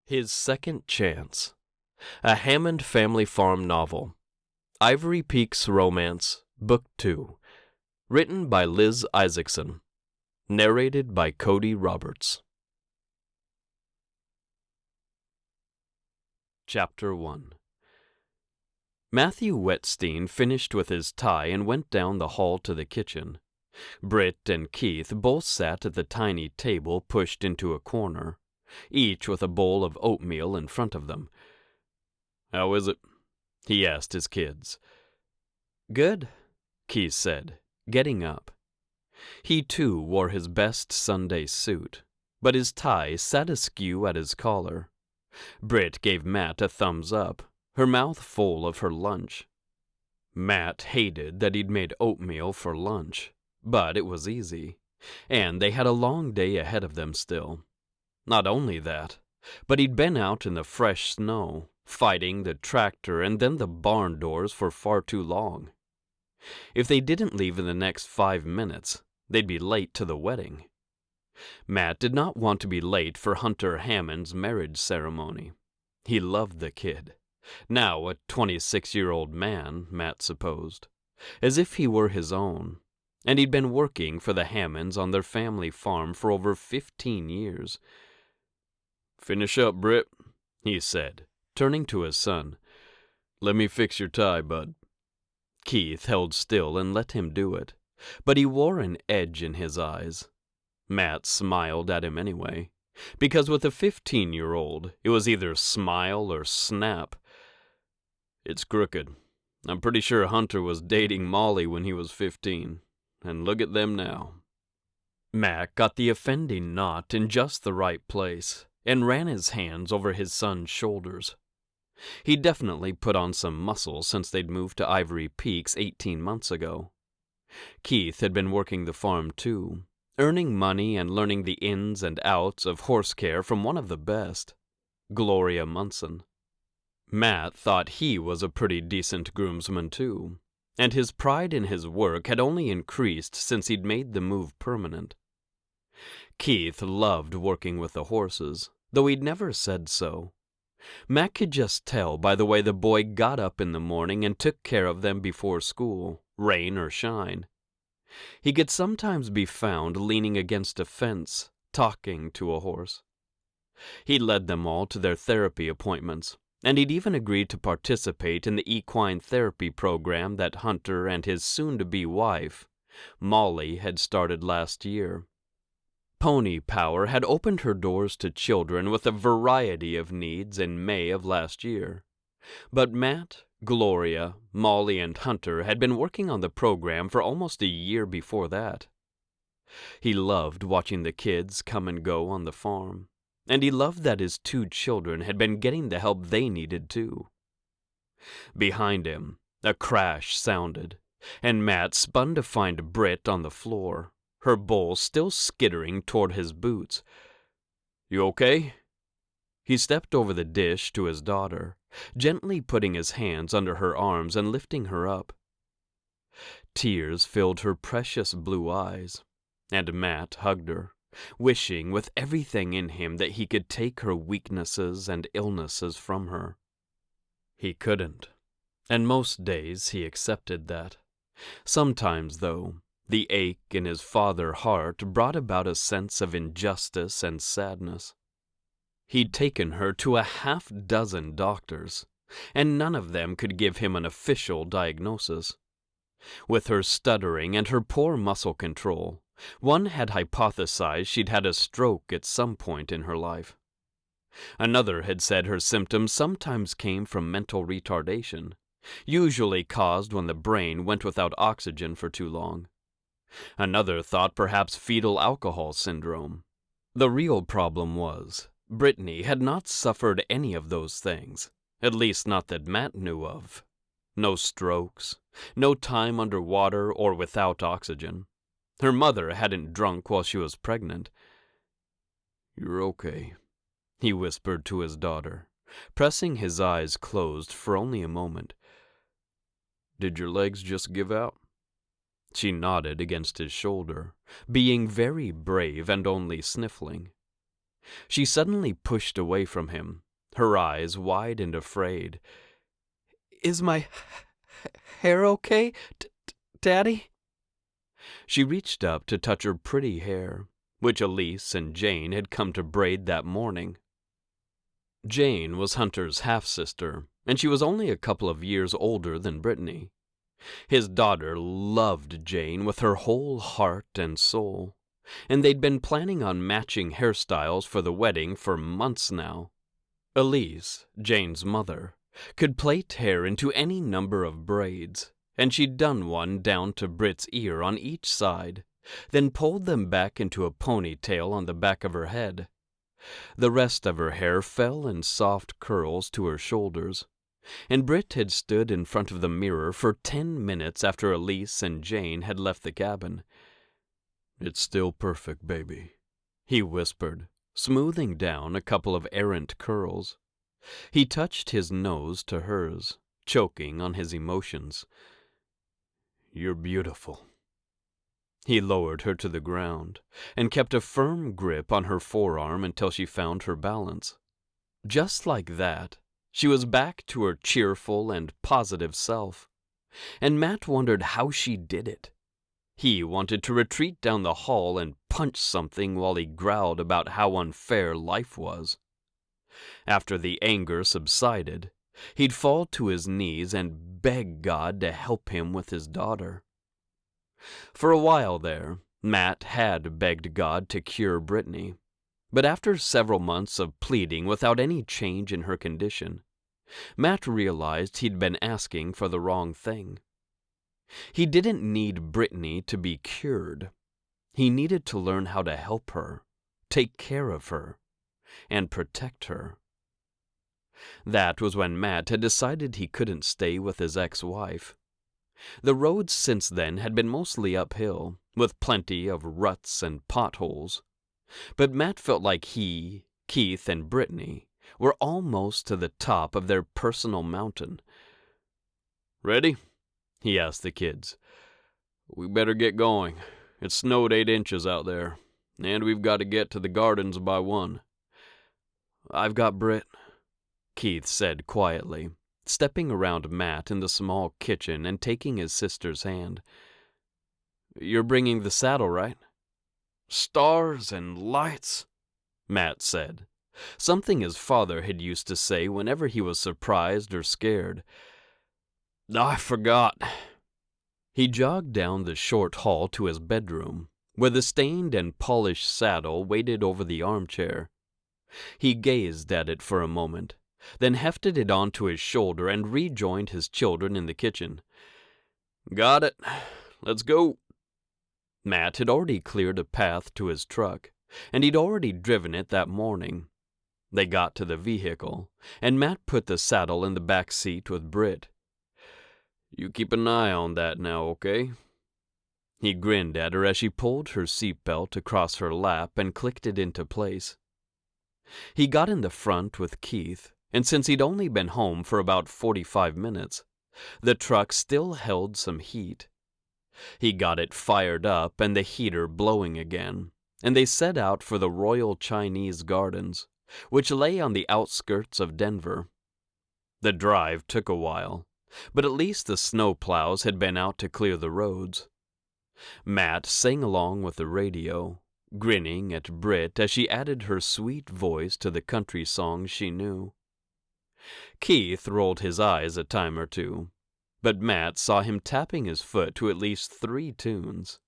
His Second Chance, a Hammond family farm novel. Ivory Peaks Romance, Book 2. Written by Liz Isaacson. Narrated by Cody Roberts. Chapter 1. Matthew Whettstein finished with his tie and went down the hall to the kitchen. Britt and Keith both sat at the tiny table pushed into a corner, each with a bowl of oatmeal in front of them. "How is it?" he asked his kids. "Good," Keith said, getting up. He too wore his best Sunday suit, but his tie sat askew at his collar. Britt gave Matt a thumbs up, her mouth full of her lunch. Matt hated that he'd made oatmeal for lunch, but it was easy, and they had a long day ahead of them still. Not only that, but he'd been out in the fresh snow, fighting the tractor and then the barn doors for far too long. If they didn't leave in the next 5 minutes, they'd be late to the wedding. Matt did not want to be late for Hunter Hammond's marriage ceremony. He loved the kid, now a 26-year-old man, Matt supposed, as if he were his own, and he'd been working for the Hammonds on their family farm for over 15 years. "Finish up, Britt," he said, turning to his son. "Let me fix your tie, bud." Keith held still and let him do it, but he wore an edge in his eyes. Matt smiled at him anyway, because with a 15-year-old, it was either smile or snap. "It's crooked. I'm pretty sure Hunter was dating Molly when he was 15, and look at them now." Matt got the offending knot in just the right place and ran his hands over his son's shoulders. He definitely put on some muscle since they'd moved to Ivory Peaks 18 months ago. Keith had been working the farm too, earning money and learning the ins and outs of horse care from one of the best, Gloria Munson. Matt thought he was a pretty decent groomsman too, and his pride in his work had only increased since he'd made the move permanent. Keith loved working with the horses, though he'd never said so. Matt could just tell by the way the boy got up in the morning and took care of them before school, rain or shine. He could sometimes be found leaning against a fence, talking to a horse. He led them all to their therapy appointments, and he'd even agreed to participate in the equine therapy program that Hunter and his soon-to-be wife, Molly, had started last year. Pony Power had opened her doors to children with a variety of needs in May of last year, but Matt, Gloria, Molly, and Hunter had been working on the program for almost a year before that. He loved watching the kids come and go on the farm, and he loved that his 2 children had been getting the help they needed too. Behind him, a crash sounded, and Matt spun to find Britt on the floor, her bowl still skittering toward his boots. "You okay?" He stepped over the dish to his daughter, gently putting his hands under her arms and lifting her up. Tears filled her precious blue eyes, and Matt hugged her, wishing with everything in him that he could take her weaknesses and illnesses from her. He couldn't, and most days he accepted that. Sometimes, though, the ache in his father heart brought about a sense of injustice and sadness. He'd taken her to a half-dozen doctors, and none of them could give him an official diagnosis. With her stuttering and her poor muscle control, one had hypothesized she'd had a stroke at some point in her life. Another had said her symptoms sometimes came from mental retardation, usually caused when the brain went without oxygen for too long. Another thought perhaps fetal alcohol syndrome. The real problem was, Brittany had not suffered any of those things, at least not that Matt knew of. No strokes, no time underwater or without oxygen. Her mother hadn't drunk while she was pregnant. "You're okay," he whispered to his daughter, pressing his eyes closed for only a moment. "Did your legs just give out?" She nodded against his shoulder, being very brave and only sniffling. She suddenly pushed away from him, her eyes wide and afraid. "Is my hair okay, Daddy?" She reached up to touch her pretty hair, which Elise and Jane had come to braid that morning. Jane was Hunter's half-sister, and she was only a couple of years older than Brittany. His daughter loved Jane with her whole heart and soul, and they'd been planning on matching hairstyles for the wedding for months now. Elise, Jane's mother, could plait hair into any number of braids, and she'd done one down to Britt's ear on each side, then pulled them back into a ponytail on the back of her head. The rest of her hair fell in soft curls to her shoulders, and Britt had stood in front of the mirror for 10 minutes after Elise and Jane had left the cabin. "It's still perfect, baby," he whispered, smoothing down a couple of errant curls. He touched his nose to hers, choking on his emotions. "You're beautiful." He lowered her to the ground and kept a firm grip on her forearm until she found her balance. Just like that, she was back to her cheerful and positive self, and Matt wondered how she did it. He wanted to retreat down the hall and punch something while he growled about how unfair life was. After the anger subsided, he'd fall to his knees and beg God to help him with his daughter. For a while there, Matt had begged God to cure Brittany, but after several months of pleading without any change in her condition, Matt realized he'd been asking for the wrong thing. He didn't need Brittany to be cured. He needed to learn how to help her, take care of her, and protect her. That was when Matt had decided he couldn't stay with his ex-wife. The roads since then had been mostly uphill, with plenty of ruts and potholes. But Matt felt like he, Keith, and Brittany were almost to the top of their personal mountain. "Ready?" he asked the kids. "We better get going. It snowed 8 inches out there, and we've got to get to the gardens by 1. "I've got Britt," Keith said quietly, stepping around Matt in the small kitchen and taking his sister's hand. "You're bringing the saddle, right?" "Stars and lights," Matt said, something his father had used to say whenever he was surprised or scared. "I forgot." He jogged down the short hall to his bedroom, where the stained and polished saddle waited over the armchair. He gazed at it for a moment, then hefted it onto his shoulder and rejoined his children in the kitchen. "Got it. Let's go." Matt had already cleared a path to his truck, and he'd already driven it that morning. They got to the vehicle, and Matt put the saddle in the back seat with Britt. "You keep an eye on that now, okay?" He grinned at her as she pulled her seatbelt across her lap and clicked it into place. He got in the front with Keith, and since he'd only been home for about 45 minutes, the truck still held some heat. He got it fired up and the heater blowing again, and they set out for the Royal Chinese Gardens, which lay on the outskirts of Denver. The drive took a while, but at least the snowplows had been out to clear the roads. Matt sang along with the radio, grinning at Britt as she added her sweet voice to the country songs she knew. Keith rolled his eyes a time or two, but Matt saw him tapping his foot to at least 3 tunes.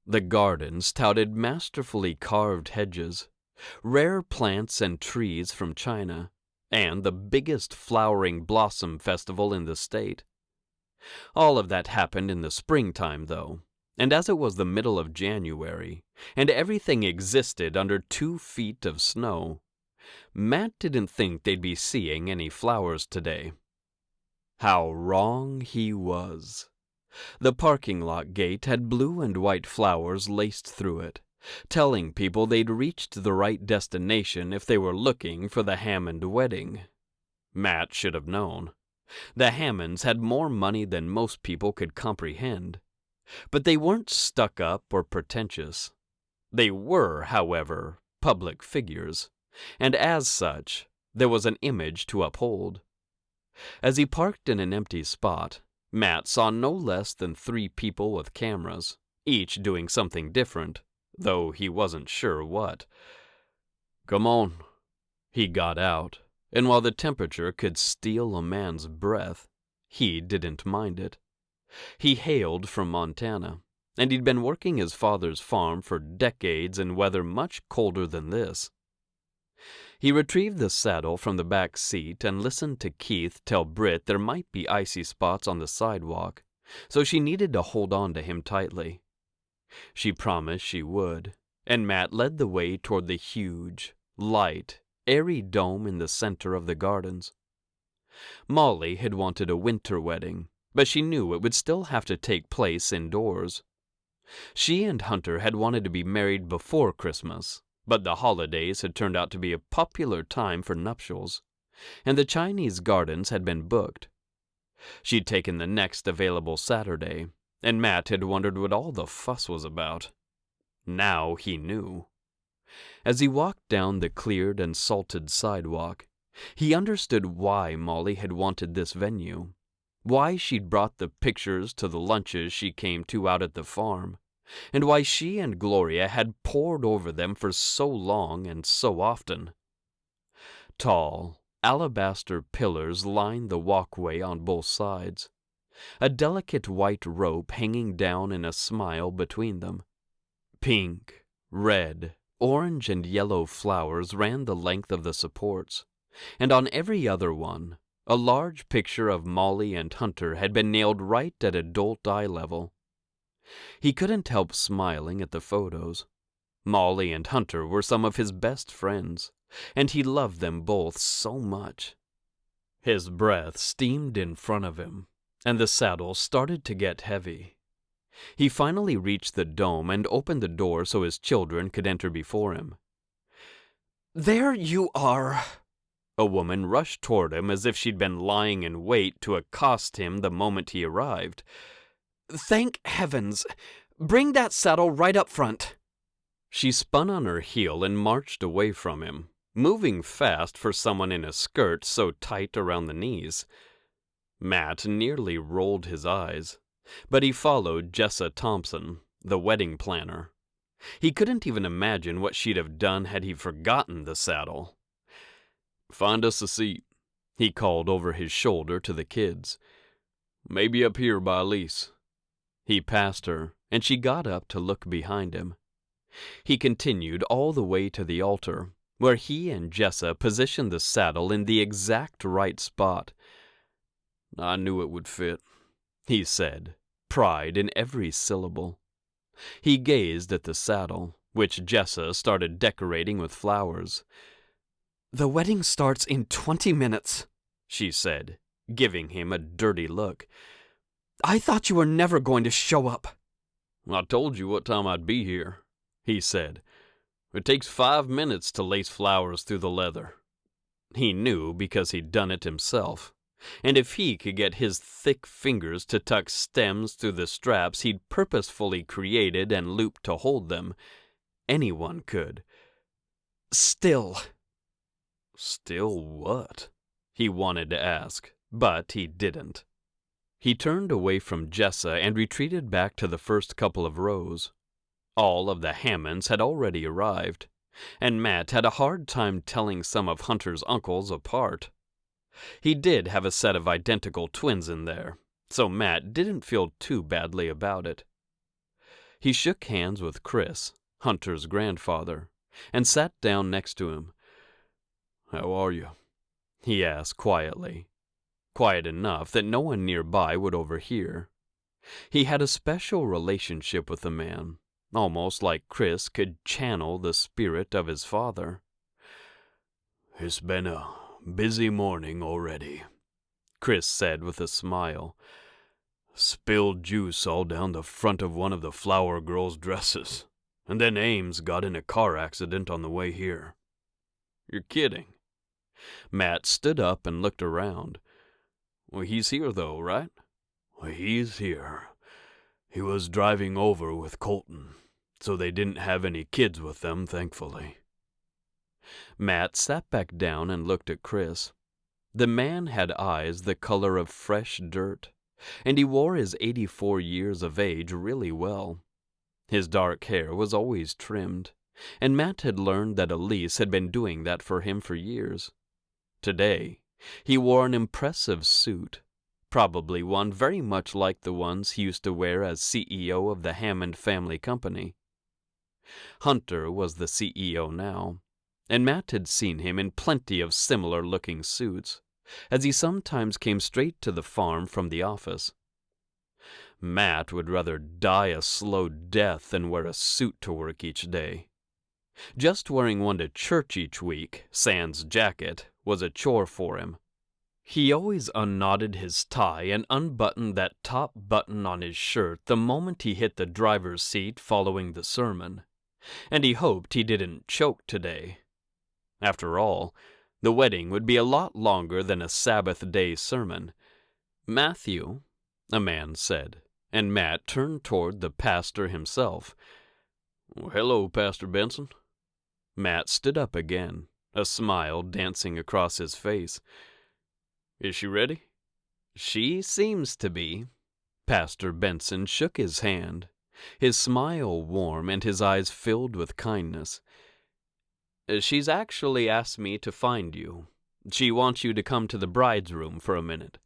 The gardens touted masterfully carved hedges, rare plants and trees from China, and the biggest flowering blossom festival in the state. All of that happened in the springtime, though, and as it was the middle of January, and everything existed under 2 feet of snow, Matt didn't think they'd be seeing any flowers today. How wrong he was. The parking lot gate had blue and white flowers laced through it, telling people they'd reached the right destination if they were looking for the Hammond wedding. Matt should have known. The Hammonds had more money than most people could comprehend, but they weren't stuck up or pretentious. They were, however, public figures, and as such, there was an image to uphold. As he parked in an empty spot, Matt saw no less than 3 people with cameras, each doing something different, though he wasn't sure what. "Come on." He got out, and while the temperature could steal a man's breath, he didn't mind it. He hailed from Montana, and he'd been working his father's farm for decades in weather much colder than this. He retrieved the saddle from the back seat and listened to Keith tell Britt there might be icy spots on the sidewalk, so she needed to hold on to him tightly. She promised she would, and Matt led the way toward the huge, light, airy dome in the center of the gardens. Molly had wanted a winter wedding, but she knew it would still have to take place indoors. She and Hunter had wanted to be married before Christmas, but the holidays had turned out to be a popular time for nuptials, and the Chinese gardens had been booked. She'd taken the next available Saturday, and Matt had wondered what all the fuss was about. Now he knew. As he walked down the cleared and salted sidewalk, he understood why Molly had wanted this venue, why she'd brought the pictures to the lunches she came to out at the farm, and why she and Gloria had pored over them for so long and so often. Tall, alabaster pillars lined the walkway on both sides, a delicate white rope hanging down in a smile between them. Pink, red, orange, and yellow flowers ran the length of the supports, and on every other one, a large picture of Molly and Hunter had been nailed right at adult eye level. He couldn't help smiling at the photos. Molly and Hunter were some of his best friends, and he loved them both so much. His breath steamed in front of him, and the saddle started to get heavy. He finally reached the dome and opened the door so his children could enter before him. "There you are!" A woman rushed toward him as if she'd been lying in wait to accost him the moment he arrived. "Thank heavens! Bring that saddle right up front!" She spun on her heel and marched away from him, moving fast for someone in a skirt so tight around the knees. Matt nearly rolled his eyes, but he followed Jessa Thompson, the wedding planner. He couldn't even imagine what she'd have done had he forgotten the saddle. "Find us a seat," he called over his shoulder to the kids. "Maybe up here by Elise." He passed her, and she got up to look behind him. He continued all the way to the altar, where he and Jessa positioned the saddle in the exact right spot. "I knew it would fit," he said, pride in every syllable. He gazed at the saddle, which Jessa started decorating with flowers. "The wedding starts in 20 minutes, she said, giving him a dirty look. "I thought you were never going to show up." "I told you what time I'd be here," he said. "It takes 5 minutes to lace flowers through the leather." He knew because he'd done it himself, and if he could get his thick fingers to tuck stems through the straps he'd purposefully created and looped to hold them, anyone could. Still what? He wanted to ask, but he didn't. He turned away from Jessa and retreated back to the first couple of rows. All of the Hammonds had already arrived, and Matt had a hard time telling some of Hunter's uncles apart. He did have a set of identical twins in there, so Matt didn't feel too badly about it. He shook hands with Chris, Hunter's grandfather, and sat down next to him. "How are you?" he asked quietly. Quiet enough that no one nearby would overhear. He had a special relationship with the man, almost like Chris could channel the spirit of his father. "It's been a busy morning already," Chris said with a smile. "Spilled juice all down the front of one of the flower girl's dresses, and then Ames got in a car accident on the way here." "You're kidding." Matt stood up and looked around. "Well, he's here though, right?" "He's here. He was driving over with Colton, so they didn't have any kids with them, thankfully." Matt sat back down and looked at Chris. The man had eyes the color of fresh dirt, and he wore his 84 years of age really well. His dark hair was always trimmed, and Matt had learned that Elise had been doing that for him for years. Today, he wore an impressive suit, probably one very much like the ones he used to wear as CEO of the Hammond family company. Hunter was the CEO now, and Matt had seen him in plenty of similar-looking suits, as he sometimes came straight to the farm from the office. Matt would rather die a slow death than wear a suit to work each day. Just wearing one to church each week, sans jacket, was a chore for him. He always unknotted his tie and unbuttoned that top button on his shirt the moment he hit the driver's seat following the sermon, and he hoped he didn't choke today. After all, the wedding would be a lot longer than a Sabbath day sermon. "Matthew," a man said, and Matt turned toward the pastor himself. "Hello, Pastor Benson." Matt stood up again, a smile dancing across his face. "Is she ready?" "She seems to be." Pastor Benson shook his hand, his smile warm and his eyes filled with kindness. "She's actually asked me to find you. She wants you to come to the bride's room for a minute."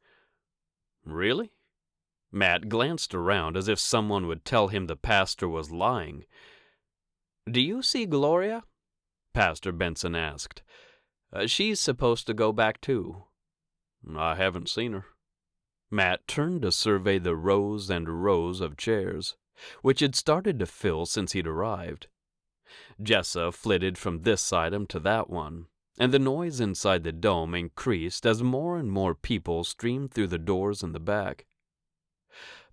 "Really?" Matt glanced around as if someone would tell him the pastor was lying. "Do you see Gloria?" Pastor Benson asked. "She's supposed to go back too." "I haven't seen her." Matt turned to survey the rows and rows of chairs, which had started to fill since he'd arrived. Jessa flitted from this item to that one, and the noise inside the dome increased as more and more people streamed through the doors in the back.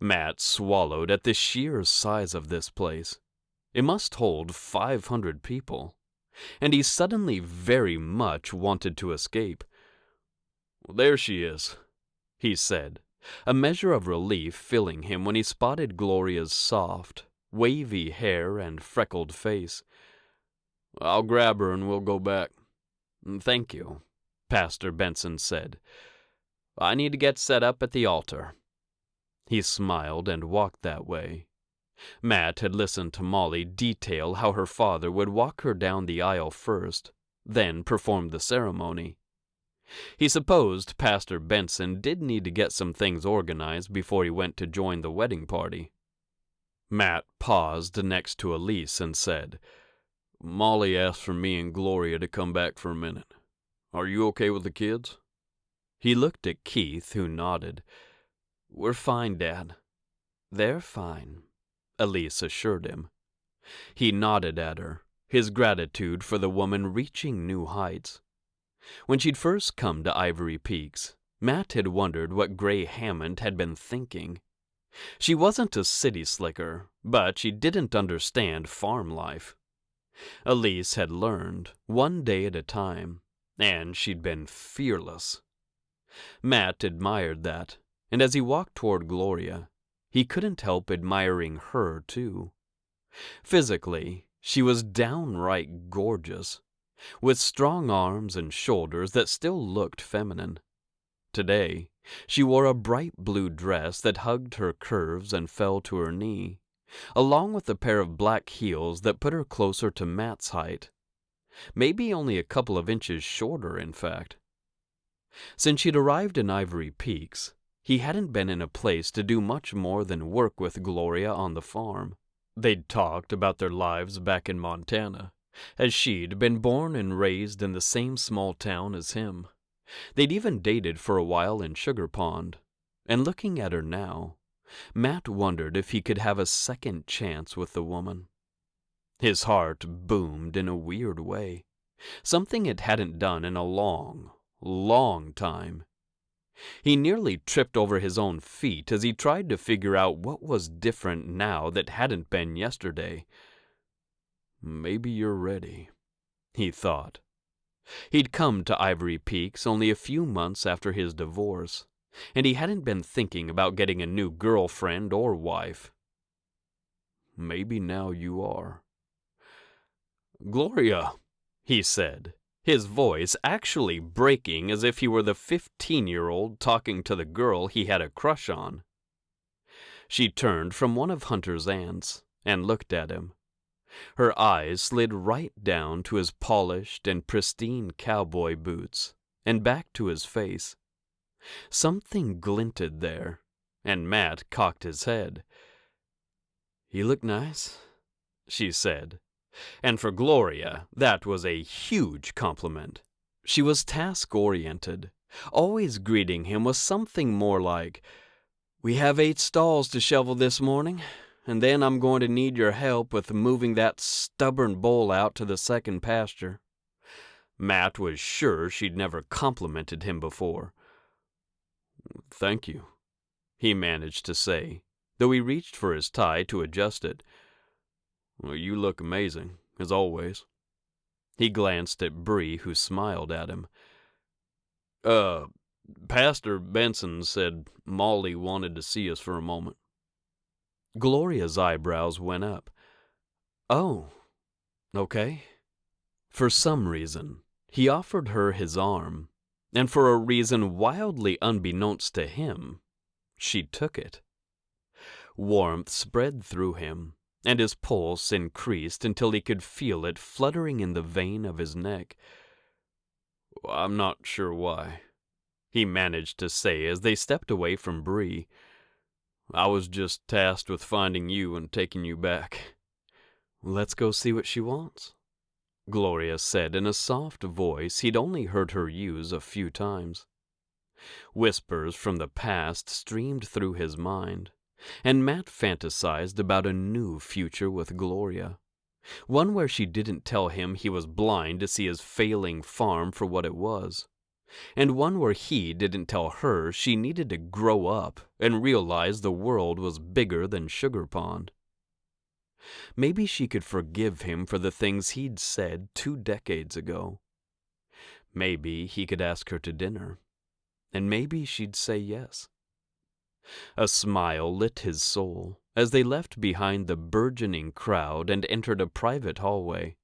Matt swallowed at the sheer size of this place. It must hold 500 people, and he suddenly very much wanted to escape. "There she is," he said, a measure of relief filling him when he spotted Gloria's soft, wavy hair and freckled face. "I'll grab her and we'll go back." "Thank you," Pastor Benson said. "I need to get set up at the altar." He smiled and walked that way. Matt had listened to Molly detail how her father would walk her down the aisle first, then perform the ceremony. He supposed Pastor Benson did need to get some things organized before he went to join the wedding party. Matt paused next to Elise and said, "Molly asked for me and Gloria to come back for a minute. Are you okay with the kids?" He looked at Keith, who nodded. "We're fine, Dad." "They're fine," Elise assured him. He nodded at her, his gratitude for the woman reaching new heights. When she'd first come to Ivory Peaks, Matt had wondered what Gray Hammond had been thinking. She wasn't a city slicker, but she didn't understand farm life. Elise had learned, one day at a time, and she'd been fearless. Matt admired that, and as he walked toward Gloria, he couldn't help admiring her, too. Physically, she was downright gorgeous, with strong arms and shoulders that still looked feminine. Today, she wore a bright blue dress that hugged her curves and fell to her knee, along with a pair of black heels that put her closer to Matt's height. Maybe only a couple of inches shorter, in fact. Since she'd arrived in Ivory Peaks, he hadn't been in a place to do much more than work with Gloria on the farm. They'd talked about their lives back in Montana, as she'd been born and raised in the same small town as him. They'd even dated for a while in Sugar Pond, and looking at her now, Matt wondered if he could have a second chance with the woman. His heart boomed in a weird way, something it hadn't done in a long, long time. He nearly tripped over his own feet as he tried to figure out what was different now that hadn't been yesterday. "Maybe you're ready," he thought. He'd come to Ivory Peaks only a few months after his divorce, and he hadn't been thinking about getting a new girlfriend or wife. "Maybe now you are." "Gloria," he said, his voice actually breaking as if he were the 15-year-old talking to the girl he had a crush on. She turned from one of Hunter's aunts and looked at him. Her eyes slid right down to his polished and pristine cowboy boots and back to his face. Something glinted there, and Matt cocked his head. "You look nice," she said, and for Gloria that was a huge compliment. She was task-oriented, always greeting him with something more like, "We have 8 stalls to shovel this morning, and then I'm going to need your help with moving that stubborn bull out to the second pasture." Matt was sure she'd never complimented him before. "Thank you," he managed to say, though he reached for his tie to adjust it. "Well, you look amazing, as always." He glanced at Bree, who smiled at him. Pastor Benson said Molly wanted to see us for a moment." Gloria's eyebrows went up. "Oh, okay." For some reason, he offered her his arm, and for a reason wildly unbeknownst to him, she took it. Warmth spread through him, and his pulse increased until he could feel it fluttering in the vein of his neck. "I'm not sure why," he managed to say as they stepped away from Bree. "I was just tasked with finding you and taking you back." "Let's go see what she wants," Gloria said in a soft voice he'd only heard her use a few times. Whispers from the past streamed through his mind, and Matt fantasized about a new future with Gloria. One where she didn't tell him he was blind to see his failing farm for what it was. And one where he didn't tell her she needed to grow up and realize the world was bigger than Sugar Pond. Maybe she could forgive him for the things he'd said 2 decades ago. Maybe he could ask her to dinner, and maybe she'd say yes. A smile lit his soul as they left behind the burgeoning crowd and entered a private hallway.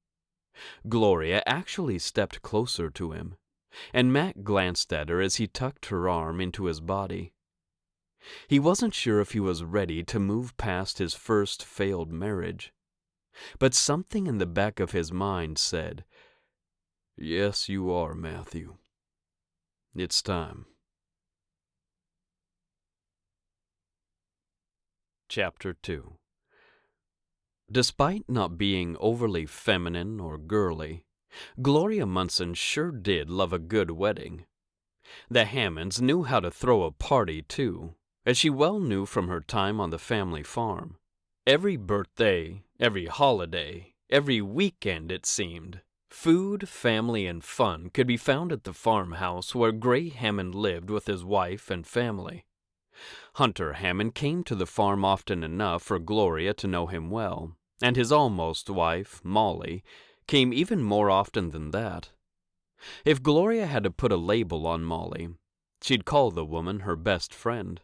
Gloria actually stepped closer to him, and Matt glanced at her as he tucked her arm into his body. He wasn't sure if he was ready to move past his first failed marriage, but something in the back of his mind said, "Yes, you are, Matthew. It's time." Chapter 2. Despite not being overly feminine or girly, Gloria Munson sure did love a good wedding. The Hammonds knew how to throw a party, too, as she well knew from her time on the family farm. Every birthday, every holiday, every weekend, it seemed, food, family, and fun could be found at the farmhouse where Gray Hammond lived with his wife and family. Hunter Hammond came to the farm often enough for Gloria to know him well, and his almost wife, Molly, came even more often than that. If Gloria had to put a label on Molly, she'd call the woman her best friend.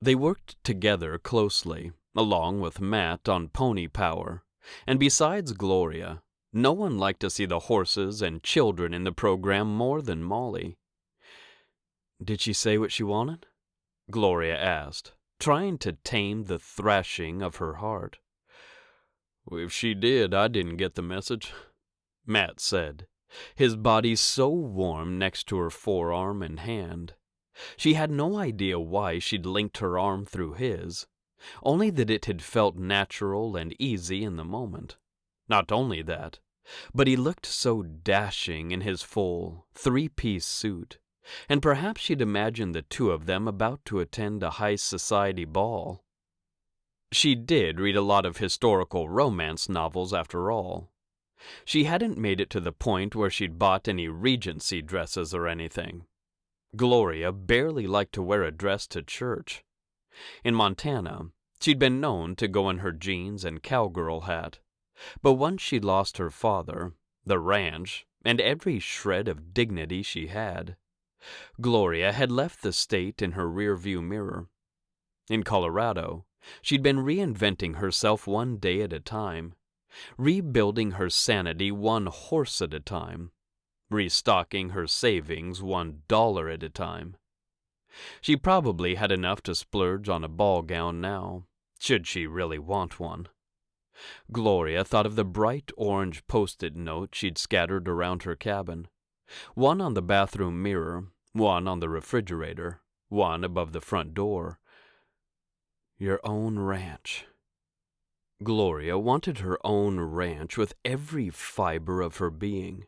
They worked together closely, along with Matt on Pony Power, and besides Gloria, no one liked to see the horses and children in the program more than Molly. "Did she say what she wanted?" Gloria asked, trying to tame the thrashing of her heart. "If she did, I didn't get the message," Matt said, his body so warm next to her forearm and hand. She had no idea why she'd linked her arm through his, only that it had felt natural and easy in the moment. Not only that, but he looked so dashing in his full, 3-piece suit, and perhaps she'd imagined the two of them about to attend a high society ball. She did read a lot of historical romance novels after all. She hadn't made it to the point where she'd bought any Regency dresses or anything. Gloria barely liked to wear a dress to church. In Montana, she'd been known to go in her jeans and cowgirl hat, but once she'd lost her father, the ranch, and every shred of dignity she had, Gloria had left the state in her rearview mirror. In Colorado, she'd been reinventing herself one day at a time, rebuilding her sanity one horse at a time, restocking her savings $1 at a time. She probably had enough to splurge on a ball gown now, should she really want one. Gloria thought of the bright orange post-it note she'd scattered around her cabin. One on the bathroom mirror, one on the refrigerator, one above the front door. Your own ranch. Gloria wanted her own ranch with every fiber of her being.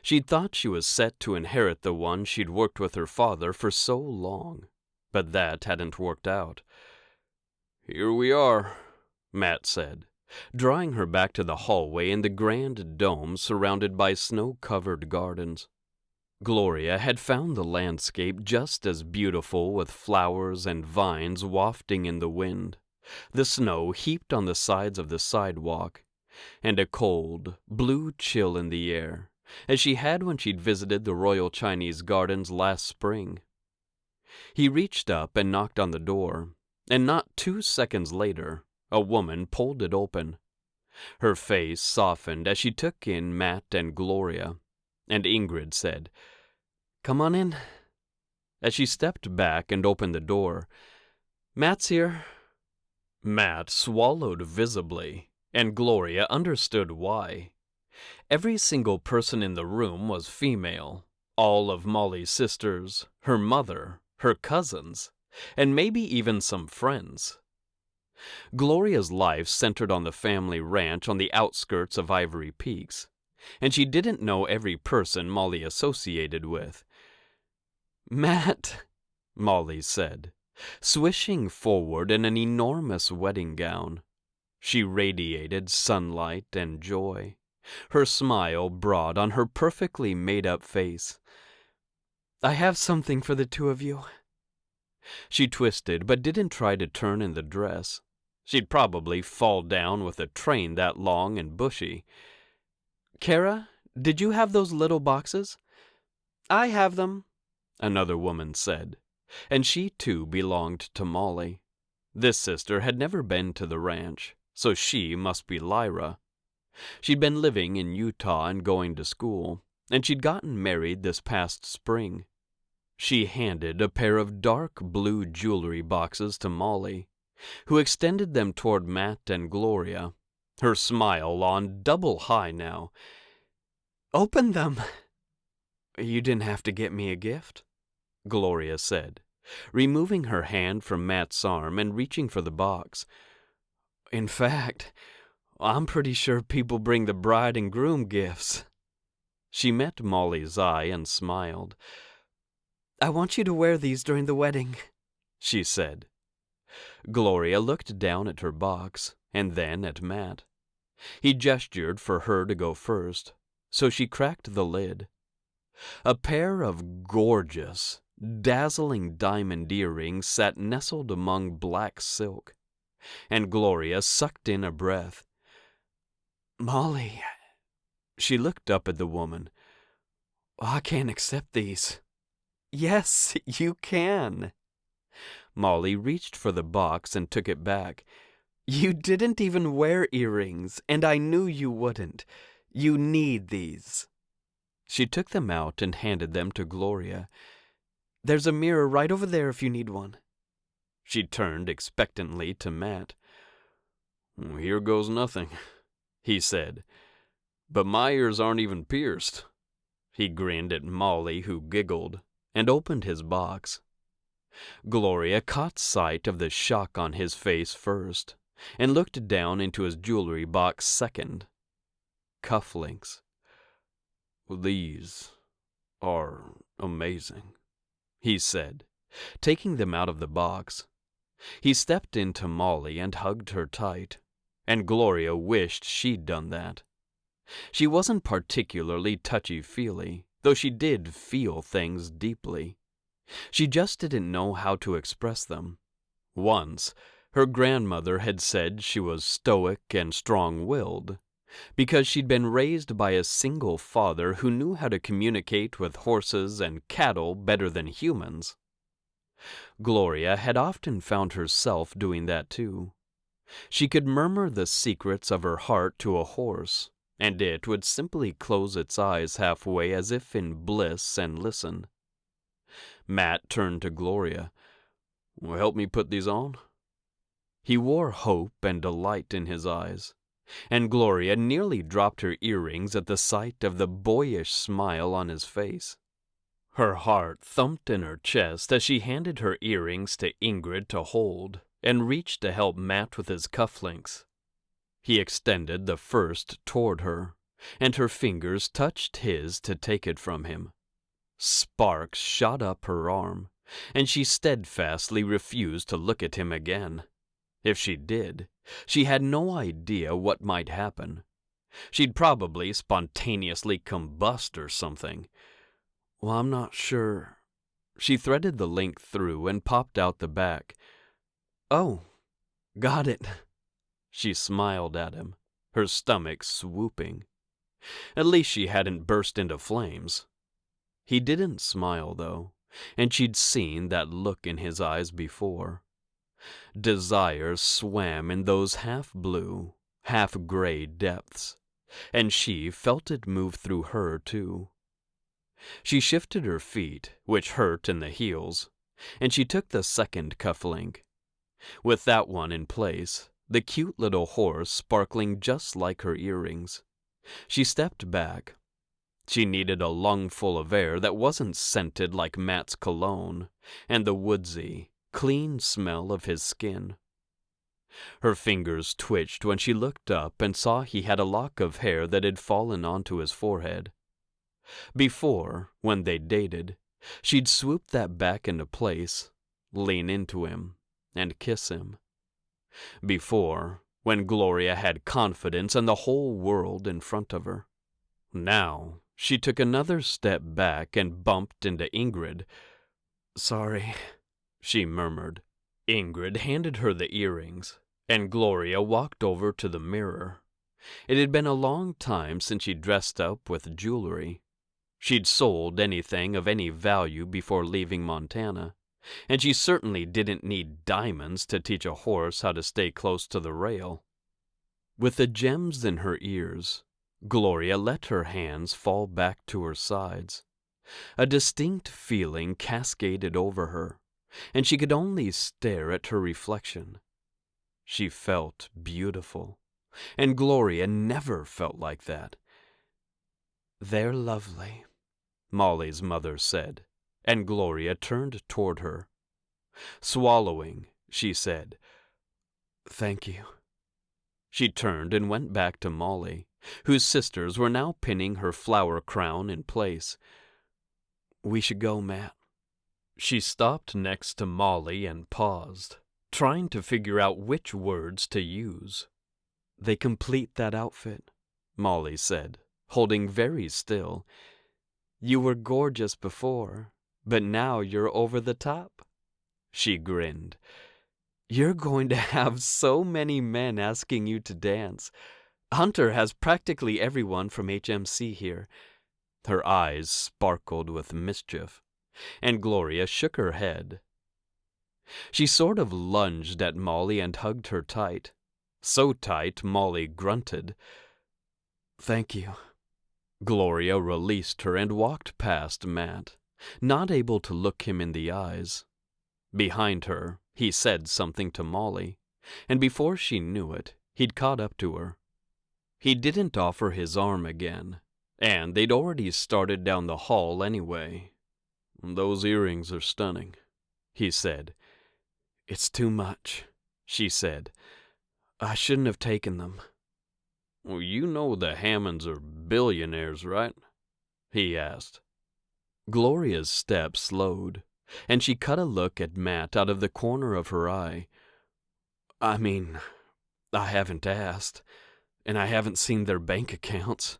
She'd thought she was set to inherit the one she'd worked with her father for so long, but that hadn't worked out. "Here we are," Matt said, drawing her back to the hallway in the grand dome surrounded by snow-covered gardens. Gloria had found the landscape just as beautiful with flowers and vines wafting in the wind, the snow heaped on the sides of the sidewalk, and a cold, blue chill in the air, as she had when she'd visited the Royal Chinese Gardens last spring. He reached up and knocked on the door, and not 2 seconds later, a woman pulled it open. Her face softened as she took in Matt and Gloria, and Ingrid said, "Come on in." As she stepped back and opened the door, "Matt's here." Matt swallowed visibly, and Gloria understood why. Every single person in the room was female, all of Molly's sisters, her mother, her cousins, and maybe even some friends. Gloria's life centered on the family ranch on the outskirts of Ivory Peaks, and she didn't know every person Molly associated with. "Matt," Molly said, swishing forward in an enormous wedding gown. She radiated sunlight and joy, her smile broad on her perfectly made-up face. "I have something for the two of you." She twisted but didn't try to turn in the dress. She'd probably fall down with a train that long and bushy. "Kara, did you have those little boxes?" "I have them," another woman said, and she too belonged to Molly. This sister had never been to the ranch, so she must be Lyra. She'd been living in Utah and going to school, and she'd gotten married this past spring. She handed a pair of dark blue jewelry boxes to Molly, who extended them toward Matt and Gloria, her smile on double high now. "Open them." "You didn't have to get me a gift," Gloria said, removing her hand from Matt's arm and reaching for the box. "In fact, I'm pretty sure people bring the bride and groom gifts." She met Molly's eye and smiled. "I want you to wear these during the wedding," she said. Gloria looked down at her box and then at Matt. He gestured for her to go first, so she cracked the lid. A pair of gorgeous, dazzling diamond earrings sat nestled among black silk, and Gloria sucked in a breath. "Molly," she looked up at the woman, "I can't accept these." "Yes, you can." Molly reached for the box and took it back. "You didn't even wear earrings, and I knew you wouldn't. You need these." She took them out and handed them to Gloria. "There's a mirror right over there if you need one." She turned expectantly to Matt. "Here goes nothing," he said. "But my ears aren't even pierced." He grinned at Molly, who giggled, and opened his box. Gloria caught sight of the shock on his face first, and looked down into his jewelry box second. Cufflinks. "These are amazing," he said, taking them out of the box. He stepped into Molly and hugged her tight, and Gloria wished she'd done that. She wasn't particularly touchy-feely, though she did feel things deeply. She just didn't know how to express them. Once, her grandmother had said she was stoic and strong-willed, because she'd been raised by a single father who knew how to communicate with horses and cattle better than humans. Gloria had often found herself doing that too. She could murmur the secrets of her heart to a horse, and it would simply close its eyes halfway as if in bliss and listen. Matt turned to Gloria. "Will help me put these on?" He wore hope and delight in his eyes, and Gloria nearly dropped her earrings at the sight of the boyish smile on his face. Her heart thumped in her chest as she handed her earrings to Ingrid to hold and reached to help Matt with his cufflinks. He extended the first toward her, and her fingers touched his to take it from him. Sparks shot up her arm, and she steadfastly refused to look at him again. If she did, she had no idea what might happen. She'd probably spontaneously combust or something. "Well, I'm not sure." She threaded the link through and popped out the back. "Oh, got it." She smiled at him, her stomach swooping. At least she hadn't burst into flames. He didn't smile, though, and she'd seen that look in his eyes before. Desire swam in those half-blue, half-gray depths, and she felt it move through her, too. She shifted her feet, which hurt in the heels, and she took the second cufflink. With that one in place, the cute little horse sparkling just like her earrings, she stepped back. She needed a lungful of air that wasn't scented like Matt's cologne and the woodsy, clean smell of his skin. Her fingers twitched when she looked up and saw he had a lock of hair that had fallen onto his forehead. Before, when they dated, she'd swoop that back into place, lean into him, and kiss him. Before, when Gloria had confidence and the whole world in front of her. Now, she took another step back and bumped into Ingrid. "Sorry," she murmured. Ingrid handed her the earrings, and Gloria walked over to the mirror. It had been a long time since she dressed up with jewelry. She'd sold anything of any value before leaving Montana, and she certainly didn't need diamonds to teach a horse how to stay close to the rail. With the gems in her ears, Gloria let her hands fall back to her sides. A distinct feeling cascaded over her, and she could only stare at her reflection. She felt beautiful, and Gloria never felt like that. "They're lovely," Molly's mother said, and Gloria turned toward her. Swallowing, she said, "Thank you." She turned and went back to Molly, whose sisters were now pinning her flower crown in place. "We should go, Matt." She stopped next to Molly and paused, trying to figure out which words to use. "They complete that outfit," Molly said, holding very still. "You were gorgeous before, but now you're over the top." She grinned. "You're going to have so many men asking you to dance. Hunter has practically everyone from HMC here." Her eyes sparkled with mischief, and Gloria shook her head. She sort of lunged at Molly and hugged her tight. So tight, Molly grunted. "Thank you." Gloria released her and walked past Matt, not able to look him in the eyes. Behind her, he said something to Molly, and before she knew it, he'd caught up to her. He didn't offer his arm again, and they'd already started down the hall anyway. "Those earrings are stunning," he said. "It's too much," she said. "I shouldn't have taken them." "Well, you know the Hammonds are billionaires, right?" he asked. Gloria's step slowed, and she cut a look at Matt out of the corner of her eye. "I mean, I haven't asked, and I haven't seen their bank accounts."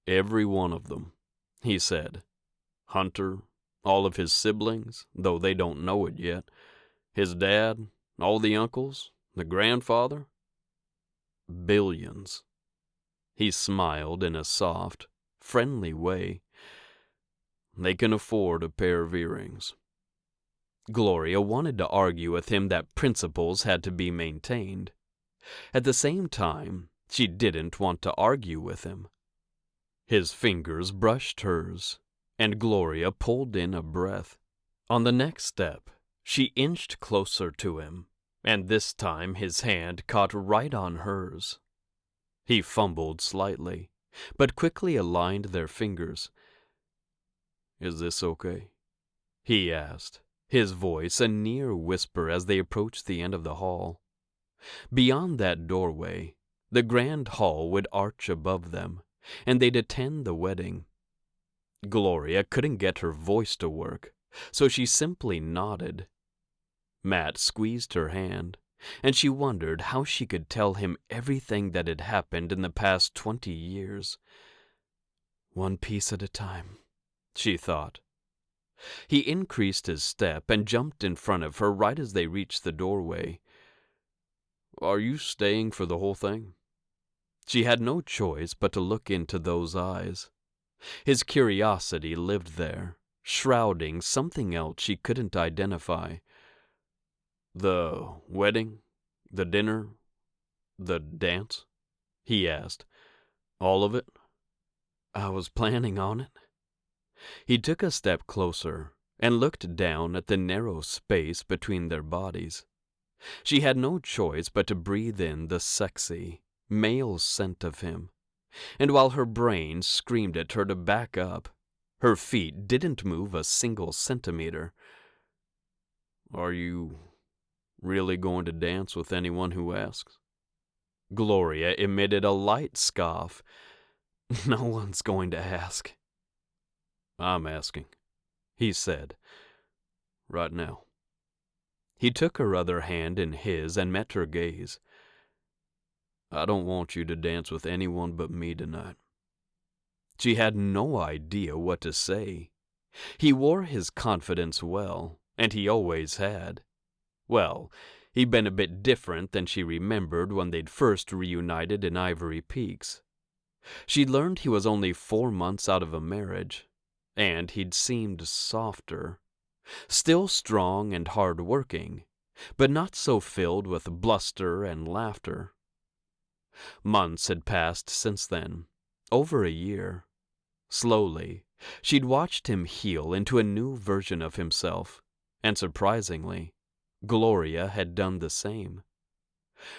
"Every one of them," he said. "Hunter, all of his siblings, though they don't know it yet. His dad, all the uncles, the grandfather. Billions." He smiled in a soft, friendly way. "They can afford a pair of earrings." Gloria wanted to argue with him that principles had to be maintained. At the same time, she didn't want to argue with him. His fingers brushed hers, and Gloria pulled in a breath. On the next step, she inched closer to him, and this time his hand caught right on hers. He fumbled slightly, but quickly aligned their fingers. "Is this okay?" he asked, his voice a near whisper as they approached the end of the hall. Beyond that doorway, the grand hall would arch above them, and they'd attend the wedding. Gloria couldn't get her voice to work, so she simply nodded. Matt squeezed her hand, and she wondered how she could tell him everything that had happened in the past 20 years. One piece at a time, she thought. He increased his step and jumped in front of her right as they reached the doorway. "Are you staying for the whole thing?" She had no choice but to look into those eyes. His curiosity lived there, shrouding something else she couldn't identify. "The wedding? The dinner? The dance?" he asked. "All of it?" "I was planning on it." He took a step closer and looked down at the narrow space between their bodies. She had no choice but to breathe in the sexy, male scent of him, and while her brain screamed at her to back up, her feet didn't move a single centimeter. "Are you really going to dance with anyone who asks?" Gloria emitted a light scoff. "No one's going to ask." "I'm asking," he said. "Right now." He took her other hand in his and met her gaze. "I don't want you to dance with anyone but me tonight." She had no idea what to say. He wore his confidence well, and he always had. Well, he'd been a bit different than she remembered when they'd first reunited in Ivory Peaks. She'd learned he was only 4 months out of a marriage, and he'd seemed softer. Still strong and hard-working, but not so filled with bluster and laughter. Months had passed since then, over a year. Slowly, she'd watched him heal into a new version of himself, and surprisingly, Gloria had done the same.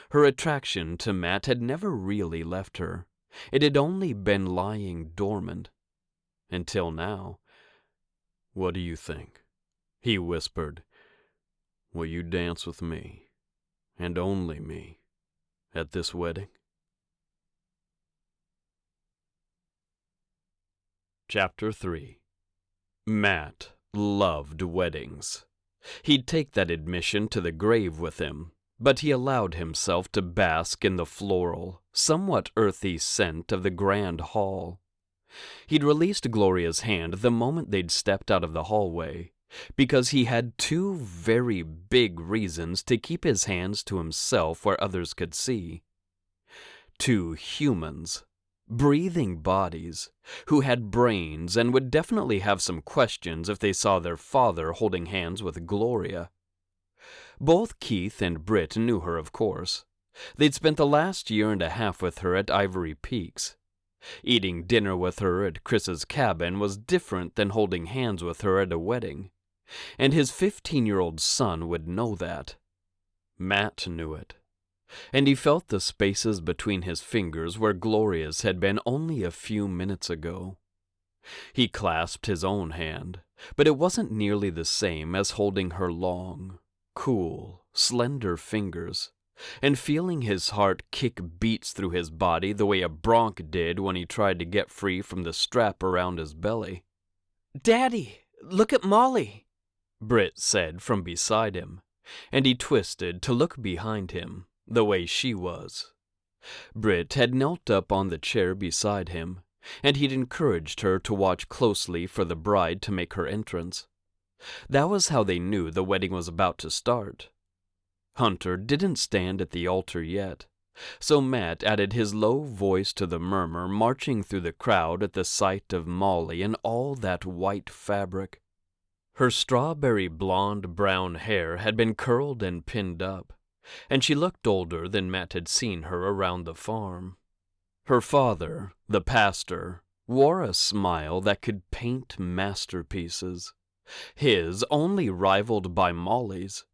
Her attraction to Matt had never really left her. It had only been lying dormant. Until now. "What do you think?" he whispered. "Will you dance with me, and only me, at this wedding?" Chapter 3. Matt loved weddings. He'd take that admission to the grave with him, but he allowed himself to bask in the floral, somewhat earthy scent of the grand hall. He'd released Gloria's hand the moment they'd stepped out of the hallway, because he had 2 very big reasons to keep his hands to himself where others could see. 2 humans, breathing bodies, who had brains and would definitely have some questions if they saw their father holding hands with Gloria. Both Keith and Britt knew her, of course. They'd spent the last year and a half with her at Ivory Peaks. Eating dinner with her at Chris's cabin was different than holding hands with her at a wedding, and his 15-year-old son would know that. Matt knew it, and he felt the spaces between his fingers where Gloria's had been only a few minutes ago. He clasped his own hand, but it wasn't nearly the same as holding her long, cool, slender fingers, and feeling his heart kick beats through his body the way a bronc did when he tried to get free from the strap around his belly. "Daddy, look at Molly," Britt said from beside him, and he twisted to look behind him, the way she was. Britt had knelt up on the chair beside him, and he'd encouraged her to watch closely for the bride to make her entrance. That was how they knew the wedding was about to start. Hunter didn't stand at the altar yet, so Matt added his low voice to the murmur marching through the crowd at the sight of Molly in all that white fabric. Her strawberry blonde-brown hair had been curled and pinned up, and she looked older than Matt had seen her around the farm. Her father, the pastor, wore a smile that could paint masterpieces, his only rivaled by Molly's.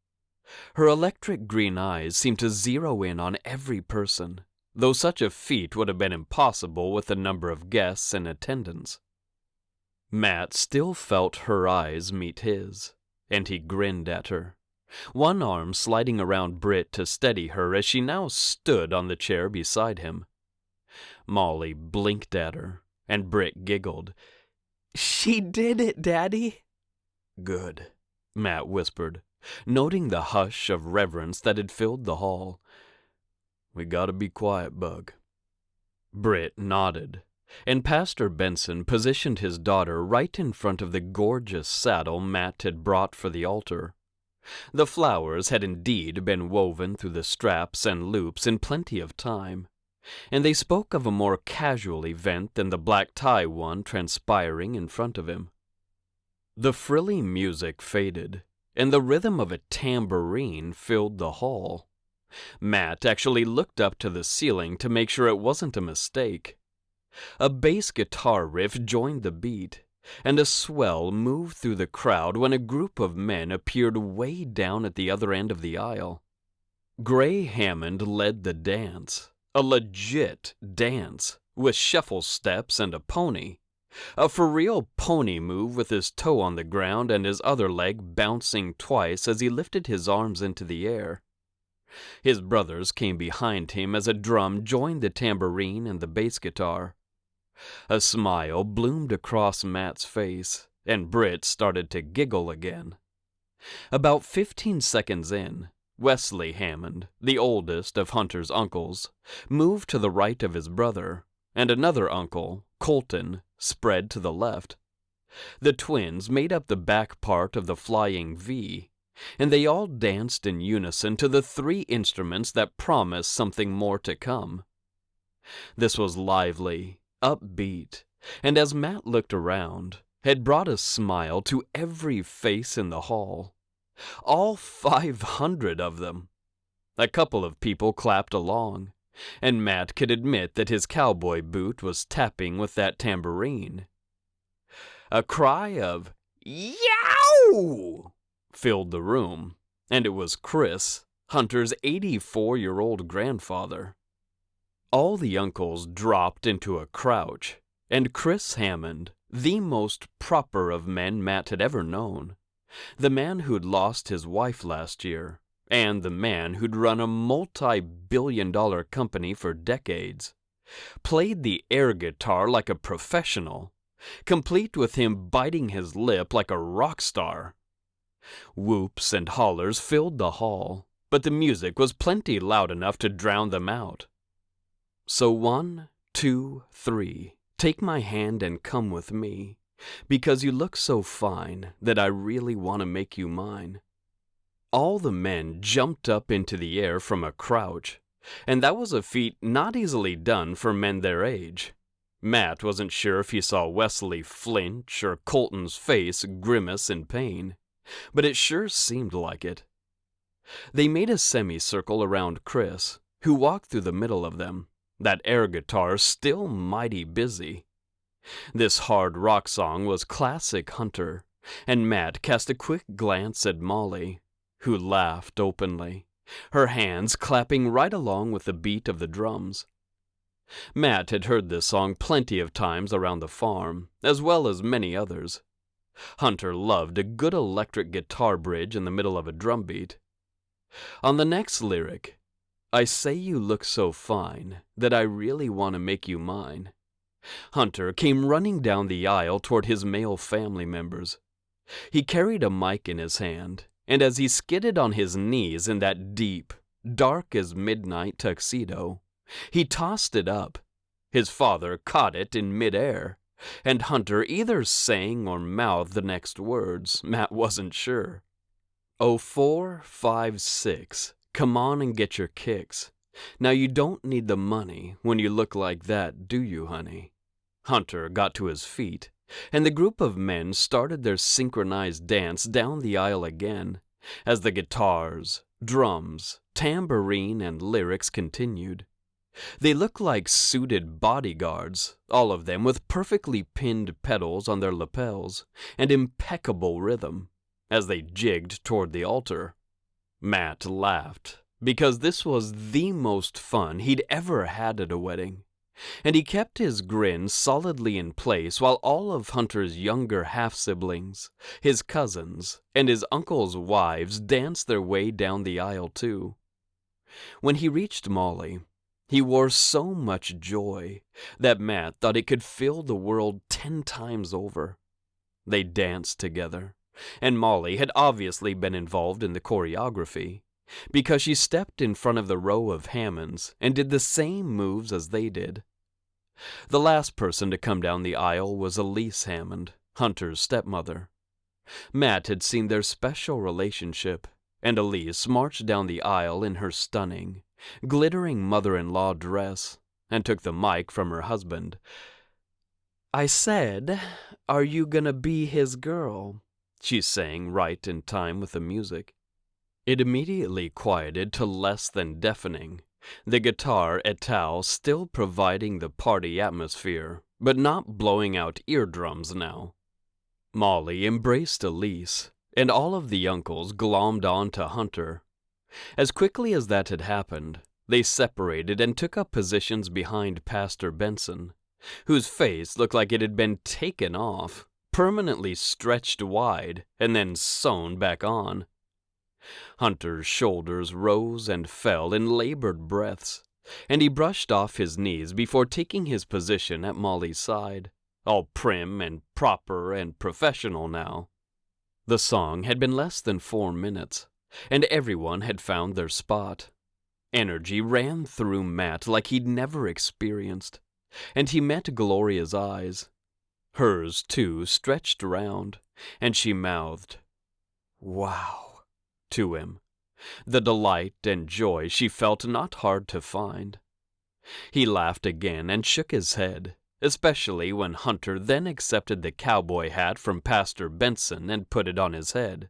Her electric green eyes seemed to zero in on every person, though such a feat would have been impossible with the number of guests in attendance. Matt still felt her eyes meet his, and he grinned at her, one arm sliding around Britt to steady her as she now stood on the chair beside him. Molly blinked at her, and Britt giggled. "She did it, Daddy." "Good," Matt whispered, noting the hush of reverence that had filled the hall. "We gotta be quiet, Bug." Britt nodded, and Pastor Benson positioned his daughter right in front of the gorgeous saddle Matt had brought for the altar. The flowers had indeed been woven through the straps and loops in plenty of time, and they spoke of a more casual event than the black tie one transpiring in front of him. The frilly music faded, and the rhythm of a tambourine filled the hall. Matt actually looked up to the ceiling to make sure it wasn't a mistake. A bass guitar riff joined the beat, and a swell moved through the crowd when a group of men appeared way down at the other end of the aisle. Gray Hammond led the dance, a legit dance, with shuffle steps and a pony. A for-real pony move with his toe on the ground and his other leg bouncing twice as he lifted his arms into the air. His brothers came behind him as a drum joined the tambourine and the bass guitar. A smile bloomed across Matt's face, and Britt started to giggle again. About 15 seconds in, Wesley Hammond, the oldest of Hunter's uncles, moved to the right of his brother, and another uncle, Colton, spread to the left. The twins made up the back part of the flying V, and they all danced in unison to the 3 instruments that promised something more to come. This was lively, upbeat, and as Matt looked around, had brought a smile to every face in the hall. All 500 of them. A couple of people clapped along, and Matt could admit that his cowboy boot was tapping with that tambourine. A cry of "Yow!" filled the room, and it was Chris, Hunter's 84-year-old grandfather. All the uncles dropped into a crouch, and Chris Hammond, the most proper of men Matt had ever known, the man who'd lost his wife last year, and the man who'd run a multi-billion-dollar company for decades, played the air guitar like a professional, complete with him biting his lip like a rock star. Whoops and hollers filled the hall, but the music was plenty loud enough to drown them out. So 1, 2, 3, take my hand and come with me, because you look so fine that I really want to make you mine. All the men jumped up into the air from a crouch, and that was a feat not easily done for men their age. Matt wasn't sure if he saw Wesley flinch or Colton's face grimace in pain, but it sure seemed like it. They made a semicircle around Chris, who walked through the middle of them, that air guitar still mighty busy. This hard rock song was classic Hunter, and Matt cast a quick glance at Molly, who laughed openly, her hands clapping right along with the beat of the drums. Matt had heard this song plenty of times around the farm, as well as many others. Hunter loved a good electric guitar bridge in the middle of a drum beat. On the next lyric, I say you look so fine that I really want to make you mine, Hunter came running down the aisle toward his male family members. He carried a mic in his hand, and as he skidded on his knees in that deep, dark as midnight tuxedo, he tossed it up. His father caught it in midair, and Hunter either sang or mouthed the next words, Matt wasn't sure. Oh, 4, 5, 6, come on and get your kicks. Now you don't need the money when you look like that, do you, honey? Hunter got to his feet, and the group of men started their synchronized dance down the aisle again, as the guitars, drums, tambourine, and lyrics continued. They looked like suited bodyguards, all of them with perfectly pinned pedals on their lapels and impeccable rhythm, as they jigged toward the altar. Matt laughed, because this was the most fun he'd ever had at a wedding, and he kept his grin solidly in place while all of Hunter's younger half-siblings, his cousins, and his uncle's wives danced their way down the aisle too. When he reached Molly, he wore so much joy that Matt thought it could fill the world 10 times over. They danced together, and Molly had obviously been involved in the choreography, because she stepped in front of the row of Hammonds and did the same moves as they did. The last person to come down the aisle was Elise Hammond, Hunter's stepmother. Matt had seen their special relationship, and Elise marched down the aisle in her stunning, glittering mother-in-law dress and took the mic from her husband. "I said, are you gonna be his girl?" she sang right in time with the music. It immediately quieted to less than deafening, the guitar étal still providing the party atmosphere, but not blowing out eardrums now. Molly embraced Elise, and all of the uncles glommed on to Hunter. As quickly as that had happened, they separated and took up positions behind Pastor Benson, whose face looked like it had been taken off, permanently stretched wide, and then sewn back on. Hunter's shoulders rose and fell in labored breaths, and he brushed off his knees before taking his position at Molly's side, all prim and proper and professional now. The song had been less than 4 minutes, and everyone had found their spot. Energy ran through Matt like he'd never experienced, and he met Gloria's eyes. Hers, too, stretched round, and she mouthed, "Wow," to him, the delight and joy she felt not hard to find. He laughed again and shook his head, especially when Hunter then accepted the cowboy hat from Pastor Benson and put it on his head.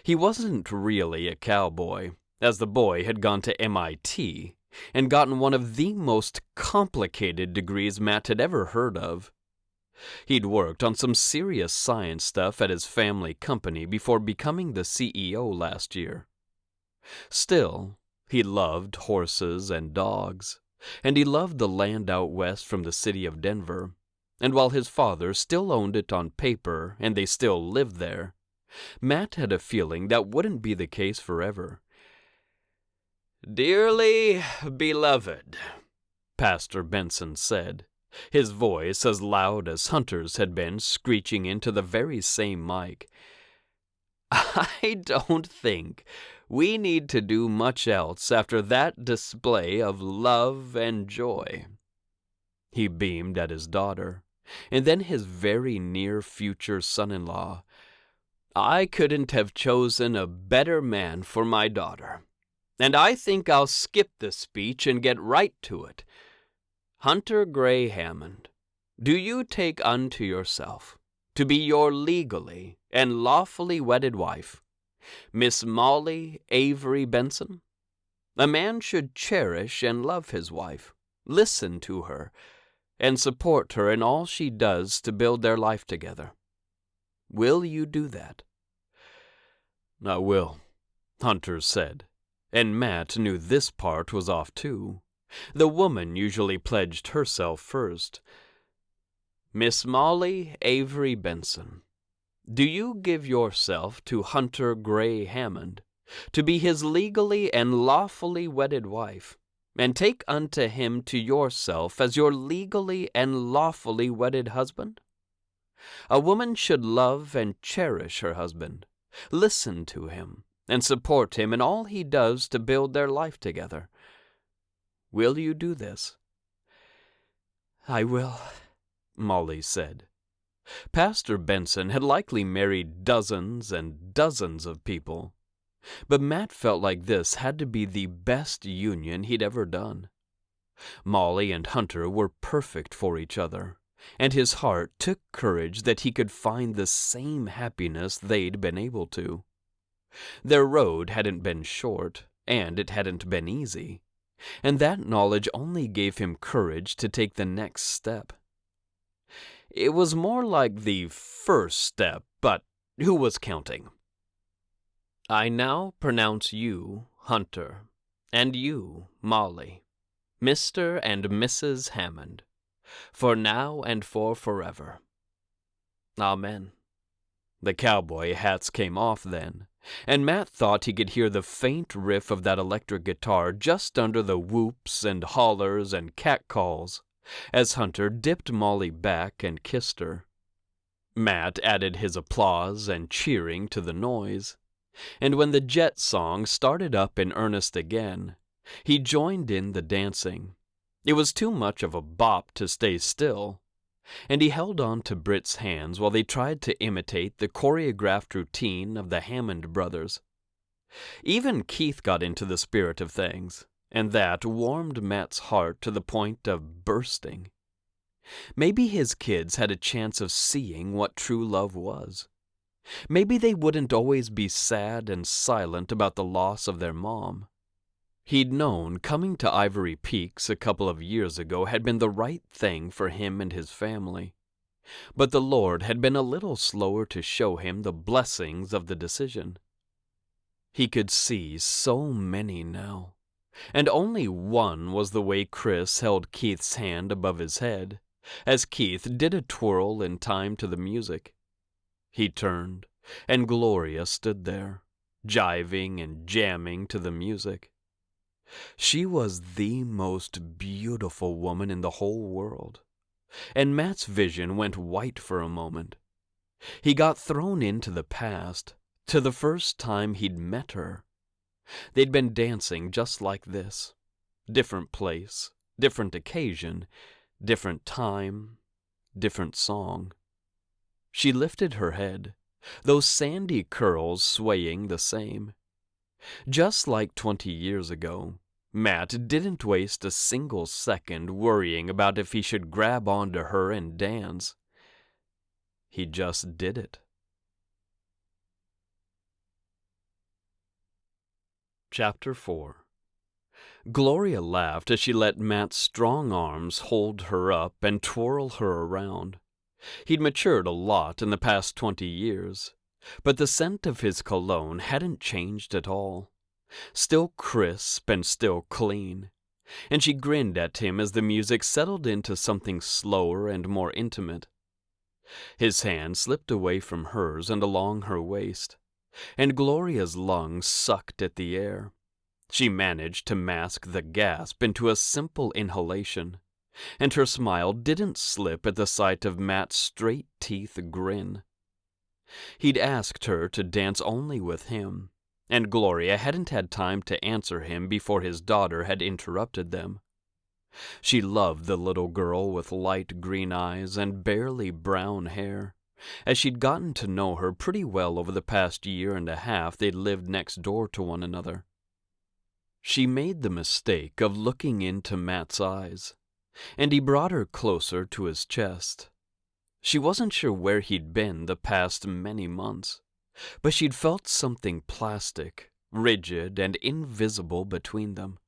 He wasn't really a cowboy, as the boy had gone to MIT and gotten one of the most complicated degrees Matt had ever heard of. He'd worked on some serious science stuff at his family company before becoming the CEO last year. Still, he loved horses and dogs, and he loved the land out west from the city of Denver, and while his father still owned it on paper and they still lived there, Matt had a feeling that wouldn't be the case forever. "Dearly beloved," Pastor Benson said, his voice as loud as Hunter's had been, screeching into the very same mic. "I don't think we need to do much else after that display of love and joy." He beamed at his daughter, and then his very near future son-in-law. "I couldn't have chosen a better man for my daughter, and I think I'll skip the speech and get right to it. Hunter Gray Hammond, do you take unto yourself to be your legally and lawfully wedded wife, Miss Molly Avery Benson? A man should cherish and love his wife, listen to her, and support her in all she does to build their life together. Will you do that?" "I will," Hunter said, and Matt knew this part was off too. The woman usually pledged herself first. "Miss Molly Avery Benson, do you give yourself to Hunter Gray Hammond, to be his legally and lawfully wedded wife, and take unto him to yourself as your legally and lawfully wedded husband? A woman should love and cherish her husband, listen to him, and support him in all he does to build their life together. Will you do this?" "I will," Molly said. Pastor Benson had likely married dozens and dozens of people, but Matt felt like this had to be the best union he'd ever done. Molly and Hunter were perfect for each other, and his heart took courage that he could find the same happiness they'd been able to. Their road hadn't been short, and it hadn't been easy, and that knowledge only gave him courage to take the next step. It was more like the first step, but who was counting? I now pronounce you, Hunter, and you, Molly, Mr. and Mrs. Hammond, for now and for forever. Amen. The cowboy hats came off then, and Matt thought he could hear the faint riff of that electric guitar just under the whoops and hollers and catcalls, as Hunter dipped Molly back and kissed her. Matt added his applause and cheering to the noise, and when the jet song started up in earnest again, he joined in the dancing. It was too much of a bop to stay still, and he held on to Britt's hands while they tried to imitate the choreographed routine of the Hammond brothers. Even Keith got into the spirit of things, and that warmed Matt's heart to the point of bursting. Maybe his kids had a chance of seeing what true love was. Maybe they wouldn't always be sad and silent about the loss of their mom. He'd known coming to Ivory Peaks a couple of years ago had been the right thing for him and his family, but the Lord had been a little slower to show him the blessings of the decision. He could see so many now, and only one was the way Chris held Keith's hand above his head, as Keith did a twirl in time to the music. He turned, and Gloria stood there, jiving and jamming to the music. She was the most beautiful woman in the whole world, and Matt's vision went white for a moment. He got thrown into the past, to the first time he'd met her. They'd been dancing just like this. Different place, different occasion, different time, different song. She lifted her head, those sandy curls swaying the same. Just like 20 years ago, Matt didn't waste a single second worrying about if he should grab onto her and dance. He just did it. Chapter 4. Gloria laughed as she let Matt's strong arms hold her up and twirl her around. He'd matured a lot in the past 20 years, but the scent of his cologne hadn't changed at all. Still crisp and still clean, and she grinned at him as the music settled into something slower and more intimate. His hand slipped away from hers and along her waist, and Gloria's lungs sucked at the air. She managed to mask the gasp into a simple inhalation, and her smile didn't slip at the sight of Matt's straight-teeth grin. He'd asked her to dance only with him, and Gloria hadn't had time to answer him before his daughter had interrupted them. She loved the little girl with light green eyes and barely brown hair, as she'd gotten to know her pretty well over the past year and a half they'd lived next door to one another. She made the mistake of looking into Matt's eyes, and he brought her closer to his chest. She wasn't sure where he'd been the past many months, but she'd felt something plastic, rigid, and invisible between them.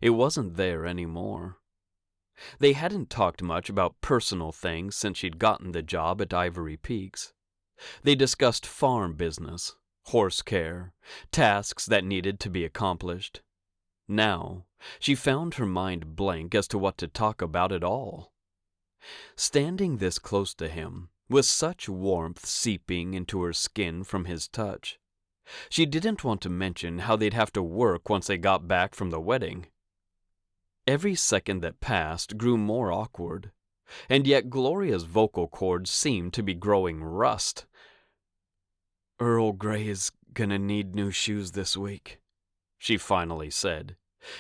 It wasn't there anymore. They hadn't talked much about personal things since she'd gotten the job at Ivory Peaks. They discussed farm business, horse care, tasks that needed to be accomplished. Now, she found her mind blank as to what to talk about at all. Standing this close to him, with such warmth seeping into her skin from his touch, she didn't want to mention how they'd have to work once they got back from the wedding. Every second that passed grew more awkward, and yet Gloria's vocal cords seemed to be growing rust. "Earl Grey is gonna need new shoes this week," she finally said,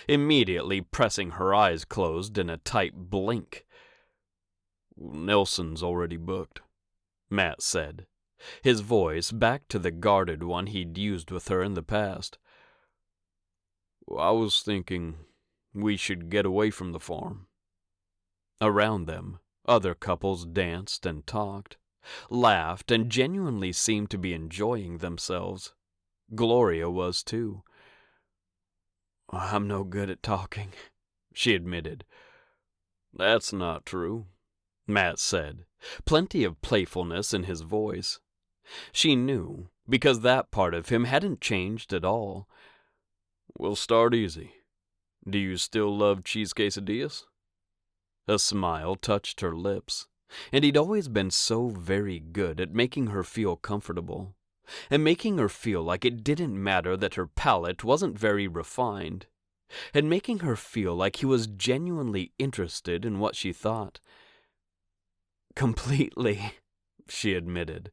immediately pressing her eyes closed in a tight blink. "Nelson's already booked," Matt said, his voice back to the guarded one he'd used with her in the past. "I was thinking we should get away from the farm." Around them, Other couples danced and talked, laughed, and genuinely seemed to be enjoying themselves. Gloria was too. "I'm no good at talking," she admitted. "That's not true," Matt said, plenty of playfulness in his voice. She knew, because that part of him hadn't changed at all. "We'll start easy. Do you still love cheese quesadillas?" A smile touched her lips, and he'd always been so very good at making her feel comfortable, and making her feel like it didn't matter that her palate wasn't very refined, and making her feel like he was genuinely interested in what she thought. "Completely," she admitted.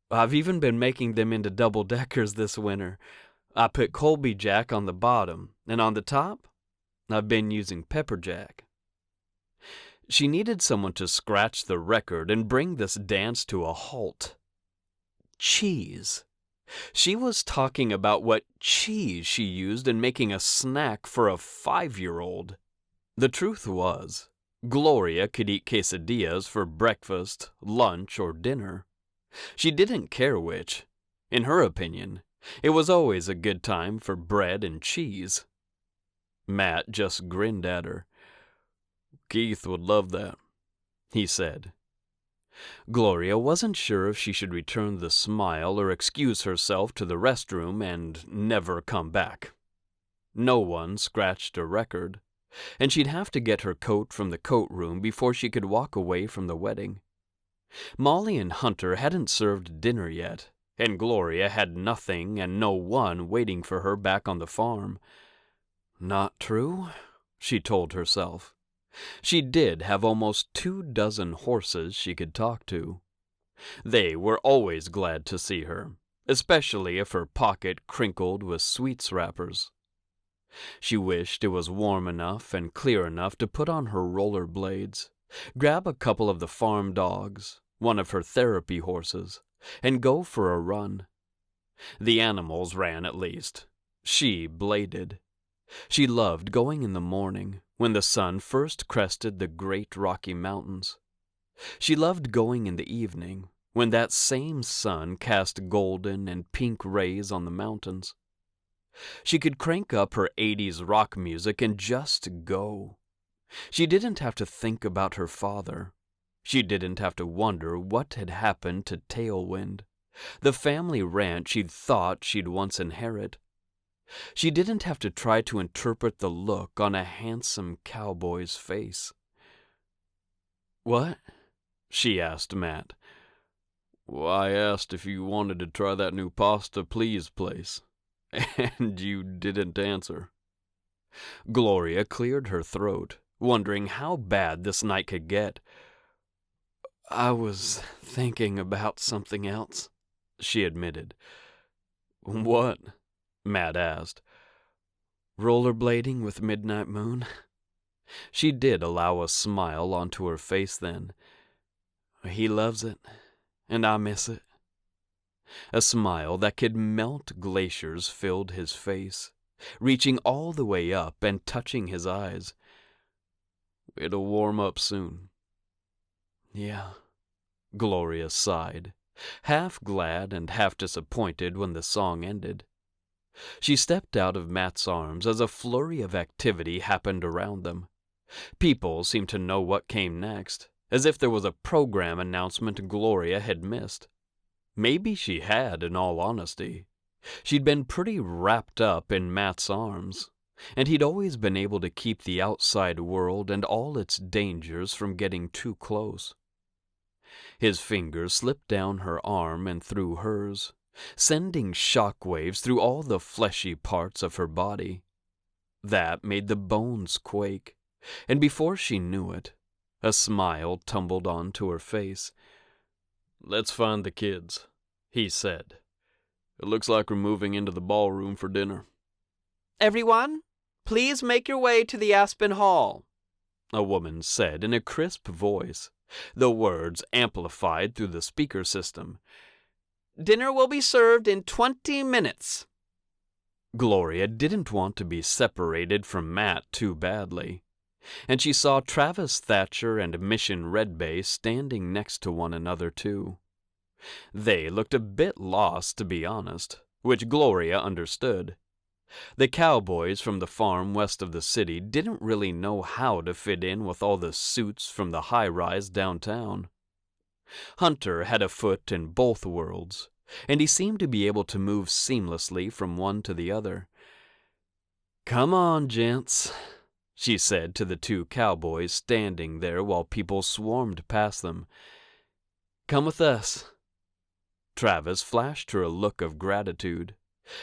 "I've even been making them into double-deckers this winter. I put Colby Jack on the bottom, and on the top, I've been using pepper jack." She needed someone to scratch the record and bring this dance to a halt. Cheese. She was talking about what cheese she used in making a snack for a 5-year-old. The truth was, Gloria could eat quesadillas for breakfast, lunch, or dinner. She didn't care which. In her opinion, it was always a good time for bread and cheese. Matt just grinned at her. "Keith would love that," he said. Gloria wasn't sure if she should return the smile or excuse herself to the restroom and never come back. No one scratched a record, and she'd have to get her coat from the coat room before she could walk away from the wedding. Molly and Hunter hadn't served dinner yet, and Gloria had nothing and no one waiting for her back on the farm. Not true, she told herself. She did have almost 24 horses she could talk to. They were always glad to see her, especially if her pocket crinkled with sweets wrappers. She wished it was warm enough and clear enough to put on her roller blades, grab a couple of the farm dogs, one of her therapy horses, and go for a run. The animals ran at least. She bladed. She loved going in the morning, when the sun first crested the great Rocky Mountains. She loved going in the evening, when that same sun cast golden and pink rays on the mountains. She could crank up her 80s rock music and just go. She didn't have to think about her father. She didn't have to wonder what had happened to Tailwind, the family ranch she'd thought she'd once inherit. She didn't have to try to interpret the look on a handsome cowboy's face. "What?" she asked Matt. "Well, I asked if you wanted to try that new Pasta Please place, and you didn't answer." Gloria cleared her throat, wondering how bad this night could get. "I was thinking about something else," she admitted. "What?" Matt asked. "Rollerblading with Midnight Moon." She did allow a smile onto her face then. "He loves it, and I miss it." A smile that could melt glaciers filled his face, reaching all the way up and touching his eyes. "It'll warm up soon." "Yeah," Gloria sighed, half glad and half disappointed when the song ended. She stepped out of Matt's arms as a flurry of activity happened around them. People seemed to know what came next, as if there was a program announcement Gloria had missed. Maybe she had, in all honesty. She'd been pretty wrapped up in Matt's arms, and he'd always been able to keep the outside world and all its dangers from getting too close. His fingers slipped down her arm and through hers, sending shockwaves through all the fleshy parts of her body. That made the bones quake, and before she knew it, a smile tumbled onto her face. "Let's find the kids," he said. "It looks like we're moving into the ballroom for dinner." "Everyone, please make your way to the Aspen Hall," a woman said in a crisp voice, the words amplified through the speaker system. "Dinner will be served in 20 minutes. Gloria didn't want to be separated from Matt too badly. And she saw Travis Thatcher and Mission Redbay standing next to one another, too. They looked a bit lost, to be honest, which Gloria understood. The cowboys from the farm west of the city didn't really know how to fit in with all the suits from the high-rise downtown. Hunter had a foot in both worlds, and he seemed to be able to move seamlessly from one to the other. "Come on, gents," she said to the two cowboys standing there while people swarmed past them. "Come with us." Travis flashed her a look of gratitude,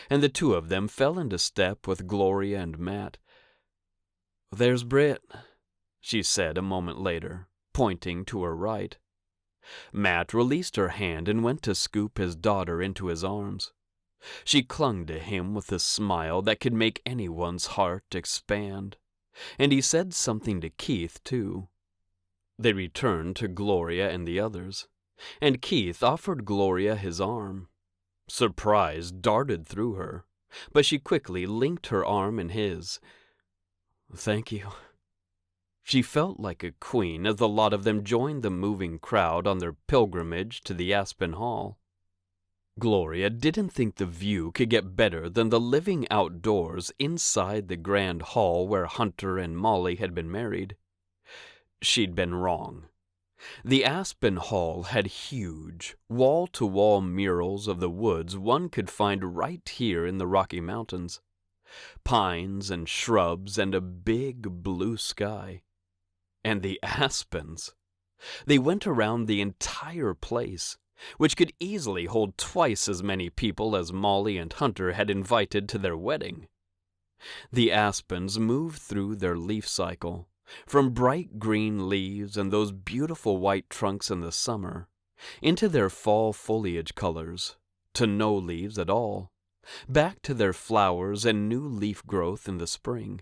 and the two of them fell into step with Gloria and Matt. "There's Britt," she said a moment later, pointing to her right. Matt released her hand and went to scoop his daughter into his arms. She clung to him with a smile that could make anyone's heart expand, and he said something to Keith, too. They returned to Gloria and the others, and Keith offered Gloria his arm. Surprise darted through her, but she quickly linked her arm in his. "Thank you." She felt like a queen as the lot of them joined the moving crowd on their pilgrimage to the Aspen Hall. Gloria didn't think the view could get better than the living outdoors inside the grand hall where Hunter and Molly had been married. She'd been wrong. The Aspen Hall had huge, wall-to-wall murals of the woods one could find right here in the Rocky Mountains. Pines and shrubs and a big blue sky. And the aspens. They went around the entire place, which could easily hold twice as many people as Molly and Hunter had invited to their wedding. The aspens moved through their leaf cycle, from bright green leaves and those beautiful white trunks in the summer, into their fall foliage colors, to no leaves at all, back to their flowers and new leaf growth in the spring.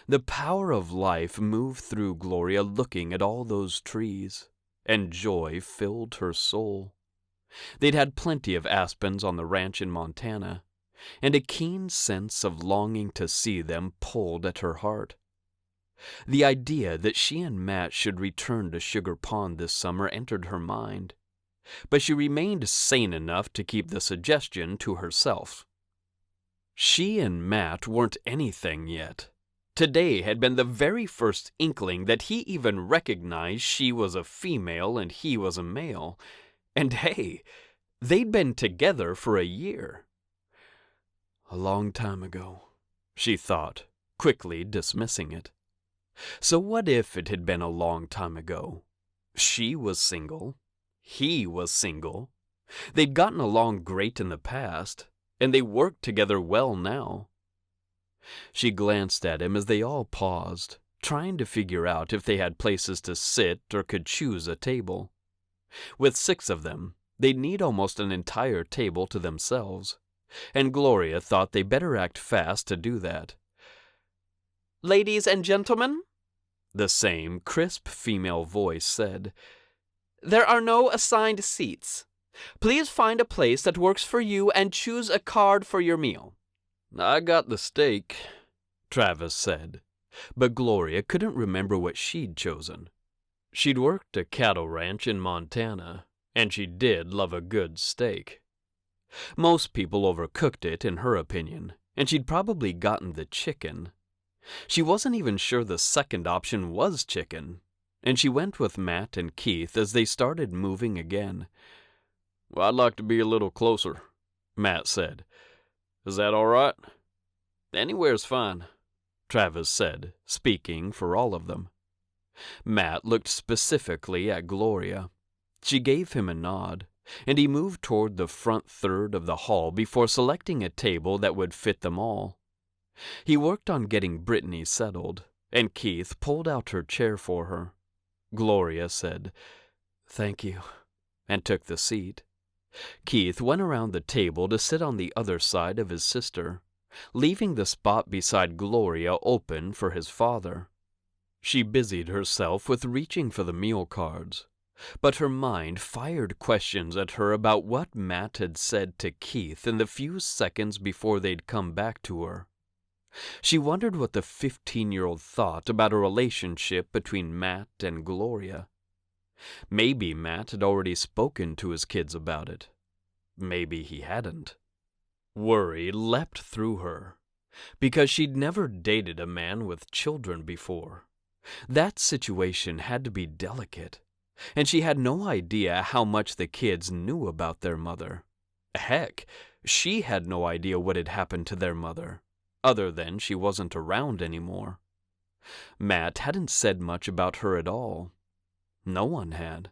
The power of life moved through Gloria looking at all those trees, and joy filled her soul. They'd had plenty of aspens on the ranch in Montana, and a keen sense of longing to see them pulled at her heart. The idea that she and Matt should return to Sugar Pond this summer entered her mind, but she remained sane enough to keep the suggestion to herself. She and Matt weren't anything yet. Today had been the very first inkling that he even recognized she was a female and he was a male. And hey, they'd been together for a year. A long time ago, she thought, quickly dismissing it. So what if it had been a long time ago? She was single. He was single. They'd gotten along great in the past, and they worked together well now. She glanced at him as they all paused, trying to figure out if they had places to sit or could choose a table. With 6 of them, they'd need almost an entire table to themselves, and Gloria thought they better act fast to do that. "Ladies and gentlemen," the same crisp female voice said, "there are no assigned seats. Please find a place that works for you and choose a card for your meal." "I got the steak," Travis said, but Gloria couldn't remember what she'd chosen. She'd worked a cattle ranch in Montana, and she did love a good steak. Most people overcooked it, in her opinion, and she'd probably gotten the chicken. She wasn't even sure the second option was chicken, and she went with Matt and Keith as they started moving again. "Well, I'd like to be a little closer," Matt said. "Is that all right?" "Anywhere's fine," Travis said, speaking for all of them. Matt looked specifically at Gloria. She gave him a nod, and he moved toward the front third of the hall before selecting a table that would fit them all. He worked on getting Brittany settled, and Keith pulled out her chair for her. Gloria said, "Thank you," and took the seat. Keith went around the table to sit on the other side of his sister, leaving the spot beside Gloria open for his father. She busied herself with reaching for the meal cards, but her mind fired questions at her about what Matt had said to Keith in the few seconds before they'd come back to her. She wondered what the 15-year-old thought about a relationship between Matt and Gloria. Maybe Matt had already spoken to his kids about it. Maybe he hadn't. Worry leapt through her, because she'd never dated a man with children before. That situation had to be delicate, and she had no idea how much the kids knew about their mother. Heck, she had no idea what had happened to their mother, other than she wasn't around anymore. Matt hadn't said much about her at all. No one had.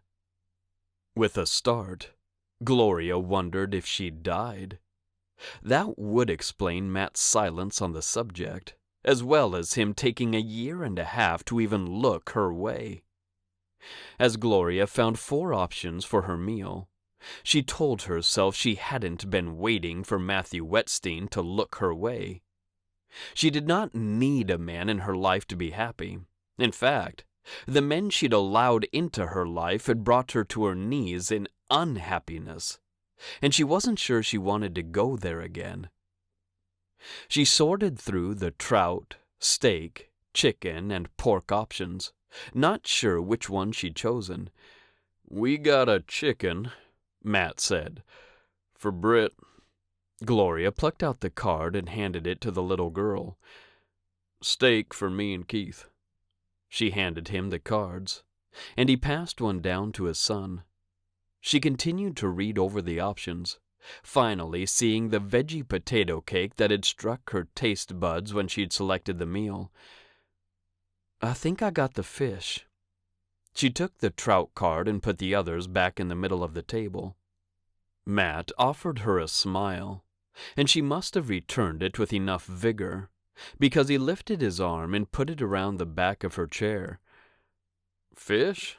With a start, Gloria wondered if she'd died. That would explain Matt's silence on the subject, as well as him taking 1.5 years to even look her way. As Gloria found 4 options for her meal, she told herself she hadn't been waiting for Matthew Whettstein to look her way. She did not need a man in her life to be happy. In fact, the men she'd allowed into her life had brought her to her knees in unhappiness, and she wasn't sure she wanted to go there again. She sorted through the trout, steak, chicken, and pork options, not sure which one she'd chosen. "We got a chicken," Matt said, "for Britt." Gloria plucked out the card and handed it to the little girl. "Steak for me and Keith." She handed him the cards, and he passed one down to his son. She continued to read over the options, finally seeing the veggie potato cake that had struck her taste buds when she'd selected the meal. "I think I got the fish." She took the trout card and put the others back in the middle of the table. Matt offered her a smile, and she must have returned it with enough vigor, because he lifted his arm and put it around the back of her chair. "Fish?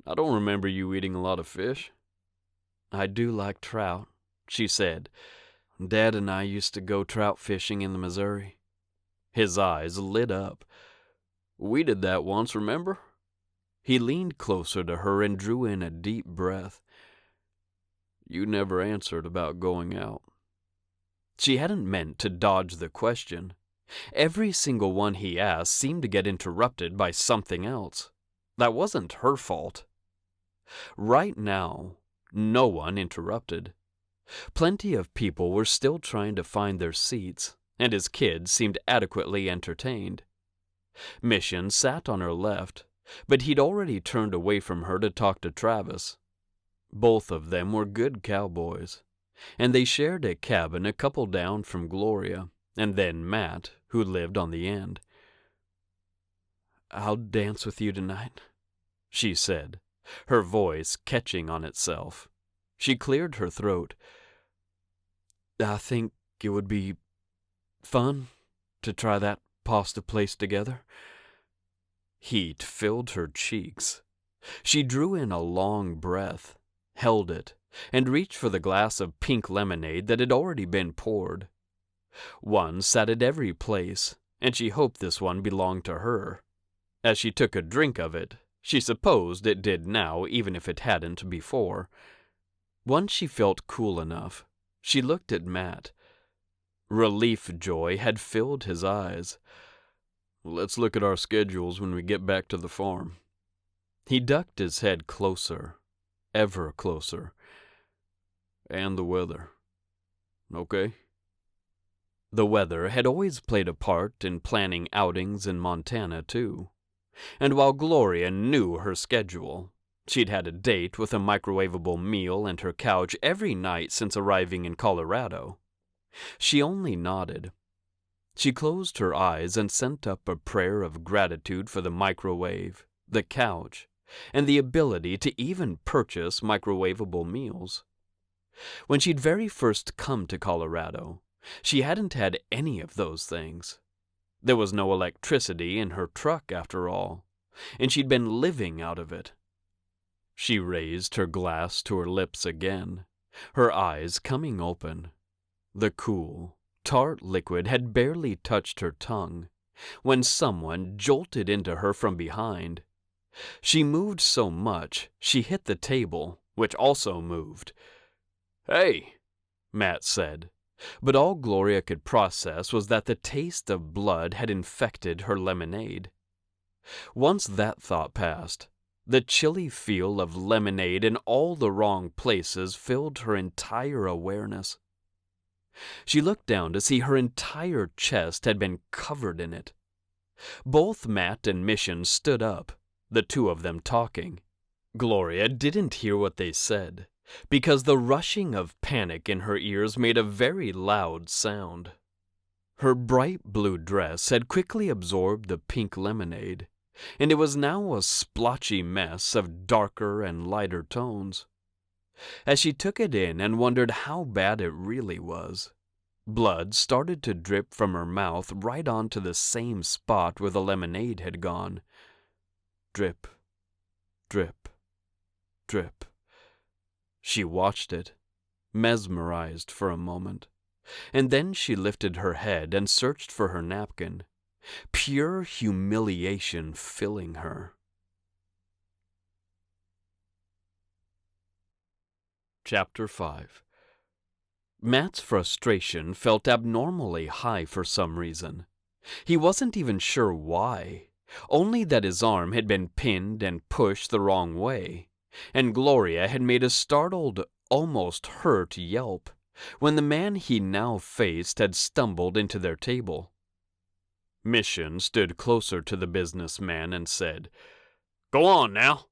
I don't remember you eating a lot of fish." "I do like trout," she said. "Dad and I used to go trout fishing in the Missouri." His eyes lit up. "We did that once, remember?" He leaned closer to her and drew in a deep breath. "You never answered about going out." She hadn't meant to dodge the question. Every single one he asked seemed to get interrupted by something else. That wasn't her fault. Right now, no one interrupted. Plenty of people were still trying to find their seats, and his kids seemed adequately entertained. Mission sat on her left, but he'd already turned away from her to talk to Travis. Both of them were good cowboys, and they shared a cabin a couple down from Gloria, and then Matt, who lived on the end. "I'll dance with you tonight," she said, her voice catching on itself. She cleared her throat. "I think it would be fun to try that pasta place together." Heat filled her cheeks. She drew in a long breath, held it, and reached for the glass of pink lemonade that had already been poured. One sat at every place, and she hoped this one belonged to her. As she took a drink of it, she supposed it did now, even if it hadn't before. Once she felt cool enough, she looked at Matt. Relief joy had filled his eyes. "Let's look at our schedules when we get back to the farm." He ducked his head closer, ever closer. "And the weather. Okay?" The weather had always played a part in planning outings in Montana, too. And while Gloria knew her schedule, she'd had a date with a microwavable meal and her couch every night since arriving in Colorado. She only nodded. She closed her eyes and sent up a prayer of gratitude for the microwave, the couch, and the ability to even purchase microwavable meals. When she'd very first come to Colorado, she hadn't had any of those things. There was no electricity in her truck, after all, and she'd been living out of it. She raised her glass to her lips again, her eyes coming open. The cool, tart liquid had barely touched her tongue when someone jolted into her from behind. She moved so much she hit the table, which also moved. "Hey," Matt said, But all Gloria could process was that the taste of blood had infected her lemonade. Once that thought passed, the chilly feel of lemonade in all the wrong places filled her entire awareness. She looked down to see her entire chest had been covered in it. Both Matt and Mission stood up, the two of them talking. Gloria didn't hear what they said, because the rushing of panic in her ears made a very loud sound. Her bright blue dress had quickly absorbed the pink lemonade, and it was now a splotchy mess of darker and lighter tones. As she took it in and wondered how bad it really was, blood started to drip from her mouth right onto the same spot where the lemonade had gone. Drip, drip, drip. She watched it, mesmerized for a moment, and then she lifted her head and searched for her napkin, pure humiliation filling her. Chapter 5. Matt's frustration felt abnormally high for some reason. He wasn't even sure why, only that his arm had been pinned and pushed the wrong way, and Gloria had made a startled, almost hurt yelp when the man he now faced had stumbled into their table. Mission stood closer to the businessman and said, "Go on now,"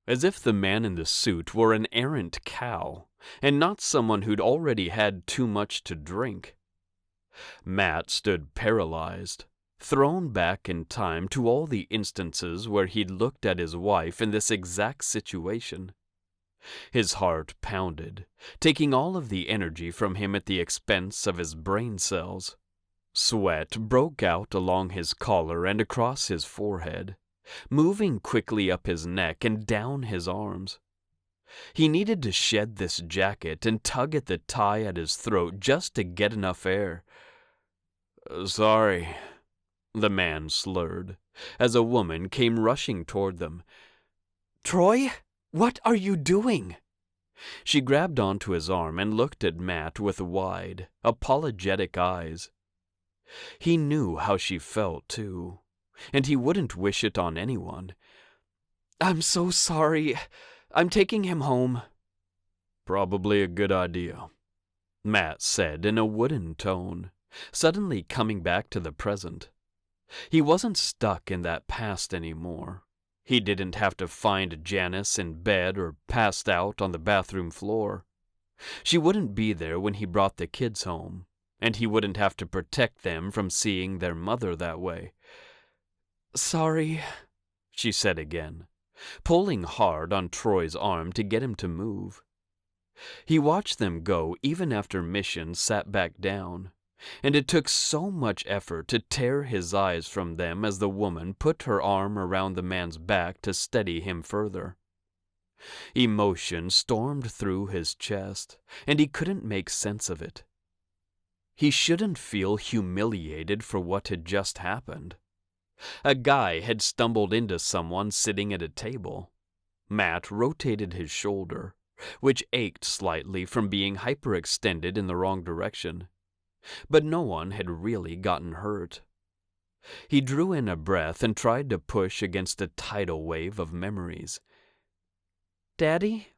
as if the man in the suit were an errant cow, and not someone who'd already had too much to drink. Matt stood paralyzed, thrown back in time to all the instances where he'd looked at his wife in this exact situation. His heart pounded, taking all of the energy from him at the expense of his brain cells. Sweat broke out along his collar and across his forehead, moving quickly up his neck and down his arms. He needed to shed this jacket and tug at the tie at his throat just to get enough air. "Sorry," the man slurred, as a woman came rushing toward them. "Troy, what are you doing?" She grabbed onto his arm and looked at Matt with wide, apologetic eyes. He knew how she felt, too, and he wouldn't wish it on anyone. "I'm so sorry. I'm taking him home." "Probably a good idea," Matt said in a wooden tone, suddenly coming back to the present. He wasn't stuck in that past anymore. He didn't have to find Janice in bed or passed out on the bathroom floor. She wouldn't be there when he brought the kids home, and he wouldn't have to protect them from seeing their mother that way. "Sorry," she said again, pulling hard on Troy's arm to get him to move. He watched them go even after Mission sat back down, and it took so much effort to tear his eyes from them as the woman put her arm around the man's back to steady him further. Emotion stormed through his chest, and he couldn't make sense of it. He shouldn't feel humiliated for what had just happened. A guy had stumbled into someone sitting at a table. Matt rotated his shoulder, which ached slightly from being hyperextended in the wrong direction. But no one had really gotten hurt. He drew in a breath and tried to push against a tidal wave of memories. "Daddy?"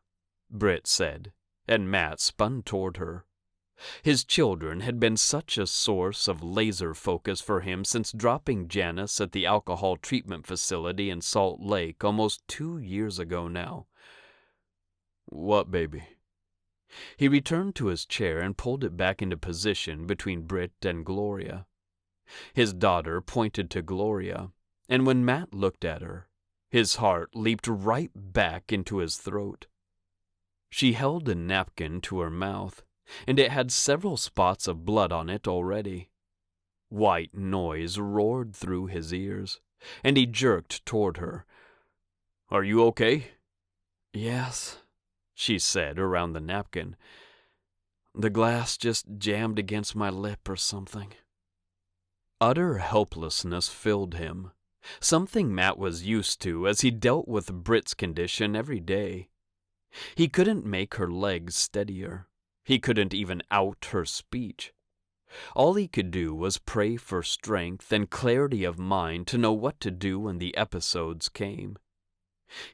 Britt said, and Matt spun toward her. His children had been such a source of laser focus for him since dropping Janice at the alcohol treatment facility in Salt Lake almost 2 years ago now. "What baby?" He returned to his chair and pulled it back into position between Britt and Gloria. His daughter pointed to Gloria, and when Matt looked at her, his heart leaped right back into his throat. She held a napkin to her mouth, and it had several spots of blood on it already. White noise roared through his ears, and he jerked toward her. "Are you okay?" "Yes," she said around the napkin. "The glass just jammed against my lip or something." Utter helplessness filled him, something Matt was used to as he dealt with Britt's condition every day. He couldn't make her legs steadier. He couldn't even out her speech. All he could do was pray for strength and clarity of mind to know what to do when the episodes came.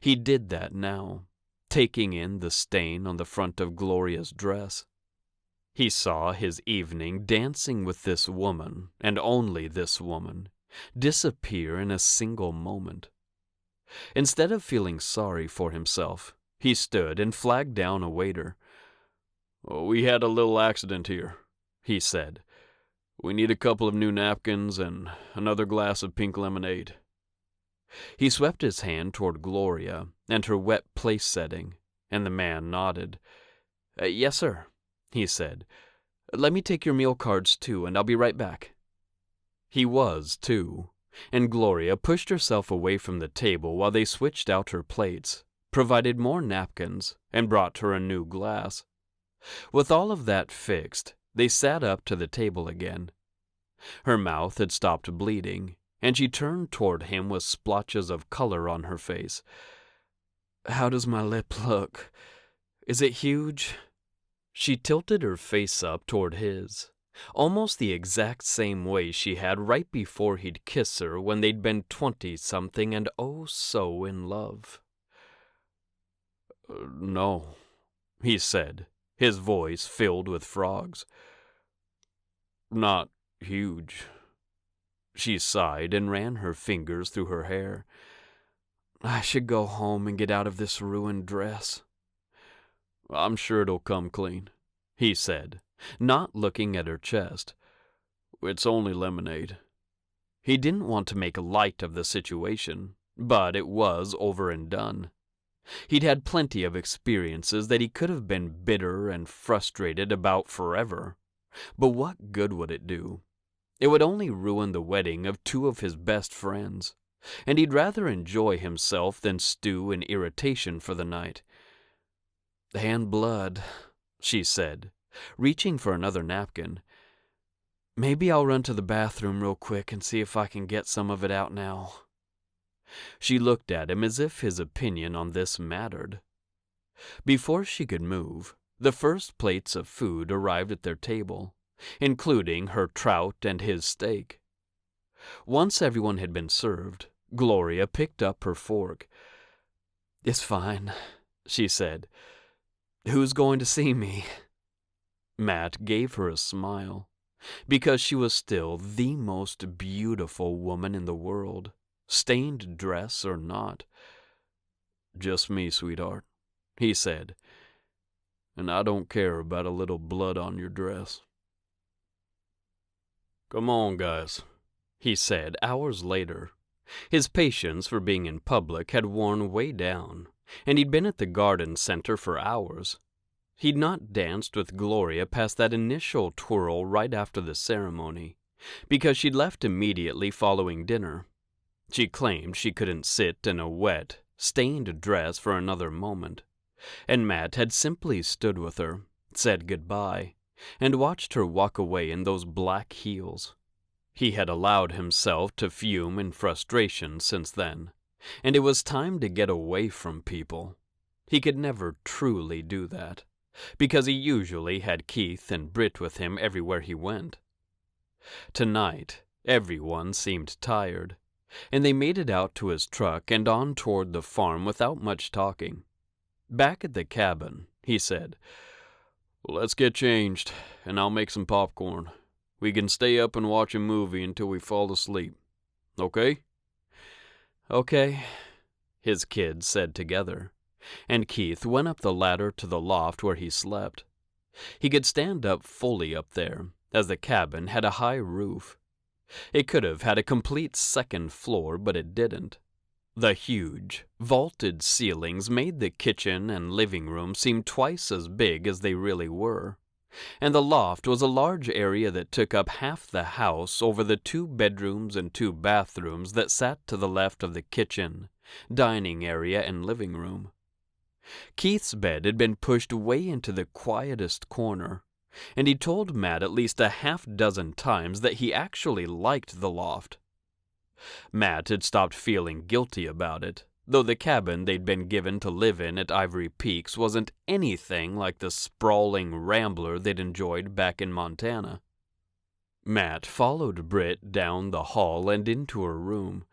He did that now, taking in the stain on the front of Gloria's dress. He saw his evening dancing with this woman, and only this woman, disappear in a single moment. Instead of feeling sorry for himself, he stood and flagged down a waiter. "We had a little accident here," he said. "We need a couple of new napkins and another glass of pink lemonade." He swept his hand toward Gloria and her wet place setting, and the man nodded. "Yes, sir," he said. "Let me take your meal cards, too, and I'll be right back." He was, too, and Gloria pushed herself away from the table while they switched out her plates, provided more napkins, and brought her a new glass. With all of that fixed, they sat up to the table again. Her mouth had stopped bleeding, and she turned toward him with splotches of color on her face. "How does my lip look? Is it huge?" She tilted her face up toward his, almost the exact same way she had right before he'd kiss her when they'd been 20-something and oh so in love. "No," he said, his voice filled with frogs. "Not huge." She sighed and ran her fingers through her hair. "I should go home and get out of this ruined dress." "I'm sure it'll come clean," he said, not looking at her chest. "It's only lemonade." He didn't want to make light of the situation, but it was over and done. He'd had plenty of experiences that he could have been bitter and frustrated about forever. But what good would it do? It would only ruin the wedding of two of his best friends, and he'd rather enjoy himself than stew in irritation for the night. "And blood," she said, reaching for another napkin. "Maybe I'll run to the bathroom real quick and see if I can get some of it out now." She looked at him as if his opinion on this mattered. Before she could move, the first plates of food arrived at their table, including her trout and his steak. Once everyone had been served, Gloria picked up her fork. "It's fine," she said. "Who's going to see me?" Matt gave her a smile, because she was still the most beautiful woman in the world, stained dress or not. "Just me, sweetheart," he said. "And I don't care about a little blood on your dress." "Come on, guys," he said hours later. His patience for being in public had worn way down, and he'd been at the garden center for hours. He'd not danced with Gloria past that initial twirl right after the ceremony, because she'd left immediately following dinner. She claimed she couldn't sit in a wet, stained dress for another moment, and Matt had simply stood with her, said goodbye, and watched her walk away in those black heels. He had allowed himself to fume in frustration since then, and it was time to get away from people. He could never truly do that, because he usually had Keith and Britt with him everywhere he went. Tonight, everyone seemed tired, and they made it out to his truck and on toward the farm without much talking. Back at the cabin, he said, "Let's get changed, and I'll make some popcorn. We can stay up and watch a movie until we fall asleep. Okay?" "Okay," his kids said together, and Keith went up the ladder to the loft where he slept. He could stand up fully up there, as the cabin had a high roof. It could have had a complete second floor, but it didn't. The huge, vaulted ceilings made the kitchen and living room seem twice as big as they really were, and the loft was a large area that took up half the house over the 2 bedrooms and 2 bathrooms that sat to the left of the kitchen, dining area, and living room. Keith's bed had been pushed way into the quietest corner, and he told Matt at least a half-dozen times that he actually liked the loft. Matt had stopped feeling guilty about it, though the cabin they'd been given to live in at Ivory Peaks wasn't anything like the sprawling rambler they'd enjoyed back in Montana. Matt followed Britt down the hall and into her room.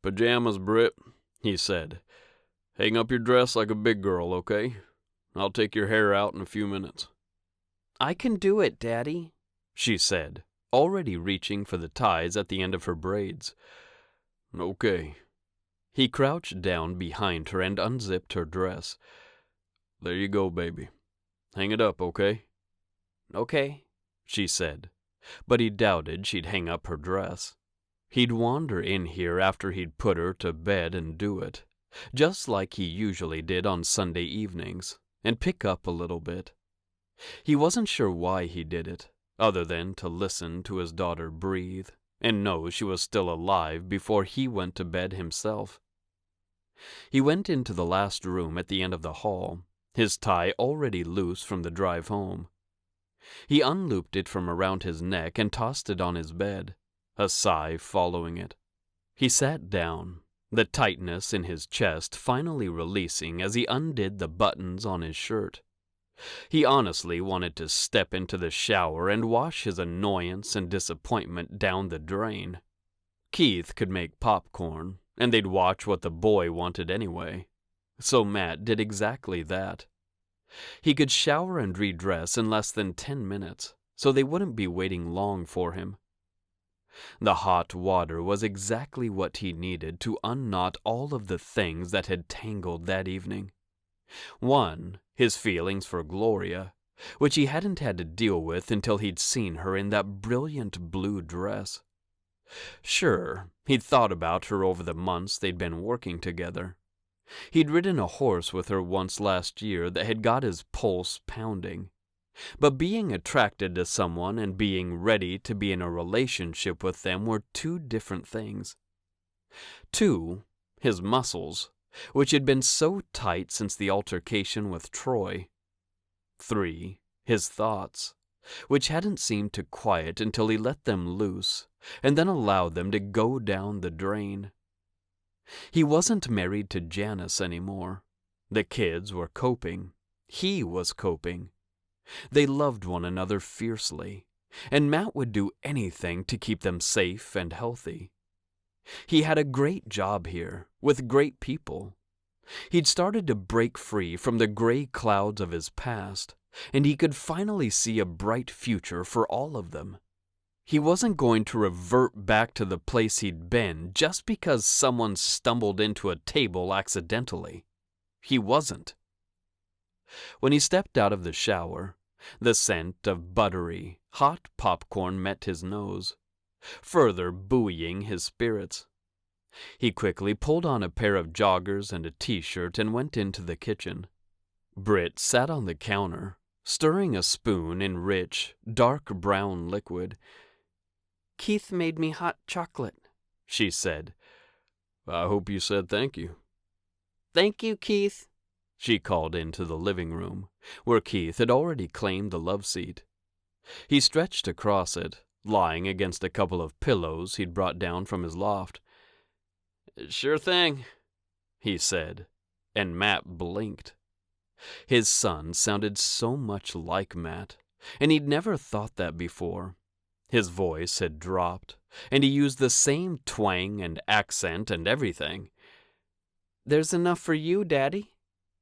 "Pajamas, Britt," he said. "Hang up your dress like a big girl, okay? I'll take your hair out in a few minutes." "I can do it, Daddy," she said, already reaching for the ties at the end of her braids. "Okay." He crouched down behind her and unzipped her dress. "There you go, baby. Hang it up, okay?" "Okay," she said, but he doubted she'd hang up her dress. He'd wander in here after he'd put her to bed and do it, just like he usually did on Sunday evenings, and pick up a little bit. He wasn't sure why he did it, other than to listen to his daughter breathe and know she was still alive before he went to bed himself. He went into the last room at the end of the hall, his tie already loose from the drive home. He unlooped it from around his neck and tossed it on his bed, a sigh following it. He sat down, the tightness in his chest finally releasing as he undid the buttons on his shirt. He honestly wanted to step into the shower and wash his annoyance and disappointment down the drain. Keith could make popcorn, and they'd watch what the boy wanted anyway. So Matt did exactly that. He could shower and redress in less than 10 minutes, so they wouldn't be waiting long for him. The hot water was exactly what he needed to unknot all of the things that had tangled that evening. One, his feelings for Gloria, which he hadn't had to deal with until he'd seen her in that brilliant blue dress. Sure, he'd thought about her over the months they'd been working together. He'd ridden a horse with her once last year that had got his pulse pounding. But being attracted to someone and being ready to be in a relationship with them were two different things. Two, his muscles, which had been so tight since the altercation with Troy. 3, his thoughts, which hadn't seemed to quiet until he let them loose and then allowed them to go down the drain. He wasn't married to Janice anymore. The kids were coping. He was coping. They loved one another fiercely, and Matt would do anything to keep them safe and healthy. He had a great job here, with great people. He'd started to break free from the gray clouds of his past, and he could finally see a bright future for all of them. He wasn't going to revert back to the place he'd been just because someone stumbled into a table accidentally. He wasn't. When he stepped out of the shower, the scent of buttery, hot popcorn met his nose, further buoying his spirits. He quickly pulled on a pair of joggers and a t-shirt and went into the kitchen. Britt sat on the counter, stirring a spoon in rich, dark brown liquid. "Keith made me hot chocolate," she said. "I hope you said thank you." "Thank you, Keith," she called into the living room, where Keith had already claimed the love seat. He stretched across it, lying against a couple of pillows he'd brought down from his loft. "Sure thing," he said, and Matt blinked. His son sounded so much like Matt, and he'd never thought that before. His voice had dropped, and he used the same twang and accent and everything. "There's enough for you, Daddy,"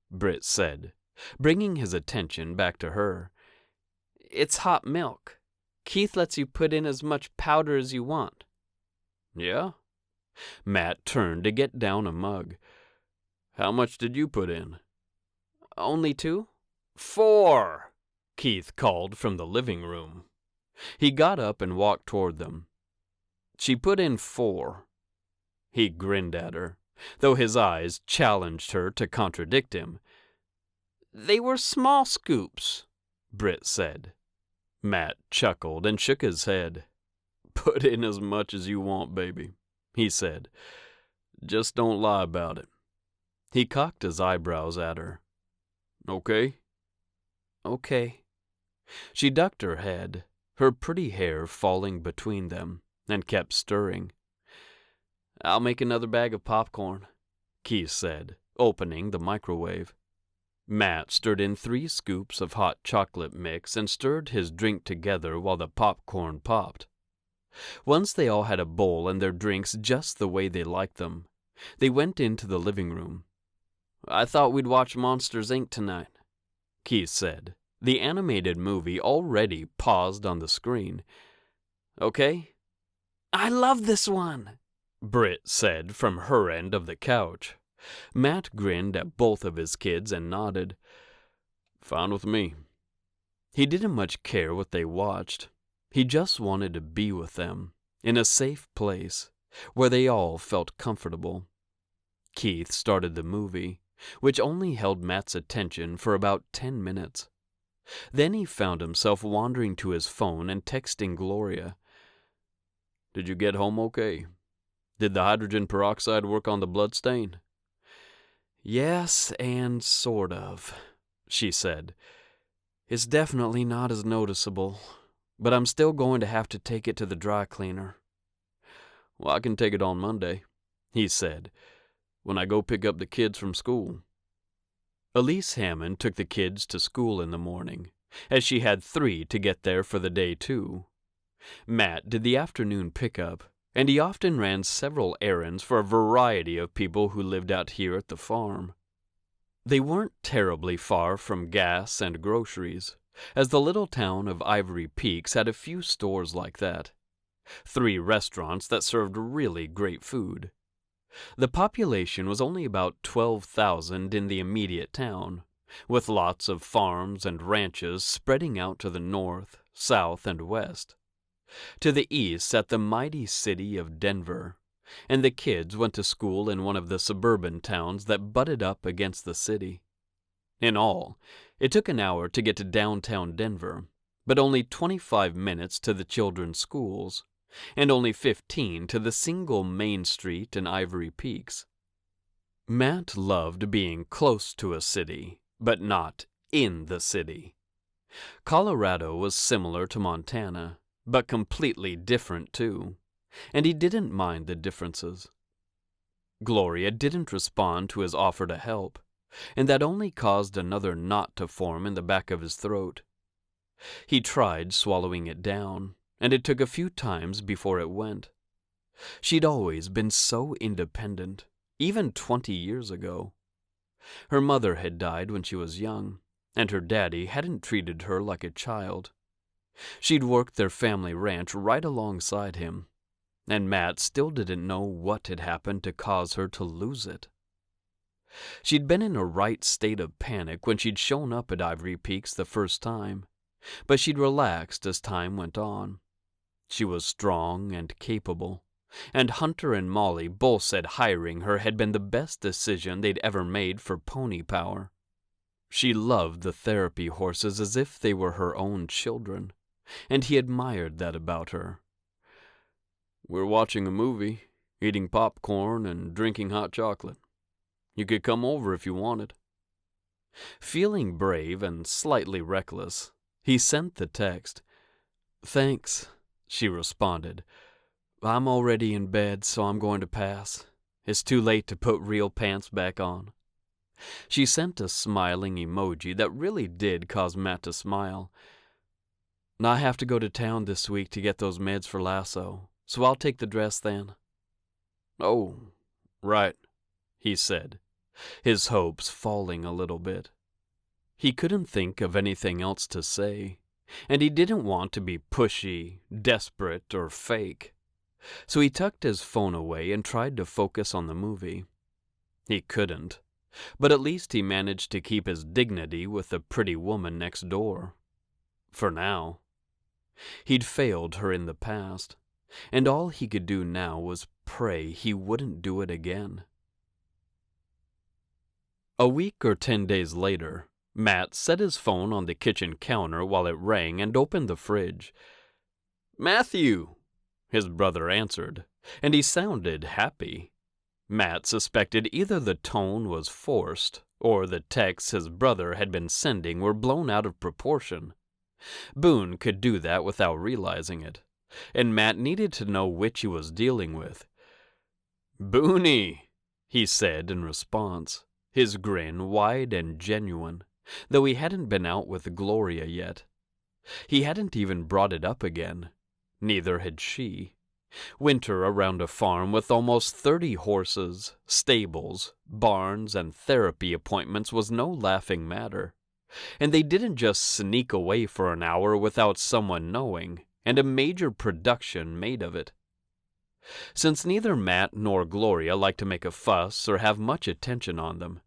Britt said, bringing his attention back to her. "It's hot milk. Keith lets you put in as much powder as you want." "Yeah?" Matt turned to get down a mug. "How much did you put in?" "Only 2?" "4!" Keith called from the living room. He got up and walked toward them. "She put in 4. He grinned at her, though his eyes challenged her to contradict him. "They were small scoops," Britt said. Matt chuckled and shook his head. "Put in as much as you want, baby," he said. "Just don't lie about it." He cocked his eyebrows at her. "Okay?" "Okay." She ducked her head, her pretty hair falling between them, and kept stirring. "I'll make another bag of popcorn." Keith said, opening the microwave. Matt stirred in 3 scoops of hot chocolate mix and stirred his drink together while the popcorn popped. Once they all had a bowl and their drinks just the way they liked them, they went into the living room. "I thought we'd watch Monsters, Inc. tonight," Keith said, the animated movie already paused on the screen. "Okay?" "I love this one," Britt said from her end of the couch. Matt grinned at both of his kids and nodded. "Fine with me." He didn't much care what they watched. He just wanted to be with them, in a safe place, where they all felt comfortable. Keith started the movie, which only held Matt's attention for about 10 minutes. Then he found himself wandering to his phone and texting Gloria. "Did you get home okay? Did the hydrogen peroxide work on the blood stain?" "Yes, and sort of," she said. "It's definitely not as noticeable, but I'm still going to have to take it to the dry cleaner." "Well, I can take it on Monday," he said, "when I go pick up the kids from school." Elise Hammond took the kids to school in the morning, as she had 3 to get there for the day too. Matt did the afternoon pickup, and he often ran several errands for a variety of people who lived out here at the farm. They weren't terribly far from gas and groceries, as the little town of Ivory Peaks had a few stores like that. 3 restaurants that served really great food. The population was only about 12,000 in the immediate town, with lots of farms and ranches spreading out to the north, south, and west. To the east sat the mighty city of Denver, and the kids went to school in one of the suburban towns that butted up against the city. In all, it took an hour to get to downtown Denver, but only 25 minutes to the children's schools, and only 15 to the single main street in Ivory Peaks. Matt loved being close to a city, but not in the city. Colorado was similar to Montana, but completely different too, and he didn't mind the differences. Gloria didn't respond to his offer to help, and that only caused another knot to form in the back of his throat. He tried swallowing it down, and it took a few times before it went. She'd always been so independent, even 20 years ago. Her mother had died when she was young, and her daddy hadn't treated her like a child. She'd worked their family ranch right alongside him, and Matt still didn't know what had happened to cause her to lose it. She'd been in a right state of panic when she'd shown up at Ivory Peaks the first time, but she'd relaxed as time went on. She was strong and capable, and Hunter and Molly both said hiring her had been the best decision they'd ever made for pony power. She loved the therapy horses as if they were her own children, and he admired that about her. "We're watching a movie, eating popcorn and drinking hot chocolate. You could come over if you wanted." Feeling brave and slightly reckless, he sent the text. "Thanks," she responded. "I'm already in bed, so I'm going to pass. It's too late to put real pants back on." She sent a smiling emoji that really did cause Matt to smile. "I have to go to town this week to get those meds for Lasso, so I'll take the dress then." "Oh, right," he said, his hopes falling a little bit. He couldn't think of anything else to say, and he didn't want to be pushy, desperate, or fake. So he tucked his phone away and tried to focus on the movie. He couldn't, but at least he managed to keep his dignity with the pretty woman next door. For now. He'd failed her in the past, and all he could do now was pray he wouldn't do it again. A week or 10 days later, Matt set his phone on the kitchen counter while it rang and opened the fridge. "Matthew," his brother answered, and he sounded happy. Matt suspected either the tone was forced, or the texts his brother had been sending were blown out of proportion. Boone could do that without realizing it, and Matt needed to know which he was dealing with. "Booney," he said in response, his grin wide and genuine, though he hadn't been out with Gloria yet. He hadn't even brought it up again. Neither had she. Winter around a farm with almost 30 horses, stables, barns, and therapy appointments was no laughing matter. And they didn't just sneak away for an hour without someone knowing, and a major production made of it. Since neither Matt nor Gloria liked to make a fuss or have much attention on them,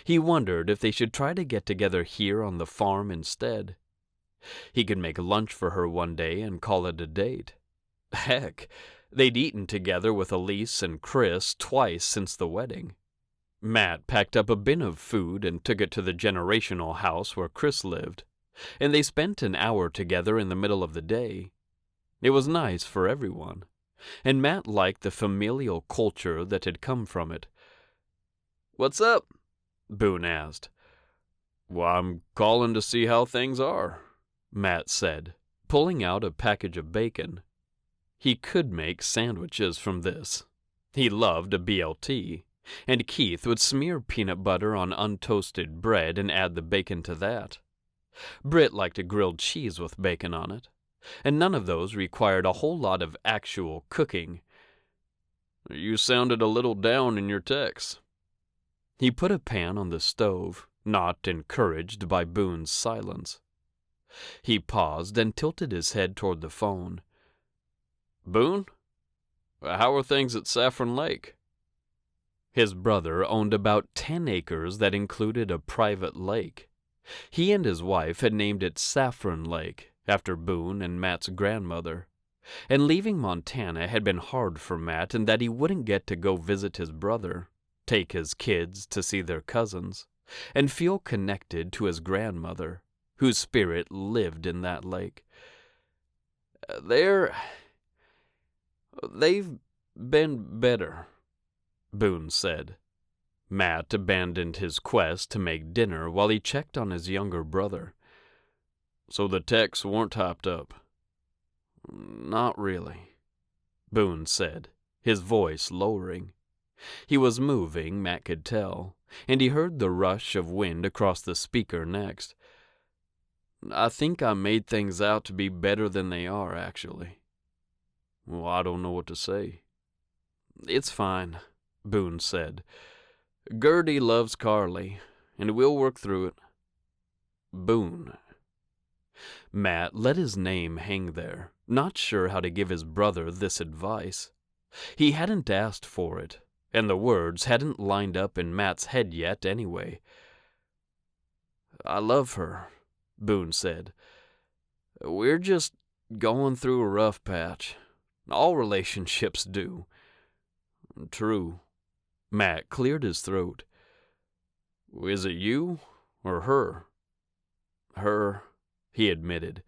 he wondered if they should try to get together here on the farm instead. He could make lunch for her one day and call it a date. Heck, they'd eaten together with Elise and Chris twice since the wedding. Matt packed up a bin of food and took it to the generational house where Chris lived, and they spent an hour together in the middle of the day. It was nice for everyone, and Matt liked the familial culture that had come from it. "What's up?" Boone asked. "Well, I'm calling to see how things are," Matt said, pulling out a package of bacon. He could make sandwiches from this. He loved a BLT, and Keith would smear peanut butter on untoasted bread and add the bacon to that. Britt liked a grilled cheese with bacon on it, and none of those required a whole lot of actual cooking. "You sounded a little down in your text." He put a pan on the stove, not encouraged by Boone's silence. He paused and tilted his head toward the phone. "Boone, how are things at Saffron Lake?" His brother owned about 10 acres that included a private lake. He and his wife had named it Saffron Lake, after Boone and Matt's grandmother. And leaving Montana had been hard for Matt in that he wouldn't get to go visit his brother, take his kids to see their cousins, and feel connected to his grandmother, whose spirit lived in that lake. They've been better," Boone said. Matt abandoned his quest to make dinner while he checked on his younger brother. "So the techs weren't hopped up?" "Not really," Boone said, his voice lowering. He was moving, Matt could tell, and he heard the rush of wind across the speaker next. "I think I made things out to be better than they are, actually." "Well, I don't know what to say." "It's fine," Boone said. "Gertie loves Carly, and we'll work through it." "Boone." Matt let his name hang there, not sure how to give his brother this advice. He hadn't asked for it, and the words hadn't lined up in Matt's head yet anyway. "I love her," Boone said. "We're just going through a rough patch. All relationships do." "True." Matt cleared his throat. "Is it you or her?" "Her," he admitted.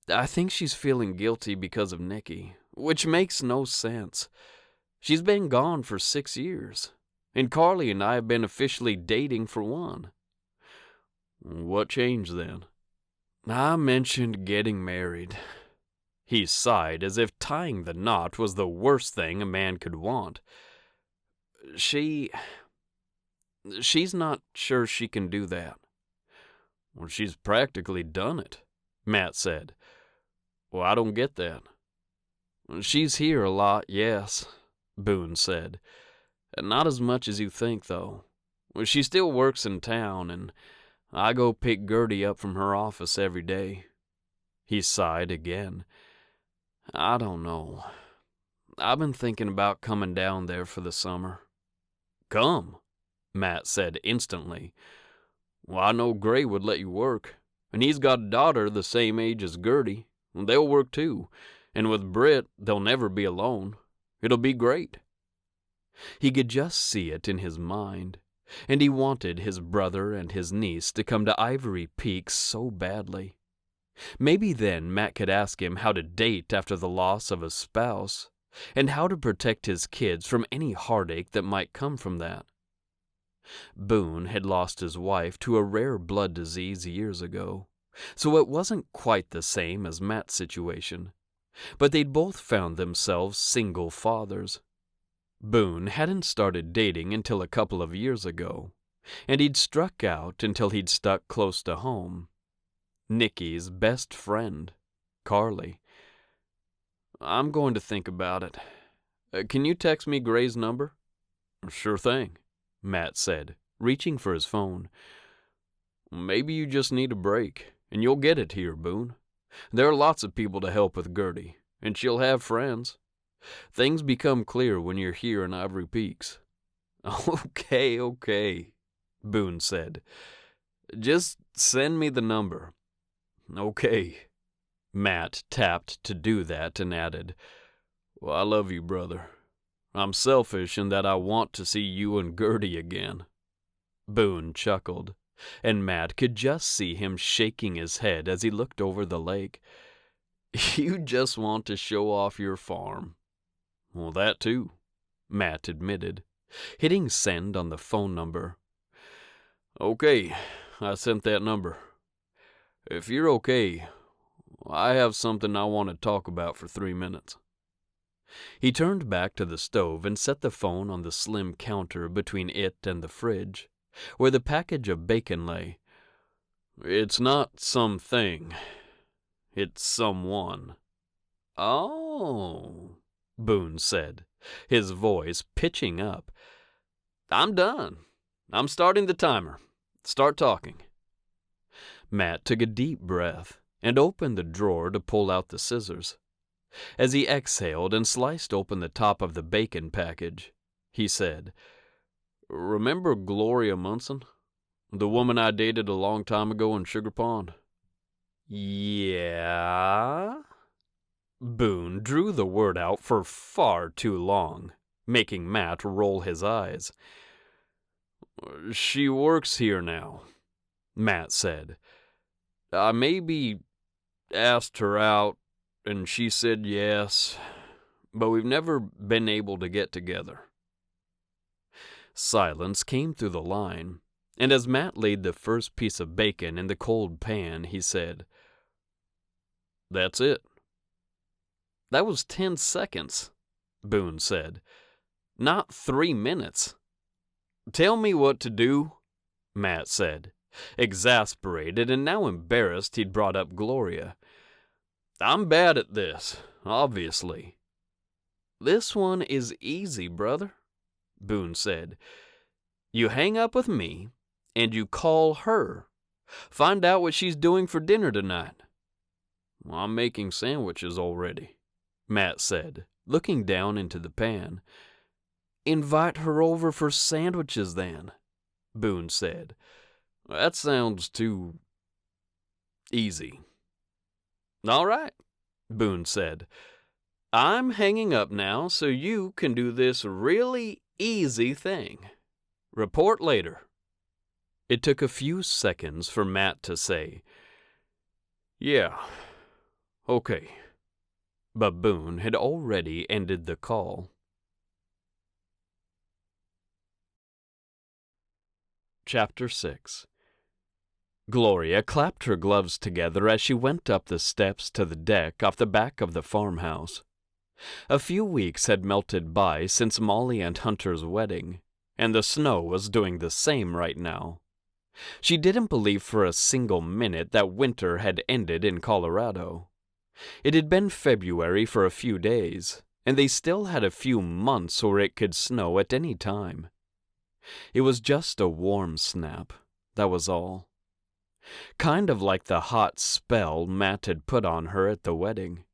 "I think she's feeling guilty because of Nicky, which makes no sense. She's been gone for 6 years, and Carly and I have been officially dating for 1. "What changed then?" "I mentioned getting married." He sighed as if tying the knot was the worst thing a man could want. She's not sure she can do that." "Well, she's practically done it," Matt said. "Well, I don't get that." "She's here a lot, yes," Boone said. "Not as much as you think, though. She still works in town, and I go pick Gertie up from her office every day." He sighed again. "I don't know. I've been thinking about coming down there for the summer." "Come," Matt said instantly. "Well, I know Gray would let you work, and he's got a daughter the same age as Gertie. They'll work too, and with Britt, they'll never be alone. It'll be great." He could just see it in his mind, and he wanted his brother and his niece to come to Ivory Peak so badly. Maybe then Matt could ask him how to date after the loss of a spouse, and how to protect his kids from any heartache that might come from that. Boone had lost his wife to a rare blood disease years ago, so it wasn't quite the same as Matt's situation, but they'd both found themselves single fathers. Boone hadn't started dating until a couple of years ago, and he'd struck out until he'd stuck close to home. Nikki's best friend, Carly. "I'm going to think about it. Can you text me Gray's number?" "Sure thing," Matt said, reaching for his phone. "Maybe you just need a break, and you'll get it here, Boone. There are lots of people to help with Gertie, and she'll have friends. Things become clear when you're here in Ivory Peaks." Okay, Boone said. "Just send me the number." "Okay." Matt tapped to do that and added, "Well, I love you, brother. I'm selfish in that I want to see you and Gertie again." Boone chuckled, and Matt could just see him shaking his head as he looked over the lake. "You just want to show off your farm." "Well, that too," Matt admitted, hitting send on the phone number. "Okay, I sent that number. If you're okay, I have something I want to talk about for 3 minutes." He turned back to the stove and set the phone on the slim counter between it and the fridge, where the package of bacon lay. "It's not something. It's someone." "Oh," Boone said, his voice pitching up. "I'm done. I'm starting the timer. Start talking." Matt took a deep breath and opened the drawer to pull out the scissors. As he exhaled and sliced open the top of the bacon package, he said, "Remember Gloria Munson? The woman I dated a long time ago in Sugar Pond?" "Yeah?" Boone drew the word out for far too long, making Matt roll his eyes. "She works here now," Matt said. "I maybe asked her out, and she said yes, but we've never been able to get together." Silence came through the line, and as Matt laid the first piece of bacon in the cold pan, he said, "That's it." "That was 10 seconds, Boone said. "Not 3 minutes. "Tell me what to do," Matt said, exasperated and now embarrassed he'd brought up Gloria. "I'm bad at this, obviously." "This one is easy, brother," Boone said. "You hang up with me, and you call her. Find out what she's doing for dinner tonight." "I'm making sandwiches already," Matt said, looking down into the pan. "Invite her over for sandwiches, then," Boone said. "That sounds too easy." "All right," Boone said. "I'm hanging up now so you can do this really easy thing. Report later." It took a few seconds for Matt to say, "Yeah, okay," but Boone had already ended the call. Chapter 6. Gloria clapped her gloves together as she went up the steps to the deck off the back of the farmhouse. A few weeks had melted by since Molly and Hunter's wedding, and the snow was doing the same right now. She didn't believe for a single minute that winter had ended in Colorado. It had been February for a few days, and they still had a few months where it could snow at any time. It was just a warm snap, that was all. Kind of like the hot spell Matt had put on her at the wedding.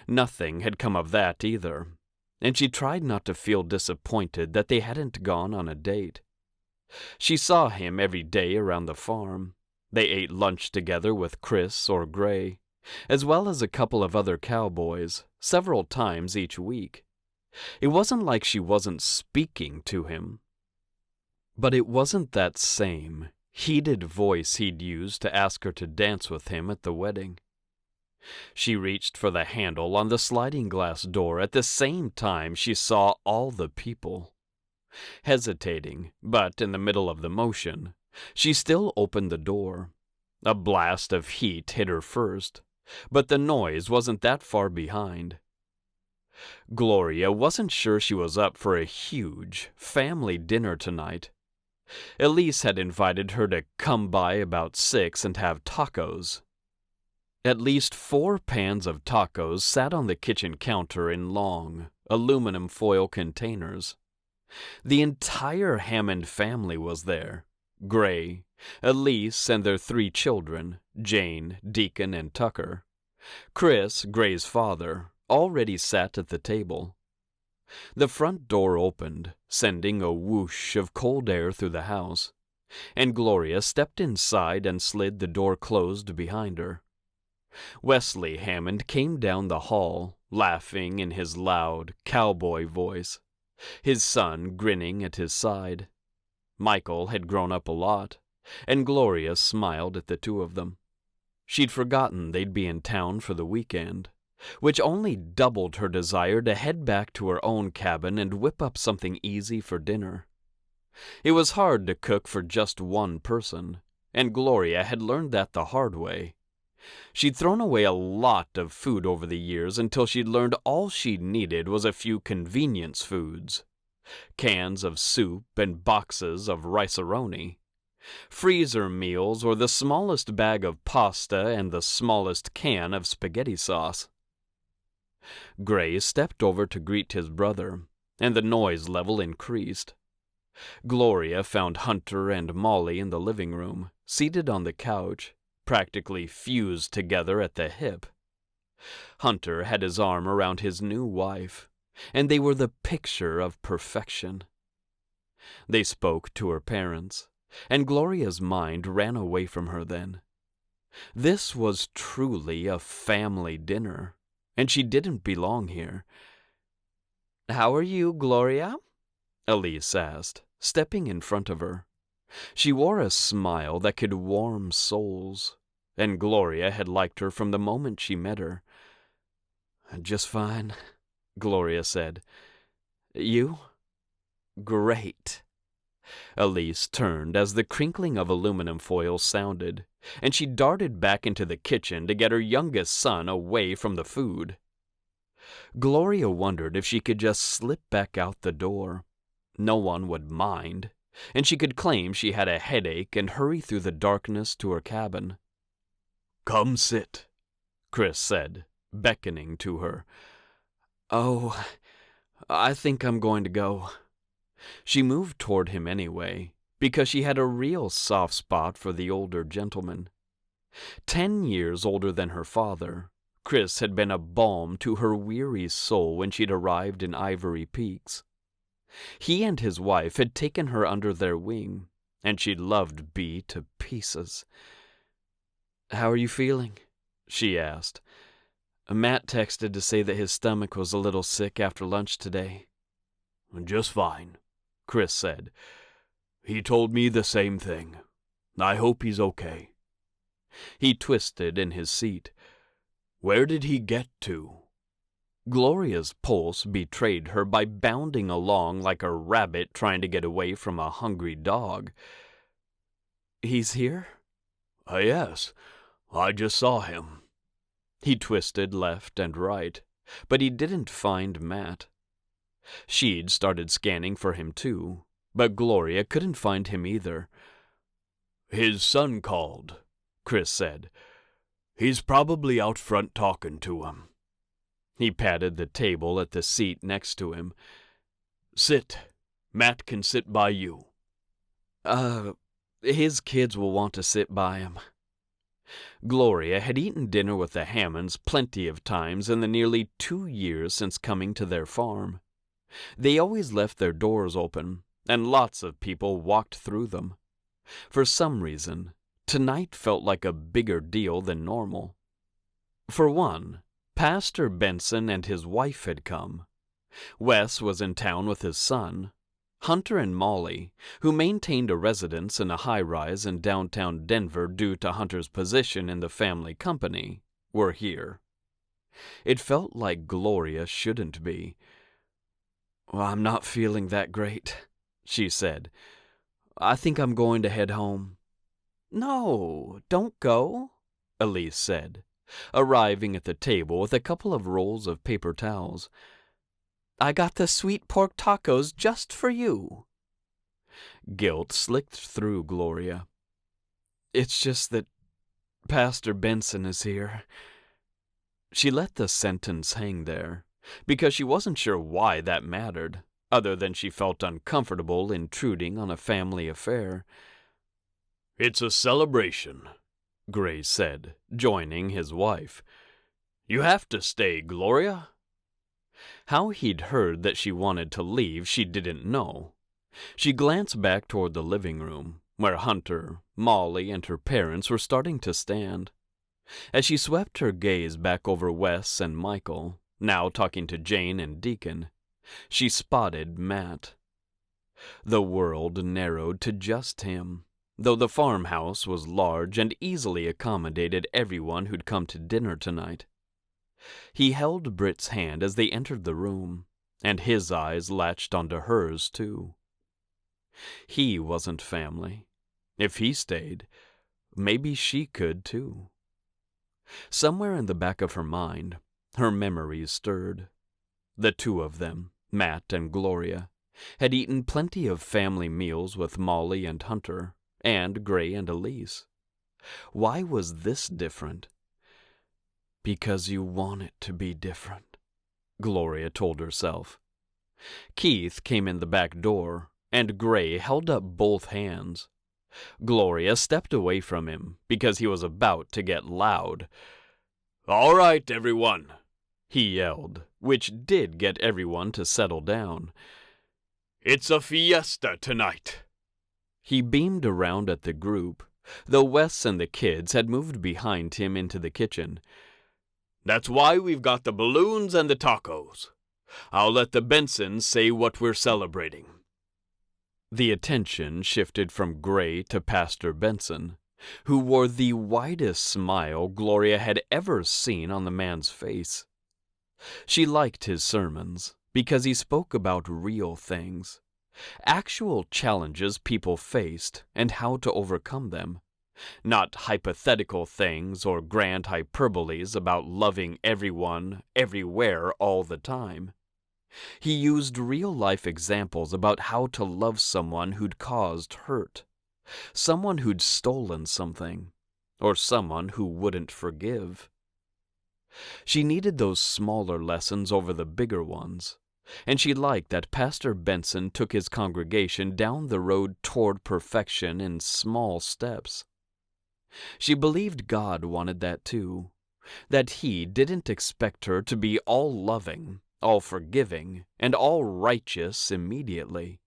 Nothing had come of that either, and she tried not to feel disappointed that they hadn't gone on a date. She saw him every day around the farm. They ate lunch together with Chris or Gray, as well as a couple of other cowboys, several times each week. It wasn't like she wasn't speaking to him. But it wasn't that same, heated voice he'd used to ask her to dance with him at the wedding. She reached for the handle on the sliding glass door at the same time she saw all the people. Hesitating, but in the middle of the motion, she still opened the door. A blast of heat hit her first, but the noise wasn't that far behind. Gloria wasn't sure she was up for a huge family dinner tonight. Elise had invited her to come by about 6 and have tacos. At least 4 pans of tacos sat on the kitchen counter in long, aluminum foil containers. The entire Hammond family was there. Gray, Elise, and their 3 children, Jane, Deacon, and Tucker. Chris, Gray's father, already sat at the table. The front door opened, sending a whoosh of cold air through the house, and Gloria stepped inside and slid the door closed behind her. Wesley Hammond came down the hall, laughing in his loud, cowboy voice, his son grinning at his side. Michael had grown up a lot, and Gloria smiled at the 2 of them. She'd forgotten they'd be in town for the weekend, which only doubled her desire to head back to her own cabin and whip up something easy for dinner. It was hard to cook for just one person, and Gloria had learned that the hard way. She'd thrown away a lot of food over the years until she'd learned all she needed was a few convenience foods. Cans of soup and boxes of rice-a-roni. Freezer meals or the smallest bag of pasta and the smallest can of spaghetti sauce. Gray stepped over to greet his brother, and the noise level increased. Gloria found Hunter and Molly in the living room, seated on the couch, practically fused together at the hip. Hunter had his arm around his new wife, and they were the picture of perfection. They spoke to her parents, and Gloria's mind ran away from her then. This was truly a family dinner, and she didn't belong here. "How are you, Gloria?" Elise asked, stepping in front of her. She wore a smile that could warm souls, and Gloria had liked her from the moment she met her. "Just fine," Gloria said. "You?" "Great." Elise turned as the crinkling of aluminum foil sounded, and she darted back into the kitchen to get her youngest son away from the food. Gloria wondered if she could just slip back out the door. No one would mind, and she could claim she had a headache and hurry through the darkness to her cabin. "Come sit," Chris said, beckoning to her. "Oh, I think I'm going to go." She moved toward him anyway, because she had a real soft spot for the older gentleman. 10 years older than her father, Chris had been a balm to her weary soul when she'd arrived in Ivory Peaks. He and his wife had taken her under their wing, and she loved Bea to pieces. "How are you feeling?" she asked. "Matt texted to say that his stomach was a little sick after lunch today." "Just fine," Chris said. "He told me the same thing. I hope he's okay." He twisted in his seat. "Where did he get to?" Gloria's pulse betrayed her by bounding along like a rabbit trying to get away from a hungry dog. "He's here?" "Yes, I just saw him." He twisted left and right, but he didn't find Matt. She'd started scanning for him too, but Gloria couldn't find him either. "His son called," Chris said. "He's probably out front talking to him." He patted the table at the seat next to him. "Sit. Matt can sit by you." His kids will want to sit by him." Gloria had eaten dinner with the Hammonds plenty of times in the nearly 2 years since coming to their farm. They always left their doors open, and lots of people walked through them. For some reason, tonight felt like a bigger deal than normal. For one, Pastor Benson and his wife had come. Wes was in town with his son. Hunter and Molly, who maintained a residence in a high-rise in downtown Denver due to Hunter's position in the family company, were here. It felt like Gloria shouldn't be. "Well, I'm not feeling that great," she said. "I think I'm going to head home." "No, don't go," Elise said, arriving at the table with a couple of rolls of paper towels. I got the sweet pork tacos just for you. Guilt slicked through Gloria. It's just that Pastor Benson is here. She let the sentence hang there, because she wasn't sure why that mattered, other than she felt uncomfortable intruding on a family affair. It's a celebration, Gray said, joining his wife. You have to stay, Gloria. How he'd heard that she wanted to leave, she didn't know. She glanced back toward the living room, where Hunter, Molly, and her parents were starting to stand. As she swept her gaze back over Wes and Michael, now talking to Jane and Deacon, she spotted Matt. The world narrowed to just him, though the farmhouse was large and easily accommodated everyone who'd come to dinner tonight. He held Britt's hand as they entered the room, and his eyes latched onto hers, too. He wasn't family. If he stayed, maybe she could, too. Somewhere in the back of her mind, her memories stirred. The two of them, Matt and Gloria, had eaten plenty of family meals with Molly and Hunter, and Gray and Elise. Why was this different? Because you want it to be different, Gloria told herself. Keith came in the back door, and Gray held up both hands. Gloria stepped away from him because he was about to get loud. All right, everyone, he yelled, which did get everyone to settle down. It's a fiesta tonight. He beamed around at the group, though Wes and the kids had moved behind him into the kitchen. That's why we've got the balloons and the tacos. I'll let the Bensons say what we're celebrating. The attention shifted from Gray to Pastor Benson, who wore the widest smile Gloria had ever seen on the man's face. She liked his sermons because he spoke about real things, actual challenges people faced and how to overcome them, not hypothetical things or grand hyperboles about loving everyone, everywhere, all the time. He used real-life examples about how to love someone who'd caused hurt, someone who'd stolen something, or someone who wouldn't forgive. She needed those smaller lessons over the bigger ones, and she liked that Pastor Benson took his congregation down the road toward perfection in small steps. She believed God wanted that too, that He didn't expect her to be all loving, all forgiving, and all righteous immediately,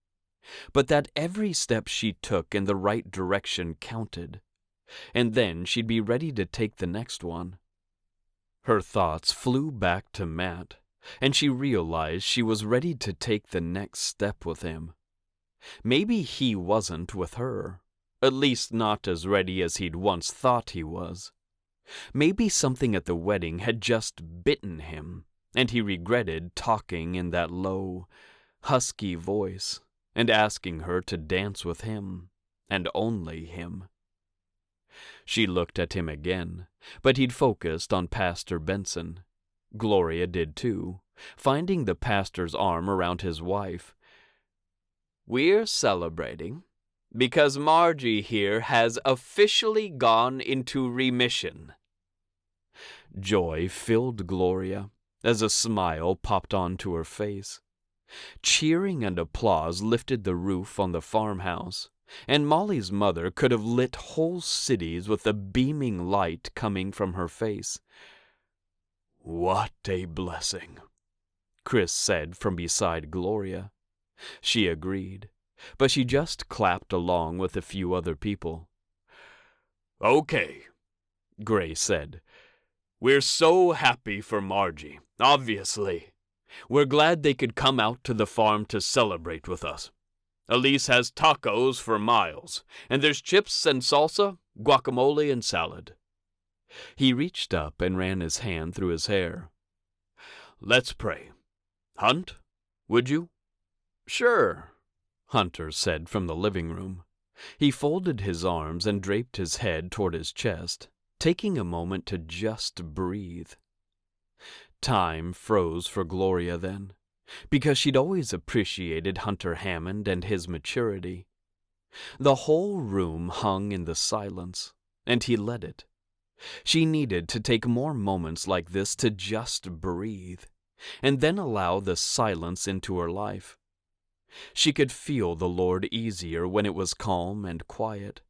but that every step she took in the right direction counted, and then she'd be ready to take the next one. Her thoughts flew back to Matt, and she realized she was ready to take the next step with him. Maybe he wasn't with her, at least not as ready as he'd once thought he was. Maybe something at the wedding had just bitten him, and he regretted talking in that low, husky voice and asking her to dance with him, and only him. She looked at him again, but he'd focused on Pastor Benson. Gloria did too, finding the pastor's arm around his wife. We're celebrating because Margie here has officially gone into remission. Joy filled Gloria as a smile popped onto her face. Cheering and applause lifted the roof on the farmhouse, and Molly's mother could have lit whole cities with the beaming light coming from her face. What a blessing, Chris said from beside Gloria. She agreed, but she just clapped along with a few other people. Okay, Gray said. We're so happy for Margie, obviously. We're glad they could come out to the farm to celebrate with us. Elise has tacos for miles, and there's chips and salsa, guacamole and salad. He reached up and ran his hand through his hair. Let's pray. Hunt, would you? Sure, Hunter said from the living room. He folded his arms and draped his head toward his chest, taking a moment to just breathe. Time froze for Gloria then. because she'd always appreciated Hunter Hammond and his maturity. The whole room hung in the silence, and he let it. She needed to take more moments like this to just breathe, and then allow the silence into her life. She could feel the Lord easier when it was calm and quiet,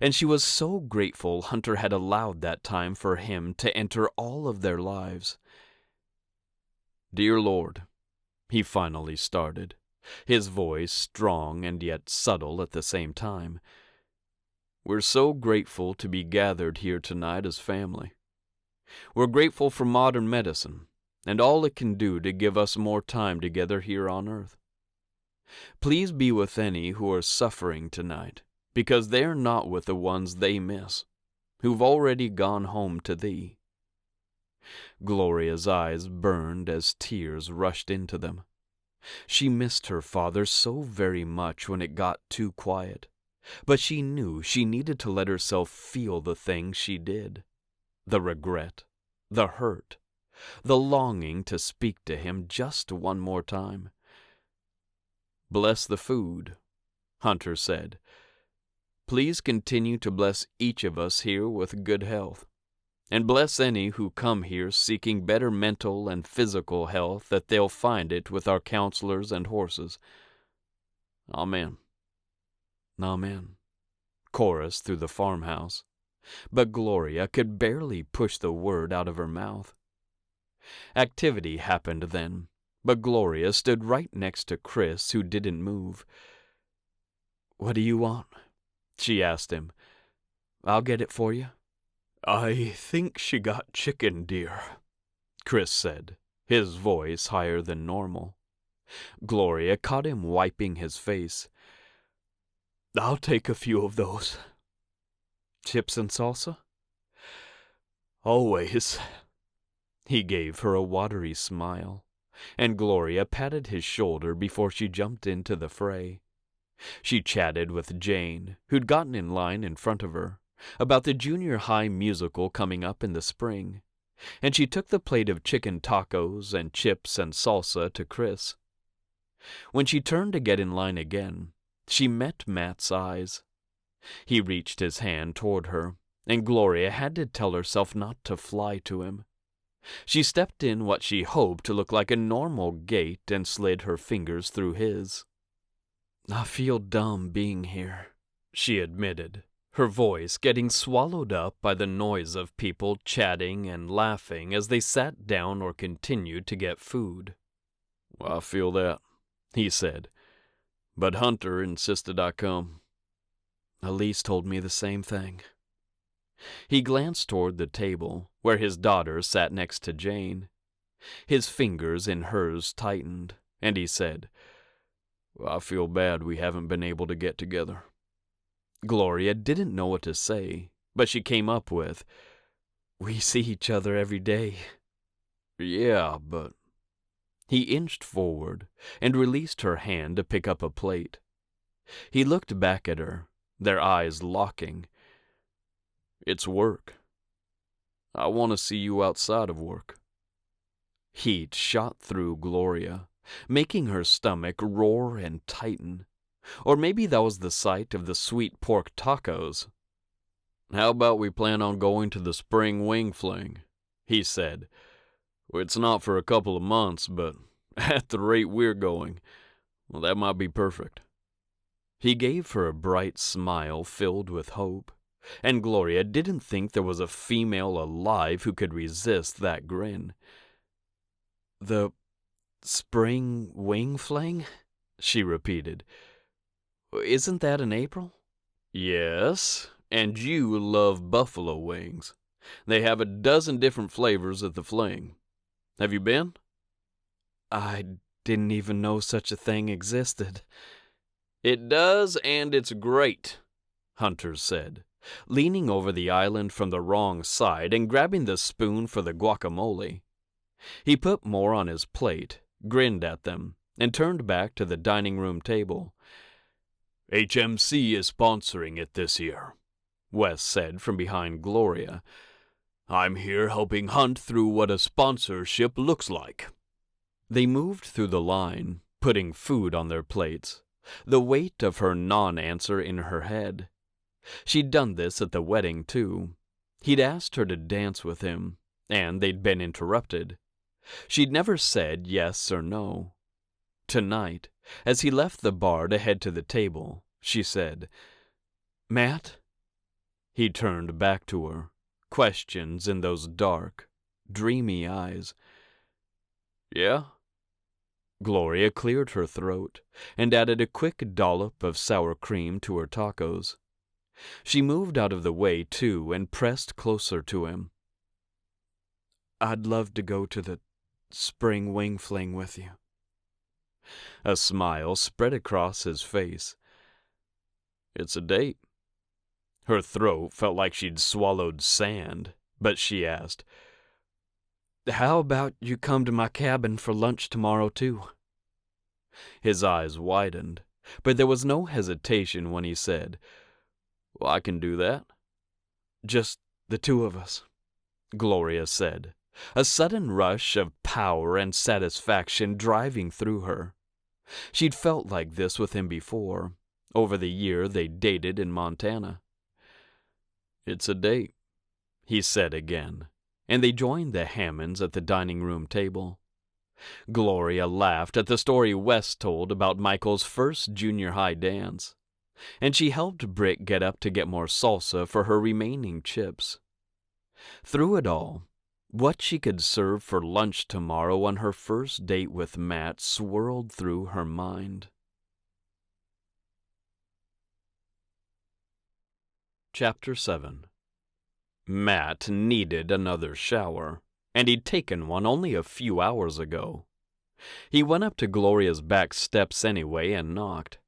and she was so grateful Hunter had allowed that time for him to enter all of their lives. "Dear Lord," he finally started, his voice strong and yet subtle at the same time. "We're so grateful to be gathered here tonight as family. We're grateful for modern medicine and all it can do to give us more time together here on earth. Please be with any who are suffering tonight, because they're not with the ones they miss, who've already gone home to thee." Gloria's eyes burned as tears rushed into them. She missed her father so very much when it got too quiet, but she knew she needed to let herself feel the things she did. The regret, the hurt, the longing to speak to him just one more time. "Bless the food," Hunter said. "Please continue to bless each of us here with good health, and bless any who come here seeking better mental and physical health that they'll find it with our counselors and horses. Amen." "Amen," chorused through the farmhouse, but Gloria could barely push the word out of her mouth. Activity happened then, but Gloria stood right next to Chris, who didn't move. "What do you want?" she asked him. "I'll get it for you." "I think she got chicken, dear," Chris said, his voice higher than normal. Gloria caught him wiping his face. "I'll take a few of those." "Chips and salsa?" "Always." He gave her a watery smile, and Gloria patted his shoulder before she jumped into the fray. She chatted with Jane, who'd gotten in line in front of her, about the junior high musical coming up in the spring, and she took the plate of chicken tacos and chips and salsa to Chris. When she turned to get in line again, she met Matt's eyes. He reached his hand toward her, and Gloria had to tell herself not to fly to him. She stepped in what she hoped to look like a normal gait and slid her fingers through his. "I feel dumb being here," she admitted, her voice getting swallowed up by the noise of people chatting and laughing as they sat down or continued to get food. "I feel that," he said, "but Hunter insisted I come." "Elise told me the same thing." He glanced toward the table, where his daughter sat next to Jane. His fingers in hers tightened, and he said, "I feel bad we haven't been able to get together." Gloria didn't know what to say, but she came up with, "We see each other every day." "Yeah, but—" He inched forward and released her hand to pick up a plate. He looked back at her, their eyes locking. "It's work. I want to see you outside of work." Heat shot through Gloria, making her stomach roar and tighten. Or maybe that was the sight of the sweet pork tacos. "How about we plan on going to the spring wing fling?" he said. "It's not for a couple of months, but at the rate we're going, well, that might be perfect." He gave her a bright smile filled with hope, and Gloria didn't think there was a female alive who could resist that grin. "The spring wing fling?" she repeated. "Isn't that in April?" "Yes, and you love buffalo wings. They have a dozen different flavors at the fling. Have you been?" "I didn't even know such a thing existed." "It does, and it's great," Hunter said, leaning over the island from the wrong side and grabbing the spoon for the guacamole. He put more on his plate, grinned at them, and turned back to the dining room table. "HMC is sponsoring it this year," Wes said from behind Gloria. "I'm here helping Hunt through what a sponsorship looks like." They moved through the line, putting food on their plates, the weight of her non-answer in her head. She'd done this at the wedding, too. He'd asked her to dance with him, and they'd been interrupted. She'd never said yes or no. Tonight, as he left the bar to head to the table, she said, "Matt?" He turned back to her, questions in those dark, dreamy eyes. "Yeah?" Gloria cleared her throat and added a quick dollop of sour cream to her tacos. She moved out of the way, too, and pressed closer to him. "I'd love to go to the spring wing fling with you." A smile spread across his face. "It's a date." Her throat felt like she'd swallowed sand, but she asked, "How about you come to my cabin for lunch tomorrow, too?" His eyes widened, but there was no hesitation when he said, "Well, I can do that." "Just the two of us," Gloria said, a sudden rush of power and satisfaction driving through her. She'd felt like this with him before, over the year they dated in Montana. "It's a date," he said again, and they joined the Hammonds at the dining room table. Gloria laughed at the story Wes told about Michael's first junior high dance, and she helped Britt get up to get more salsa for her remaining chips. Through it all, what she could serve for lunch tomorrow on her first date with Matt swirled through her mind. Chapter 7. Matt needed another shower, and he'd taken one only a few hours ago. He went up to Gloria's back steps anyway and knocked.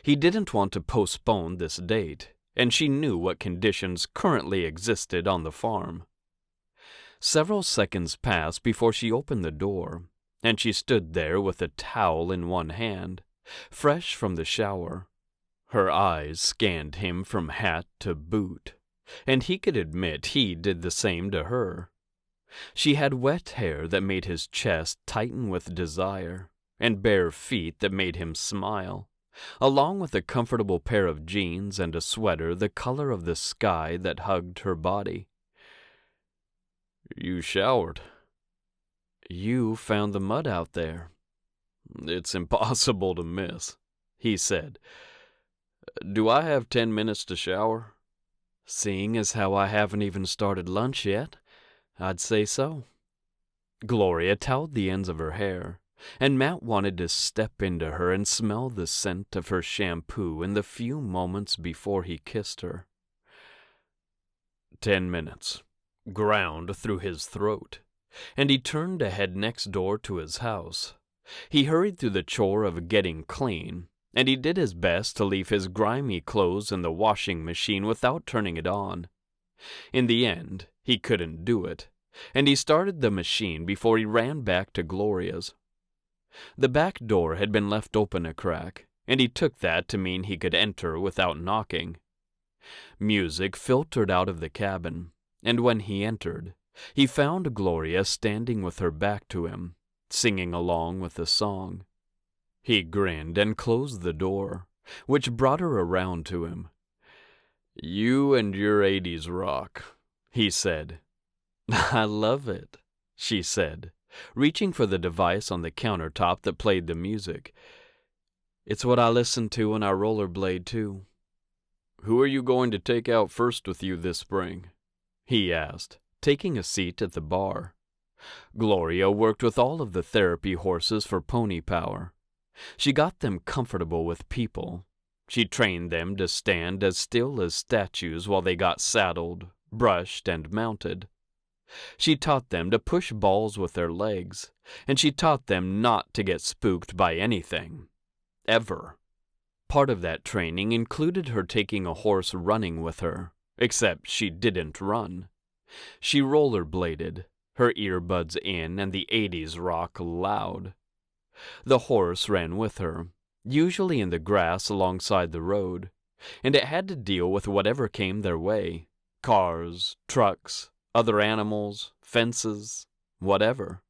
He didn't want to postpone this date, and she knew what conditions currently existed on the farm. Several seconds passed before she opened the door, and she stood there with a towel in one hand, fresh from the shower. Her eyes scanned him from hat to boot, and he could admit he did the same to her. She had wet hair that made his chest tighten with desire, and bare feet that made him smile, along with a comfortable pair of jeans and a sweater the color of the sky that hugged her body. "You showered." "You found the mud out there." "It's impossible to miss," he said. "Do I have 10 minutes to shower?" "Seeing as how I haven't even started lunch yet, I'd say so." Gloria toweled the ends of her hair, and Matt wanted to step into her and smell the scent of her shampoo in the few moments before he kissed her. 10 minutes ground through his throat, and he turned to head next door to his house. He hurried through the chore of getting clean, and he did his best to leave his grimy clothes in the washing machine without turning it on. In the end, he couldn't do it, and he started the machine before he ran back to Gloria's. The back door had been left open a crack, and he took that to mean he could enter without knocking. Music filtered out of the cabin, and when he entered, he found Gloria standing with her back to him, singing along with the song. He grinned and closed the door, which brought her around to him. "You and your 80s rock," he said. "I love it," she said, reaching for the device on the countertop that played the music. "It's what I listen to when I rollerblade, too." "Who are you going to take out first with you this spring?" he asked, taking a seat at the bar. Gloria worked with all of the therapy horses for Pony Power. She got them comfortable with people. She trained them to stand as still as statues while they got saddled, brushed, and mounted. She taught them to push balls with their legs, and she taught them not to get spooked by anything. Ever. Part of that training included her taking a horse running with her, except she didn't run. She rollerbladed, her earbuds in and the 80s rock loud. The horse ran with her, usually in the grass alongside the road, and it had to deal with whatever came their way. Cars, trucks, other animals, fences, whatever.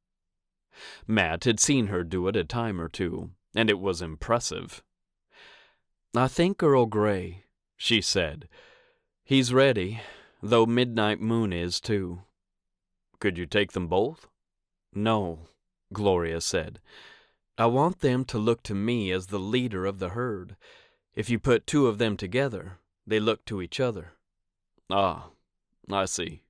Matt had seen her do it a time or two, and it was impressive. "I think Earl Grey," she said. "He's ready, though Midnight Moon is too." "Could you take them both?" "No," Gloria said. "I want them to look to me as the leader of the herd. If you put two of them together, they look to each other." "Ah, I see."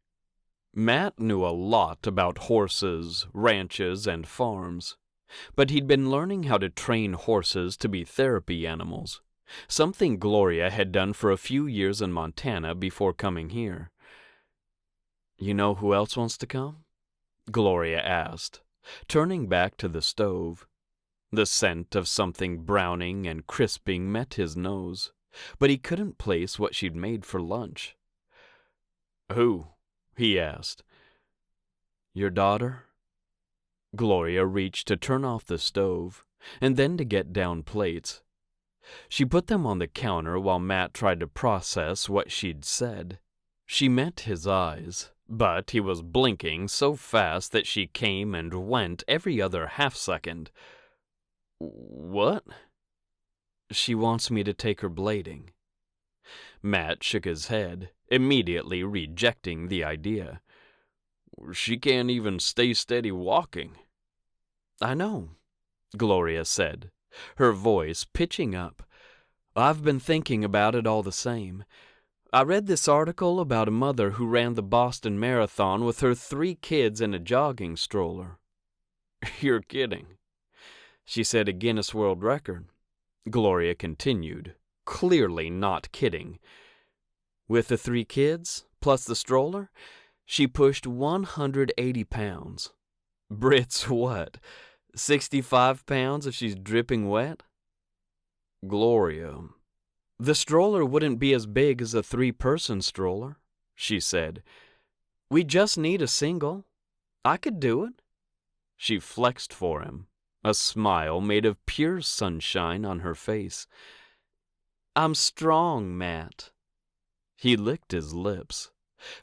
Matt knew a lot about horses, ranches, and farms, but he'd been learning how to train horses to be therapy animals, something Gloria had done for a few years in Montana before coming here. "You know who else wants to come?" Gloria asked, turning back to the stove. The scent of something browning and crisping met his nose, but he couldn't place what she'd made for lunch. "Who?" he asked. "Your daughter?" Gloria reached to turn off the stove, and then to get down plates. She put them on the counter while Matt tried to process what she'd said. She met his eyes, but he was blinking so fast that she came and went every other half-second. "What?" "She wants me to take her blading." Matt shook his head, immediately rejecting the idea. "She can't even stay steady walking." "I know," Gloria said, her voice pitching up. "I've been thinking about it all the same. I read this article about a mother who ran the Boston Marathon with her 3 kids in a jogging stroller." "You're kidding." "She set a Guinness World Record," Gloria continued, clearly not kidding. "With the 3 kids, plus the stroller, she pushed 180 pounds. Brit's what, 65 pounds if she's dripping wet?" "Gloria." "The stroller wouldn't be as big as a 3-person stroller," she said. "We just need a single. I could do it." She flexed for him, a smile made of pure sunshine on her face. "I'm strong, Matt." He licked his lips,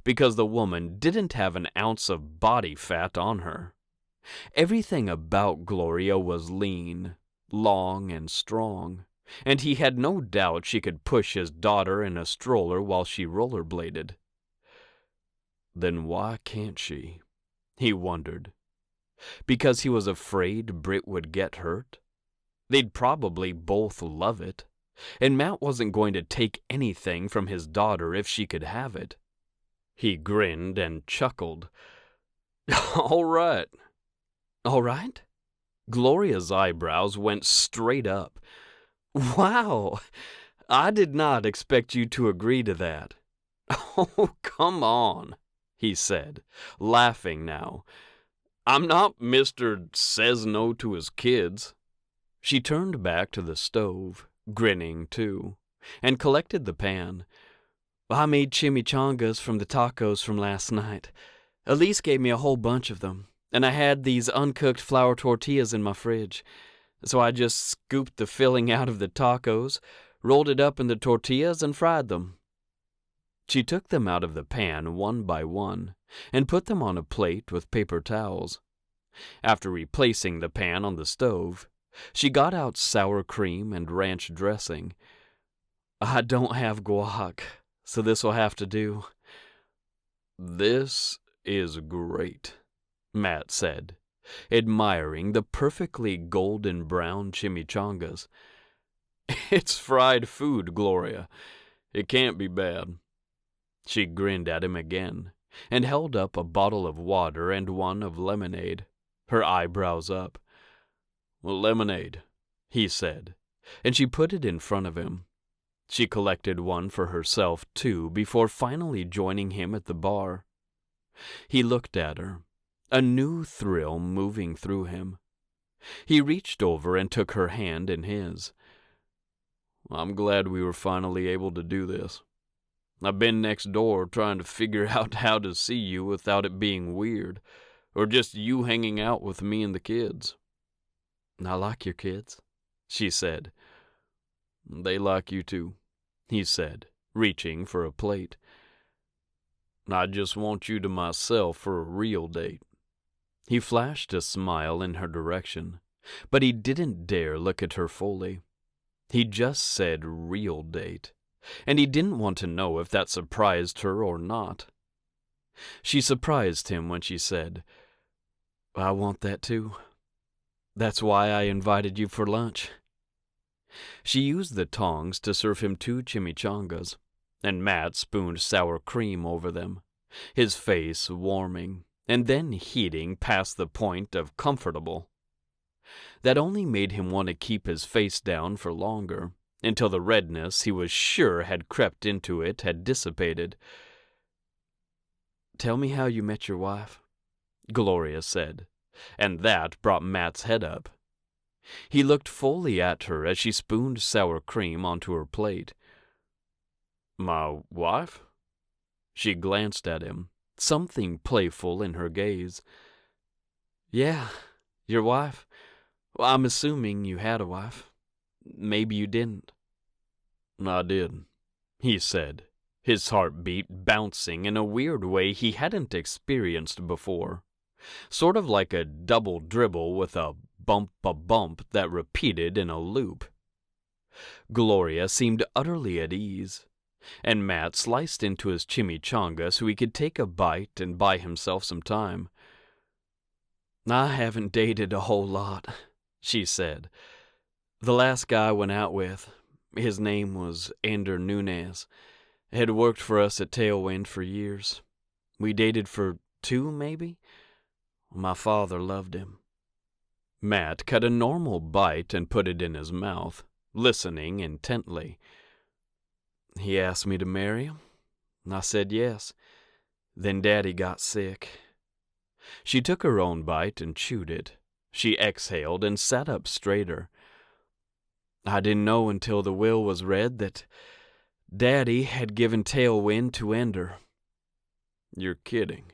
because the woman didn't have an ounce of body fat on her. Everything about Gloria was lean, long, and strong, and he had no doubt she could push his daughter in a stroller while she rollerbladed. Then why can't she? He wondered. Because he was afraid Brit would get hurt? They'd probably both love it, and Matt wasn't going to take anything from his daughter if she could have it. He grinned and chuckled. "All right." "All right?" Gloria's eyebrows went straight up. "Wow! I did not expect you to agree to that." "Oh, come on," he said, laughing now. "I'm not Mr. Says No to his kids." She turned back to the stove, grinning too, and collected the pan. "I made chimichangas from the tacos from last night. Elise gave me a whole bunch of them, and I had these uncooked flour tortillas in my fridge. So I just scooped the filling out of the tacos, rolled it up in the tortillas, and fried them." She took them out of the pan one by one and put them on a plate with paper towels. After replacing the pan on the stove, she got out sour cream and ranch dressing. "I don't have guac, so this will have to do." "This is great," Matt said, admiring the perfectly golden brown chimichangas. "It's fried food, Gloria. It can't be bad." She grinned at him again and held up a bottle of water and one of lemonade, her eyebrows up. "Lemonade," he said, and she put it in front of him. She collected one for herself, too, before finally joining him at the bar. He looked at her, a new thrill moving through him. He reached over and took her hand in his. "I'm glad we were finally able to do this. I've been next door trying to figure out how to see you without it being weird, or just you hanging out with me and the kids." "I like your kids," she said. "They like you too," he said, reaching for a plate. "I just want you to myself for a real date." He flashed a smile in her direction, but he didn't dare look at her fully. He just said real date, and he didn't want to know if that surprised her or not. She surprised him when she said, "I want that too. That's why I invited you for lunch." She used the tongs to serve him 2 chimichangas, and Matt spooned sour cream over them, his face warming, and then heating past the point of comfortable. That only made him want to keep his face down for longer, until the redness he was sure had crept into it had dissipated. "Tell me how you met your wife," Gloria said, and that brought Matt's head up. He looked fully at her as she spooned sour cream onto her plate. "My wife?" She glanced at him, something playful in her gaze. "Yeah, your wife. Well, I'm assuming you had a wife. Maybe you didn't." "I did," he said, his heartbeat bouncing in a weird way he hadn't experienced before, sort of like a double dribble with a bump that repeated in a loop. Gloria seemed utterly at ease, and Matt sliced into his chimichanga so he could take a bite and buy himself some time. "I haven't dated a whole lot," she said. "The last guy I went out with, his name was Ender Nunez, had worked for us at Tailwind for years. We dated for 2, maybe? My father loved him." Matt cut a normal bite and put it in his mouth, listening intently. "He asked me to marry him. I said yes. Then Daddy got sick." She took her own bite and chewed it. She exhaled and sat up straighter. "I didn't know until the will was read that Daddy had given Tailwind to Ender." "You're kidding."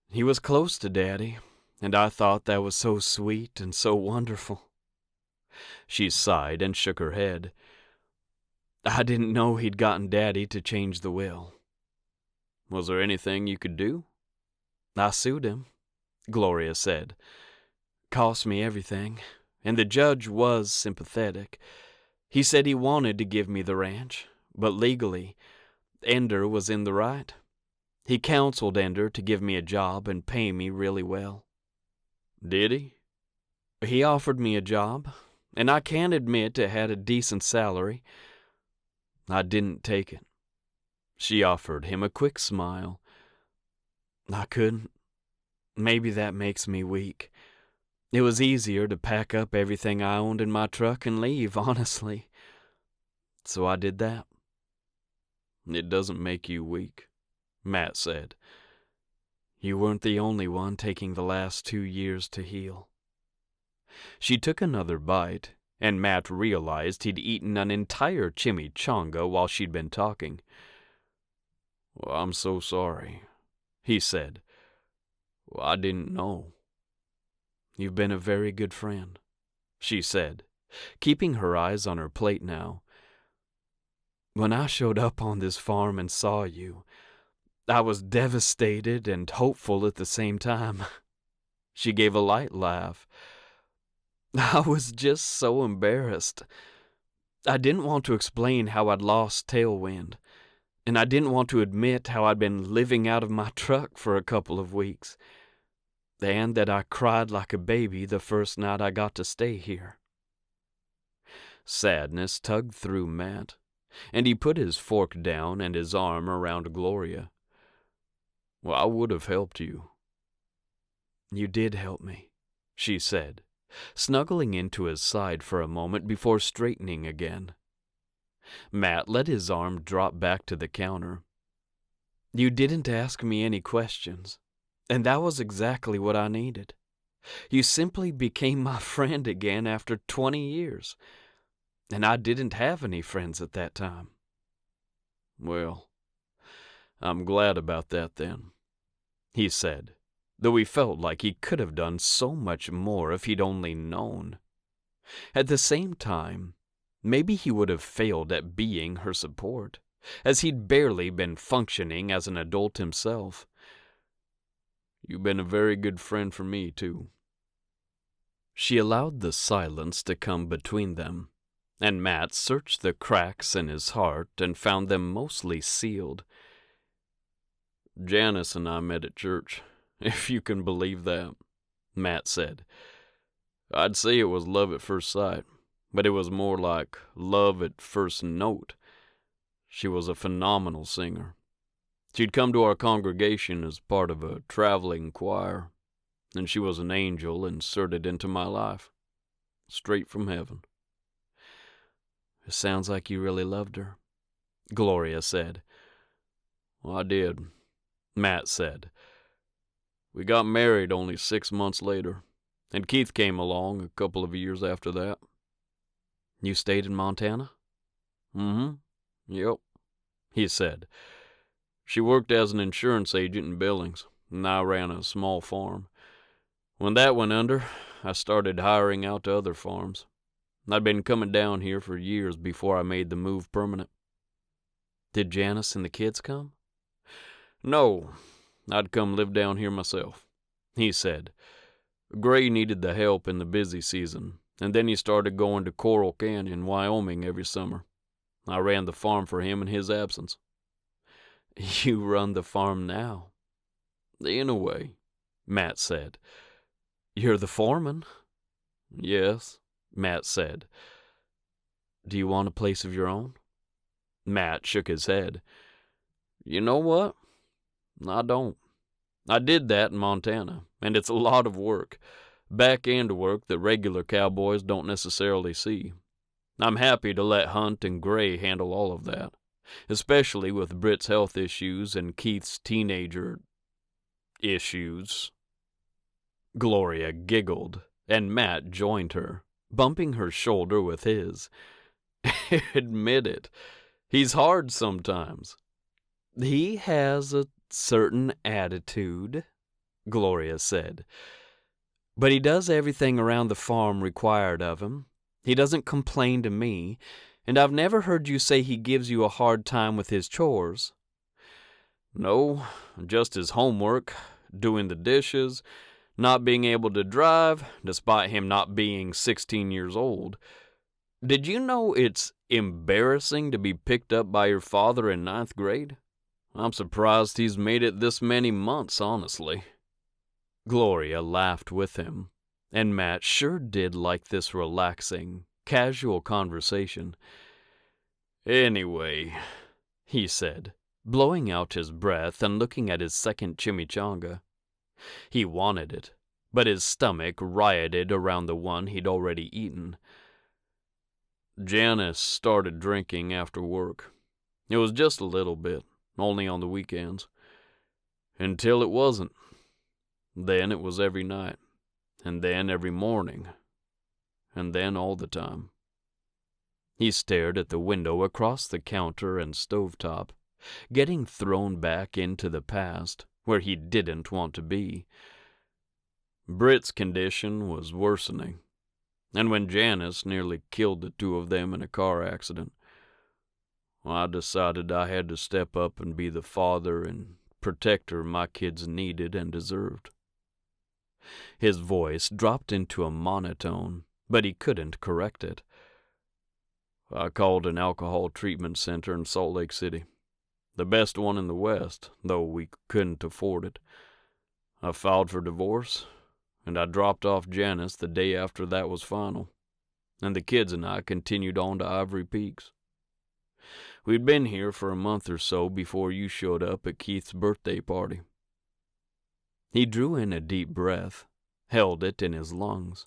"He was close to Daddy, and I thought that was so sweet and so wonderful." She sighed and shook her head. "I didn't know he'd gotten Daddy to change the will." "Was there anything you could do?" "I sued him," Gloria said. "Cost me everything, and the judge was sympathetic. He said he wanted to give me the ranch, but legally, Ender was in the right. He counseled Ender to give me a job and pay me really well." "Did he?" "He offered me a job, and I can't admit it had a decent salary. I didn't take it." She offered him a quick smile. "I couldn't. Maybe that makes me weak. It was easier to pack up everything I owned in my truck and leave, honestly. So I did that." "It doesn't make you weak," Matt said. "You weren't the only one taking the last 2 years to heal." She took another bite, and Matt realized he'd eaten an entire chimichanga while she'd been talking. "Well, I'm so sorry," he said. "Well, I didn't know." "You've been a very good friend," she said, keeping her eyes on her plate now. "When I showed up on this farm and saw you, I was devastated and hopeful at the same time." She gave a light laugh. "I was just so embarrassed. I didn't want to explain how I'd lost Tailwind, and I didn't want to admit how I'd been living out of my truck for a couple of weeks, and that I cried like a baby the first night I got to stay here." Sadness tugged through Matt, and he put his fork down and his arm around Gloria. "Well, I would have helped you." "You did help me," she said, snuggling into his side for a moment before straightening again. Matt let his arm drop back to the counter. "You didn't ask me any questions, and that was exactly what I needed. You simply became my friend again after 20 years, and I didn't have any friends at that time." "Well, I'm glad about that then," he said, though he felt like he could have done so much more if he'd only known. At the same time, maybe he would have failed at being her support, as he'd barely been functioning as an adult himself. You've been a very good friend for me, too." She allowed the silence to come between them, and Matt searched the cracks in his heart and found them mostly sealed. "Janice and I met at church, if you can believe that," Matt said. "I'd say it was love at first sight, but it was more like love at first note. She was a phenomenal singer. She'd come to our congregation as part of a traveling choir, and she was an angel inserted into my life, straight from heaven." "It sounds like you really loved her," Gloria said. "Well, I did," Matt said. "We got married only 6 months later, and Keith came along a couple of years after that." "You stayed in Montana?" Yep, he said. "She worked as an insurance agent in Billings, and I ran a small farm. When that went under, I started hiring out to other farms. I'd been coming down here for years before I made the move permanent." "Did Janice and the kids come?" "No, I'd come live down here myself," he said. "Gray needed the help in the busy season, and then he started going to Coral Canyon, Wyoming every summer. I ran the farm for him in his absence." "You run the farm now?" "In a way," Matt said. "You're the foreman?" "Yes," Matt said. "Do you want a place of your own?" Matt shook his head. "You know what? I don't. I did that in Montana, and it's a lot of work. Back-end work that regular cowboys don't necessarily see. I'm happy to let Hunt and Gray handle all of that, especially with Britt's health issues and Keith's teenager issues." Gloria giggled, and Matt joined her, bumping her shoulder with his. "Admit it. He's hard sometimes." "He has a certain attitude," Gloria said. "But he does everything around the farm required of him. He doesn't complain to me, and I've never heard you say he gives you a hard time with his chores." "No, just his homework, doing the dishes, not being able to drive, despite him not being 16 years old. Did you know it's embarrassing to be picked up by your father in 9th grade? I'm surprised he's made it this many months, honestly." Gloria laughed with him, and Matt sure did like this relaxing, casual conversation. "Anyway," he said, blowing out his breath and looking at his second chimichanga. He wanted it, but his stomach rioted around the one he'd already eaten. "Janice started drinking after work. It was just a little bit, only on the weekends. Until it wasn't. Then it was every night, and then every morning, and then all the time." He stared at the window across the counter and stovetop, getting thrown back into the past, where he didn't want to be. Britt's condition was worsening, and when Janice nearly killed the two of them in a car accident, I decided I had to step up and be the father and protector my kids needed and deserved. His voice dropped into a monotone, but he couldn't correct it. "I called an alcohol treatment center in Salt Lake City, the best one in the West, though we couldn't afford it. I filed for divorce, and I dropped off Janice the day after that was final, and the kids and I continued on to Ivory Peaks. We'd been here for a month or so before you showed up at Keith's birthday party." He drew in a deep breath, held it in his lungs,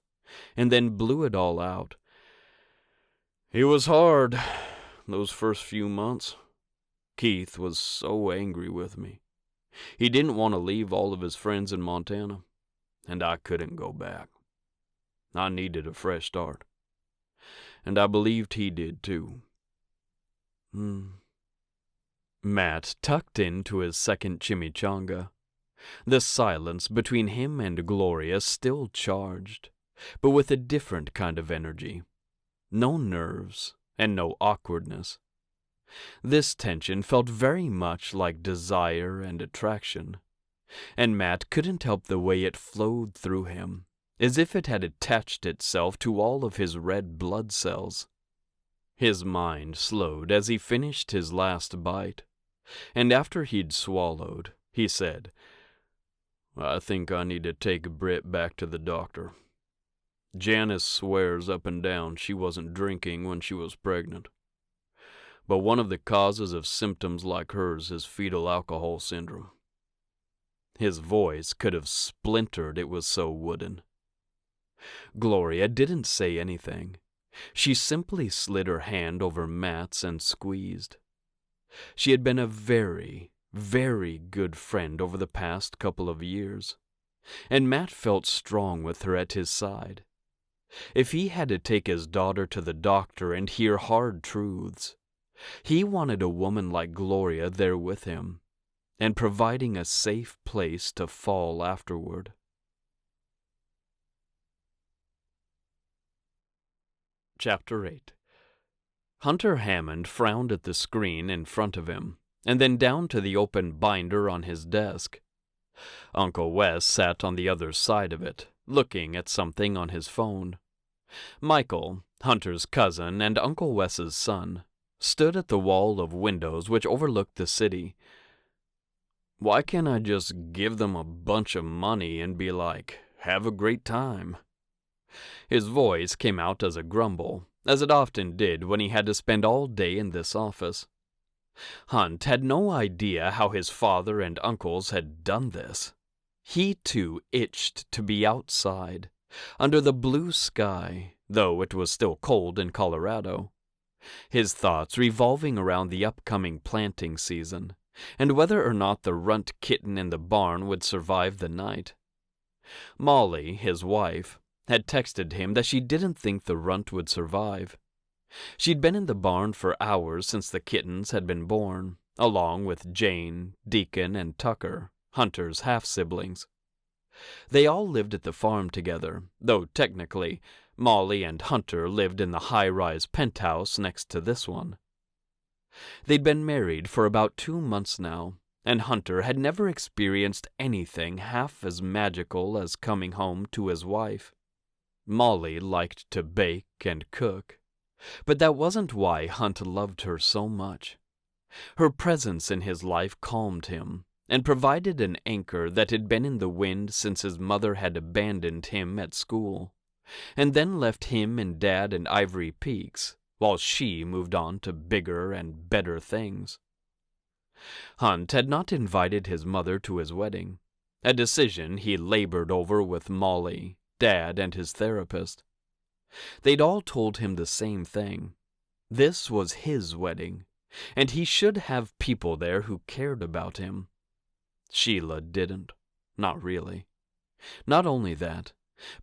and then blew it all out. "It was hard, those first few months. Keith was so angry with me. He didn't want to leave all of his friends in Montana, and I couldn't go back. I needed a fresh start. And I believed he did too." Matt tucked into his second chimichanga. The silence between him and Gloria still charged, but with a different kind of energy. No nerves and no awkwardness. This tension felt very much like desire and attraction, and Matt couldn't help the way it flowed through him, as if it had attached itself to all of his red blood cells. His mind slowed as he finished his last bite, and after he'd swallowed, he said, "I think I need to take Britt back to the doctor. Janice swears up and down she wasn't drinking when she was pregnant. But one of the causes of symptoms like hers is fetal alcohol syndrome." His voice could have splintered, it was so wooden. Gloria didn't say anything. She simply slid her hand over Matt's and squeezed. She had been a very, very good friend over the past couple of years, and Matt felt strong with her at his side. If he had to take his daughter to the doctor and hear hard truths, he wanted a woman like Gloria there with him, and providing a safe place to fall afterward. Chapter 8. Hunter Hammond frowned at the screen in front of him, and then down to the open binder on his desk. Uncle Wes sat on the other side of it, looking at something on his phone. Michael, Hunter's cousin and Uncle Wes's son, stood at the wall of windows which overlooked the city. "Why can't I just give them a bunch of money and be like, have a great time?" His voice came out as a grumble, as it often did when he had to spend all day in this office. Hunt had no idea how his father and uncles had done this. He too itched to be outside, under the blue sky, though it was still cold in Colorado. His thoughts revolving around the upcoming planting season, and whether or not the runt kitten in the barn would survive the night. Molly, his wife, had texted him that she didn't think the runt would survive. She'd been in the barn for hours since the kittens had been born, along with Jane, Deacon, and Tucker, Hunter's half-siblings. They all lived at the farm together, though technically, Molly and Hunter lived in the high-rise penthouse next to this one. They'd been married for about 2 months now, and Hunter had never experienced anything half as magical as coming home to his wife. Molly liked to bake and cook, but that wasn't why Hunt loved her so much. Her presence in his life calmed him, and provided an anchor that had been in the wind since his mother had abandoned him at school, and then left him and Dad in Ivory Peaks, while she moved on to bigger and better things. Hunt had not invited his mother to his wedding, a decision he labored over with Molly, Dad, and his therapist. They'd all told him the same thing. This was his wedding, and he should have people there who cared about him. Sheila didn't. Not really. Not only that,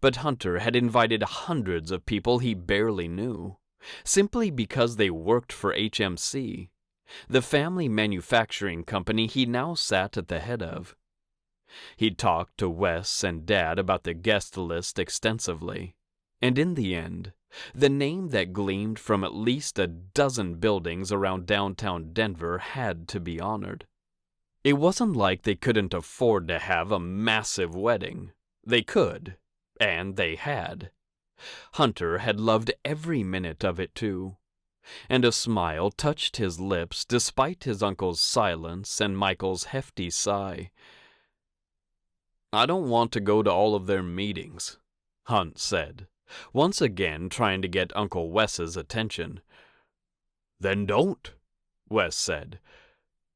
but Hunter had invited hundreds of people he barely knew, simply because they worked for HMC, the family manufacturing company he now sat at the head of. He'd talked to Wes and Dad about the guest list extensively, and in the end, the name that gleamed from at least a dozen buildings around downtown Denver had to be honored. It wasn't like they couldn't afford to have a massive wedding. They could, and they had. Hunter had loved every minute of it too, and a smile touched his lips despite his uncle's silence and Michael's hefty sigh. "I don't want to go to all of their meetings," Hunt said, once again trying to get Uncle Wes's attention. "Then don't," Wes said.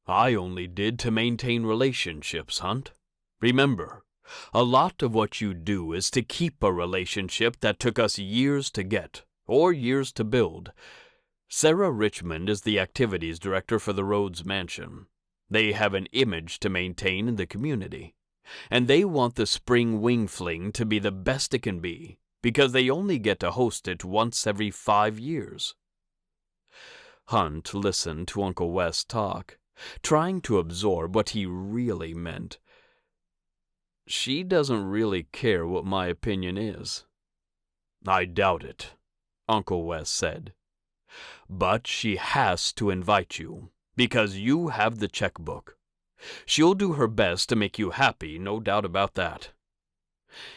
"I only did to maintain relationships, Hunt. Remember, a lot of what you do is to keep a relationship that took us years to get, or years to build. Sarah Richmond is the activities director for the Rhodes Mansion. They have an image to maintain in the community, and they want the spring wing fling to be the best it can be, because they only get to host it once every 5 years. Hunt listened to Uncle Wes talk, trying to absorb what he really meant. "She doesn't really care what my opinion is." "I doubt it," Uncle Wes said. "But she has to invite you, because you have the checkbook. She'll do her best to make you happy, no doubt about that."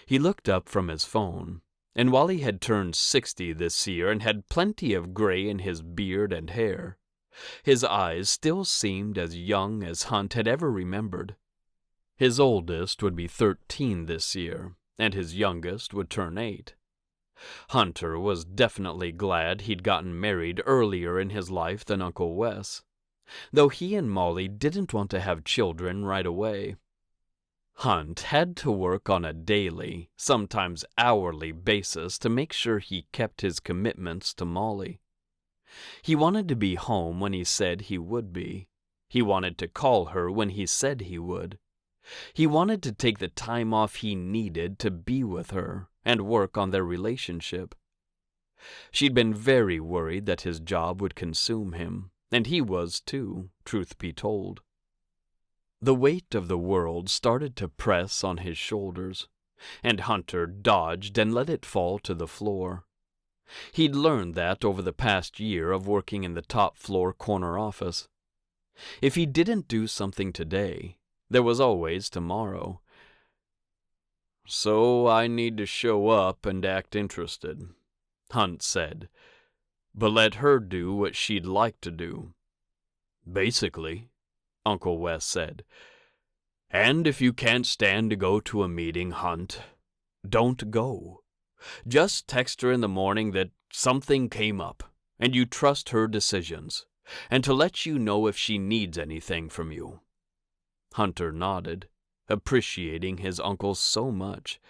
He looked up from his phone, and while he had turned 60 this year and had plenty of gray in his beard and hair, his eyes still seemed as young as Hunt had ever remembered. His oldest would be 13 this year, and his youngest would turn 8. Hunter was definitely glad he'd gotten married earlier in his life than Uncle Wes, though he and Molly didn't want to have children right away. Hunt had to work on a daily, sometimes hourly basis to make sure he kept his commitments to Molly. He wanted to be home when he said he would be. He wanted to call her when he said he would. He wanted to take the time off he needed to be with her and work on their relationship. She'd been very worried that his job would consume him, and he was too, truth be told. The weight of the world started to press on his shoulders, and Hunter dodged and let it fall to the floor. He'd learned that over the past year of working in the top-floor corner office. If he didn't do something today, there was always tomorrow. "So I need to show up and act interested," Hunt said, "but let her do what she'd like to do." "Basically," Uncle Wes said. "And if you can't stand to go to a meeting, Hunt, don't go. Just text her in the morning that something came up, and you trust her decisions, and to let you know if she needs anything from you." Hunter nodded, appreciating his uncle so much.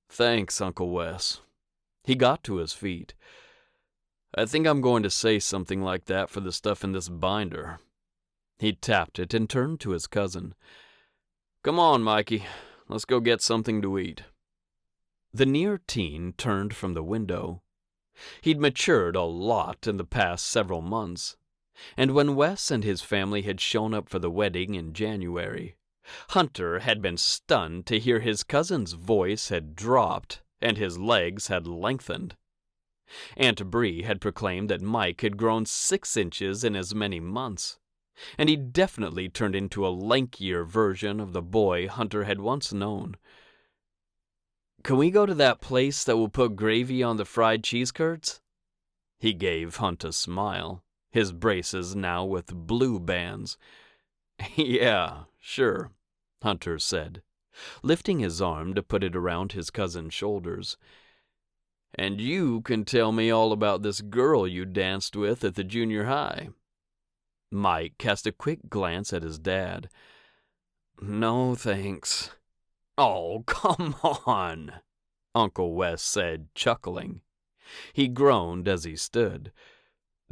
"Thanks, Uncle Wes." He got to his feet. "I think I'm going to say something like that for the stuff in this binder." He tapped it and turned to his cousin. "Come on, Mikey. Let's go get something to eat." The near-teen turned from the window. He'd matured a lot in the past several months, and when Wes and his family had shown up for the wedding in January, Hunter had been stunned to hear his cousin's voice had dropped and his legs had lengthened. Aunt Bree had proclaimed that Mike had grown 6 inches in as many months, and he definitely turned into a lankier version of the boy Hunter had once known. "Can we go to that place that will put gravy on the fried cheese curds?" He gave Hunt a smile, his braces now with blue bands. "Yeah, sure," Hunter said, lifting his arm to put it around his cousin's shoulders. "And you can tell me all about this girl you danced with at the junior high." Mike cast a quick glance at his dad. "No, thanks." "Oh, come on," Uncle Wes said, chuckling. He groaned as he stood.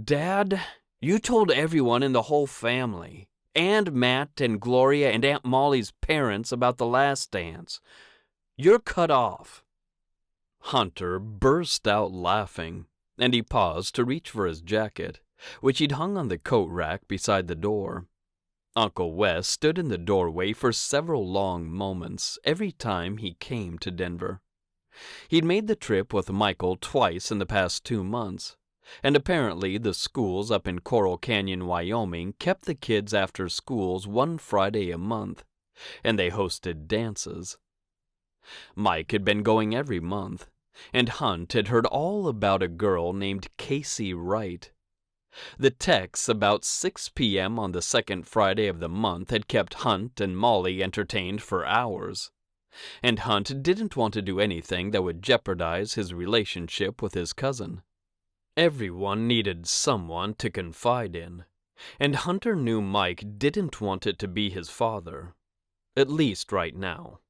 "Dad, you told everyone in the whole family, and Matt and Gloria and Aunt Molly's parents about the last dance. You're cut off." Hunter burst out laughing, and he paused to reach for his jacket, which he'd hung on the coat rack beside the door. Uncle Wes stood in the doorway for several long moments every time he came to Denver. He'd made the trip with Michael twice in the past 2 months, and apparently the schools up in Coral Canyon, Wyoming kept the kids after schools one Friday a month, and they hosted dances. Mike had been going every month, and Hunt had heard all about a girl named Casey Wright. The texts about 6 p.m. on the second Friday of the month had kept Hunt and Molly entertained for hours, and Hunt didn't want to do anything that would jeopardize his relationship with his cousin. Everyone needed someone to confide in, and Hunter knew Mike didn't want it to be his father, at least right now.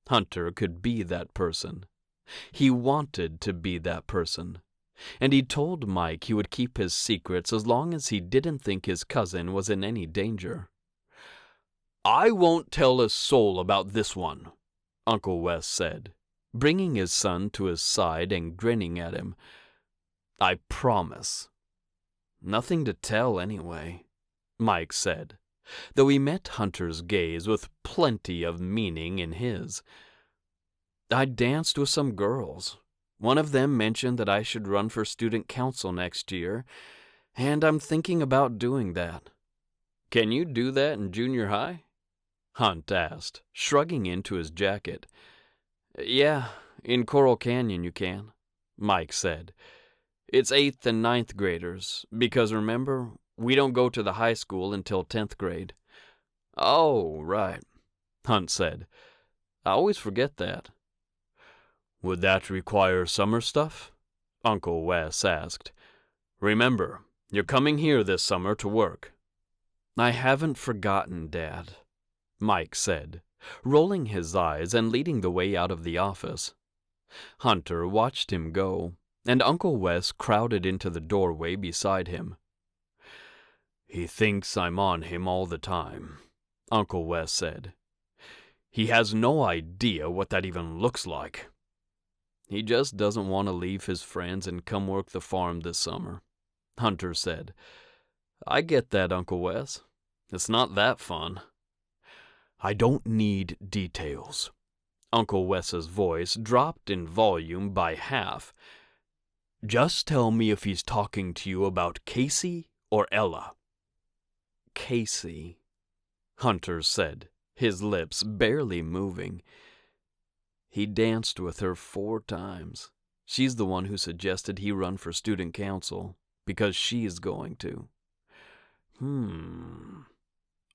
Hunter could be that person. He wanted to be that person. And he told Mike he would keep his secrets as long as he didn't think his cousin was in any danger. "I won't tell a soul about this one," Uncle Wes said, bringing his son to his side and grinning at him. "I promise." "Nothing to tell anyway," Mike said, though he met Hunter's gaze with plenty of meaning in his. "I danced with some girls. One of them mentioned that I should run for student council next year, and I'm thinking about doing that. Can you do that in junior high? Hunt asked, shrugging into his jacket. Yeah, in Coral Canyon you can, Mike said. It's 8th and ninth graders, because remember, we don't go to the high school until 10th grade. Oh, right, Hunt said. I always forget that. Would that require summer stuff? Uncle Wes asked. Remember, you're coming here this summer to work. I haven't forgotten, Dad, Mike said, rolling his eyes and leading the way out of the office. Hunter watched him go, and Uncle Wes crowded into the doorway beside him. He thinks I'm on him all the time, Uncle Wes said. He has no idea what that even looks like. He just doesn't want to leave his friends and come work the farm this summer, Hunter said. I get that, Uncle Wes. It's not that fun. I don't need details. Uncle Wes's voice dropped in volume by half. Just tell me if he's talking to you about Casey or Ella. Casey, Hunter said, his lips barely moving. He danced with her 4 times. She's the one who suggested he run for student council, because she's going to.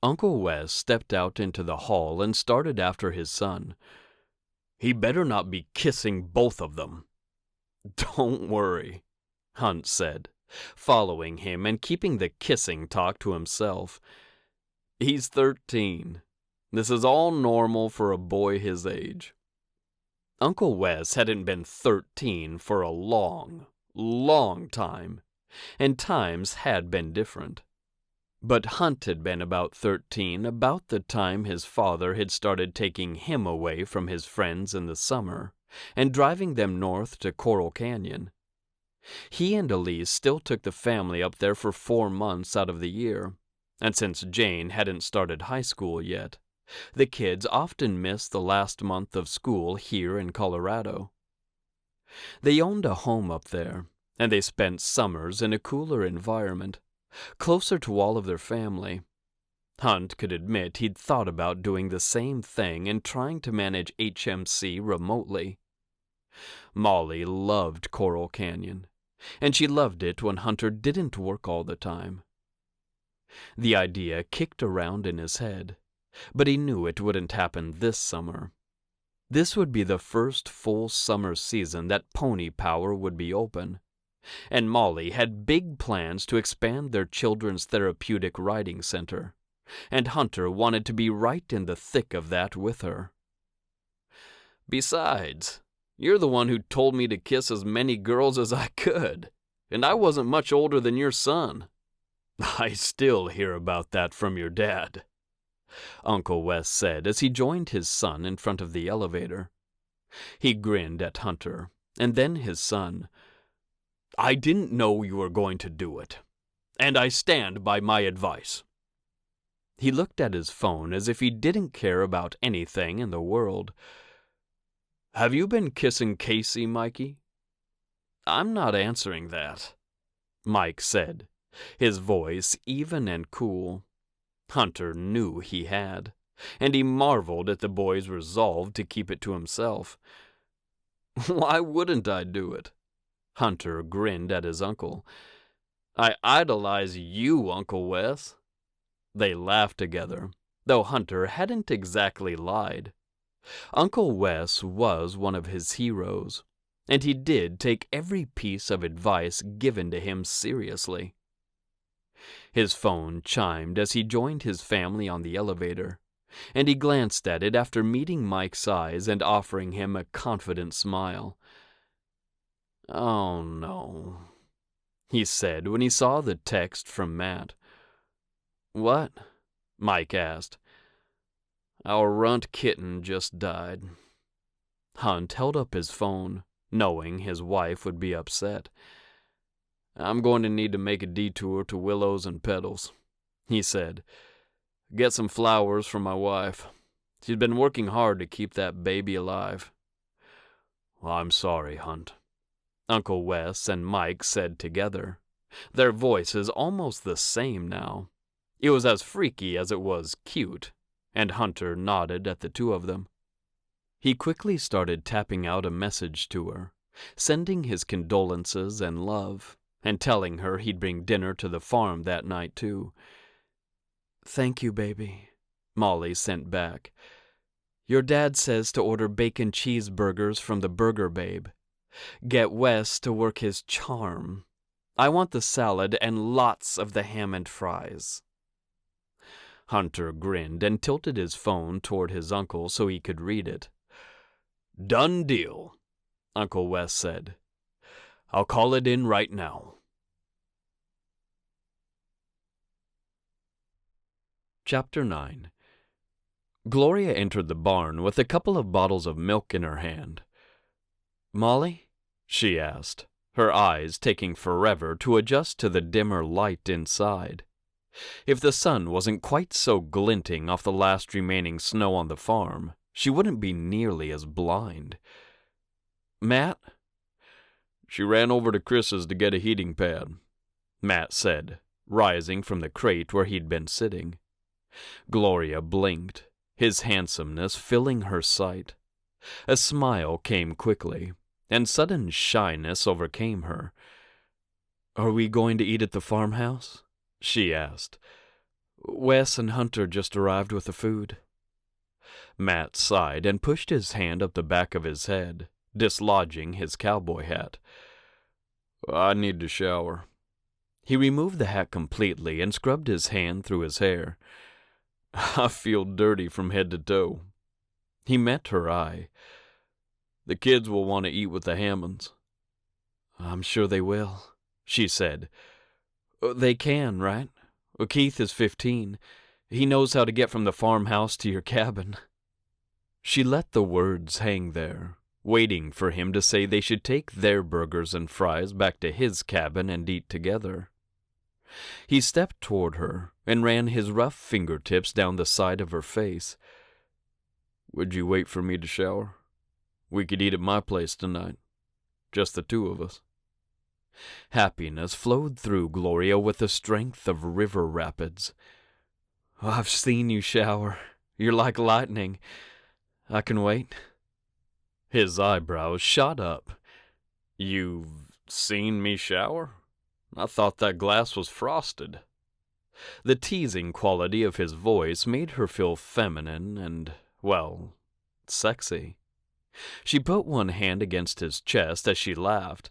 Uncle Wes stepped out into the hall and started after his son. He better not be kissing both of them. Don't worry, Hunt said, following him and keeping the kissing talk to himself. He's 13. This is all normal for a boy his age. Uncle Wes hadn't been 13 for a long, long time, and times had been different. But Hunt had been about 13 about the time his father had started taking him away from his friends in the summer and driving them north to Coral Canyon. He and Elise still took the family up there for 4 months out of the year, and since Jane hadn't started high school yet, the kids often missed the last month of school here in Colorado. They owned a home up there, and they spent summers in a cooler environment, closer to all of their family. Hunt could admit he'd thought about doing the same thing and trying to manage HMC remotely. Molly loved Coral Canyon, and she loved it when Hunter didn't work all the time. The idea kicked around in his head, but he knew it wouldn't happen this summer. This would be the first full summer season that Pony Power would be open, and Molly had big plans to expand their children's therapeutic riding center, and Hunter wanted to be right in the thick of that with her. Besides, you're the one who told me to kiss as many girls as I could, and I wasn't much older than your son. I still hear about that from your dad, Uncle Wes said as he joined his son in front of the elevator. He grinned at Hunter, and then his son. I didn't know you were going to do it, and I stand by my advice. He looked at his phone as if he didn't care about anything in the world. Have you been kissing Casey, Mikey? I'm not answering that, Mike said, his voice even and cool. Hunter knew he had, and he marveled at the boy's resolve to keep it to himself. Why wouldn't I do it? Hunter grinned at his uncle. I idolize you, Uncle Wes. They laughed together, though Hunter hadn't exactly lied. Uncle Wes was one of his heroes, and he did take every piece of advice given to him seriously. His phone chimed as he joined his family on the elevator, and he glanced at it after meeting Mike's eyes and offering him a confident smile. Oh, no, he said when he saw the text from Matt. What? Mike asked. Our runt kitten just died. Hunt held up his phone, knowing his wife would be upset. I'm going to need to make a detour to Willows and Petals, he said. Get some flowers for my wife. She's been working hard to keep that baby alive. Well, I'm sorry, Hunt, Uncle Wes and Mike said together, their voices almost the same now. It was as freaky as it was cute, and Hunter nodded at the two of them. He quickly started tapping out a message to her, sending his condolences and love, and telling her he'd bring dinner to the farm that night too. "Thank you, baby," Molly sent back. "Your dad says to order bacon cheeseburgers from the Burger Babe. Get Wes to work his charm. I want the salad and lots of the Hammond fries." Hunter grinned and tilted his phone toward his uncle so he could read it. "Done deal," Uncle Wes said. "I'll call it in right now." Chapter 9. Gloria entered the barn with a couple of bottles of milk in her hand. "Molly?" she asked, her eyes taking forever to adjust to the dimmer light inside. If the sun wasn't quite so glinting off the last remaining snow on the farm, she wouldn't be nearly as blind. "Matt?" "She ran over to Chris's to get a heating pad," Matt said, rising from the crate where he'd been sitting. Gloria blinked, his handsomeness filling her sight. A smile came quickly, and sudden shyness overcame her. "Are we going to eat at the farmhouse?" she asked. "Wes and Hunter just arrived with the food." Matt sighed and pushed his hand up the back of his head, dislodging his cowboy hat. "I need to shower." He removed the hat completely and scrubbed his hand through his hair. "I feel dirty from head to toe." He met her eye. "The kids will want to eat with the Hammonds." "I'm sure they will," she said. "They can, right? Keith is 15. He knows how to get from the farmhouse to your cabin." She let the words hang there, waiting for him to say they should take their burgers and fries back to his cabin and eat together. He stepped toward her and ran his rough fingertips down the side of her face. "Would you wait for me to shower? We could eat at my place tonight. Just the two of us." Happiness flowed through Gloria with the strength of river rapids. "I've seen you shower. You're like lightning. I can wait." His eyebrows shot up. "You've seen me shower? I thought that glass was frosted." The teasing quality of his voice made her feel feminine and, well, sexy. She put one hand against his chest as she laughed.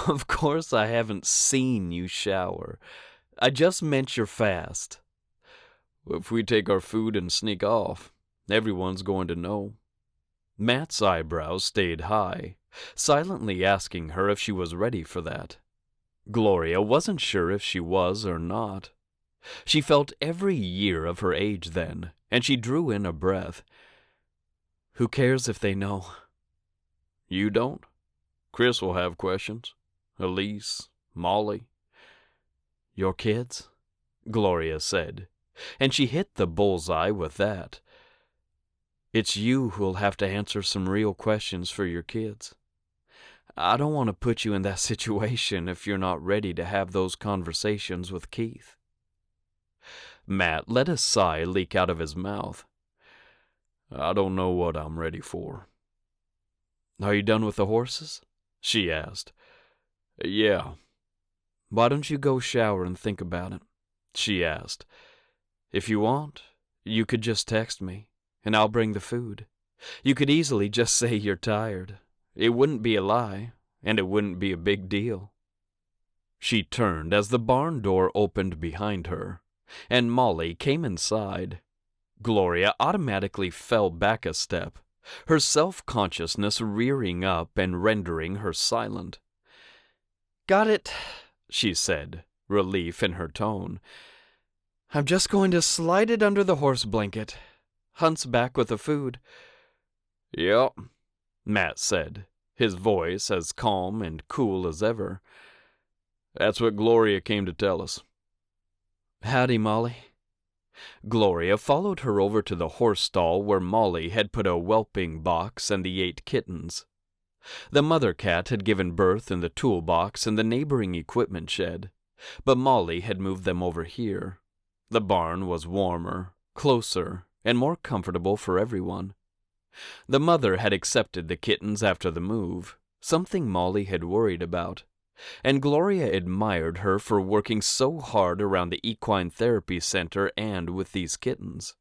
"Of course I haven't seen you shower. I just meant you're fast." "If we take our food and sneak off, everyone's going to know." Matt's eyebrows stayed high, silently asking her if she was ready for that. Gloria wasn't sure if she was or not. She felt every year of her age then, and she drew in a breath. "Who cares if they know?" "You don't? Chris will have questions. Elise, Molly." "Your kids?" Gloria said, and she hit the bullseye with that. "It's you who'll have to answer some real questions for your kids. I don't want to put you in that situation if you're not ready to have those conversations with Keith." Matt let a sigh leak out of his mouth. "I don't know what I'm ready for." "Are you done with the horses?" she asked. "Yeah." "Why don't you go shower and think about it?" she asked. "If you want, you could just text me, and I'll bring the food. You could easily just say you're tired. It wouldn't be a lie, and it wouldn't be a big deal." She turned as the barn door opened behind her, and Molly came inside. Gloria automatically fell back a step, her self-consciousness rearing up and rendering her silent. "Got it," she said, relief in her tone. "I'm just going to slide it under the horse blanket. Hunt's back with the food." "Yep," Matt said, his voice as calm and cool as ever. "That's what Gloria came to tell us." "Howdy, Molly." Gloria followed her over to the horse stall where Molly had put a whelping box and the 8 kittens. The mother cat had given birth in the toolbox in the neighboring equipment shed, but Molly had moved them over here. The barn was warmer, closer, and more comfortable for everyone. The mother had accepted the kittens after the move, something Molly had worried about, and Gloria admired her for working so hard around the equine therapy center and with these kittens.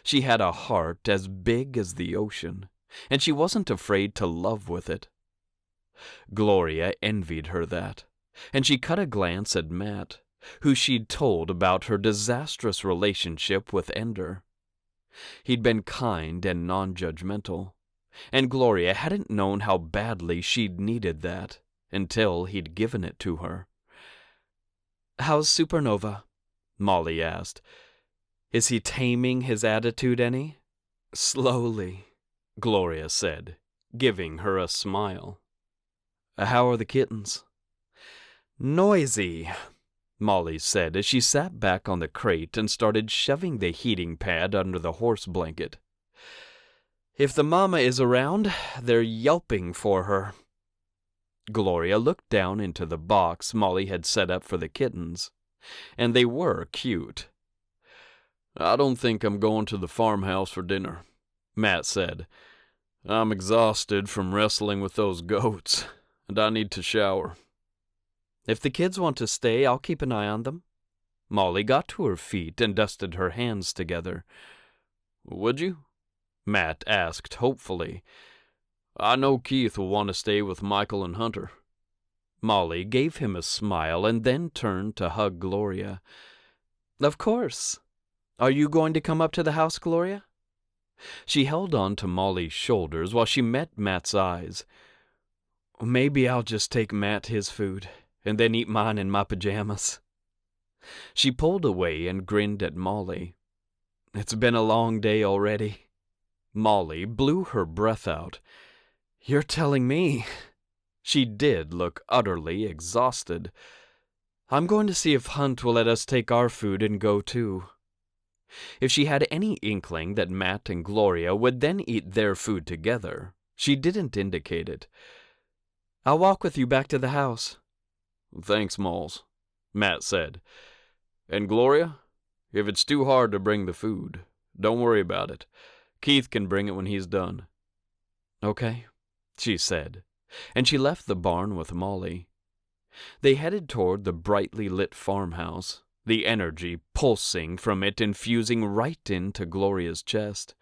She had a heart as big as the ocean, and she wasn't afraid to love with it. Gloria envied her that, and she cut a glance at Matt, who she'd told about her disastrous relationship with Ender. He'd been kind and non-judgmental, and Gloria hadn't known how badly she'd needed that until he'd given it to her. "How's Supernova?" Molly asked. "Is he taming his attitude any?" "Slowly," Gloria said, giving her a smile. "How are the kittens?" "Noisy," Molly said as she sat back on the crate and started shoving the heating pad under the horse blanket. "If the mama is around, they're yelping for her." Gloria looked down into the box Molly had set up for the kittens, and they were cute. "I don't think I'm going to the farmhouse for dinner," Matt said. "I'm exhausted from wrestling with those goats, and I need to shower." "If the kids want to stay, I'll keep an eye on them." Molly got to her feet and dusted her hands together. "Would you?" Matt asked hopefully. "I know Keith will want to stay with Michael and Hunter." Molly gave him a smile and then turned to hug Gloria. "Of course. Are you going to come up to the house, Gloria?" She held on to Molly's shoulders while she met Matt's eyes. "Maybe I'll just take Matt his food and then eat mine in my pajamas." She pulled away and grinned at Molly. "It's been a long day already." Molly blew her breath out. "You're telling me." She did look utterly exhausted. "I'm going to see if Hunt will let us take our food and go too." If she had any inkling that Matt and Gloria would then eat their food together, she didn't indicate it. "I'll walk with you back to the house." "Thanks, Malls," Matt said. "And Gloria, if it's too hard to bring the food, don't worry about it. Keith can bring it when he's done." "Okay," she said, and she left the barn with Molly. They headed toward the brightly lit farmhouse, the energy pulsing from it infusing right into Gloria's chest.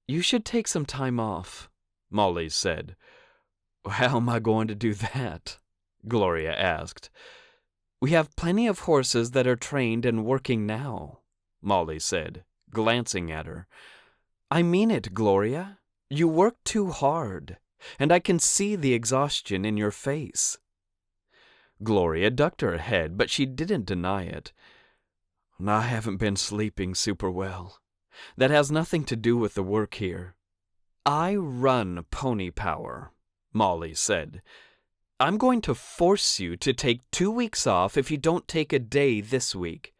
"You should take some time off," Molly said. "How am I going to do that?" Gloria asked. "We have plenty of horses that are trained and working now," Molly said, glancing at her. "I mean it, Gloria. You work too hard, and I can see the exhaustion in your face." Gloria ducked her head, but she didn't deny it. "I haven't been sleeping super well. That has nothing to do with the work here." "I run Pony Power," Molly said. "I'm going to force you to take 2 weeks off if you don't take a day this week,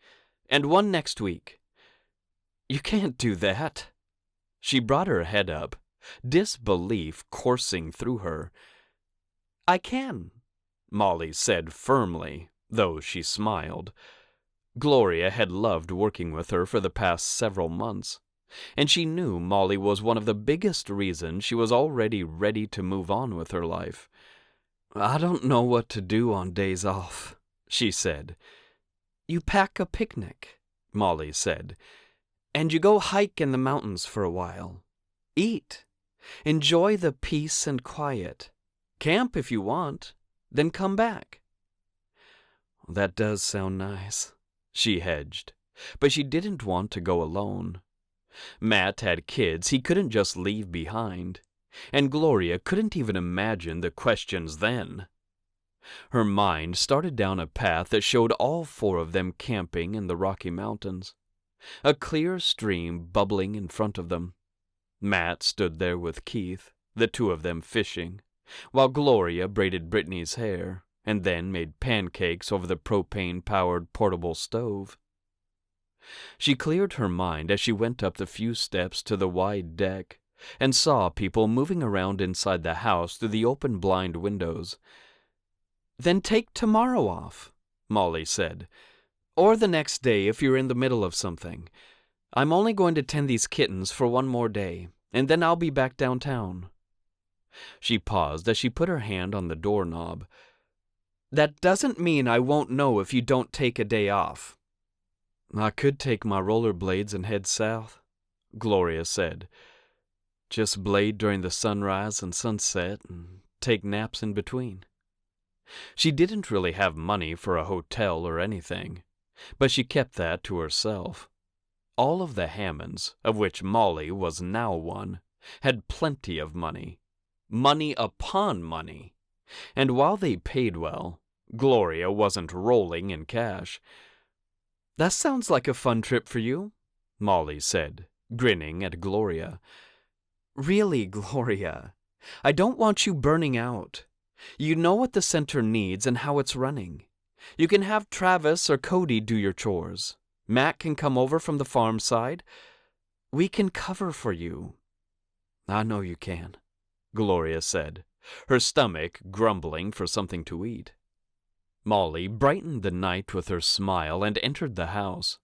and one next week." "You can't do that." She brought her head up, disbelief coursing through her. "I can," Molly said firmly, though she smiled. Gloria had loved working with her for the past several months, and she knew Molly was one of the biggest reasons she was already ready to move on with her life. "I don't know what to do on days off," she said. "You pack a picnic," Molly said, "and you go hike in the mountains for a while. Eat. Enjoy the peace and quiet. Camp if you want, then come back." "That does sound nice," she hedged, but she didn't want to go alone. Matt had kids he couldn't just leave behind, and Gloria couldn't even imagine the questions then. Her mind started down a path that showed all 4 of them camping in the Rocky Mountains, a clear stream bubbling in front of them. Matt stood there with Keith, the 2 of them fishing, while Gloria braided Brittany's hair and then made pancakes over the propane-powered portable stove. She cleared her mind as she went up the few steps to the wide deck and saw people moving around inside the house through the open blind windows. "Then take tomorrow off," Molly said. Or the next day if you're in the middle of something. I'm only going to tend these kittens for one more day, and then I'll be back downtown." She paused as she put her hand on the doorknob. "That doesn't mean I won't know if you don't take a day off." "I could take my rollerblades and head south," Gloria said. "Just blade during the sunrise and sunset and take naps in between." She didn't really have money for a hotel or anything, but she kept that to herself. All of the Hammonds, of which Molly was now one, had plenty of money. Money upon money. And while they paid well, Gloria wasn't rolling in cash. "That sounds like a fun trip for you," Molly said, grinning at Gloria. "Really, Gloria, I don't want you burning out. You know what the center needs and how it's running. You can have Travis or Cody do your chores. Matt can come over from the farm side. We can cover for you." "I know you can," Gloria said, her stomach grumbling for something to eat. Molly brightened the night with her smile and entered the house.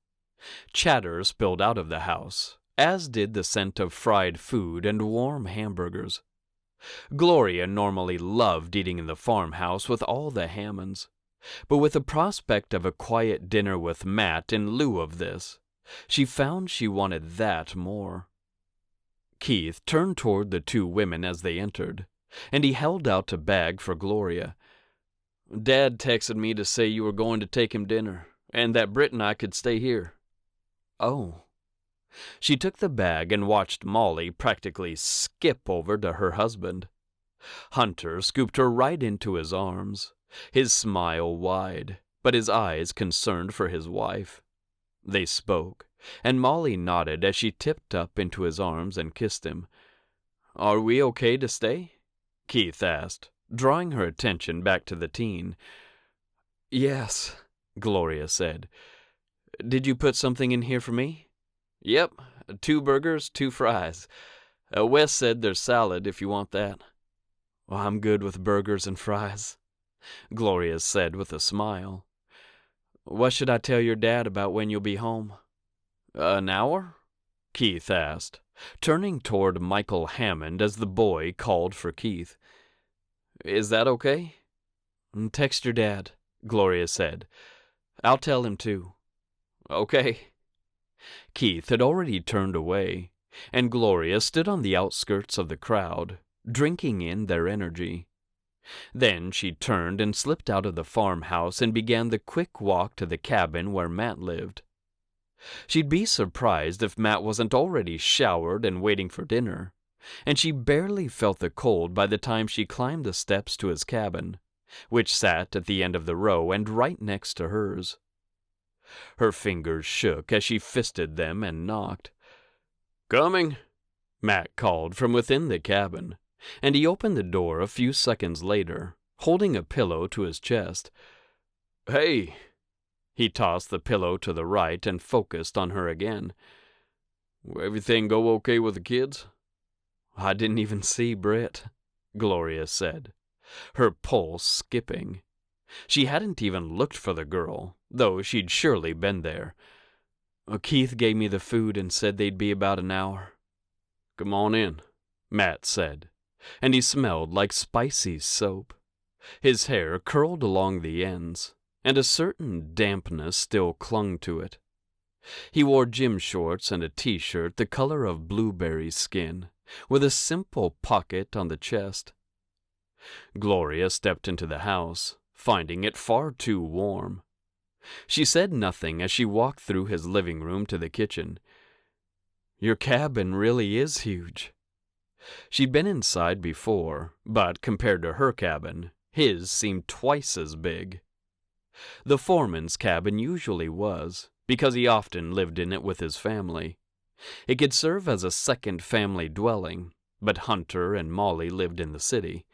Chatter spilled out of the house, as did the scent of fried food and warm hamburgers. Gloria normally loved eating in the farmhouse with all the Hammonds, but with the prospect of a quiet dinner with Matt in lieu of this, she found she wanted that more. Keith turned toward the two women as they entered, and he held out a bag for Gloria. "Dad texted me to say you were going to take him dinner, and that Britt and I could stay here." "Oh." She took the bag and watched Molly practically skip over to her husband. Hunter scooped her right into his arms, his smile wide, but his eyes concerned for his wife. They spoke, and Molly nodded as she tipped up into his arms and kissed him. "Are we okay to stay?" Keith asked, drawing her attention back to the teen. "Yes," Gloria said. "Did you put something in here for me?" "Yep, 2 burgers, 2 fries. Wes said there's salad if you want that." "Well, I'm good with burgers and fries," Gloria said with a smile. "What should I tell your dad about when you'll be home?" "An hour?" Keith asked, turning toward Michael Hammond as the boy called for Keith. "Is that okay?" "Text your dad," Gloria said. "I'll tell him too." "Okay." Keith had already turned away, and Gloria stood on the outskirts of the crowd, drinking in their energy. Then she turned and slipped out of the farmhouse and began the quick walk to the cabin where Matt lived. She'd be surprised if Matt wasn't already showered and waiting for dinner, and she barely felt the cold by the time she climbed the steps to his cabin, which sat at the end of the row and right next to hers. Her fingers shook as she fisted them and knocked. "Coming," Matt called from within the cabin, and he opened the door a few seconds later, holding a pillow to his chest. "Hey." He tossed the pillow to the right and focused on her again. "Everything go okay with the kids?" "I didn't even see Britt," Gloria said, her pulse skipping. She hadn't even looked for the girl, though she'd surely been there. "Keith gave me the food and said they'd be about an hour." "Come on in," Matt said, and he smelled like spicy soap. His hair curled along the ends, and a certain dampness still clung to it. He wore gym shorts and a t-shirt the color of blueberry skin, with a simple pocket on the chest. Gloria stepped into the house, finding it far too warm. She said nothing as she walked through his living room to the kitchen. "Your cabin really is huge." She'd been inside before, but compared to her cabin, his seemed twice as big. The foreman's cabin usually was, because he often lived in it with his family. It could serve as a second family dwelling, but Hunter and Molly lived in the city.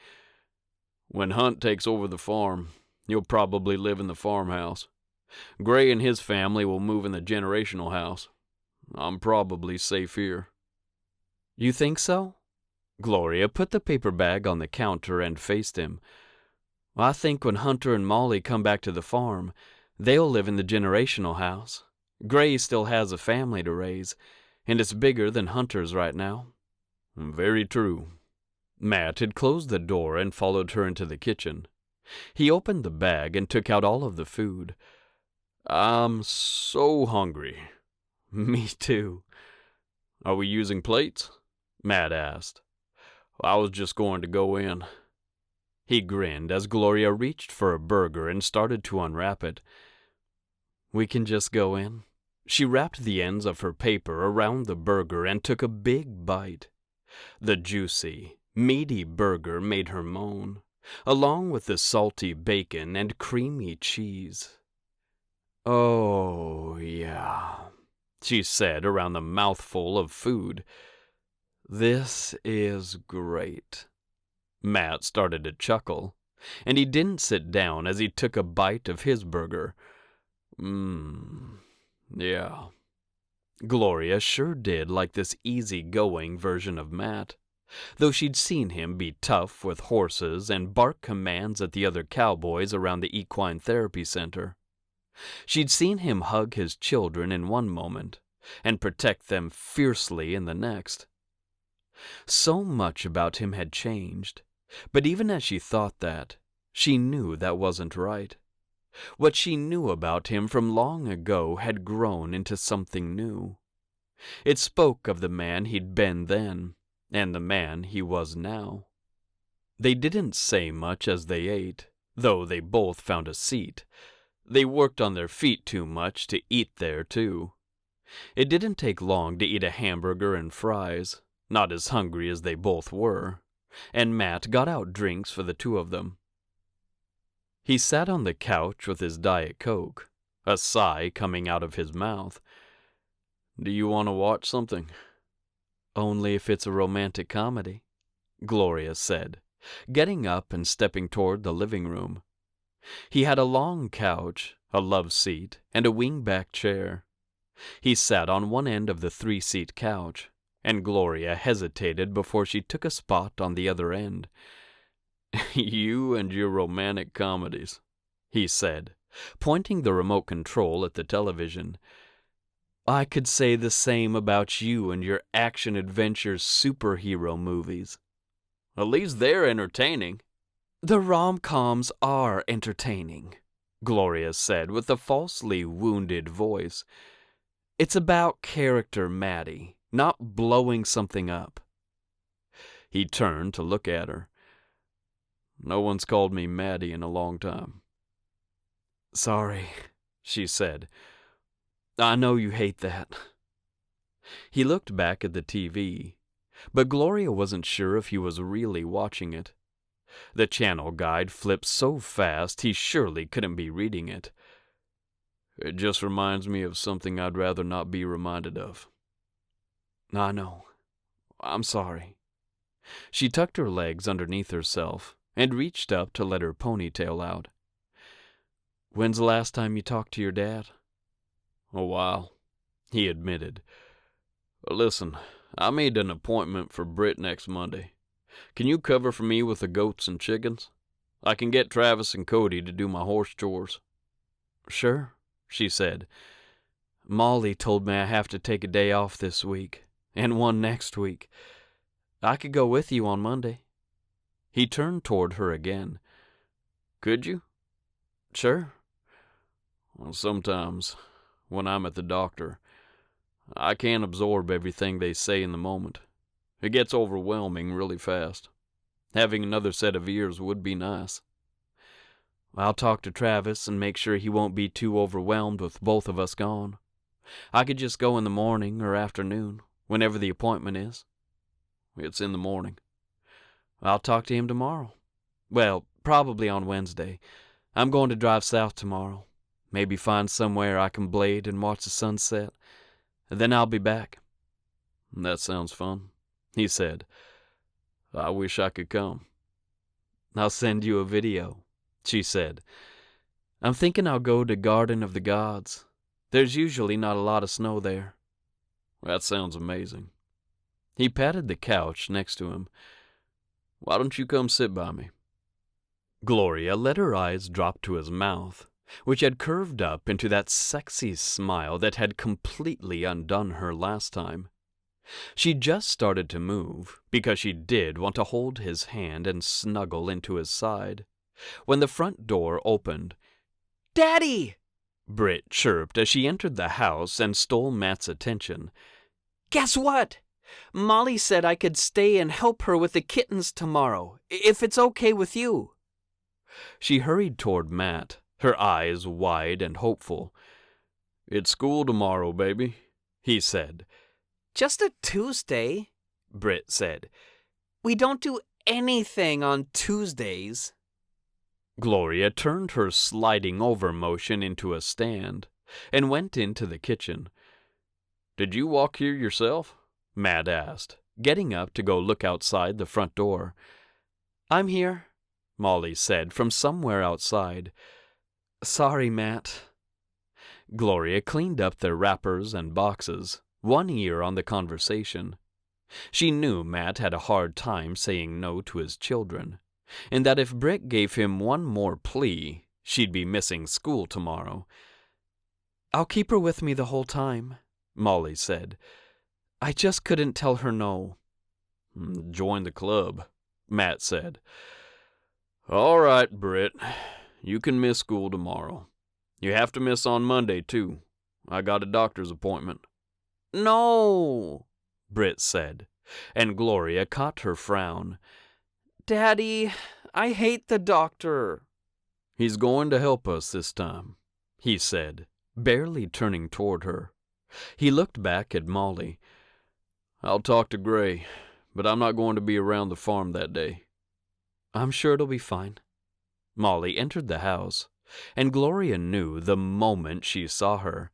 "When Hunt takes over the farm, you'll probably live in the farmhouse. Gray and his family will move in the generational house. I'm probably safe here." "You think so?" Gloria put the paper bag on the counter and faced him. "I think when Hunter and Molly come back to the farm, They'll live in the generational house. Gray still has a family to raise, and it's bigger than Hunter's right now." "Very true." Matt had closed the door and followed her into the kitchen. He opened the bag and took out all of the food. "I'm so hungry." "Me too." "Are we using plates?" Matt asked. "I was just going to go in." He grinned as Gloria reached for a burger and started to unwrap it. "We can just go in." She wrapped the ends of her paper around the burger and took a big bite. The juicy, meaty burger made her moan, along with the salty bacon and creamy cheese. "Oh, yeah," she said around the mouthful of food. "This is great." Matt started to chuckle, and he didn't sit down as he took a bite of his burger. Yeah." Gloria sure did like this easy-going version of Matt, though she'd seen him be tough with horses and bark commands at the other cowboys around the equine therapy center. She'd seen him hug his children in one moment and protect them fiercely in the next. So much about him had changed, but even as she thought that, she knew that wasn't right. What she knew about him from long ago had grown into something new. It spoke of the man he'd been then, and the man he was now. They didn't say much as they ate, though they both found a seat. They worked on their feet too much to eat there, too. It didn't take long to eat a hamburger and fries, not as hungry as they both were, and Matt got out drinks for the two of them. He sat on the couch with his Diet Coke, a sigh coming out of his mouth. "Do you want to watch something?" "Only if it's a romantic comedy," Gloria said, getting up and stepping toward the living room. He had a long couch, a love seat, and a wing-back chair. He sat on one end of the 3-seat couch, and Gloria hesitated before she took a spot on the other end. "You and your romantic comedies," he said, pointing the remote control at the television. "I could say the same about you and your action-adventure superhero movies." "At least they're entertaining." "The rom-coms are entertaining," Gloria said with a falsely wounded voice. "It's about character, Maddie, not blowing something up." He turned to look at her. "No one's called me Maddie in a long time." "Sorry," she said. "I know you hate that." He looked back at the TV, but Gloria wasn't sure if he was really watching it. The channel guide flipped so fast he surely couldn't be reading it. "It just reminds me of something I'd rather not be reminded of." "I know. I'm sorry." She tucked her legs underneath herself and reached up to let her ponytail out. "When's the last time you talked to your dad?" "A while," he admitted. "Listen, I made an appointment for Britt next Monday. Can you cover for me with the goats and chickens? I can get Travis and Cody to do my horse chores." "Sure," she said. "Molly told me I have to take a day off this week, and one next week. I could go with you on Monday." He turned toward her again. "Could you?" "Sure." "Well, sometimes, when I'm at the doctor, I can't absorb everything they say in the moment. It gets overwhelming really fast. Having another set of ears would be nice." "I'll talk to Travis and make sure he won't be too overwhelmed with both of us gone. I could just go in the morning or afternoon, whenever the appointment is." "It's in the morning." "I'll talk to him tomorrow. Well, probably on Wednesday. I'm going to drive south tomorrow. Maybe find somewhere I can blade and watch the sunset. Then I'll be back." "That sounds fun," he said. "I wish I could come." "I'll send you a video," she said. "I'm thinking I'll go to Garden of the Gods. There's usually not a lot of snow there." "That sounds amazing." He patted the couch next to him. "Why don't you come sit by me?" Gloria let her eyes drop to his mouth, which had curved up into that sexy smile that had completely undone her last time. She just started to move, because she did want to hold his hand and snuggle into his side, when the front door opened. "Daddy!" Britt chirped as she entered the house and stole Matt's attention. "Guess what? Molly said I could stay and help her with the kittens tomorrow, if it's okay with you." She hurried toward Matt, her eyes wide and hopeful. "It's school tomorrow, baby," he said. "Just a Tuesday," Britt said. "We don't do anything on Tuesdays." Gloria turned her sliding over motion into a stand and went into the kitchen. "Did you walk here yourself?" Matt asked, getting up to go look outside the front door. "I'm here," Molly said from somewhere outside. "Sorry, Matt." Gloria cleaned up their wrappers and boxes, one ear on the conversation. She knew Matt had a hard time saying no to his children, and that if Britt gave him one more plea, she'd be missing school tomorrow. "I'll keep her with me the whole time," Molly said. "I just couldn't tell her no." "Join the club," Matt said. "All right, Britt. You can miss school tomorrow. You have to miss on Monday, too. I got a doctor's appointment." "No," Britt said, and Gloria caught her frown. "Daddy, I hate the doctor." "He's going to help us this time," he said, barely turning toward her. He looked back at Molly. "I'll talk to Gray, but I'm not going to be around the farm that day." "I'm sure it'll be fine." Molly entered the house, and Gloria knew the moment she saw her.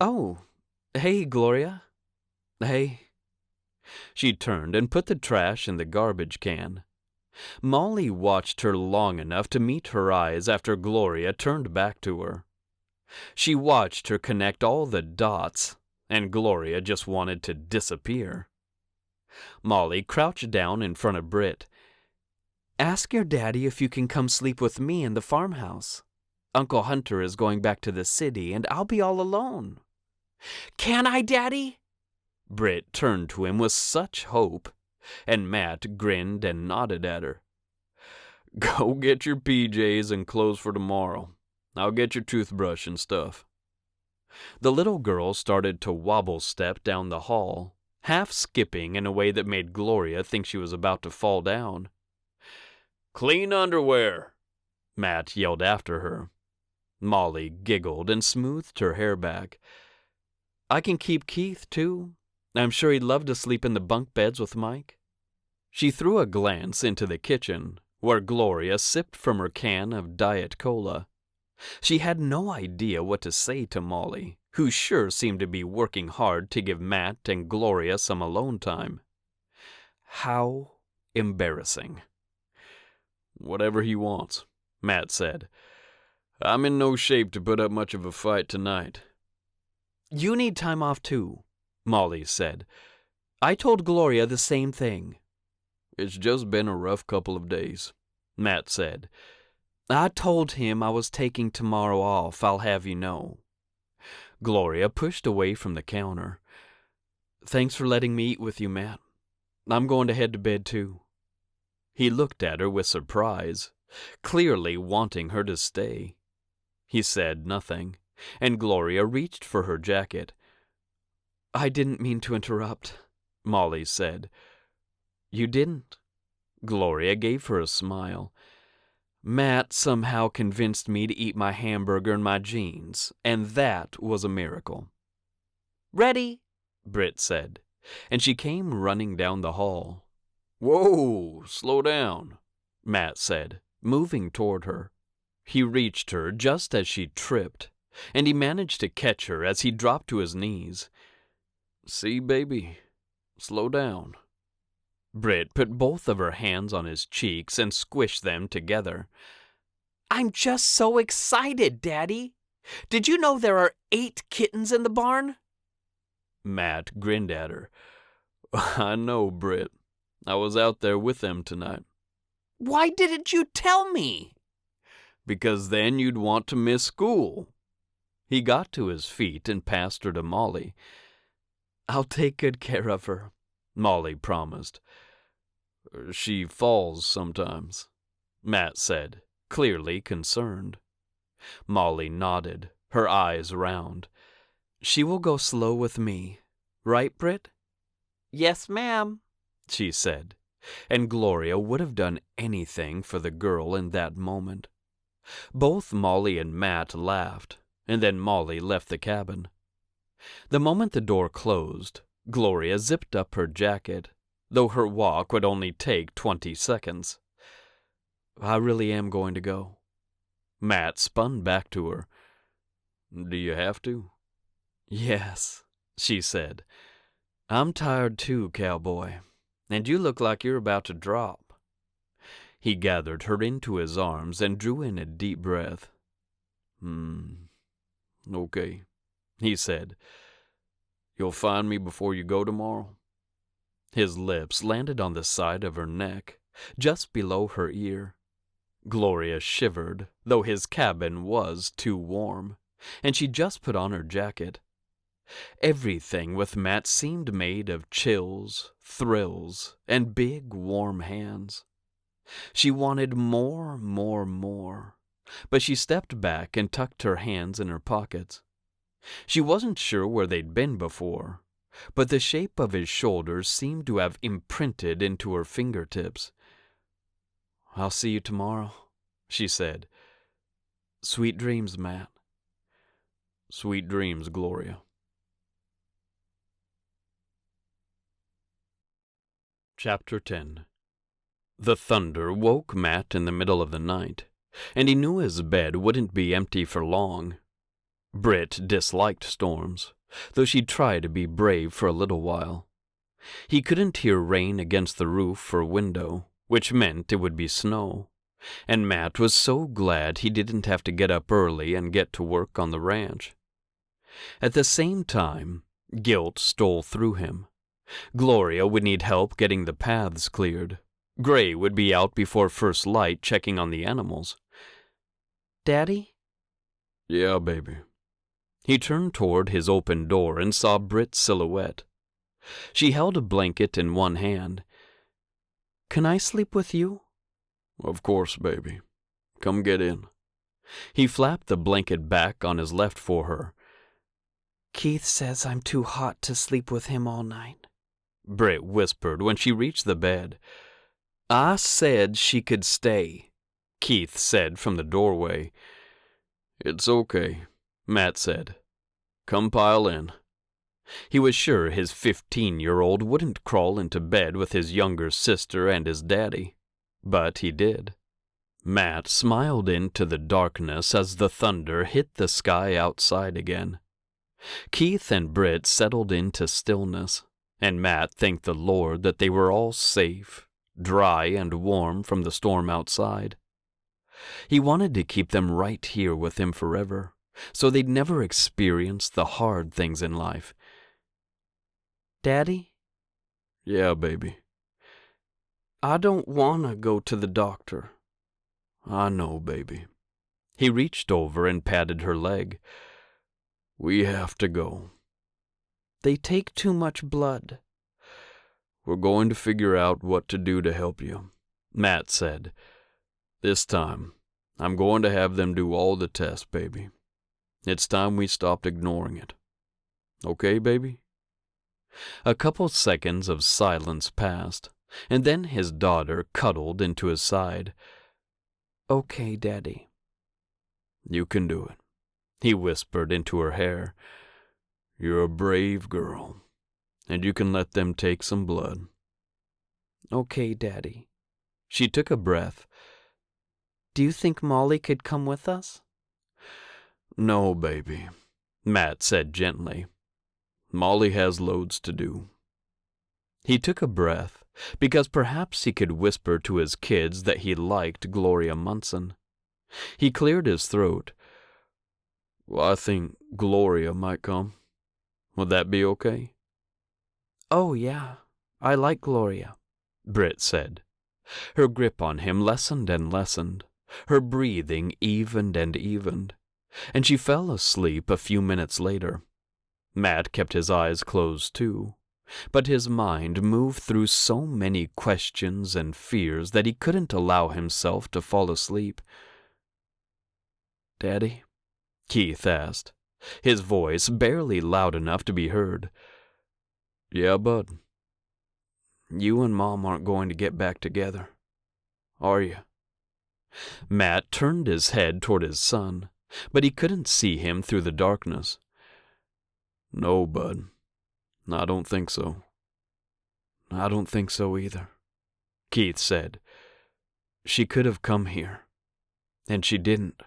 "Oh, hey, Gloria." "Hey." She turned and put the trash in the garbage can. Molly watched her long enough to meet her eyes after Gloria turned back to her. She watched her connect all the dots, and Gloria just wanted to disappear. Molly crouched down in front of Britt. "Ask your daddy if you can come sleep with me in the farmhouse. Uncle Hunter is going back to the city, and I'll be all alone." "Can I, Daddy?" Britt turned to him with such hope, and Matt grinned and nodded at her. "Go get your PJs and clothes for tomorrow. I'll get your toothbrush and stuff." The little girl started to wobble step down the hall, half skipping in a way that made Gloria think she was about to fall down. "Clean underwear," Matt yelled after her. Molly giggled and smoothed her hair back. "I can keep Keith, too. I'm sure he'd love to sleep in the bunk beds with Mike." She threw a glance into the kitchen, where Gloria sipped from her can of Diet Cola. She had no idea what to say to Molly, who sure seemed to be working hard to give Matt and Gloria some alone time. How embarrassing. "Whatever he wants," Matt said. "I'm in no shape to put up much of a fight tonight." "You need time off too," Molly said. "I told Gloria the same thing." "It's just been a rough couple of days," Matt said. "I told him I was taking tomorrow off, I'll have you know." Gloria pushed away from the counter. "Thanks for letting me eat with you, Matt. I'm going to head to bed too." He looked at her with surprise, clearly wanting her to stay. He said nothing, and Gloria reached for her jacket. "I didn't mean to interrupt," Molly said. "You didn't?" Gloria gave her a smile. "Matt somehow convinced me to eat my hamburger in my jeans, and that was a miracle." "Ready," Britt said, and she came running down the hall. "Whoa, slow down," Matt said, moving toward her. He reached her just as she tripped, and he managed to catch her as he dropped to his knees. "See, baby, slow down." Britt put both of her hands on his cheeks and squished them together. "I'm just so excited, Daddy. Did you know there are 8 kittens in the barn?" Matt grinned at her. "I know, Britt. I was out there with them tonight." "Why didn't you tell me?" because then you'd want to miss school." He got to his feet and passed her to Molly. "I'll take good care of her," Molly promised. "She falls sometimes," Matt said, clearly concerned. Molly nodded, her eyes round. "She will go slow with me. Right, Britt?" "Yes, ma'am," she said, and Gloria would have done anything for the girl in that moment. Both Molly and Matt laughed, and then Molly left the cabin. The moment the door closed, Gloria zipped up her jacket, though her walk would only take 20 seconds. "I really am going to go." Matt spun back to her. "Do you have to?" "Yes," she said. "I'm tired too, cowboy, and you look like you're about to drop." He gathered her into his arms and drew in a deep breath. Okay," he said. "You'll find me before you go tomorrow?" His lips landed on the side of her neck, just below her ear. Gloria shivered, though his cabin was too warm, and she just put on her jacket. Everything with Matt seemed made of chills, thrills, and big, warm hands. She wanted more, but she stepped back and tucked her hands in her pockets. She wasn't sure where they'd been before, but the shape of his shoulders seemed to have imprinted into her fingertips. "I'll see you tomorrow," she said. "Sweet dreams, Matt." "Sweet dreams, Gloria." Chapter 10. The thunder woke Matt in the middle of the night, and he knew his bed wouldn't be empty for long. Britt disliked storms, though she'd try to be brave for a little while. He couldn't hear rain against the roof or window, which meant it would be snow, and Matt was so glad he didn't have to get up early and get to work on the ranch. At the same time, guilt stole through him. Gloria would need help getting the paths cleared. Gray would be out before first light checking on the animals. "Daddy?" "Yeah, baby." He turned toward his open door and saw Britt's silhouette. She held a blanket in one hand. "Can I sleep with you?" "Of course, baby. Come get in." He flapped the blanket back on his left for her. "Keith says I'm too hot to sleep with him all night," Britt whispered when she reached the bed. "I said she could stay," Keith said from the doorway. "It's okay," Matt said. "Come pile in." He was sure his 15-year-old wouldn't crawl into bed with his younger sister and his daddy, but he did. Matt smiled into the darkness as the thunder hit the sky outside again. Keith and Britt settled into stillness, and Matt thanked the Lord that they were all safe, dry and warm from the storm outside. He wanted to keep them right here with him forever, so they'd never experience the hard things in life. "Daddy?" "Yeah, baby." "I don't want to go to the doctor." "I know, baby." He reached over and patted her leg. "We have to go." "They take too much blood." "We're going to figure out what to do to help you," Matt said. "This time, I'm going to have them do all the tests, baby. It's time we stopped ignoring it. Okay, baby?" A couple seconds of silence passed, and then his daughter cuddled into his side. "Okay, Daddy." "You can do it," he whispered into her hair. "You're a brave girl, and you can let them take some blood." "Okay, Daddy." She took a breath. "Do you think Molly could come with us?" "No, baby," Matt said gently. "Molly has loads to do." He took a breath, because perhaps he could whisper to his kids that he liked Gloria Munson. He cleared his throat. "Well, I think Gloria might come. Would that be okay?" "Oh, yeah, I like Gloria," Britt said. Her grip on him lessened and lessened, Her breathing evened and evened, and she fell asleep a few minutes later. Matt kept his eyes closed too, but his mind moved through so many questions and fears that he couldn't allow himself to fall asleep. "Daddy?" Keith asked, his voice barely loud enough to be heard. "Yeah, bud." "You and Mom aren't going to get back together, are you?" Matt turned his head toward his son, but he couldn't see him through the darkness. "No, bud. I don't think so." "I don't think so either," Keith said. "She could have come here, and she didn't."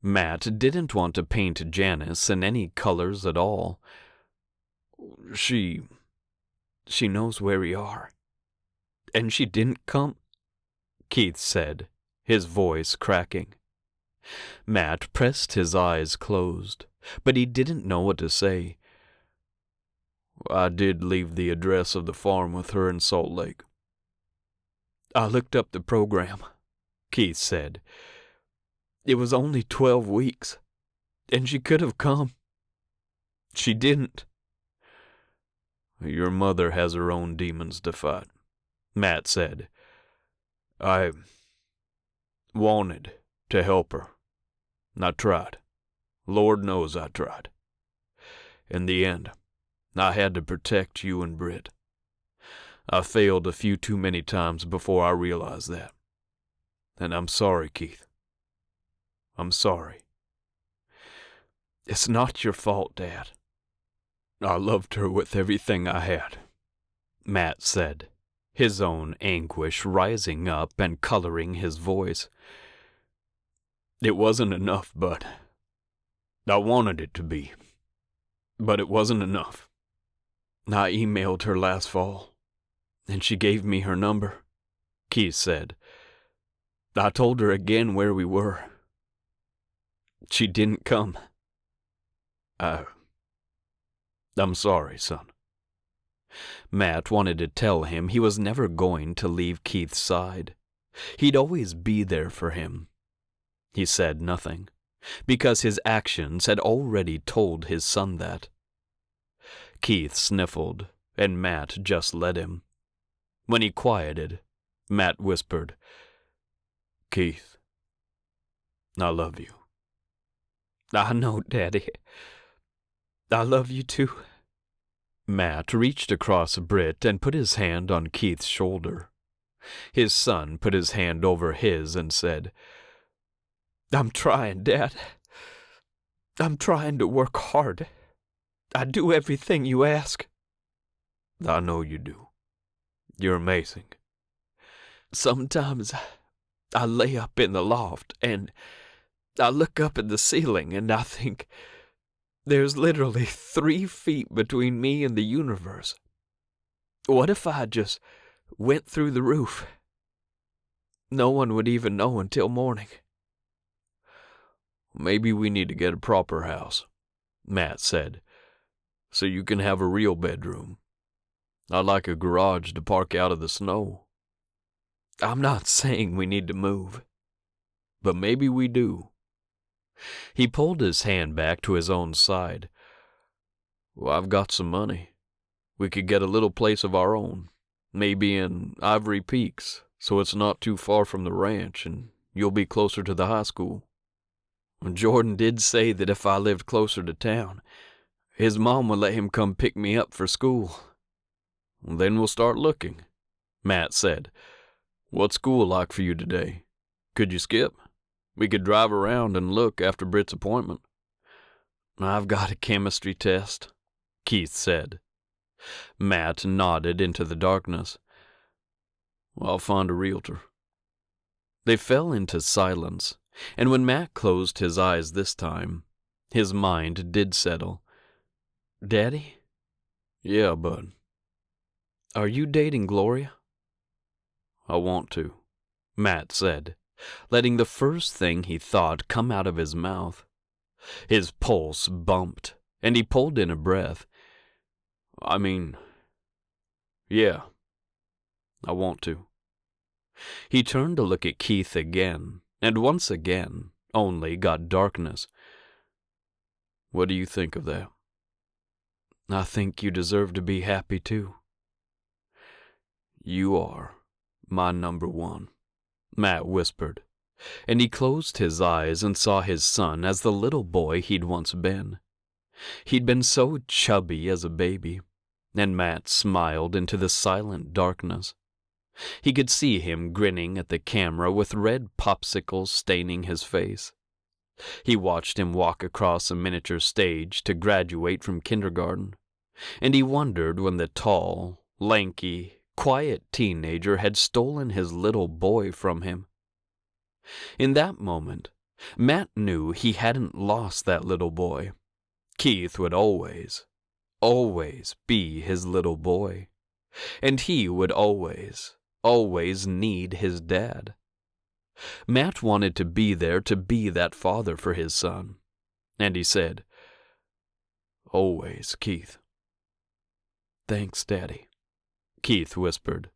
Matt didn't want to paint Janice in any colors at all. She knows where we are. And she didn't come," Keith said, his voice cracking. Matt pressed his eyes closed, but he didn't know what to say. "I did leave the address of the farm with her in Salt Lake." "I looked up the program," Keith said. "It was only 12 weeks, and she could have come. She didn't." "Your mother has her own demons to fight," Matt said. "I wanted to help her. I tried. Lord knows I tried. In the end, I had to protect you and Britt. I failed a few too many times before I realized that. And I'm sorry, Keith. I'm sorry." "It's not your fault, Dad." "I loved her with everything I had," Matt said, his own anguish rising up and coloring his voice. "It wasn't enough, bud. I wanted it to be, but it wasn't enough. I emailed her last fall, and she gave me her number," Keith said. "I told her again where we were. She didn't come. I'm sorry, son." Matt wanted to tell him he was never going to leave Keith's side. He'd always be there for him. He said nothing, because his actions had already told his son that. Keith sniffled, and Matt just let him. When he quieted, Matt whispered, "Keith, I love you." "I know, Daddy. I love you too." Matt reached across Britt and put his hand on Keith's shoulder. His son put his hand over his and said, "I'm trying, Dad. I'm trying to work hard. I do everything you ask." "I know you do. You're amazing." "Sometimes I lay up in the loft and I look up at the ceiling and I think there's literally 3 feet between me and the universe. What if I just went through the roof? No one would even know until morning." "Maybe we need to get a proper house," Matt said, "so you can have a real bedroom. I'd like a garage to park out of the snow." "I'm not saying we need to move." "But maybe we do." He pulled his hand back to his own side. "Well, I've got some money. We could get a little place of our own, maybe in Ivory Peaks, so it's not too far from the ranch, and you'll be closer to the high school." "Jordan did say that if I lived closer to town, his mom would let him come pick me up for school." "Then we'll start looking," Matt said. "What's school like for you today? Could you skip? We could drive around and look after Britt's appointment." "I've got a chemistry test," Keith said. Matt nodded into the darkness. "I'll find a realtor." They fell into silence, and when Matt closed his eyes this time, his mind did settle. "Daddy?" "Yeah, bud." "Are you dating Gloria?" "I want to," Matt said, letting the first thing he thought come out of his mouth. His pulse bumped, and he pulled in a breath. "I mean, yeah, I want to." He turned to look at Keith again, and once again only got darkness. "What do you think of that?" "I think you deserve to be happy too." "You are my number one," Matt whispered, and he closed his eyes and saw his son as the little boy he'd once been. He'd been so chubby as a baby, and Matt smiled into the silent darkness. He could see him grinning at the camera with red popsicles staining his face. He watched him walk across a miniature stage to graduate from kindergarten, and he wondered when the tall, lanky, quiet teenager had stolen his little boy from him. In that moment, Matt knew he hadn't lost that little boy. Keith would always be his little boy, and he would always need his dad. Matt wanted to be there to be that father for his son, and he said, "Always, Keith." "Thanks, Daddy," Keith whispered.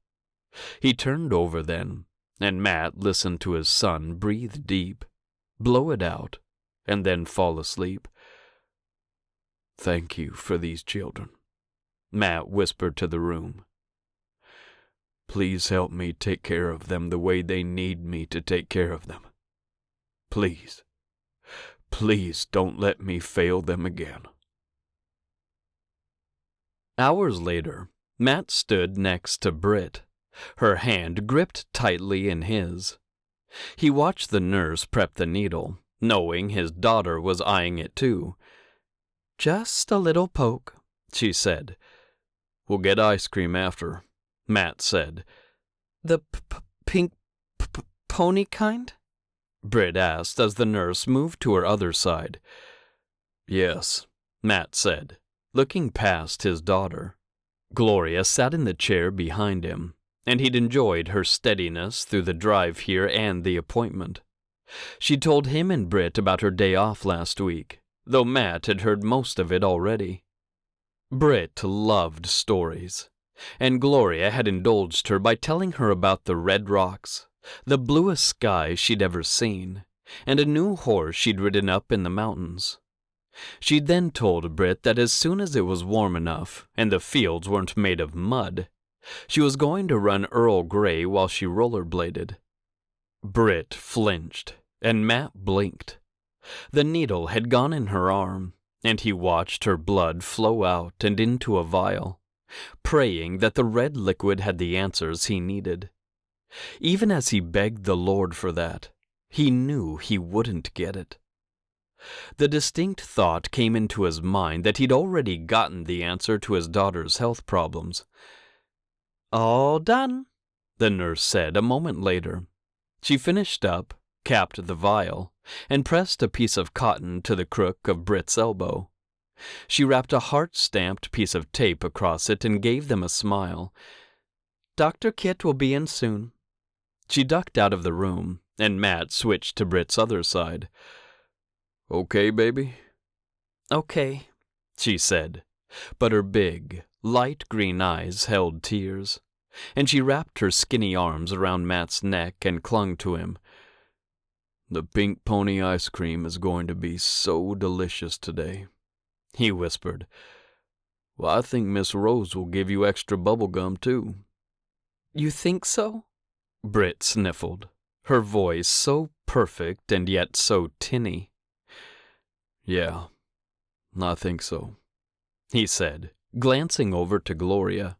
He turned over then, and Matt listened to his son breathe deep, blow it out, and then fall asleep. "Thank you for these children," Matt whispered to the room. "Please help me take care of them the way they need me to take care of them. Please, please don't let me fail them again." Hours later, Matt stood next to Britt, her hand gripped tightly in his. He watched the nurse prep the needle, knowing his daughter was eyeing it too. "Just a little poke," she said. "We'll get ice cream after," Matt said. "The pink pony kind?" Britt asked as the nurse moved to her other side. "Yes," Matt said, looking past his daughter. Gloria sat in the chair behind him, and he'd enjoyed her steadiness through the drive here and the appointment. She told him and Britt about her day off last week, though Matt had heard most of it already. Britt loved stories, and Gloria had indulged her by telling her about the red rocks, the bluest sky she'd ever seen, and a new horse she'd ridden up in the mountains. She'd then told Britt that as soon as it was warm enough and the fields weren't made of mud, she was going to run Earl Grey while she rollerbladed. Britt flinched, and Matt blinked. The needle had gone in her arm, and he watched her blood flow out and into a vial, praying that the red liquid had the answers he needed. Even as he begged the Lord for that, he knew he wouldn't get it. The distinct thought came into his mind that he'd already gotten the answer to his daughter's health problems. "All done," the nurse said a moment later. She finished up, capped the vial, and pressed a piece of cotton to the crook of Britt's elbow. She wrapped a heart-stamped piece of tape across it and gave them a smile. "Dr. Kit will be in soon." She ducked out of the room, and Matt switched to Britt's other side. "Okay, baby?" "Okay," she said, but her big, light green eyes held tears, and she wrapped her skinny arms around Matt's neck and clung to him. "The pink pony ice cream is going to be so delicious today," he whispered. "Well, I think Miss Rose will give you extra bubble gum, too." "You think so?" Britt sniffled, her voice so perfect and yet so tinny. "Yeah, I think so," he said, glancing over to Gloria.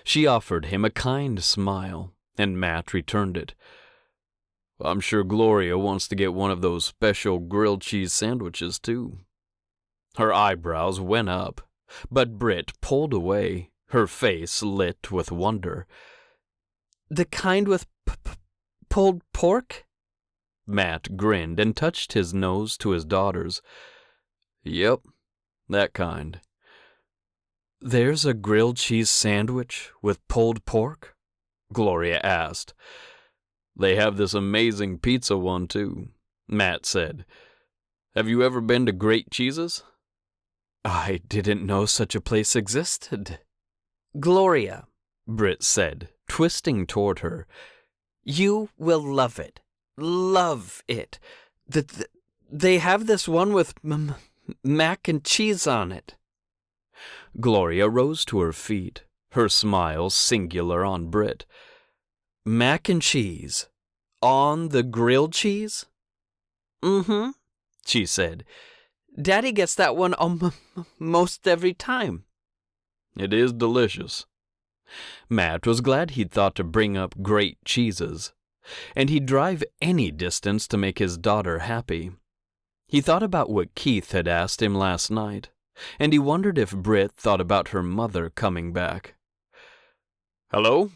She offered him a kind smile, and Matt returned it. "I'm sure Gloria wants to get one of those special grilled cheese sandwiches, too." Her eyebrows went up, but Britt pulled away, her face lit with wonder. "The kind with pulled pork?" Matt grinned and touched his nose to his daughter's. "Yep, that kind." "There's a grilled cheese sandwich with pulled pork?" Gloria asked. "They have this amazing pizza one, too," Matt said. "Have you ever been to Great Cheeses?" "I didn't know such a place existed." "Gloria," Britt said, twisting toward her, You will love it. Love it. They have this one with mac and cheese on it. Gloria rose to her feet, her smile singular on Britt. Mac and cheese? On the grilled cheese? Mm-hmm, she said. Daddy gets that one most every time. It is delicious. Matt was glad he'd thought to bring up great cheeses, and he'd drive any distance to make his daughter happy. He thought about what Keith had asked him last night, and he wondered if Britt thought about her mother coming back. "Hello?"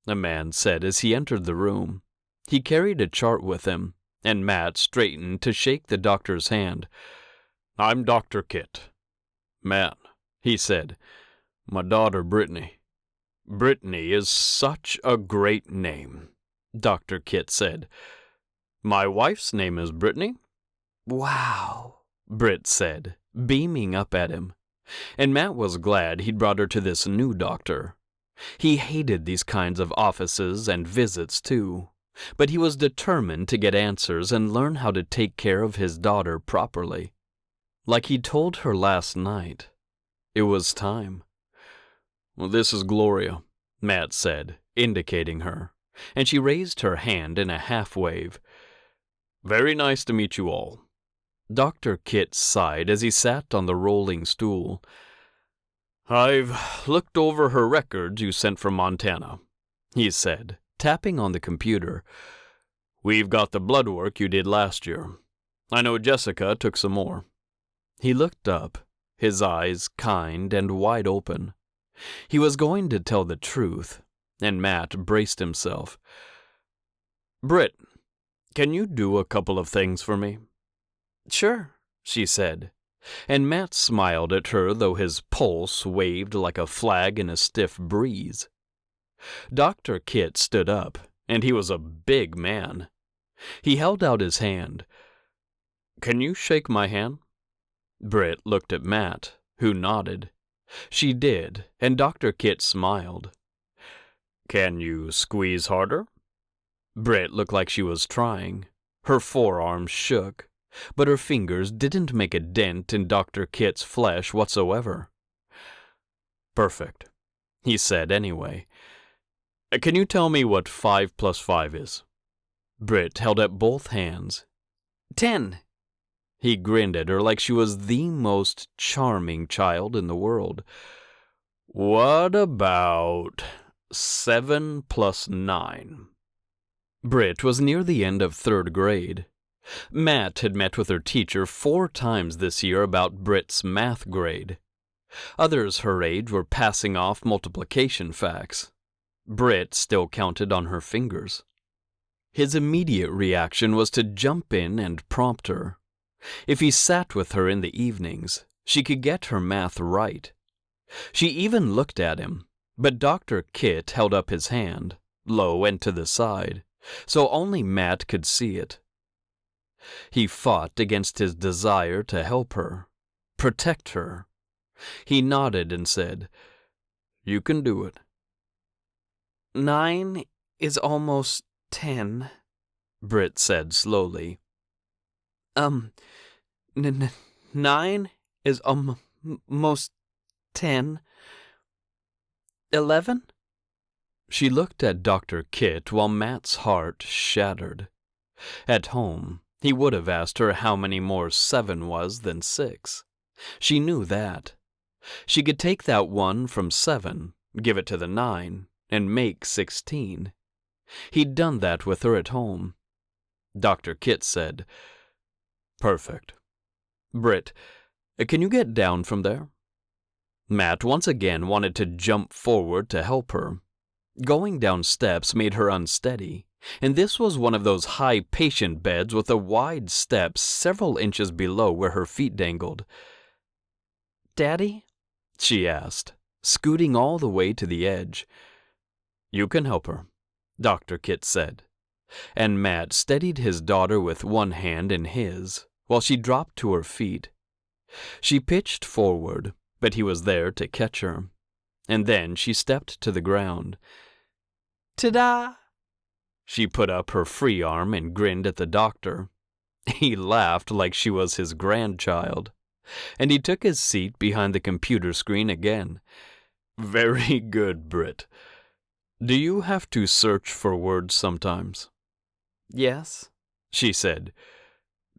a man said as he entered the room. He carried a chart with him, and Matt straightened to shake the doctor's hand. "I'm Dr. Kit." "Matt," he said, "my daughter Brittany." "Brittany is such a great name," Dr. Kit said. "My wife's name is Brittany." Wow, Britt said, beaming up at him. And Matt was glad he'd brought her to this new doctor. He hated these kinds of offices and visits, too, but he was determined to get answers and learn how to take care of his daughter properly. Like he told her last night, it was time. "Well, this is Gloria," Matt said, indicating her, and she raised her hand in a half-wave. "Very nice to meet you all." Dr. Kit sighed as he sat on the rolling stool. "I've looked over her records you sent from Montana," he said, tapping on the computer. "We've got the blood work you did last year. I know Jessica took some more." He looked up, his eyes kind and wide open. He was going to tell the truth, and Matt braced himself. "Britt, can you do a couple of things for me?" "Sure," she said, and Matt smiled at her though his pulse waved like a flag in a stiff breeze. Dr. Kit stood up, and he was a big man. He held out his hand. "Can you shake my hand?" Britt looked at Matt, who nodded. She did, and Dr. Kit smiled. "Can you squeeze harder?" Britt looked like she was trying. Her forearms shook, but her fingers didn't make a dent in Dr. Kit's flesh whatsoever. "Perfect," he said anyway. "Can you tell me what 5 plus 5 is?" Britt held up both hands. 10. He grinned at her like she was the most charming child in the world. "What about 7 plus 9? Britt was near the end of 3rd grade. Matt had met with her teacher 4 times this year about Britt's math grade. Others her age were passing off multiplication facts. Britt still counted on her fingers. His immediate reaction was to jump in and prompt her. If he sat with her in the evenings, she could get her math right. She even looked at him, but Dr. Kit held up his hand, low and to the side, so only Matt could see it. He fought against his desire to help her, protect her. He nodded and said, "You can do it." 9 is almost 10, Britt said slowly. 9 is almost 10. 11? She looked at Dr. Kit while Matt's heart shattered. At home, he would have asked her how many more 7 was than 6. She knew that. She could take that 1 from 7, give it to the 9, and make 16. He'd done that with her at home. Dr. Kit said, "Perfect. Britt, can you get down from there?" Matt once again wanted to jump forward to help her. Going down steps made her unsteady, and this was one of those high patient beds with a wide step several inches below where her feet dangled. "Daddy?" she asked, scooting all the way to the edge. "You can help her," Dr. Kit said, and Matt steadied his daughter with one hand in his, while she dropped to her feet. She pitched forward, but he was there to catch her, and then she stepped to the ground. "Ta-da!" She put up her free arm and grinned at the doctor. He laughed like she was his grandchild, and he took his seat behind the computer screen again. Very good, Britt. Do you have to search for words sometimes? Yes, she said.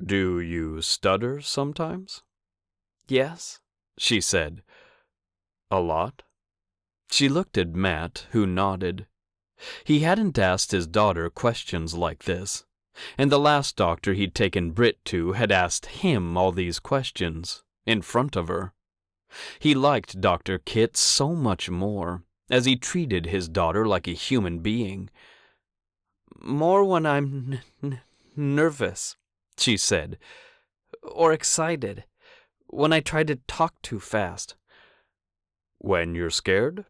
Do you stutter sometimes? yes, she said. A lot? She looked at Matt, who nodded. He hadn't asked his daughter questions like this, and the last doctor he'd taken Britt to had asked him all these questions, in front of her. He liked Dr. Kit so much more, as he treated his daughter like a human being. More when I'm nervous, she said, or excited, when I try to talk too fast. When you're scared?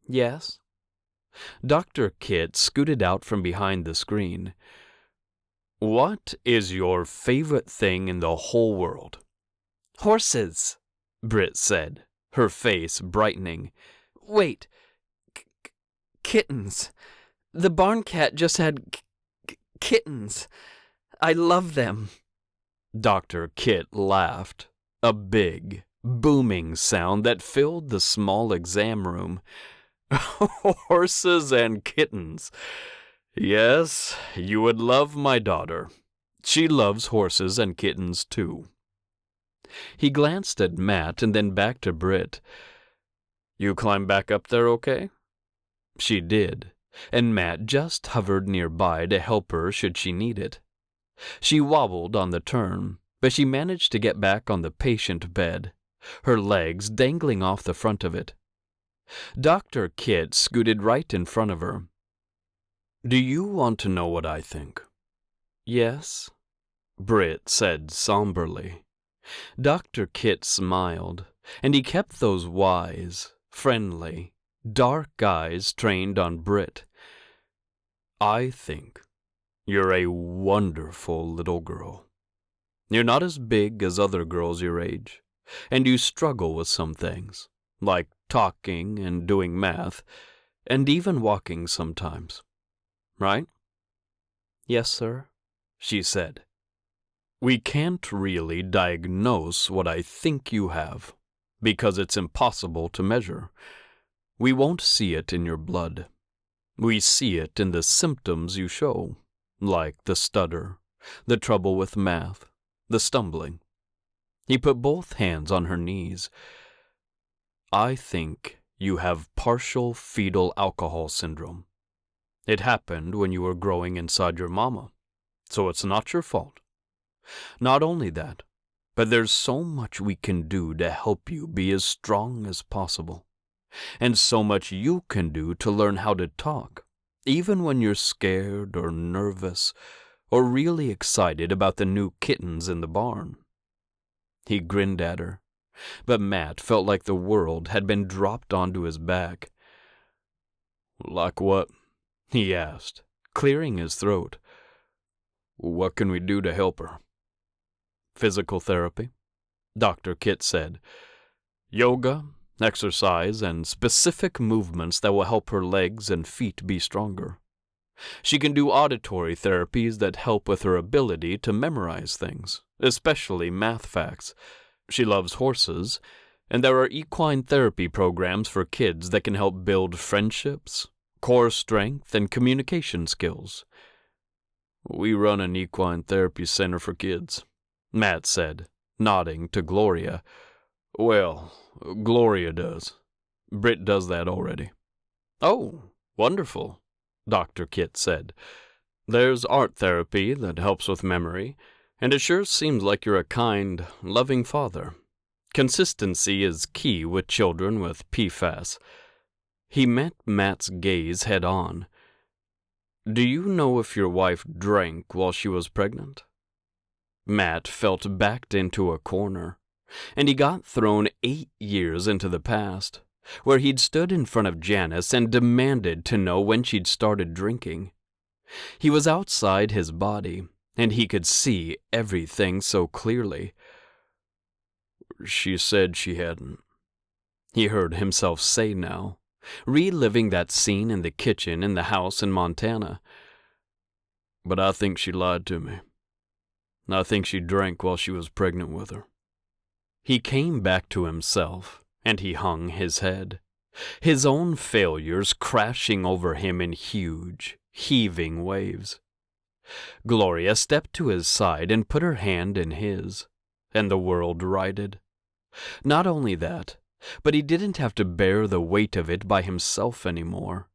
Yes. Dr. Kit scooted out from behind the screen. What is your favorite thing in the whole world? Horses, Britt said, her face brightening. Wait, kittens. The barn cat just had kittens. I love them. Dr. Kit laughed, a big, booming sound that filled the small exam room. Horses and kittens. Yes, you would love my daughter. She loves horses and kittens too. He glanced at Matt and then back to Britt. You climb back up there okay? She did, and Matt just hovered nearby to help her should she need it. She wobbled on the turn, but she managed to get back on the patient bed, her legs dangling off the front of it. Dr. Kit scooted right in front of her. Do you want to know what I think? Yes, Britt said somberly. Dr. Kit smiled, and he kept those wise, friendly, dark eyes trained on Britt. I think you're a wonderful little girl. You're not as big as other girls your age, and you struggle with some things, like talking and doing math, and even walking sometimes. Right? Yes, sir, she said. We can't really diagnose what I think you have, because it's impossible to measure. We won't see it in your blood. We see it in the symptoms you show, like the stutter, the trouble with math, the stumbling. He put both hands on her knees. I think you have partial fetal alcohol syndrome. It happened when you were growing inside your mama, so it's not your fault. Not only that, but there's so much we can do to help you be as strong as possible, and so much you can do to learn how to talk, even when you're scared or nervous or really excited about the new kittens in the barn. He grinned at her, but Matt felt like the world had been dropped onto his back. Like what? He asked, clearing his throat. What can we do to help her? Physical therapy, Dr. Kit said. Yoga, exercise, and specific movements that will help her legs and feet be stronger. She can do auditory therapies that help with her ability to memorize things, especially math facts. She loves horses, and there are equine therapy programs for kids that can help build friendships, core strength, and communication skills. We run an equine therapy center for kids, Matt said, nodding to Gloria. Well, Gloria does. Britt does that already. Oh, wonderful, Dr. Kit said. There's art therapy that helps with memory, and it sure seems like you're a kind, loving father. Consistency is key with children with PFAS. He met Matt's gaze head on. Do you know if your wife drank while she was pregnant? Matt felt backed into a corner, and he got thrown 8 years into the past, where he'd stood in front of Janice and demanded to know when she'd started drinking. He was outside his body, and he could see everything so clearly. She said she hadn't. He heard himself say now, reliving that scene in the kitchen in the house in Montana. But I think she lied to me. I think she drank while she was pregnant with her." He came back to himself, and he hung his head, his own failures crashing over him in huge, heaving waves. Gloria stepped to his side and put her hand in his, and the world righted. Not only that, but he didn't have to bear the weight of it by himself anymore,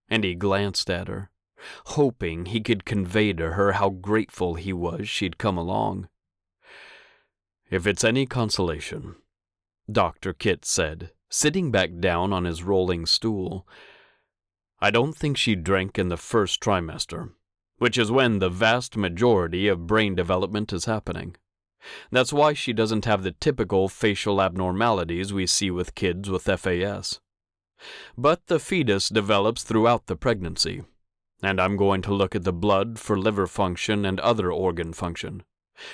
and he glanced at her, hoping he could convey to her how grateful he was she'd come along. "If it's any consolation," Dr. Kit said, sitting back down on his rolling stool, "I don't think she drank in the first trimester, which is when the vast majority of brain development is happening. That's why she doesn't have the typical facial abnormalities we see with kids with FAS. But the fetus develops throughout the pregnancy, and I'm going to look at the blood for liver function and other organ function,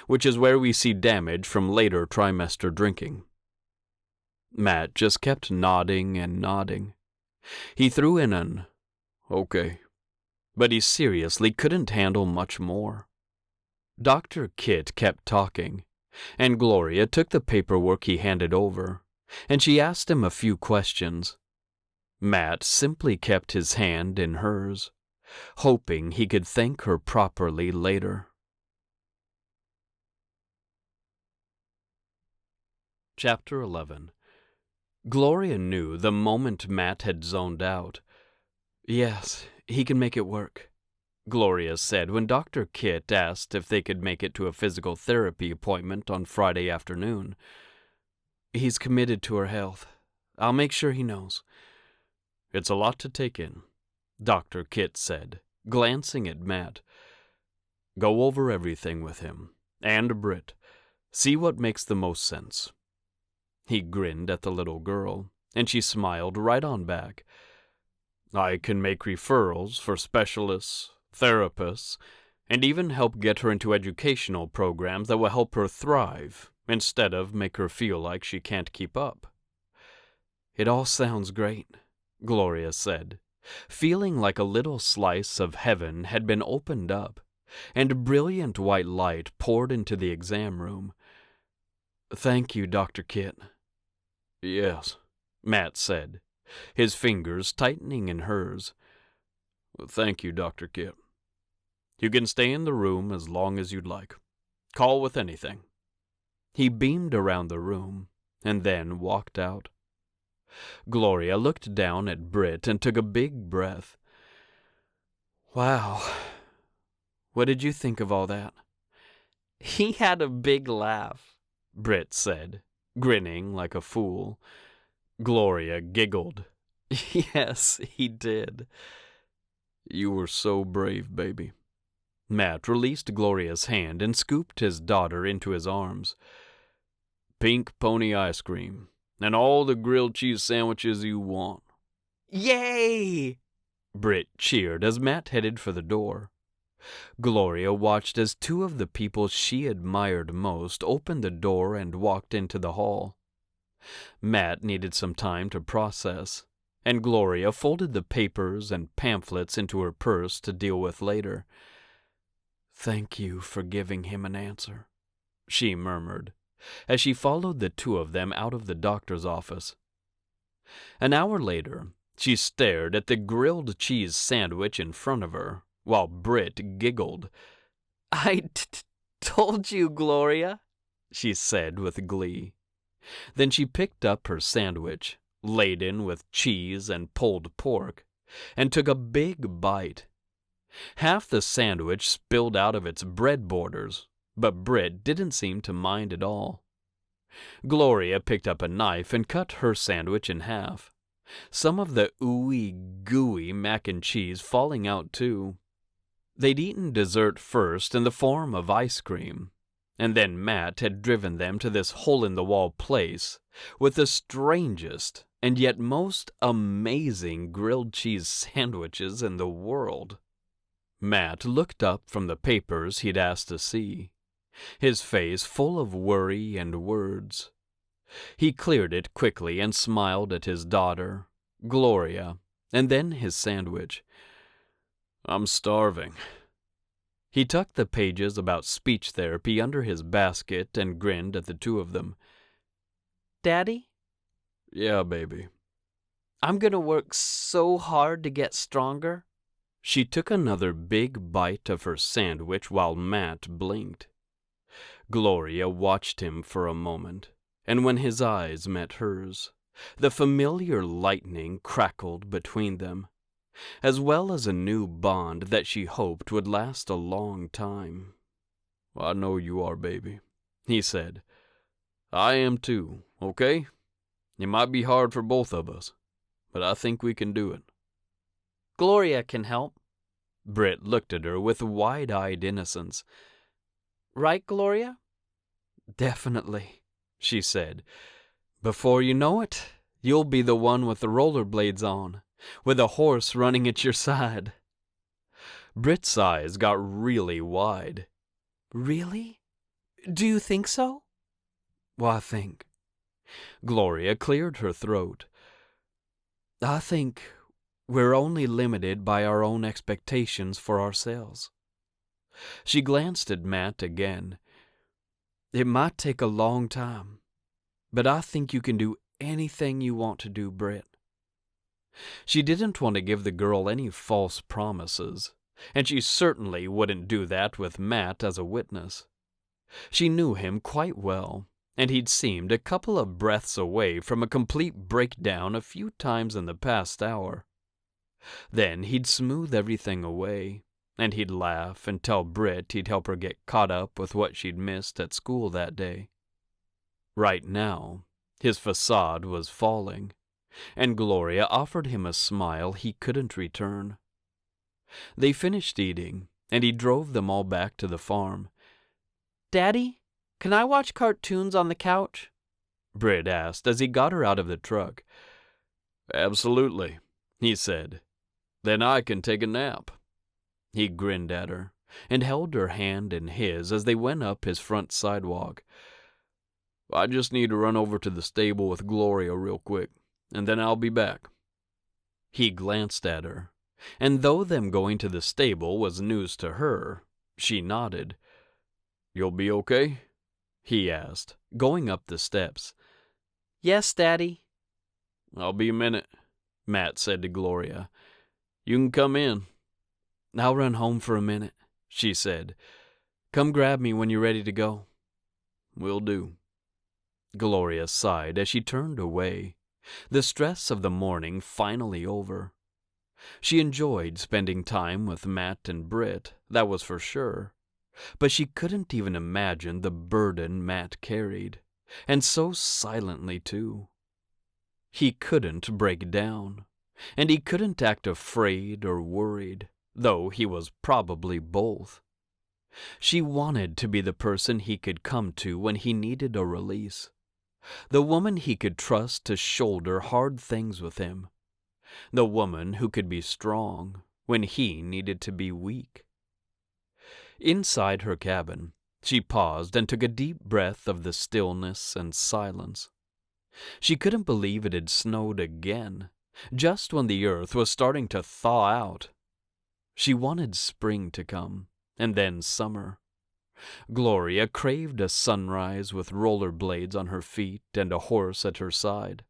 which is where we see damage from later trimester drinking." Matt just kept nodding and nodding. He threw in an "okay," but he seriously couldn't handle much more. Dr. Kit kept talking, and Gloria took the paperwork he handed over, and she asked him a few questions. Matt simply kept his hand in hers, hoping he could thank her properly later. Chapter 11. Gloria knew the moment Matt had zoned out. "Yes, he can make it work," Gloria said when Dr. Kit asked if they could make it to a physical therapy appointment on Friday afternoon. "He's committed to her health. I'll make sure he knows." "It's a lot to take in," Dr. Kit said, glancing at Matt. "Go over everything with him, and Britt. See what makes the most sense." He grinned at the little girl, and she smiled right on back. "I can make referrals for specialists, therapists, and even help get her into educational programs that will help her thrive instead of make her feel like she can't keep up." "It all sounds great," Gloria said, feeling like a little slice of heaven had been opened up, and brilliant white light poured into the exam room. "Thank you, Dr. Kit." "Yes," Matt said, his fingers tightening in hers. "Thank you, Dr. Kit. You can stay in the room as long as you'd like. Call with anything." He beamed around the room, and then walked out. Gloria looked down at Britt and took a big breath. "Wow. What did you think of all that?" "He had a big laugh," Britt said, grinning like a fool. Gloria giggled. "Yes, he did." "You were so brave, baby." Matt released Gloria's hand and scooped his daughter into his arms. "Pink pony ice cream, and all the grilled cheese sandwiches you want." "Yay!" Britt cheered as Matt headed for the door. Gloria watched as two of the people she admired most opened the door and walked into the hall. Matt needed some time to process, and Gloria folded the papers and pamphlets into her purse to deal with later. "Thank you for giving him an answer," she murmured, as she followed the two of them out of the doctor's office. An hour later, she stared at the grilled cheese sandwich in front of her, while Britt giggled. "I told you, Gloria," she said with glee. Then she picked up her sandwich, laden with cheese and pulled pork, and took a big bite. Half the sandwich spilled out of its bread borders, but Britt didn't seem to mind at all. Gloria picked up a knife and cut her sandwich in half, some of the ooey gooey mac and cheese falling out too. They'd eaten dessert first in the form of ice cream, and then Matt had driven them to this hole-in-the-wall place with the strangest and yet most amazing grilled cheese sandwiches in the world. Matt looked up from the papers he'd asked to see, his face full of worry and words. He cleared it quickly and smiled at his daughter, Gloria, and then his sandwich. "I'm starving." He tucked the pages about speech therapy under his basket and grinned at the two of them. Daddy? Yeah, baby. I'm gonna work so hard to get stronger. She took another big bite of her sandwich while Matt blinked. Gloria watched him for a moment, and when his eyes met hers, the familiar lightning crackled between them, as well as a new bond that she hoped would last a long time. I know you are, baby, he said. I am too, okay? It might be hard for both of us, but I think we can do it. Gloria can help. Britt looked at her with wide-eyed innocence. Right, Gloria? Definitely, she said. Before you know it, you'll be the one with the rollerblades on, with a horse running at your side. Britt's eyes got really wide. Really? Do you think so? Well, I think. Gloria cleared her throat. I think we're only limited by our own expectations for ourselves. She glanced at Matt again. It might take a long time, but I think you can do anything you want to do, Britt. She didn't want to give the girl any false promises, and she certainly wouldn't do that with Matt as a witness. She knew him quite well, and he'd seemed a couple of breaths away from a complete breakdown a few times in the past hour. Then he'd smooth everything away, and he'd laugh and tell Britt he'd help her get caught up with what she'd missed at school that day. Right now, his facade was falling, and Gloria offered him a smile he couldn't return. They finished eating, and he drove them all back to the farm. Daddy, can I watch cartoons on the couch? Britt asked as he got her out of the truck. Absolutely, he said. Then I can take a nap. He grinned at her and held her hand in his as they went up his front sidewalk. I just need to run over to the stable with Gloria real quick, and then I'll be back. He glanced at her, and though them going to the stable was news to her, she nodded. You'll be okay? He asked, going up the steps. Yes, Daddy. I'll be a minute, Matt said to Gloria. You can come in. I'll run home for a minute, she said. Come grab me when you're ready to go. Will do. Gloria sighed as she turned away, the stress of the morning finally over. She enjoyed spending time with Matt and Britt, that was for sure, but she couldn't even imagine the burden Matt carried, and so silently too. He couldn't break down, and he couldn't act afraid or worried, though he was probably both. She wanted to be the person he could come to when he needed a release, the woman he could trust to shoulder hard things with him, the woman who could be strong when he needed to be weak. Inside her cabin, she paused and took a deep breath of the stillness and silence. She couldn't believe it had snowed again, just when the earth was starting to thaw out. She wanted spring to come, and then summer. Gloria craved a sunrise with rollerblades on her feet and a horse at her side.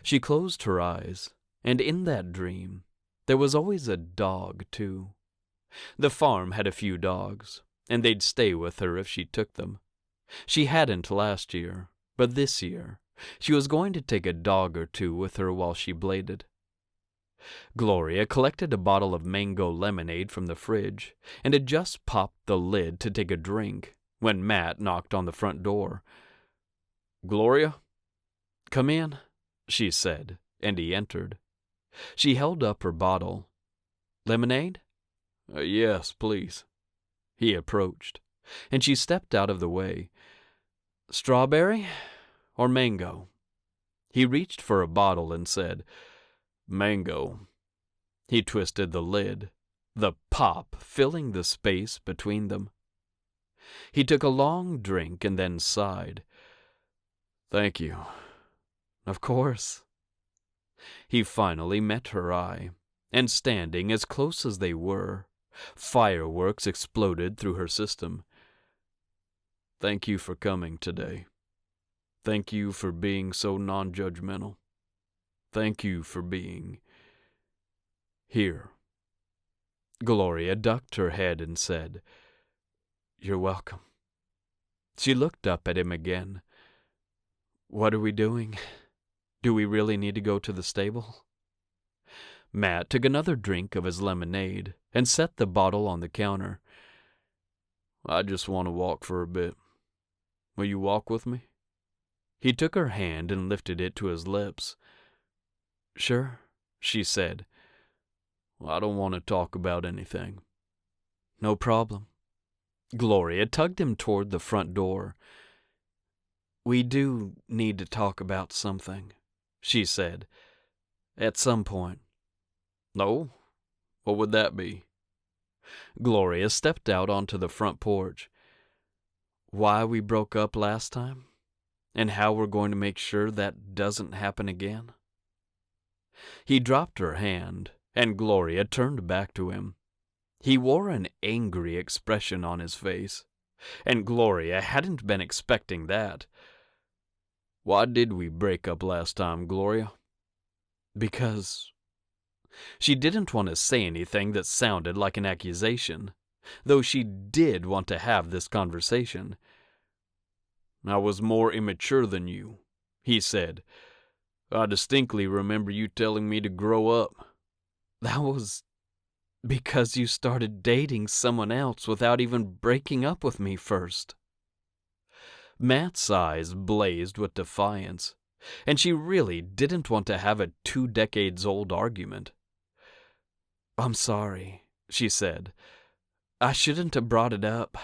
She closed her eyes, and in that dream, there was always a dog, too. The farm had a few dogs, and they'd stay with her if she took them. She hadn't last year, but this year, she was going to take a dog or two with her while she bladed. Gloria collected a bottle of mango lemonade from the fridge and had just popped the lid to take a drink when Matt knocked on the front door. Gloria? Come in, she said, and he entered. She held up her bottle. Lemonade? Yes, please. He approached, and she stepped out of the way. Strawberry or mango? He reached for a bottle and said, Mango. He twisted the lid, the pop filling the space between them. He took a long drink and then sighed. Thank you. Of course. He finally met her eye, and standing as close as they were, Fireworks exploded through her system. "Thank you for coming today. Thank you for being so non-judgmental. Thank you for being here." Gloria ducked her head and said, "You're welcome." She looked up at him again. "What are we doing? Do we really need to go to the stable?" Matt took another drink of his lemonade and set the bottle on the counter. "I just want to walk for a bit. Will you walk with me?" He took her hand and lifted it to his lips. "Sure," she said. "I don't want to talk about anything." "No problem." Gloria tugged him toward the front door. "We do need to talk about something," she said. "At some point." "No? What would that be?" Gloria stepped out onto the front porch. "Why we broke up last time, and how we're going to make sure that doesn't happen again." He dropped her hand, and Gloria turned back to him. He wore an angry expression on his face, and Gloria hadn't been expecting that. "Why did we break up last time, Gloria?" "Because..." She didn't want to say anything that sounded like an accusation, though she did want to have this conversation. "I was more immature than you," he said. "I distinctly remember you telling me to grow up." "That was because you started dating someone else without even breaking up with me first." Matt's eyes blazed with defiance, and she really didn't want to have a 2 decades old argument. "I'm sorry," she said. "I shouldn't have brought it up.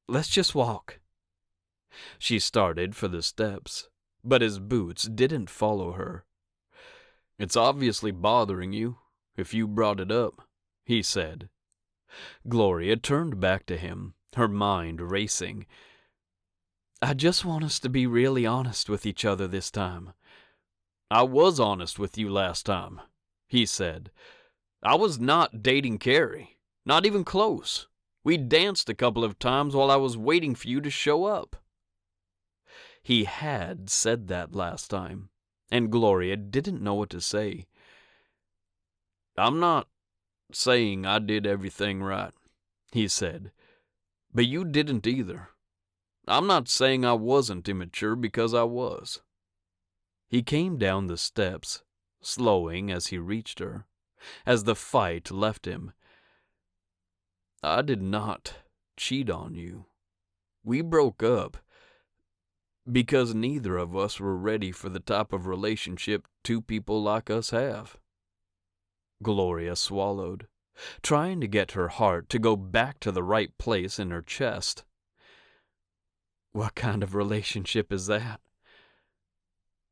Let's just walk." She started for the steps, but his boots didn't follow her. "It's obviously bothering you, if you brought it up," he said. Gloria turned back to him, her mind racing. "I just want us to be really honest with each other this time." "I was honest with you last time," he said. "I was not dating Carrie, not even close. We danced a couple of times while I was waiting for you to show up." He had said that last time, and Gloria didn't know what to say. "I'm not saying I did everything right," he said, "but you didn't either. I'm not saying I wasn't immature, because I was." He came down the steps, slowing as he reached her, as the fight left him. "I did not cheat on you. We broke up because neither of us were ready for the type of relationship 2 people like us have." Gloria swallowed, trying to get her heart to go back to the right place in her chest. "What kind of relationship is that?"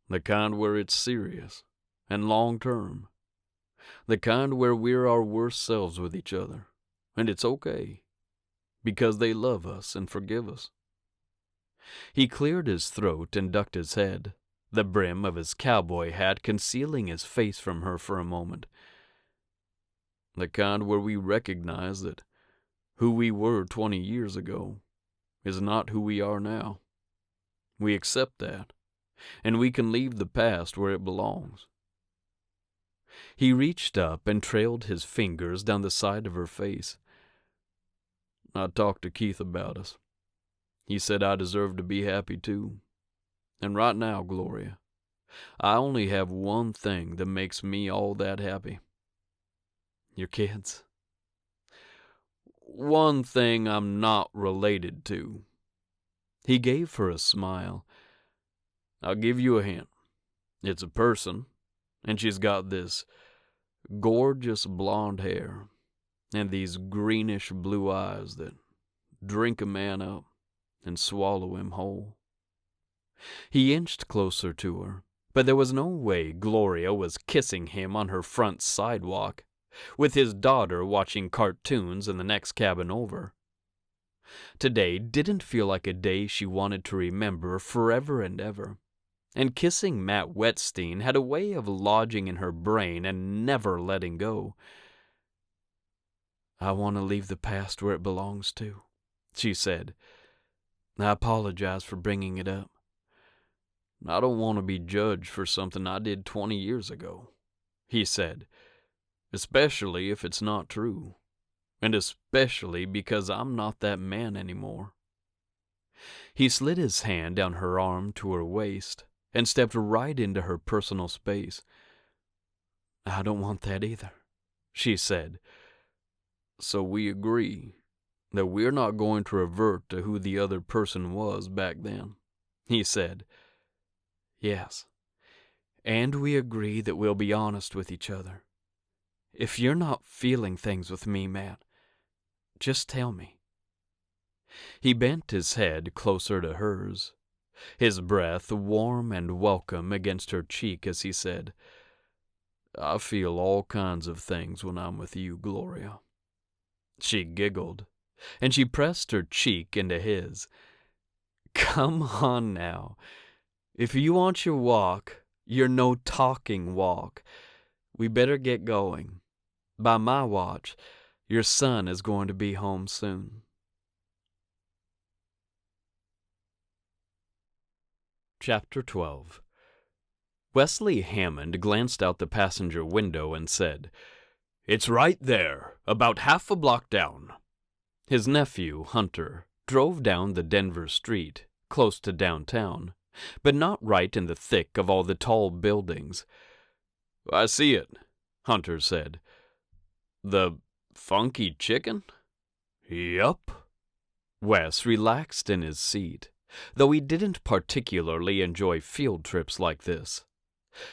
"The kind where it's serious and long-term. The kind where we're our worst selves with each other, and it's okay, because they love us and forgive us." He cleared his throat and ducked his head, the brim of his cowboy hat concealing his face from her for a moment. "The kind where we recognize that who we were 20 years ago is not who we are now. We accept that, and we can leave the past where it belongs." He reached up and trailed his fingers down the side of her face. "I talked to Keith about us. He said I deserve to be happy too. And right now, Gloria, I only have one thing that makes me all that happy." "Your kids?" "One thing I'm not related to." He gave her a smile. "I'll give you a hint. It's a person, and she's got this gorgeous blonde hair and these greenish blue eyes that drink a man up and swallow him whole." He inched closer to her, but there was no way Gloria was kissing him on her front sidewalk, with his daughter watching cartoons in the next cabin over. Today didn't feel like a day she wanted to remember forever and ever, and kissing Matt Whettstein had a way of lodging in her brain and never letting go. I want to leave the past where it belongs to, she said. I apologize for bringing it up. I don't want to be judged for something I did 20 years ago, he said, especially if it's not true, and especially because I'm not that man anymore. He slid his hand down her arm to her waist and stepped right into her personal space. I don't want that either, she said. So we agree that we're not going to revert to who the other person was back then, he said. Yes, and we agree that we'll be honest with each other. If you're not feeling things with me, Matt, just tell me. He bent his head closer to hers, his breath warm and welcome against her cheek as he said, I feel all kinds of things when I'm with you, Gloria. She giggled, and she pressed her cheek into his. Come on now. If you want your walk, your no-talking walk, we better get going. By my watch, your son is going to be home soon. Chapter 12. Wesley Hammond glanced out the passenger window and said, It's right there, about half a block down. His nephew, Hunter, drove down the Denver street, close to downtown, but not right in the thick of all the tall buildings. I see it, Hunter said. The funky chicken? Yup. Wes relaxed in his seat, though he didn't particularly enjoy field trips like this.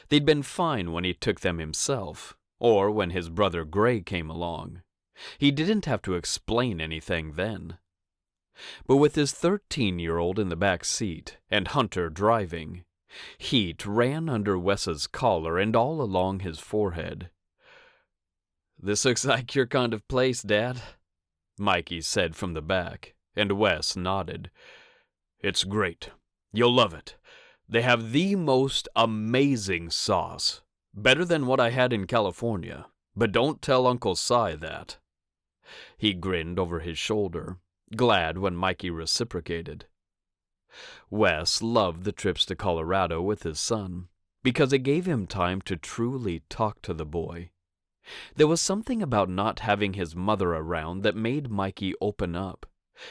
They'd been fine when he took them himself, or when his brother Gray came along. He didn't have to explain anything then. But with his 13-year-old in the back seat and Hunter driving, heat ran under Wes's collar and all along his forehead. This looks like your kind of place, Dad, Mikey said from the back, and Wes nodded. It's great. You'll love it. They have the most amazing sauce. Better than what I had in California. But don't tell Uncle Si that. He grinned over his shoulder, glad when Mikey reciprocated. Wes loved the trips to Colorado with his son, because it gave him time to truly talk to the boy. There was something about not having his mother around that made Mikey open up,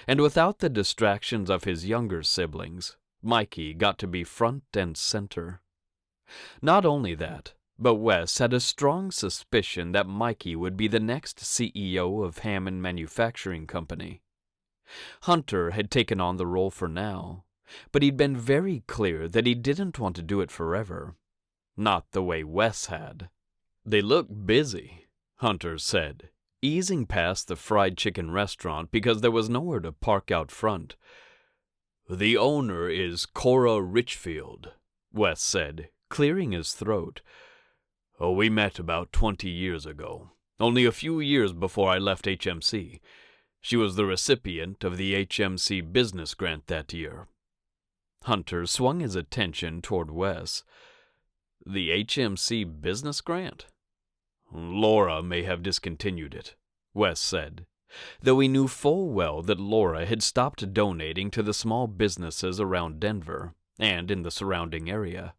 and without the distractions of his younger siblings, Mikey got to be front and center. Not only that, but Wes had a strong suspicion that Mikey would be the next CEO of Hammond Manufacturing Company. Hunter had taken on the role for now, but he'd been very clear that he didn't want to do it forever. Not the way Wes had. They look busy, Hunter said, easing past the fried chicken restaurant because there was nowhere to park out front. The owner is Cora Richfield, Wes said, clearing his throat. We met about 20 years ago, only a few years before I left HMC. She was the recipient of the HMC business grant that year. Hunter swung his attention toward Wes. The HMC business grant? Laura may have discontinued it, Wes said, though he knew full well that Laura had stopped donating to the small businesses around Denver and in the surrounding area.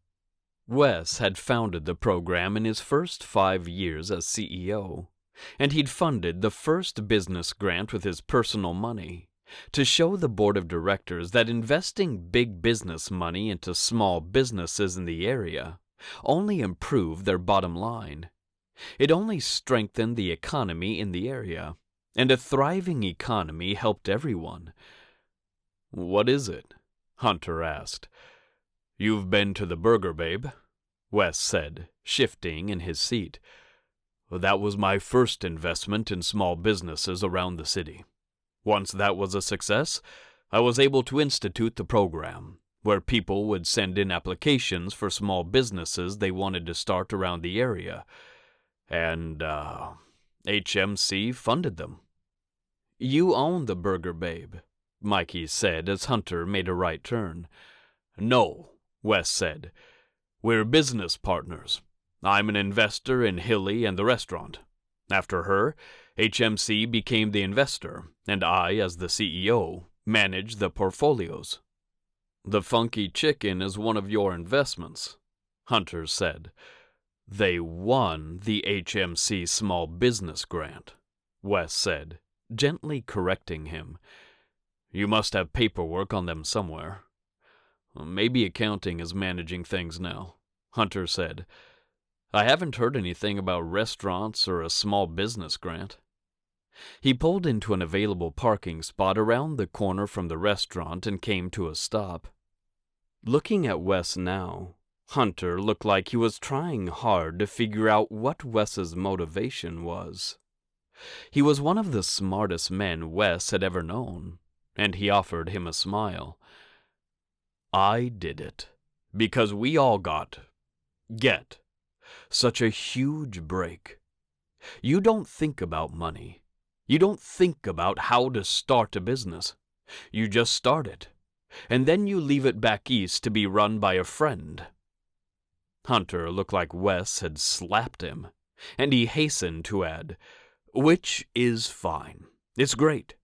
Wes had founded the program in his first 5 years as CEO, and he'd funded the first business grant with his personal money to show the board of directors that investing big business money into small businesses in the area only improved their bottom line. It only strengthened the economy in the area, and a thriving economy helped everyone. What is it? Hunter asked. You've been to the Burger Babe, Wes said, shifting in his seat. That was my first investment in small businesses around the city. Once that was a success, I was able to institute the program, where people would send in applications for small businesses they wanted to start around the area. And, HMC funded them. You own the Burger Babe, Mikey said as Hunter made a right turn. No, Wes said. We're business partners. I'm an investor in Hilly and the restaurant. After her, HMC became the investor, and I, as the CEO, managed the portfolios. The funky chicken is one of your investments, Hunter said. They won the HMC Small Business Grant, Wes said, gently correcting him. You must have paperwork on them somewhere. Maybe accounting is managing things now, Hunter said. I haven't heard anything about restaurants or a small business grant. He pulled into an available parking spot around the corner from the restaurant and came to a stop. Looking at Wes now, Hunter looked like he was trying hard to figure out what Wes's motivation was. He was one of the smartest men Wes had ever known, and he offered him a smile. I did it because we all get such a huge break. You don't think about money. You don't think about how to start a business. You just start it, and then you leave it back east to be run by a friend. Hunter looked like Wes had slapped him, and he hastened to add, which is fine. It's great.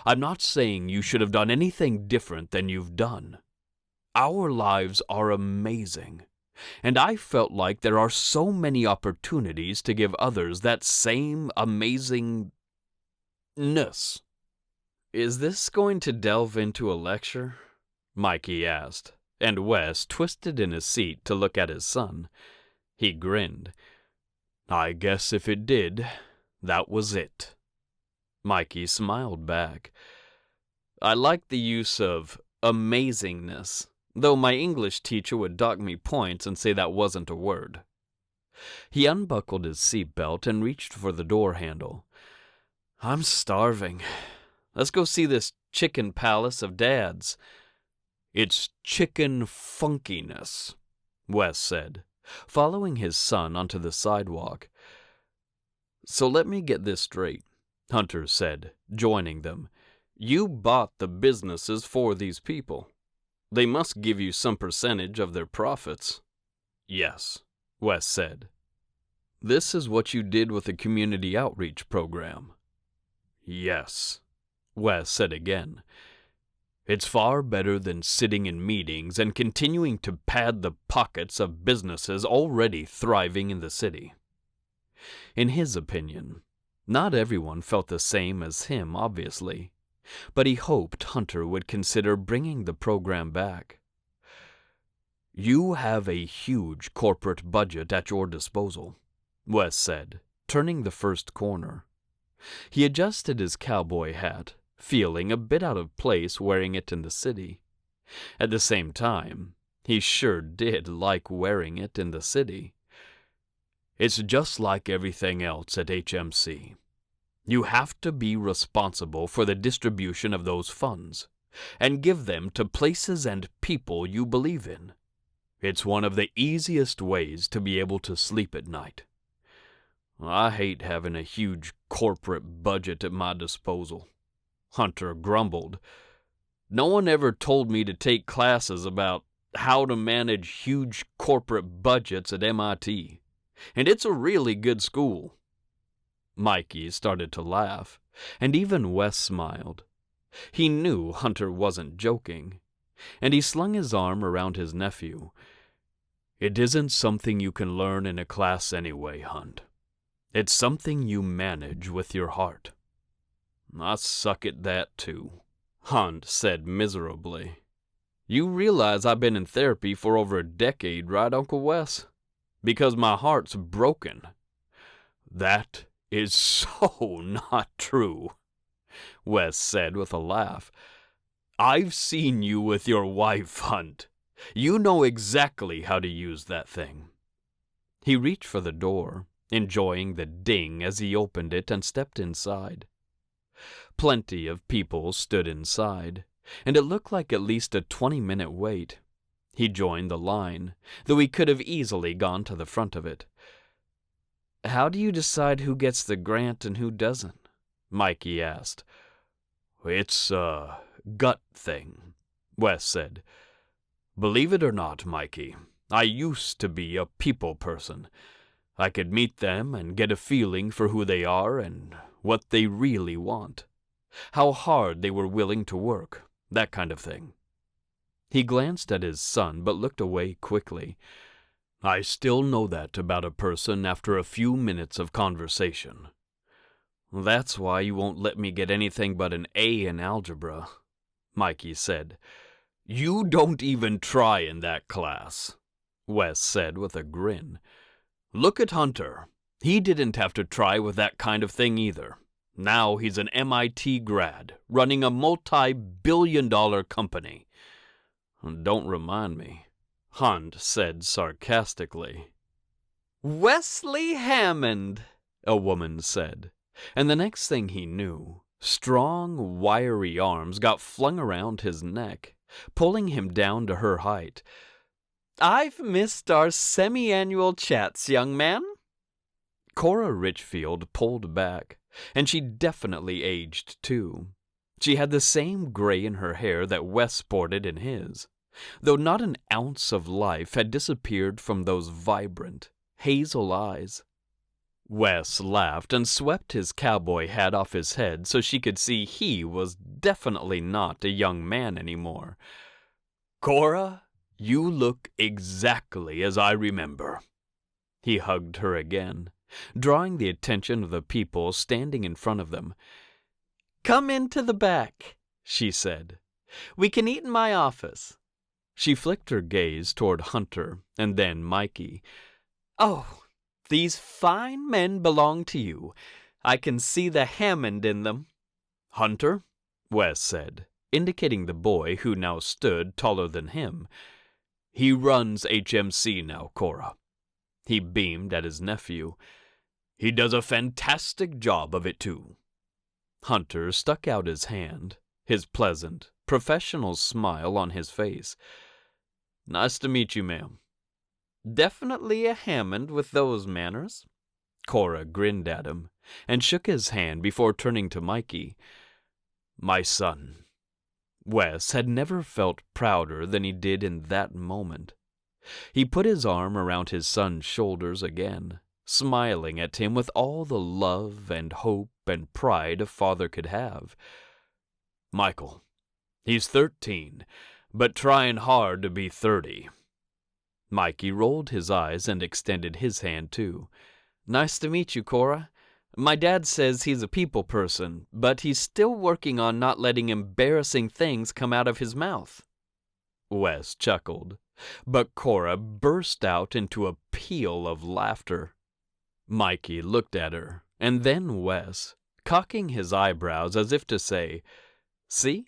I'm not saying you should have done anything different than you've done. Our lives are amazing, and I felt like there are so many opportunities to give others that same amazingness. Is this going to delve into a lecture? Mikey asked, and Wes twisted in his seat to look at his son. He grinned. I guess if it did, that was it. Mikey smiled back. I like the use of amazingness, though my English teacher would dock me points and say that wasn't a word. He unbuckled his seatbelt and reached for the door handle. I'm starving. Let's go see this chicken palace of Dad's. It's chicken funkiness, Wes said, following his son onto the sidewalk. So let me get this straight, Hunter said, joining them. You bought the businesses for these people. They must give you some percentage of their profits. Yes, Wes said. This is what you did with the community outreach program. Yes, Wes said again. It's far better than sitting in meetings and continuing to pad the pockets of businesses already thriving in the city. In his opinion, not everyone felt the same as him, obviously, but he hoped Hunter would consider bringing the program back. You have a huge corporate budget at your disposal, Wes said, turning the first corner. He adjusted his cowboy hat, feeling a bit out of place wearing it in the city. At the same time, he sure did like wearing it in the city. It's just like everything else at HMC. You have to be responsible for the distribution of those funds, and give them to places and people you believe in. It's one of the easiest ways to be able to sleep at night. I hate having a huge corporate budget at my disposal, Hunter grumbled. No one ever told me to take classes about how to manage huge corporate budgets at MIT, and it's a really good school. Mikey started to laugh, and even Wes smiled. He knew Hunter wasn't joking, and he slung his arm around his nephew. It isn't something you can learn in a class anyway, Hunt. It's something you manage with your heart. I suck at that too, Hunt said miserably. You realize I've been in therapy for over a decade, right, Uncle Wes? Because my heart's broken. That is so not true, Wes said with a laugh. I've seen you with your wife, Hunt. You know exactly how to use that thing. He reached for the door, enjoying the ding as he opened it and stepped inside. Plenty of people stood inside, and it looked like at least a 20-minute wait. He joined the line, though he could have easily gone to the front of it. How do you decide who gets the grant and who doesn't? Mikey asked. It's a gut thing, Wes said. Believe it or not, Mikey, I used to be a people person. I could meet them and get a feeling for who they are and what they really want, how hard they were willing to work, that kind of thing. He glanced at his son but looked away quickly. I still know that about a person after a few minutes of conversation. That's why you won't let me get anything but an A in algebra, Mikey said. You don't even try in that class, Wes said with a grin. Look at Hunter. He didn't have to try with that kind of thing either. Now he's an MIT grad, running a multi-billion-dollar company. Don't remind me, Hunt said sarcastically. Wesley Hammond, a woman said, and the next thing he knew, strong, wiry arms got flung around his neck, pulling him down to her height. I've missed our semi-annual chats, young man. Cora Richfield pulled back, and she definitely aged too. She had the same gray in her hair that Wes sported in his, though not an ounce of life had disappeared from those vibrant, hazel eyes. Wes laughed and swept his cowboy hat off his head so she could see he was definitely not a young man anymore. Cora, you look exactly as I remember. He hugged her again, drawing the attention of the people standing in front of them. Come into the back, she said. We can eat in my office. She flicked her gaze toward Hunter and then Mikey. Oh, these fine men belong to you. I can see the Hammond in them. Hunter, Wes said, indicating the boy who now stood taller than him. He runs HMC now, Cora. He beamed at his nephew. He does a fantastic job of it, too. Hunter stuck out his hand, his pleasant, professional smile on his face. Nice to meet you, ma'am. Definitely a Hammond with those manners. Cora grinned at him and shook his hand before turning to Mikey. My son. Wes had never felt prouder than he did in that moment. He put his arm around his son's shoulders again, smiling at him with all the love and hope and pride a father could have. Michael, he's 13, but trying hard to be 30. Mikey rolled his eyes and extended his hand, too. Nice to meet you, Cora. My dad says he's a people person, but he's still working on not letting embarrassing things come out of his mouth. Wes chuckled, but Cora burst out into a peal of laughter. Mikey looked at her, and then Wes, cocking his eyebrows as if to say, See,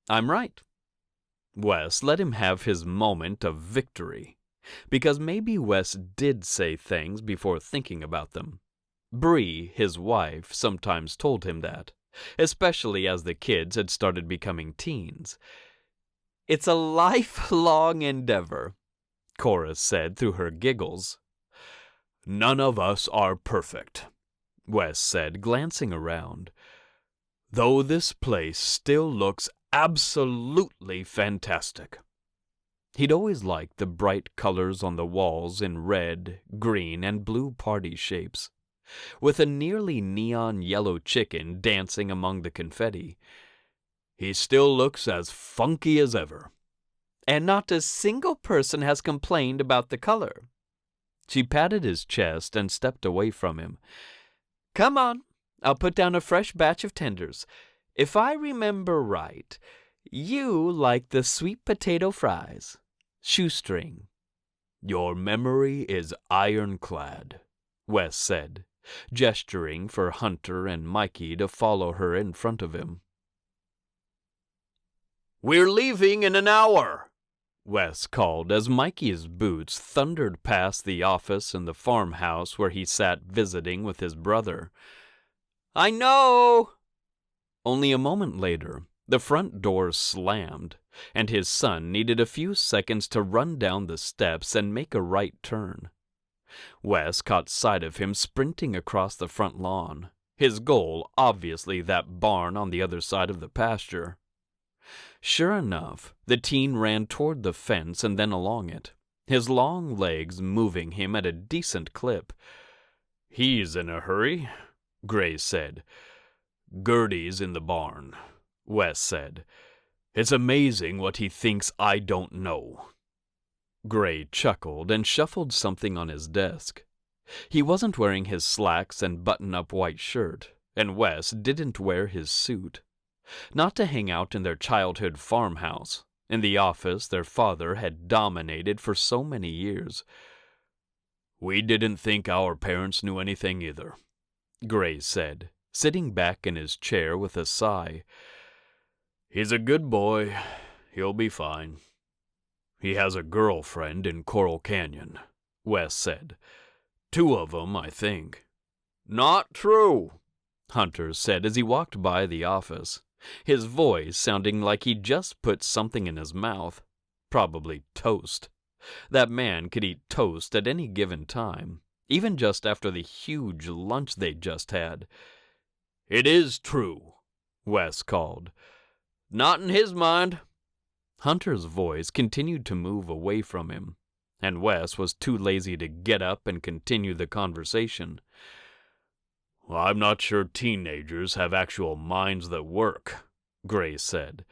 I'm right. Wes let him have his moment of victory, because maybe Wes did say things before thinking about them. Bree, his wife, sometimes told him that, especially as the kids had started becoming teens. It's a lifelong endeavor, Cora said through her giggles. None of us are perfect, Wes said, glancing around, though this place still looks absolutely fantastic. He'd always liked the bright colors on the walls in red, green, and blue party shapes, with a nearly neon yellow chicken dancing among the confetti. He still looks as funky as ever. And not a single person has complained about the color. She patted his chest and stepped away from him. Come on, I'll put down a fresh batch of tenders. If I remember right, you like the sweet potato fries. Shoestring. Your memory is ironclad, Wes said, gesturing for Hunter and Mikey to follow her in front of him. We're leaving in an hour, Wes called as Mikey's boots thundered past the office and the farmhouse where he sat visiting with his brother. I know! Only a moment later, the front door slammed, and his son needed a few seconds to run down the steps and make a right turn. Wes caught sight of him sprinting across the front lawn, his goal obviously that barn on the other side of the pasture. Sure enough, the teen ran toward the fence and then along it, his long legs moving him at a decent clip. He's in a hurry, Gray said. Gertie's in the barn, Wes said. It's amazing what he thinks I don't know. Gray chuckled and shuffled something on his desk. He wasn't wearing his slacks and button-up white shirt, and Wes didn't wear his suit. Not to hang out in their childhood farmhouse, in the office their father had dominated for so many years. We didn't think our parents knew anything either, Gray said, sitting back in his chair with a sigh. He's a good boy. He'll be fine. He has a girlfriend in Coral Canyon, Wes said. 2 of them, I think. Not true, Hunter said as he walked by the office, his voice sounding like he'd just put something in his mouth. Probably toast. That man could eat toast at any given time, even just after the huge lunch they'd just had. It is true, Wes called. Not in his mind. Hunter's voice continued to move away from him, and Wes was too lazy to get up and continue the conversation. Well, I'm not sure teenagers have actual minds that work, Gray said.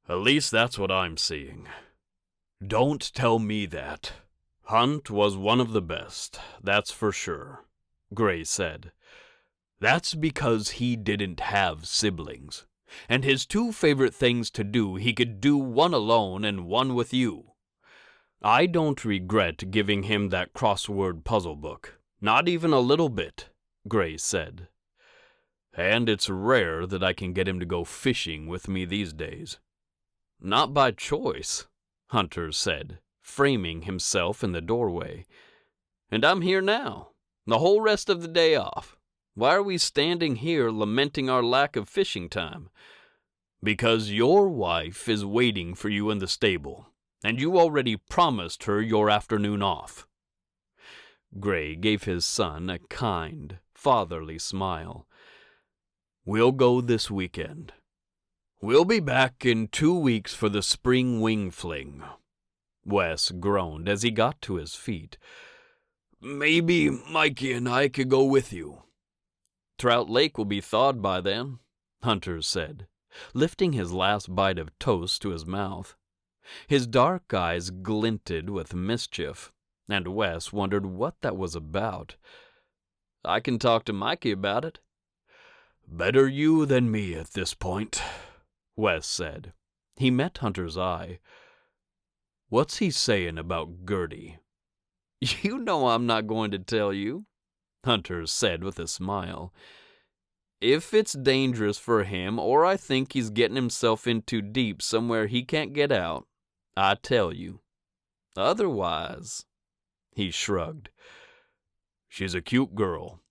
At least that's what I'm seeing. Don't tell me that. Hunt was one of the best, that's for sure, Gray said. That's because he didn't have siblings, and his 2 favorite things to do he could do one alone and one with you. I don't regret giving him that crossword puzzle book, not even a little bit, Gray said. And it's rare that I can get him to go fishing with me these days. Not by choice, Hunter said, framing himself in the doorway. And I'm here now, the whole rest of the day off. Why are we standing here lamenting our lack of fishing time? Because your wife is waiting for you in the stable, and you already promised her your afternoon off. Gray gave his son a kind, fatherly smile. We'll go this weekend. We'll be back in 2 weeks for the spring wing fling. Wes groaned as he got to his feet. Maybe Mikey and I could go with you. Trout Lake will be thawed by then, Hunter said, lifting his last bite of toast to his mouth. His dark eyes glinted with mischief, and Wes wondered what that was about. I can talk to Mikey about it. Better you than me at this point, Wes said. He met Hunter's eye. What's he saying about Gertie? You know I'm not going to tell you, Hunter said with a smile. If it's dangerous for him, or I think he's getting himself in too deep somewhere he can't get out, I tell you. Otherwise, he shrugged. She's a cute girl,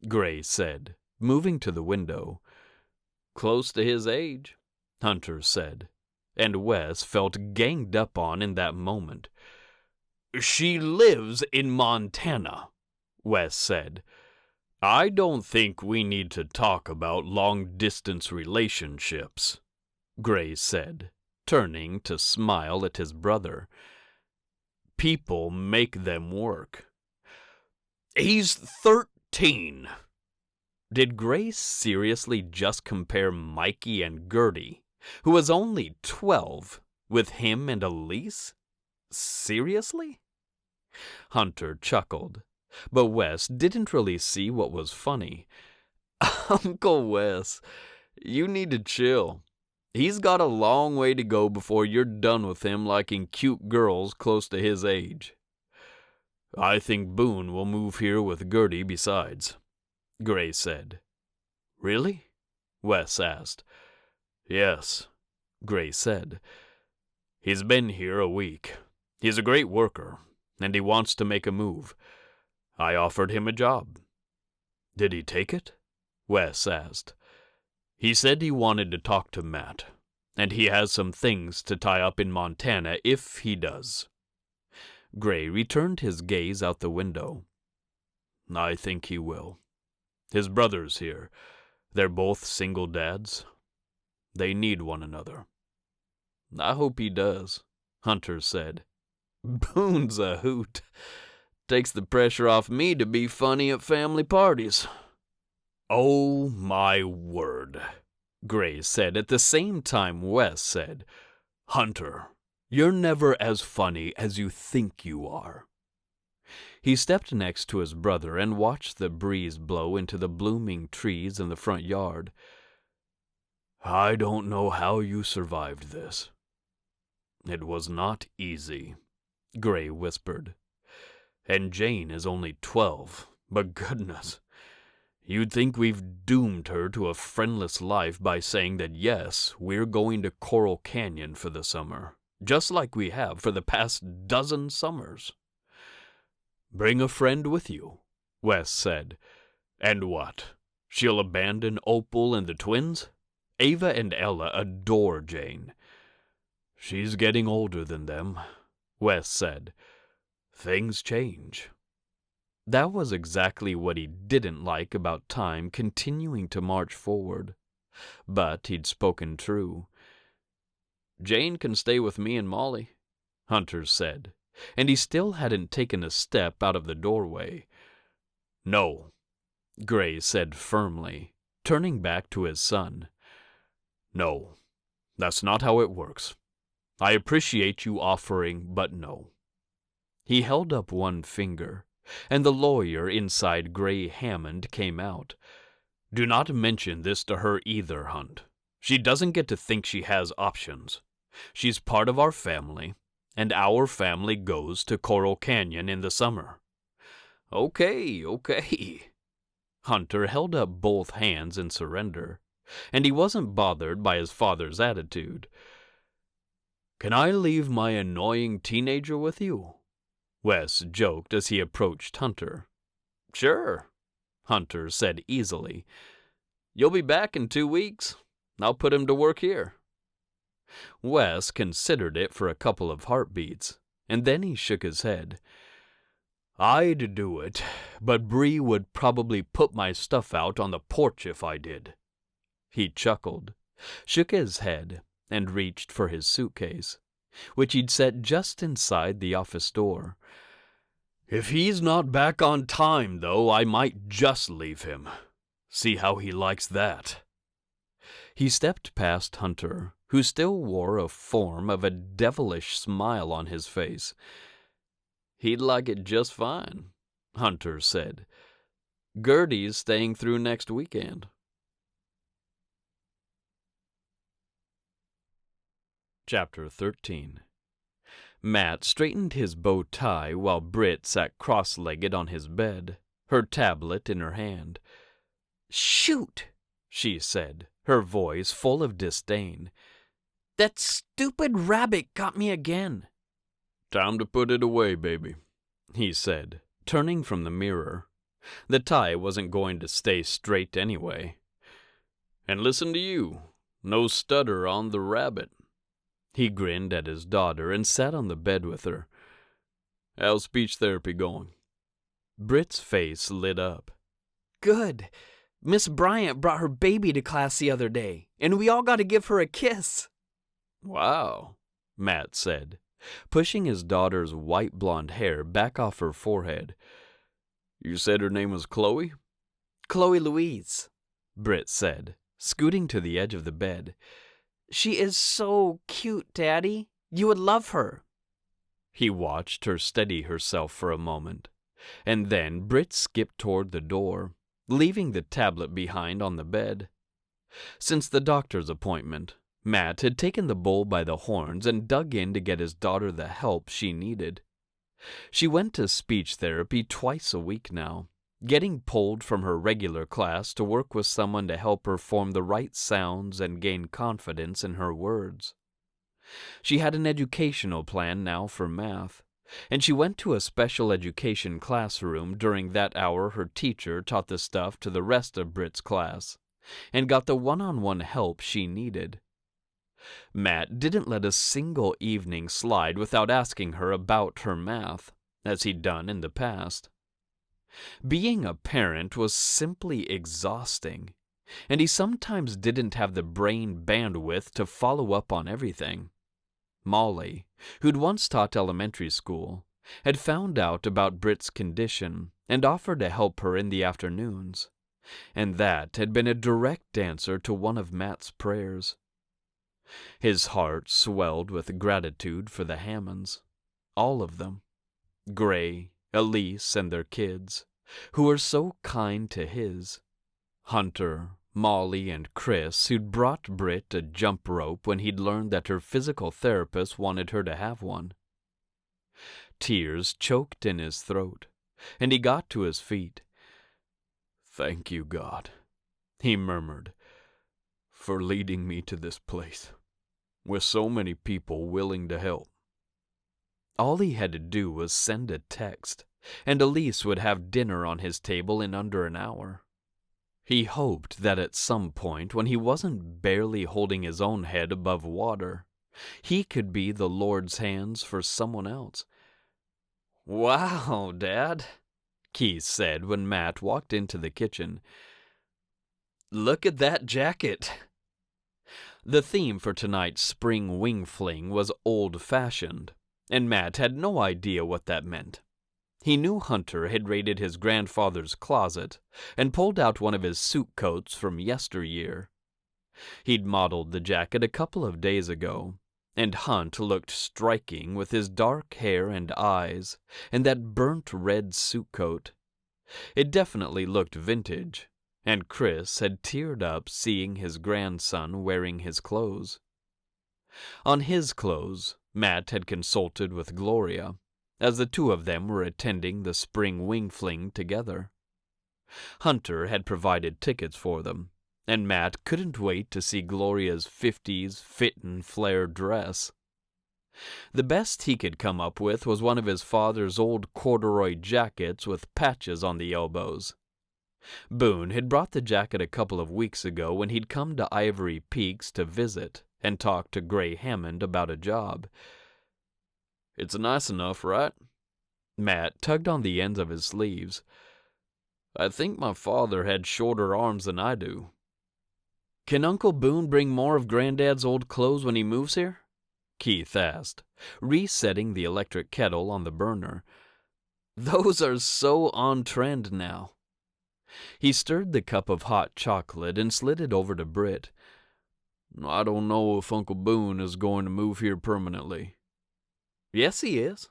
Gray said, moving to the window. Close to his age, Hunter said, and Wes felt ganged up on in that moment. She lives in Montana, Wes said. I don't think we need to talk about long-distance relationships, Gray said, turning to smile at his brother. People make them work. He's 13. Did Gray seriously just compare Mikey and Gertie, who was only 12, with him and Elise? Seriously? Hunter chuckled, but Wes didn't really see what was funny. Uncle Wes, you need to chill. He's got a long way to go before you're done with him liking cute girls close to his age. I think Boone will move here with Gertie besides, Gray said. Really? Wes asked. Yes, Gray said. He's been here a week. He's a great worker, and he wants to make a move. I offered him a job. Did he take it? Wes asked. He said he wanted to talk to Matt, and he has some things to tie up in Montana if he does. Gray returned his gaze out the window. I think he will. His brother's here. They're both single dads. They need one another. I hope he does, Hunter said. Boone's a hoot. Takes the pressure off me to be funny at family parties. "Oh, my word," Gray said at the same time Wes said, "Hunter, you're never as funny as you think you are." He stepped next to his brother and watched the breeze blow into the blooming trees in the front yard. "I don't know how you survived this." "It was not easy," Gray whispered. "And Jane is only 12, but goodness, you'd think we've doomed her to a friendless life by saying that yes, we're going to Coral Canyon for the summer, just like we have for the past dozen summers." "Bring a friend with you," Wes said. "And what? She'll abandon Opal and the twins? Ava and Ella adore Jane." "She's getting older than them," Wes said. "Things change." That was exactly what he didn't like about time continuing to march forward. But he'd spoken true. "Jane can stay with me and Molly," Hunter said, and he still hadn't taken a step out of the doorway. "No," Gray said firmly, turning back to his son. "No, that's not how it works. I appreciate you offering, but no." He held up one finger, and the lawyer inside Gray Hammond came out. "Do not mention this to her either, Hunt. She doesn't get to think she has options. She's part of our family, and our family goes to Coral Canyon in the summer." Okay. Hunter held up both hands in surrender, and he wasn't bothered by his father's attitude. "Can I leave my annoying teenager with you?" Wes joked as he approached Hunter. "Sure," Hunter said easily. "You'll be back in 2 weeks. I'll put him to work here." Wes considered it for a couple of heartbeats, and then he shook his head. "I'd do it, but Bree would probably put my stuff out on the porch if I did." He chuckled, shook his head, and reached for his suitcase, which he'd set just inside the office door. "If he's not back on time, though, I might just leave him. See how he likes that." He stepped past Hunter, who still wore a form of a devilish smile on his face. "He'd like it just fine," Hunter said. "Gertie's staying through next weekend." Chapter 13. Matt straightened his bow tie while Britt sat cross-legged on his bed, her tablet in her hand. "Shoot," she said, her voice full of disdain. "That stupid rabbit got me again." "Time to put it away, baby," he said, turning from the mirror. The tie wasn't going to stay straight anyway. "And listen to you, no stutter on the rabbit." He grinned at his daughter and sat on the bed with her. "How's speech therapy going?" Britt's face lit up. "Good. Miss Bryant brought her baby to class the other day, and we all got to give her a kiss." "Wow," Matt said, pushing his daughter's white blonde hair back off her forehead. "You said her name was Chloe?" "Chloe Louise," Britt said, scooting to the edge of the bed. "She is so cute, Daddy. You would love her." He watched her steady herself for a moment, and then Britt skipped toward the door, leaving the tablet behind on the bed. Since the doctor's appointment, Matt had taken the bull by the horns and dug in to get his daughter the help she needed. She went to speech therapy twice a week now, getting pulled from her regular class to work with someone to help her form the right sounds and gain confidence in her words. She had an educational plan now for math, and she went to a special education classroom during that hour her teacher taught the stuff to the rest of Britt's class, and got the one-on-one help she needed. Matt didn't let a single evening slide without asking her about her math, as he'd done in the past. Being a parent was simply exhausting, and he sometimes didn't have the brain bandwidth to follow up on everything. Molly, who'd once taught elementary school, had found out about Britt's condition and offered to help her in the afternoons, and that had been a direct answer to one of Matt's prayers. His heart swelled with gratitude for the Hammonds, all of them, Gray, Elise, and their kids, who were so kind to his. Hunter, Molly, and Chris, who'd brought Britt a jump rope when he'd learned that her physical therapist wanted her to have one. Tears choked in his throat, and he got to his feet. "Thank you, God," he murmured, "for leading me to this place, with so many people willing to help." All he had to do was send a text, and Elise would have dinner on his table in under an hour. He hoped that at some point, when he wasn't barely holding his own head above water, he could be the Lord's hands for someone else. "Wow, Dad," Keith said when Matt walked into the kitchen. "Look at that jacket." The theme for tonight's spring wing fling was old-fashioned, and Matt had no idea what that meant. He knew Hunter had raided his grandfather's closet and pulled out one of his suit coats from yesteryear. He'd modeled the jacket a couple of days ago, and Hunt looked striking with his dark hair and eyes and that burnt red suit coat. It definitely looked vintage, and Chris had teared up seeing his grandson wearing his clothes. On his clothes, Matt had consulted with Gloria, as the two of them were attending the spring wing fling together. Hunter had provided tickets for them, and Matt couldn't wait to see Gloria's 50s fit-and-flare dress. The best he could come up with was one of his father's old corduroy jackets with patches on the elbows. Boone had brought the jacket a couple of weeks ago when he'd come to Ivory Peaks to visit and talk to Gray Hammond about a job. "It's nice enough, right?" Matt tugged on the ends of his sleeves. "I think my father had shorter arms than I do." "Can Uncle Boone bring more of Granddad's old clothes when he moves here?" Keith asked, resetting the electric kettle on the burner. "Those are so on trend now." He stirred the cup of hot chocolate and slid it over to Britt. "I don't know if Uncle Boone is going to move here permanently." "Yes, he is,"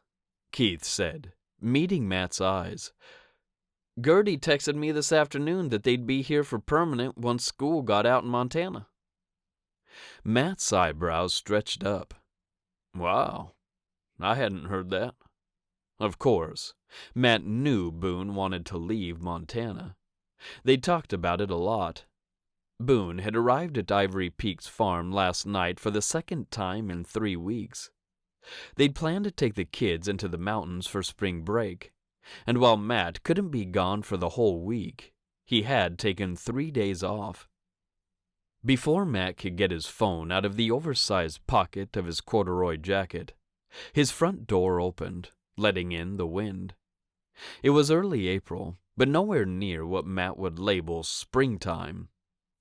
Keith said, meeting Matt's eyes. "Gertie texted me this afternoon that they'd be here for permanent once school got out in Montana." Matt's eyebrows stretched up. "Wow, I hadn't heard that." Of course, Matt knew Boone wanted to leave Montana. They'd talked about it a lot. Boone had arrived at Ivory Peaks Farm last night for the second time in 3 weeks. They'd planned to take the kids into the mountains for spring break, and while Matt couldn't be gone for the whole week, he had taken 3 days off. Before Matt could get his phone out of the oversized pocket of his corduroy jacket, his front door opened, letting in the wind. It was early April, but nowhere near what Matt would label springtime,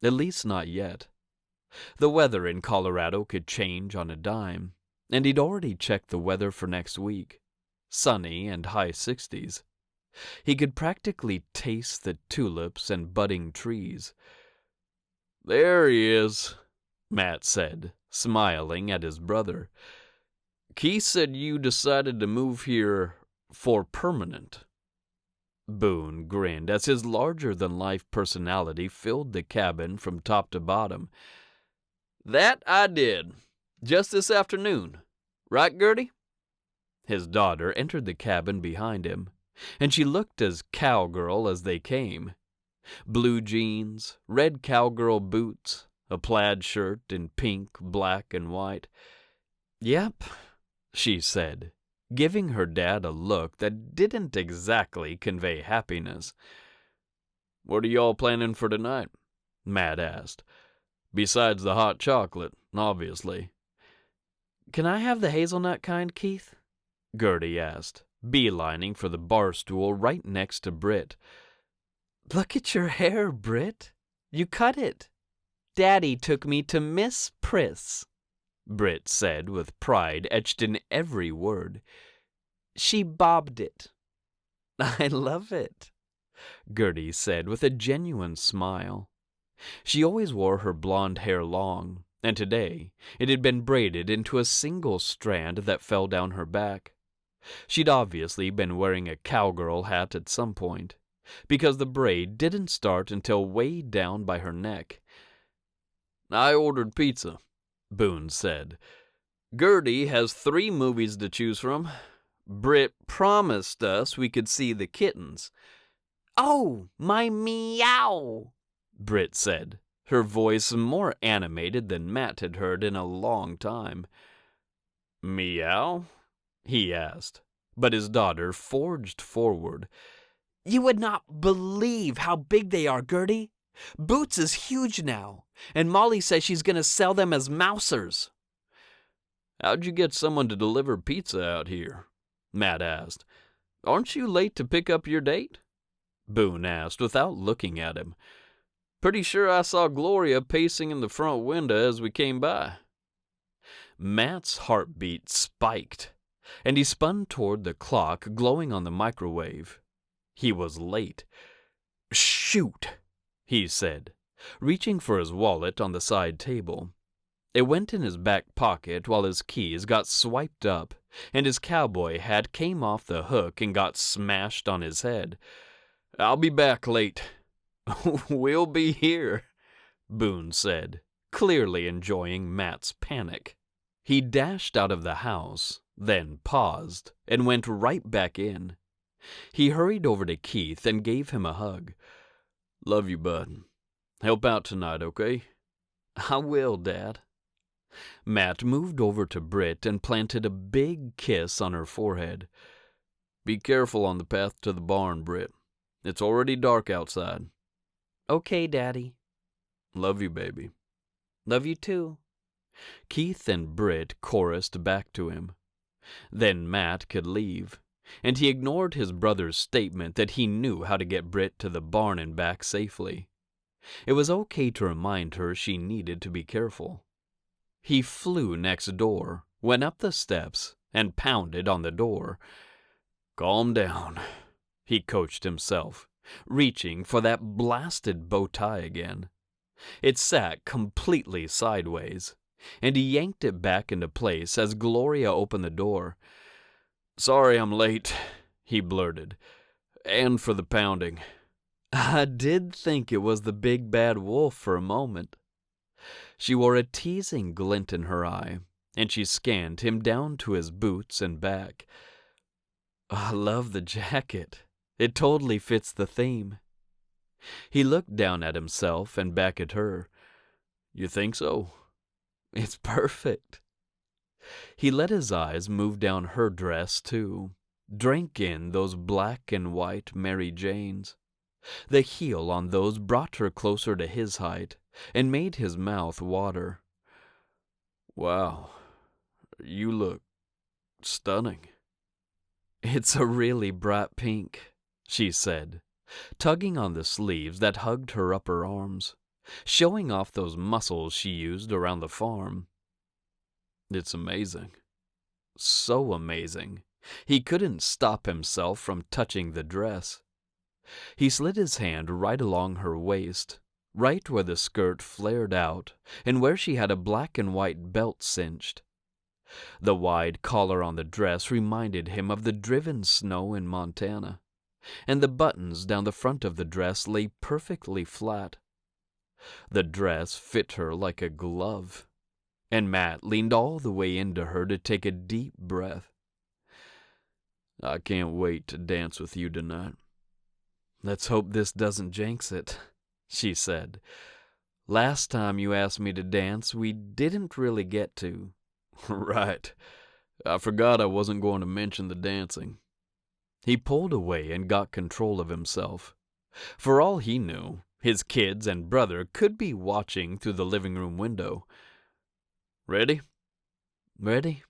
at least not yet. The weather in Colorado could change on a dime, and he'd already checked the weather for next week. Sunny and high 60s. He could practically taste the tulips and budding trees. "There he is," Matt said, smiling at his brother. "Keith said you decided to move here for permanent." Boone grinned as his larger-than-life personality filled the cabin from top to bottom. "That I did, just this afternoon. Right, Gertie?" His daughter entered the cabin behind him, and she looked as cowgirl as they came. Blue jeans, red cowgirl boots, a plaid shirt in pink, black, and white. "Yep," she said, giving her dad a look that didn't exactly convey happiness. "What are y'all planning for tonight?" Matt asked. "Besides the hot chocolate, obviously." "Can I have the hazelnut kind, Keith?" Gertie asked, beelining for the bar stool right next to Britt. "Look at your hair, Britt. You cut it." "Daddy took me to Miss Priss," Britt said with pride etched in every word. "She bobbed it." "I love it." Gertie said with a genuine smile. She always wore her blonde hair long, and today it had been braided into a single strand that fell down her back. She'd obviously been wearing a cowgirl hat at some point, because the braid didn't start until way down by her neck. "I ordered pizza," Boone said. "Gertie has 3 movies to choose from. Britt promised us we could see the kittens." "Oh, my meow," Britt said, her voice more animated than Matt had heard in a long time. "Meow?" he asked, but his daughter forged forward. "You would not believe how big they are, Gertie. Boots is huge now, and Molly says she's going to sell them as mousers." "How'd you get someone to deliver pizza out here?" Matt asked. "Aren't you late to pick up your date?" Boone asked without looking at him. "Pretty sure I saw Gloria pacing in the front window as we came by." Matt's heartbeat spiked, and he spun toward the clock glowing on the microwave. He was late. "Shoot," he said, reaching for his wallet on the side table. It went in his back pocket while his keys got swiped up, and his cowboy hat came off the hook and got smashed on his head. "I'll be back late." "We'll be here," Boone said, clearly enjoying Matt's panic. He dashed out of the house, then paused, and went right back in. He hurried over to Keith and gave him a hug. "Love you, bud. Help out tonight, okay?" "I will, Dad." Matt moved over to Britt and planted a big kiss on her forehead. "Be careful on the path to the barn, Britt. It's already dark outside." "Okay, Daddy." "Love you, baby." "Love you too." Keith and Britt chorused back to him. Then Matt could leave, and he ignored his brother's statement that he knew how to get Britt to the barn and back safely. It was okay to remind her she needed to be careful. He flew next door, went up the steps, and pounded on the door. "Calm down," he coached himself, reaching for that blasted bow tie again. It sat completely sideways, and he yanked it back into place as Gloria opened the door. "Sorry I'm late," he blurted, "and for the pounding." "I did think it was the big bad wolf for a moment." She wore a teasing glint in her eye, and she scanned him down to his boots and back. "I love the jacket. It totally fits the theme." He looked down at himself and back at her. "You think so?" "It's perfect." He let his eyes move down her dress, too, drank in those black and white Mary Janes. The heel on those brought her closer to his height and made his mouth water. "Wow, you look stunning." "It's a really bright pink," she said, tugging on the sleeves that hugged her upper arms, showing off those muscles she used around the farm. "It's amazing." So amazing, he couldn't stop himself from touching the dress. He slid his hand right along her waist, right where the skirt flared out and where she had a black and white belt cinched. The wide collar on the dress reminded him of the driven snow in Montana, and the buttons down the front of the dress lay perfectly flat. The dress fit her like a glove, and Matt leaned all the way into her to take a deep breath. "I can't wait to dance with you tonight." "Let's hope this doesn't jinx it," she said. "Last time you asked me to dance, we didn't really get to." "Right. I forgot I wasn't going to mention the dancing." He pulled away and got control of himself. For all he knew, his kids and brother could be watching through the living room window. "Ready?" "Ready?"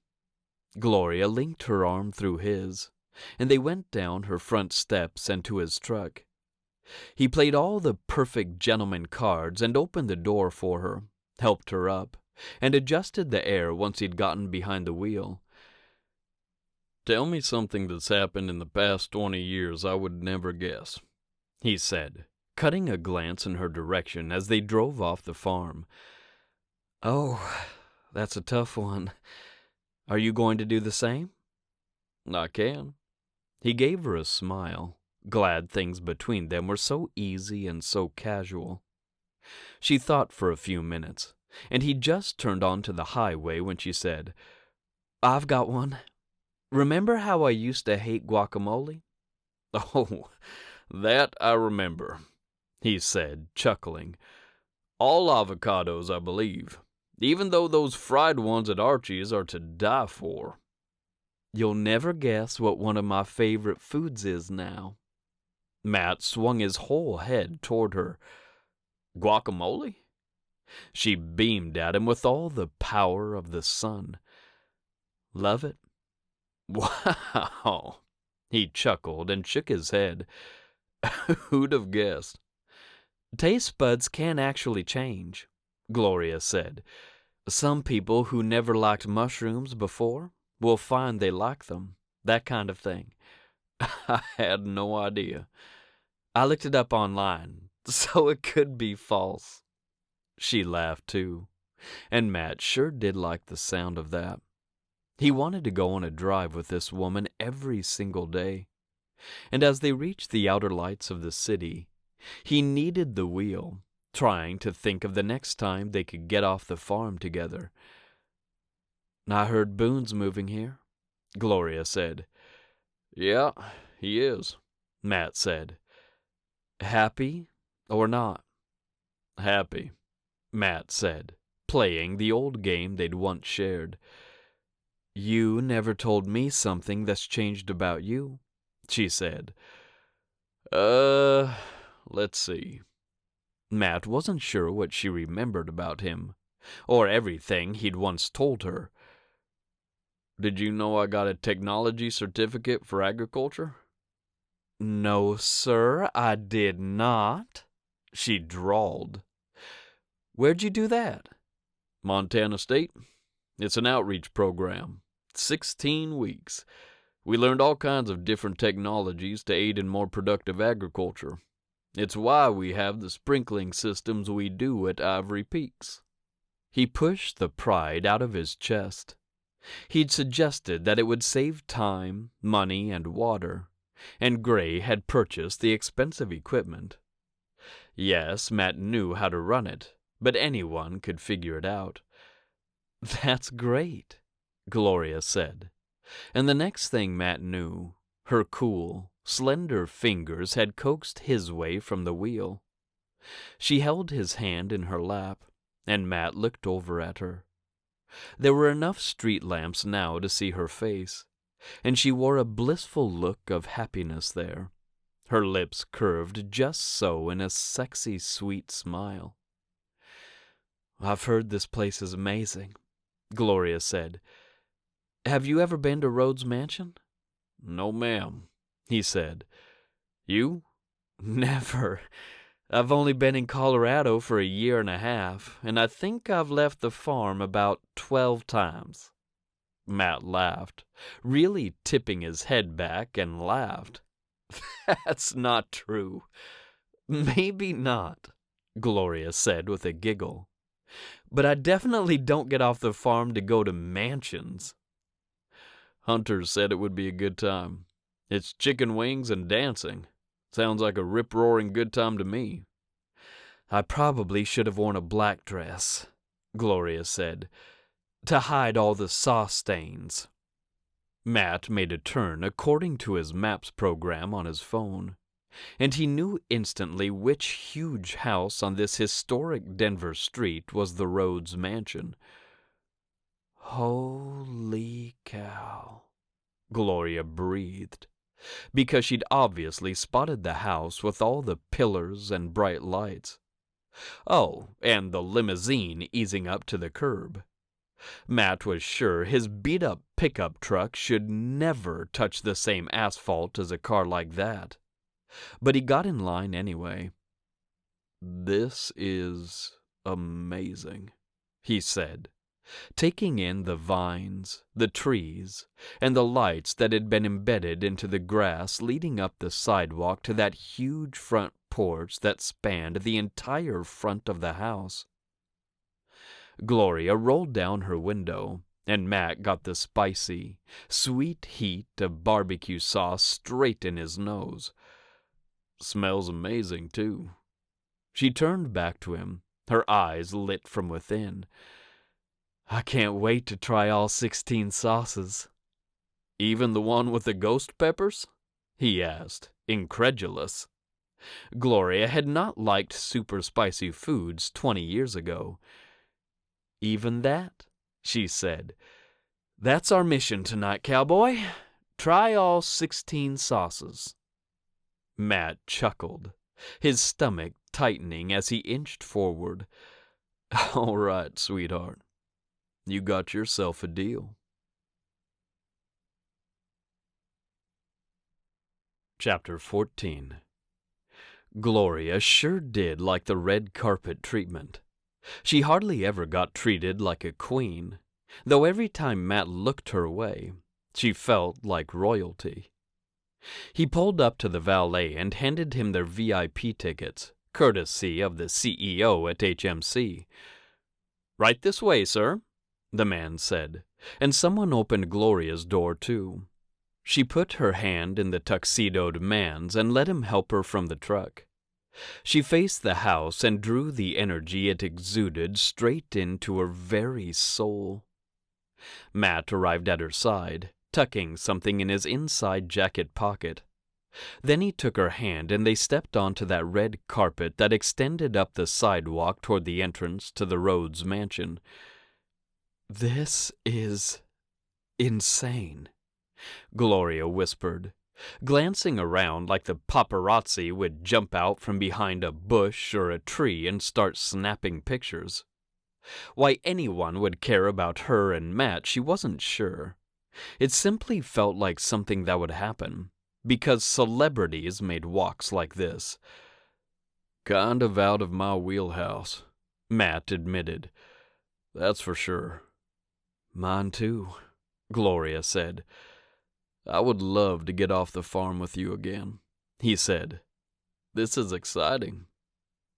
Gloria linked her arm through his, and they went down her front steps and to his truck. He played all the perfect gentleman cards and opened the door for her, helped her up, and adjusted the air once he'd gotten behind the wheel. "Tell me something that's happened in the past 20 years I would never guess." he said, cutting a glance in her direction as they drove off the farm. Oh, that's a tough one. Are you going to do the same? I can. He gave her a smile, glad things between them were so easy and so casual. She thought for a few minutes, and he just turned onto the highway when she said, I've got one. Remember how I used to hate guacamole? Oh, that I remember, he said, chuckling. All avocados, I believe, even though those fried ones at Archie's are to die for. You'll never guess what one of my favorite foods is now. Matt swung his whole head toward her. Guacamole? She beamed at him with all the power of the sun. Love it? Wow! He chuckled and shook his head. Who'd have guessed? Taste buds can actually change, Gloria said. Some people who never liked mushrooms before will find they like them, that kind of thing. I had no idea. I looked it up online, so it could be false. She laughed too, and Matt sure did like the sound of that. He wanted to go on a drive with this woman every single day. And as they reached the outer lights of the city, he kneaded the wheel, trying to think of the next time they could get off the farm together. I heard Boone's moving here, Gloria said. Yeah, he is, Matt said. Happy or not? Happy, Matt said, playing the old game they'd once shared. You never told me something that's changed about you, she said. Let's see. Matt wasn't sure what she remembered about him, or everything he'd once told her. Did you know I got a technology certificate for agriculture? No, sir, I did not, she drawled. Where'd you do that? Montana State. It's an outreach program. 16 weeks. We learned all kinds of different technologies to aid in more productive agriculture. It's why we have the sprinkling systems we do at Ivory Peaks. He pushed the pride out of his chest. He'd suggested that it would save time, money, and water, and Gray had purchased the expensive equipment. Yes, Matt knew how to run it, but anyone could figure it out. That's great, Gloria said. And the next thing Matt knew, her cool, slender fingers had coaxed his way from the wheel. She held his hand in her lap, and Matt looked over at her. There were enough street lamps now to see her face, and she wore a blissful look of happiness there, her lips curved just so in a sexy, sweet smile. I've heard this place is amazing, Gloria said. Have you ever been to Rhodes Mansion? No, ma'am, he said. You? Never. I've only been in Colorado for a year and a half, and I think I've left the farm about 12 times. Matt laughed, really tipping his head back, and laughed. That's not true. Maybe not, Gloria said with a giggle. But I definitely don't get off the farm to go to mansions. Hunter said it would be a good time. It's chicken wings and dancing. Sounds like a rip-roaring good time to me. I probably should have worn a black dress, Gloria said, to hide all the sauce stains. Matt made a turn according to his maps program on his phone, and he knew instantly which huge house on this historic Denver street was the Rhodes Mansion. Holy cow, Gloria breathed, because she'd obviously spotted the house with all the pillars and bright lights. Oh, and the limousine easing up to the curb. Matt was sure his beat-up pickup truck should never touch the same asphalt as a car like that. But he got in line anyway. This is amazing, he said, taking in the vines, the trees, and the lights that had been embedded into the grass leading up the sidewalk to that huge front porch that spanned the entire front of the house. Gloria rolled down her window, and Matt got the spicy, sweet heat of barbecue sauce straight in his nose. "Smells amazing, too." She turned back to him, her eyes lit from within. "I can't wait to try all 16 sauces." "Even the one with the ghost peppers?" he asked, incredulous. Gloria had not liked super spicy foods 20 years ago. "Even that," she said. "That's our mission tonight, cowboy. Try all 16 sauces." Matt chuckled, his stomach tightening as he inched forward. "All right, sweetheart. You got yourself a deal." Chapter 14. Gloria sure did like the red carpet treatment. She hardly ever got treated like a queen, though every time Matt looked her way, she felt like royalty. He pulled up to the valet and handed him their VIP tickets, courtesy of the CEO at HMC. "Right this way, sir," the man said, and someone opened Gloria's door too. She put her hand in the tuxedoed man's and let him help her from the truck. She faced the house and drew the energy it exuded straight into her very soul. Matt arrived at her side, tucking something in his inside jacket pocket. Then he took her hand and they stepped onto that red carpet that extended up the sidewalk toward the entrance to the Rhodes mansion. "This is insane," Gloria whispered, glancing around like the paparazzi would jump out from behind a bush or a tree and start snapping pictures. Why anyone would care about her and Matt, she wasn't sure. It simply felt like something that would happen, because celebrities made walks like this. "Kind of out of my wheelhouse," Matt admitted. "That's for sure." "Mine too," Gloria said. "I would love to get off the farm with you again," he said. "This is exciting."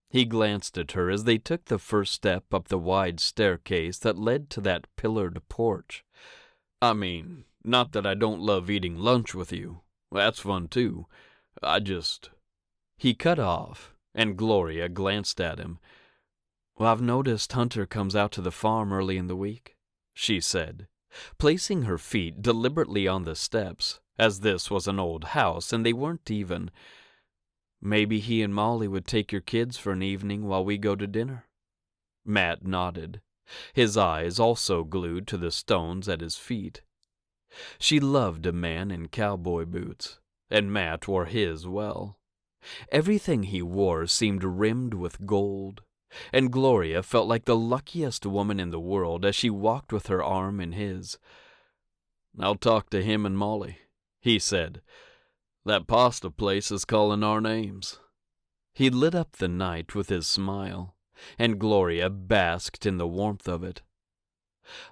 He glanced at her as they took the first step up the wide staircase that led to that pillared porch. "I mean, not that I don't love eating lunch with you. That's fun too. He cut off, and Gloria glanced at him. "Well, I've noticed Hunter comes out to the farm early in the week," she said, placing her feet deliberately on the steps, as this was an old house and they weren't even. "Maybe he and Molly would take your kids for an evening while we go to dinner." Matt nodded, his eyes also glued to the stones at his feet. She loved a man in cowboy boots, and Matt wore his well. Everything he wore seemed rimmed with gold, and Gloria felt like the luckiest woman in the world as she walked with her arm in his. "I'll talk to him and Molly," he said. "That pasta place is calling our names." He lit up the night with his smile, and Gloria basked in the warmth of it.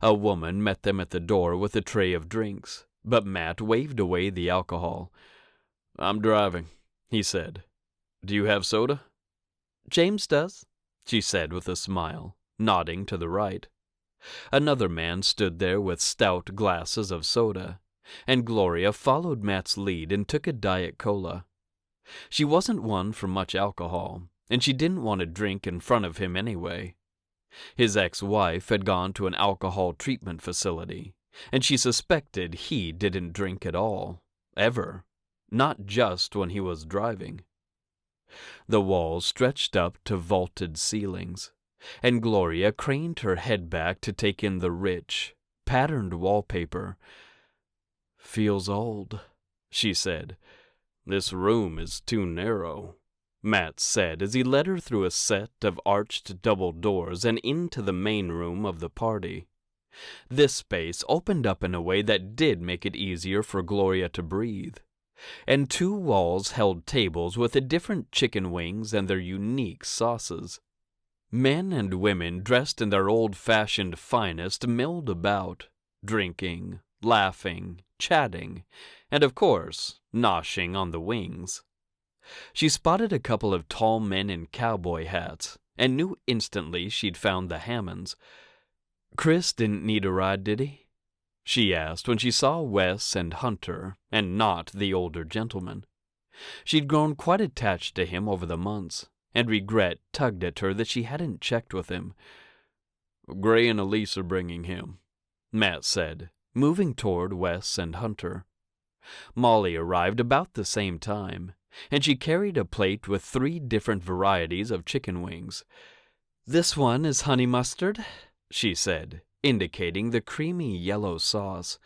A woman met them at the door with a tray of drinks, but Matt waved away the alcohol. "I'm driving," he said. "Do you have soda?" "James does," she said with a smile, nodding to the right. Another man stood there with stout glasses of soda, and Gloria followed Matt's lead and took a Diet Cola. She wasn't one for much alcohol, and she didn't want to drink in front of him anyway. His ex-wife had gone to an alcohol treatment facility, and she suspected he didn't drink at all, ever, not just when he was driving. The walls stretched up to vaulted ceilings, and Gloria craned her head back to take in the rich, patterned wallpaper. "Feels old," she said. "This room is too narrow," Matt said as he led her through a set of arched double doors and into the main room of the party. This space opened up in a way that did make it easier for Gloria to breathe, and two walls held tables with the different chicken wings and their unique sauces. Men and women dressed in their old-fashioned finest milled about, drinking, laughing, chatting, and of course, noshing on the wings. She spotted a couple of tall men in cowboy hats and knew instantly she'd found the Hammonds. "Chris didn't need a ride, did he?" she asked when she saw Wes and Hunter, and not the older gentleman. She'd grown quite attached to him over the months, and regret tugged at her that she hadn't checked with him. "Gray and Elise are bringing him," Matt said, moving toward Wes and Hunter. Molly arrived about the same time, and she carried a plate with 3 different varieties of chicken wings. "This one is honey mustard," she said, indicating the creamy yellow sauce.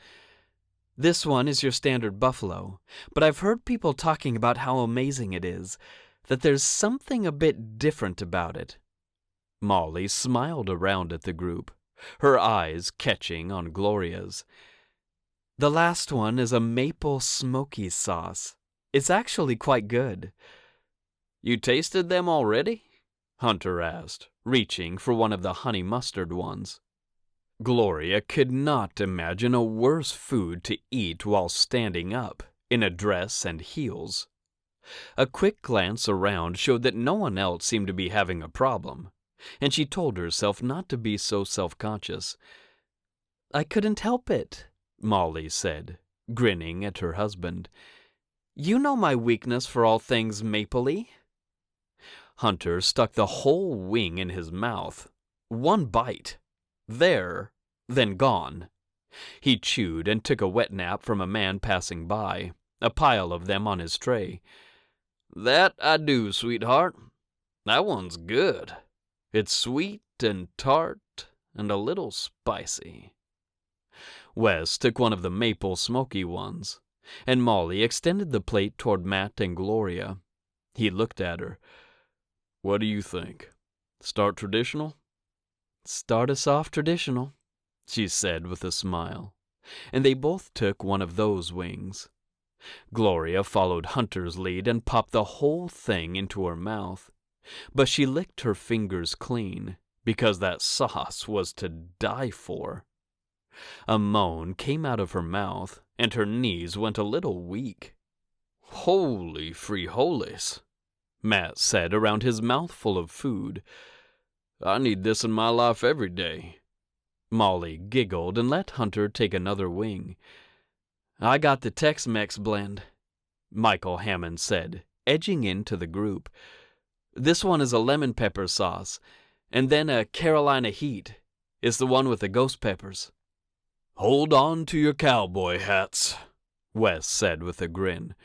"This one is your standard buffalo, but I've heard people talking about how amazing it is, that there's something a bit different about it." Molly smiled around at the group, her eyes catching on Gloria's. "The last one is a maple smoky sauce. It's actually quite good." "You tasted them already?" Hunter asked, reaching for one of the honey mustard ones. Gloria could not imagine a worse food to eat while standing up, in a dress and heels. A quick glance around showed that no one else seemed to be having a problem, and she told herself not to be so self-conscious. "I couldn't help it," Molly said, grinning at her husband. "You know my weakness for all things mapley." Hunter stuck the whole wing in his mouth. One bite. There, then gone. He chewed and took a wet nap from a man passing by, a pile of them on his tray. "That I do, sweetheart. That one's good. It's sweet and tart and a little spicy." Wes took one of the maple smoky ones, and Molly extended the plate toward Matt and Gloria. He looked at her. "What do you think? Start traditional?" "Start us off traditional," she said with a smile, and they both took one of those wings. Gloria followed Hunter's lead and popped the whole thing into her mouth, but she licked her fingers clean, because that sauce was to die for. A moan came out of her mouth, and her knees went a little weak. "Holy frijoles," Matt said around his mouthful of food. "I need this in my life every day." Molly giggled and let Hunter take another wing. "I got the Tex-Mex blend," Michael Hammond said, edging into the group. "This one is a lemon pepper sauce, and then a Carolina heat. It's the one with the ghost peppers." "Hold on to your cowboy hats," Wes said with a grin.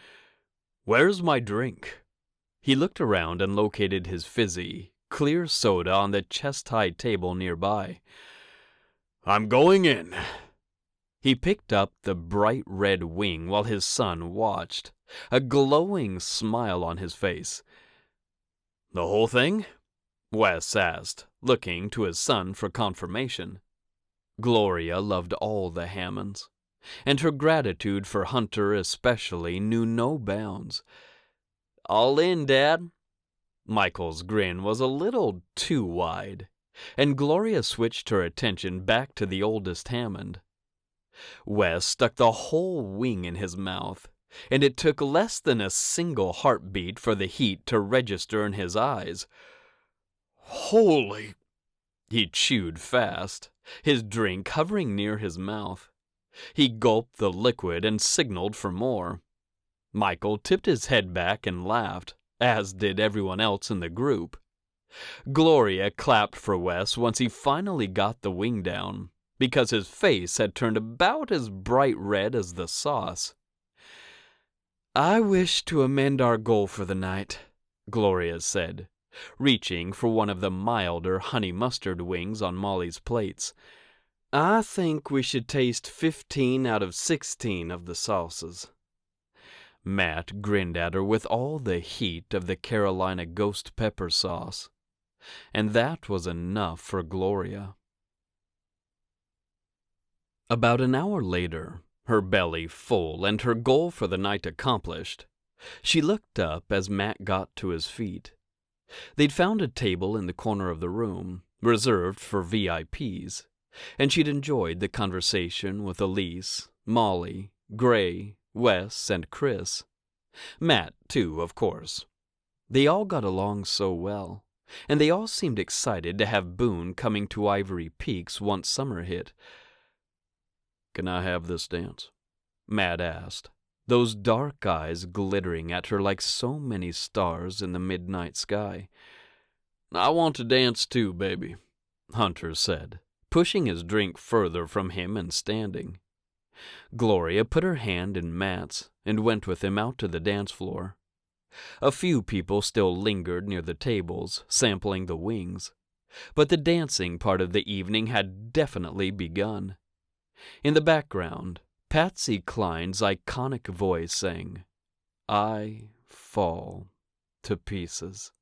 "Where's my drink?" He looked around and located his fizzy, clear soda on the chest-high table nearby. "I'm going in." He picked up the bright red wing while his son watched, a glowing smile on his face. "The whole thing?" Wes asked, looking to his son for confirmation. Gloria loved all the Hammonds, and her gratitude for Hunter especially knew no bounds. "All in, Dad." Michael's grin was a little too wide, and Gloria switched her attention back to the oldest Hammond. Wes stuck the whole wing in his mouth, and it took less than a single heartbeat for the heat to register in his eyes. "Holy!" He chewed fast, his drink hovering near his mouth. He gulped the liquid and signaled for more. Michael tipped his head back and laughed, as did everyone else in the group. Gloria clapped for Wes once he finally got the wing down, because his face had turned about as bright red as the sauce. "I wish to amend our goal for the night," Gloria said, reaching for one of the milder honey mustard wings on Molly's plates. "I think we should taste 15 out of 16 of the sauces." Matt grinned at her with all the heat of the Carolina ghost pepper sauce, and that was enough for Gloria. About an hour later, her belly full and her goal for the night accomplished, she looked up as Matt got to his feet. They'd found a table in the corner of the room, reserved for VIPs, and she'd enjoyed the conversation with Elise, Molly, Gray, Wes, and Chris. Matt, too, of course. They all got along so well, and they all seemed excited to have Boone coming to Ivory Peaks once summer hit. "Can I have this dance?" Matt asked, those dark eyes glittering at her like so many stars in the midnight sky. "I want to dance too, baby," Hunter said, pushing his drink further from him and standing. Gloria put her hand in Matt's and went with him out to the dance floor. A few people still lingered near the tables, sampling the wings, but the dancing part of the evening had definitely begun. In the background, Patsy Cline's iconic voice sang, "I Fall to Pieces,"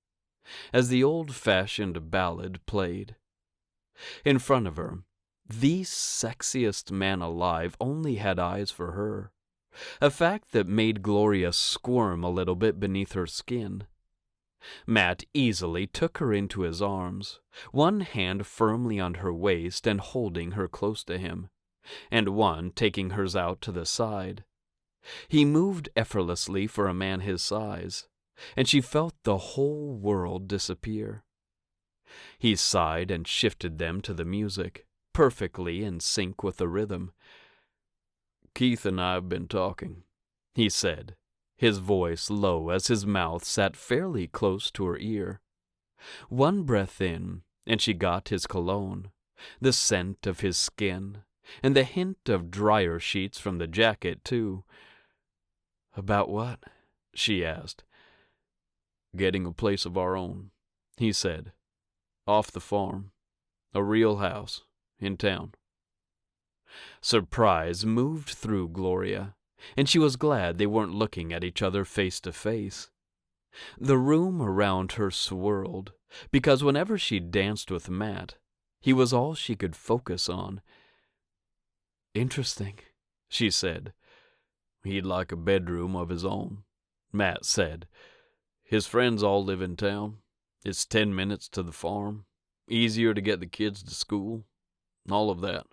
as the old-fashioned ballad played. In front of her, the sexiest man alive only had eyes for her, a fact that made Gloria squirm a little bit beneath her skin. Matt easily took her into his arms, one hand firmly on her waist and holding her close to him, and one taking hers out to the side. He moved effortlessly for a man his size, and she felt the whole world disappear. He sighed and shifted them to the music, perfectly in sync with the rhythm. "Keith and I have been talking," he said, his voice low as his mouth sat fairly close to her ear. One breath in, and she got his cologne, the scent of his skin, and the hint of dryer sheets from the jacket, too. "About what?" she asked. "Getting a place of our own," he said. "Off the farm. A real house. In town." Surprise moved through Gloria, and she was glad they weren't looking at each other face to face. The room around her swirled, because whenever she danced with Matt, he was all she could focus on. "Interesting," she said. "He'd like a bedroom of his own," Matt said. "His friends all live in town. It's 10 minutes to the farm. Easier to get the kids to school. All of that."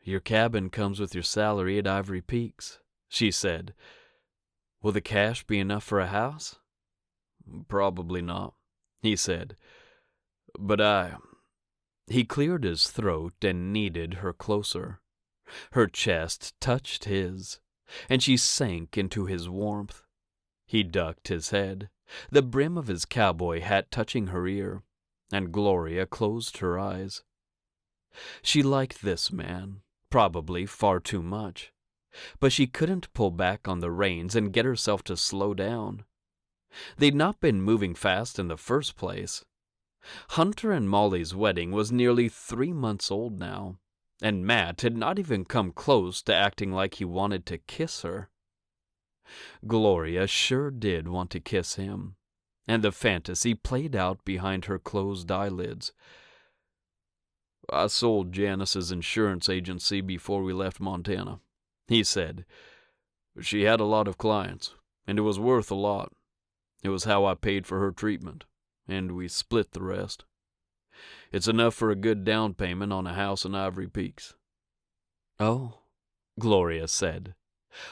"Your cabin comes with your salary at Ivory Peaks," she said. "Will the cash be enough for a house?" "Probably not," he said. "But He cleared his throat and kneaded her closer. Her chest touched his, and she sank into his warmth. He ducked his head, the brim of his cowboy hat touching her ear, and Gloria closed her eyes. She liked this man, probably far too much, but she couldn't pull back on the reins and get herself to slow down. They'd not been moving fast in the first place. Hunter and Molly's wedding was nearly 3 months old now, and Matt had not even come close to acting like he wanted to kiss her. Gloria sure did want to kiss him, and the fantasy played out behind her closed eyelids. "I sold Janice's insurance agency before we left Montana," he said. "She had a lot of clients, and it was worth a lot. It was how I paid for her treatment, and we split the rest. It's enough for a good down payment on a house in Ivory Peaks." "Oh," Gloria said,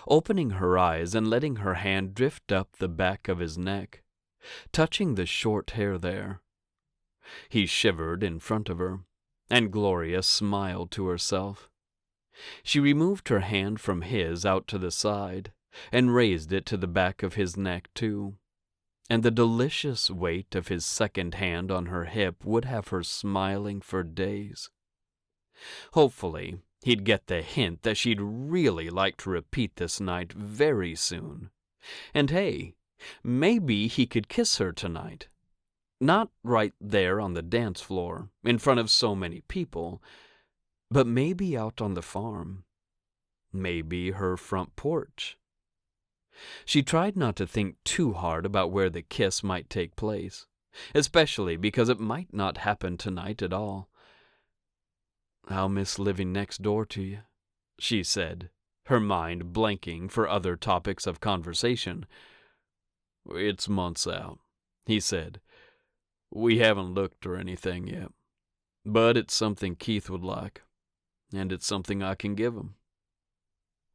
opening her eyes and letting her hand drift up the back of his neck, touching the short hair there. He shivered in front of her, and Gloria smiled to herself. She removed her hand from his out to the side, and raised it to the back of his neck, too. And the delicious weight of his second hand on her hip would have her smiling for days. Hopefully, he'd get the hint that she'd really like to repeat this night very soon. And hey, maybe he could kiss her tonight. Not right there on the dance floor, in front of so many people, but maybe out on the farm. Maybe her front porch. She tried not to think too hard about where the kiss might take place, especially because it might not happen tonight at all. "I'll miss living next door to you," she said, her mind blanking for other topics of conversation. "It's months out," he said. We haven't looked or anything yet, but it's something Keith would like, and it's something I can give him.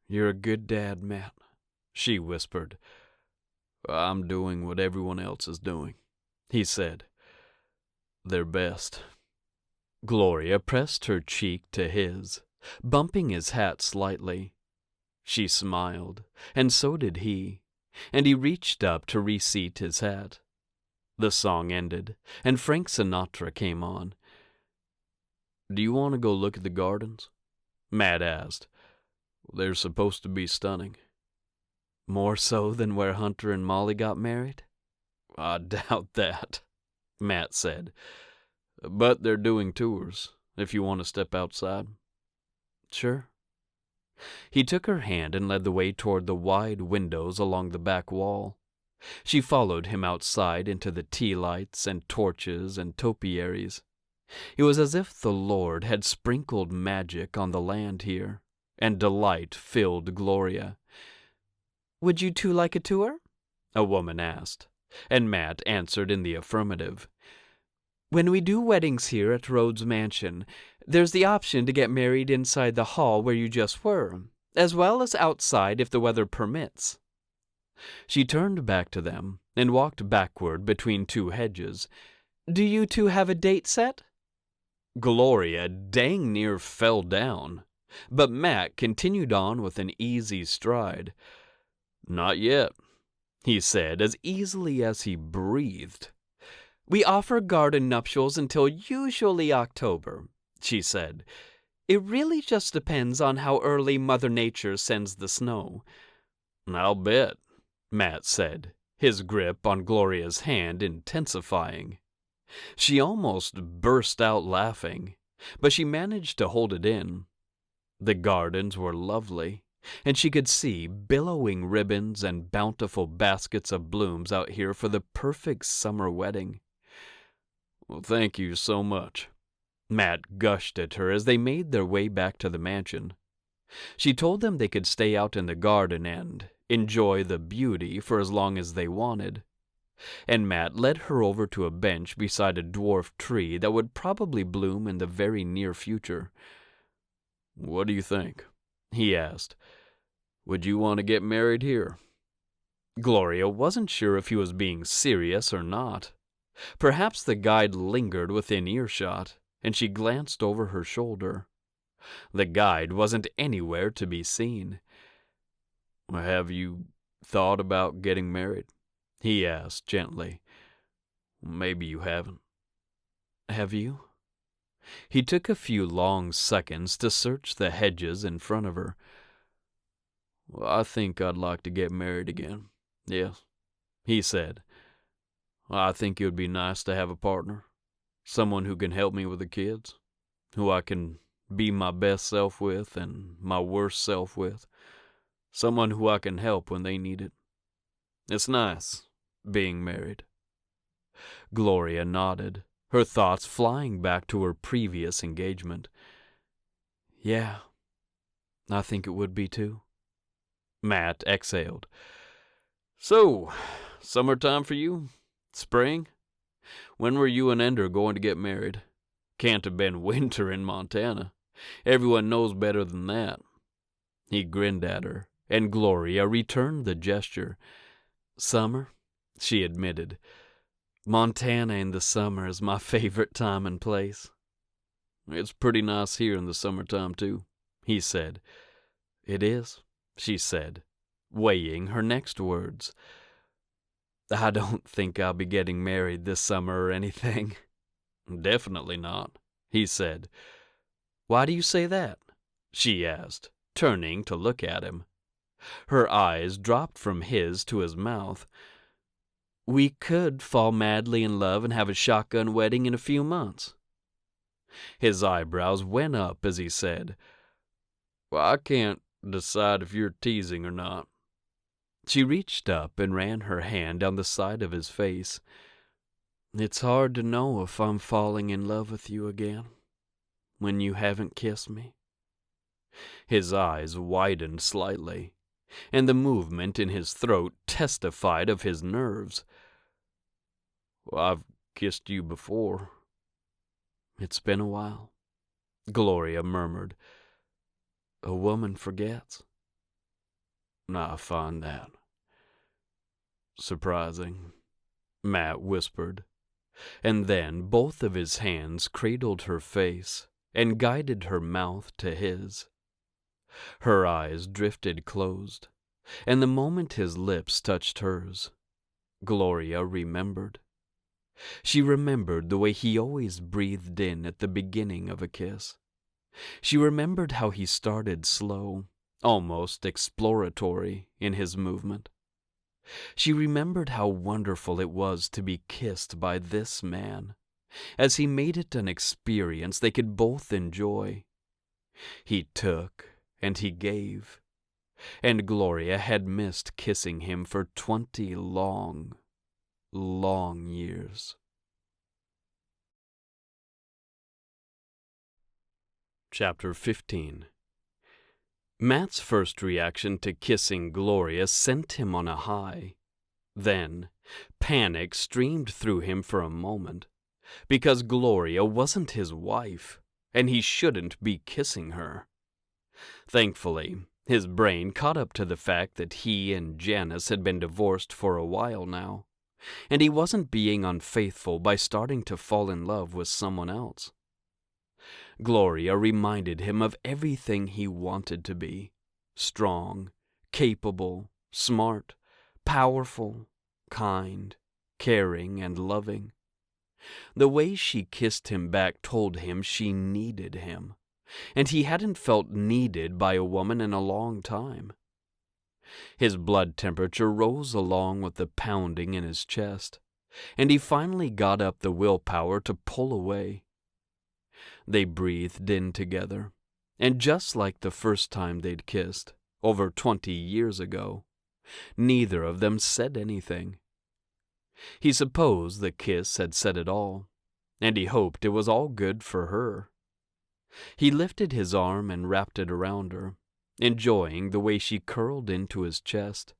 You're a good dad, Matt, she whispered. I'm doing what everyone else is doing, he said. Their best. Gloria pressed her cheek to his, bumping his hat slightly. She smiled, and so did he, and he reached up to reseat his hat. The song ended, and Frank Sinatra came on. Do you want to go look at the gardens? Matt asked. They're supposed to be stunning. More so than where Hunter and Molly got married? I doubt that, Matt said. But they're doing tours, if you want to step outside. Sure. He took her hand and led the way toward the wide windows along the back wall. She followed him outside into the tea lights and torches and topiaries. It was as if the Lord had sprinkled magic on the land here, and delight filled Gloria. Would you two like a tour? A woman asked, and Matt answered in the affirmative. When we do weddings here at Rhodes Mansion, there's the option to get married inside the hall where you just were, as well as outside if the weather permits. She turned back to them and walked backward between two hedges. Do you two have a date set? Gloria dang near fell down, but Matt continued on with an easy stride. Not yet, he said as easily as he breathed. We offer garden nuptials until usually October, she said. It really just depends on how early Mother Nature sends the snow. I'll bet, Matt said, his grip on Gloria's hand intensifying. She almost burst out laughing, but she managed to hold it in. The gardens were lovely, and she could see billowing ribbons and bountiful baskets of blooms out here for the perfect summer wedding. Well, thank you so much. Matt gushed at her as they made their way back to the mansion. She told them they could stay out in the garden and enjoy the beauty for as long as they wanted. And Matt led her over to a bench beside a dwarf tree that would probably bloom in the very near future. What do you think? He asked. Would you want to get married here? Gloria wasn't sure if he was being serious or not. Perhaps the guide lingered within earshot, and she glanced over her shoulder. The guide wasn't anywhere to be seen. Have you thought about getting married? He asked gently. Maybe you haven't. Have you? He took a few long seconds to search the hedges in front of her. Well, I think I'd like to get married again. Yes, he said. I think it would be nice to have a partner. Someone who can help me with the kids. Who I can be my best self with and my worst self with. Someone who I can help when they need it. It's nice, being married. Gloria nodded, her thoughts flying back to her previous engagement. Yeah, I think it would be too. Matt exhaled. So, summertime for you? Spring? When were you and Ender going to get married? Can't have been winter in Montana. Everyone knows better than that. He grinned at her, and Gloria returned the gesture. Summer, she admitted. Montana in the summer is my favorite time and place. It's pretty nice here in the summertime, too, he said. It is, she said, weighing her next words. I don't think I'll be getting married this summer or anything. Definitely not, he said. Why do you say that? She asked, turning to look at him. Her eyes dropped from his to his mouth. We could fall madly in love and have a shotgun wedding in a few months. His eyebrows went up as he said, Well, I can't decide if you're teasing or not. She reached up and ran her hand down the side of his face. It's hard to know if I'm falling in love with you again, when you haven't kissed me. His eyes widened slightly, and the movement in his throat testified of his nerves. Well, I've kissed you before. It's been a while, Gloria murmured. A woman forgets. I find that surprising, Matt whispered, and then both of his hands cradled her face and guided her mouth to his. Her eyes drifted closed, and the moment his lips touched hers, Gloria remembered. She remembered the way he always breathed in at the beginning of a kiss. She remembered how he started slow, almost exploratory in his movement. She remembered how wonderful it was to be kissed by this man, as he made it an experience they could both enjoy. He took and he gave, and Gloria had missed kissing him for 20 long, long years. Chapter 15. Matt's first reaction to kissing Gloria sent him on a high. Then, panic streamed through him for a moment, because Gloria wasn't his wife, and he shouldn't be kissing her. Thankfully, his brain caught up to the fact that he and Janice had been divorced for a while now, and he wasn't being unfaithful by starting to fall in love with someone else. Gloria reminded him of everything he wanted to be: strong, capable, smart, powerful, kind, caring, and loving. The way she kissed him back told him she needed him, and he hadn't felt needed by a woman in a long time. His blood temperature rose along with the pounding in his chest, and he finally got up the willpower to pull away. They breathed in together, and just like the first time they'd kissed, over 20 years ago, neither of them said anything. He supposed the kiss had said it all, and he hoped it was all good for her. He lifted his arm and wrapped it around her, enjoying the way she curled into his chest.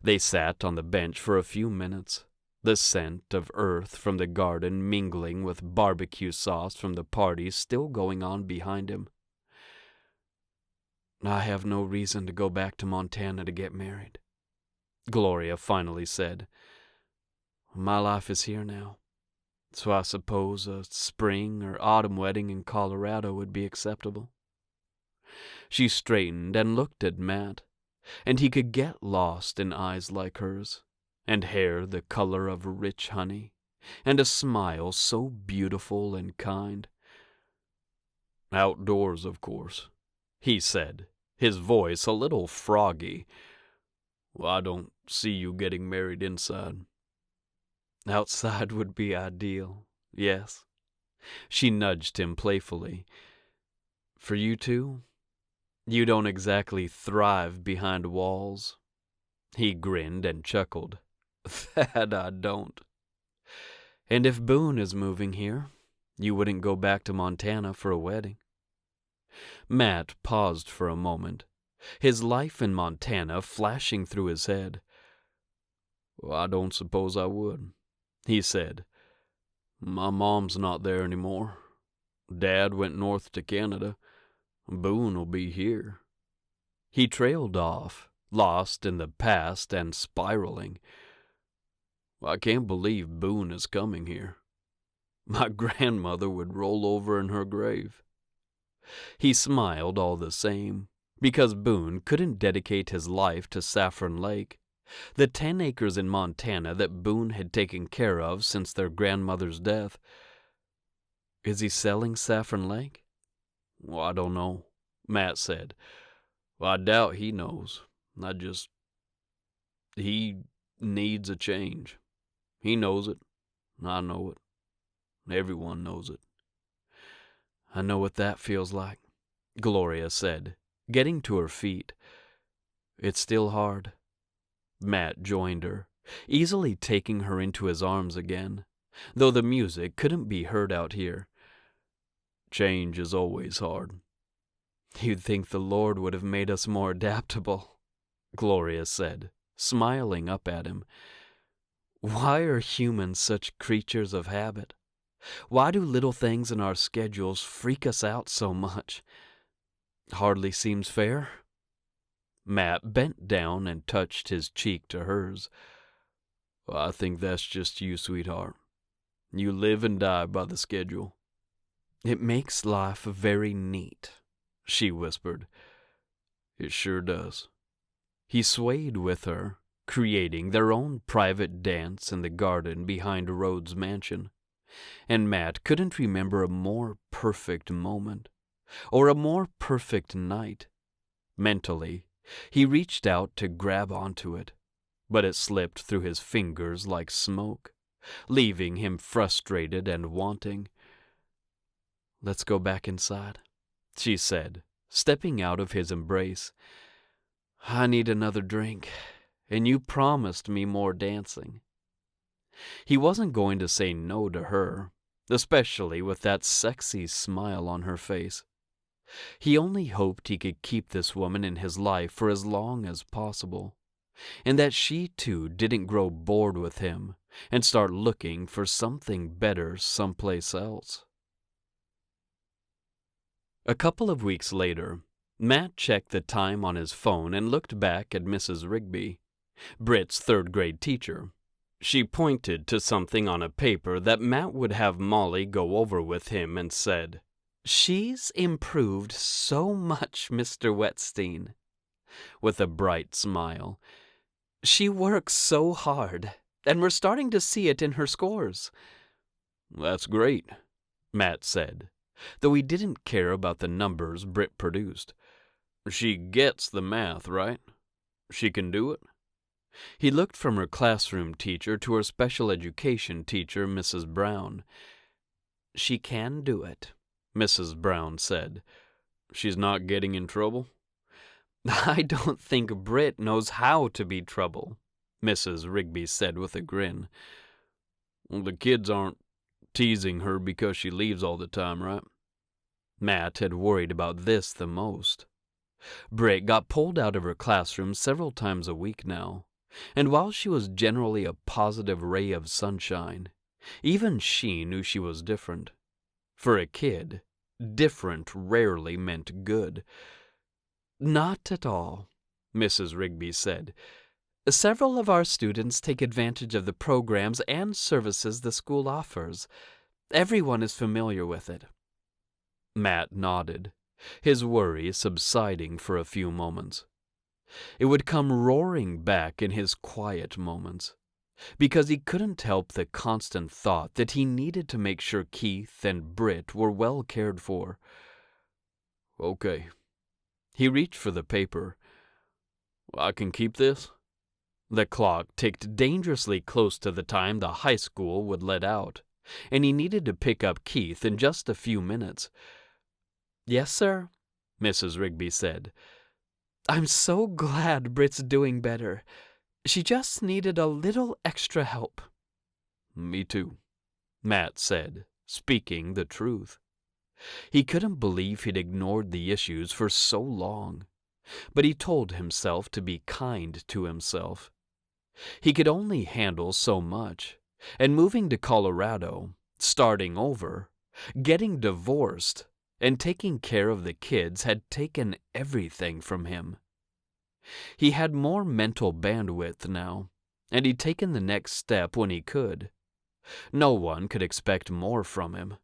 They sat on the bench for a few minutes, the scent of earth from the garden mingling with barbecue sauce from the party still going on behind him. I have no reason to go back to Montana to get married, Gloria finally said. My life is here now, so I suppose a spring or autumn wedding in Colorado would be acceptable. She straightened and looked at Matt, and he could get lost in eyes like hers, and hair the color of rich honey, and a smile so beautiful and kind. Outdoors, of course, he said, his voice a little froggy. Well, I don't see you getting married inside. Outside would be ideal, yes. She nudged him playfully. For you too? You don't exactly thrive behind walls. He grinned and chuckled. That I don't. And if Boone is moving here, you wouldn't go back to Montana for a wedding. Matt paused for a moment, his life in Montana flashing through his head. Well, I don't suppose I would, he said. My mom's not there anymore. Dad went north to Canada. Boone will be here. He trailed off, lost in the past and spiraling. I can't believe Boone is coming here. My grandmother would roll over in her grave. He smiled all the same, because Boone couldn't dedicate his life to Saffron Lake, the 10 acres in Montana that Boone had taken care of since their grandmother's death. Is he selling Saffron Lake? Well, I don't know, Matt said. Well, I doubt he knows. He needs a change. He knows it. I know it. Everyone knows it. I know what that feels like, Gloria said, getting to her feet. It's still hard. Matt joined her, easily taking her into his arms again, though the music couldn't be heard out here. Change is always hard. You'd think the Lord would have made us more adaptable, Gloria said, smiling up at him. Why are humans such creatures of habit? Why do little things in our schedules freak us out so much? Hardly seems fair. Matt bent down and touched his cheek to hers. I think that's just you, sweetheart. You live and die by the schedule. It makes life very neat, she whispered. It sure does. He swayed with her, creating their own private dance in the garden behind Rhodes' mansion. And Matt couldn't remember a more perfect moment, or a more perfect night. Mentally, he reached out to grab onto it, but it slipped through his fingers like smoke, leaving him frustrated and wanting. Let's go back inside, she said, stepping out of his embrace. I need another drink, and you promised me more dancing. He wasn't going to say no to her, especially with that sexy smile on her face. He only hoped he could keep this woman in his life for as long as possible, and that she too didn't grow bored with him and start looking for something better someplace else. A couple of weeks later, Matt checked the time on his phone and looked back at Mrs. Rigby, Britt's third-grade teacher. She pointed to something on a paper that Matt would have Molly go over with him and said, She's improved so much, Mr. Whettstein, with a bright smile. She works so hard, and we're starting to see it in her scores. That's great, Matt said, though he didn't care about the numbers Britt produced. She gets the math, right? She can do it? He looked from her classroom teacher to her special education teacher, Mrs. Brown. She can do it, Mrs. Brown said. She's not getting in trouble? I don't think Britt knows how to be trouble, Mrs. Rigby said with a grin. Well, the kids aren't teasing her because she leaves all the time, right? Matt had worried about this the most. Britt got pulled out of her classroom several times a week now, and while she was generally a positive ray of sunshine, even she knew she was different. For a kid, different rarely meant good. Not at all, Mrs. Rigby said. Several of our students take advantage of the programs and services the school offers. Everyone is familiar with it. Matt nodded, his worry subsiding for a few moments. It would come roaring back in his quiet moments, because he couldn't help the constant thought that he needed to make sure Keith and Britt were well cared for. Okay. He reached for the paper. I can keep this? The clock ticked dangerously close to the time the high school would let out, and he needed to pick up Keith in just a few minutes. Yes, sir, Mrs. Rigby said. I'm so glad Britt's doing better. She just needed a little extra help. Me too, Matt said, speaking the truth. He couldn't believe he'd ignored the issues for so long, but he told himself to be kind to himself. He could only handle so much, and moving to Colorado, starting over, getting divorced, and taking care of the kids had taken everything from him. He had more mental bandwidth now, and he'd taken the next step when he could. No one could expect more from him.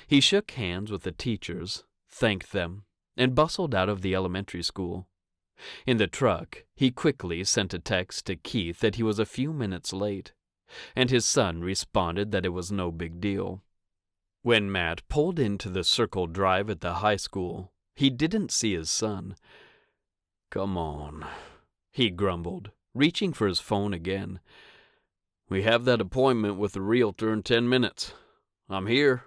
He shook hands with the teachers, thanked them, and bustled out of the elementary school. In the truck, he quickly sent a text to Keith that he was a few minutes late, and his son responded that it was no big deal. When Matt pulled into the circle drive at the high school, he didn't see his son. Come on, he grumbled, reaching for his phone again. We have that appointment with the realtor in 10 minutes. I'm here.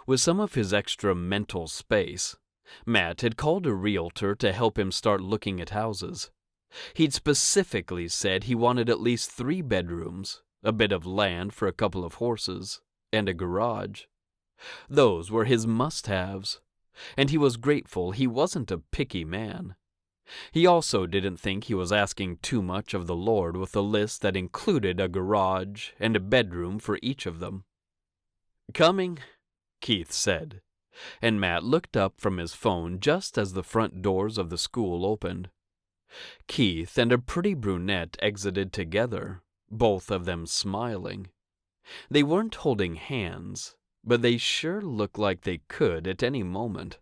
With some of his extra mental space, Matt had called a realtor to help him start looking at houses. He'd specifically said he wanted at least 3 bedrooms, a bit of land for a couple of horses, and a garage. Those were his must-haves, and he was grateful he wasn't a picky man. He also didn't think he was asking too much of the Lord with a list that included a garage and a bedroom for each of them. "Coming," Keith said, and Matt looked up from his phone just as the front doors of the school opened. Keith and a pretty brunette exited together, both of them smiling. They weren't holding hands, but they sure looked like they could at any moment.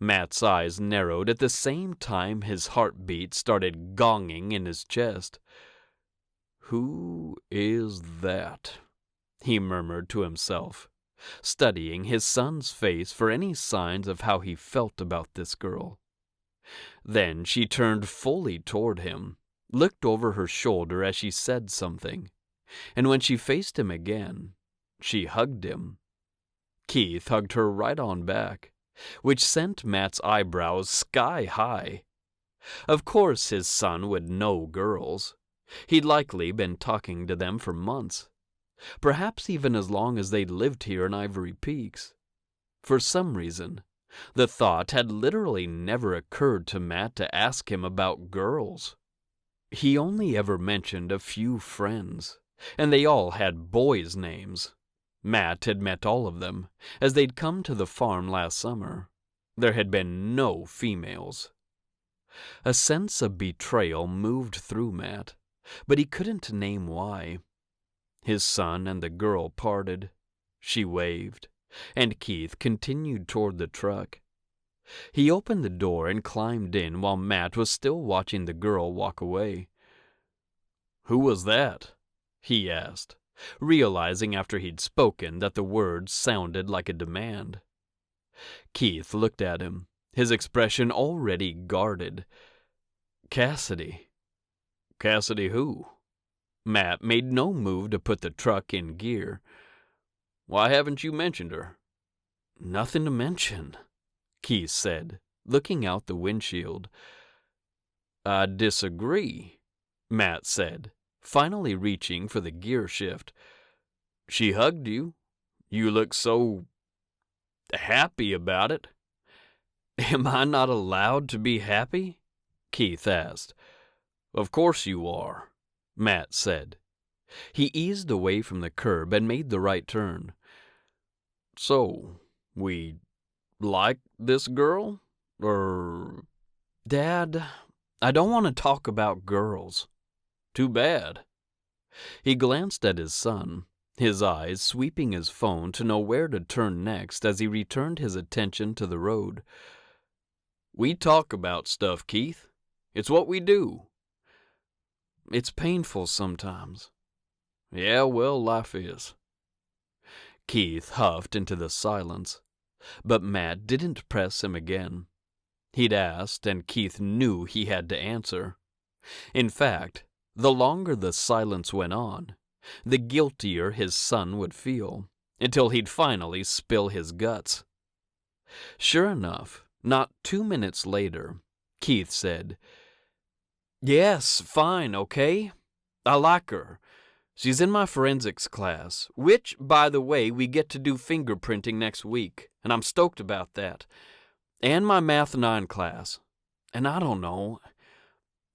Matt's eyes narrowed at the same time his heartbeat started gonging in his chest. "Who is that?" he murmured to himself, studying his son's face for any signs of how he felt about this girl. Then she turned fully toward him, looked over her shoulder as she said something, and when she faced him again, she hugged him. Keith hugged her right on back, which sent Matt's eyebrows sky high. Of course his son would know girls. He'd likely been talking to them for months, perhaps even as long as they'd lived here in Ivory Peaks. For some reason, the thought had literally never occurred to Matt to ask him about girls. He only ever mentioned a few friends, and they all had boys' names. Matt had met all of them, as they'd come to the farm last summer. There had been no females. A sense of betrayal moved through Matt, but he couldn't name why. His son and the girl parted. She waved, and Keith continued toward the truck. He opened the door and climbed in while Matt was still watching the girl walk away. "Who was that?" he asked, realizing after he'd spoken that the words sounded like a demand. Keith looked at him, his expression already guarded. "Cassidy." "Cassidy who?" Matt made no move to put the truck in gear. "Why haven't you mentioned her?" "Nothing to mention," Keith said, looking out the windshield. "I disagree," Matt said, finally reaching for the gear shift. "She hugged you. You look so happy about it." "Am I not allowed to be happy?" Keith asked. "Of course you are," Matt said. He eased away from the curb and made the right turn. "So, we like this girl? Dad, I don't want to talk about girls." "Too bad." He glanced at his son, his eyes sweeping his phone to know where to turn next as he returned his attention to the road. "We talk about stuff, Keith. It's what we do." "It's painful sometimes." "Yeah, well, life is." Keith huffed into the silence, but Matt didn't press him again. He'd asked, and Keith knew he had to answer. In fact, the longer the silence went on, the guiltier his son would feel, until he'd finally spill his guts. Sure enough, not 2 minutes later, Keith said, "Yes, fine, okay? I like her. She's in my forensics class, which, by the way, we get to do fingerprinting next week, and I'm stoked about that. And my Math 9 class. And I don't know.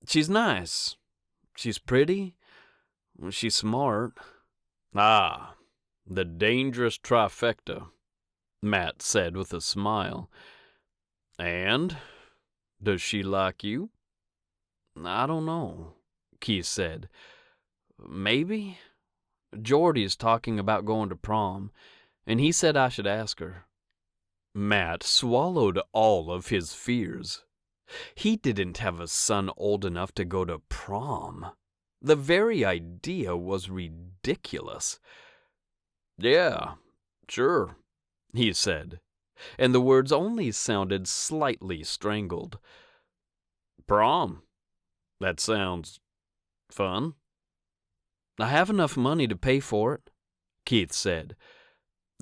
She's nice. She's pretty. She's smart." "Ah, the dangerous trifecta," Matt said with a smile. "And does she like you?" "I don't know," Keith said. "Maybe. Jordy's talking about going to prom, and he said I should ask her." Matt swallowed all of his fears. He didn't have a son old enough to go to prom. The very idea was ridiculous. "Yeah, sure," he said, and the words only sounded slightly strangled. "Prom? That sounds fun." "I have enough money to pay for it," Keith said.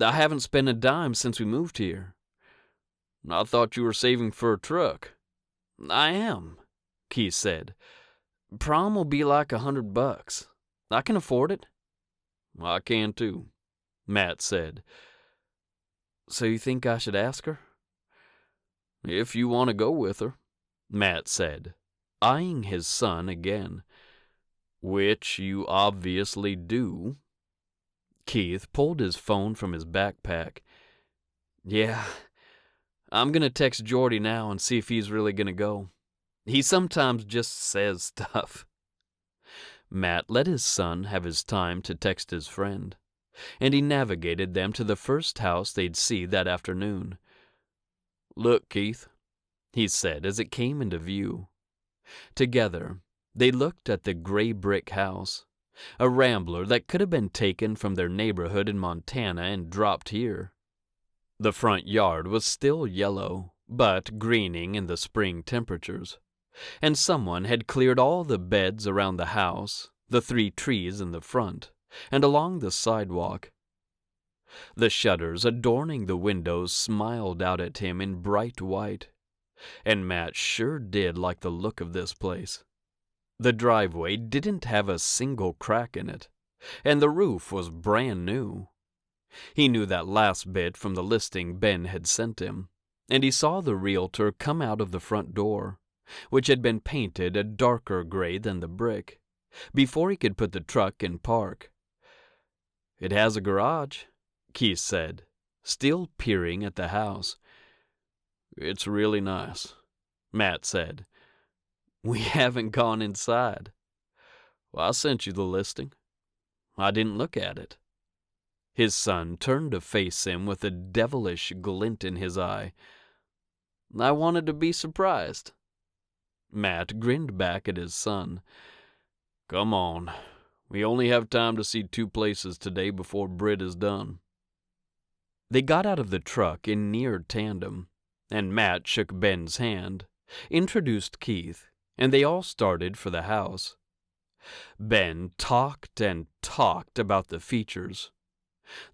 "I haven't spent a dime since we moved here." "I thought you were saving for a truck." "I am," Keith said. "Prom will be like $100. I can afford it." "I can too," Matt said. "So you think I should ask her?" "If you want to go with her. Matt said, eyeing his son again. Which you obviously do. Keith pulled his phone from his backpack. Yeah, I'm gonna text Jordy now and see if he's really gonna go. He sometimes just says stuff. Matt let his son have his time to text his friend, and he navigated them to the first house they'd see that afternoon. Look, Keith, he said as it came into view. Together, they looked at the gray brick house, a rambler that could have been taken from their neighborhood in Montana and dropped here. The front yard was still yellow, but greening in the spring temperatures, and someone had cleared all the beds around the house, the 3 trees in the front, and along the sidewalk. The shutters adorning the windows smiled out at him in bright white, and Matt sure did like the look of this place. The driveway didn't have a single crack in it, and the roof was brand new. He knew that last bit from the listing Ben had sent him, and he saw the realtor come out of the front door, which had been painted a darker gray than the brick, before he could put the truck in park. It has a garage, Keith said, still peering at the house. It's really nice, Matt said. We haven't gone inside. Well, I sent you the listing. I didn't look at it. His son turned to face him with a devilish glint in his eye. I wanted to be surprised. Matt grinned back at his son. Come on. We only have time to see 2 places today before Britt is done. They got out of the truck in near tandem, and Matt shook Ben's hand, introduced Keith, and they all started for the house. Ben talked and talked about the features.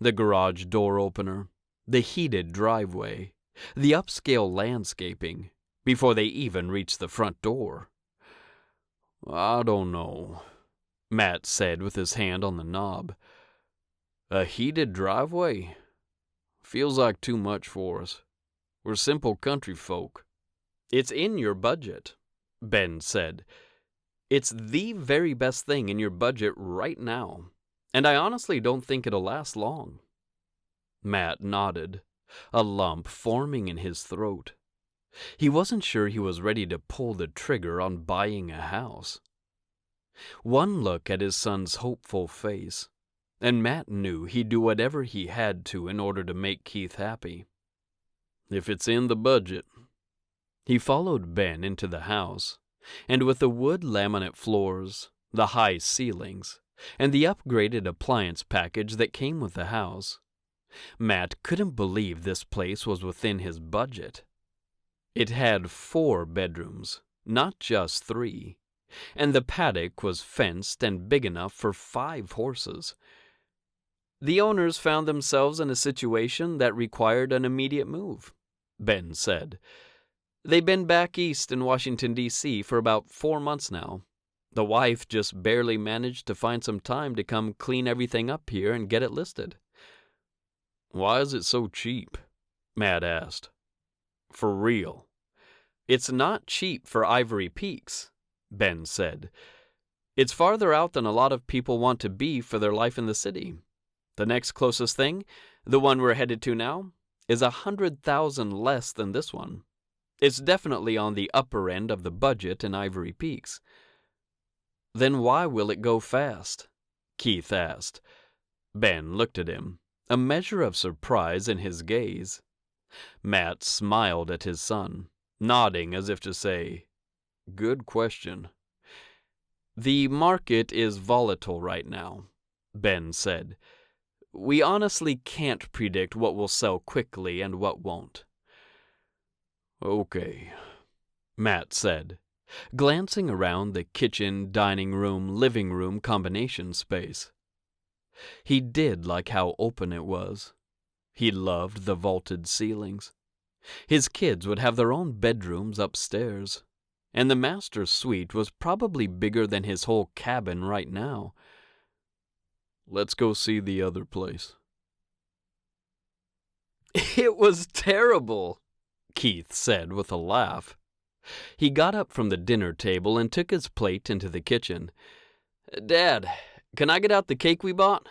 The garage door opener, the heated driveway, the upscale landscaping, before they even reached the front door. I don't know, Matt said with his hand on the knob. A heated driveway? Feels like too much for us. We're simple country folk. It's in your budget, Ben said. It's the very best thing in your budget right now, and I honestly don't think it'll last long. Matt nodded, a lump forming in his throat. He wasn't sure he was ready to pull the trigger on buying a house. One look at his son's hopeful face, and Matt knew he'd do whatever he had to in order to make Keith happy. If it's in the budget. He followed Ben into the house, and with the wood laminate floors, the high ceilings, and the upgraded appliance package that came with the house, Matt couldn't believe this place was within his budget. It had 4 bedrooms, not just 3, and the paddock was fenced and big enough for 5 horses. The owners found themselves in a situation that required an immediate move, Ben said. They've been back east in Washington, D.C. for about 4 months now. The wife just barely managed to find some time to come clean everything up here and get it listed. Why is it so cheap? Matt asked. For real. It's not cheap for Ivory Peaks, Ben said. It's farther out than a lot of people want to be for their life in the city. The next closest thing, the one we're headed to now, is $100,000 less than this one. It's definitely on the upper end of the budget in Ivory Peaks. Then why will it go fast? Keith asked. Ben looked at him, a measure of surprise in his gaze. Matt smiled at his son, nodding as if to say, Good question. The market is volatile right now, Ben said. We honestly can't predict what will sell quickly and what won't. Okay, Matt said, glancing around the kitchen, dining room, living room combination space. He did like how open it was. He loved the vaulted ceilings. His kids would have their own bedrooms upstairs, and the master suite was probably bigger than his whole cabin right now. Let's go see the other place. It was terrible, Keith said with a laugh. He got up from the dinner table and took his plate into the kitchen. "Dad, can I get out the cake we bought?"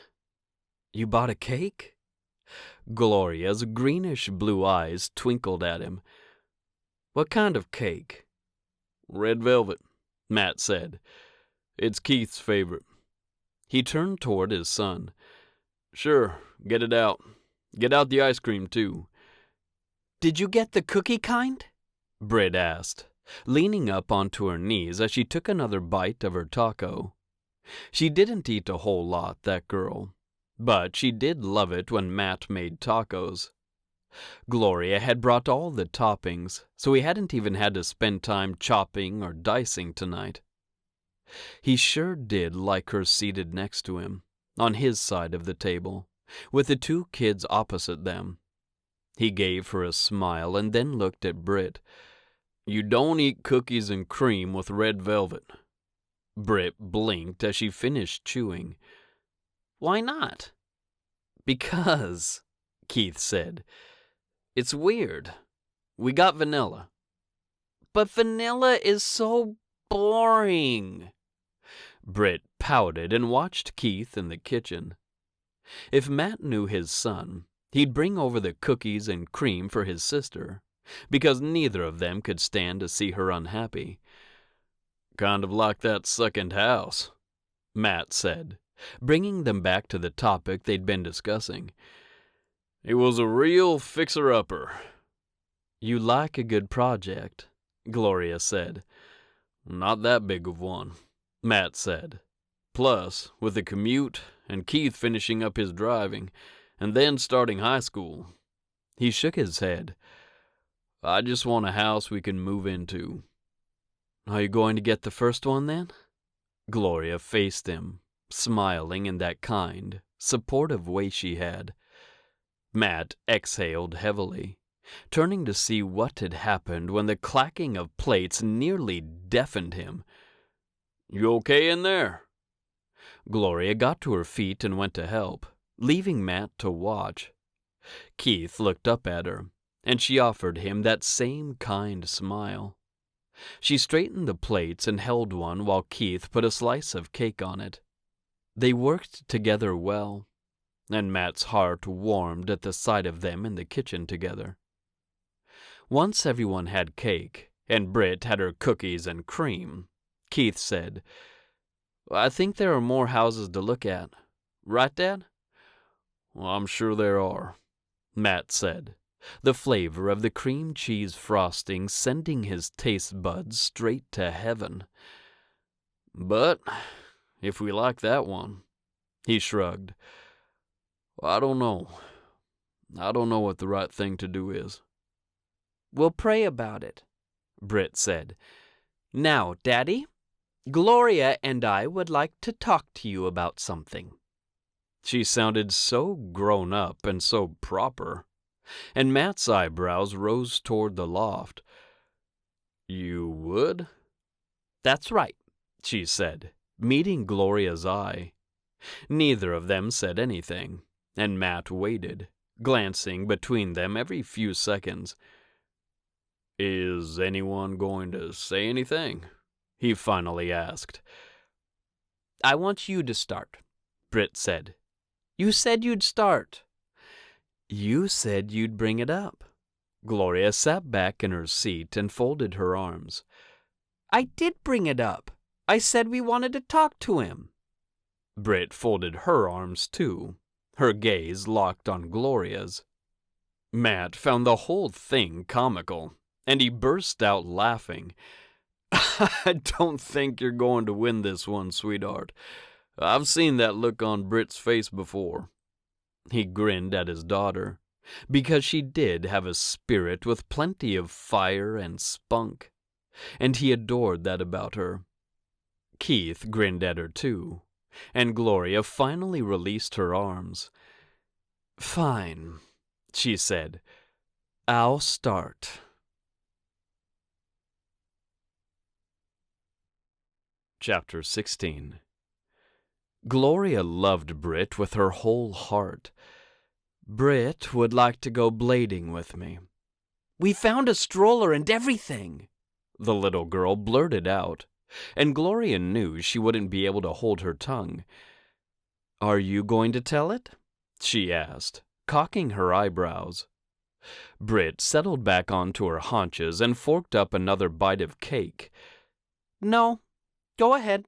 "You bought a cake?" Gloria's greenish-blue eyes twinkled at him. "What kind of cake?" "Red velvet," Matt said. "It's Keith's favorite." He turned toward his son. "Sure, get it out. Get out the ice cream, too." "Did you get the cookie kind?" Britt asked, leaning up onto her knees as she took another bite of her taco. She didn't eat a whole lot, that girl, but she did love it when Matt made tacos. Gloria had brought all the toppings, so he hadn't even had to spend time chopping or dicing tonight. He sure did like her seated next to him, on his side of the table, with the two kids opposite them. He gave her a smile and then looked at Britt. "You don't eat cookies and cream with red velvet." Britt blinked as she finished chewing. "Why not?" "Because," Keith said, "it's weird. We got vanilla." "But vanilla is so boring." Britt pouted and watched Keith in the kitchen. If Matt knew his son, he'd bring over the cookies and cream for his sister, because neither of them could stand to see her unhappy. "Kind of like that second house," Matt said, bringing them back to the topic they'd been discussing. "It was a real fixer-upper." "You like a good project," Gloria said. "Not that big of one," Matt said. "Plus, with the commute and Keith finishing up his driving, and then starting high school." He shook his head. "I just want a house we can move into." "Are you going to get the first one, then?" Gloria faced him, smiling in that kind, supportive way she had. Matt exhaled heavily, turning to see what had happened when the clacking of plates nearly deafened him. "You okay in there?" Gloria got to her feet and went to help, leaving Matt to watch. Keith looked up at her, and she offered him that same kind smile. She straightened the plates and held one while Keith put a slice of cake on it. They worked together well, and Matt's heart warmed at the sight of them in the kitchen together. Once everyone had cake, and Britt had her cookies and cream, Keith said, "I think there are more houses to look at. Right, Dad?" "Well, I'm sure there are," Matt said, the flavor of the cream cheese frosting sending his taste buds straight to heaven. "But if we like that one," he shrugged, "I don't know. I don't know what the right thing to do is." "We'll pray about it," Britt said. "Now, Daddy, Gloria and I would like to talk to you about something." She sounded so grown up and so proper, and Matt's eyebrows rose toward the loft. "You would?" "That's right," she said, meeting Gloria's eye. Neither of them said anything, and Matt waited, glancing between them every few seconds. "Is anyone going to say anything?" he finally asked. "I want you to start," Britt said. "You said you'd start." "You said you'd bring it up." Gloria sat back in her seat and folded her arms. "I did bring it up. I said we wanted to talk to him." Britt folded her arms too, her gaze locked on Gloria's. Matt found the whole thing comical, and he burst out laughing. "I don't think you're going to win this one, sweetheart. I've seen that look on Britt's face before." He grinned at his daughter, because she did have a spirit with plenty of fire and spunk, and he adored that about her. Keith grinned at her too, and Gloria finally released her arms. "Fine," she said. "I'll start." Chapter 16. Gloria loved Britt with her whole heart. "Britt would like to go blading with me." "We found a stroller and everything," the little girl blurted out, and Gloria knew she wouldn't be able to hold her tongue. "Are you going to tell it?" she asked, cocking her eyebrows. Britt settled back onto her haunches and forked up another bite of cake. "No, go ahead."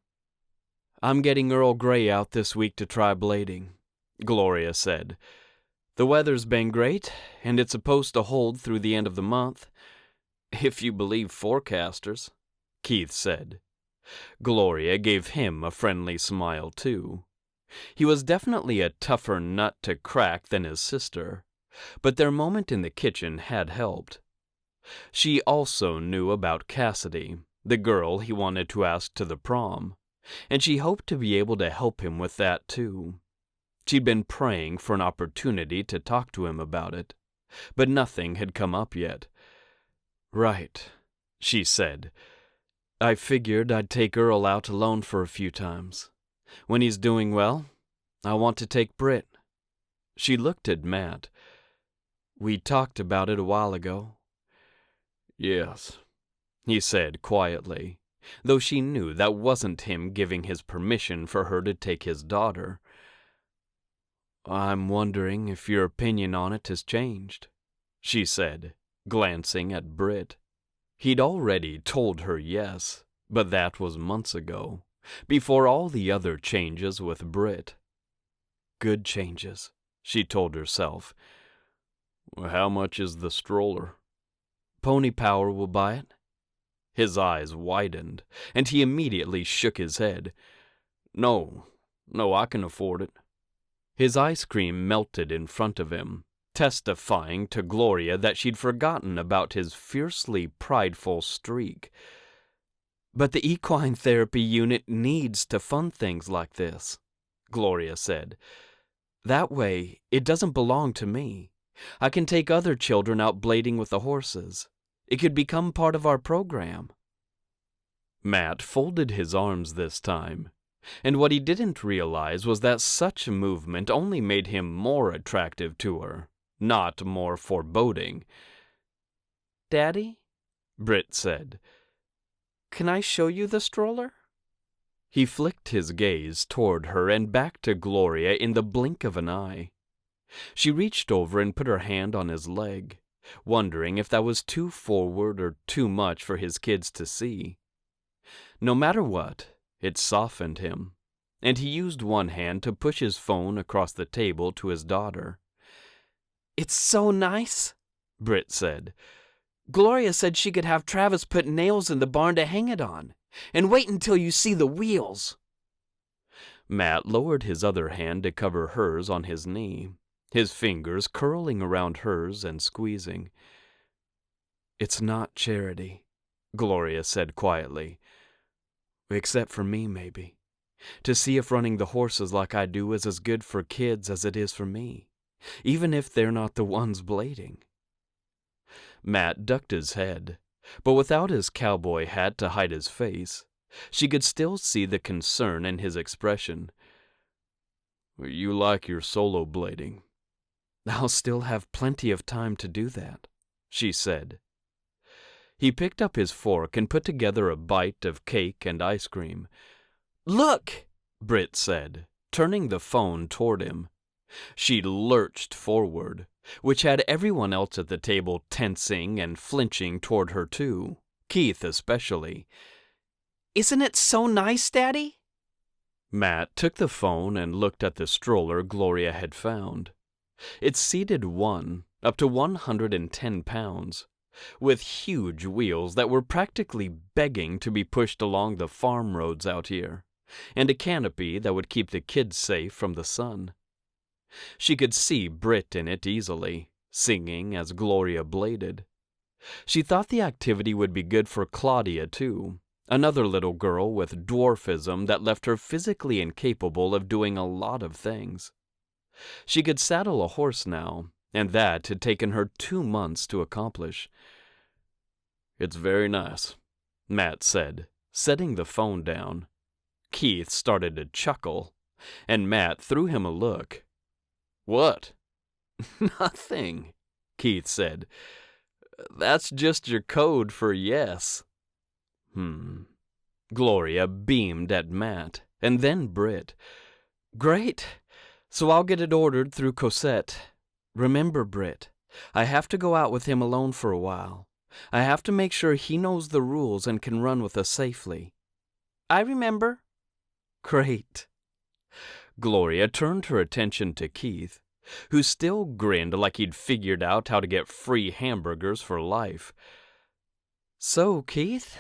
"I'm getting Earl Grey out this week to try blading," Gloria said. "The weather's been great, and it's supposed to hold through the end of the month." "If you believe forecasters," Keith said. Gloria gave him a friendly smile, too. He was definitely a tougher nut to crack than his sister, but their moment in the kitchen had helped. She also knew about Cassidy, the girl he wanted to ask to the prom, and she hoped to be able to help him with that, too. She'd been praying for an opportunity to talk to him about it, but nothing had come up yet. "Right," she said. "I figured I'd take Earl out alone for a few times. When he's doing well, I want to take Britt." She looked at Matt. "We talked about it a while ago." "Yes," he said quietly, though she knew that wasn't him giving his permission for her to take his daughter. "I'm wondering if your opinion on it has changed," she said, glancing at Britt. He'd already told her yes, but that was months ago, before all the other changes with Britt. Good changes, she told herself. "How much is the stroller?" "Pony Power will buy it." His eyes widened, and he immediately shook his head. No, I can afford it." His ice cream melted in front of him, testifying to Gloria that she'd forgotten about his fiercely prideful streak. "But the equine therapy unit needs to fund things like this," Gloria said. "That way, it doesn't belong to me. I can take other children out blading with the horses. It could become part of our program." Matt folded his arms this time, and what he didn't realize was that such movement only made him more attractive to her, not more foreboding. "Daddy," Britt said, "can I show you the stroller?" He flicked his gaze toward her and back to Gloria in the blink of an eye. She reached over and put her hand on his leg, wondering if that was too forward or too much for his kids to see. No matter what, it softened him, and he used one hand to push his phone across the table to his daughter. "It's so nice," Britt said. "Gloria said she could have Travis put nails in the barn to hang it on. And wait until you see the wheels." Matt lowered his other hand to cover hers on his knee, his fingers curling around hers and squeezing. "It's not charity," Gloria said quietly. "Except for me, maybe. To see if running the horses like I do is as good for kids as it is for me, even if they're not the ones blading." Matt ducked his head, but without his cowboy hat to hide his face, she could still see the concern in his expression. "You like your solo blading." "I'll still have plenty of time to do that," she said. He picked up his fork and put together a bite of cake and ice cream. "Look," Britt said, turning the phone toward him. She lurched forward, which had everyone else at the table tensing and flinching toward her too, Keith especially. "Isn't it so nice, Daddy?" Matt took the phone and looked at the stroller Gloria had found. It seated one, up to 110 pounds, with huge wheels that were practically begging to be pushed along the farm roads out here, and a canopy that would keep the kids safe from the sun. She could see Britt in it easily, singing as Gloria bladed. She thought the activity would be good for Claudia, too, another little girl with dwarfism that left her physically incapable of doing a lot of things. She could saddle a horse now, and that had taken her 2 months to accomplish. "It's very nice," Matt said, setting the phone down. Keith started to chuckle, and Matt threw him a look. "What?" "Nothing," Keith said. "That's just your code for yes." Gloria beamed at Matt, and then Britt. Great. So I'll get it ordered through Cosette. Remember, Britt, I have to go out with him alone for a while. I have to make sure he knows the rules and can run with us safely. I remember. Great. Gloria turned her attention to Keith, who still grinned like he'd figured out how to get free hamburgers for life. So, Keith,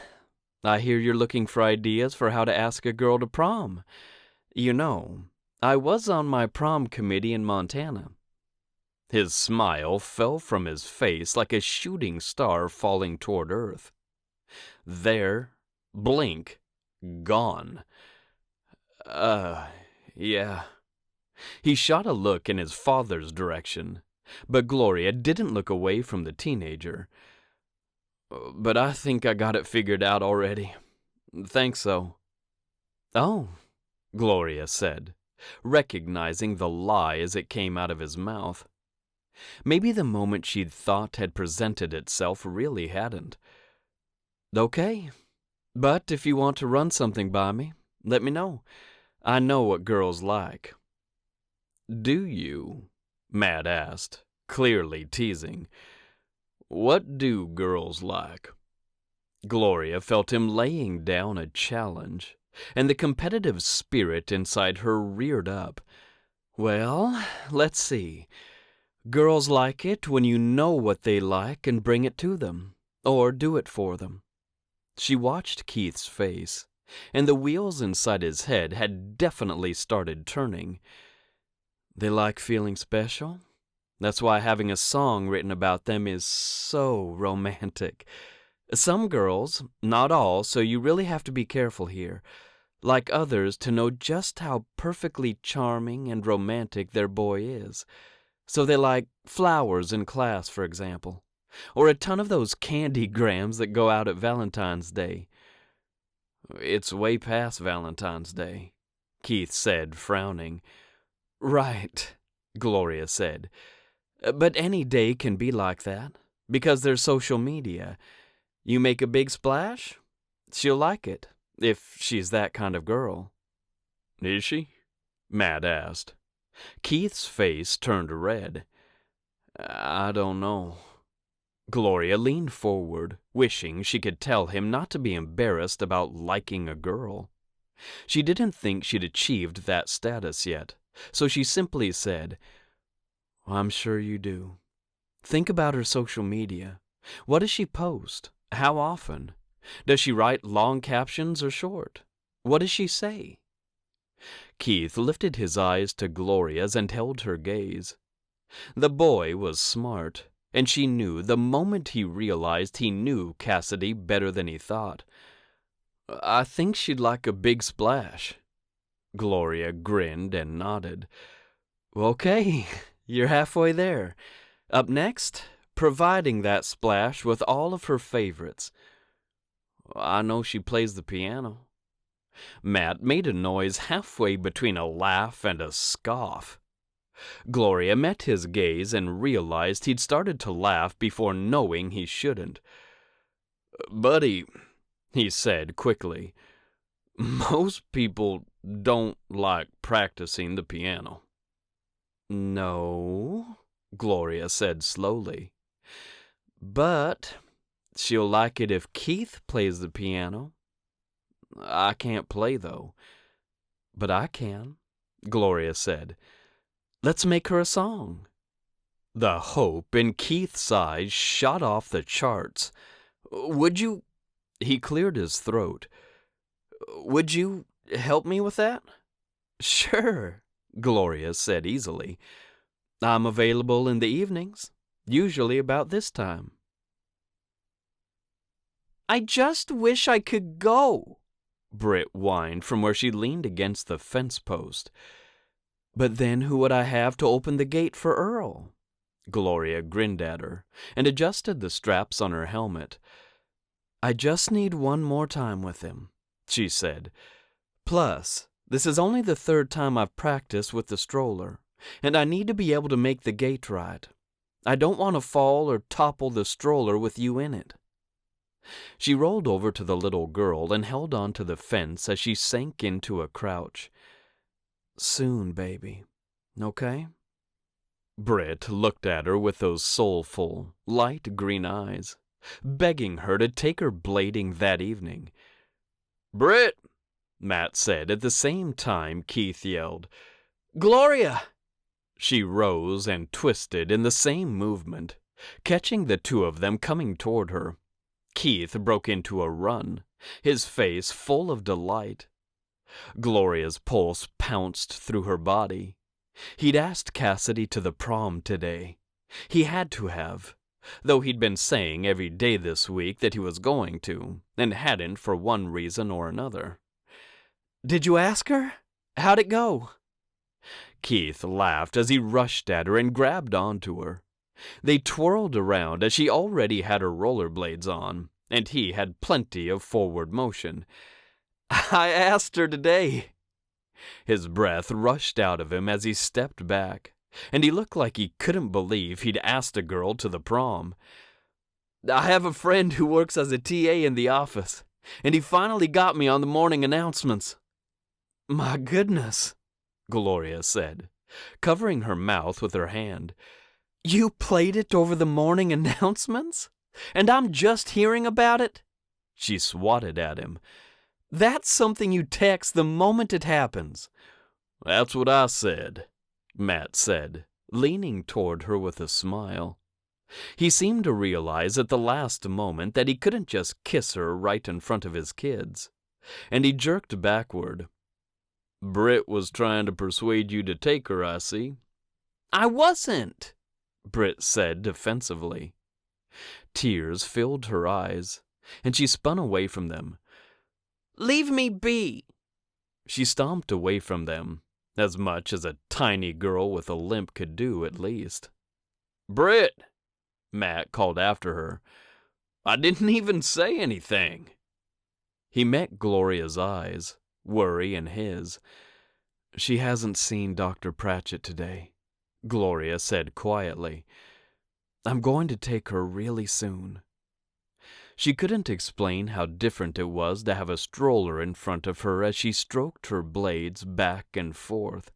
I hear you're looking for ideas for how to ask a girl to prom. You know, I was on my prom committee in Montana. His smile fell from his face like a shooting star falling toward Earth. There, blink, gone. Yeah. He shot a look in his father's direction, but Gloria didn't look away from the teenager. But I think I got it figured out already. Thanks, though. Oh, Gloria said, recognizing the lie as it came out of his mouth. Maybe the moment she'd thought had presented itself really hadn't. Okay, but if you want to run something by me, let me know. I know what girls like. Do you? Matt asked, clearly teasing. What do girls like? Gloria felt him laying down a challenge, and the competitive spirit inside her reared up. Well, let's see. Girls like it when you know what they like and bring it to them, or do it for them. She watched Keith's face, and the wheels inside his head had definitely started turning. They like feeling special. That's why having a song written about them is so romantic. Some girls, not all, so you really have to be careful here, like others to know just how perfectly charming and romantic their boy is. So they like flowers in class, for example, or a ton of those candy grams that go out at Valentine's Day. It's way past Valentine's Day, Keith said, frowning. Right, Gloria said. But any day can be like that, because there's social media. You make a big splash, she'll like it, if she's that kind of girl. Is she? Matt asked. Keith's face turned red. I don't know. Gloria leaned forward, wishing she could tell him not to be embarrassed about liking a girl. She didn't think she'd achieved that status yet, so she simply said, I'm sure you do. Think about her social media. What does she post? How often? Does she write long captions or short? What does she say? Keith lifted his eyes to Gloria's and held her gaze. The boy was smart, and she knew the moment he realized he knew Cassidy better than he thought. I think she'd like a big splash. Gloria grinned and nodded. Okay, you're halfway there. Up next, providing that splash with all of her favorites. I know she plays the piano. Matt made a noise halfway between a laugh and a scoff. Gloria met his gaze and realized he'd started to laugh before knowing he shouldn't. Buddy, he said quickly, most people don't like practicing the piano. No, Gloria said slowly. But she'll like it if Keith plays the piano. I can't play, though. But I can, Gloria said. Let's make her a song. The hope in Keith's eyes shot off the charts. Would you... He cleared his throat. Would you help me with that? Sure, Gloria said easily. I'm available in the evenings, usually about this time. I just wish I could go, Britt whined from where she leaned against the fence post. But then who would I have to open the gate for Earl? Gloria grinned at her and adjusted the straps on her helmet. I just need one more time with him, she said. Plus, this is only the third time I've practiced with the stroller, and I need to be able to make the gate right. I don't want to fall or topple the stroller with you in it. She rolled over to the little girl and held on to the fence as she sank into a crouch. "Soon, baby. Okay?" Britt looked at her with those soulful, light green eyes, begging her to take her blading that evening. "Britt!" Matt said at the same time Keith yelled, "Gloria!" She rose and twisted in the same movement, catching the two of them coming toward her. Keith broke into a run, his face full of delight. Gloria's pulse pounced through her body. He'd asked Cassidy to the prom today. He had to have, though he'd been saying every day this week that he was going to, and hadn't for one reason or another. "Did you ask her? How'd it go?" Keith laughed as he rushed at her and grabbed onto her. They twirled around as she already had her rollerblades on, and he had plenty of forward motion. "I asked her today." His breath rushed out of him as he stepped back, and he looked like he couldn't believe he'd asked a girl to the prom. "I have a friend who works as a TA in the office, and he finally got me on the morning announcements." "My goodness," Gloria said, covering her mouth with her hand. "You played it over the morning announcements? And I'm just hearing about it?" She swatted at him. "That's something you text the moment it happens." "That's what I said," Matt said, leaning toward her with a smile. He seemed to realize at the last moment that he couldn't just kiss her right in front of his kids, and he jerked backward. "Britt was trying to persuade you to take her, I see." "I wasn't," Britt said defensively. Tears filled her eyes, and she spun away from them. "Leave me be." She stomped away from them, as much as a tiny girl with a limp could do at least. "Britt!" Matt called after her. "I didn't even say anything." He met Gloria's eyes, worry in his. "She hasn't seen Dr. Pratchett today," Gloria said quietly. "I'm going to take her really soon." She couldn't explain how different it was to have a stroller in front of her as she stroked her blades back and forth.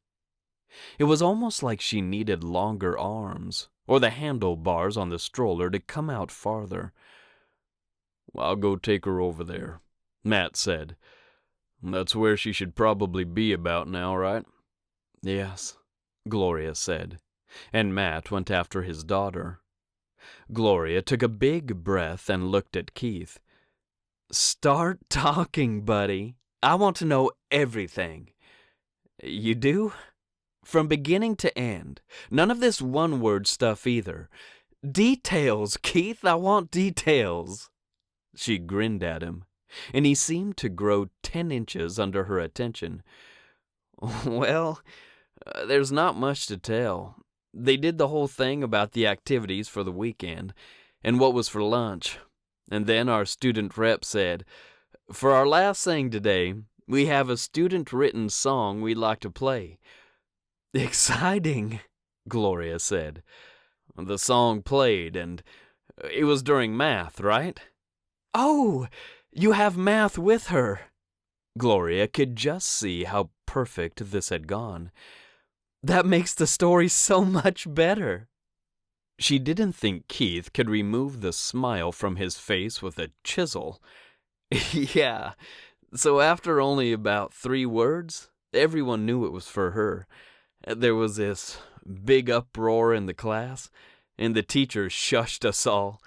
It was almost like she needed longer arms, or the handlebars on the stroller to come out farther. "I'll go take her over there," Matt said. "That's where she should probably be about now, right?" "Yes," Gloria said, and Matt went after his daughter. Gloria took a big breath and looked at Keith. "Start talking, buddy. I want to know everything." "You do? From beginning to end. None of this one-word stuff either. Details, Keith. I want details." She grinned at him, and he seemed to grow 10 inches under her attention. "Well, there's not much to tell. They did the whole thing about the activities for the weekend and what was for lunch. And then our student rep said, 'For our last thing today, we have a student-written song we'd like to play.'" "Exciting," Gloria said. The song played, and it was during math, right? "Oh, you have math with her." Gloria could just see how perfect this had gone. "That makes the story so much better." She didn't think Keith could remove the smile from his face with a chisel. "Yeah, so after only about 3 words, everyone knew it was for her. There was this big uproar in the class, and the teacher shushed us all."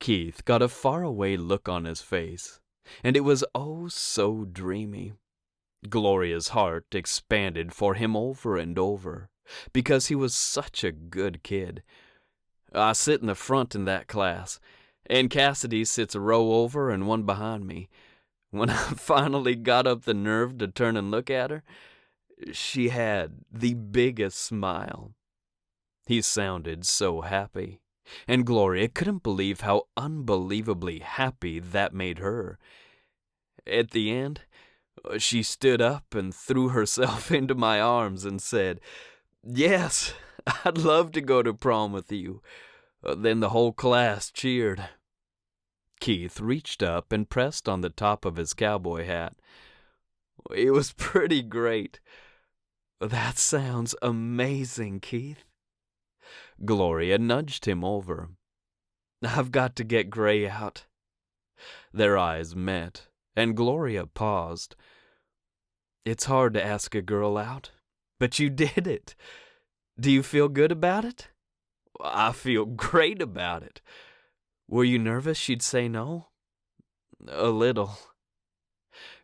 Keith got a faraway look on his face, and it was oh so dreamy. Gloria's heart expanded for him over and over, because he was such a good kid. "I sit in the front in that class, and Cassidy sits a row over and one behind me. When I finally got up the nerve to turn and look at her, she had the biggest smile." He sounded so happy, and Gloria couldn't believe how unbelievably happy that made her. At the end, she stood up and threw herself into my arms and said, "Yes, I'd love to go to prom with you." Then the whole class cheered. Keith reached up and pressed on the top of his cowboy hat. It was pretty great. That sounds amazing, Keith. Gloria nudged him over. I've got to get Gray out. Their eyes met, and Gloria paused. It's hard to ask a girl out, but you did it. Do you feel good about it? I feel great about it. Were you nervous she'd say no? A little.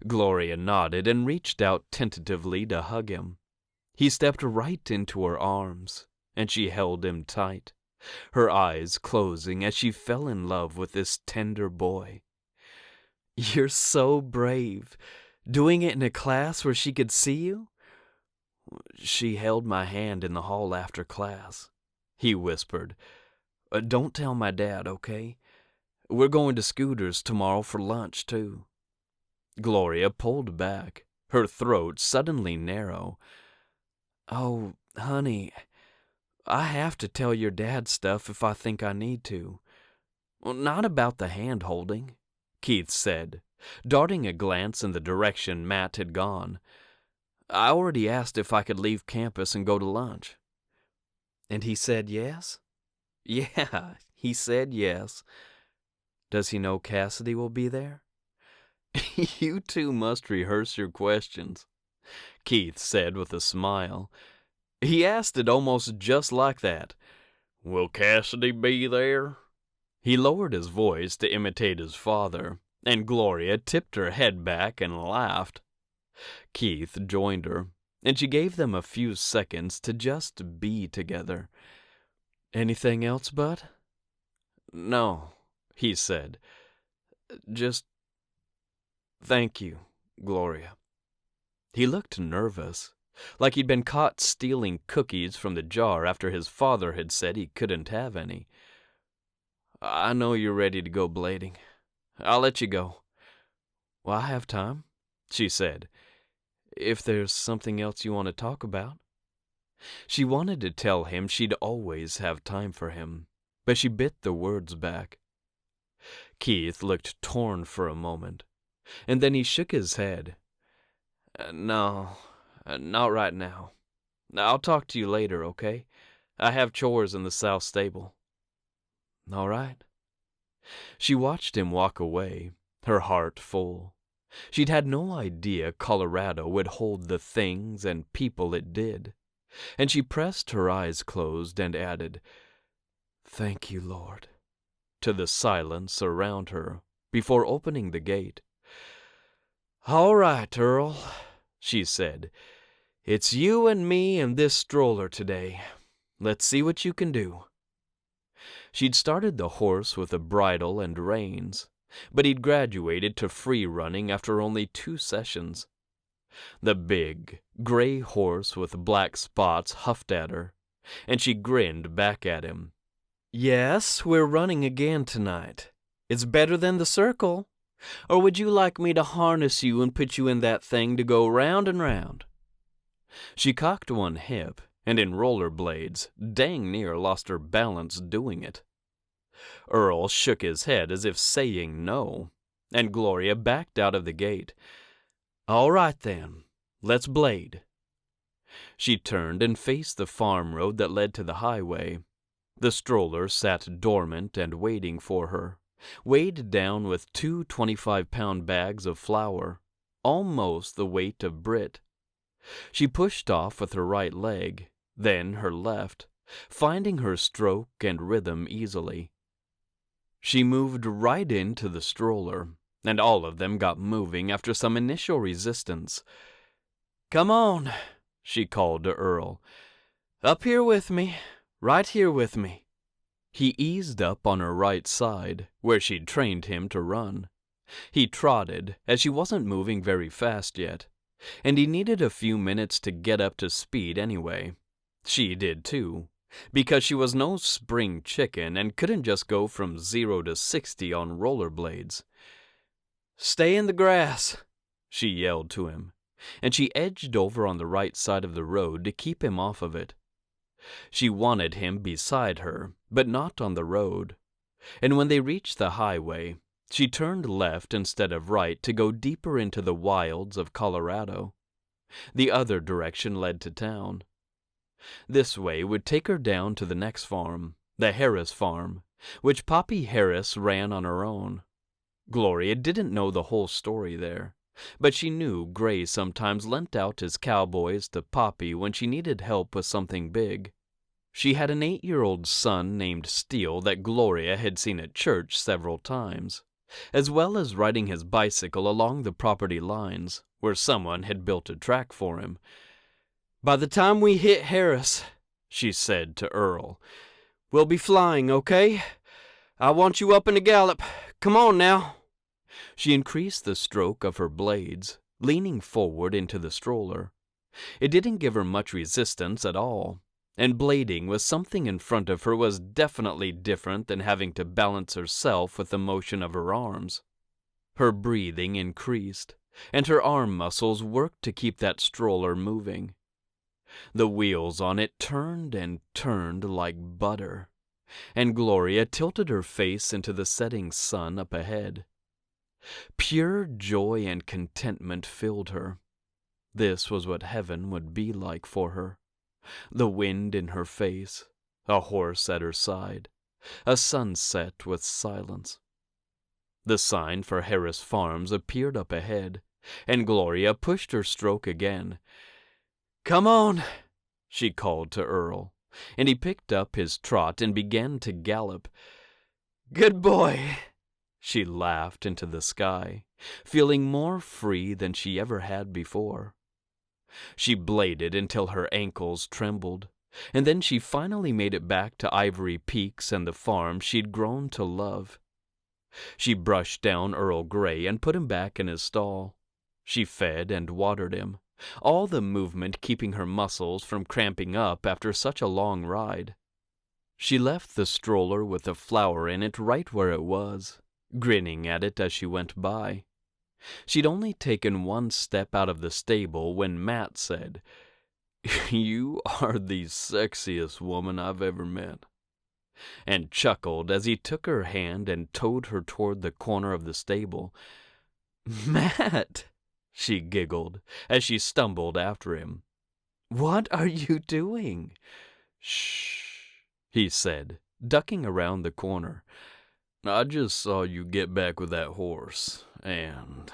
Gloria nodded and reached out tentatively to hug him. He stepped right into her arms, and she held him tight, her eyes closing as she fell in love with this tender boy. You're so brave. Doing it in a class where she could see you? She held my hand in the hall after class. He whispered, Don't tell my dad, okay? We're going to Scooter's tomorrow for lunch, too. Gloria pulled back, her throat suddenly narrow. Oh, honey, I have to tell your dad stuff if I think I need to. Well, not about the hand-holding, Keith said, darting a glance in the direction Matt had gone. I already asked if I could leave campus and go to lunch. And he said yes? Yeah, he said yes. Does he know Cassidy will be there? You two must rehearse your questions, Keith said with a smile. He asked it almost just like that. Will Cassidy be there? He lowered his voice to imitate his father, and Gloria tipped her head back and laughed. Keith joined her, and she gave them a few seconds to just be together. Anything else, Bud? No, he said. Just thank you, Gloria. He looked nervous, like he'd been caught stealing cookies from the jar after his father had said he couldn't have any. I know you're ready to go blading. I'll let you go. Well, I have time, she said, if there's something else you want to talk about. She wanted to tell him she'd always have time for him, but she bit the words back. Keith looked torn for a moment, and then he shook his head. No, not right now. I'll talk to you later, okay? I have chores in the south stable. All right. She watched him walk away, her heart full. She'd had no idea Colorado would hold the things and people it did, and she pressed her eyes closed and added, Thank you, Lord, to the silence around her before opening the gate. All right, Earl, she said. It's you and me and this stroller today. Let's see what you can do. She'd started the horse with a bridle and reins, but he'd graduated to free running after only 2 sessions. The big, gray horse with black spots huffed at her, and she grinned back at him. Yes, we're running again tonight. It's better than the circle. Or would you like me to harness you and put you in that thing to go round and round? She cocked one hip, and in rollerblades, dang near lost her balance doing it. Earl shook his head as if saying no, and Gloria backed out of the gate. All right then, let's blade. She turned and faced the farm road that led to the highway. The stroller sat dormant and waiting for her, weighed down with 2 25-pound bags of flour, almost the weight of Brit. She pushed off with her right leg, then her left, finding her stroke and rhythm easily. She moved right into the stroller, and all of them got moving after some initial resistance. Come on, she called to Earl. Up here with me, right here with me. He eased up on her right side, where she'd trained him to run. He trotted, as she wasn't moving very fast yet, and he needed a few minutes to get up to speed anyway. She did too, because she was no spring chicken and couldn't just go from 0 to 60 on rollerblades. Stay in the grass, she yelled to him, and she edged over on the right side of the road to keep him off of it. She wanted him beside her, but not on the road, and when they reached the highway, She turned left instead of right to go deeper into the wilds of Colorado. The other direction led to town. This way would take her down to the next farm, the Harris farm, which Poppy Harris ran on her own. Gloria didn't know the whole story there, but she knew Gray sometimes lent out his cowboys to Poppy when she needed help with something big. She had an 8-year-old son named Steele that Gloria had seen at church several times, as well as riding his bicycle along the property lines, where someone had built a track for him. "By the time we hit Harris," she said to Earl, "we'll be flying, okay? I want you up in a gallop. Come on now." She increased the stroke of her blades, leaning forward into the stroller. It didn't give her much resistance at all, and blading with something in front of her was definitely different than having to balance herself with the motion of her arms. Her breathing increased, and her arm muscles worked to keep that stroller moving. The wheels on it turned and turned like butter, and Gloria tilted her face into the setting sun up ahead. Pure joy and contentment filled her. This was what heaven would be like for her. The wind in her face, a horse at her side, a sunset with silence. The sign for Harris Farms appeared up ahead, and Gloria pushed her stroke again. "Come on," she called to Earl, and he picked up his trot and began to gallop. "Good boy," she laughed into the sky, feeling more free than she ever had before. She bladed until her ankles trembled, and then she finally made it back to Ivory Peaks and the farm she'd grown to love. She brushed down Earl Grey and put him back in his stall. She fed and watered him, all the movement keeping her muscles from cramping up after such a long ride. She left the stroller with the flower in it right where it was, grinning at it as she went by. She'd only taken one step out of the stable when Matt said, "You are the sexiest woman I've ever met," and chuckled as he took her hand and towed her toward the corner of the stable. "Matt," she giggled as she stumbled after him. "What are you doing?" "Shh," he said, ducking around the corner. "I just saw you get back with that horse, and—"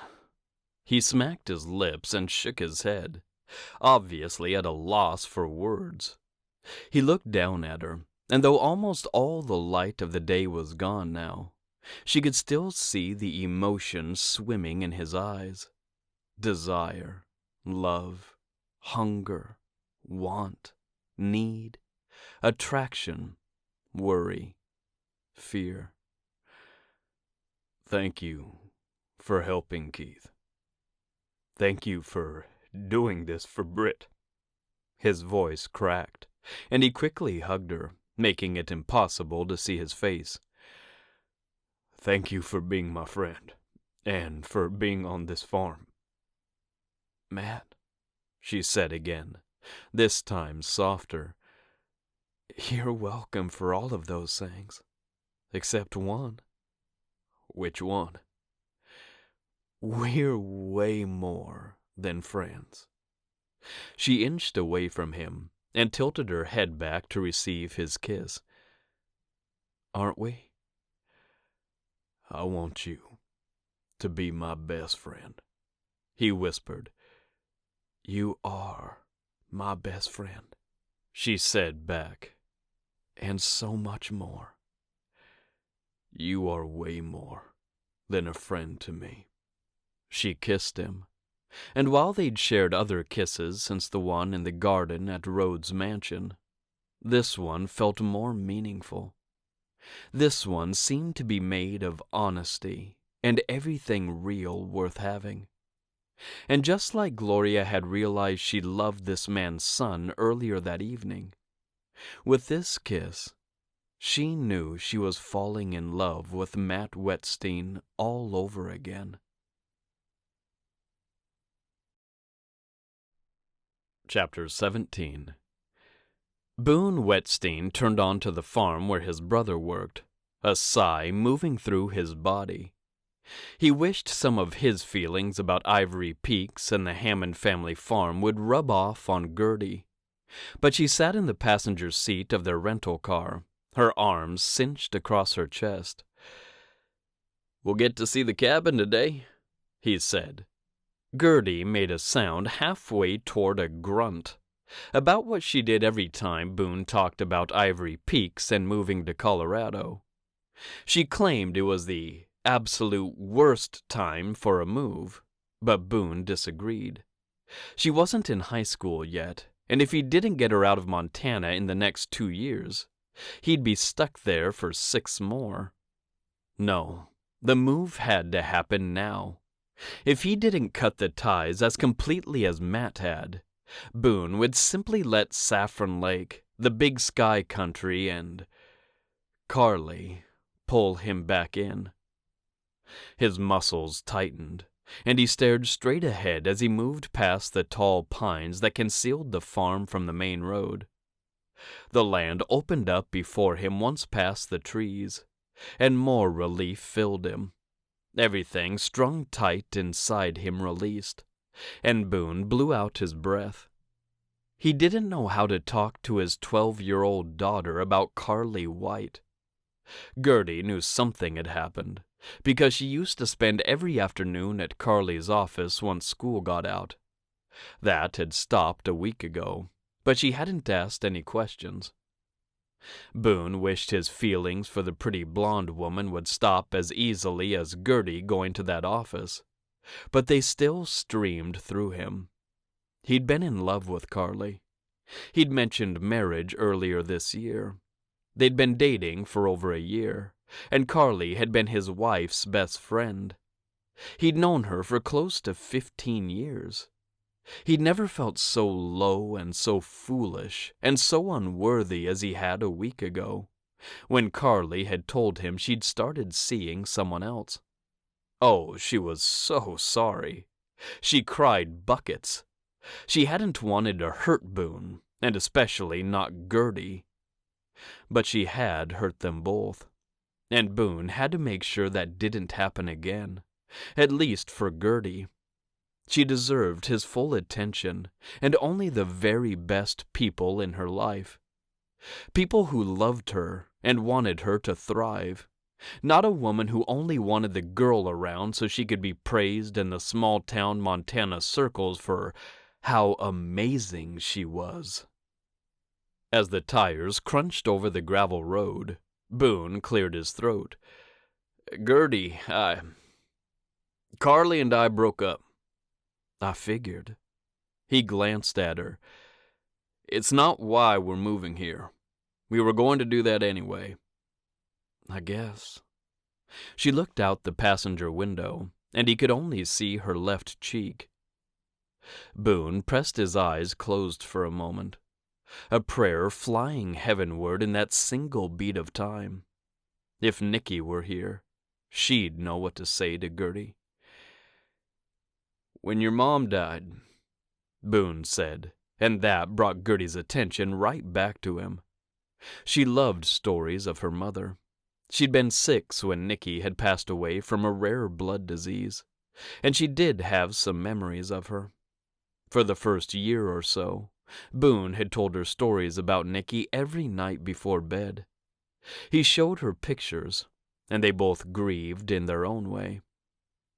He smacked his lips and shook his head, obviously at a loss for words. He looked down at her, and though almost all the light of the day was gone now, she could still see the emotion swimming in his eyes. Desire, love, hunger, want, need, attraction, worry, fear. "Thank you for helping Keith. Thank you for doing this for Britt." His voice cracked, and he quickly hugged her, making it impossible to see his face. "Thank you for being my friend, and for being on this farm." "Matt," she said again, this time softer, "you're welcome for all of those things, except one." "Which one?" "We're way more than friends." She inched away from him and tilted her head back to receive his kiss. "Aren't we?" "I want you to be my best friend," he whispered. "You are my best friend," she said back, "and so much more. You are way more than a friend to me." She kissed him, and while they'd shared other kisses since the one in the garden at Rhodes' mansion, this one felt more meaningful. This one seemed to be made of honesty and everything real worth having. And just like Gloria had realized she loved this man's son earlier that evening, with this kiss, she knew she was falling in love with Matt Whettstein all over again. Chapter 17. Boone Whettstein turned onto the farm where his brother worked, a sigh moving through his body. He wished some of his feelings about Ivory Peaks and the Hammond family farm would rub off on Gertie. But she sat in the passenger seat of their rental car, her arms cinched across her chest. "We'll get to see the cabin today," he said. Gertie made a sound halfway toward a grunt, about what she did every time Boone talked about Ivory Peaks and moving to Colorado. She claimed it was the absolute worst time for a move, but Boone disagreed. She wasn't in high school yet, and if he didn't get her out of Montana in the next 2 years, he'd be stuck there for 6 more. No, the move had to happen now. If he didn't cut the ties as completely as Matt had, Boone would simply let Saffron Lake, the Big Sky Country, and Carly pull him back in. His muscles tightened, and he stared straight ahead as he moved past the tall pines that concealed the farm from the main road. The land opened up before him once past the trees, and more relief filled him. Everything strung tight inside him released, and Boone blew out his breath. He didn't know how to talk to his 12-year-old daughter about Carly White. Gertie knew something had happened, because she used to spend every afternoon at Carly's office once school got out. That had stopped a week ago, but she hadn't asked any questions. Boone wished his feelings for the pretty blonde woman would stop as easily as Gertie going to that office, but they still streamed through him. He'd been in love with Carly. He'd mentioned marriage earlier this year. They'd been dating for over a year, and Carly had been his wife's best friend. He'd known her for close to 15 years. He'd never felt so low and so foolish and so unworthy as he had a week ago, when Carly had told him she'd started seeing someone else. Oh, she was so sorry. She cried buckets. She hadn't wanted to hurt Boone, and especially not Gertie. But she had hurt them both, and Boone had to make sure that didn't happen again, at least for Gertie. She deserved his full attention, and only the very best people in her life. People who loved her and wanted her to thrive. Not a woman who only wanted the girl around so she could be praised in the small-town Montana circles for how amazing she was. As the tires crunched over the gravel road, Boone cleared his throat. "Gertie, Carly and I broke up." "I figured." He glanced at her. "It's not why we're moving here. We were going to do that anyway." "I guess." She looked out the passenger window, and he could only see her left cheek. Boone pressed his eyes closed for a moment, a prayer flying heavenward in that single beat of time. If Nicky were here, she'd know what to say to Gertie. "When your mom died," Boone said, and that brought Gertie's attention right back to him. She loved stories of her mother. She'd been 6 when Nicky had passed away from a rare blood disease, and she did have some memories of her. For the first year or so, Boone had told her stories about Nicky every night before bed. He showed her pictures, and they both grieved in their own way.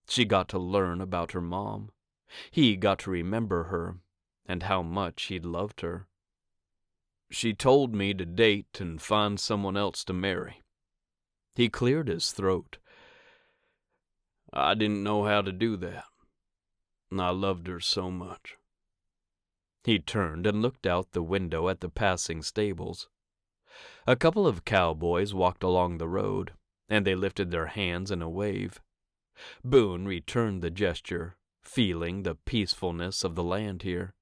She got to learn about her mom. He got to remember her, and how much he'd loved her. "She told me to date and find someone else to marry." He cleared his throat. "I didn't know how to do that. I loved her so much." He turned and looked out the window at the passing stables. A couple of cowboys walked along the road, and they lifted their hands in a wave. Boone returned the gesture, feeling the peacefulness of the land here.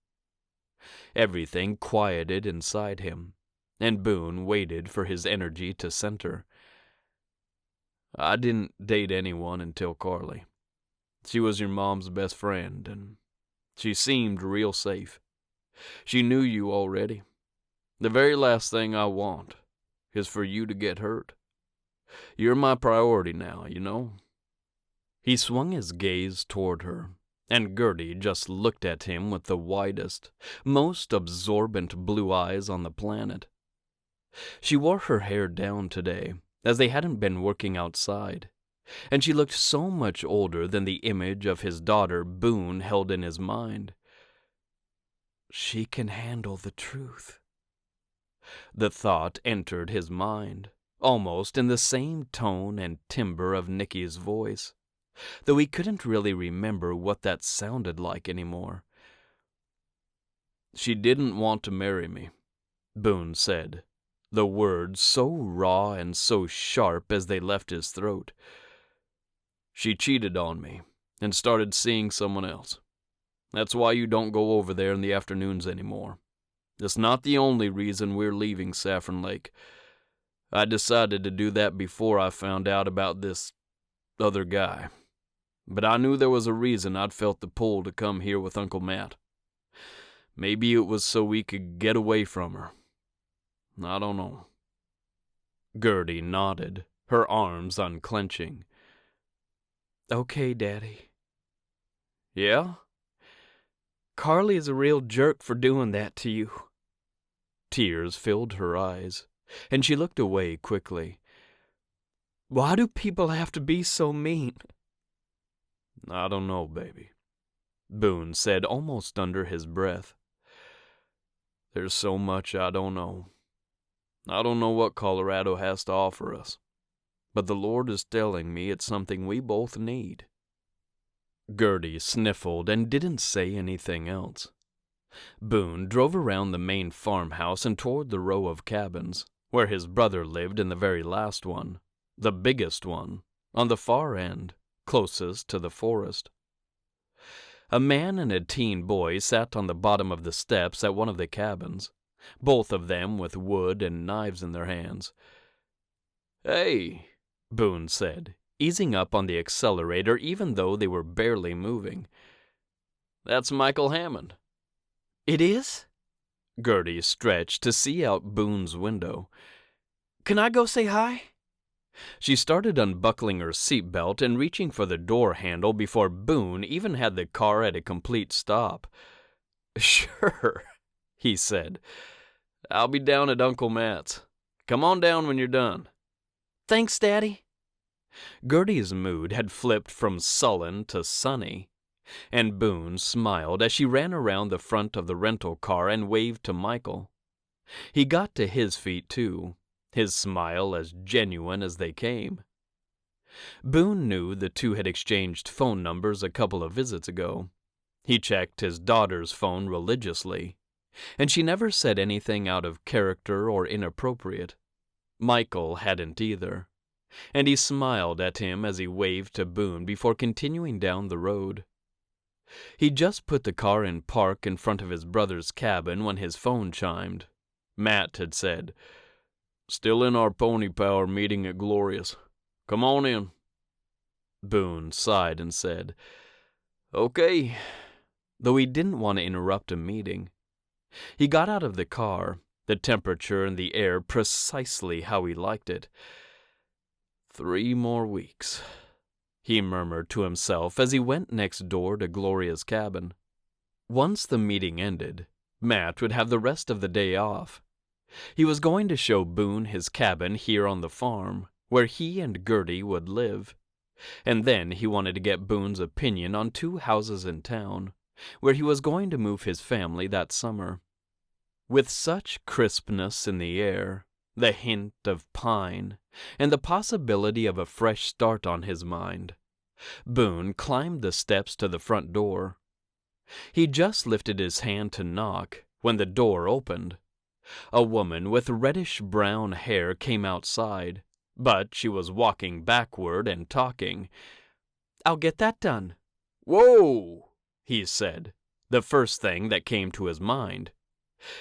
Everything quieted inside him, and Boone waited for his energy to center. "I didn't date anyone until Carly. She was your mom's best friend, and she seemed real safe. She knew you already. The very last thing I want is for you to get hurt. You're my priority now, you know. He swung his gaze toward her, and Gertie just looked at him with the widest, most absorbent blue eyes on the planet. She wore her hair down today, as they hadn't been working outside, and she looked so much older than the image of his daughter Boone held in his mind. She can handle the truth. The thought entered his mind, almost in the same tone and timbre of Nicky's voice, though he couldn't really remember what that sounded like anymore. She didn't want to marry me, Boone said, the words so raw and so sharp as they left his throat. She cheated on me and started seeing someone else. That's why you don't go over there in the afternoons anymore. That's not the only reason we're leaving Saffron Lake. I decided to do that before I found out about this other guy. But I knew there was a reason I'd felt the pull to come here with Uncle Matt. Maybe it was so we could get away from her. I don't know. Gertie nodded, her arms unclenching. Okay, Daddy. Yeah? Carly is a real jerk for doing that to you. Tears filled her eyes, and she looked away quickly. Why do people have to be so mean? I don't know, baby, Boone said almost under his breath. There's so much I don't know. I don't know what Colorado has to offer us, but the Lord is telling me it's something we both need. Gertie sniffled and didn't say anything else. Boone drove around the main farmhouse and toward the row of cabins, where his brother lived in the very last one, the biggest one, on the far end, closest to the forest. A man and a teen boy sat on the bottom of the steps at one of the cabins, both of them with wood and knives in their hands. Hey, Boone said, easing up on the accelerator even though they were barely moving. That's Michael Hammond. It is? Gertie stretched to see out Boone's window. Can I go say hi? She started unbuckling her seatbelt and reaching for the door handle before Boone even had the car at a complete stop. Sure, he said. I'll be down at Uncle Matt's. Come on down when you're done. Thanks, Daddy. Gertie's mood had flipped from sullen to sunny, and Boone smiled as she ran around the front of the rental car and waved to Michael. He got to his feet, too, his smile as genuine as they came. Boone knew the two had exchanged phone numbers a couple of visits ago. He checked his daughter's phone religiously, and she never said anything out of character or inappropriate. Michael hadn't either, and he smiled at him as he waved to Boone before continuing down the road. He just put the car in park in front of his brother's cabin when his phone chimed. Matt had said, "Still in our Pony Power meeting at Gloria's. Come on in." Boone sighed and said, "Okay," though he didn't want to interrupt a meeting. He got out of the car, the temperature in the air precisely how he liked it. 3 more weeks, he murmured to himself as he went next door to Gloria's cabin. Once the meeting ended, Matt would have the rest of the day off. He was going to show Boone his cabin here on the farm, where he and Gertie would live. And then he wanted to get Boone's opinion on 2 houses in town, where he was going to move his family that summer. With such crispness in the air, the hint of pine, and the possibility of a fresh start on his mind, Boone climbed the steps to the front door. He just lifted his hand to knock when the door opened. A woman with reddish-brown hair came outside, but she was walking backward and talking. "I'll get that done." "Whoa," he said, the first thing that came to his mind.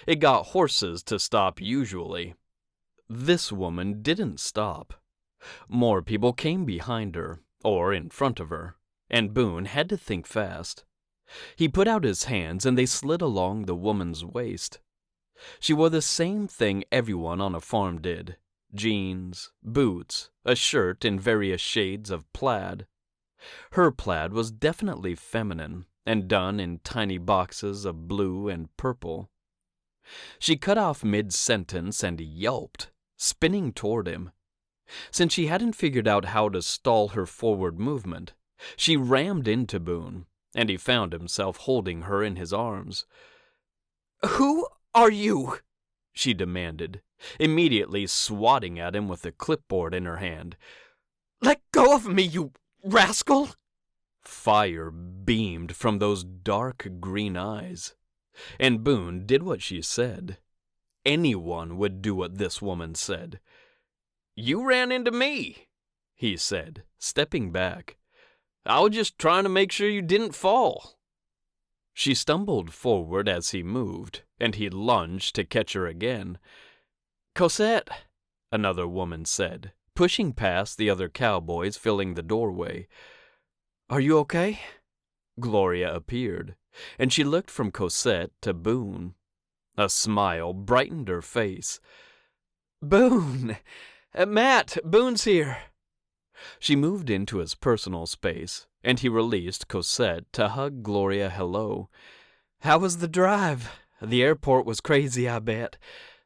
It got horses to stop usually. This woman didn't stop. More people came behind her, or in front of her, and Boone had to think fast. He put out his hands and they slid along the woman's waist. She wore the same thing everyone on a farm did: jeans, boots, a shirt in various shades of plaid. Her plaid was definitely feminine and done in tiny boxes of blue and purple. She cut off mid-sentence and yelped, spinning toward him. Since she hadn't figured out how to stall her forward movement, she rammed into Boone, and he found himself holding her in his arms. "Who are you?" she demanded, immediately swatting at him with a clipboard in her hand. "Let go of me, you rascal!" Fire beamed from those dark green eyes, and Boone did what she said. Anyone would do what this woman said. "You ran into me," he said, stepping back. "I was just trying to make sure you didn't fall." She stumbled forward as he moved, and he lunged to catch her again. "Cosette," another woman said, pushing past the other cowboys filling the doorway. "Are you okay?" Gloria appeared, and she looked from Cosette to Boone. A smile brightened her face. "Boone! Matt, Boone's here." She moved into his personal space, and he released Cosette to hug Gloria hello. "How was the drive? The airport was crazy, I bet.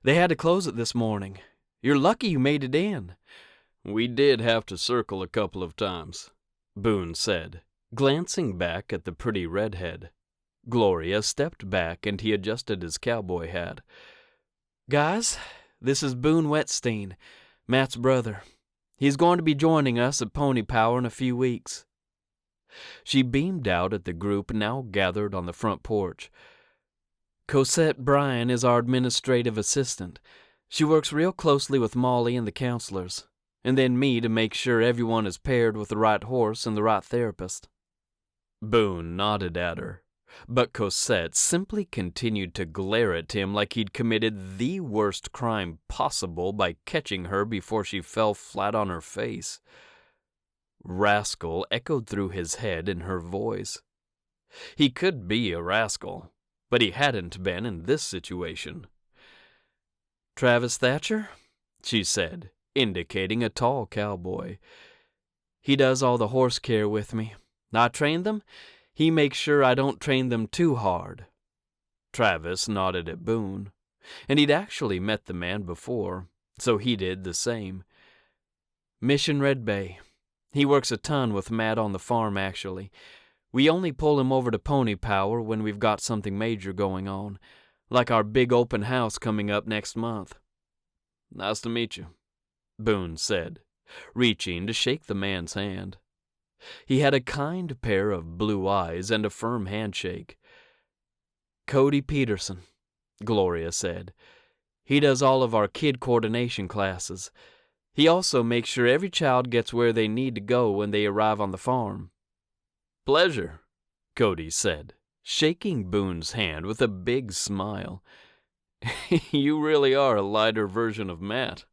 They had to close it this morning. You're lucky you made it in." "We did have to circle a couple of times," Boone said, glancing back at the pretty redhead. Gloria stepped back and he adjusted his cowboy hat. "Guys, this is Boone Whettstein, Matt's brother. He's going to be joining us at Pony Power in a few weeks." She beamed out at the group now gathered on the front porch. "Cosette Bryan is our administrative assistant. She works real closely with Molly and the counselors, and then me to make sure everyone is paired with the right horse and the right therapist." Boone nodded at her, but Cosette simply continued to glare at him like he'd committed the worst crime possible by catching her before she fell flat on her face. Rascal echoed through his head in her voice. He could be a rascal, but he hadn't been in this situation. "Travis Thatcher?" she said, indicating a tall cowboy. "He does all the horse care with me. I train them. He makes sure I don't train them too hard." Travis nodded at Boone, and he'd actually met the man before, so he did the same. "Mission Red Bay. He works a ton with Matt on the farm, actually. We only pull him over to Pony Power when we've got something major going on, like our big open house coming up next month." "Nice to meet you," Boone said, reaching to shake the man's hand. He had a kind pair of blue eyes and a firm handshake. "Cody Peterson," Gloria said. "He does all of our kid coordination classes. He also makes sure every child gets where they need to go when they arrive on the farm." "Pleasure," Cody said, shaking Boone's hand with a big smile. "You really are a lighter version of Matt."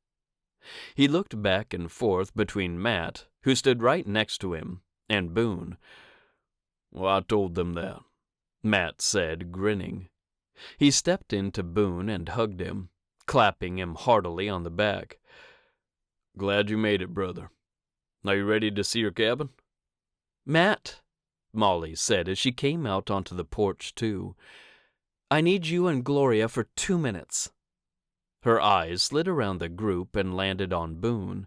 He looked back and forth between Matt, who stood right next to him, and Boone. "Well, I told them that," Matt said, grinning. He stepped into Boone and hugged him, clapping him heartily on the back. "Glad you made it, brother. Are you ready to see your cabin?" "Matt," Molly said as she came out onto the porch too, "I need you and Gloria for 2 minutes." Her eyes slid around the group and landed on Boone.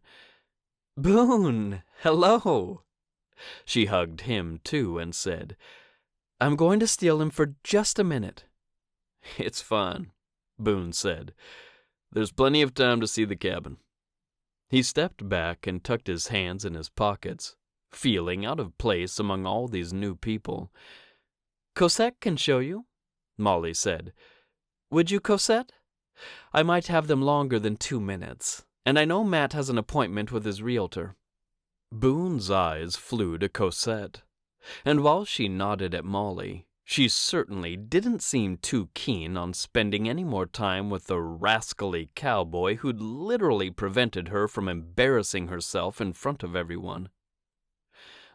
"Boone, hello." She hugged him too and said, "I'm going to steal him for just a minute." "It's fine," Boone said. "There's plenty of time to see the cabin." He stepped back and tucked his hands in his pockets, feeling out of place among all these new people. "Cosette can show you," Molly said. "Would you, Cosette? I might have them longer than 2 minutes, and I know Matt has an appointment with his realtor." Boone's eyes flew to Cosette, and while she nodded at Molly, she certainly didn't seem too keen on spending any more time with the rascally cowboy who'd literally prevented her from embarrassing herself in front of everyone.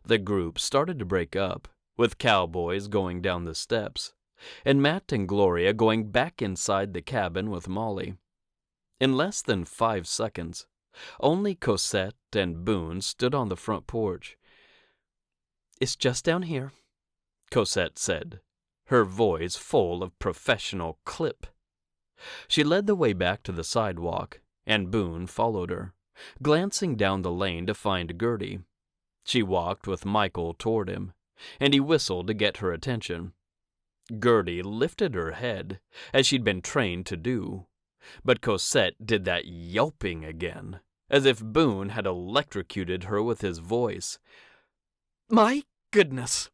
The group started to break up, with cowboys going down the steps, and Matt and Gloria going back inside the cabin with Molly. In less than 5 seconds, only Cosette and Boone stood on the front porch. "It's just down here," Cosette said, her voice full of professional clip. She led the way back to the sidewalk, and Boone followed her, glancing down the lane to find Gertie. She walked with Michael toward him, and he whistled to get her attention. Gertie lifted her head, as she'd been trained to do, but Cosette did that yelping again, as if Boone had electrocuted her with his voice. "My goodness,"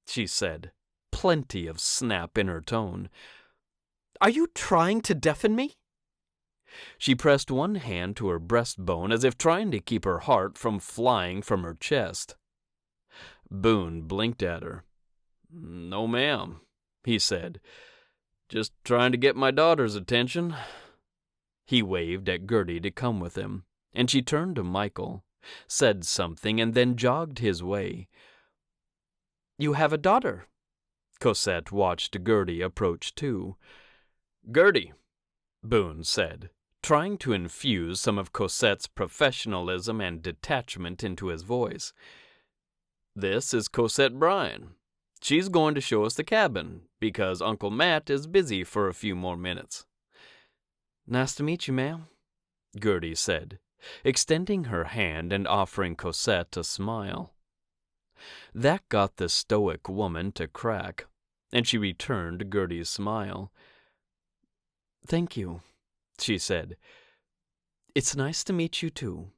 she said, plenty of snap in her tone. "Are you trying to deafen me?" She pressed one hand to her breastbone as if trying to keep her heart from flying from her chest. Boone blinked at her. "No, ma'am," he said. "Just trying to get my daughter's attention." He waved at Gertie to come with him, and she turned to Michael, said something, and then jogged his way. "You have a daughter." Cosette watched Gertie approach too. "Gertie," Boone said, trying to infuse some of Cosette's professionalism and detachment into his voice. "This is Cosette Bryan. She's going to show us the cabin, because Uncle Matt is busy for a few more minutes." "Nice to meet you, ma'am," Gertie said, extending her hand and offering Cosette a smile. That got the stoic woman to crack, and she returned Gertie's smile. "Thank you," she said. "It's nice to meet you, too."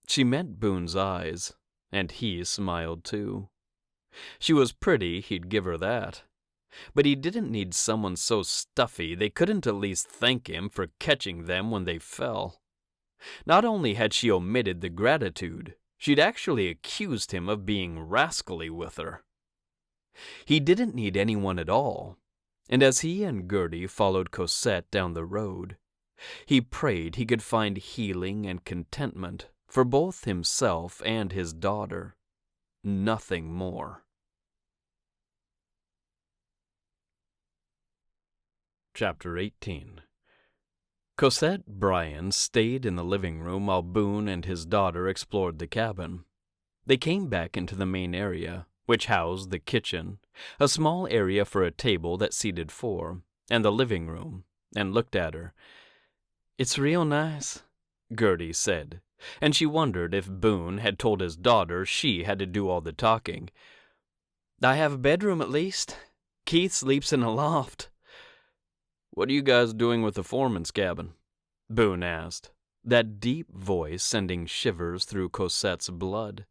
She met Boone's eyes, and he smiled, too. She was pretty, he'd give her that. But he didn't need someone so stuffy they couldn't at least thank him for catching them when they fell. Not only had she omitted the gratitude, she'd actually accused him of being rascally with her. He didn't need anyone at all, and as he and Gertie followed Cosette down the road, he prayed he could find healing and contentment for both himself and his daughter. Nothing more. Chapter 18. Cosette Bryan stayed in the living room while Boone and his daughter explored the cabin. They came back into the main area, which housed the kitchen, a small area for a table that seated 4, and the living room, and looked at her. "It's real nice," Gertie said, and she wondered if Boone had told his daughter she had to do all the talking. "I have a bedroom at least. Keith sleeps in a loft." "What are you guys doing with the foreman's cabin?" Boone asked, that deep voice sending shivers through Cosette's blood.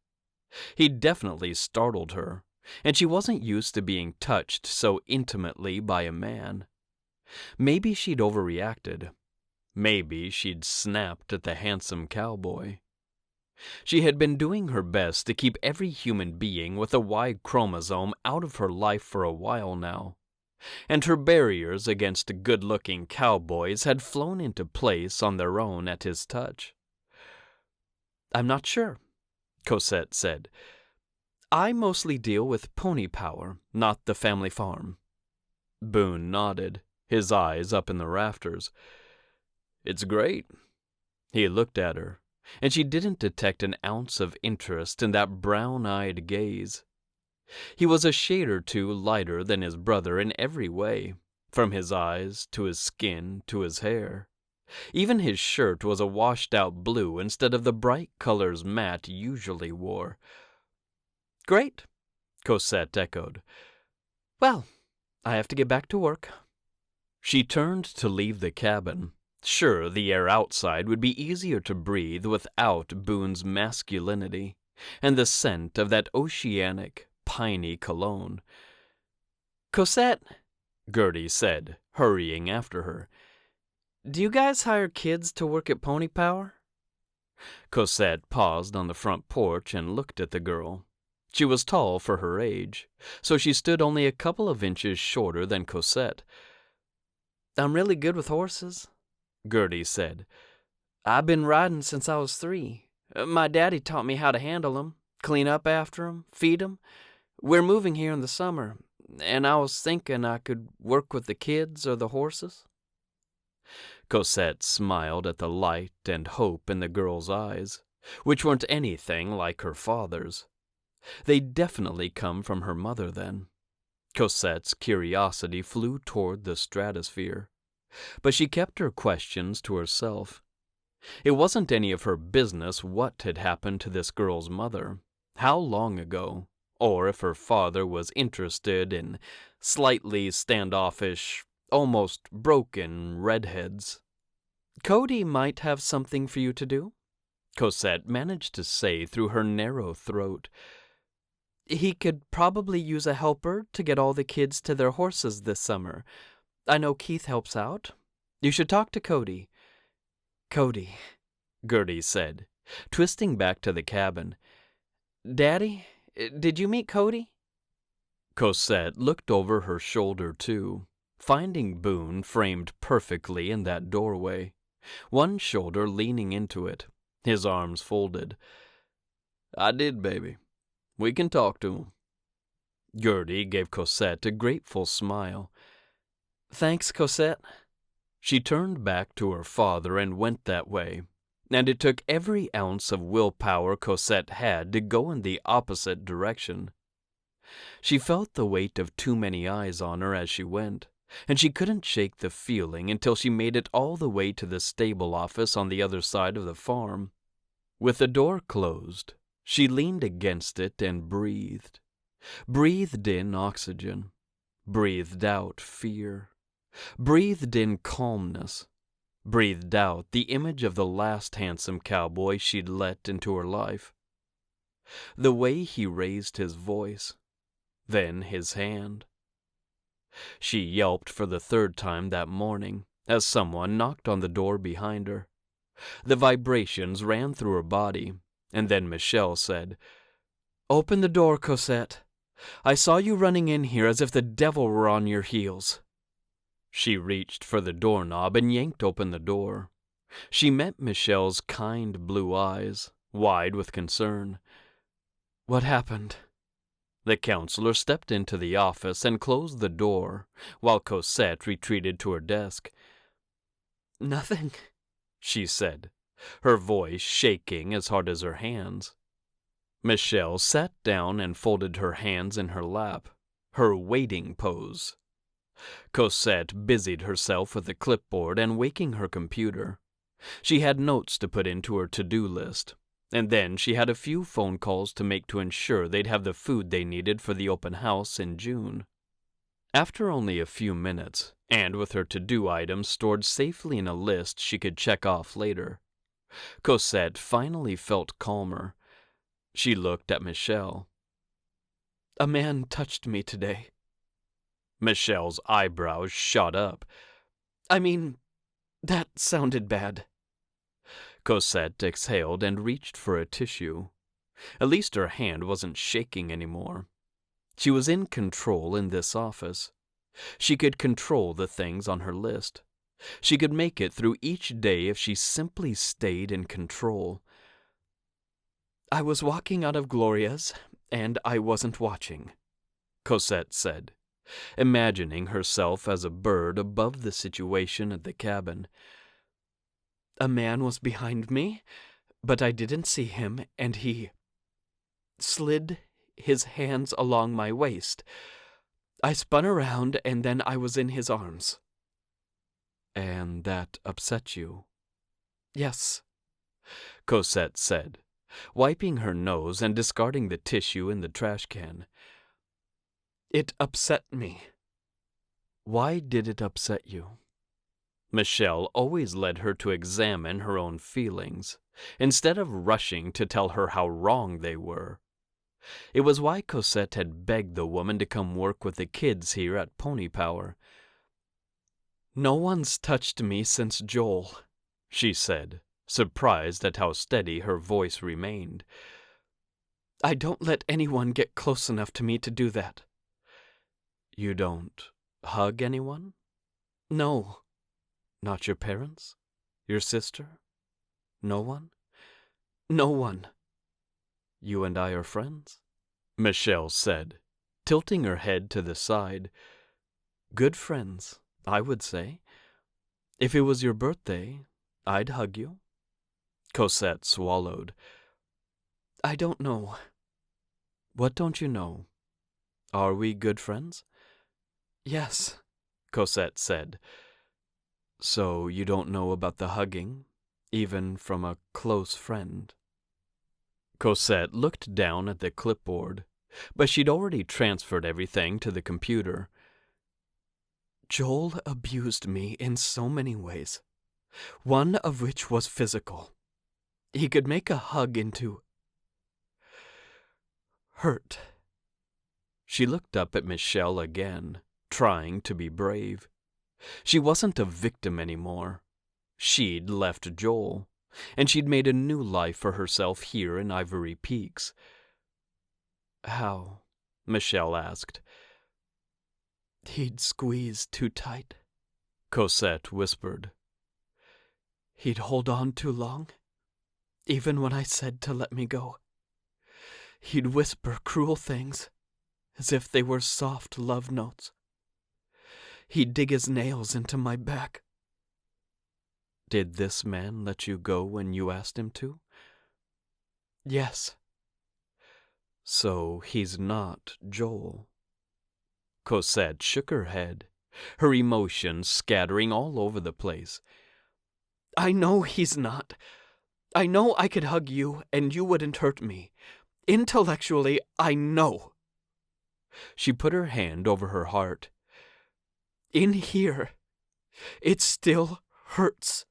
He'd definitely startled her, and she wasn't used to being touched so intimately by a man. Maybe she'd overreacted. Maybe she'd snapped at the handsome cowboy. She had been doing her best to keep every human being with a Y chromosome out of her life for a while now, and her barriers against good-looking cowboys had flown into place on their own at his touch. "I'm not sure," Cosette said. "I mostly deal with pony power, not the family farm." Boone nodded, his eyes up in the rafters. "It's great." He looked at her, and she didn't detect an ounce of interest in that brown-eyed gaze. He was a shade or two lighter than his brother in every way, from his eyes to his skin to his hair. Even his shirt was a washed-out blue instead of the bright colors Matt usually wore. "Great," Cosette echoed. "Well, I have to get back to work." She turned to leave the cabin. Sure, the air outside would be easier to breathe without Boone's masculinity and the scent of that oceanic, piney cologne. "Cosette," Gertie said, hurrying after her, "do you guys hire kids to work at Pony Power?" Cosette paused on the front porch and looked at the girl. She was tall for her age, so she stood only a couple of inches shorter than Cosette. "I'm really good with horses," Gertie said. "I've been riding since I was 3. My daddy taught me how to handle 'em, clean up after 'em, feed 'em. We're moving here in the summer, and I was thinking I could work with the kids or the horses." Cosette smiled at the light and hope in the girl's eyes, which weren't anything like her father's. They'd definitely come from her mother then. Cosette's curiosity flew toward the stratosphere, but she kept her questions to herself. It wasn't any of her business what had happened to this girl's mother, how long ago, or if her father was interested in slightly standoffish, almost broken redheads. "Cody might have something for you to do," Cosette managed to say through her narrow throat. "He could probably use a helper to get all the kids to their horses this summer. I know Keith helps out. You should talk to Cody." "Cody," Gertie said, twisting back to the cabin. "Daddy, did you meet Cody?" Cosette looked over her shoulder, too, finding Boone framed perfectly in that doorway, one shoulder leaning into it, his arms folded. "I did, baby. We can talk to him." Gertie gave Cosette a grateful smile. "Thanks, Cosette." She turned back to her father and went that way, and it took every ounce of willpower Cosette had to go in the opposite direction. She felt the weight of too many eyes on her as she went, and she couldn't shake the feeling until she made it all the way to the stable office on the other side of the farm. With the door closed, she leaned against it and breathed. Breathed in oxygen. Breathed out fear. Breathed in calmness. Breathed out the image of the last handsome cowboy she'd let into her life. The way he raised his voice, then his hand. She yelped for the third time that morning as someone knocked on the door behind her. The vibrations ran through her body, and then Michelle said, "Open the door, Cosette. I saw you running in here as if the devil were on your heels." She reached for the doorknob and yanked open the door. She met Michelle's kind blue eyes, wide with concern. "What happened?" The counselor stepped into the office and closed the door, while Cosette retreated to her desk. "Nothing," she said, her voice shaking as hard as her hands. Michelle sat down and folded her hands in her lap, her waiting pose. Cosette busied herself with a clipboard and waking her computer. She had notes to put into her to-do list, and then she had a few phone calls to make to ensure they'd have the food they needed for the open house in June. After only a few minutes, and with her to-do items stored safely in a list she could check off later, Cosette finally felt calmer. She looked at Michelle. "A man touched me today." Michelle's eyebrows shot up. "I mean, that sounded bad." Cosette exhaled and reached for a tissue. At least her hand wasn't shaking anymore. She was in control in this office. She could control the things on her list. She could make it through each day if she simply stayed in control. "I was walking out of Gloria's, and I wasn't watching," Cosette said, imagining herself as a bird above the situation at the cabin. "A man was behind me, but I didn't see him, and he slid his hands along my waist. I spun around, and then I was in his arms." "And that upset you?" "Yes," Cosette said, wiping her nose and discarding the tissue in the trash can. "It upset me." "Why did it upset you?" Michelle always led her to examine her own feelings, instead of rushing to tell her how wrong they were. It was why Cosette had begged the woman to come work with the kids here at Pony Power. "No one's touched me since Joel," she said, surprised at how steady her voice remained. "I don't let anyone get close enough to me to do that." "You don't hug anyone?" "No." "Not your parents? Your sister? No one?" "No one." "You and I are friends?" Michelle said, tilting her head to the side. "Good friends, I would say. If it was your birthday, I'd hug you." Cosette swallowed. "I don't know." What don't you know? Are we good friends? Yes, Cosette said. So you don't know about the hugging, even from a close friend? Cosette looked down at the clipboard, but she'd already transferred everything to the computer. Joel abused me in so many ways, one of which was physical. He could make a hug into hurt. She looked up at Michelle again, trying to be brave. She wasn't a victim anymore. She'd left Joel, and she'd made a new life for herself here in Ivory Peaks. How? Michelle asked. He'd squeeze too tight, Cosette whispered. He'd hold on too long, even when I said to let me go. He'd whisper cruel things, as if they were soft love notes. He'd dig his nails into my back. Did this man let you go when you asked him to? Yes. So he's not Joel. Cosette shook her head, her emotions scattering all over the place. I know he's not. I know I could hug you and you wouldn't hurt me. Intellectually, I know. She put her hand over her heart. In here, it still hurts.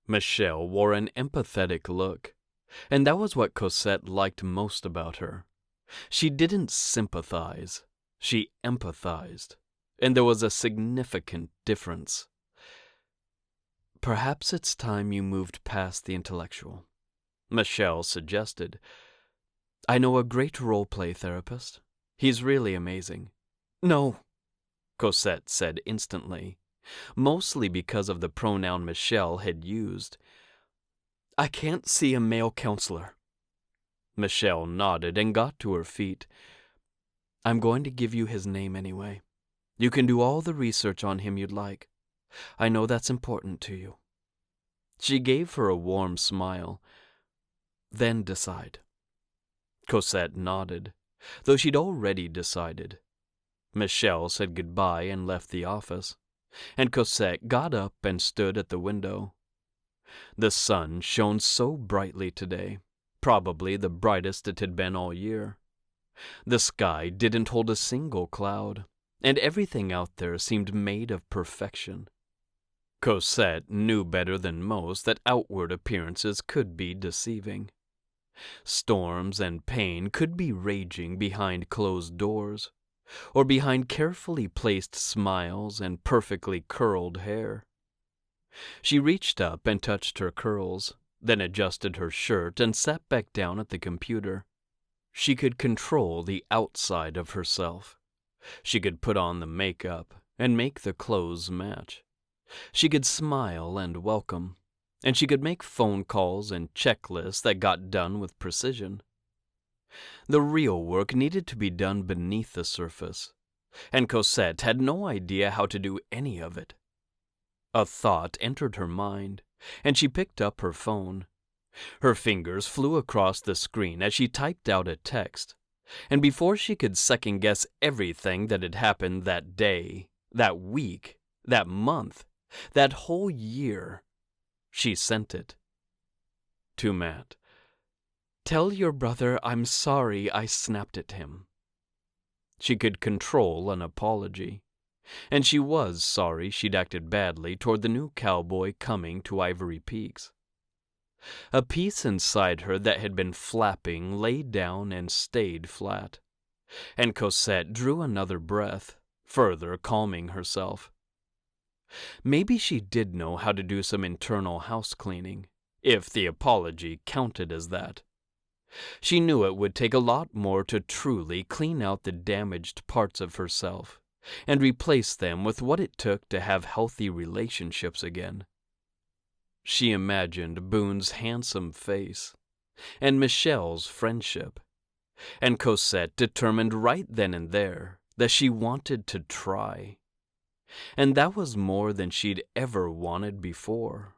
Michelle wore an empathetic look, and that was what Cosette liked most about her. She didn't sympathize, she empathized, and there was a significant difference. Perhaps it's time you moved past the intellectual, Michelle suggested. I know a great role-play therapist. He's really amazing. No, Cosette said instantly, mostly because of the pronoun Michelle had used. I can't see a male counselor. Michelle nodded and got to her feet. I'm going to give you his name anyway. You can do all the research on him you'd like. I know that's important to you. She gave her a warm smile. Then decide. Cosette nodded, though she'd already decided. Michelle said goodbye and left the office, and Cosette got up and stood at the window. The sun shone so brightly today, probably the brightest it had been all year. The sky didn't hold a single cloud, and everything out there seemed made of perfection. Cosette knew better than most that outward appearances could be deceiving. Storms and pain could be raging behind closed doors, or behind carefully placed smiles and perfectly curled hair. She reached up and touched her curls, then adjusted her shirt and sat back down at the computer. She could control the outside of herself. She could put on the makeup and make the clothes match. She could smile and welcome, and she could make phone calls and checklists that got done with precision. The real work needed to be done beneath the surface, and Cosette had no idea how to do any of it. A thought entered her mind, and she picked up her phone. Her fingers flew across the screen as she typed out a text, and before she could second-guess everything that had happened that day, that week, that month, that whole year, she sent it. To Matt. Tell your brother I'm sorry I snapped at him. She could control an apology, and she was sorry she'd acted badly toward the new cowboy coming to Ivory Peaks. A piece inside her that had been flapping lay down and stayed flat, and Cosette drew another breath, further calming herself. Maybe she did know how to do some internal house cleaning, if the apology counted as that. She knew it would take a lot more to truly clean out the damaged parts of herself and replace them with what it took to have healthy relationships again. She imagined Boone's handsome face and Michelle's friendship, and Cosette determined right then and there that she wanted to try. And that was more than she'd ever wanted before.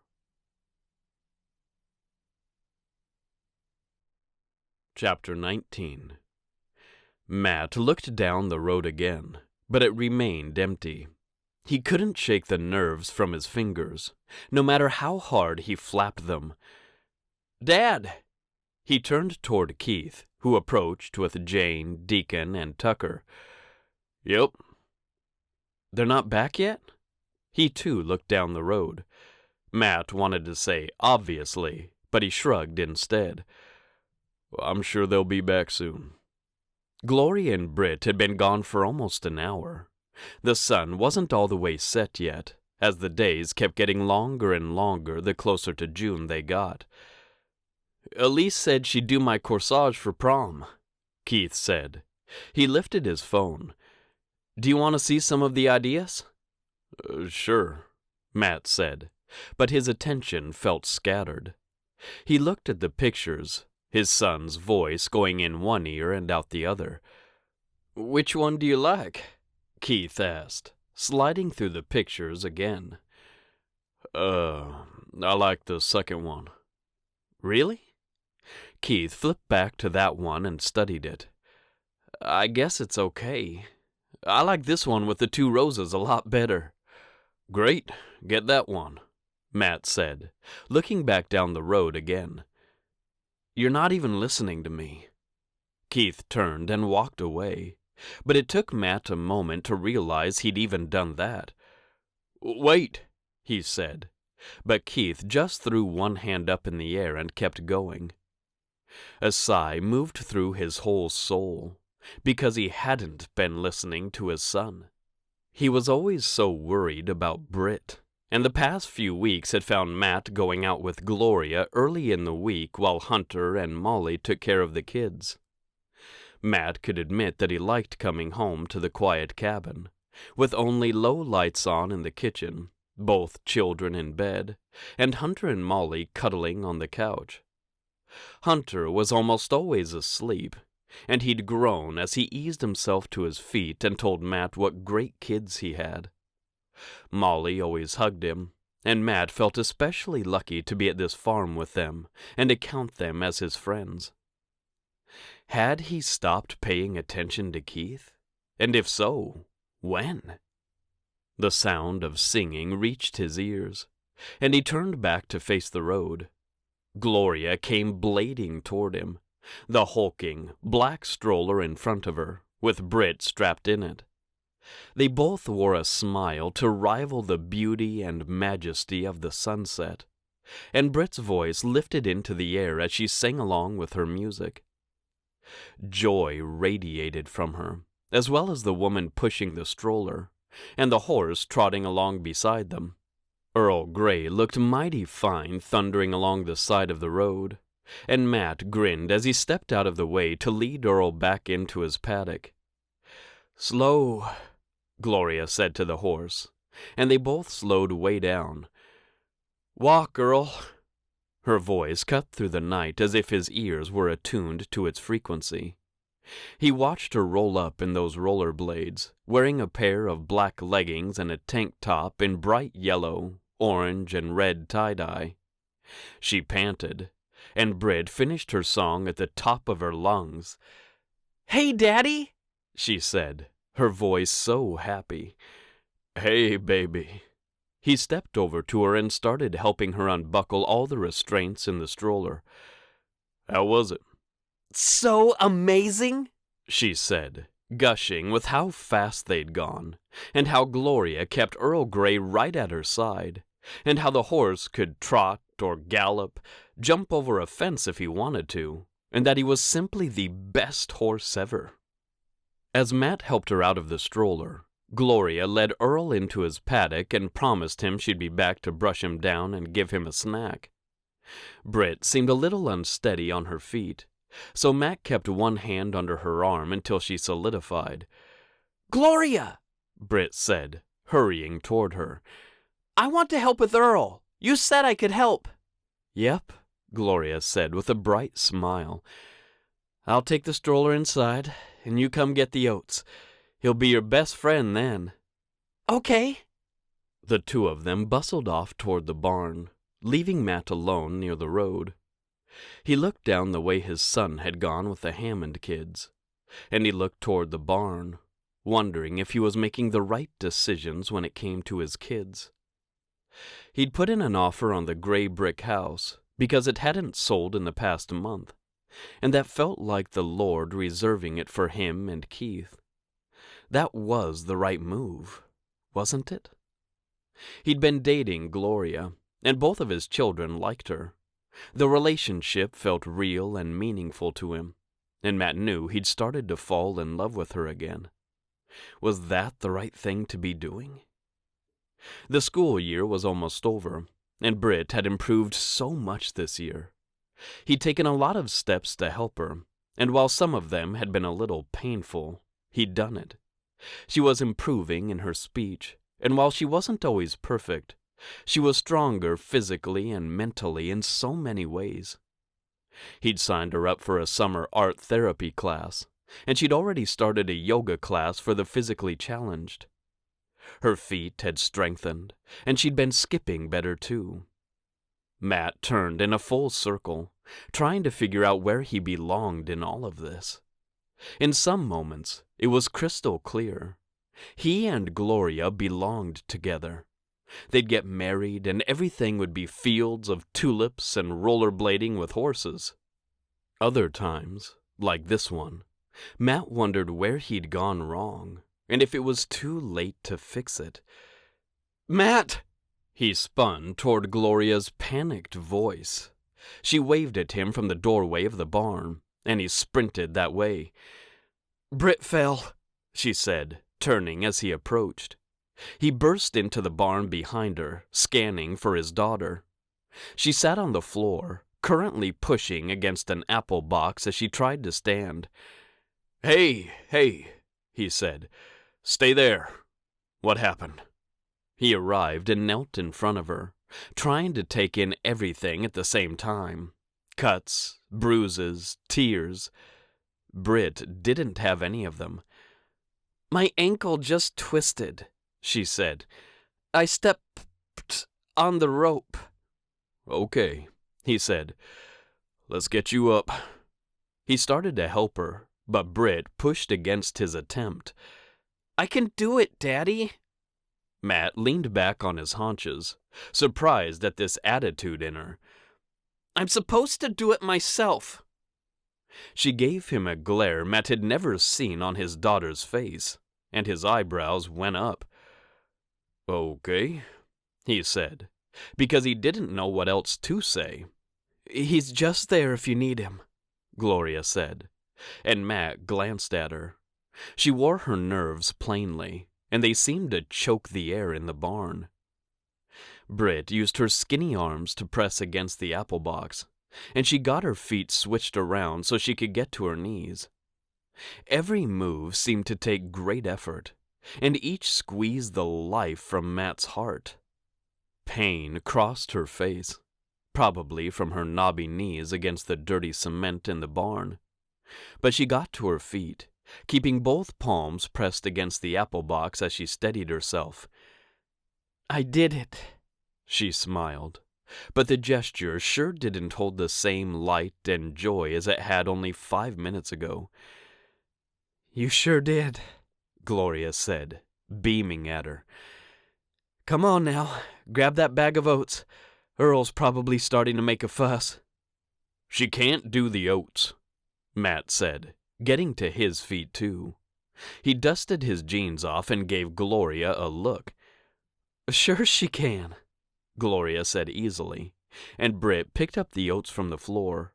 Chapter 19. Matt looked down the road again, but it remained empty. He couldn't shake the nerves from his fingers, no matter how hard he flapped them. "Dad!" He turned toward Keith, who approached with Jane, Deacon, and Tucker. "Yep." "They're not back yet?" He too looked down the road. Matt wanted to say obviously, but he shrugged instead. "I'm sure they'll be back soon." Gloria and Britt had been gone for almost an hour. The sun wasn't all the way set yet, as the days kept getting longer and longer the closer to June they got. "Elise said she'd do my corsage for prom," Keith said. He lifted his phone. "Do you want to see some of the ideas?" Sure," Matt said, but his attention felt scattered. He looked at the pictures, his son's voice going in one ear and out the other. "Which one do you like?" Keith asked, sliding through the pictures again. I like the second one." "Really?" Keith flipped back to that one and studied it. "I guess it's okay. I like this one with the 2 roses a lot better." "Great, get that one," Matt said, looking back down the road again. "You're not even listening to me." Keith turned and walked away, but it took Matt a moment to realize he'd even done that. "Wait," he said, but Keith just threw one hand up in the air and kept going. A sigh moved through his whole soul, because he hadn't been listening to his son. He was always so worried about Britt, and the past few weeks had found Matt going out with Gloria early in the week while Hunter and Molly took care of the kids. Matt could admit that he liked coming home to the quiet cabin, with only low lights on in the kitchen, both children in bed, and Hunter and Molly cuddling on the couch. Hunter was almost always asleep, and he'd groan as he eased himself to his feet and told Matt what great kids he had. Molly always hugged him, and Matt felt especially lucky to be at this farm with them and to count them as his friends. Had he stopped paying attention to Keith? And if so, when? The sound of singing reached his ears, and he turned back to face the road. Gloria came blading toward him, the hulking, black stroller in front of her, with Britt strapped in it. They both wore a smile to rival the beauty and majesty of the sunset, and Britt's voice lifted into the air as she sang along with her music. Joy radiated from her, as well as the woman pushing the stroller, and the horse trotting along beside them. Earl Grey looked mighty fine thundering along the side of the road, and Matt grinned as he stepped out of the way to lead Earl back into his paddock. "Slow," Gloria said to the horse, and they both slowed way down. "Walk, Earl." Her voice cut through the night as if his ears were attuned to its frequency. He watched her roll up in those roller blades, wearing a pair of black leggings and a tank top in bright yellow, orange, and red tie-dye. She panted, and Britt finished her song at the top of her lungs. "Hey, Daddy," she said, her voice so happy. "Hey, baby." He stepped over to her and started helping her unbuckle all the restraints in the stroller. "How was it?" "So amazing," she said, gushing with how fast they'd gone, and how Gloria kept Earl Grey right at her side, and how the horse could trot or gallop, jump over a fence if he wanted to, and that he was simply the best horse ever. As Matt helped her out of the stroller, Gloria led Earl into his paddock and promised him she'd be back to brush him down and give him a snack. Britt seemed a little unsteady on her feet, so Matt kept one hand under her arm until she solidified. "Gloria," Britt said, hurrying toward her. "I want to help with Earl. You said I could help." "Yep," Gloria said with a bright smile. "I'll take the stroller inside, and you come get the oats. He'll be your best friend then." "Okay." The two of them bustled off toward the barn, leaving Matt alone near the road. He looked down the way his son had gone with the Hammond kids. and he looked toward the barn, wondering if he was making the right decisions when it came to his kids. He'd put in an offer on the gray brick house because it hadn't sold in the past month, and that felt like the Lord reserving it for him and Keith. That was the right move, wasn't it? He'd been dating Gloria, and both of his children liked her. The relationship felt real and meaningful to him, and Matt knew he'd started to fall in love with her again. Was that the right thing to be doing? The school year was almost over, and Britt had improved so much this year. He'd taken a lot of steps to help her, and while some of them had been a little painful, he'd done it. She was improving in her speech, and while she wasn't always perfect, she was stronger physically and mentally in so many ways. He'd signed her up for a summer art therapy class, and she'd already started a yoga class for the physically challenged. Her feet had strengthened, and she'd been skipping better too. Matt turned in a full circle, trying to figure out where he belonged in all of this. In some moments, it was crystal clear. He and Gloria belonged together. They'd get married, and everything would be fields of tulips and rollerblading with horses. Other times, like this one, Matt wondered where he'd gone wrong, and if it was too late to fix it. "Matt!" He spun toward Gloria's panicked voice. She waved at him from the doorway of the barn, and he sprinted that way. "Britt fell," she said, turning as he approached. He burst into the barn behind her, scanning for his daughter. She sat on the floor, currently pushing against an apple box as she tried to stand. Hey, he said. "Stay there. What happened?" He arrived and knelt in front of her, trying to take in everything at the same time. Cuts, bruises, tears. Britt didn't have any of them. "My ankle just twisted," she said. "I stepped on the rope." "Okay," he said. "Let's get you up." He started to help her, but Britt pushed against his attempt. "I can do it, Daddy." Matt leaned back on his haunches, surprised at this attitude in her. "I'm supposed to do it myself." She gave him a glare Matt had never seen on his daughter's face, and his eyebrows went up. "Okay," he said, because he didn't know what else to say. "He's just there if you need him," Gloria said, and Matt glanced at her. She wore her nerves plainly, and they seemed to choke the air in the barn. Britt used her skinny arms to press against the apple box, and she got her feet switched around so she could get to her knees. Every move seemed to take great effort, and each squeezed the life from Matt's heart. Pain crossed her face, probably from her knobby knees against the dirty cement in the barn. But she got to her feet, keeping both palms pressed against the apple box as she steadied herself. "I did it," she smiled, but the gesture sure didn't hold the same light and joy as it had only 5 minutes ago. "You sure did," Gloria said, beaming at her. "Come on now, grab that bag of oats. Earl's probably starting to make a fuss." "She can't do the oats," Matt said, getting to his feet too. He dusted his jeans off and gave Gloria a look. "Sure she can," Gloria said easily, and Britt picked up the oats from the floor.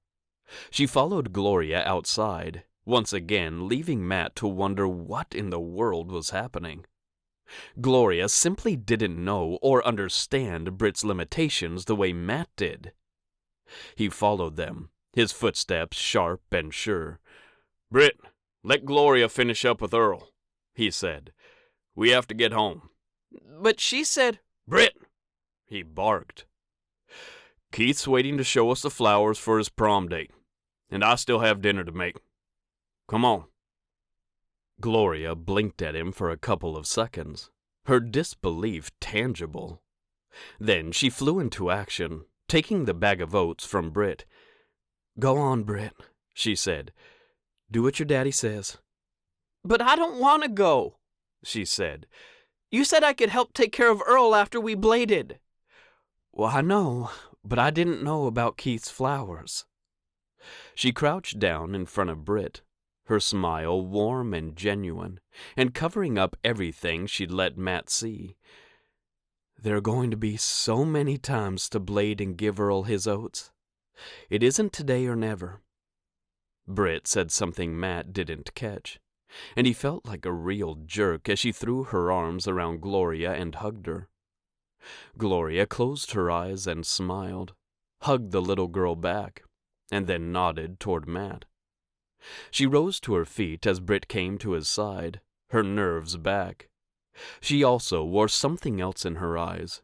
She followed Gloria outside, once again leaving Matt to wonder what in the world was happening. Gloria simply didn't know or understand Britt's limitations the way Matt did. He followed them, his footsteps sharp and sure. "Britt, let Gloria finish up with Earl," he said. "We have to get home." "But she said—" "Britt!" he barked. "Keith's waiting to show us the flowers for his prom date, and I still have dinner to make. Come on." Gloria blinked at him for a couple of seconds, her disbelief tangible. Then she flew into action, taking the bag of oats from Britt. "Go on, Britt," she said. "Do what your daddy says. "But I don't want to go," she said. "You said I could help take care of Earl after we bladed." Well, I know, but I didn't know about Keith's flowers. She crouched down in front of Britt, her smile warm and genuine, and covering up everything she'd let Matt see. There are going to be so many times to blade and give Earl his oats. It isn't today or never. Britt said something Matt didn't catch, and he felt like a real jerk as she threw her arms around Gloria and hugged her. Gloria closed her eyes and smiled, hugged the little girl back, and then nodded toward Matt. She rose to her feet as Britt came to his side, her nerves back. She also wore something else in her eyes,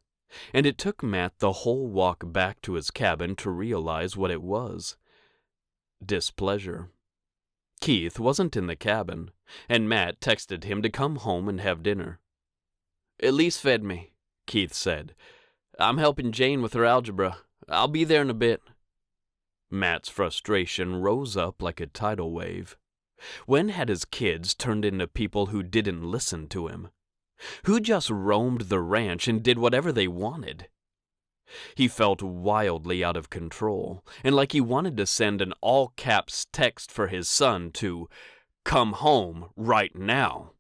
and it took Matt the whole walk back to his cabin to realize what it was. Displeasure. Keith wasn't in the cabin, and Matt texted him to come home and have dinner. "Elise fed me," Keith said. "I'm helping Jane with her algebra. I'll be there in a bit." Matt's frustration rose up like a tidal wave. When had his kids turned into people who didn't listen to him? Who just roamed the ranch and did whatever they wanted? He felt wildly out of control, and like he wanted to send an all-caps text for his son to come home right now.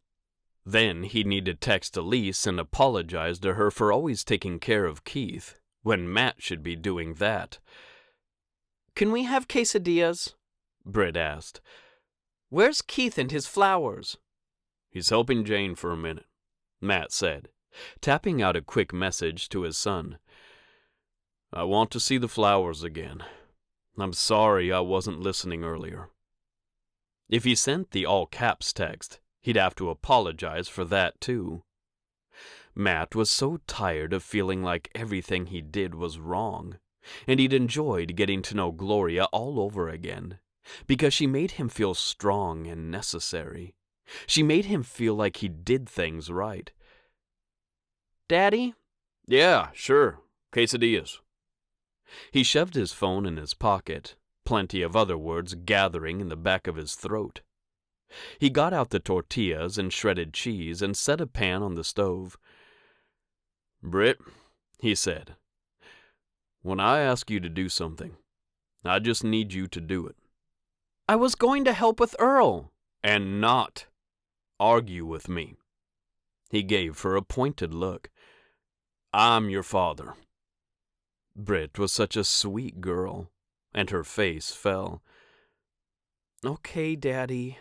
Then he'd need to text Elise and apologize to her for always taking care of Keith, when Matt should be doing that. "Can we have quesadillas?" Britt asked. "Where's Keith and his flowers?" "He's helping Jane for a minute," Matt said, tapping out a quick message to his son. "I want to see the flowers again. I'm sorry I wasn't listening earlier." If he sent the all-caps text, he'd have to apologize for that too. Matt was so tired of feeling like everything he did was wrong, and he'd enjoyed getting to know Gloria all over again, because she made him feel strong and necessary. She made him feel like he did things right. "Daddy?" "Yeah, sure. Quesadillas." He shoved his phone in his pocket, plenty of other words gathering in the back of his throat. He got out the tortillas and shredded cheese and set a pan on the stove. "Britt," he said, "when I ask you to do something, I just need you to do it." "I was going to help with Earl." "And not argue with me." He gave her a pointed look. "I'm your father." Britt was such a sweet girl, and her face fell. "Okay, Daddy.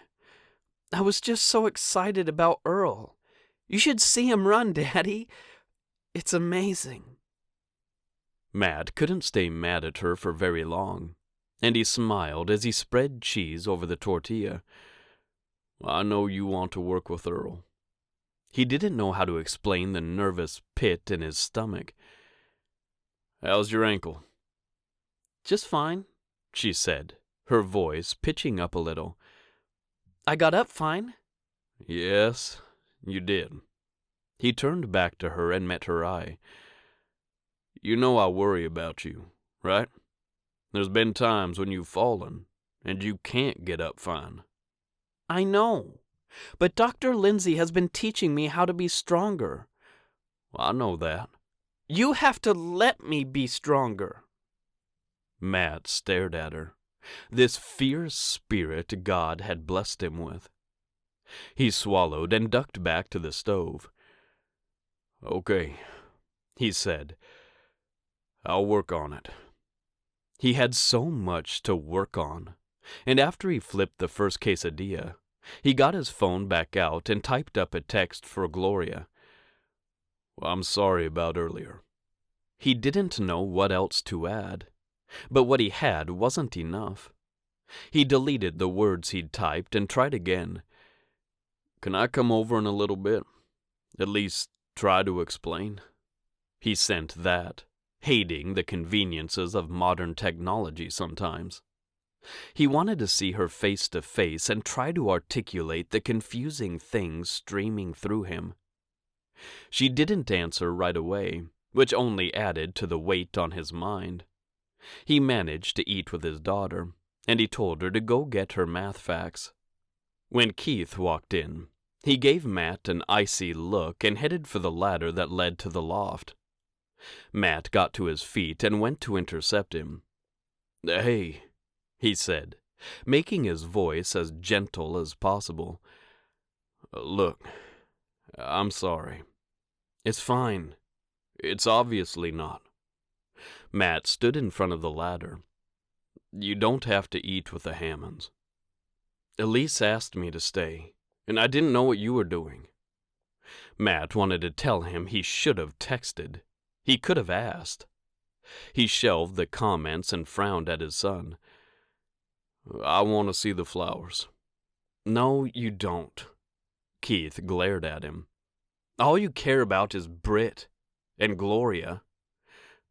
I was just so excited about Earl. You should see him run, Daddy. It's amazing." Matt couldn't stay mad at her for very long, and he smiled as he spread cheese over the tortilla. "I know you want to work with Earl." He didn't know how to explain the nervous pit in his stomach. "How's your ankle?" "Just fine," she said, her voice pitching up a little. "I got up fine." "Yes, you did." He turned back to her and met her eye. "You know I worry about you, right? There's been times when you've fallen, and you can't get up fine." "I know, but Dr. Lindsay has been teaching me how to be stronger." "I know that." "You have to let me be stronger." Matt stared at her, this fierce spirit God had blessed him with. He swallowed and ducked back to the stove. "Okay," he said. "I'll work on it." He had so much to work on, and after he flipped the first quesadilla, he got his phone back out and typed up a text for Gloria. "I'm sorry about earlier." He didn't know what else to add, but what he had wasn't enough. He deleted the words he'd typed and tried again. "Can I come over in a little bit? At least try to explain?" He sent that, hating the conveniences of modern technology sometimes. He wanted to see her face to face and try to articulate the confusing things streaming through him. She didn't answer right away, which only added to the weight on his mind. He managed to eat with his daughter, and he told her to go get her math facts. When Keith walked in, he gave Matt an icy look and headed for the ladder that led to the loft. Matt got to his feet and went to intercept him. "Hey," he said, making his voice as gentle as possible. "Look, I'm sorry. It's fine. It's obviously not." Matt stood in front of the ladder. "You don't have to eat with the Hammonds. Elise asked me to stay, and I didn't know what you were doing." Matt wanted to tell him he should have texted. He could have asked. He shelved the comments and frowned at his son. "I want to see the flowers." "No, you don't." Keith glared at him. "All you care about is Britt and Gloria.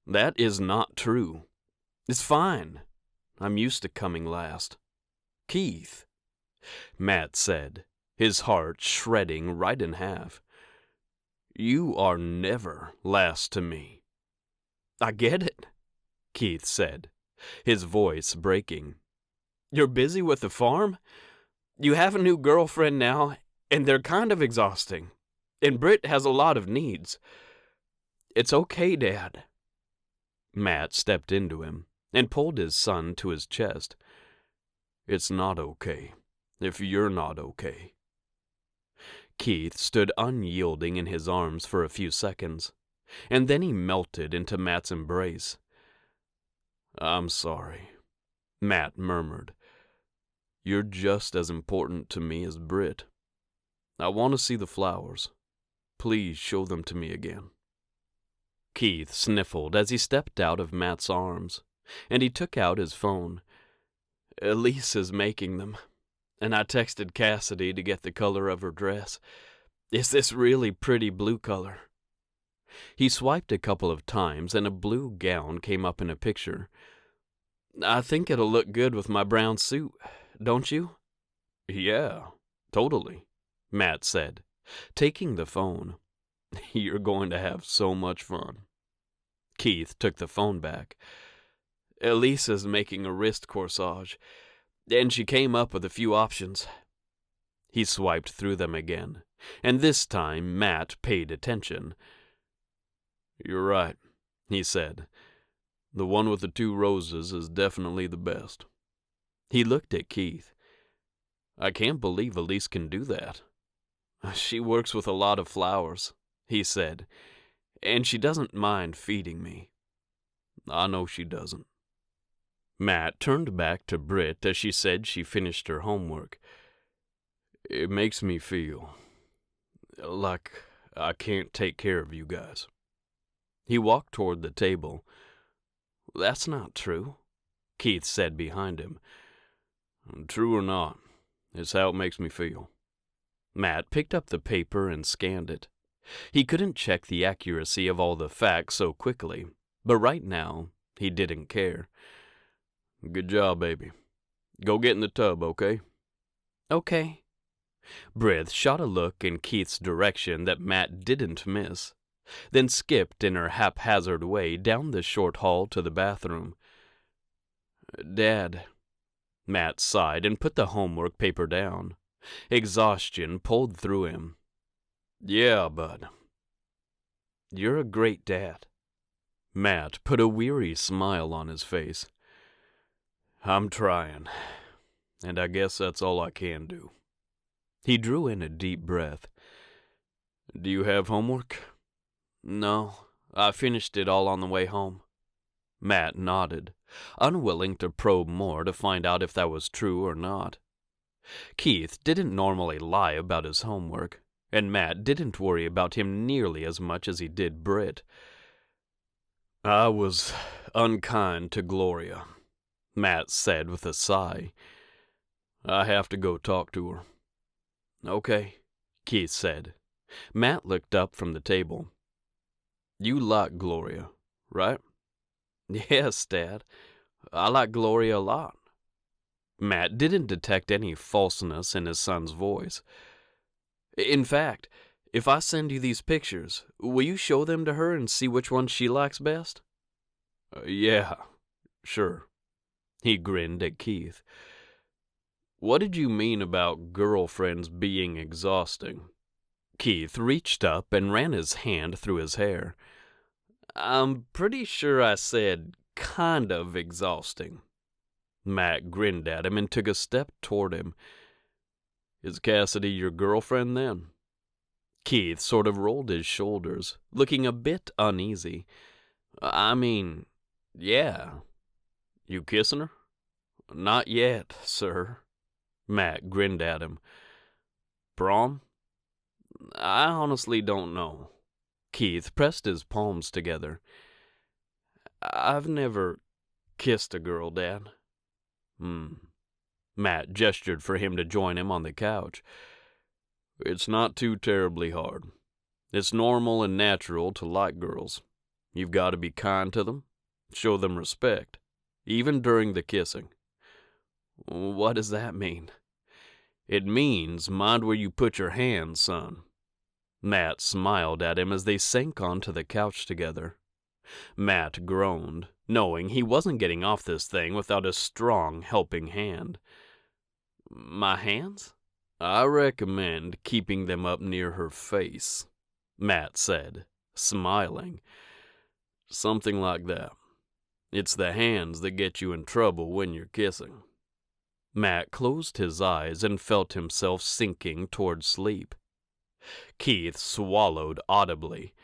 That is not true. It's fine. I'm used to coming last." "Keith," Matt said, his heart shredding right in half. "You are never last to me." "I get it," Keith said, his voice breaking. "You're busy with the farm? You have a new girlfriend now, and they're kind of exhausting. And Britt has a lot of needs. It's okay, Dad." Matt stepped into him and pulled his son to his chest. "It's not okay, if you're not okay." Keith stood unyielding in his arms for a few seconds, and then he melted into Matt's embrace. "I'm sorry," Matt murmured. "You're just as important to me as Britt. I want to see the flowers. Please show them to me again." Keith sniffled as he stepped out of Matt's arms, and he took out his phone. "Elise is making them, and I texted Cassidy to get the color of her dress. It's this really pretty blue color." He swiped a couple of times, and a blue gown came up in a picture. "I think it'll look good with my brown suit, don't you?" "Yeah, totally," Matt said, taking the phone. "You're going to have so much fun." Keith took the phone back. "Elisa's making a wrist corsage, and she came up with a few options." He swiped through them again, and this time Matt paid attention. "You're right," he said. "The one with the 2 roses is definitely the best." He looked at Keith. "I can't believe Elise can do that." "She works with a lot of flowers," he said, "and she doesn't mind feeding me." "I know she doesn't." Matt turned back to Britt as she said she finished her homework. "It makes me feel like I can't take care of you guys." He walked toward the table. "That's not true," Keith said behind him. "True or not, it's how it makes me feel." Matt picked up the paper and scanned it. He couldn't check the accuracy of all the facts so quickly, but right now, he didn't care. "Good job, baby. Go get in the tub, okay?" "Okay." Britt shot a look in Keith's direction that Matt didn't miss, then skipped in her haphazard way down the short hall to the bathroom. "Dad," Matt sighed and put the homework paper down. Exhaustion pulled through him. "Yeah, bud." "You're a great dad." Matt put a weary smile on his face. "I'm trying, and I guess that's all I can do." He drew in a deep breath. "Do you have homework?" "No, I finished it all on the way home." Matt nodded, unwilling to probe more to find out if that was true or not. Keith didn't normally lie about his homework, and Matt didn't worry about him nearly as much as he did Britt. "I was unkind to Gloria," Matt said with a sigh. "I have to go talk to her." "Okay," Keith said. Matt looked up from the table. "You like Gloria, right?" "Yes, Dad. I like Gloria a lot." Matt didn't detect any falseness in his son's voice. "In fact, if I send you these pictures, will you show them to her and see which one she likes best?" "Yeah, sure." He grinned at Keith. What did you mean about girlfriends being exhausting? Keith reached up and ran his hand through his hair. I'm pretty sure I said kind of exhausting. Matt grinned at him and took a step toward him. Is Cassidy your girlfriend then? Keith sort of rolled his shoulders, looking a bit uneasy. I mean, yeah. You kissing her? Not yet, sir. Matt grinned at him. Prom? I honestly don't know. Keith pressed his palms together. I've never kissed a girl, Dad. Matt gestured for him to join him on the couch. It's not too terribly hard. It's normal and natural to like girls. You've got to be kind to them, show them respect, even during the kissing. What does that mean? It means mind where you put your hands, son. Matt smiled at him as they sank onto the couch together. Matt groaned, knowing he wasn't getting off this thing without a strong helping hand. My hands? I recommend keeping them up near her face, Matt said, smiling. Something like that. It's the hands that get you in trouble when you're kissing. Matt closed his eyes and felt himself sinking toward sleep. Keith swallowed audibly.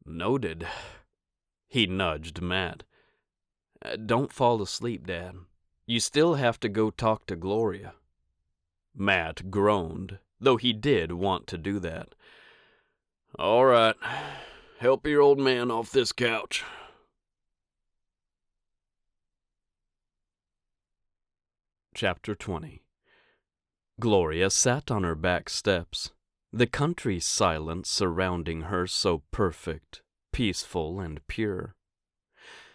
Noted. He nudged Matt. Don't fall asleep, Dad. You still have to go talk to Gloria. Matt groaned, though he did want to do that. All right. Help your old man off this couch. Chapter 20. Gloria sat on her back steps, the country silence surrounding her so perfect, peaceful, and pure.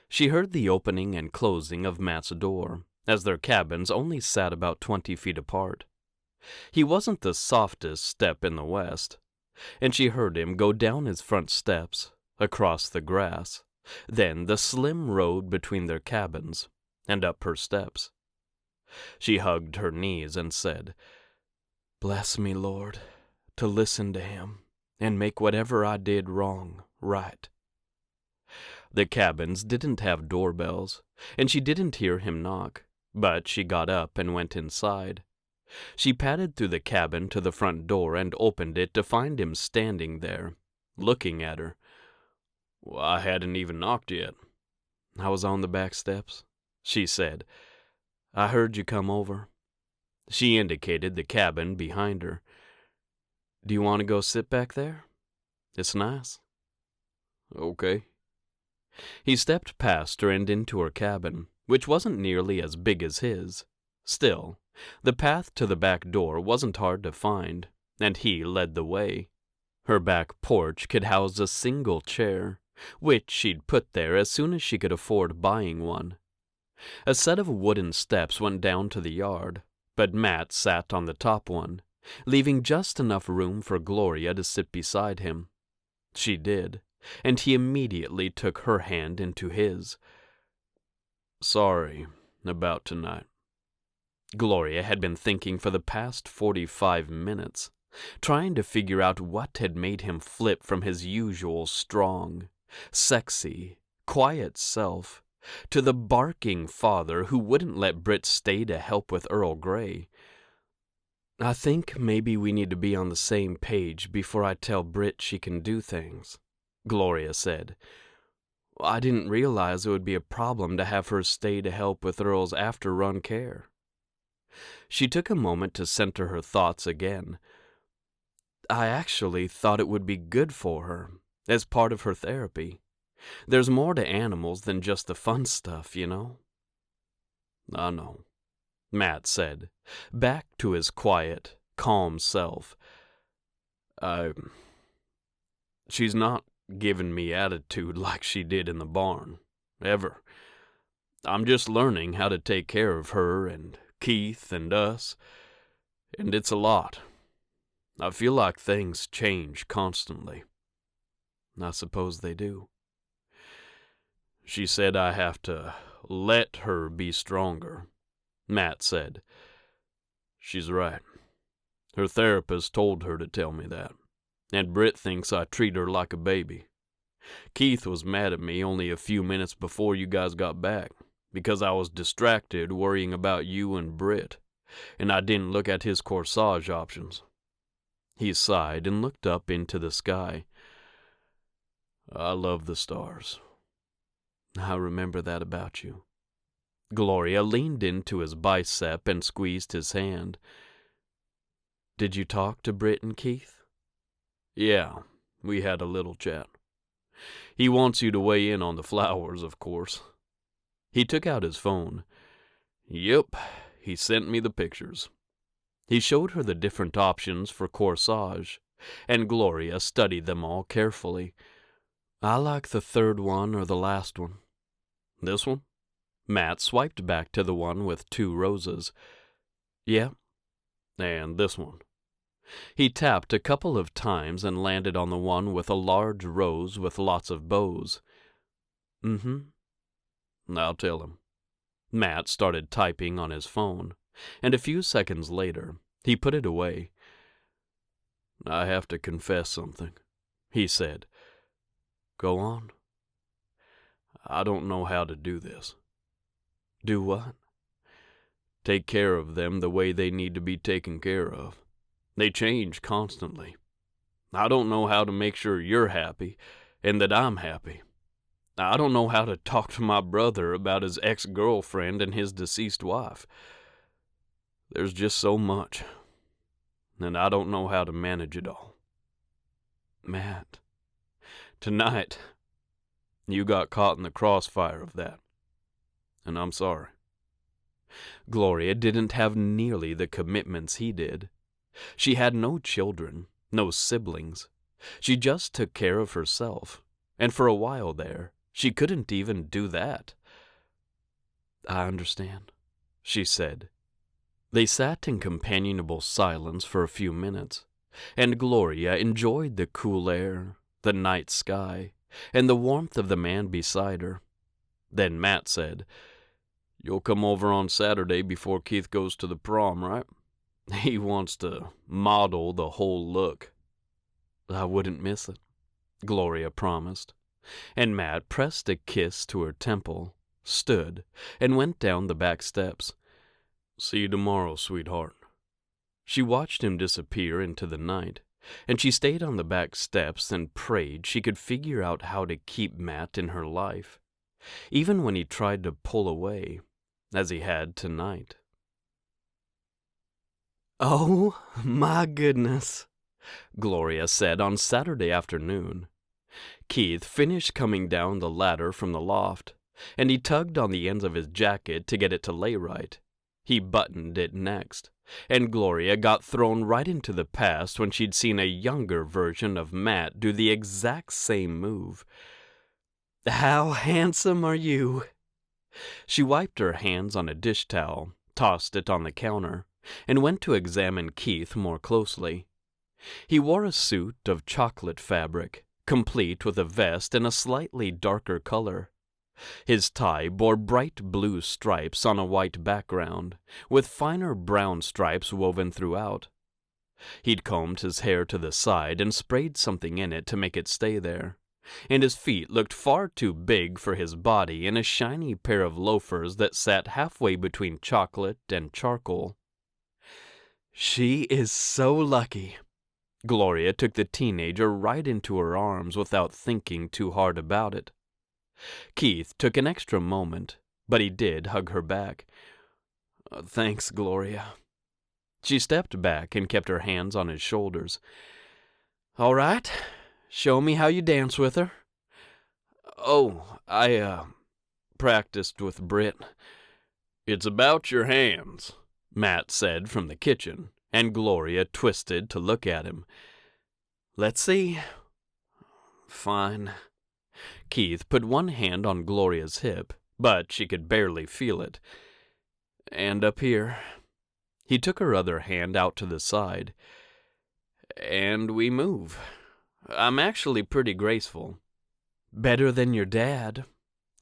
She heard the opening and closing of Matt's door, as their cabins only sat about 20 feet apart. He wasn't the softest step in the West, and she heard him go down his front steps, across the grass, then the slim road between their cabins, and up her steps. She hugged her knees and said, "Bless me, Lord, to listen to him and make whatever I did wrong right." The cabins didn't have doorbells, and she didn't hear him knock, but she got up and went inside. She padded through the cabin to the front door and opened it to find him standing there, looking at her. Well, I hadn't even knocked yet. I was on the back steps, she said. I heard you come over. She indicated the cabin behind her. Do you want to go sit back there? It's nice. Okay. He stepped past her and into her cabin, which wasn't nearly as big as his. Still, the path to the back door wasn't hard to find, and he led the way. Her back porch could house a single chair, which she'd put there as soon as she could afford buying one. A set of wooden steps went down to the yard, but Matt sat on the top one, leaving just enough room for Gloria to sit beside him. She did, and he immediately took her hand into his. Sorry about tonight. Gloria had been thinking for the past 45 minutes, trying to figure out what had made him flip from his usual strong, sexy, quiet self to the barking father who wouldn't let Britt stay to help with Earl Grey. I think maybe we need to be on the same page before I tell Britt she can do things, Gloria said. I didn't realize it would be a problem to have her stay to help with Earl's after-run care. She took a moment to center her thoughts again. I actually thought it would be good for her, as part of her therapy. There's more to animals than just the fun stuff, you know? I know, Matt said, back to his quiet, calm self. She's not giving me attitude like she did in the barn, ever. I'm just learning how to take care of her and Keith and us, and it's a lot. I feel like things change constantly. I suppose they do. She said I have to let her be stronger, Matt said. She's right. Her therapist told her to tell me that, and Britt thinks I treat her like a baby. Keith was mad at me only a few minutes before you guys got back, because I was distracted worrying about you and Britt, and I didn't look at his corsage options. He sighed and looked up into the sky. I love the stars. I remember that about you. Gloria leaned into his bicep and squeezed his hand. Did you talk to Britt and Keith? Yeah, we had a little chat. He wants you to weigh in on the flowers, of course. He took out his phone. Yep, he sent me the pictures. He showed her the different options for corsage, and Gloria studied them all carefully. I like the third one or the last one. This one? Matt swiped back to the one with 2 roses. Yeah. And this one? He tapped a couple of times and landed on the one with a large rose with lots of bows. I'll tell him. Matt started typing on his phone, and a few seconds later, he put it away. I have to confess something, he said. Go on. I don't know how to do this. Do what? Take care of them the way they need to be taken care of. They change constantly. I don't know how to make sure you're happy and that I'm happy. I don't know how to talk to my brother about his ex-girlfriend and his deceased wife. There's just so much, and I don't know how to manage it all. Matt, tonight, you got caught in the crossfire of that, and I'm sorry. Gloria didn't have nearly the commitments he did. She had no children, no siblings. She just took care of herself, and for a while there, she couldn't even do that. I understand, she said. They sat in companionable silence for a few minutes, and Gloria enjoyed the cool air, the night sky, and the warmth of the man beside her. Then Matt said, You'll come over on Saturday before Keith goes to the prom, right? He wants to model the whole look. I wouldn't miss it, Gloria promised, and Matt pressed a kiss to her temple, stood, and went down the back steps. See you tomorrow, sweetheart. She watched him disappear into the night, and she stayed on the back steps and prayed she could figure out how to keep Matt in her life, even when he tried to pull away, as he had tonight. Oh, my goodness, Gloria said on Saturday afternoon. Keith finished coming down the ladder from the loft, and he tugged on the ends of his jacket to get it to lay right. He buttoned it next, and Gloria got thrown right into the past when she'd seen a younger version of Matt do the exact same move. How handsome are you? She wiped her hands on a dish towel, tossed it on the counter, and went to examine Keith more closely. He wore a suit of chocolate fabric, complete with a vest in a slightly darker color. His tie bore bright blue stripes on a white background, with finer brown stripes woven throughout. He'd combed his hair to the side and sprayed something in it to make it stay there, and his feet looked far too big for his body in a shiny pair of loafers that sat halfway between chocolate and charcoal. She is so lucky. Gloria took the teenager right into her arms without thinking too hard about it. Keith took an extra moment, but he did hug her back. Thanks, Gloria. She stepped back and kept her hands on his shoulders. All right, show me how you dance with her. Oh, I practiced with Britt. It's about your hands, Matt said from the kitchen, and Gloria twisted to look at him. Let's see. Fine. Keith put one hand on Gloria's hip, but she could barely feel it. And up here. He took her other hand out to the side. And we move. I'm actually pretty graceful. Better than your dad,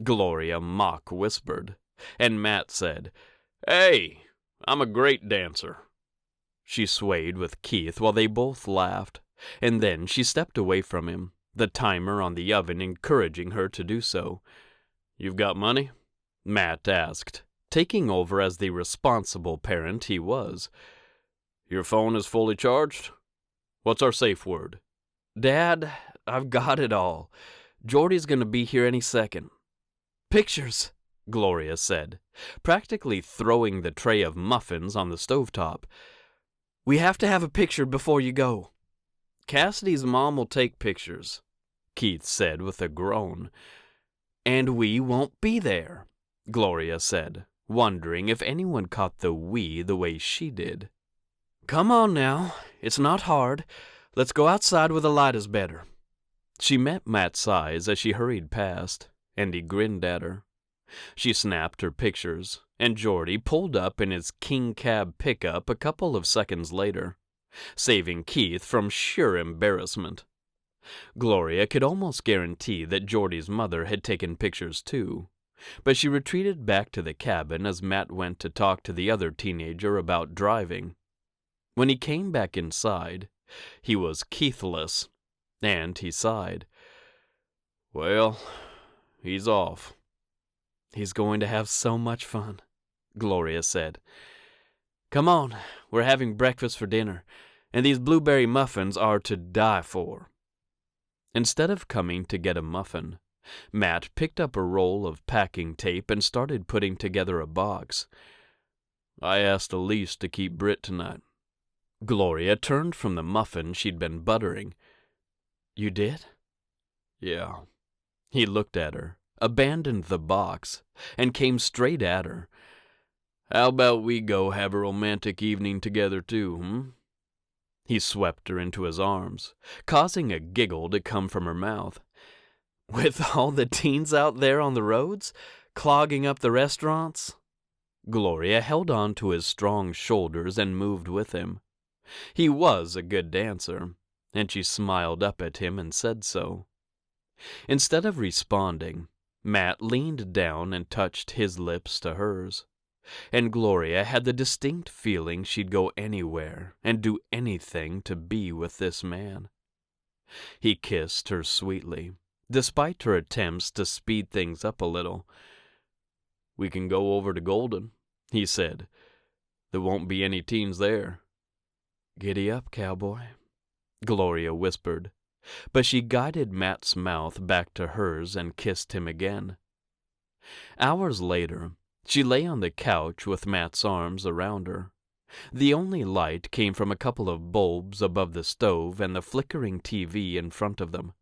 Gloria mock whispered, and Matt said, Hey, I'm a great dancer. She swayed with Keith while they both laughed, and then she stepped away from him, the timer on the oven encouraging her to do so. "You've got money?" Matt asked, taking over as the responsible parent he was. "Your phone is fully charged? What's our safe word?" "Dad, I've got it all. Jordy's gonna be here any second." "Pictures," Gloria said, practically throwing the tray of muffins on the stovetop. "We have to have a picture before you go." "Cassidy's mom will take pictures," Keith said with a groan. "And we won't be there," Gloria said, wondering if anyone caught the "we" the way she did. "Come on now, it's not hard. Let's go outside where the light is better." She met Matt's eyes as she hurried past, and he grinned at her. She snapped her pictures, and Jordy pulled up in his king cab pickup a couple of seconds later, saving Keith from sheer embarrassment. Gloria could almost guarantee that Jordy's mother had taken pictures too, but she retreated back to the cabin as Matt went to talk to the other teenager about driving. When he came back inside, he was Keithless, and he sighed. "Well, he's off." "He's going to have so much fun," Gloria said. "Come on, we're having breakfast for dinner, and these blueberry muffins are to die for." Instead of coming to get a muffin, Matt picked up a roll of packing tape and started putting together a box. "I asked Elise to keep Britt tonight." Gloria turned from the muffin she'd been buttering. "You did?" "Yeah." He looked at her, abandoned the box, and came straight at her. "How about we go have a romantic evening together too, He swept her into his arms, causing a giggle to come from her mouth. "With all the teens out there on the roads, clogging up the restaurants?" Gloria held on to his strong shoulders and moved with him. He was a good dancer, and she smiled up at him and said so. Instead of responding, Matt leaned down and touched his lips to hers, and Gloria had the distinct feeling she'd go anywhere and do anything to be with this man. He kissed her sweetly, despite her attempts to speed things up a little. "We can go over to Golden," he said. "There won't be any teens there." "Giddy up, cowboy," Gloria whispered, but she guided Matt's mouth back to hers and kissed him again. Hours later, she lay on the couch with Matt's arms around her. The only light came from a couple of bulbs above the stove and the flickering TV in front of them.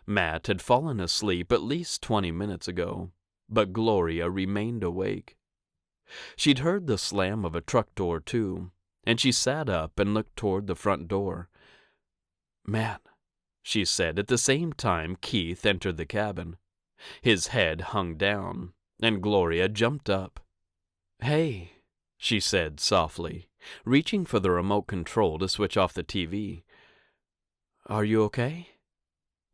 Matt had fallen asleep at least 20 minutes ago, but Gloria remained awake. She'd heard the slam of a truck door too, and she sat up and looked toward the front door. "Matt," she said at the same time Keith entered the cabin. His head hung down, and Gloria jumped up. "Hey," she said softly, reaching for the remote control to switch off the TV. "Are you okay?"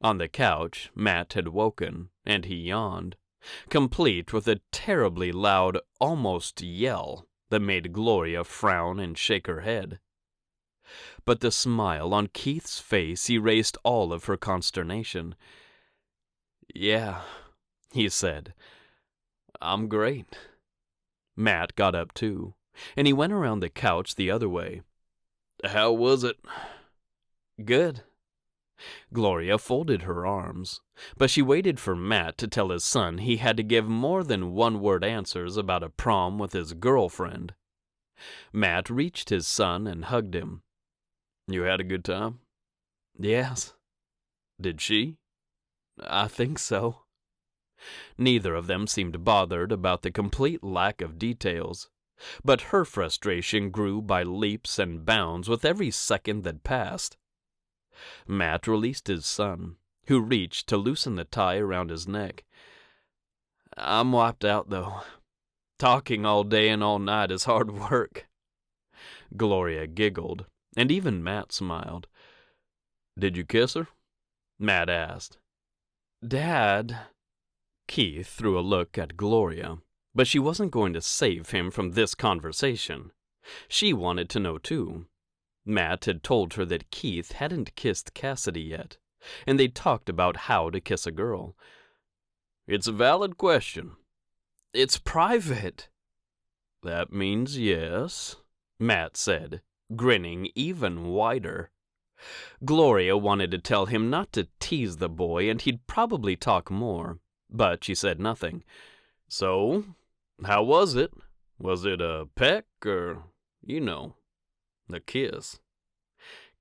On the couch, Matt had woken, and he yawned, complete with a terribly loud, almost yell that made Gloria frown and shake her head. But the smile on Keith's face erased all of her consternation. "Yeah," he said. "I'm great." Matt got up too, and he went around the couch the other way. "How was it?" "Good." Gloria folded her arms, but she waited for Matt to tell his son he had to give more than one-word answers about a prom with his girlfriend. Matt reached his son and hugged him. "You had a good time?" "Yes." "Did she?" "I think so." Neither of them seemed bothered about the complete lack of details, but her frustration grew by leaps and bounds with every second that passed. Matt released his son, who reached to loosen the tie around his neck. "I'm wiped out, though. Talking all day and all night is hard work." Gloria giggled, and even Matt smiled. "Did you kiss her?" Matt asked. "Dad..." Keith threw a look at Gloria, but she wasn't going to save him from this conversation. She wanted to know, too. Matt had told her that Keith hadn't kissed Cassidy yet, and they'd talked about how to kiss a girl. It's a valid question. It's private. That means yes, Matt said, grinning even wider. Gloria wanted to tell him not to tease the boy and he'd probably talk more, but she said nothing. So, how was it? Was it a peck or, a kiss?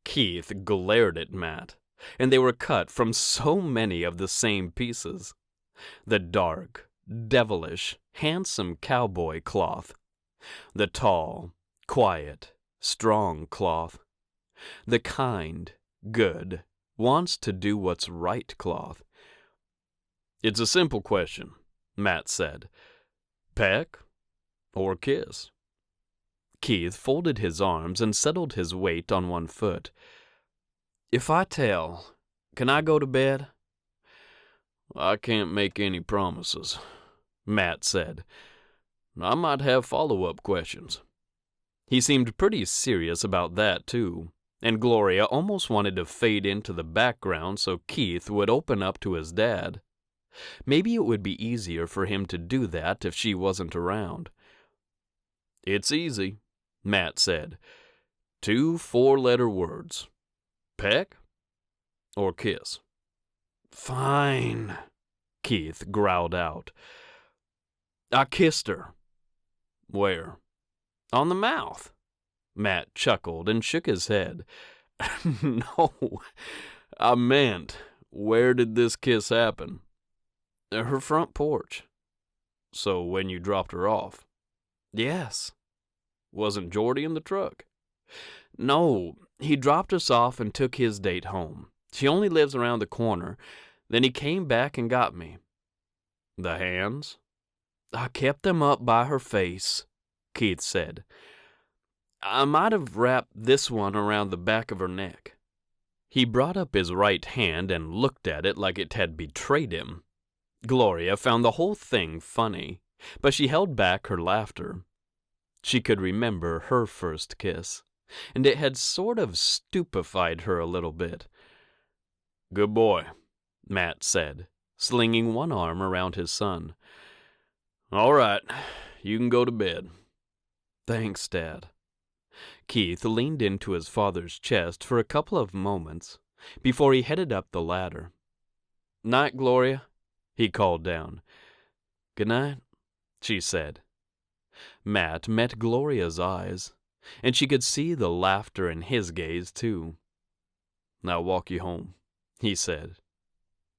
Keith glared at Matt, and they were cut from so many of the same pieces. The dark, devilish, handsome cowboy cloth. The tall, quiet, strong cloth. The kind, good, wants to do what's right cloth. It's a simple question, Matt said. Peck or kiss? Keith folded his arms and settled his weight on one foot. If I tell, can I go to bed? I can't make any promises, Matt said. I might have follow-up questions. He seemed pretty serious about that, too, and Gloria almost wanted to fade into the background so Keith would open up to his dad. Maybe it would be easier for him to do that if she wasn't around. It's easy, Matt said. 2 4-letter words. Peck or kiss? Fine, Keith growled out. I kissed her. Where? On the mouth. Matt chuckled and shook his head. No, I meant, where did this kiss happen? Her front porch. So when you dropped her off? Yes. Wasn't Jordy in the truck? No, he dropped us off and took his date home. She only lives around the corner. Then he came back and got me. The hands? I kept them up by her face, Keith said. I might have wrapped this one around the back of her neck. He brought up his right hand and looked at it like it had betrayed him. Gloria found the whole thing funny, but she held back her laughter. She could remember her first kiss, and it had sort of stupefied her a little bit. Good boy, Matt said, slinging one arm around his son. All right, you can go to bed. Thanks, Dad. Keith leaned into his father's chest for a couple of moments before he headed up the ladder. Night, Gloria, he called down. Good night, she said. Matt met Gloria's eyes, and she could see the laughter in his gaze, too. I'll walk you home, he said.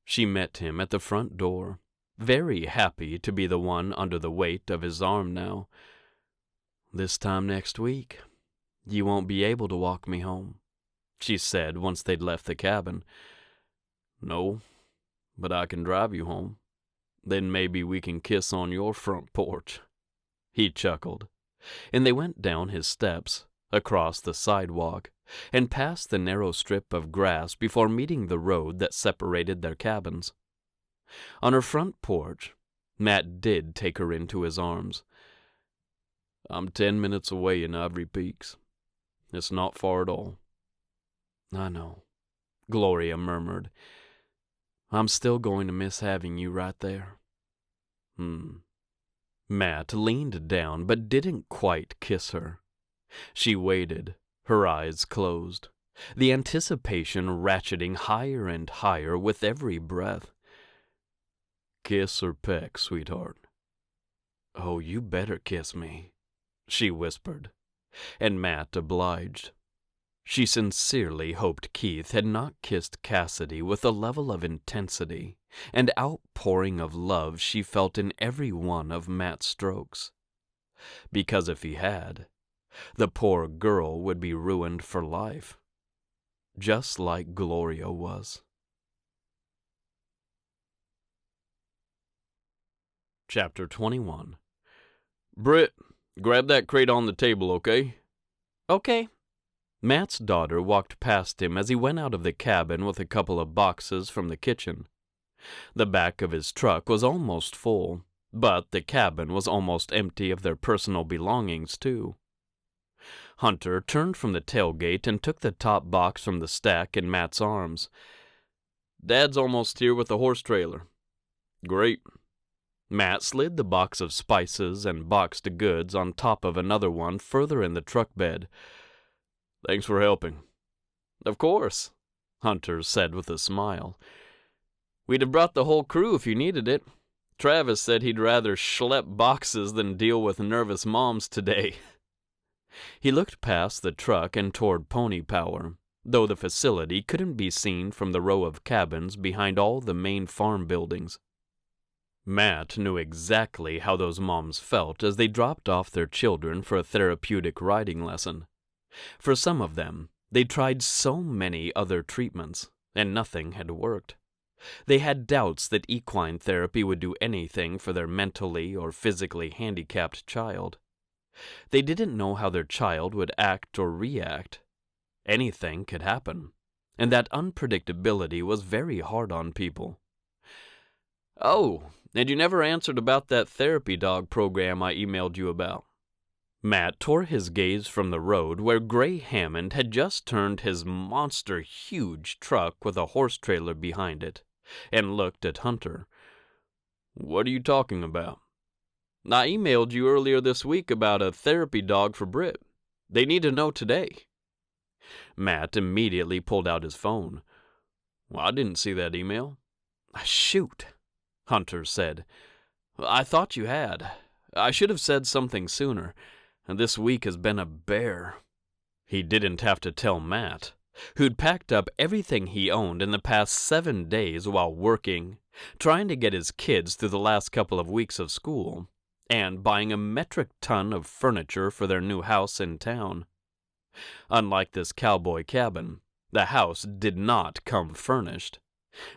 She met him at the front door, very happy to be the one under the weight of his arm now. This time next week, you won't be able to walk me home, she said once they'd left the cabin. No, but I can drive you home. Then maybe we can kiss on your front porch. He chuckled, and they went down his steps, across the sidewalk, and past the narrow strip of grass before meeting the road that separated their cabins. On her front porch, Matt did take her into his arms. I'm 10 minutes away in Ivory Peaks. It's not far at all. I know, Gloria murmured. I'm still going to miss having you right there. Matt leaned down but didn't quite kiss her. She waited, her eyes closed, the anticipation ratcheting higher and higher with every breath. Kiss or peck, sweetheart? Oh, you better kiss me, she whispered, and Matt obliged. She sincerely hoped Keith had not kissed Cassidy with the level of intensity and outpouring of love she felt in every one of Matt's strokes. Because if he had, the poor girl would be ruined for life, just like Gloria was. Chapter 21. Britt, grab that crate on the table, okay? Okay. Matt's daughter walked past him as he went out of the cabin with a couple of boxes from the kitchen. The back of his truck was almost full, but the cabin was almost empty of their personal belongings, too. Hunter turned from the tailgate and took the top box from the stack in Matt's arms. Dad's almost here with the horse trailer. Great. Matt slid the box of spices and boxed goods on top of another one further in the truck bed. Thanks for helping. Of course, Hunter said with a smile. We'd have brought the whole crew if you needed it. Travis said he'd rather schlep boxes than deal with nervous moms today. He looked past the truck and toward Pony Power, though the facility couldn't be seen from the row of cabins behind all the main farm buildings. Matt knew exactly how those moms felt as they dropped off their children for a therapeutic riding lesson. For some of them, they tried so many other treatments, and nothing had worked. They had doubts that equine therapy would do anything for their mentally or physically handicapped child. They didn't know how their child would act or react. Anything could happen, and that unpredictability was very hard on people. Oh, and you never answered about that therapy dog program I emailed you about. Matt tore his gaze from the road where Gray Hammond had just turned his monster-huge truck with a horse trailer behind it, and looked at Hunter. What are you talking about? I emailed you earlier this week about a therapy dog for Britt. They need to know today. Matt immediately pulled out his phone. Well, I didn't see that email. Shoot, Hunter said. I thought you had. I should have said something sooner. This week has been a bear. He didn't have to tell Matt, who'd packed up everything he owned in the past 7 days while working, trying to get his kids through the last couple of weeks of school, and buying a metric ton of furniture for their new house in town. Unlike this cowboy cabin, the house did not come furnished.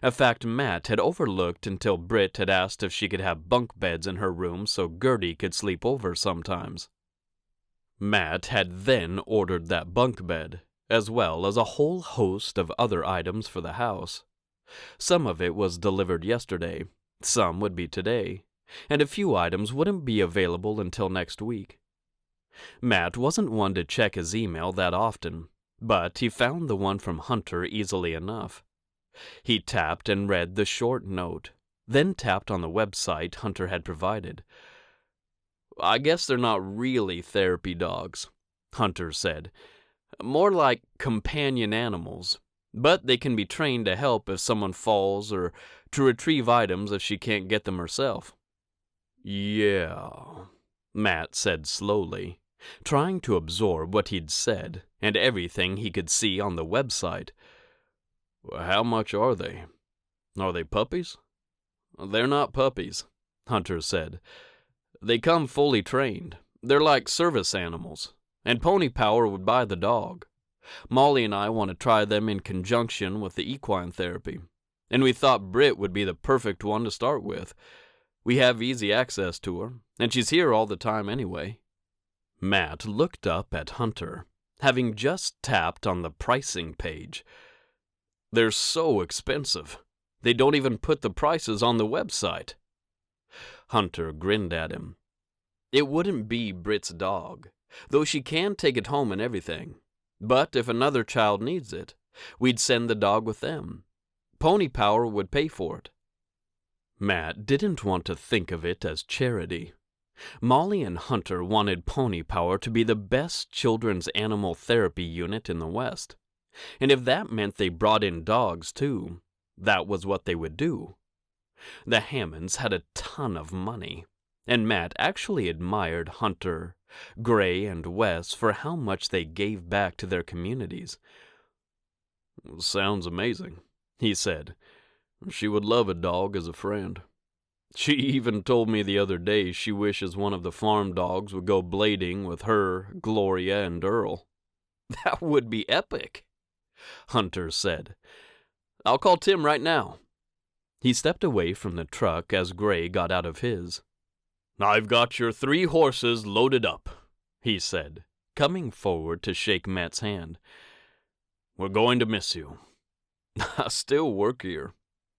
A fact Matt had overlooked until Britt had asked if she could have bunk beds in her room so Gertie could sleep over sometimes. Matt had then ordered that bunk bed, as well as a whole host of other items for the house. Some of it was delivered yesterday, some would be today, and a few items wouldn't be available until next week. Matt wasn't one to check his email that often, but he found the one from Hunter easily enough. He tapped and read the short note, then tapped on the website Hunter had provided. I guess they're not really therapy dogs, Hunter said. More like companion animals, but they can be trained to help if someone falls or to retrieve items if she can't get them herself. Yeah, Matt said slowly, trying to absorb what he'd said and everything he could see on the website. How much are they? Are they puppies? They're not puppies, Hunter said. They come fully trained. They're like service animals, and Pony Power would buy the dog. Molly and I want to try them in conjunction with the equine therapy, and we thought Britt would be the perfect one to start with. We have easy access to her, and she's here all the time anyway. Matt looked up at Hunter, having just tapped on the pricing page. They're so expensive. They don't even put the prices on the website. Hunter grinned at him. It wouldn't be Britt's dog, though she can take it home and everything. But if another child needs it, we'd send the dog with them. Pony Power would pay for it. Matt didn't want to think of it as charity. Molly and Hunter wanted Pony Power to be the best children's animal therapy unit in the West. And if that meant they brought in dogs too, that was what they would do. The Hammonds had a ton of money, and Matt actually admired Hunter, Gray, and Wes for how much they gave back to their communities. Sounds amazing, he said. She would love a dog as a friend. She even told me the other day she wishes one of the farm dogs would go blading with her, Gloria, and Earl. That would be epic, Hunter said. I'll call Tim right now. He stepped away from the truck as Gray got out of his. I've got your 3 horses loaded up, he said, coming forward to shake Matt's hand. We're going to miss you. I still work here,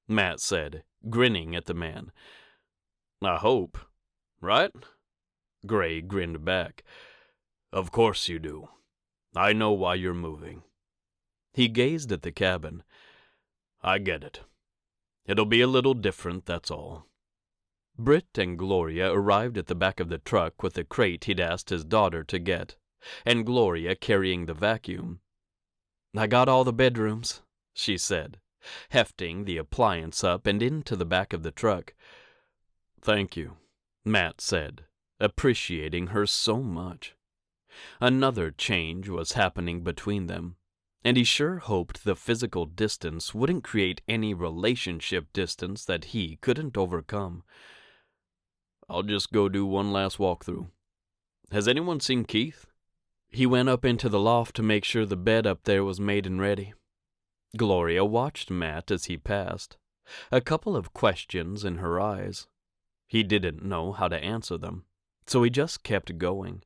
Matt said, grinning at the man. I hope, right? Gray grinned back. Of course you do. I know why you're moving. He gazed at the cabin. I get it. It'll be a little different, that's all. Britt and Gloria arrived at the back of the truck with the crate he'd asked his daughter to get, and Gloria carrying the vacuum. "I got all the bedrooms," she said, hefting the appliance up and into the back of the truck. "Thank you," Matt said, appreciating her so much. Another change was happening between them, and he sure hoped the physical distance wouldn't create any relationship distance that he couldn't overcome. "I'll just go do one last walkthrough. Has anyone seen Keith?" "He went up into the loft to make sure the bed up there was made and ready." Gloria watched Matt as he passed, a couple of questions in her eyes. He didn't know how to answer them, so he just kept going.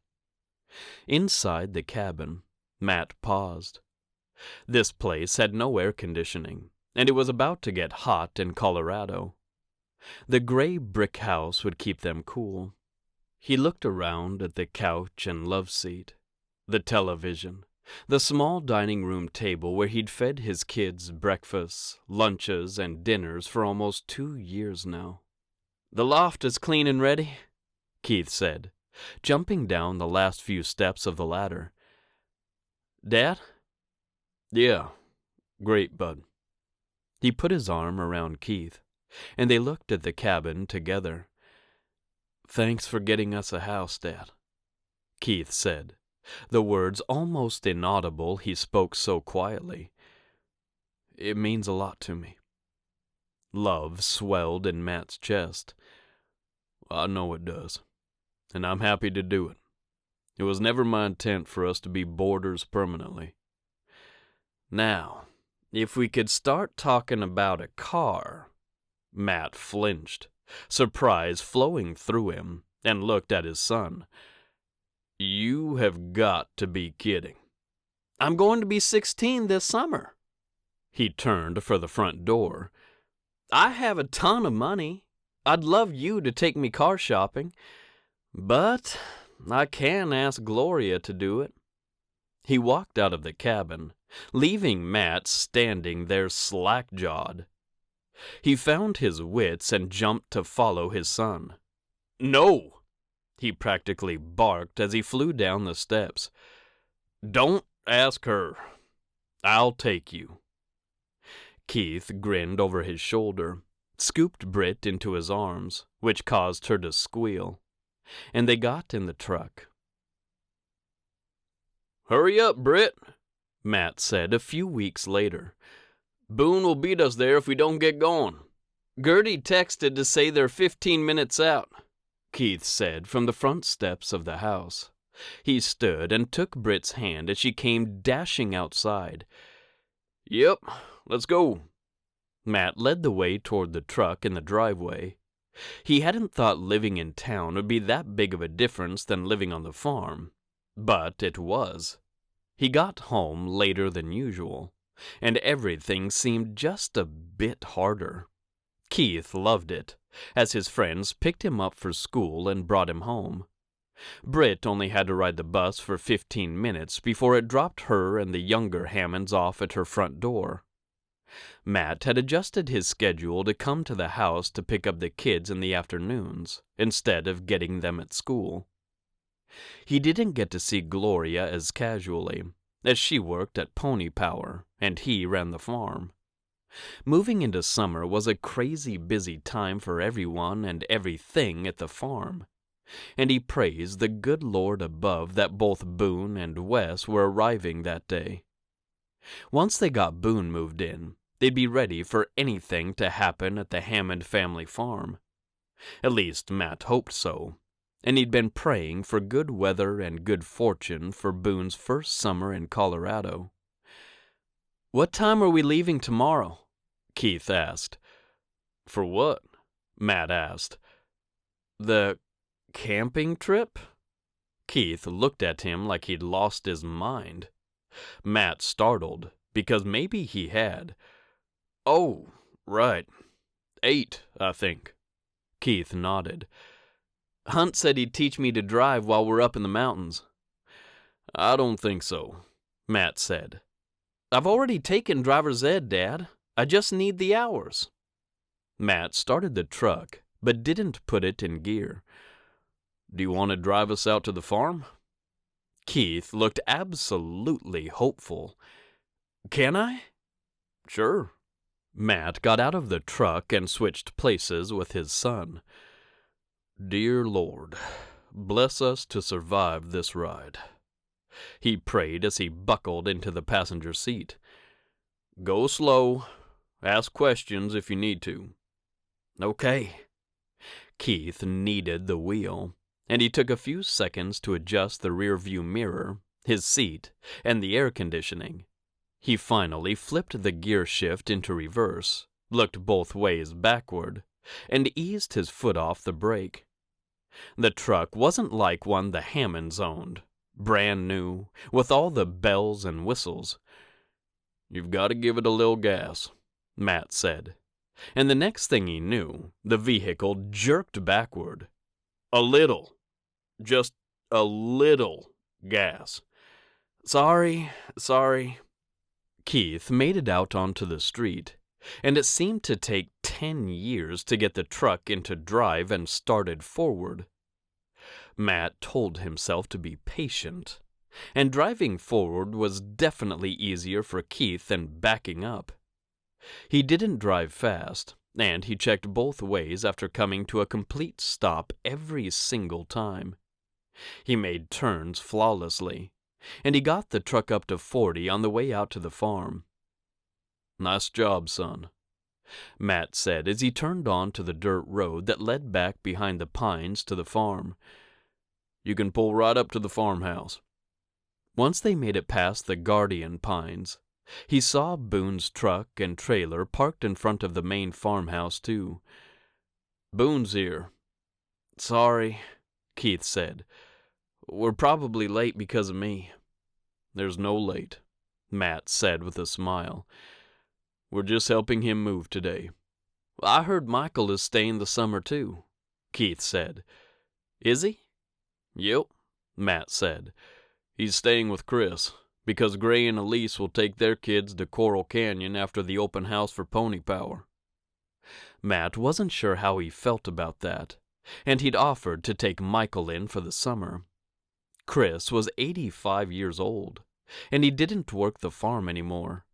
Inside the cabin, Matt paused. This place had no air conditioning, and it was about to get hot in Colorado. The gray brick house would keep them cool. He looked around at the couch and love seat, the television, the small dining room table where he'd fed his kids breakfasts, lunches, and dinners for almost 2 years now. "The loft is clean and ready," Keith said, jumping down the last few steps of the ladder. "Dad?" "Yeah, great, bud." He put his arm around Keith, and they looked at the cabin together. "Thanks for getting us a house, Dad," Keith said, the words almost inaudible, he spoke so quietly. "It means a lot to me." Love swelled in Matt's chest. "I know it does, and I'm happy to do it. It was never my intent for us to be boarders permanently." "Now, if we could start talking about a car." Matt flinched, surprise flowing through him, and looked at his son. "You have got to be kidding." "I'm going to be 16 this summer." He turned for the front door. "I have a ton of money. I'd love you to take me car shopping, but I can ask Gloria to do it." He walked out of the cabin, leaving Matt standing there slack-jawed. He found his wits and jumped to follow his son. "No!" he practically barked as he flew down the steps. "Don't ask her. I'll take you." Keith grinned over his shoulder, scooped Britt into his arms, which caused her to squeal, and they got in the truck. "Hurry up, Britt," Matt said a few weeks later. "Boone will beat us there if we don't get going." "Gertie texted to say they're 15 minutes out," Keith said from the front steps of the house. He stood and took Britt's hand as she came dashing outside. "Yep, let's go." Matt led the way toward the truck in the driveway. He hadn't thought living in town would be that big of a difference than living on the farm, but it was. He got home later than usual, and everything seemed just a bit harder. Keith loved it, as his friends picked him up for school and brought him home. Britt only had to ride the bus for 15 minutes before it dropped her and the younger Hammonds off at her front door. Matt had adjusted his schedule to come to the house to pick up the kids in the afternoons, instead of getting them at school. He didn't get to see Gloria as casually, as she worked at Pony Power, and he ran the farm. Moving into summer was a crazy busy time for everyone and everything at the farm, and he praised the good Lord above that both Boone and Wes were arriving that day. Once they got Boone moved in, they'd be ready for anything to happen at the Hammond family farm. At least Matt hoped so, and he'd been praying for good weather and good fortune for Boone's first summer in Colorado. "What time are we leaving tomorrow?" Keith asked. "For what?" Matt asked. "The camping trip?" Keith looked at him like he'd lost his mind. Matt startled, because maybe he had. "Oh, right. 8, I think." Keith nodded. "Hunt said he'd teach me to drive while we're up in the mountains." I don't think so, Matt said. I've already taken driver's ed, Dad. I just need the hours. Matt started the truck, but didn't put it in gear. Do you want to drive us out to the farm? Keith looked absolutely hopeful. Can I? Sure. Matt got out of the truck and switched places with his son. Dear Lord, bless us to survive this ride, he prayed as he buckled into the passenger seat. Go slow. Ask questions if you need to. Okay. Keith kneaded the wheel, and he took a few seconds to adjust the rearview mirror, his seat, and the air conditioning. He finally flipped the gear shift into reverse, looked both ways backward, and eased his foot off the brake. The truck wasn't like one the Hammonds owned, brand new, with all the bells and whistles. You've got to give it a little gas, Matt said. And the next thing he knew, the vehicle jerked backward. A little. Just a little gas. Sorry. Keith made it out onto the street, and it seemed to take 10 years to get the truck into drive and started forward. Matt told himself to be patient, and driving forward was definitely easier for Keith than backing up. He didn't drive fast, and he checked both ways after coming to a complete stop every single time. He made turns flawlessly, and he got the truck up to 40 on the way out to the farm. Nice job, son, Matt said as he turned on to the dirt road that led back behind the pines to the farm. You can pull right up to the farmhouse. Once they made it past the guardian pines, he saw Boone's truck and trailer parked in front of the main farmhouse, too. Boone's here. Sorry, Keith said. We're probably late because of me. There's no late, Matt said with a smile. We're just helping him move today. I heard Michael is staying the summer, too, Keith said. Is he? Yep, Matt said. He's staying with Chris, because Gray and Elise will take their kids to Coral Canyon after the open house for Pony Power. Matt wasn't sure how he felt about that, and he'd offered to take Michael in for the summer. Chris was 85 years old, and he didn't work the farm anymore.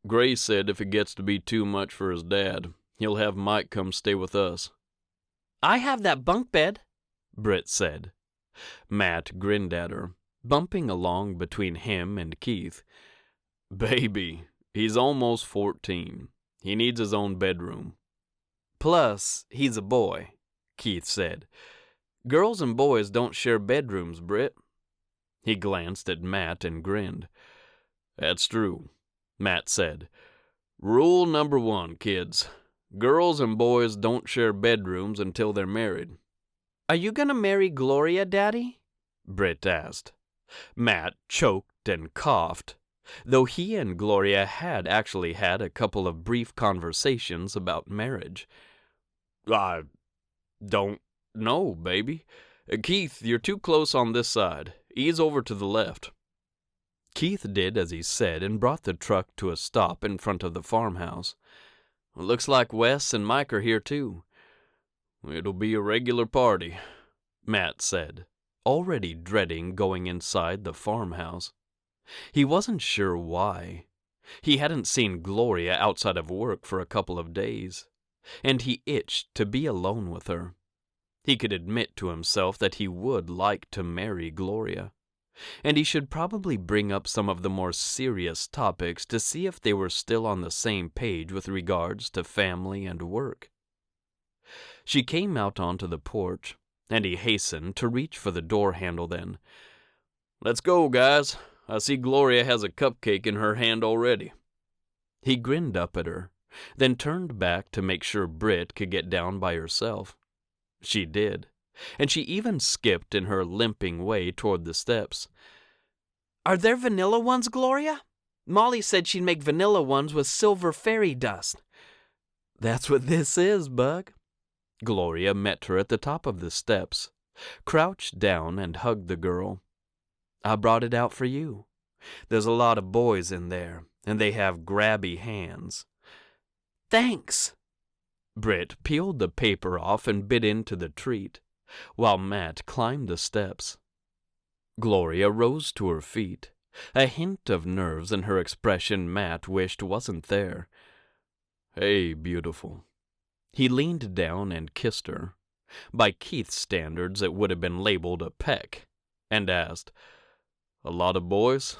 Gray said if it gets to be too much for his dad, he'll have Mike come stay with us. I have that bunk bed, Britt said. Matt grinned at her, bumping along between him and Keith. Baby, he's almost 14. He needs his own bedroom. Plus, he's a boy, Keith said. Girls and boys don't share bedrooms, Britt. He glanced at Matt and grinned. That's true, Matt said. Rule number 1, kids. Girls and boys don't share bedrooms until they're married. Are you gonna marry Gloria, Daddy? Britt asked. Matt choked and coughed, though he and Gloria had actually had a couple of brief conversations about marriage. I don't know, baby. Keith, you're too close on this side. Ease over to the left. Keith did as he said and brought the truck to a stop in front of the farmhouse. Looks like Wes and Mike are here too. It'll be a regular party, Matt said, already dreading going inside the farmhouse. He wasn't sure why. He hadn't seen Gloria outside of work for a couple of days, and he itched to be alone with her. He could admit to himself that he would like to marry Gloria, and he should probably bring up some of the more serious topics to see if they were still on the same page with regards to family and work. She came out onto the porch, and he hastened to reach for the door handle then. Let's go, guys. I see Gloria has a cupcake in her hand already. He grinned up at her, then turned back to make sure Britt could get down by herself. She did, and she even skipped in her limping way toward the steps. Are there vanilla ones, Gloria? Molly said she'd make vanilla ones with silver fairy dust. That's what this is, Bug. Gloria met her at the top of the steps, crouched down and hugged the girl. I brought it out for you. There's a lot of boys in there, and they have grabby hands." "Thanks." Britt peeled the paper off and bit into the treat, while Matt climbed the steps. Gloria rose to her feet, a hint of nerves in her expression Matt wished wasn't there. "Hey, beautiful." He leaned down and kissed her. By Keith's standards, it would have been labeled a peck, and asked, "A lot of boys?"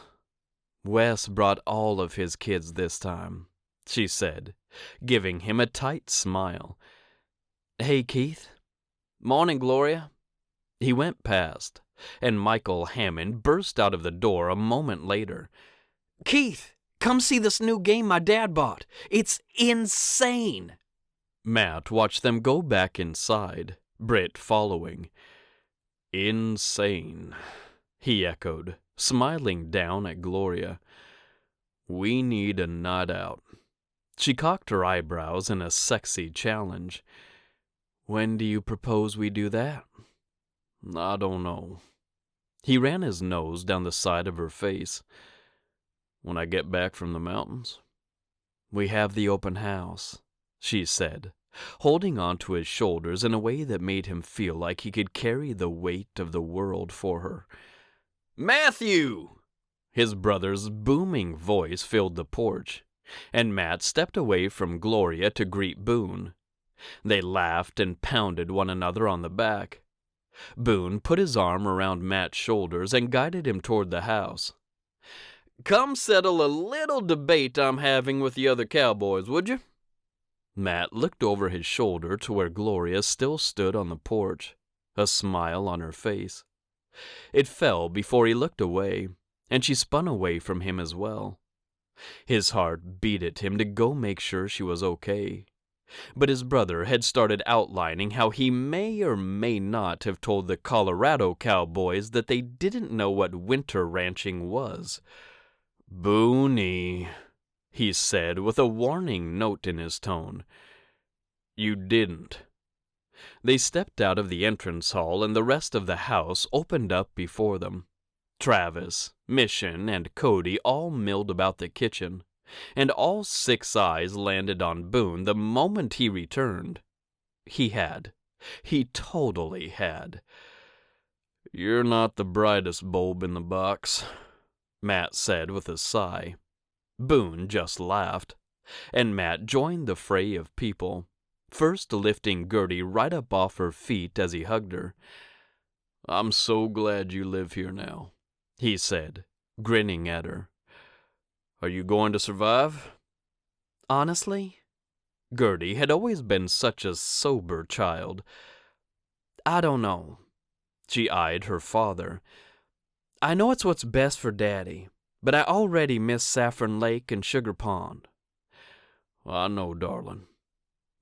"Wes brought all of his kids this time," she said, giving him a tight smile. "Hey, Keith." "Morning, Gloria." He went past, and Michael Hammond burst out of the door a moment later. "Keith, come see this new game my dad bought. It's insane." Matt watched them go back inside, Britt following. "Insane," he echoed, smiling down at Gloria. "We need a night out." She cocked her eyebrows in a sexy challenge. "When do you propose we do that?" "I don't know." He ran his nose down the side of her face. "When I get back from the mountains." "We have the open house," she said, holding on to his shoulders in a way that made him feel like he could carry the weight of the world for her. "Matthew!" His brother's booming voice filled the porch, and Matt stepped away from Gloria to greet Boone. They laughed and pounded one another on the back. Boone put his arm around Matt's shoulders and guided him toward the house. "Come settle a little debate I'm having with the other cowboys, would you?" Matt looked over his shoulder to where Gloria still stood on the porch, a smile on her face. It fell before he looked away, and she spun away from him as well. His heart beat at him to go make sure she was okay. But his brother had started outlining how he may or may not have told the Colorado cowboys that they didn't know what winter ranching was. "Booney," he said with a warning note in his tone. "You didn't." They stepped out of the entrance hall and the rest of the house opened up before them. Travis, Mission, and Cody all milled about the kitchen, and all 6 eyes landed on Boone the moment he returned. He totally had. "You're not the brightest bulb in the box," Matt said with a sigh. Boone just laughed, and Matt joined the fray of people, first lifting Gertie right up off her feet as he hugged her. "I'm so glad you live here now," he said, grinning at her. "Are you going to survive?" Honestly, Gertie had always been such a sober child. "I don't know." She eyed her father. "I know it's what's best for Daddy, but I already miss Saffron Lake and Sugar Pond." "I know, darling."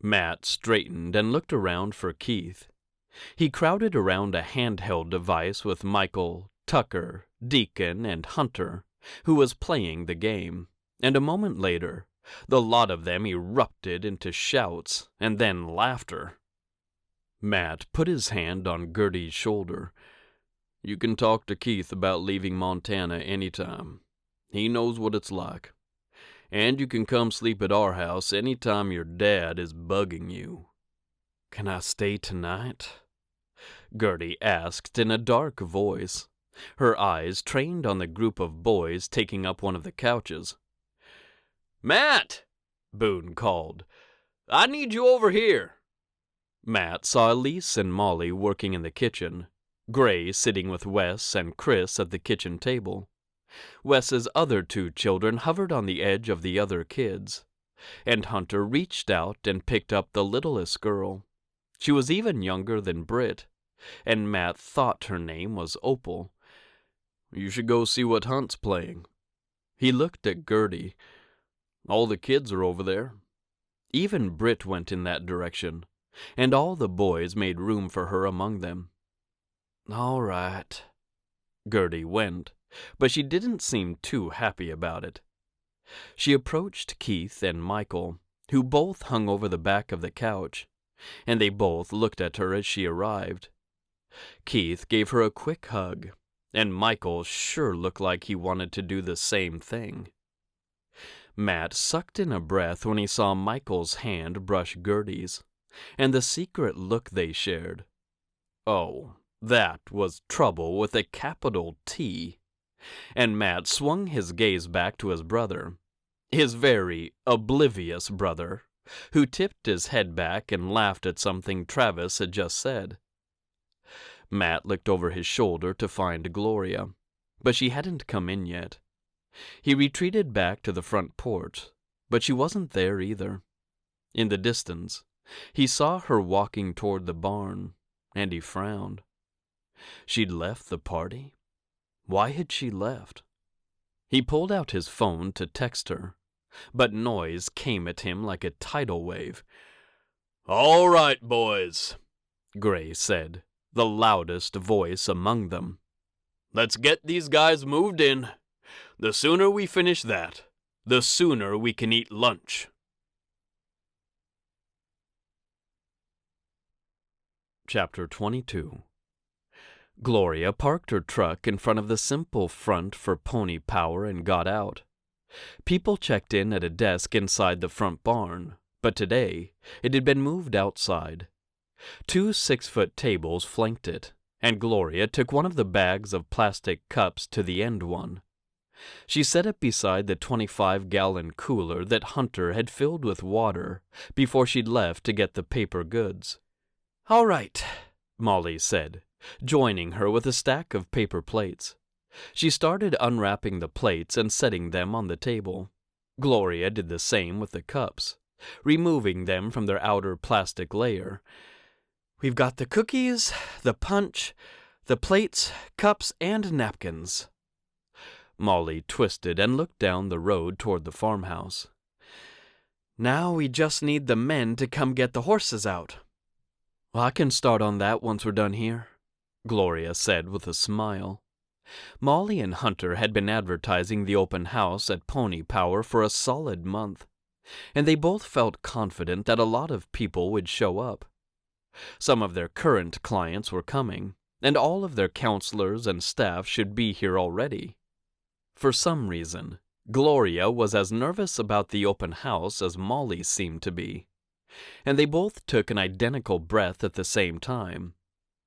Matt straightened and looked around for Keith. He crowded around a handheld device with Michael, Tucker, Deacon, and Hunter, who was playing the game, and a moment later, the lot of them erupted into shouts and then laughter. Matt put his hand on Gertie's shoulder. "You can talk to Keith about leaving Montana anytime. He knows what it's like. And you can come sleep at our house anytime your dad is bugging you." "Can I stay tonight?" Gertie asked in a dark voice, her eyes trained on the group of boys taking up one of the couches. "Matt!" Boone called. "I need you over here." Matt saw Elise and Molly working in the kitchen, Gray sitting with Wes and Chris at the kitchen table. Wes's other 2 children hovered on the edge of the other kids, and Hunter reached out and picked up the littlest girl. She was even younger than Britt, and Matt thought her name was Opal. "You should go see what Hunt's playing." He looked at Gertie. "All the kids are over there." Even Britt went in that direction, and all the boys made room for her among them. "All right." Gertie went, but she didn't seem too happy about it. She approached Keith and Michael, who both hung over the back of the couch, and they both looked at her as she arrived. Keith gave her a quick hug, and Michael sure looked like he wanted to do the same thing. Matt sucked in a breath when he saw Michael's hand brush Gertie's, and the secret look they shared. Oh, that was trouble with a capital T. And Matt swung his gaze back to his brother, his very oblivious brother, who tipped his head back and laughed at something Travis had just said. Matt looked over his shoulder to find Gloria, but she hadn't come in yet. He retreated back to the front porch, but she wasn't there either. In the distance, he saw her walking toward the barn, and he frowned. She'd left the party? Why had she left? He pulled out his phone to text her, but noise came at him like a tidal wave. "All right, boys," Gray said, the loudest voice among them. "Let's get these guys moved in. The sooner we finish that, the sooner we can eat lunch." Chapter 22. Gloria parked her truck in front of the simple front for Pony Power and got out. People checked in at a desk inside the front barn, but today it had been moved outside. 2 6-foot tables flanked it, and Gloria took one of the bags of plastic cups to the end one. She set it beside the 25-gallon cooler that Hunter had filled with water before she'd left to get the paper goods. "All right," Molly said, joining her with a stack of paper plates. She started unwrapping the plates and setting them on the table. Gloria did the same with the cups, removing them from their outer plastic layer. "We've got the cookies, the punch, the plates, cups, and napkins." Molly twisted and looked down the road toward the farmhouse. "Now we just need the men to come get the horses out." "Well, I can start on that once we're done here," Gloria said with a smile. Molly and Hunter had been advertising the open house at Pony Power for a solid month, and they both felt confident that a lot of people would show up. Some of their current clients were coming, and all of their counselors and staff should be here already. For some reason, Gloria was as nervous about the open house as Molly seemed to be, and they both took an identical breath at the same time.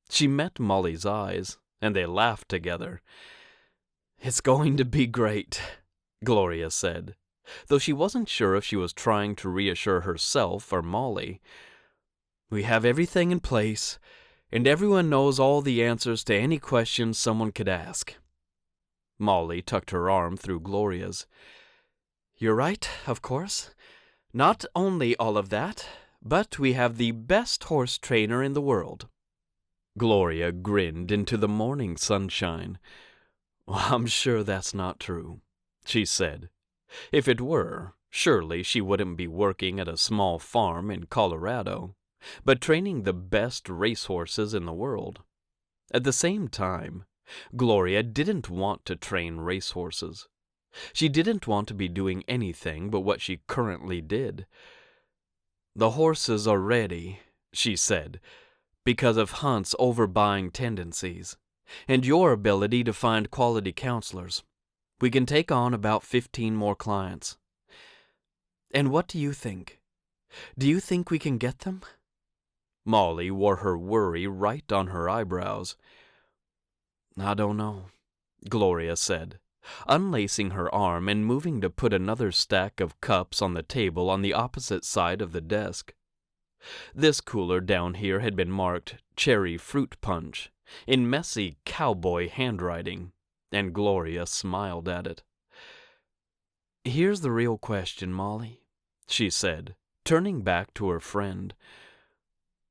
She met Molly's eyes, and they laughed together. "It's going to be great," Gloria said, though she wasn't sure if she was trying to reassure herself or Molly. "We have everything in place, and everyone knows all the answers to any questions someone could ask." Molly tucked her arm through Gloria's. "You're right, of course. Not only all of that, but we have the best horse trainer in the world." Gloria grinned into the morning sunshine. "Well, I'm sure that's not true," she said. "If it were, surely she wouldn't be working at a small farm in Colorado, but training the best racehorses in the world." At the same time, Gloria didn't want to train racehorses. She didn't want to be doing anything but what she currently did. "The horses are ready," she said, "because of Hunt's overbuying tendencies, and your ability to find quality counselors. We can take on about 15 more clients." "And what do you think? Do you think we can get them?" Molly wore her worry right on her eyebrows. "I don't know," Gloria said, unlacing her arm and moving to put another stack of cups on the table on the opposite side of the desk. This cooler down here had been marked Cherry Fruit Punch in messy cowboy handwriting, and Gloria smiled at it. "Here's the real question, Molly," she said, turning back to her friend.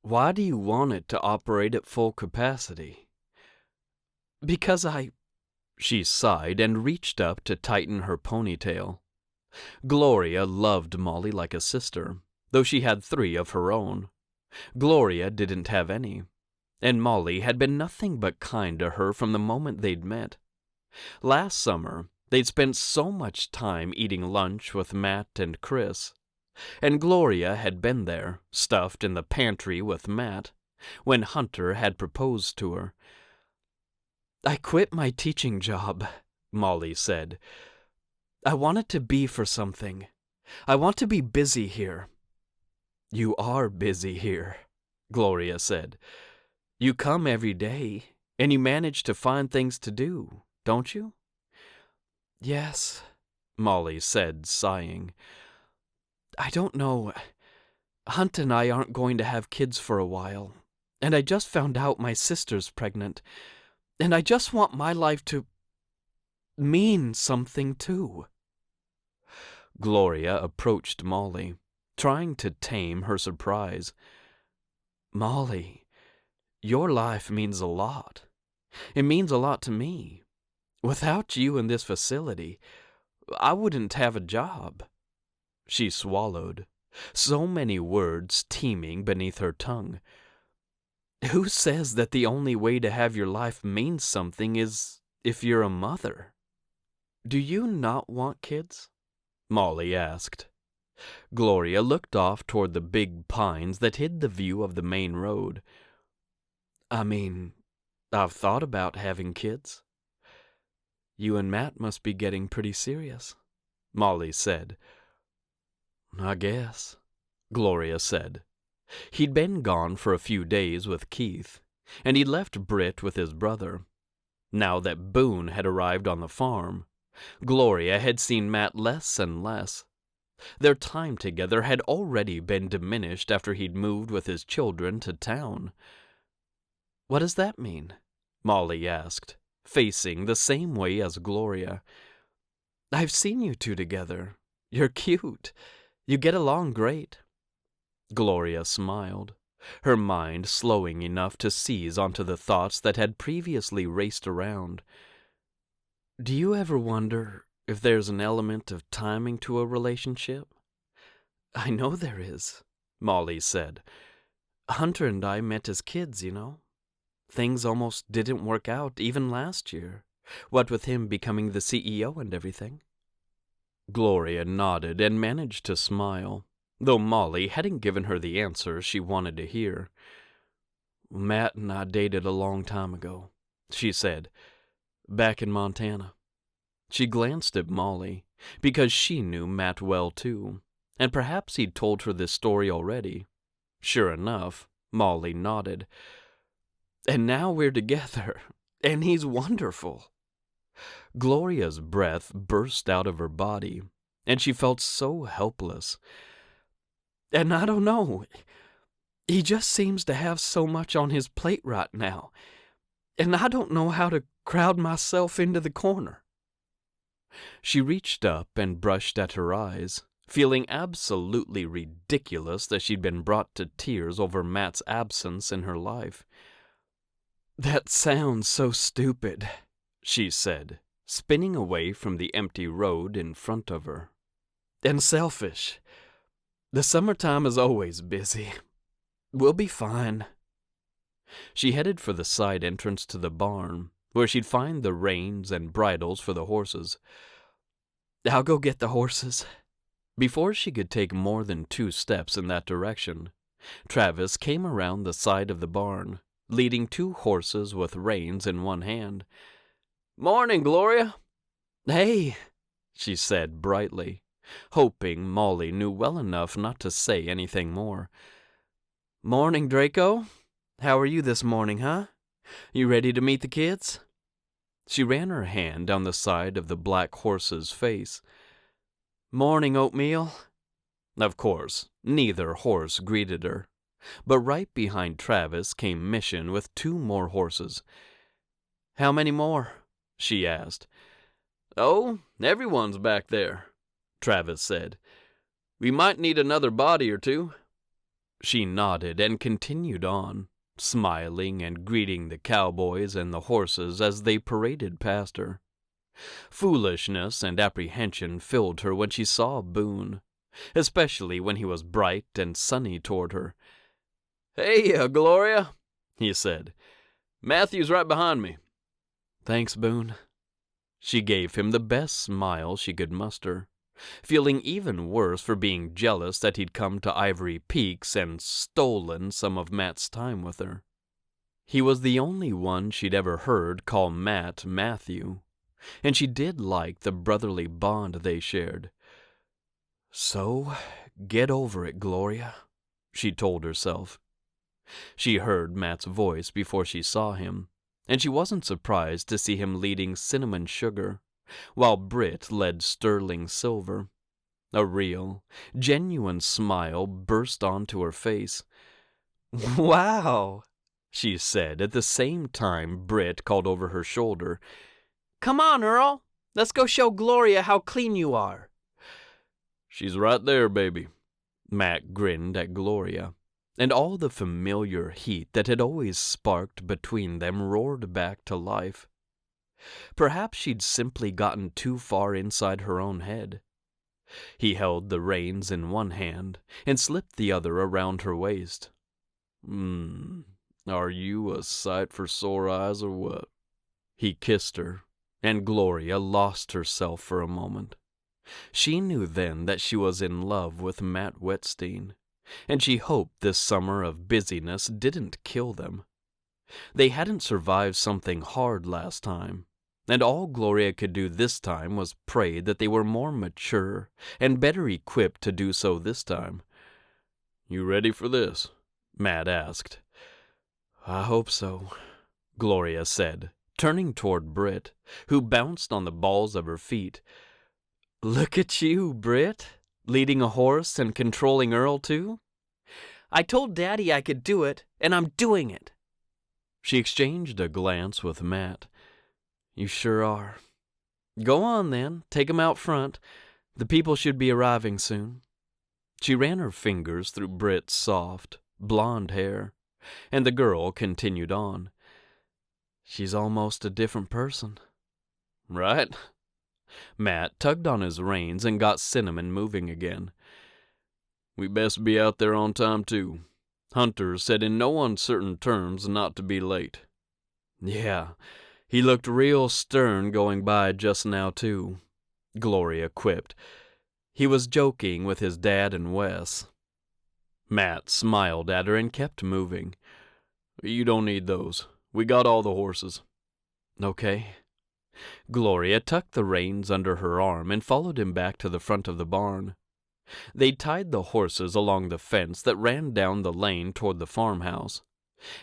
"Why do you want it to operate at full capacity?" "Because She sighed and reached up to tighten her ponytail. Gloria loved Molly like a sister, though she had 3 of her own. Gloria didn't have any, and Molly had been nothing but kind to her from the moment they'd met. Last summer, they'd spent so much time eating lunch with Matt and Chris, and Gloria had been there, stuffed in the pantry with Matt, when Hunter had proposed to her. I quit my teaching job, Molly said. I wanted to be for something. I want to be busy here. You are busy here, Gloria said. You come every day, and you manage to find things to do, don't you? Yes, Molly said, sighing. I don't know. Hunt and I aren't going to have kids for a while, and I just found out my sister's pregnant, and I just want my life to mean something too. Gloria approached Molly, trying to tame her surprise. Molly, your life means a lot. It means a lot to me. Without you in this facility, I wouldn't have a job. She swallowed, so many words teeming beneath her tongue. Who says that the only way to have your life mean something is if you're a mother? Do you not want kids? Molly asked. Gloria looked off toward the big pines that hid the view of the main road. I mean, I've thought about having kids. You and Matt must be getting pretty serious, Molly said. I guess, Gloria said. He'd been gone for a few days with Keith, and he'd left Britt with his brother. Now that Boone had arrived on the farm, Gloria had seen Matt less and less. Their time together had already been diminished after he'd moved with his children to town. What does that mean? Molly asked, facing the same way as Gloria. I've seen you two together. You're cute. You get along great. Gloria smiled, her mind slowing enough to seize onto the thoughts that had previously raced around. Do you ever wonder if there's an element of timing to a relationship? I know there is, Molly said. Hunter and I met as kids, you know. Things almost didn't work out even last year, what with him becoming the CEO and everything. Gloria nodded and managed to smile, though Molly hadn't given her the answer she wanted to hear. Matt and I dated a long time ago, she said, back in Montana. She glanced at Molly, because she knew Matt well too, and perhaps he'd told her this story already. Sure enough, Molly nodded. And now we're together, and he's wonderful. Gloria's breath burst out of her body, and she felt so helpless. And I don't know, he just seems to have so much on his plate right now, and I don't know how to crowd myself into the corner. She reached up and brushed at her eyes, feeling absolutely ridiculous that she'd been brought to tears over Matt's absence in her life. That sounds so stupid, she said, spinning away from the empty road in front of her. And selfish. The summertime is always busy. We'll be fine. She headed for the side entrance to the barn, where she'd find the reins and bridles for the horses. I'll go get the horses. Before she could take more than 2 steps in that direction, Travis came around the side of the barn, leading 2 horses with reins in one hand. Morning, Gloria. Hey, she said brightly, hoping Molly knew well enough not to say anything more. Morning, Draco. How are you this morning, huh? You ready to meet the kids? She ran her hand down the side of the black horse's face. Morning, Oatmeal. Of course, neither horse greeted her, but right behind Travis came Mission with 2 more horses. How many more? She asked. Oh, everyone's back there, Travis said. We might need another body or 2. She nodded and continued on, smiling and greeting the cowboys and the horses as they paraded past her. Foolishness and apprehension filled her when she saw Boone, especially when he was bright and sunny toward her. Hey, Gloria, he said. Matthew's right behind me. Thanks, Boone. She gave him the best smile she could muster, feeling even worse for being jealous that he'd come to Ivory Peaks and stolen some of Matt's time with her. He was the only one she'd ever heard call Matt Matthew, and she did like the brotherly bond they shared. So, get over it, Gloria, she told herself. She heard Matt's voice before she saw him, and she wasn't surprised to see him leading cinnamon sugar, while Britt led sterling silver. A real, genuine smile burst onto her face. "Wow," she said at the same time Britt called over her shoulder, "Come on, Earl. Let's go show Gloria how clean you are." "She's right there, baby." Matt grinned at Gloria, and all the familiar heat that had always sparked between them roared back to life. Perhaps she'd simply gotten too far inside her own head. He held the reins in one hand and slipped the other around her waist. Are you a sight for sore eyes or what?" He kissed her, and Gloria lost herself for a moment. She knew then that she was in love with Matt Whettstein, and she hoped this summer of busyness didn't kill them. They hadn't survived something hard last time, and all Gloria could do this time was pray that they were more mature and better equipped to do so this time. "You ready for this?" Matt asked. "I hope so," Gloria said, turning toward Britt, who bounced on the balls of her feet. "Look at you, Britt, leading a horse and controlling Earl, too?" "I told Daddy I could do it, and I'm doing it." She exchanged a glance with Matt. "You sure are. Go on, then. Take 'em out front. The people should be arriving soon." She ran her fingers through Britt's soft, blonde hair, and the girl continued on. "She's almost a different person." "Right?" Matt tugged on his reins and got Cinnamon moving again. "We best be out there on time, too. Hunter said in no uncertain terms not to be late." "Yeah, he looked real stern going by just now, too," Gloria quipped. "He was joking with his dad and Wes." Matt smiled at her and kept moving. "You don't need those. We got all the horses." "Okay." Gloria tucked the reins under her arm and followed him back to the front of the barn. They tied the horses along the fence that ran down the lane toward the farmhouse,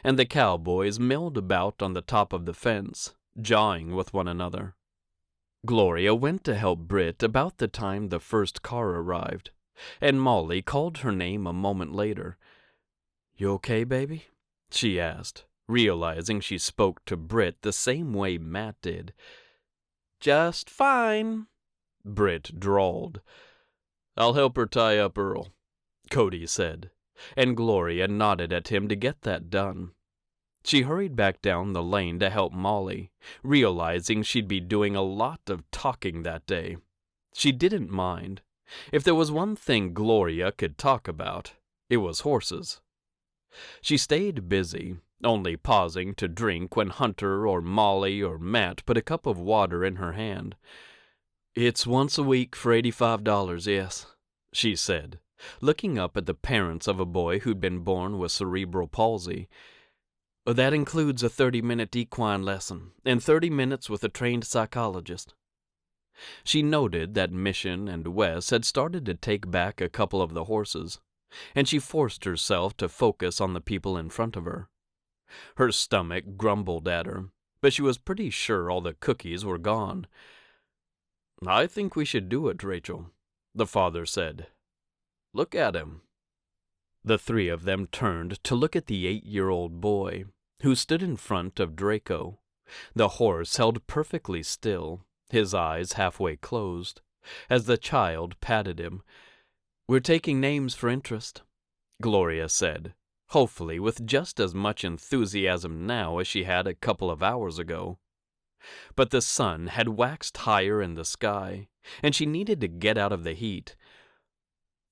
and the cowboys milled about on the top of the fence, jawing with one another. Gloria went to help Britt about the time the first car arrived, and Molly called her name a moment later. "You okay, baby?" she asked, realizing she spoke to Britt the same way Matt did. "Just fine," Britt drawled. "I'll help her tie up Earl," Cody said, and Gloria nodded at him to get that done. She hurried back down the lane to help Molly, realizing she'd be doing a lot of talking that day. She didn't mind. If there was one thing Gloria could talk about, it was horses. She stayed busy, only pausing to drink when Hunter or Molly or Matt put a cup of water in her hand. "It's once a week for $85, yes," she said, looking up at the parents of a boy who'd been born with cerebral palsy. "That includes a 30-minute equine lesson and 30 minutes with a trained psychologist." She noted that Mission and Wes had started to take back a couple of the horses, and she forced herself to focus on the people in front of her. Her stomach grumbled at her, but she was pretty sure all the cookies were gone. "I think we should do it, Rachel," the father said. "Look at him." The three of them turned to look at the 8-year-old boy, who stood in front of Draco, the horse held perfectly still, his eyes halfway closed, as the child patted him. "We're taking names for interest," Gloria said, hopefully with just as much enthusiasm now as she had a couple of hours ago. But the sun had waxed higher in the sky, and she needed to get out of the heat.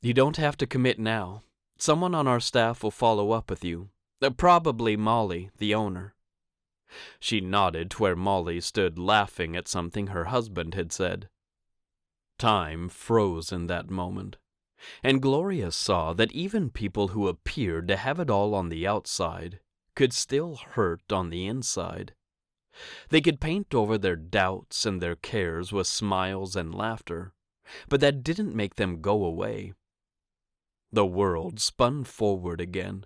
"You don't have to commit now. Someone on our staff will follow up with you. Probably Molly, the owner." She nodded to where Molly stood laughing at something her husband had said. Time froze in that moment, and Gloria saw that even people who appeared to have it all on the outside could still hurt on the inside. They could paint over their doubts and their cares with smiles and laughter, but that didn't make them go away. The world spun forward again,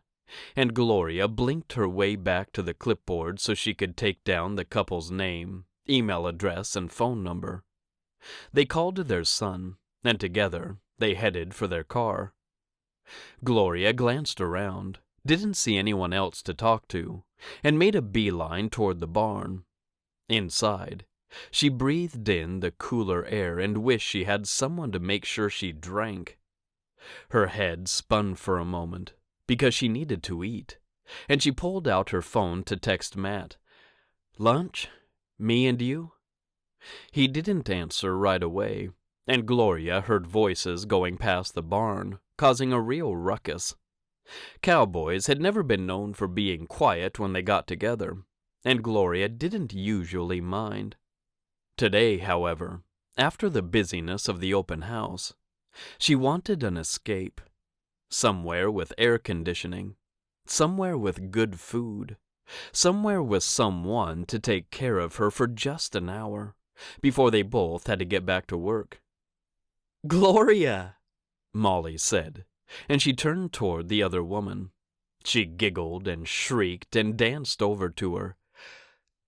and Gloria blinked her way back to the clipboard so she could take down the couple's name, email address, and phone number. They called to their son, and together they headed for their car. Gloria glanced around, didn't see anyone else to talk to, and made a beeline toward the barn. Inside, she breathed in the cooler air and wished she had someone to make sure she drank. Her head spun for a moment, because she needed to eat, and she pulled out her phone to text Matt. "Lunch? Me and you?" He didn't answer right away, and Gloria heard voices going past the barn, causing a real ruckus. Cowboys had never been known for being quiet when they got together, and Gloria didn't usually mind. Today, however, after the busyness of the open house, she wanted an escape. Somewhere with air conditioning, somewhere with good food, somewhere with someone to take care of her for just an hour, before they both had to get back to work. "Gloria!" Molly said, and she turned toward the other woman. She giggled and shrieked and danced over to her.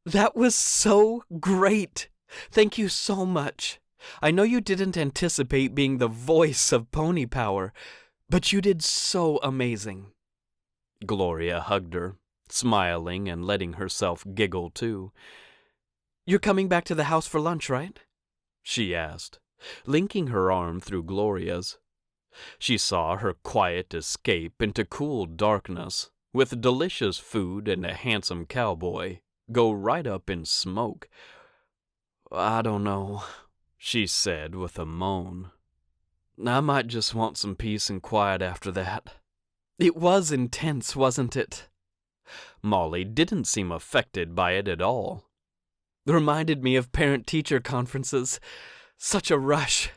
"That was so great! Thank you so much. I know you didn't anticipate being the voice of pony power, but you did so amazing." Gloria hugged her, smiling and letting herself giggle too. "You're coming back to the house for lunch, right?" she asked, linking her arm through Gloria's. She saw her quiet escape into cool darkness, with delicious food and a handsome cowboy, go right up in smoke. "I don't know," she said with a moan. "I might just want some peace and quiet after that." "It was intense, wasn't it?" Molly didn't seem affected by it at all. "Reminded me of parent-teacher conferences. Such a rush."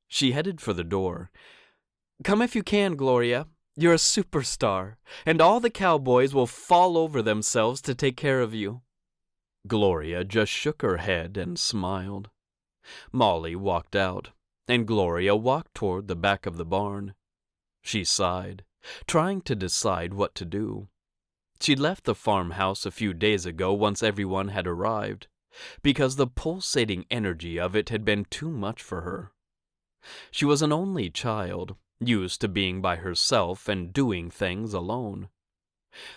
She headed for the door. "Come if you can, Gloria. You're a superstar, and all the cowboys will fall over themselves to take care of you." Gloria just shook her head and smiled. Molly walked out, and Gloria walked toward the back of the barn. She sighed, trying to decide what to do. She'd left the farmhouse a few days ago once everyone had arrived, because the pulsating energy of it had been too much for her. She was an only child, used to being by herself and doing things alone.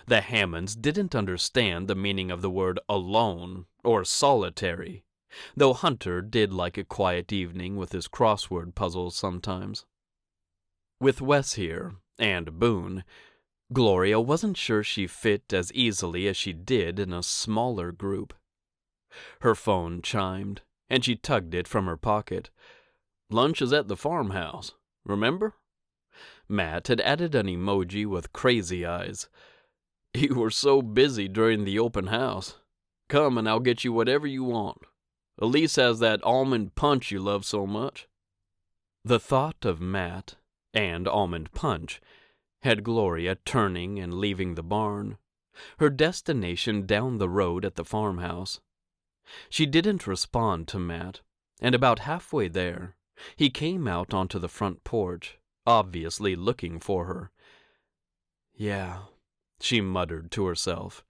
The Hammonds didn't understand the meaning of the word alone or solitary, though Hunter did like a quiet evening with his crossword puzzles sometimes. With Wes here, and Boone, Gloria wasn't sure she fit as easily as she did in a smaller group. Her phone chimed, and she tugged it from her pocket. "Lunch is at the farmhouse, remember?" Matt had added an emoji with crazy eyes. "You were so busy during the open house. Come and I'll get you whatever you want. Elise has that almond punch you love so much." The thought of Matt and almond punch had Gloria turning and leaving the barn, her destination down the road at the farmhouse. She didn't respond to Matt, and about halfway there, he came out onto the front porch, obviously looking for her. "Yeah," she muttered to herself.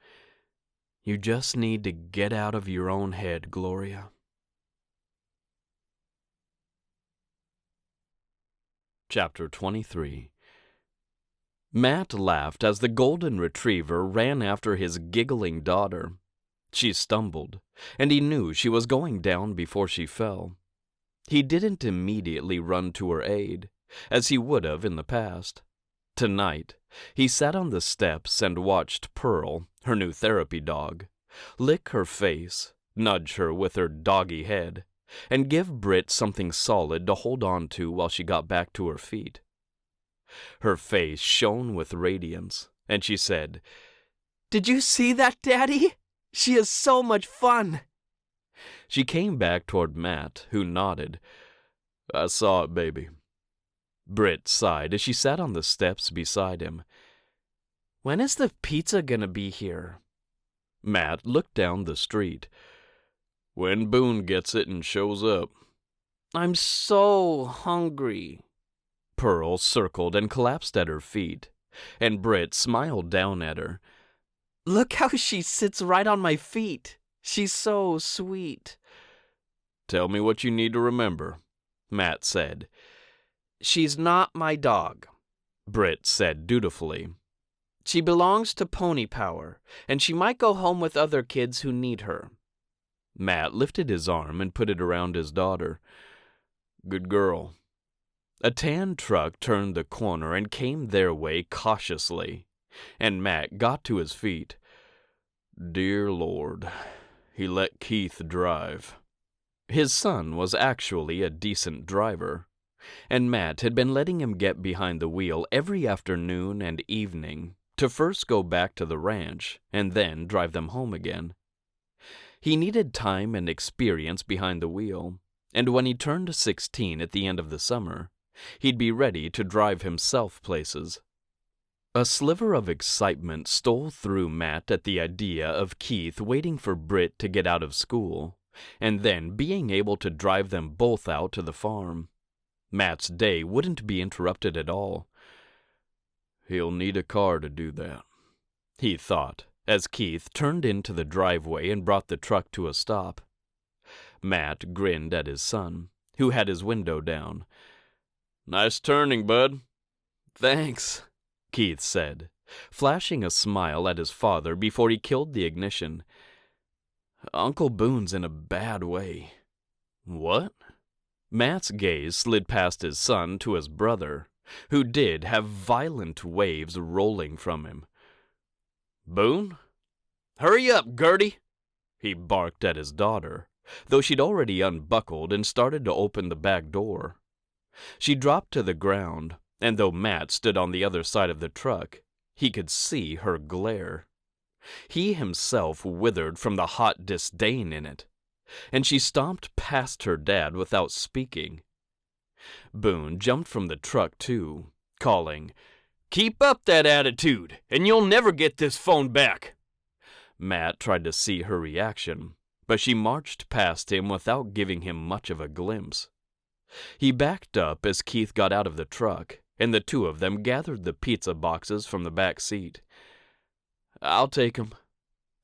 "You just need to get out of your own head, Gloria." Chapter 23. Matt laughed as the golden retriever ran after his giggling daughter. She stumbled, and he knew she was going down before she fell. He didn't immediately run to her aid, as he would have in the past. Tonight, he sat on the steps and watched Pearl, her new therapy dog, lick her face, nudge her with her doggy head, and give Britt something solid to hold on to while she got back to her feet. Her face shone with radiance, and she said, "Did you see that, Daddy? She is so much fun." She came back toward Matt, who nodded. "I saw it, baby." Britt sighed as she sat on the steps beside him. When is the pizza gonna be here? Matt looked down the street. When Boone gets it and shows up. I'm so hungry. Pearl circled and collapsed at her feet, and Britt smiled down at her. Look how she sits right on my feet. She's so sweet. Tell me what you need to remember, Matt said. She's not my dog, Britt said dutifully. She belongs to Pony Power, and she might go home with other kids who need her. Matt lifted his arm and put it around his daughter. Good girl. A tan truck turned the corner and came their way cautiously, and Matt got to his feet. Dear Lord, he let Keith drive. His son was actually a decent driver, and Matt had been letting him get behind the wheel every afternoon and evening to first go back to the ranch and then drive them home again. He needed time and experience behind the wheel, and when he turned 16 at the end of the summer, he'd be ready to drive himself places. A sliver of excitement stole through Matt at the idea of Keith waiting for Britt to get out of school, and then being able to drive them both out to the farm. Matt's day wouldn't be interrupted at all. He'll need a car to do that, he thought, as Keith turned into the driveway and brought the truck to a stop. Matt grinned at his son, who had his window down. Nice turning, bud. Thanks, Keith said, flashing a smile at his father before he killed the ignition. Uncle Boone's in a bad way. What? Matt's gaze slid past his son to his brother, who did have violent waves rolling from him. Boone? Hurry up, Gertie, he barked at his daughter, though she'd already unbuckled and started to open the back door. She dropped to the ground, and though Matt stood on the other side of the truck, he could see her glare. He himself withered from the hot disdain in it, and she stomped past her dad without speaking. Boone jumped from the truck, too, calling, Keep up that attitude, and you'll never get this phone back. Matt tried to see her reaction, but she marched past him without giving him much of a glimpse. He backed up as Keith got out of the truck, and the two of them gathered the pizza boxes from the back seat. I'll take 'em,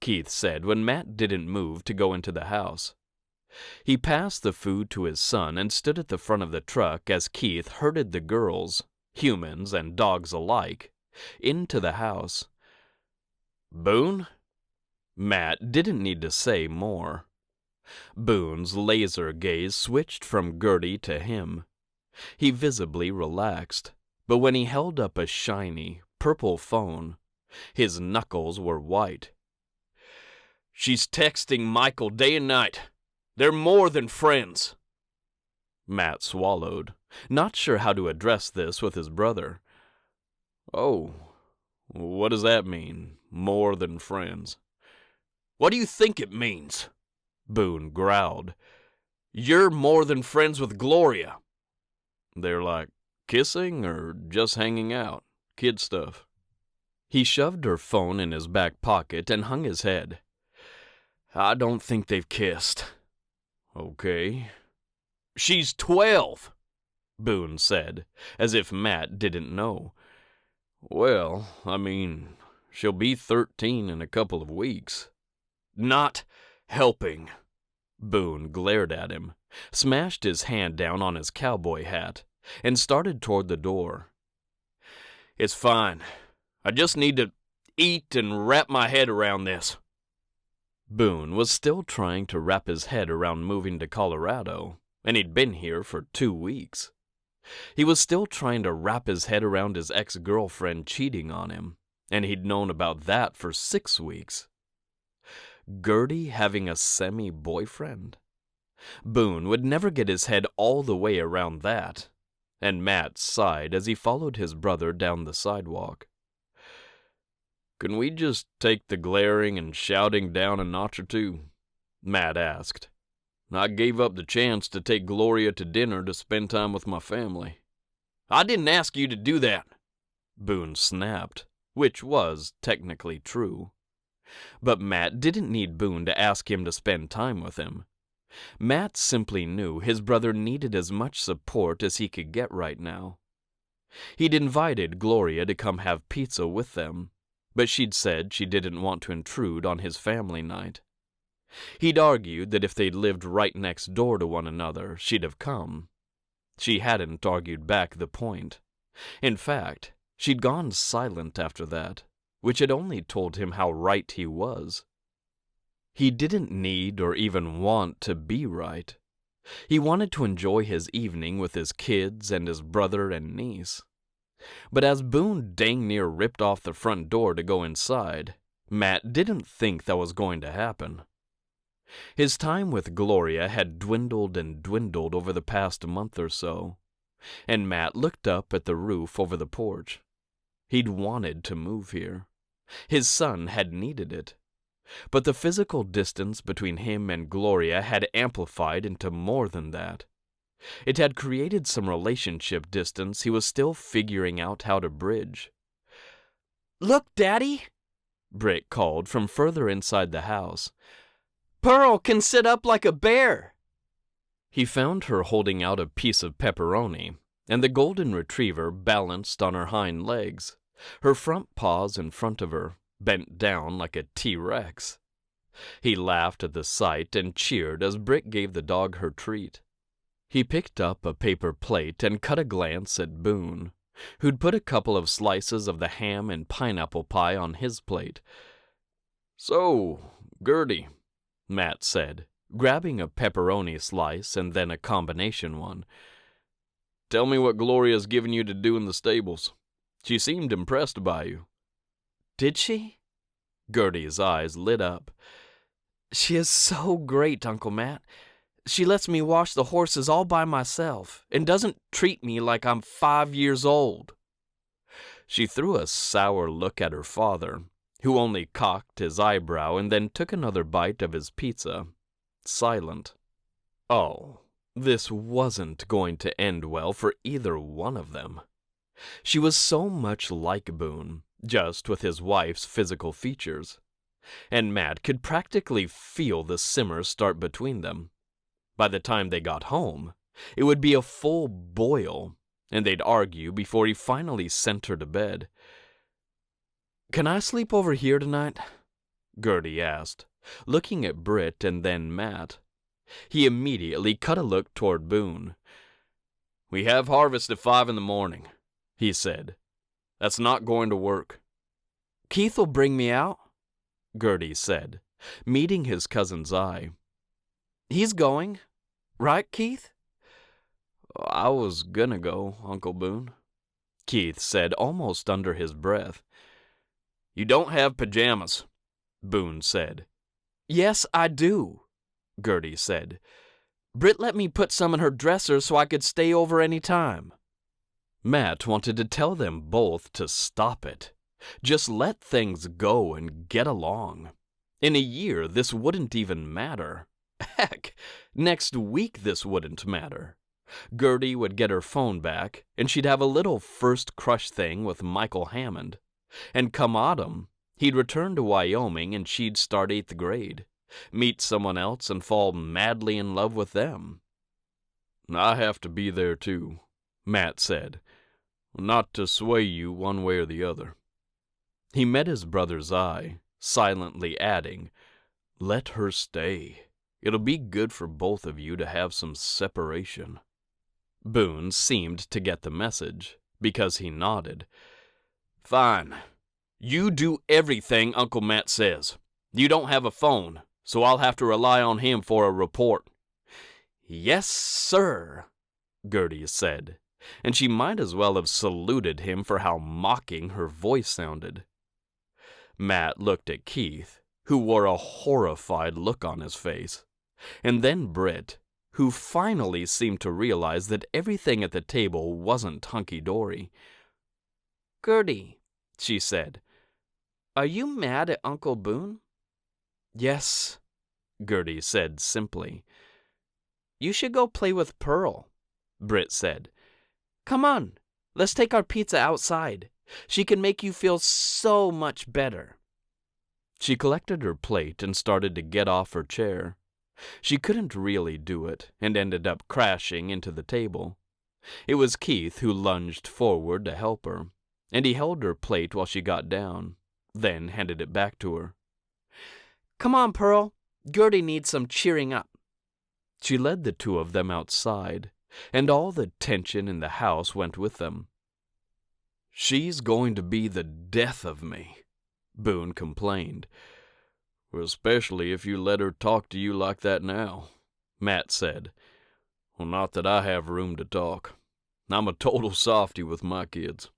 Keith said when Matt didn't move to go into the house. He passed the food to his son and stood at the front of the truck as Keith herded the girls, humans and dogs alike, into the house. Boone? Matt didn't need to say more. Boone's laser gaze switched from Gertie to him. He visibly relaxed, but when he held up a shiny, purple phone, his knuckles were white. She's texting Michael day and night. They're more than friends. Matt swallowed, not sure how to address this with his brother. Oh, what does that mean, more than friends? What do you think it means? Boone growled. You're more than friends with Gloria. They're like kissing or just hanging out, kid stuff. He shoved her phone in his back pocket and hung his head. I don't think they've kissed. Okay. She's 12, Boone said, as if Matt didn't know. Well, I mean, she'll be 13 in a couple of weeks. Not helping. Boone glared at him, smashed his hand down on his cowboy hat, and started toward the door. It's fine. I just need to eat and wrap my head around this. Boone was still trying to wrap his head around moving to Colorado, and he'd been here for 2 weeks. He was still trying to wrap his head around his ex-girlfriend cheating on him, and he'd known about that for 6 weeks. Gertie having a semi-boyfriend? Boone would never get his head all the way around that, and Matt sighed as he followed his brother down the sidewalk. Can we just take the glaring and shouting down a notch or two? Matt asked. I gave up the chance to take Gloria to dinner to spend time with my family. I didn't ask you to do that, Boone snapped. which was technically true. But Matt didn't need Boone to ask him to spend time with him. Matt simply knew his brother needed as much support as he could get right now. He'd invited Gloria to come have pizza with them, but she'd said she didn't want to intrude on his family night. He'd argued that if they'd lived right next door to one another, she'd have come. She hadn't argued back the point. In fact, she'd gone silent after that, which had only told him how right he was. He didn't need or even want to be right. He wanted to enjoy his evening with his kids and his brother and niece. But as Boone dang near ripped off the front door to go inside, Matt didn't think that was going to happen. His time with Gloria had dwindled and dwindled over the past month or so, and Matt looked up at the roof over the porch. He'd wanted to move here. His son had needed it. But the physical distance between him and Gloria had amplified into more than that. It had created some relationship distance he was still figuring out how to bridge. "Look, Daddy," Britt called from further inside the house. "Pearl can sit up like a bear." He found her holding out a piece of pepperoni, and the golden retriever balanced on her hind legs, her front paws in front of her, bent down like a T-Rex. He laughed at the sight and cheered as Britt gave the dog her treat. He picked up a paper plate and cut a glance at Boone, who'd put a couple of slices of the ham and pineapple pie on his plate. "So, Gertie," Matt said, grabbing a pepperoni slice and then a combination one. "Tell me what Gloria's given you to do in the stables. She seemed impressed by you." "Did she?" Gertie's eyes lit up. "She is so great, Uncle Matt. She lets me wash the horses all by myself and doesn't treat me like I'm 5 years old." She threw a sour look at her father, who only cocked his eyebrow and then took another bite of his pizza, silent. Oh, this wasn't going to end well for either one of them. She was so much like Boone, just with his wife's physical features, and Matt could practically feel the simmer start between them. By the time they got home, it would be a full boil, and they'd argue before he finally sent her to bed. "Can I sleep over here tonight?" Gertie asked, looking at Britt and then Matt. He immediately cut a look toward Boone. "We have harvest at 5 in the morning," he said. "That's not going to work." "Keith will bring me out," Gertie said, meeting his cousin's eye. "He's going. Right, Keith?" "I was gonna go, Uncle Boone," Keith said almost under his breath. "You don't have pajamas," Boone said. "Yes, I do," Gertie said. "Britt let me put some in her dresser so I could stay over any time." Matt wanted to tell them both to stop it. Just let things go and get along. In a year, this wouldn't even matter. Heck, next week this wouldn't matter. Gertie would get her phone back, and she'd have a little first crush thing with Michael Hammond. And come autumn, he'd return to Wyoming and she'd start 8th grade, meet someone else and fall madly in love with them. "I have to be there too," Matt said. "Not to sway you one way or the other." He met his brother's eye, silently adding, "Let her stay. It'll be good for both of you to have some separation." Boone seemed to get the message, because he nodded. "Fine. You do everything Uncle Matt says. You don't have a phone, so I'll have to rely on him for a report." "Yes, sir," Gertie said, and she might as well have saluted him for how mocking her voice sounded. Matt looked at Keith, who wore a horrified look on his face, and then Britt, who finally seemed to realize that everything at the table wasn't hunky-dory. "Gertie," she said, "are you mad at Uncle Boone?" "Yes," Gertie said simply. "You should go play with Pearl," Britt said. "Come on, let's take our pizza outside. She can make you feel so much better." She collected her plate and started to get off her chair. She couldn't really do it and ended up crashing into the table. It was Keith who lunged forward to help her, and he held her plate while she got down, then handed it back to her. "Come on, Pearl. Gertie needs some cheering up." She led the two of them outside, and all the tension in the house went with them. "She's going to be the death of me," Boone complained. "Especially if you let her talk to you like that now," Matt said. "Well, not that I have room to talk. I'm a total softy with my kids."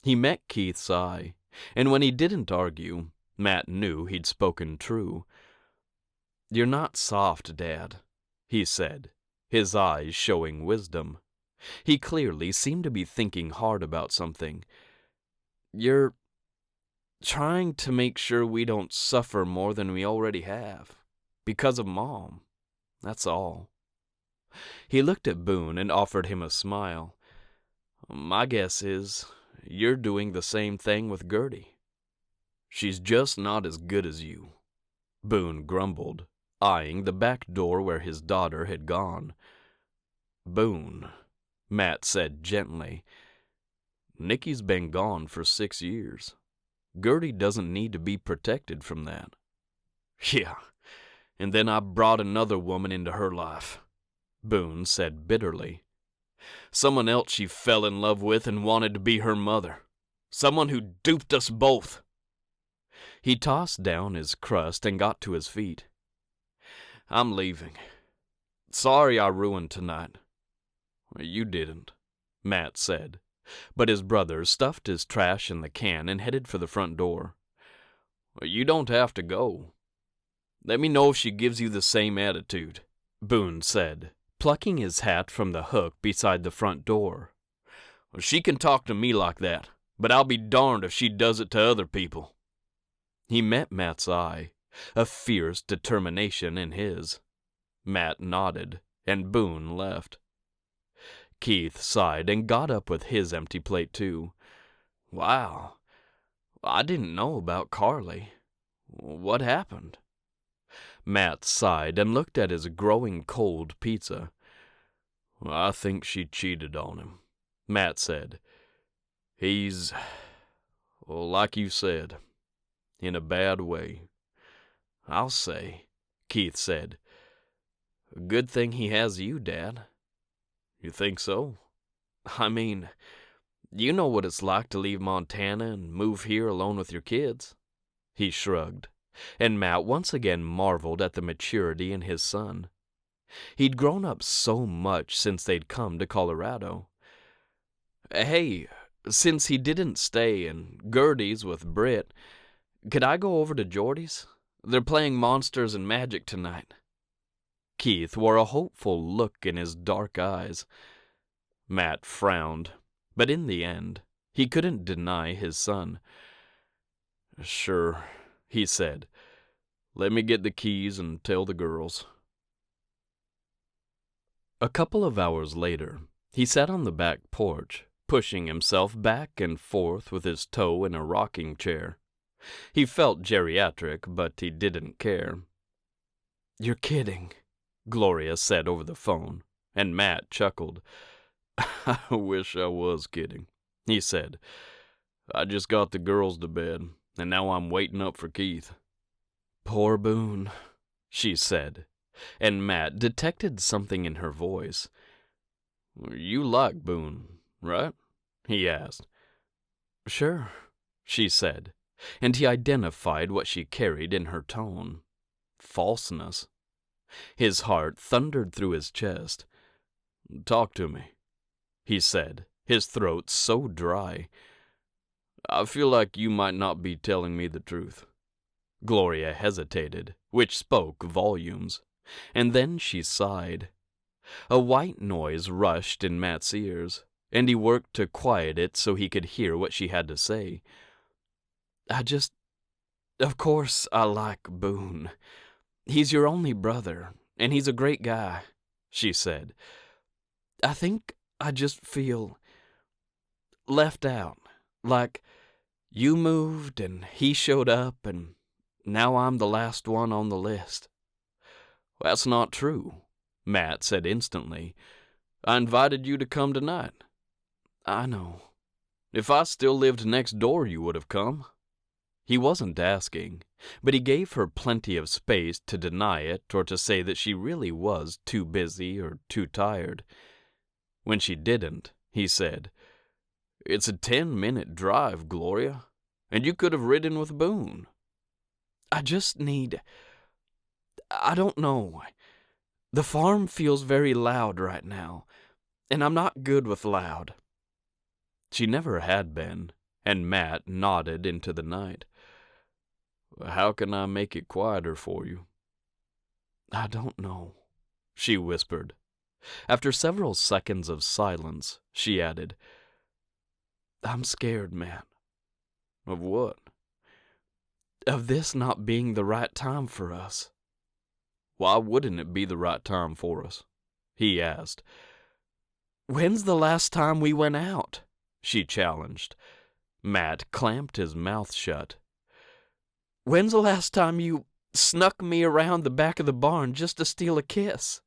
He met Keith's eye, and when he didn't argue, Matt knew he'd spoken true. "You're not soft, Dad," he said, his eyes showing wisdom. He clearly seemed to be thinking hard about something. "You're trying to make sure we don't suffer more than we already have, because of Mom. That's all." He looked at Boone and offered him a smile. "My guess is you're doing the same thing with Gertie." "She's just not as good as you," Boone grumbled, eyeing the back door where his daughter had gone. "Boone," Matt said gently, "Nikki's been gone for 6 years. Gertie doesn't need to be protected from that." "Yeah, and then I brought another woman into her life," Boone said bitterly. "Someone else she fell in love with and wanted to be her mother. Someone who duped us both." He tossed down his crust and got to his feet. "I'm leaving. Sorry I ruined tonight." "You didn't," Matt said, but his brother stuffed his trash in the can and headed for the front door. "You don't have to go. Let me know if she gives you the same attitude," Boone said, plucking his hat from the hook beside the front door. "She can talk to me like that, but I'll be darned if she does it to other people." He met Matt's eye, a fierce determination in his. Matt nodded, and Boone left. Keith sighed and got up with his empty plate too. "Wow, I didn't know about Carly. What happened?" Matt sighed and looked at his growing cold pizza. "I think she cheated on him," Matt said. "He's, well, like you said, in a bad way." "I'll say," Keith said. "Good thing he has you, Dad." "You think so?" "I mean, you know what it's like to leave Montana and move here alone with your kids." He shrugged, and Matt once again marveled at the maturity in his son. He'd grown up so much since they'd come to Colorado. "Hey, since he didn't stay and Gertie's with Britt, could I go over to Jordy's? They're playing Monsters and Magic tonight." Keith wore a hopeful look in his dark eyes. Matt frowned, but in the end, he couldn't deny his son. "Sure," he said. "Let me get the keys and tell the girls." A couple of hours later, he sat on the back porch, pushing himself back and forth with his toe in a rocking chair. He felt geriatric, but he didn't care. "You're kidding," Gloria said over the phone, and Matt chuckled. "I wish I was kidding," he said. "I just got the girls to bed, and now I'm waiting up for Keith." "Poor Boone," she said, and Matt detected something in her voice. "You like Boone, right?" he asked. "Sure," she said, and he identified what she carried in her tone. Falseness. His heart thundered through his chest. "Talk to me," he said, his throat so dry. "I feel like you might not be telling me the truth." Gloria hesitated, which spoke volumes, and then she sighed. A white noise rushed in Matt's ears, and he worked to quiet it so he could hear what she had to say. Of course I like Boone. He's your only brother, and he's a great guy," she said. "I think I just feel left out. Like, you moved and he showed up and now I'm the last one on the list. That's not true, Matt said instantly. I invited you to come tonight. I know. If I still lived next door, you would have come. He wasn't asking, but he gave her plenty of space to deny it or to say that she really was too busy or too tired. When she didn't, he said, It's a 10-minute drive, Gloria, and you could have ridden with Boone. I don't know. The farm feels very loud right now, and I'm not good with loud. She never had been, and Matt nodded into the night. How can I make it quieter for you? I don't know, she whispered. After several seconds of silence, she added, I'm scared, Matt. Of what? Of this not being the right time for us. Why wouldn't it be the right time for us? He asked. When's the last time we went out? She challenged. Matt clamped his mouth shut. When's the last time you snuck me around the back of the barn just to steal a kiss?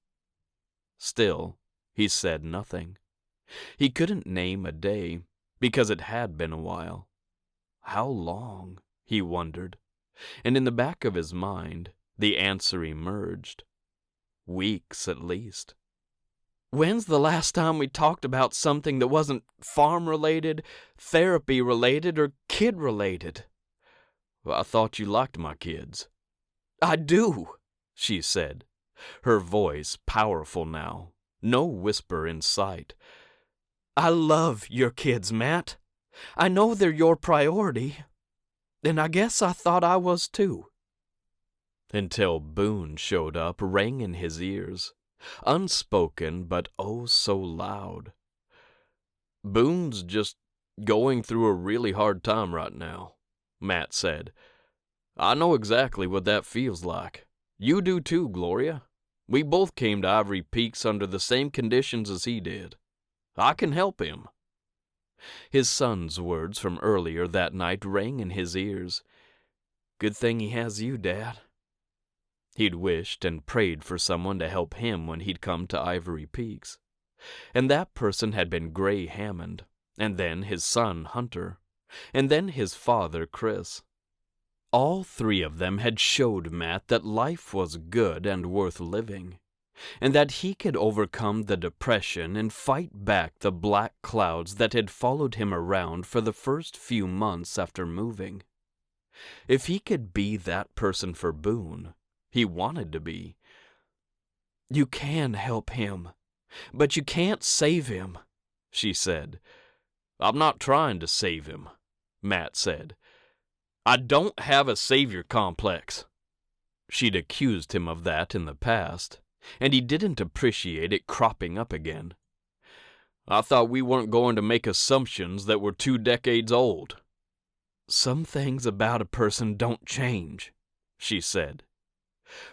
Still, he said nothing. He couldn't name a day, because it had been a while. How long, he wondered, and in the back of his mind, the answer emerged. Weeks, at least. When's the last time we talked about something that wasn't farm-related, therapy-related, or kid-related? Well, I thought you liked my kids. I do, she said, her voice powerful now, no whisper in sight. I love your kids, Matt. I know they're your priority, and I guess I thought I was too. Until Boone showed up, rang in his ears, unspoken but oh so loud. Boone's just going through a really hard time right now, Matt said. I know exactly what that feels like. You do too, Gloria. We both came to Ivory Peaks under the same conditions as he did. I can help him. His son's words from earlier that night rang in his ears. Good thing he has you, Dad. He'd wished and prayed for someone to help him when he'd come to Ivory Peaks. And that person had been Gray Hammond, and then his son, Hunter, and then his father, Chris. All three of them had showed Matt that life was good and worth living, and that he could overcome the depression and fight back the black clouds that had followed him around for the first few months after moving. If he could be that person for Boone, he wanted to be. You can help him, but you can't save him, she said. I'm not trying to save him, Matt said. I don't have a savior complex. She'd accused him of that in the past, and he didn't appreciate it cropping up again. I thought we weren't going to make assumptions that were 2 decades old. Some things about a person don't change, she said.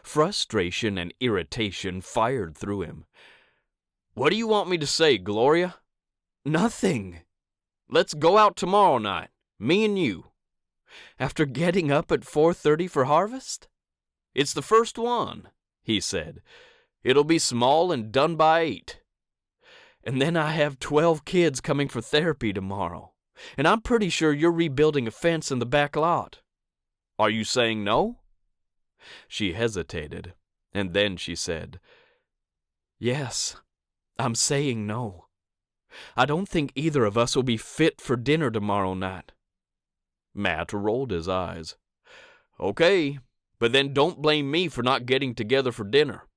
Frustration and irritation fired through him. What do you want me to say, Gloria? Nothing. Let's go out tomorrow night, me and you. After getting up at 4:30 for harvest? It's the first one, he said. It'll be small and done by 8. And then I have 12 kids coming for therapy tomorrow, and I'm pretty sure you're rebuilding a fence in the back lot. Are you saying no? She hesitated, and then she said, Yes, I'm saying no. I don't think either of us will be fit for dinner tomorrow night. Matt rolled his eyes. Okay, but then don't blame me for not getting together for dinner.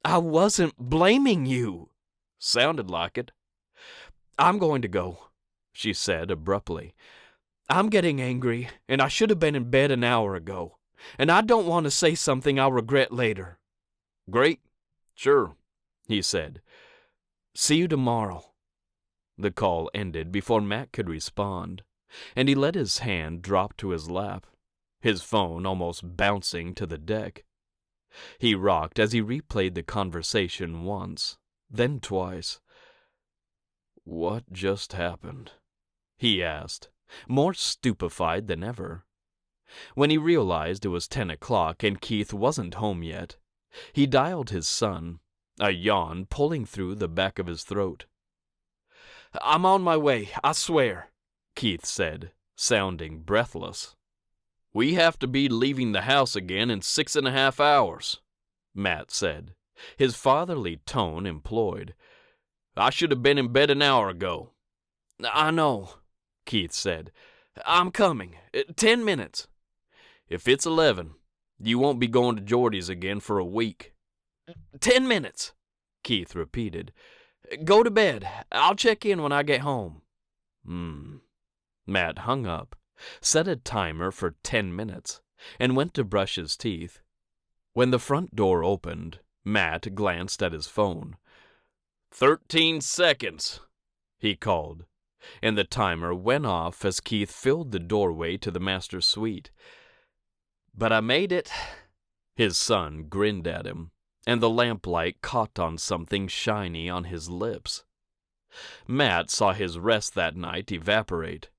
I wasn't blaming you. Sounded like it. I'm going to go, she said abruptly. I'm getting angry, and I should have been in bed an hour ago, and I don't want to say something I'll regret later. Great. Sure, he said. See you tomorrow. The call ended before Matt could respond, and he let his hand drop to his lap, his phone almost bouncing to the deck. He rocked as he replayed the conversation once, then twice. What just happened? He asked, more stupefied than ever. When he realized it was 10 o'clock and Keith wasn't home yet, he dialed his son, a yawn pulling through the back of his throat. "I'm on my way, I swear," Keith said, sounding breathless. "We have to be leaving the house again in 6.5 hours, Matt said, his fatherly tone employed. "I should have been in bed an hour ago." "I know," Keith said. "I'm coming. 10 minutes. "If it's 11, you won't be going to Geordie's again for a week." 10 minutes, Keith repeated. "Go to bed. I'll check in when I get home." Matt hung up, set a timer for 10 minutes, and went to brush his teeth. When the front door opened, Matt glanced at his phone. 13 seconds, he called, and the timer went off as Keith filled the doorway to the master suite. "But I made it." His son grinned at him, and the lamplight caught on something shiny on his lips. Matt saw his rest that night evaporate.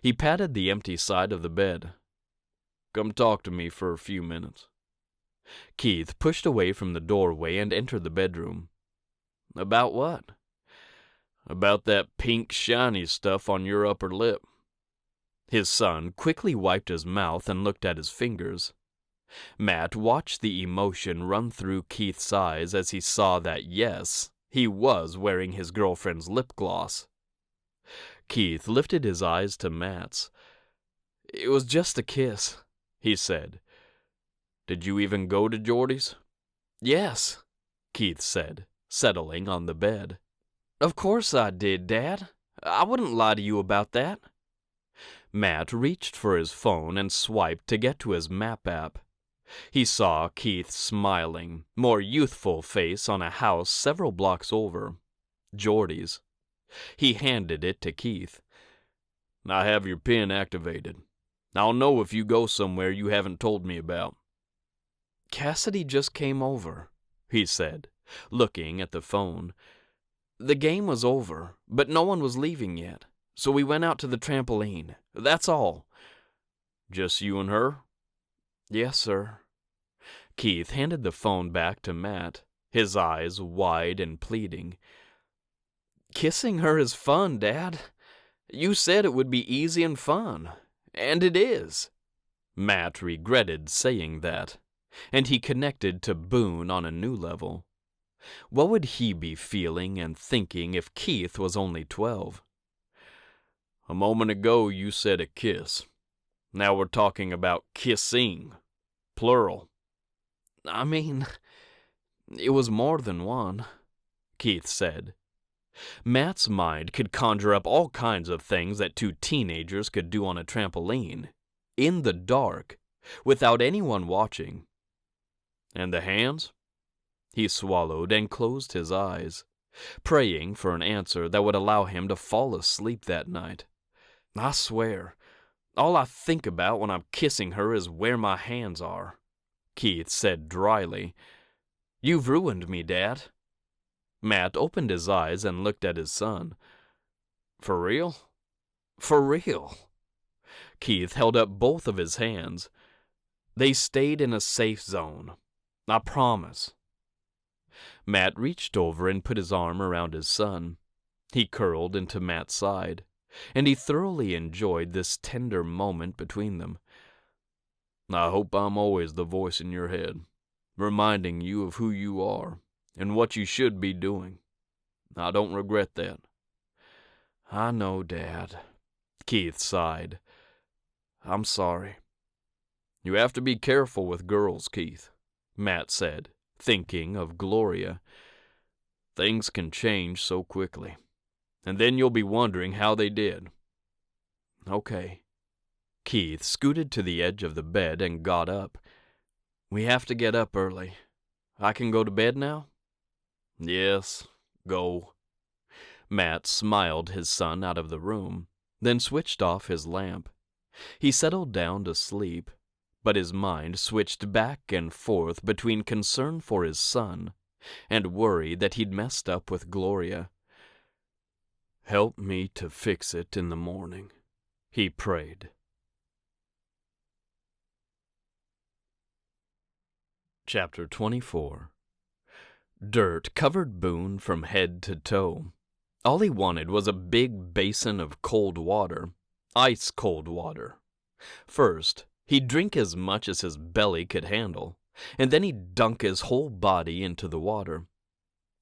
He patted the empty side of the bed. "Come talk to me for a few minutes." Keith pushed away from the doorway and entered the bedroom. "About what?" "About that pink shiny stuff on your upper lip." His son quickly wiped his mouth and looked at his fingers. Matt watched the emotion run through Keith's eyes as he saw that, yes, he was wearing his girlfriend's lip gloss. Keith lifted his eyes to Matt's. "It was just a kiss," he said. "Did you even go to Geordie's?" "Yes," Keith said, settling on the bed. "Of course I did, Dad. I wouldn't lie to you about that." Matt reached for his phone and swiped to get to his map app. He saw Keith's smiling, more youthful face on a house several blocks over, Geordie's. He handed it to Keith. "I have your PIN activated. I'll know if you go somewhere you haven't told me about." "Cassidy just came over," he said, looking at the phone. "The game was over, but no one was leaving yet, so we went out to the trampoline. That's all." "Just you and her?" "Yes, sir." Keith handed the phone back to Matt, his eyes wide and pleading. "Kissing her is fun, Dad. You said it would be easy and fun, and it is." Matt regretted saying that, and he connected to Boone on a new level. What would he be feeling and thinking if Keith was only 12? "A moment ago you said a kiss. Now we're talking about kissing, plural." "I mean, it was more than one," Keith said. Matt's mind could conjure up all kinds of things that two teenagers could do on a trampoline, in the dark, without anyone watching. "And the hands?" He swallowed and closed his eyes, praying for an answer that would allow him to fall asleep that night. "I swear, all I think about when I'm kissing her is where my hands are," Keith said dryly. "You've ruined me, Dad." Matt opened his eyes and looked at his son. "For real?" "For real." Keith held up both of his hands. "They stayed in a safe zone. I promise." Matt reached over and put his arm around his son. He curled into Matt's side, and he thoroughly enjoyed this tender moment between them. "I hope I'm always the voice in your head, reminding you of who you are and what you should be doing. I don't regret that." "I know, Dad," Keith sighed. "I'm sorry." "You have to be careful with girls, Keith," Matt said, thinking of Gloria. "Things can change so quickly, and then you'll be wondering how they did." "Okay." Keith scooted to the edge of the bed and got up. "We have to get up early. I can go to bed now?" "Yes, go." Matt smiled his son out of the room, then switched off his lamp. He settled down to sleep, but his mind switched back and forth between concern for his son and worry that he'd messed up with Gloria. "Help me to fix it in the morning," he prayed. Chapter 24. Dirt covered Boone from head to toe. All he wanted was a big basin of cold water, ice-cold water. First, he'd drink as much as his belly could handle, and then he'd dunk his whole body into the water.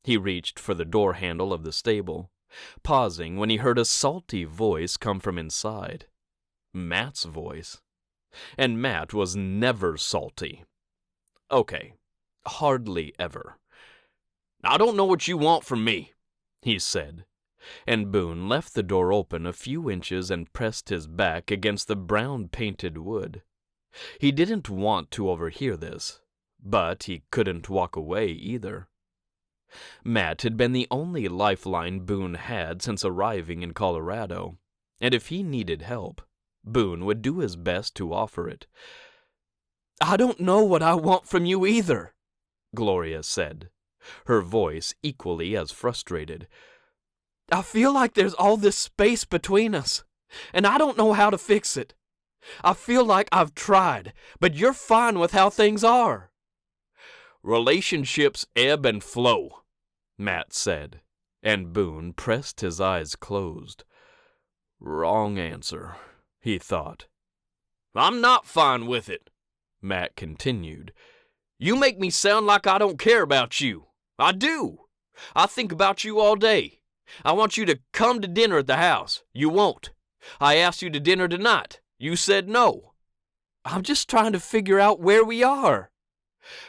He reached for the door handle of the stable, pausing when he heard a salty voice come from inside. Matt's voice. And Matt was never salty. Okay, hardly ever. "I don't know what you want from me," he said, and Boone left the door open a few inches and pressed his back against the brown-painted wood. He didn't want to overhear this, but he couldn't walk away either. Matt had been the only lifeline Boone had since arriving in Colorado, and if he needed help, Boone would do his best to offer it. "I don't know what I want from you either," Gloria said, her voice equally as frustrated. "I feel like there's all this space between us, and I don't know how to fix it. I feel like I've tried, but you're fine with how things are." "Relationships ebb and flow," Matt said, and Boone pressed his eyes closed. Wrong answer, he thought. "I'm not fine with it," Matt continued. "You make me sound like I don't care about you. I do. I think about you all day. I want you to come to dinner at the house. You won't. I asked you to dinner tonight. You said no. I'm just trying to figure out where we are.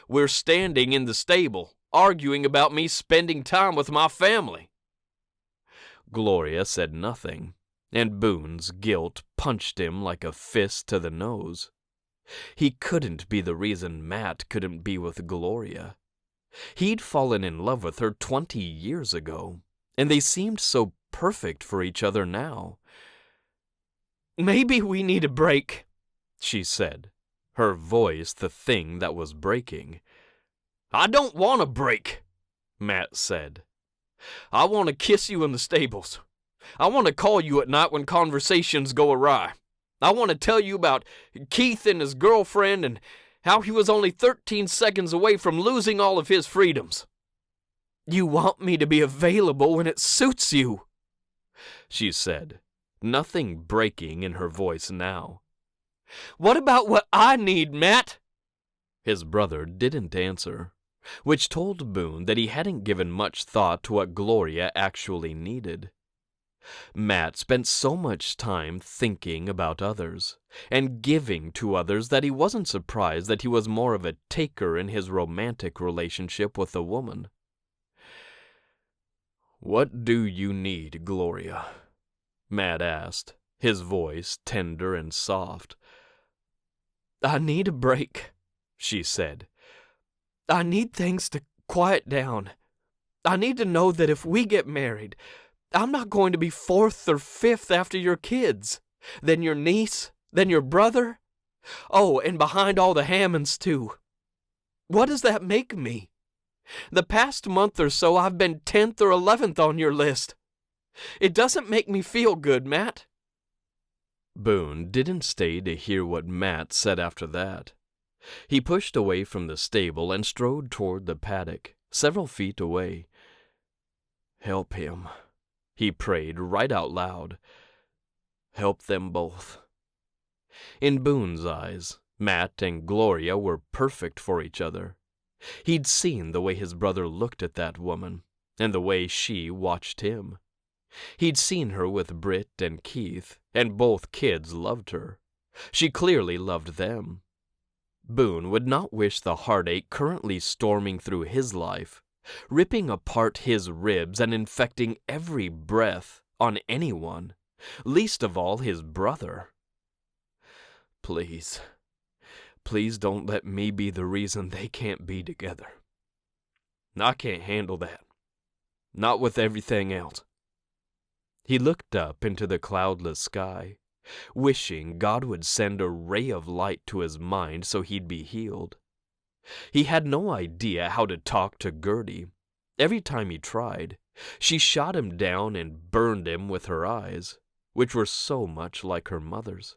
We're standing in the stable, arguing about me spending time with my family." Gloria said nothing, and Boone's guilt punched him like a fist to the nose. He couldn't be the reason Matt couldn't be with Gloria. He'd fallen in love with her 20 years ago, and they seemed so perfect for each other now. "Maybe we need a break," she said, her voice the thing that was breaking. "I don't want a break," Matt said. "I want to kiss you in the stables. I want to call you at night when conversations go awry. I want to tell you about Keith and his girlfriend and how he was only 13 seconds away from losing all of his freedoms." "You want me to be available when it suits you," she said, nothing breaking in her voice now. "What about what I need, Matt?" His brother didn't answer, which told Boone that he hadn't given much thought to what Gloria actually needed. Matt spent so much time thinking about others and giving to others that he wasn't surprised that he was more of a taker in his romantic relationship with a woman. "What do you need, Gloria?" Matt asked, his voice tender and soft. "I need a break," she said. "I need things to quiet down. I need to know that if we get married, I'm not going to be fourth or fifth after your kids, then your niece, then your brother. Oh, and behind all the Hammonds, too. What does that make me? The past month or so, I've been 10th or 11th on your list. It doesn't make me feel good, Matt." Boone didn't stay to hear what Matt said after that. He pushed away from the stable and strode toward the paddock, several feet away. "Help him," he prayed right out loud. "Help them both." In Boone's eyes, Matt and Gloria were perfect for each other. He'd seen the way his brother looked at that woman, and the way she watched him. He'd seen her with Britt and Keith, and both kids loved her. She clearly loved them. Boone would not wish the heartache currently storming through his life, ripping apart his ribs and infecting every breath on anyone, least of all his brother. Please don't let me be the reason they can't be together. I can't handle that. Not with everything else." He looked up into the cloudless sky, wishing God would send a ray of light to his mind so he'd be healed. He had no idea how to talk to Gertie. Every time he tried, she shot him down and burned him with her eyes. which were so much like her mother's.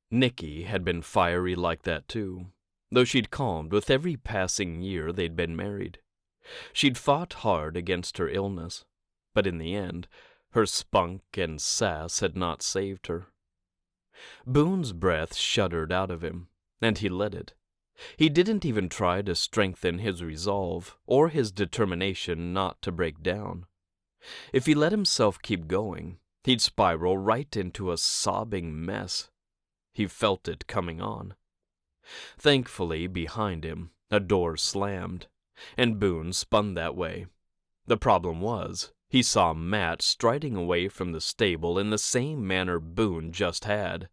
Nikki had been fiery like that too, though she'd calmed with every passing year they'd been married. She'd fought hard against her illness, but in the end, her spunk and sass had not saved her. Boone's breath shuddered out of him, and he let it. He didn't even try to strengthen his resolve or his determination not to break down. If he let himself keep going, he'd spiral right into a sobbing mess. He felt it coming on. Thankfully, behind him, a door slammed, and Boone spun that way. The problem was, he saw Matt striding away from the stable in the same manner Boone just had.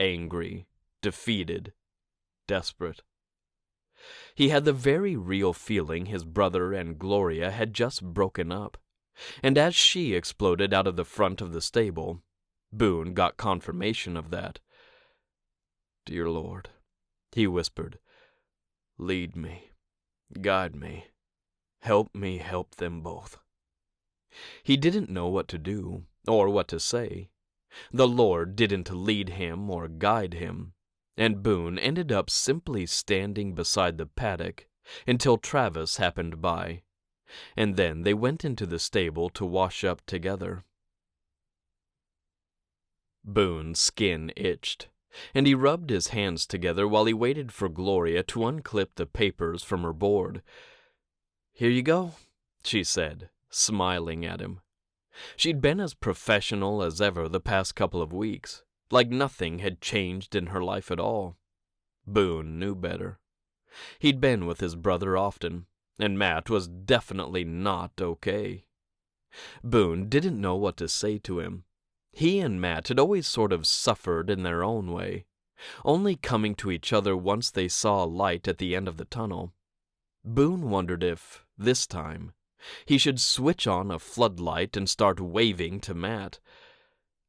Angry, defeated, desperate. He had the very real feeling his brother and Gloria had just broken up, and as she exploded out of the front of the stable, Boone got confirmation of that. "Dear Lord," he whispered, "lead me, guide me, help me help them both." He didn't know what to do, or what to say. The Lord didn't lead him or guide him, and Boone ended up simply standing beside the paddock until Travis happened by, and then they went into the stable to wash up together. Boone's skin itched, and he rubbed his hands together while he waited for Gloria to unclip the papers from her board. "Here you go," she said, smiling at him. She'd been as professional as ever the past couple of weeks, like nothing had changed in her life at all. Boone knew better. He'd been with his brother often, and Matt was definitely not okay. Boone didn't know what to say to him. He and Matt had always sort of suffered in their own way, only coming to each other once they saw a light at the end of the tunnel. Boone wondered if, this time, he should switch on a floodlight and start waving to Matt.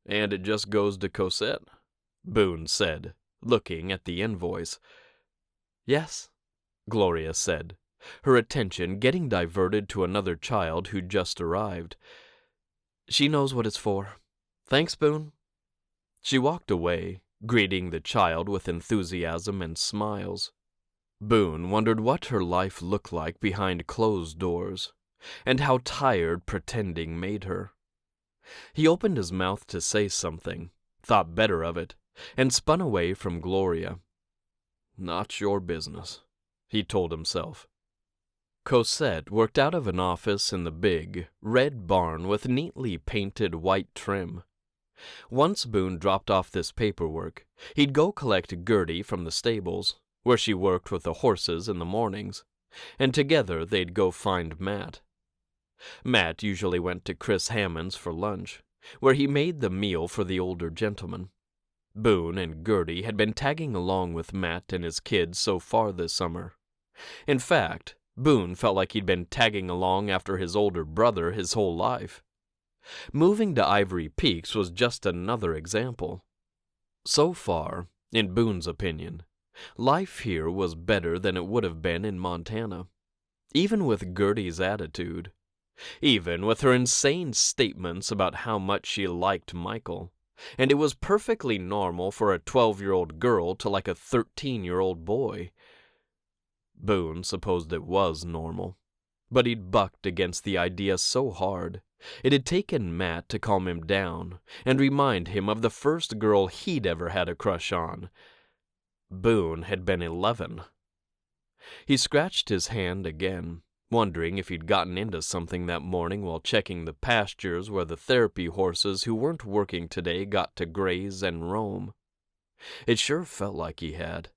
"And it just goes to Cosette," Boone said, looking at the invoice. "Yes," Gloria said, her attention getting diverted to another child who'd just arrived. "She knows what it's for. Thanks, Boone." She walked away, greeting the child with enthusiasm and smiles. Boone wondered what her life looked like behind closed doors, and how tired pretending made her. He opened his mouth to say something, thought better of it, and spun away from Gloria. "Not your business," he told himself. Cosette worked out of an office in the big, red barn with neatly painted white trim. Once Boone dropped off this paperwork, he'd go collect Gertie from the stables, where she worked with the horses in the mornings, and together they'd go find Matt. Matt usually went to Chris Hammond's for lunch, where he made the meal for the older gentleman. Boone and Gertie had been tagging along with Matt and his kids so far this summer. In fact, Boone felt like he'd been tagging along after his older brother his whole life. Moving to Ivory Peaks was just another example. So far, in Boone's opinion, life here was better than it would have been in Montana. Even with Gertie's attitude, even with her insane statements about how much she liked Michael, and it was perfectly normal for a 12-year-old girl to like a 13-year-old boy. Boone supposed it was normal, but he'd bucked against the idea so hard. It had taken Matt to calm him down and remind him of the first girl he'd ever had a crush on. Boone had been 11. He scratched his hand again, wondering if he'd gotten into something that morning while checking the pastures where the therapy horses who weren't working today got to graze and roam. It sure felt like he had,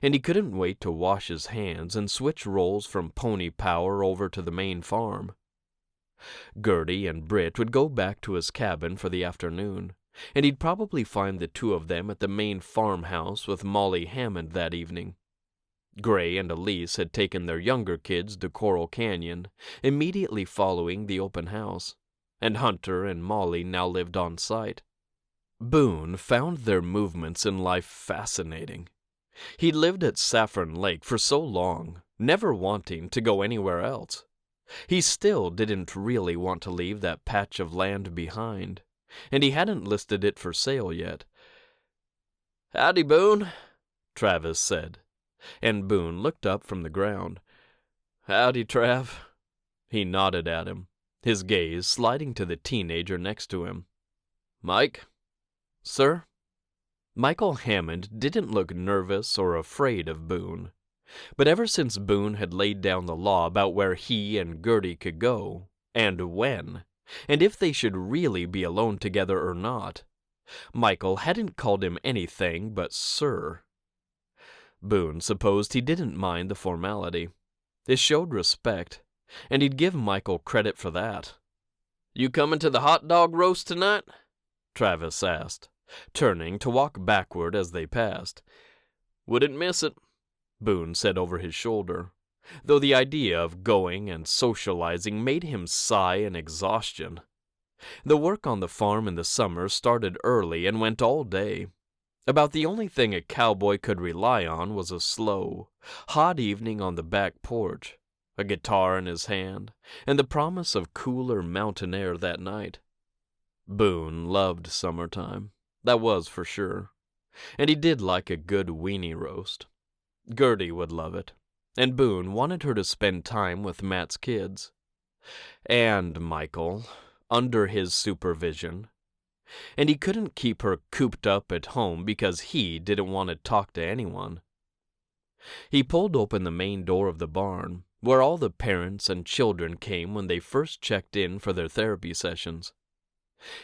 and he couldn't wait to wash his hands and switch roles from pony power over to the main farm. Gertie and Britt would go back to his cabin for the afternoon, and he'd probably find the two of them at the main farmhouse with Molly Hammond that evening. Gray and Elise had taken their younger kids to Coral Canyon, immediately following the open house, and Hunter and Molly now lived on site. Boone found their movements in life fascinating. He'd lived at Saffron Lake for so long, never wanting to go anywhere else. He still didn't really want to leave that patch of land behind, and he hadn't listed it for sale yet. "Howdy, Boone," Travis said, and Boone looked up from the ground. "Howdy, Trav." He nodded at him, his gaze sliding to the teenager next to him. "Mike?" "Sir?" Michael Hammond didn't look nervous or afraid of Boone, but ever since Boone had laid down the law about where he and Gertie could go, and when, and if they should really be alone together or not, Michael hadn't called him anything but Sir. Boone supposed he didn't mind the formality. It showed respect, and he'd give Michael credit for that. "You coming to the hot dog roast tonight?" Travis asked, turning to walk backward as they passed. "Wouldn't miss it," Boone said over his shoulder, though the idea of going and socializing made him sigh in exhaustion. The work on the farm in the summer started early and went all day. About the only thing a cowboy could rely on was a slow, hot evening on the back porch, a guitar in his hand, and the promise of cooler mountain air that night. Boone loved summertime, that was for sure, and he did like a good weenie roast. Gertie would love it, and Boone wanted her to spend time with Matt's kids. And Michael, under his supervision. And he couldn't keep her cooped up at home because he didn't want to talk to anyone. He pulled open the main door of the barn, where all the parents and children came when they first checked in for their therapy sessions.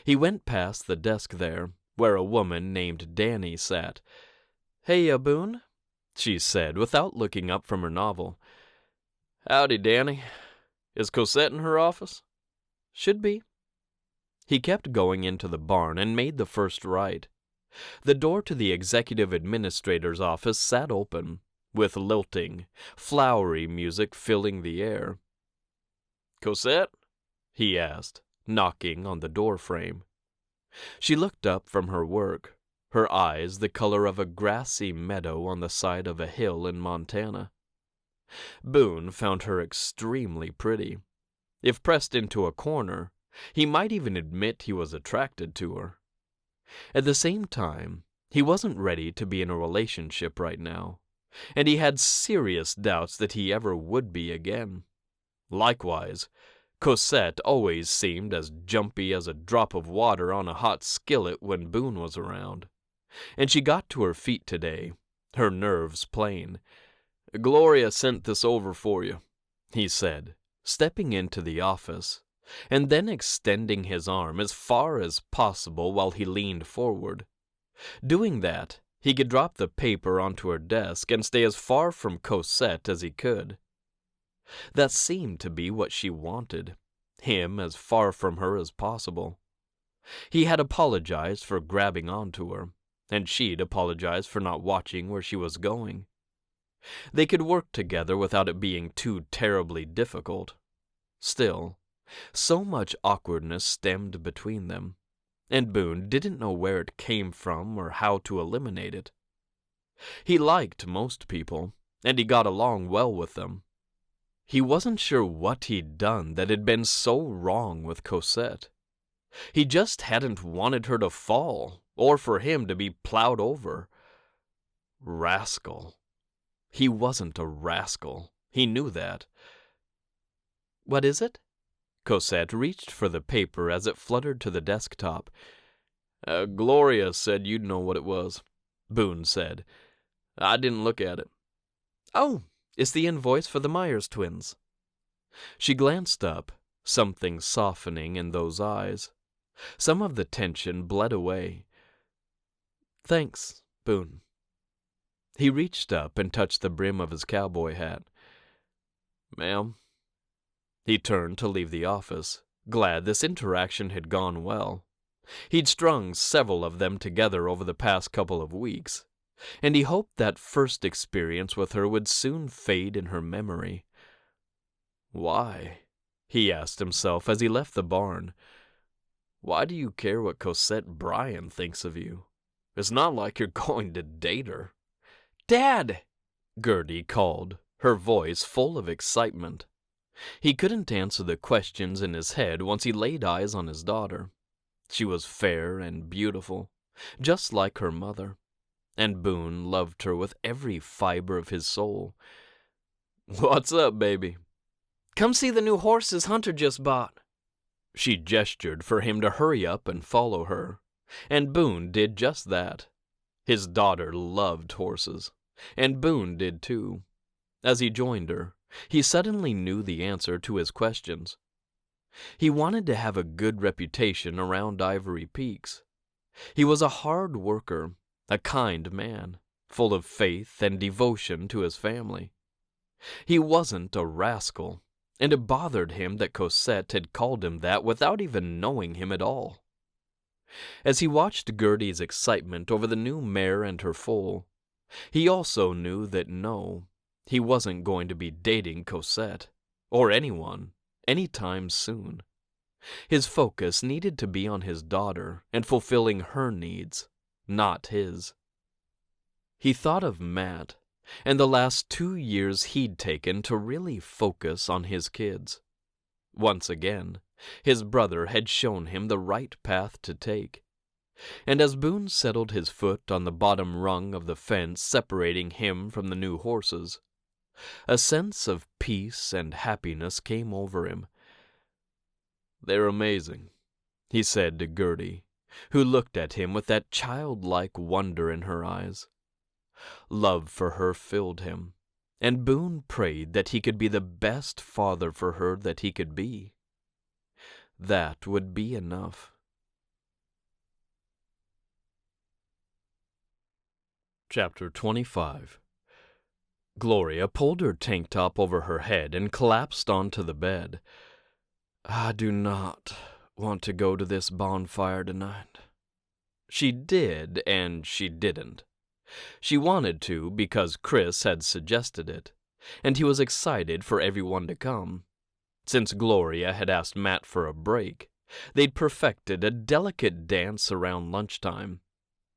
He went past the desk there, where a woman named Danny sat. "Hey, Boone," she said, without looking up from her novel. "Howdy, Danny. Is Cosette in her office?" "Should be." He kept going into the barn and made the first right. The door to the executive administrator's office sat open, with lilting, flowery music filling the air. "Cosette?" he asked, knocking on the door frame. She looked up from her work, her eyes the color of a grassy meadow on the side of a hill in Montana. Boone found her extremely pretty. If pressed into a corner, he might even admit he was attracted to her. At the same time, he wasn't ready to be in a relationship right now, and he had serious doubts that he ever would be again. Likewise, Cosette always seemed as jumpy as a drop of water on a hot skillet when Boone was around, and she got to her feet today, her nerves plain. "Gloria sent this over for you," he said, stepping into the office, and then extending his arm as far as possible while he leaned forward. Doing that, he could drop the paper onto her desk and stay as far from Cosette as he could. That seemed to be what she wanted, him as far from her as possible. He had apologized for grabbing onto her, and she'd apologized for not watching where she was going. They could work together without it being too terribly difficult. Still, so much awkwardness stemmed between them, and Boone didn't know where it came from or how to eliminate it. He liked most people, and he got along well with them. He wasn't sure what he'd done that had been so wrong with Cosette. He just hadn't wanted her to fall, or for him to be plowed over. Rascal. He wasn't a rascal. He knew that. "What is it?" Cosette reached for the paper as it fluttered to the desktop. Gloria said you'd know what it was," Boone said. "I didn't look at it." "Oh, it's the invoice for the Myers twins." She glanced up, something softening in those eyes. Some of the tension bled away. "Thanks, Boone." He reached up and touched the brim of his cowboy hat. "Ma'am?" He turned to leave the office, glad this interaction had gone well. He'd strung several of them together over the past couple of weeks, and he hoped that first experience with her would soon fade in her memory. Why? He asked himself as he left the barn. Why do you care what Cosette Bryan thinks of you? It's not like you're going to date her. "Dad!" Gertie called, her voice full of excitement. He couldn't answer the questions in his head once he laid eyes on his daughter. She was fair and beautiful, just like her mother, and Boone loved her with every fiber of his soul. "What's up, baby?" "Come see the new horses Hunter just bought." She gestured for him to hurry up and follow her, and Boone did just that. His daughter loved horses, and Boone did too. As he joined her, he suddenly knew the answer to his questions. He wanted to have a good reputation around Ivory Peaks. He was a hard worker, a kind man, full of faith and devotion to his family. He wasn't a rascal, and it bothered him that Cosette had called him that without even knowing him at all. As he watched Gertie's excitement over the new mare and her foal, he also knew that no, he wasn't going to be dating Cosette, or anyone, anytime soon. His focus needed to be on his daughter and fulfilling her needs, not his. He thought of Matt and the last 2 years he'd taken to really focus on his kids. Once again, his brother had shown him the right path to take. And as Boone settled his foot on the bottom rung of the fence separating him from the new horses, a sense of peace and happiness came over him. "They're amazing," he said to Gertie, who looked at him with that childlike wonder in her eyes. Love for her filled him, and Boone prayed that he could be the best father for her that he could be. That would be enough. Chapter 25. Gloria pulled her tank top over her head and collapsed onto the bed. "I do not want to go to this bonfire tonight." She did and she didn't. She wanted to because Chris had suggested it, and he was excited for everyone to come. Since Gloria had asked Matt for a break, they'd perfected a delicate dance around lunchtime.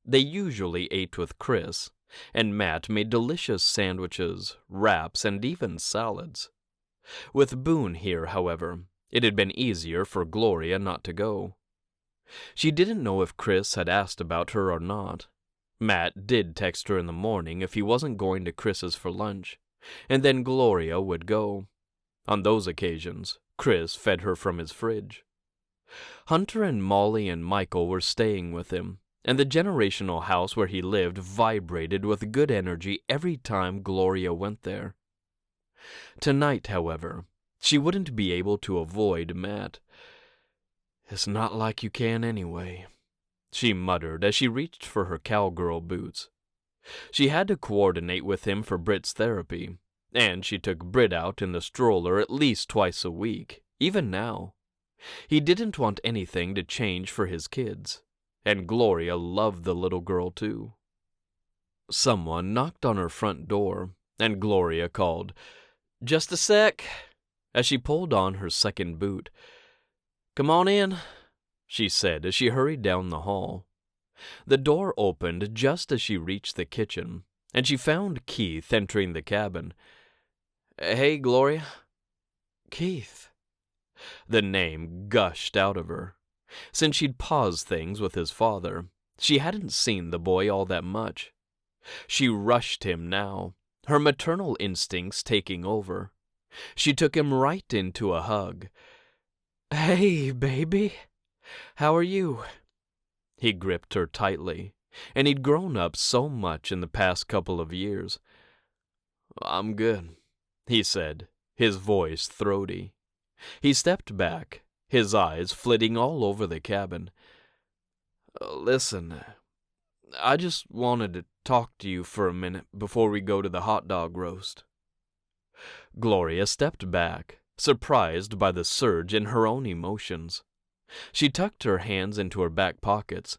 They usually ate with Chris, and Matt made delicious sandwiches, wraps, and even salads. With Boone here, however, it had been easier for Gloria not to go. She didn't know if Chris had asked about her or not. Matt did text her in the morning if he wasn't going to Chris's for lunch, and then Gloria would go. On those occasions, Chris fed her from his fridge. Hunter and Molly and Michael were staying with him, and the generational house where he lived vibrated with good energy every time Gloria went there. Tonight, however, she wouldn't be able to avoid Matt. "It's not like you can anyway," she muttered as she reached for her cowgirl boots. She had to coordinate with him for Britt's therapy, and she took Britt out in the stroller at least twice a week, even now. He didn't want anything to change for his kids, and Gloria loved the little girl too. Someone knocked on her front door, and Gloria called, "Just a sec," as she pulled on her second boot. "Come on in," she said as she hurried down the hall. The door opened just as she reached the kitchen, and she found Keith entering the cabin. "Hey, Gloria." "Keith." The name gushed out of her. Since she'd paused things with his father, she hadn't seen the boy all that much. She rushed him now, her maternal instincts taking over. She took him right into a hug. "Hey, baby. How are you?" He gripped her tightly, and he'd grown up so much in the past couple of years. "I'm good," he said, his voice throaty. He stepped back, his eyes flitting all over the cabin. "Listen, I just wanted to talk to you for a minute before we go to the hot dog roast." Gloria stepped back, surprised by the surge in her own emotions. She tucked her hands into her back pockets.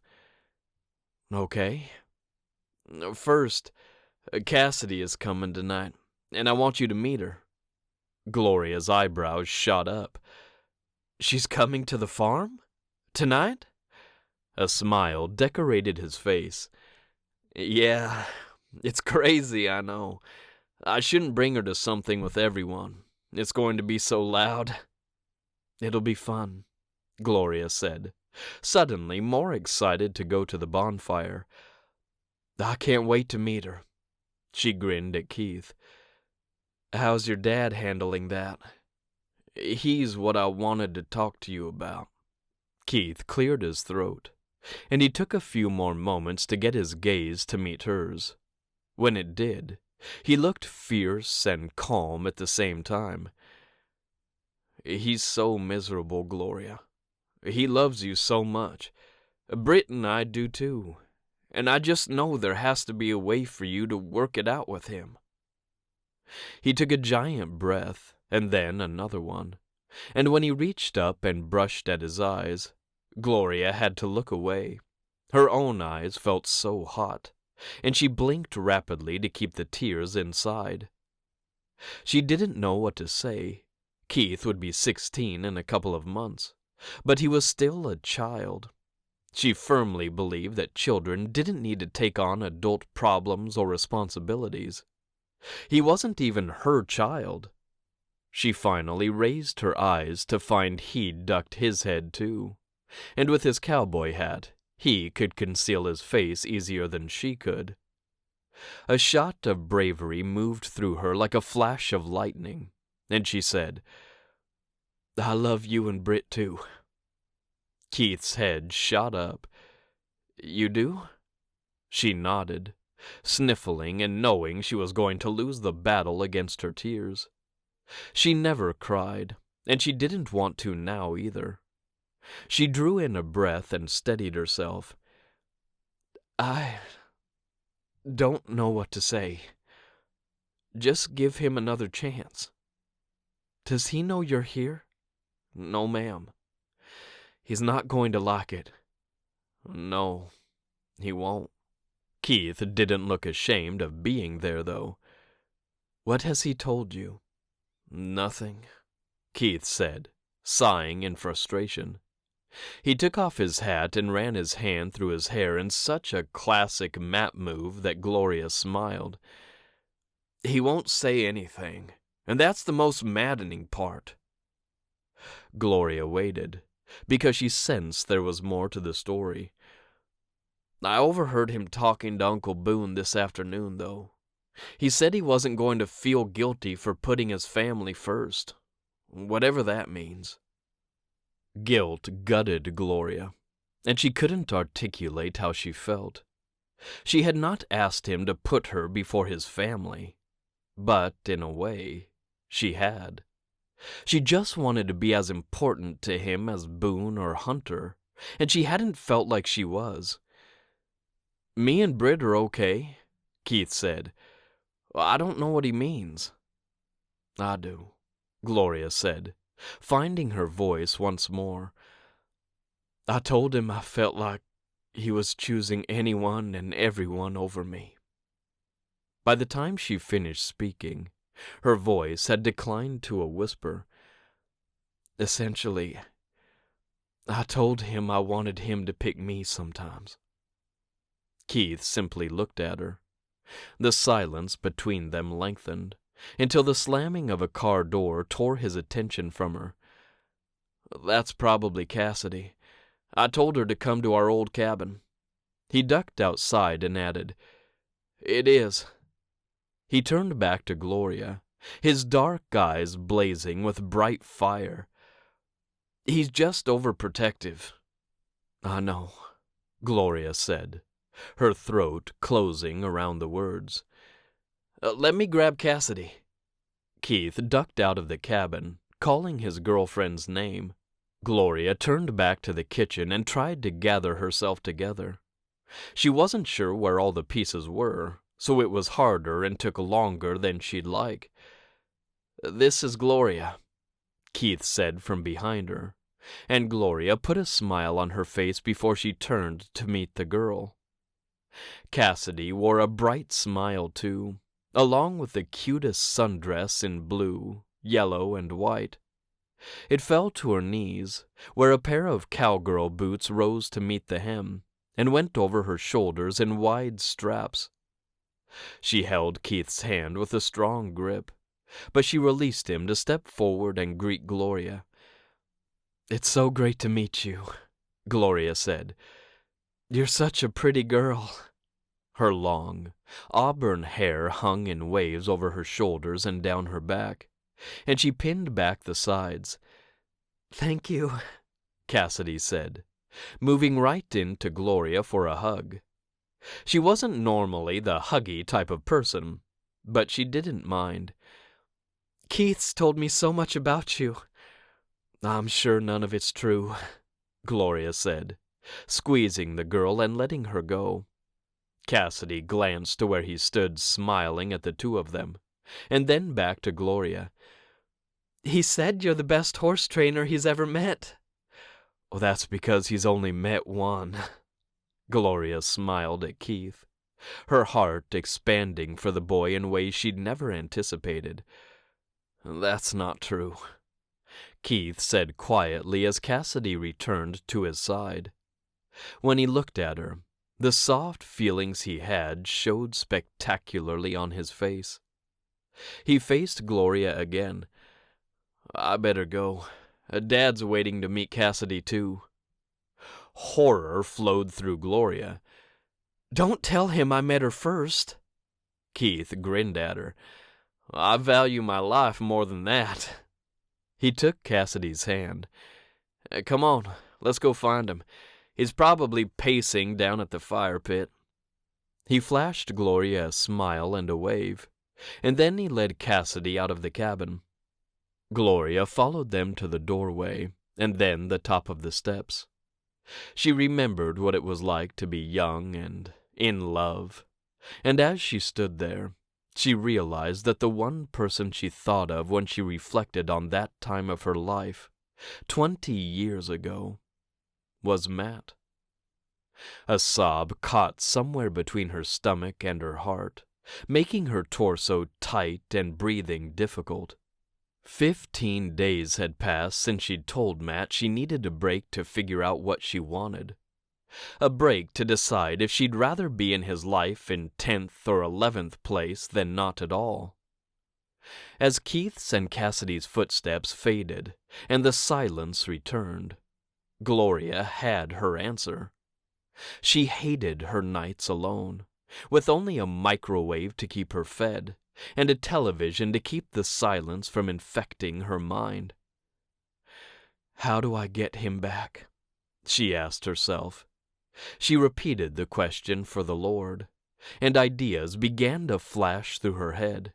"Okay. First, Cassidy is coming tonight, and I want you to meet her." Gloria's eyebrows shot up. "She's coming to the farm? Tonight?" A smile decorated his face. "Yeah, it's crazy, I know. I shouldn't bring her to something with everyone. It's going to be so loud." "It'll be fun," Gloria said, suddenly more excited to go to the bonfire. "I can't wait to meet her." She grinned at Keith. "How's your dad handling that?" "He's what I wanted to talk to you about." Keith cleared his throat, and he took a few more moments to get his gaze to meet hers. When it did, he looked fierce and calm at the same time. "He's so miserable, Gloria. He loves you so much. Britt and I do too. And I just know there has to be a way for you to work it out with him." He took a giant breath, and then another one, and when he reached up and brushed at his eyes, Gloria had to look away. Her own eyes felt so hot, and she blinked rapidly to keep the tears inside. She didn't know what to say. Keith would be 16 in a couple of months, but he was still a child. She firmly believed that children didn't need to take on adult problems or responsibilities. He wasn't even her child. She finally raised her eyes to find he'd ducked his head too, and with his cowboy hat, he could conceal his face easier than she could. A shot of bravery moved through her like a flash of lightning, and she said, "I love you and Britt too." Keith's head shot up. "You do?" She nodded, sniffling and knowing she was going to lose the battle against her tears. She never cried, and she didn't want to now either. She drew in a breath and steadied herself. "I don't know what to say. Just give him another chance. Does he know you're here?" "No, ma'am." "He's not going to like it." "No, he won't." Keith didn't look ashamed of being there, though. "What has he told you?" "Nothing," Keith said, sighing in frustration. He took off his hat and ran his hand through his hair in such a classic Matt move that Gloria smiled. "He won't say anything, and that's the most maddening part." Gloria waited, because she sensed there was more to the story. "I overheard him talking to Uncle Boone this afternoon, though. He said he wasn't going to feel guilty for putting his family first, whatever that means." Guilt gutted Gloria, and she couldn't articulate how she felt. She had not asked him to put her before his family, but, in a way, she had. She just wanted to be as important to him as Boone or Hunter, and she hadn't felt like she was. "Me and Britt are okay," Keith said. "I don't know what he means." "I do," Gloria said, finding her voice once more. "I told him I felt like he was choosing anyone and everyone over me." By the time she finished speaking, her voice had declined to a whisper. "Essentially, I told him I wanted him to pick me sometimes." Keith simply looked at her. The silence between them lengthened, until the slamming of a car door tore his attention from her. "That's probably Cassidy. I told her to come to our old cabin." He ducked outside and added, "It is." He turned back to Gloria, his dark eyes blazing with bright fire. "He's just overprotective." "I know," Gloria said, her throat closing around the words. Let me grab Cassidy." Keith ducked out of the cabin, calling his girlfriend's name. Gloria turned back to the kitchen and tried to gather herself together. She wasn't sure where all the pieces were, so it was harder and took longer than she'd like. "This is Gloria," Keith said from behind her, and Gloria put a smile on her face before she turned to meet the girl. Cassidy wore a bright smile too, along with the cutest sundress in blue, yellow, and white. It fell to her knees, where a pair of cowgirl boots rose to meet the hem, and went over her shoulders in wide straps. She held Keith's hand with a strong grip, but she released him to step forward and greet Gloria. "It's so great to meet you," Gloria said. "You're such a pretty girl." Her long, auburn hair hung in waves over her shoulders and down her back, and she pinned back the sides. "Thank you," Cassidy said, moving right into Gloria for a hug. She wasn't normally the huggy type of person, but she didn't mind. "Keith's told me so much about you." "I'm sure none of it's true," Gloria said, squeezing the girl and letting her go. Cassidy glanced to where he stood smiling at the two of them, and then back to Gloria. "He said you're the best horse trainer he's ever met." "Oh, that's because he's only met one." Gloria smiled at Keith, her heart expanding for the boy in ways she'd never anticipated. "That's not true," Keith said quietly as Cassidy returned to his side. When he looked at her, the soft feelings he had showed spectacularly on his face. He faced Gloria again. "I better go. Dad's waiting to meet Cassidy, too." Horror flowed through Gloria. "Don't tell him I met her first." Keith grinned at her. "I value my life more than that." He took Cassidy's hand. "Come on, let's go find him. He's probably pacing down at the fire pit." He flashed Gloria a smile and a wave, and then he led Cassidy out of the cabin. Gloria followed them to the doorway, and then the top of the steps. She remembered what it was like to be young and in love, and as she stood there, she realized that the one person she thought of when she reflected on that time of her life, 20 years ago, was Matt. A sob caught somewhere between her stomach and her heart, making her torso tight and breathing difficult. 15 days had passed since she'd told Matt she needed a break to figure out what she wanted. A break to decide if she'd rather be in his life in 10th or 11th place than not at all. As Keith's and Cassidy's footsteps faded and the silence returned, Gloria had her answer. She hated her nights alone, with only a microwave to keep her fed and a television to keep the silence from infecting her mind. "How do I get him back?" she asked herself. She repeated the question for the Lord, and ideas began to flash through her head.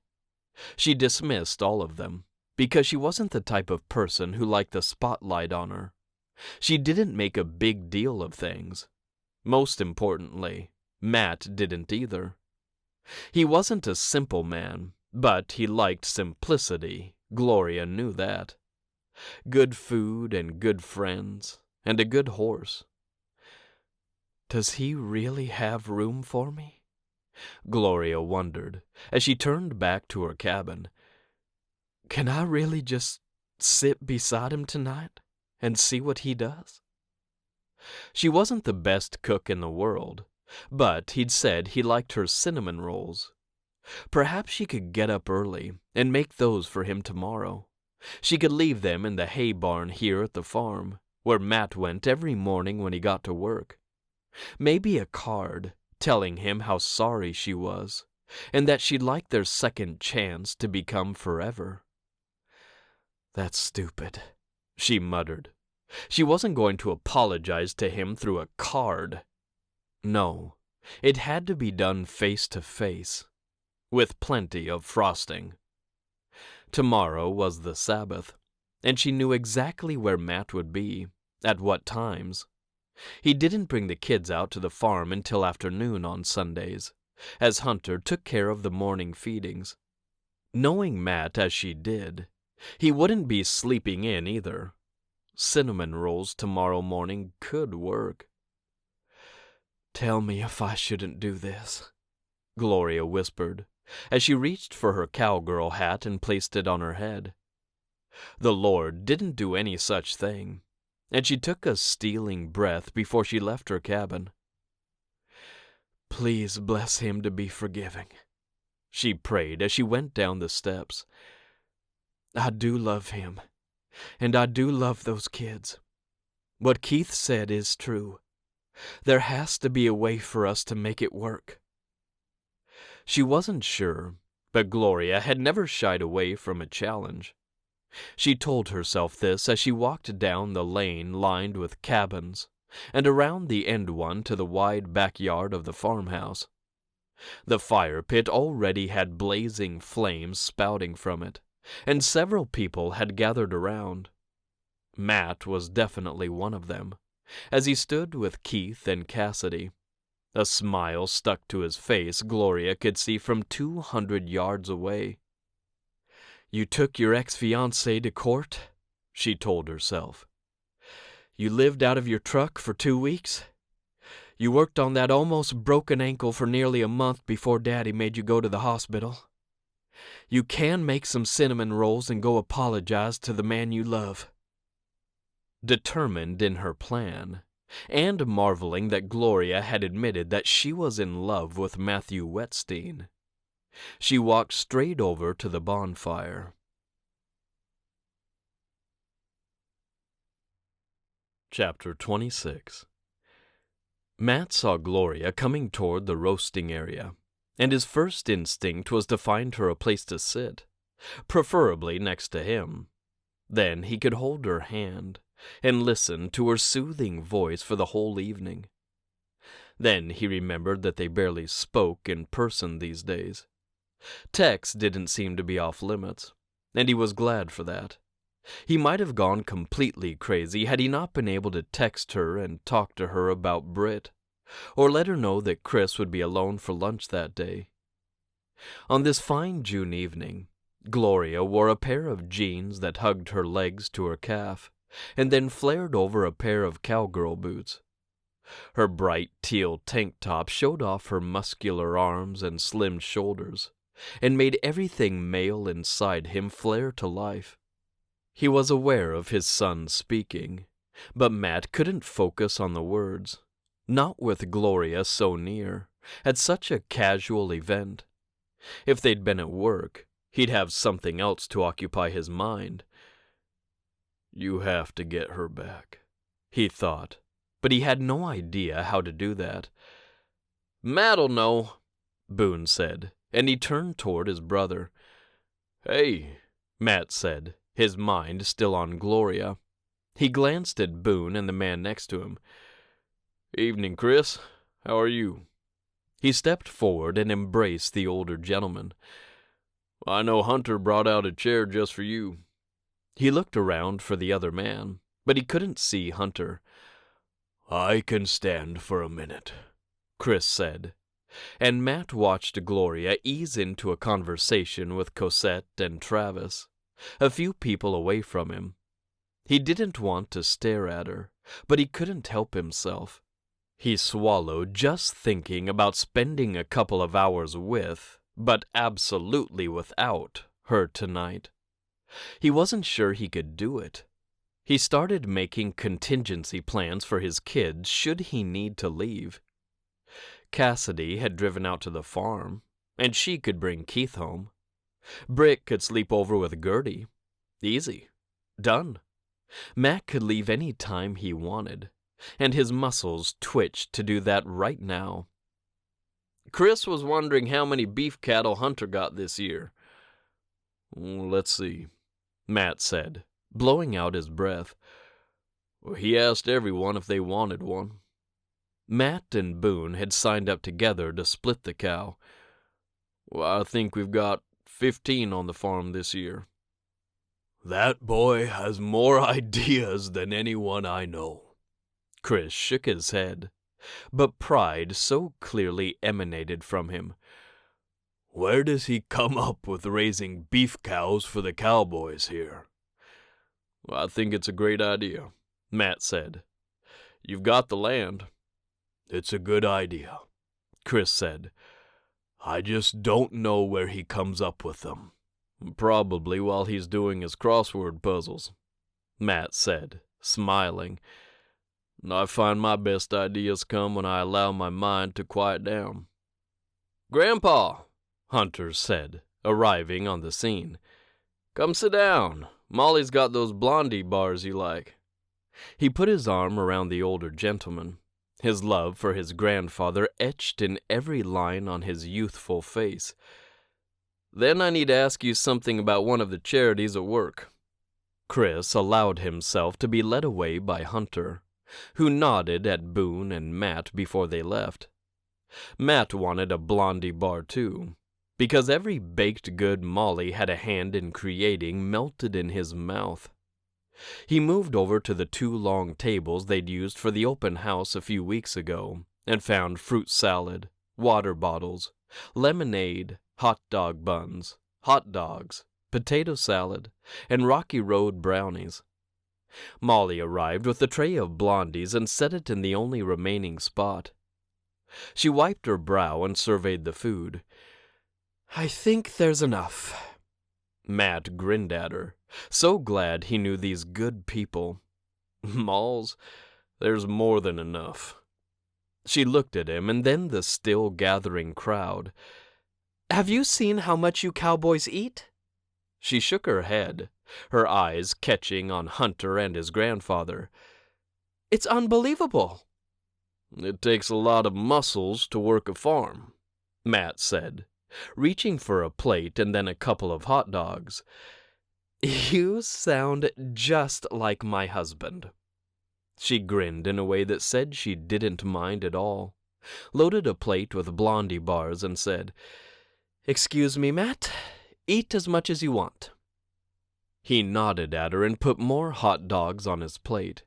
She dismissed all of them, because she wasn't the type of person who liked the spotlight on her. She didn't make a big deal of things. Most importantly, Matt didn't either. He wasn't a simple man, but he liked simplicity. Gloria knew that. Good food and good friends, and a good horse. "Does he really have room for me?" Gloria wondered as she turned back to her cabin. "Can I really just sit beside him tonight and see what he does?" She wasn't the best cook in the world, but he'd said he liked her cinnamon rolls. Perhaps she could get up early and make those for him tomorrow. She could leave them in the hay barn here at the farm, where Matt went every morning when he got to work. Maybe a card telling him how sorry she was, and that she'd like their second chance to become forever. "That's stupid," she muttered. She wasn't going to apologize to him through a card. No, it had to be done face to face, with plenty of frosting. Tomorrow was the Sabbath, and she knew exactly where Matt would be, at what times. He didn't bring the kids out to the farm until afternoon on Sundays, as Hunter took care of the morning feedings. Knowing Matt as she did, he wouldn't be sleeping in either. Cinnamon rolls tomorrow morning could work. "Tell me if I shouldn't do this," Gloria whispered, as she reached for her cowgirl hat and placed it on her head. The Lord didn't do any such thing, and she took a stealing breath before she left her cabin. "Please bless him to be forgiving," she prayed as she went down the steps. "I do love him, and I do love those kids. What Keith said is true. There has to be a way for us to make it work." She wasn't sure, but Gloria had never shied away from a challenge. She told herself this as she walked down the lane lined with cabins and around the end one to the wide backyard of the farmhouse. The fire pit already had blazing flames spouting from it, and several people had gathered around. Matt was definitely one of them, as he stood with Keith and Cassidy. A smile stuck to his face Gloria could see from 200 yards away. "You took your ex-fiancé to court?" she told herself. "You lived out of your truck for 2 weeks? You worked on that almost broken ankle for nearly a month before Daddy made you go to the hospital. You can make some cinnamon rolls and go apologize to the man you love." Determined in her plan, and marveling that Gloria had admitted that she was in love with Matthew Whettstein, she walked straight over to the bonfire. Chapter 26. Matt saw Gloria coming toward the roasting area, and his first instinct was to find her a place to sit, preferably next to him. Then he could hold her hand and listen to her soothing voice for the whole evening. Then he remembered that they barely spoke in person these days. Text didn't seem to be off limits, and he was glad for that. He might have gone completely crazy had he not been able to text her and talk to her about Britt, or let her know that Chris would be alone for lunch that day. On this fine June evening, Gloria wore a pair of jeans that hugged her legs to her calf, and then flared over a pair of cowgirl boots. Her bright teal tank top showed off her muscular arms and slim shoulders, and made everything male inside him flare to life. He was aware of his son speaking, but Matt couldn't focus on the words, not with Gloria so near, at such a casual event. If they'd been at work, he'd have something else to occupy his mind. "You have to get her back," he thought, but he had no idea how to do that. "Matt'll know," Boone said, and he turned toward his brother. "Hey," Matt said, his mind still on Gloria. He glanced at Boone and the man next to him. "Evening, Chris. How are you?" He stepped forward and embraced the older gentleman. "I know Hunter brought out a chair just for you." He looked around for the other man, but he couldn't see Hunter. "I can stand for a minute," Chris said, and Matt watched Gloria ease into a conversation with Cosette and Travis, a few people away from him. He didn't want to stare at her, but he couldn't help himself. He swallowed just thinking about spending a couple of hours with, but absolutely without, her tonight. He wasn't sure he could do it. He started making contingency plans for his kids should he need to leave. Cassidy had driven out to the farm, and she could bring Keith home. Britt could sleep over with Gertie. Easy. Done. Matt could leave any time he wanted, and his muscles twitched to do that right now. "Chris was wondering how many beef cattle Hunter got this year." "Let's see," Matt said, blowing out his breath. "He asked everyone if they wanted one." Matt and Boone had signed up together to split the cow. "I think we've got 15 on the farm this year." "That boy has more ideas than anyone I know." Chris shook his head, but pride so clearly emanated from him. "Where does he come up with raising beef cows for the cowboys here?" "I think it's a great idea," Matt said. "You've got the land." "It's a good idea," Chris said. "I just don't know where he comes up with them." "Probably while he's doing his crossword puzzles," Matt said, smiling. "I find my best ideas come when I allow my mind to quiet down." "Grandpa," Hunter said, arriving on the scene. "Come sit down. Molly's got those blondie bars you like." He put his arm around the older gentleman, his love for his grandfather etched in every line on his youthful face. Then I need to ask you something about one of the charities at work. Chris allowed himself to be led away by Hunter, who nodded at Boone and Matt before they left. Matt wanted a Blondie bar too, because every baked good Molly had a hand in creating melted in his mouth. He moved over to the 2 long tables they'd used for the open house a few weeks ago and found fruit salad, water bottles, lemonade, hot dog buns, hot dogs, potato salad, and Rocky Road brownies. Molly arrived with a tray of Blondies and set it in the only remaining spot. She wiped her brow and surveyed the food. "I think there's enough." Matt grinned at her, so glad he knew these good people. "Malls, there's more than enough." She looked at him and then the still gathering crowd. "Have you seen how much you cowboys eat?" She shook her head, her eyes catching on Hunter and his grandfather. "It's unbelievable." "It takes a lot of muscles to work a farm," Matt said, reaching for a plate and then a couple of hot dogs. "You sound just like my husband." She grinned in a way that said she didn't mind at all, loaded a plate with Blondie bars and said, "Excuse me, Matt. Eat as much as you want." He nodded at her and put more hot dogs on his plate.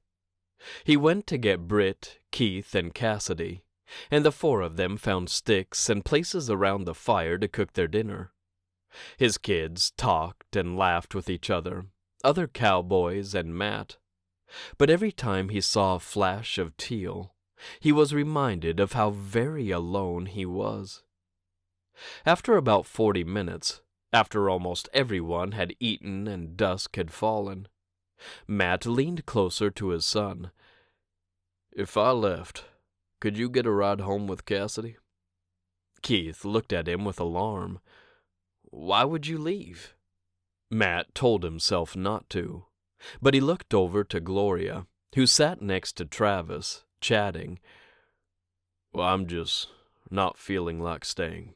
He went to get Britt, Keith, and Cassidy, and the 4 of them found sticks and places around the fire to cook their dinner. His kids talked and laughed with each other, other cowboys and Matt. But every time he saw a flash of teal, he was reminded of how very alone he was. After about 40 minutes, after almost everyone had eaten and dusk had fallen, Matt leaned closer to his son. "If I left, could you get a ride home with Cassidy?" Keith looked at him with alarm. "Why would you leave?" Matt told himself not to, but he looked over to Gloria, who sat next to Travis, chatting. "Well, I'm just not feeling like staying."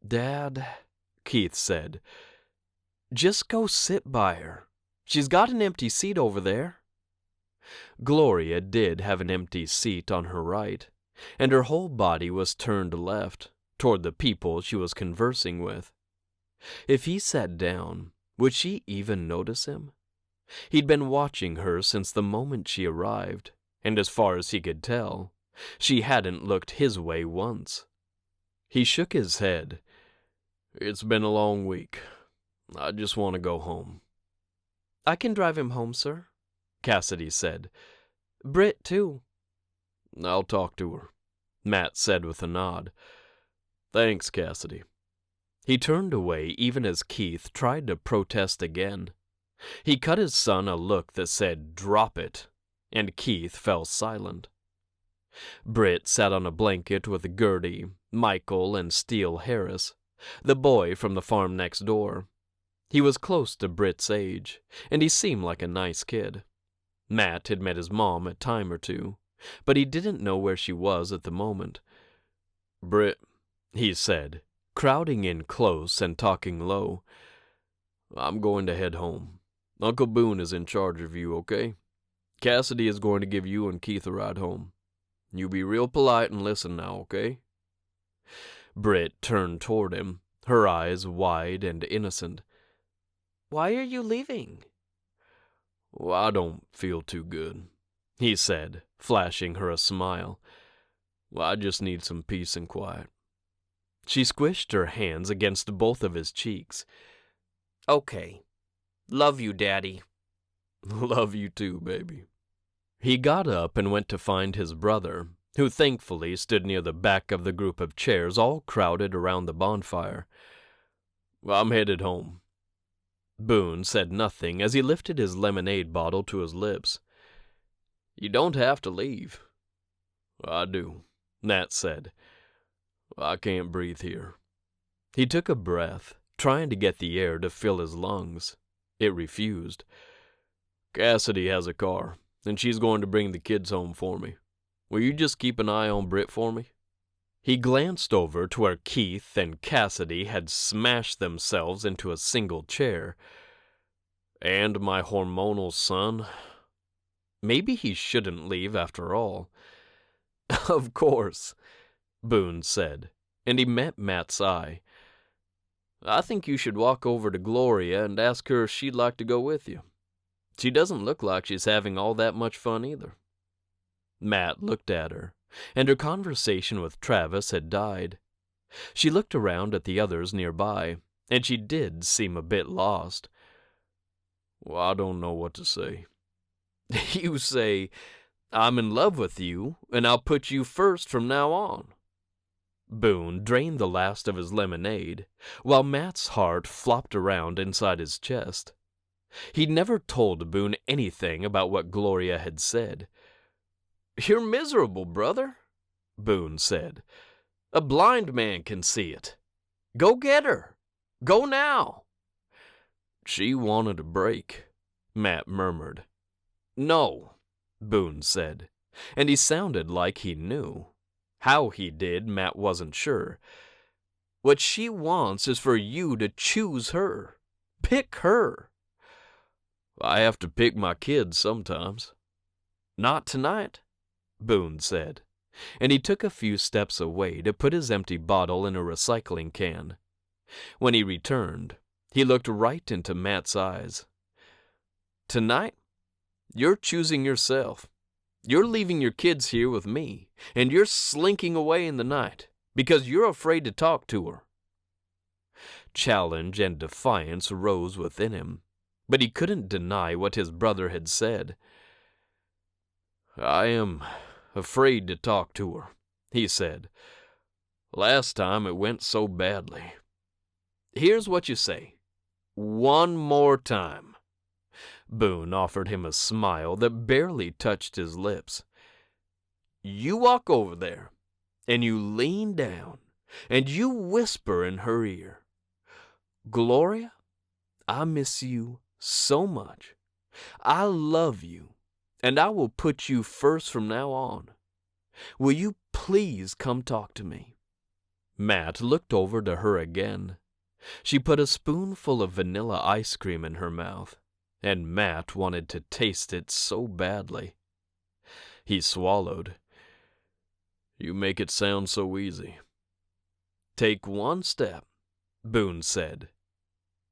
"Dad," Keith said, "just go sit by her. She's got an empty seat over there." Gloria did have an empty seat on her right, and her whole body was turned left, toward the people she was conversing with. If he sat down, would she even notice him? He'd been watching her since the moment she arrived, and as far as he could tell, she hadn't looked his way once. He shook his head. "It's been a long week. I just want to go home." "I can drive him home, sir," Cassidy said. "Britt, too." "I'll talk to her," Matt said with a nod. "Thanks, Cassidy." He turned away even as Keith tried to protest again. He cut his son a look that said, "Drop it," and Keith fell silent. Britt sat on a blanket with Gertie, Michael, and Steele Harris, the boy from the farm next door. He was close to Britt's age, and he seemed like a nice kid. Matt had met his mom a time or two, but he didn't know where she was at the moment. "Britt," he said, crowding in close and talking low, "I'm going to head home. Uncle Boone is in charge of you, okay? Cassidy is going to give you and Keith a ride home. You be real polite and listen now, okay?" Britt turned toward him, her eyes wide and innocent. "Why are you leaving?" "Well, I don't feel too good," he said, flashing her a smile. "Well, I just need some peace and quiet." She squished her hands against both of his cheeks. "Okay. Love you, Daddy." "Love you too, baby." He got up and went to find his brother, who thankfully stood near the back of the group of chairs all crowded around the bonfire. "I'm headed home." Boone said nothing as he lifted his lemonade bottle to his lips. "You don't have to leave." "I do," Nat said. "I can't breathe here." He took a breath, trying to get the air to fill his lungs. It refused. "Cassidy has a car. and she's going to bring the kids home for me. Will you just keep an eye on Britt for me?" He glanced over to where Keith and Cassidy had smashed themselves into a single chair. "And my hormonal son. Maybe he shouldn't leave after all." "Of course," Boone said, and he met Matt's eye. "I think you should walk over to Gloria and ask her if she'd like to go with you. She doesn't look like she's having all that much fun either." Matt looked at her, and her conversation with Travis had died. She looked around at the others nearby, and she did seem a bit lost. "Well, I don't know what to say." "You say, 'I'm in love with you, and I'll put you first from now on.'" Boone drained the last of his lemonade, while Matt's heart flopped around inside his chest. He'd never told Boone anything about what Gloria had said. "You're miserable, brother," Boone said. "A blind man can see it. Go get her. Go now." "She wanted a break," Matt murmured. "No," Boone said, and he sounded like he knew. How he did, Matt wasn't sure. "What she wants is for you to choose her. Pick her." "I have to pick my kids sometimes." "Not tonight," Boone said, and he took a few steps away to put his empty bottle in a recycling can. When he returned, he looked right into Matt's eyes. "Tonight, you're choosing yourself. You're leaving your kids here with me, and you're slinking away in the night because you're afraid to talk to her." Challenge and defiance rose within him, but he couldn't deny what his brother had said. "I am afraid to talk to her," he said. "Last time it went so badly." "Here's what you say. One more time." Boone offered him a smile that barely touched his lips. "You walk over there, and you lean down, and you whisper in her ear, 'Gloria, I miss you so much. I love you, and I will put you first from now on. Will you please come talk to me?'" Matt looked over to her again. She put a spoonful of vanilla ice cream in her mouth, and Matt wanted to taste it so badly. He swallowed. "You make it sound so easy." "Take one step," Boone said.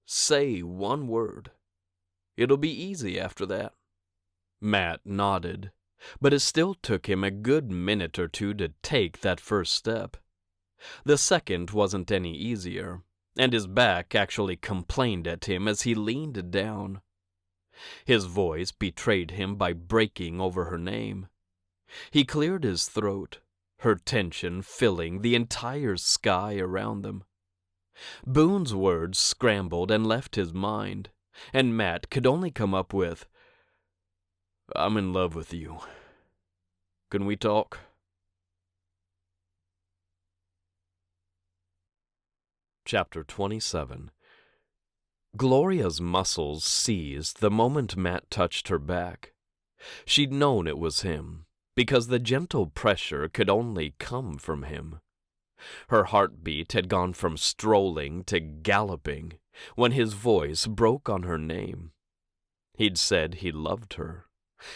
"Say one word. It'll be easy after that." Matt nodded, but it still took him a good minute or two to take that first step. The second wasn't any easier, and his back actually complained at him as he leaned down. His voice betrayed him by breaking over her name. He cleared his throat, her tension filling the entire sky around them. Boone's words scrambled and left his mind, and Matt could only come up with, "I'm in love with you. Can we talk?" Chapter 27. Gloria's muscles seized the moment Matt touched her back. She'd known it was him, because the gentle pressure could only come from him. Her heartbeat had gone from strolling to galloping when his voice broke on her name. He'd said he loved her,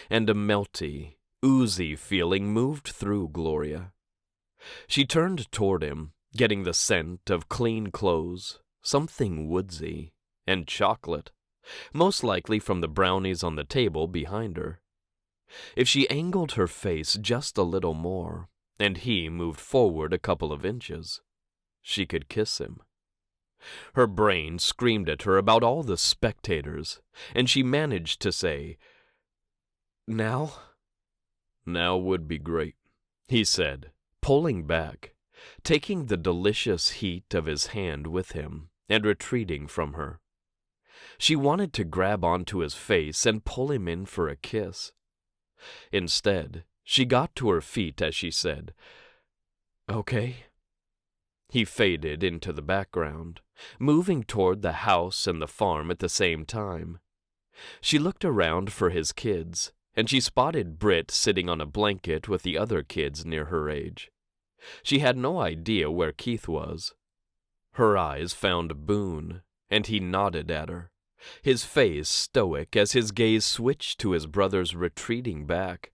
and a melty, oozy feeling moved through Gloria. She turned toward him, getting the scent of clean clothes, something woodsy, and chocolate, most likely from the brownies on the table behind her. If she angled her face just a little more, and he moved forward a couple of inches, she could kiss him. Her brain screamed at her about all the spectators, and she managed to say, "Now?" "Now would be great," he said, pulling back, taking the delicious heat of his hand with him, and retreating from her. She wanted to grab onto his face and pull him in for a kiss. Instead, she got to her feet as she said, "Okay." He faded into the background, moving toward the house and the farm at the same time. She looked around for his kids, and she spotted Britt sitting on a blanket with the other kids near her age. She had no idea where Keith was. Her eyes found Boone, and he nodded at her, his face stoic as his gaze switched to his brother's retreating back.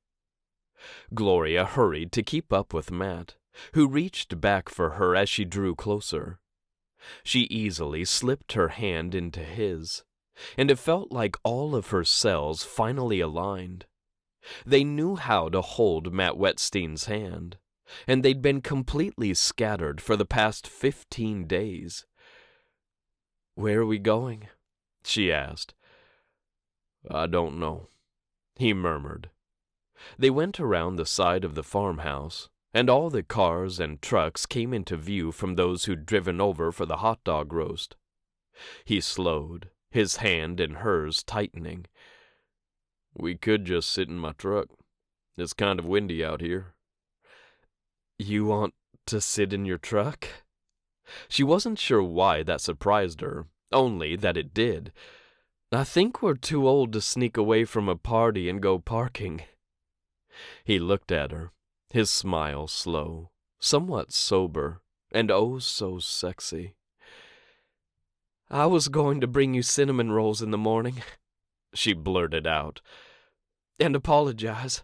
Gloria hurried to keep up with Matt, who reached back for her as she drew closer. She easily slipped her hand into his, and it felt like all of her cells finally aligned. They knew how to hold Matt Whettstein's hand, and they'd been completely scattered for the past 15 days. "Where are we going?" she asked. "I don't know," he murmured. They went around the side of the farmhouse, and all the cars and trucks came into view from those who'd driven over for the hot dog roast. He slowed, his hand in hers tightening. "We could just sit in my truck. It's kind of windy out here." "You want to sit in your truck?" She wasn't sure why that surprised her, only that it did. "I think we're too old to sneak away from a party and go parking." He looked at her, his smile slow, somewhat sober, and oh so sexy. "I was going to bring you cinnamon rolls in the morning," she blurted out, "and apologize,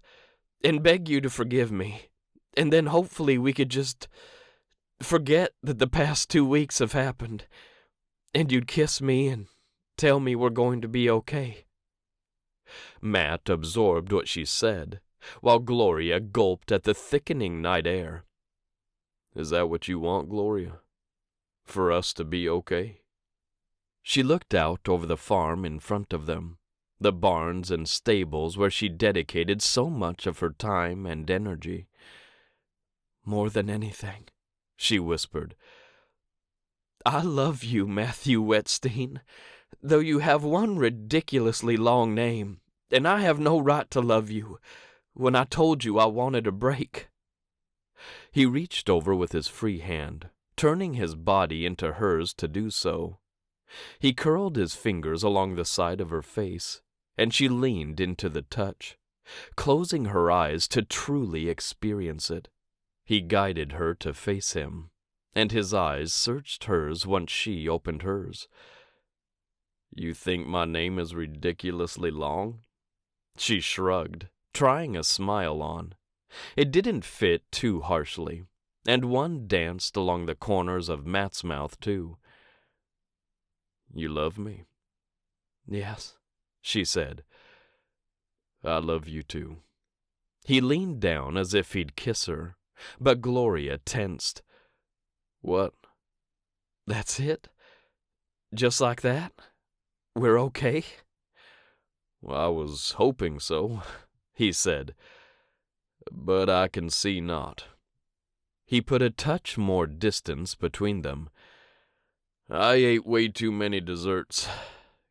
and beg you to forgive me, and then hopefully we could just forget that the past 2 weeks have happened, and you'd kiss me and tell me we're going to be okay." Matt absorbed what she said, while Gloria gulped at the thickening night air. "Is that what you want, Gloria? For us to be okay?" She looked out over the farm in front of them, the barns and stables where she dedicated so much of her time and energy. "More than anything," she whispered, "I love you, Matthew Whettstein, though you have one ridiculously long name, and I have no right to love you when I told you I wanted a break." He reached over with his free hand, turning his body into hers to do so. He curled his fingers along the side of her face, and she leaned into the touch, closing her eyes to truly experience it. He guided her to face him, and his eyes searched hers once she opened hers. "You think my name is ridiculously long?" She shrugged, trying a smile on. It didn't fit too harshly, and one danced along the corners of Matt's mouth, too. "You love me?" "Yes," she said. "I love you, too." He leaned down as if he'd kiss her, but Gloria tensed. "What?" "That's it? Just like that? We're okay?" "Well, I was hoping so," he said, "but I can see not." He put a touch more distance between them. "I ate way too many desserts.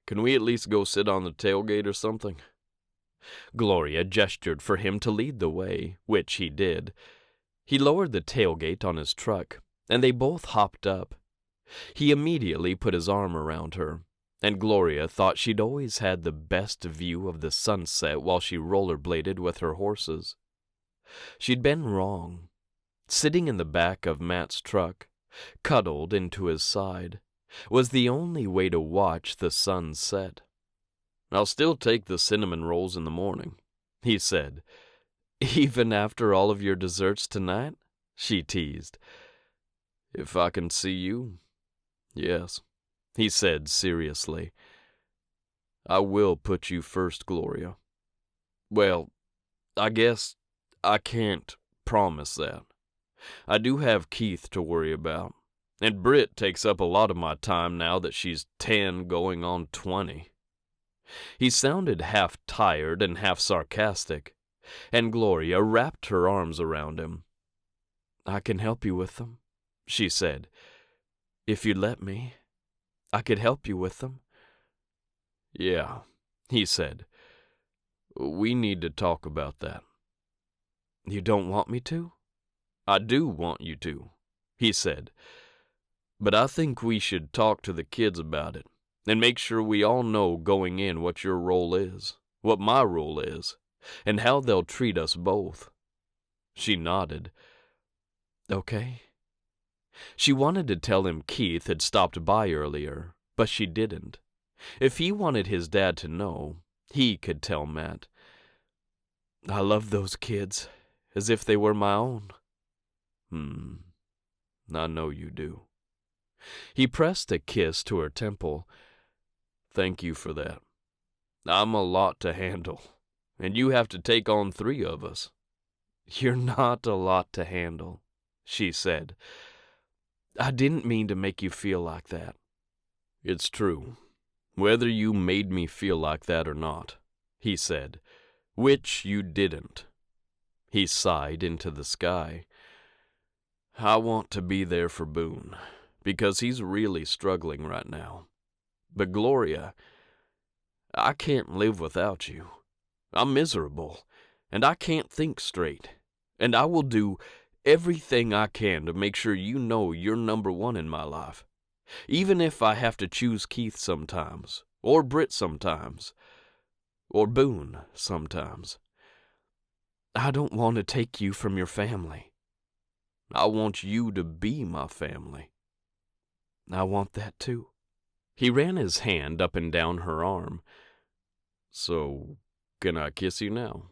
Can we at least go sit on the tailgate or something?" Gloria gestured for him to lead the way, which he did. He lowered the tailgate on his truck, and they both hopped up. He immediately put his arm around her, and Gloria thought she'd always had the best view of the sunset while she rollerbladed with her horses. She'd been wrong. Sitting in the back of Matt's truck, cuddled into his side, was the only way to watch the sun set. "I'll still take the cinnamon rolls in the morning," he said. "Even after all of your desserts tonight?" she teased. "If I can see you, yes," he said seriously. "I will put you first, Gloria. Well, I guess I can't promise that. I do have Keith to worry about, and Britt takes up a lot of my time now that she's 10 going on 20. He sounded half tired and half sarcastic, and Gloria wrapped her arms around him. "I can help you with them," she said. "If you'd let me, I could help you with them." "Yeah," he said. "We need to talk about that." "You don't want me to?" "I do want you to," he said. "But I think we should talk to the kids about it, and make sure we all know going in what your role is, what my role is, and how they'll treat us both." She nodded. "Okay." She wanted to tell him Keith had stopped by earlier, but she didn't. If he wanted his dad to know, he could tell Matt. "I love those kids, as if they were my own." I know you do." He pressed a kiss to her temple. "Thank you for that. I'm a lot to handle, and you have to take on 3 of us." "You're not a lot to handle," she said. "I didn't mean to make you feel like that." "It's true, whether you made me feel like that or not," he said, "which you didn't." He sighed into the sky. "I want to be there for Boone, because he's really struggling right now. But Gloria, I can't live without you. I'm miserable, and I can't think straight, and I will do everything I can to make sure you know you're number 1 in my life, even if I have to choose Keith sometimes, or Britt sometimes, or Boone sometimes. I don't want to take you from your family. I want you to be my family." "I want that too." He ran his hand up and down her arm. "So, can I kiss you now?"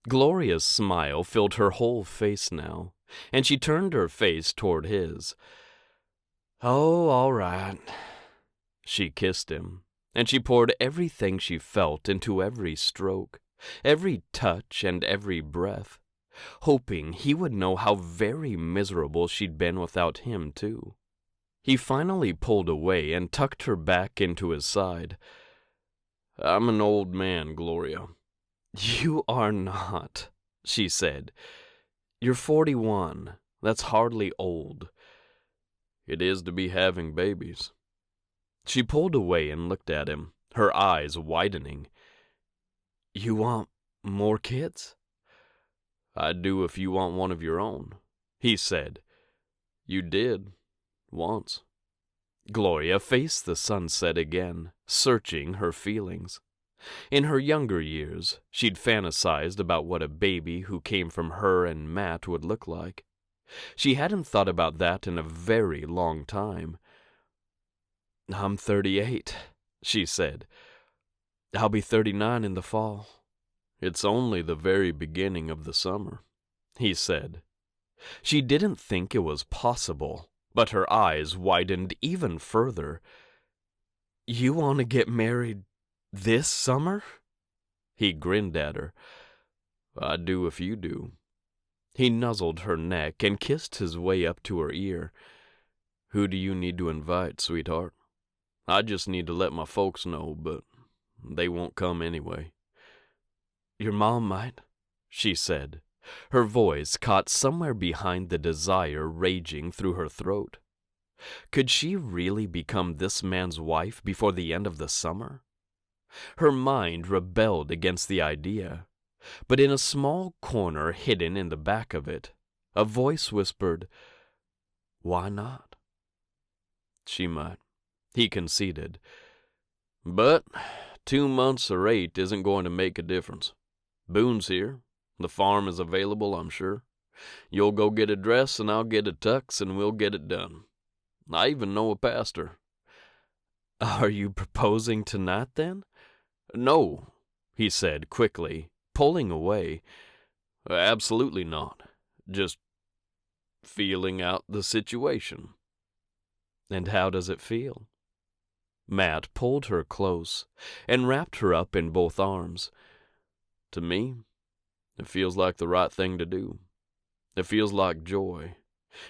Gloria's smile filled her whole face now, and she turned her face toward his. "Oh, all right." She kissed him, and she poured everything she felt into every stroke, every touch, and every breath, hoping he would know how very miserable she'd been without him, too. He finally pulled away and tucked her back into his side. "I'm an old man, Gloria." "You are not," she said. "You're 41. That's hardly old." "It is to be having babies." She pulled away and looked at him, her eyes widening. "You want more kids?" "I do if you want one of your own," he said. "You did, once." Gloria faced the sunset again, searching her feelings. In her younger years, she'd fantasized about what a baby who came from her and Matt would look like. She hadn't thought about that in a very long time. "I'm 38, she said. "I'll be 39 in the fall." "It's only the very beginning of the summer," he said. She didn't think it was possible, but her eyes widened even further. "You want to get married this summer?" He grinned at her. "I do if you do." He nuzzled her neck and kissed his way up to her ear. "Who do you need to invite, sweetheart? I just need to let my folks know, but they won't come anyway." "Your mom might," she said, her voice caught somewhere behind the desire raging through her throat. Could she really become this man's wife before the end of the summer? Her mind rebelled against the idea, but in a small corner hidden in the back of it, a voice whispered, "Why not?" "She might," he conceded. "But 2 months or 8 isn't going to make a difference. Boone's here. The farm is available, I'm sure. You'll go get a dress and I'll get a tux and we'll get it done. I even know a pastor." "Are you proposing tonight, then?" "No," he said quickly, pulling away. "Absolutely not. Just feeling out the situation." "And how does it feel?" Matt pulled her close and wrapped her up in both arms. "To me, it feels like the right thing to do. It feels like joy.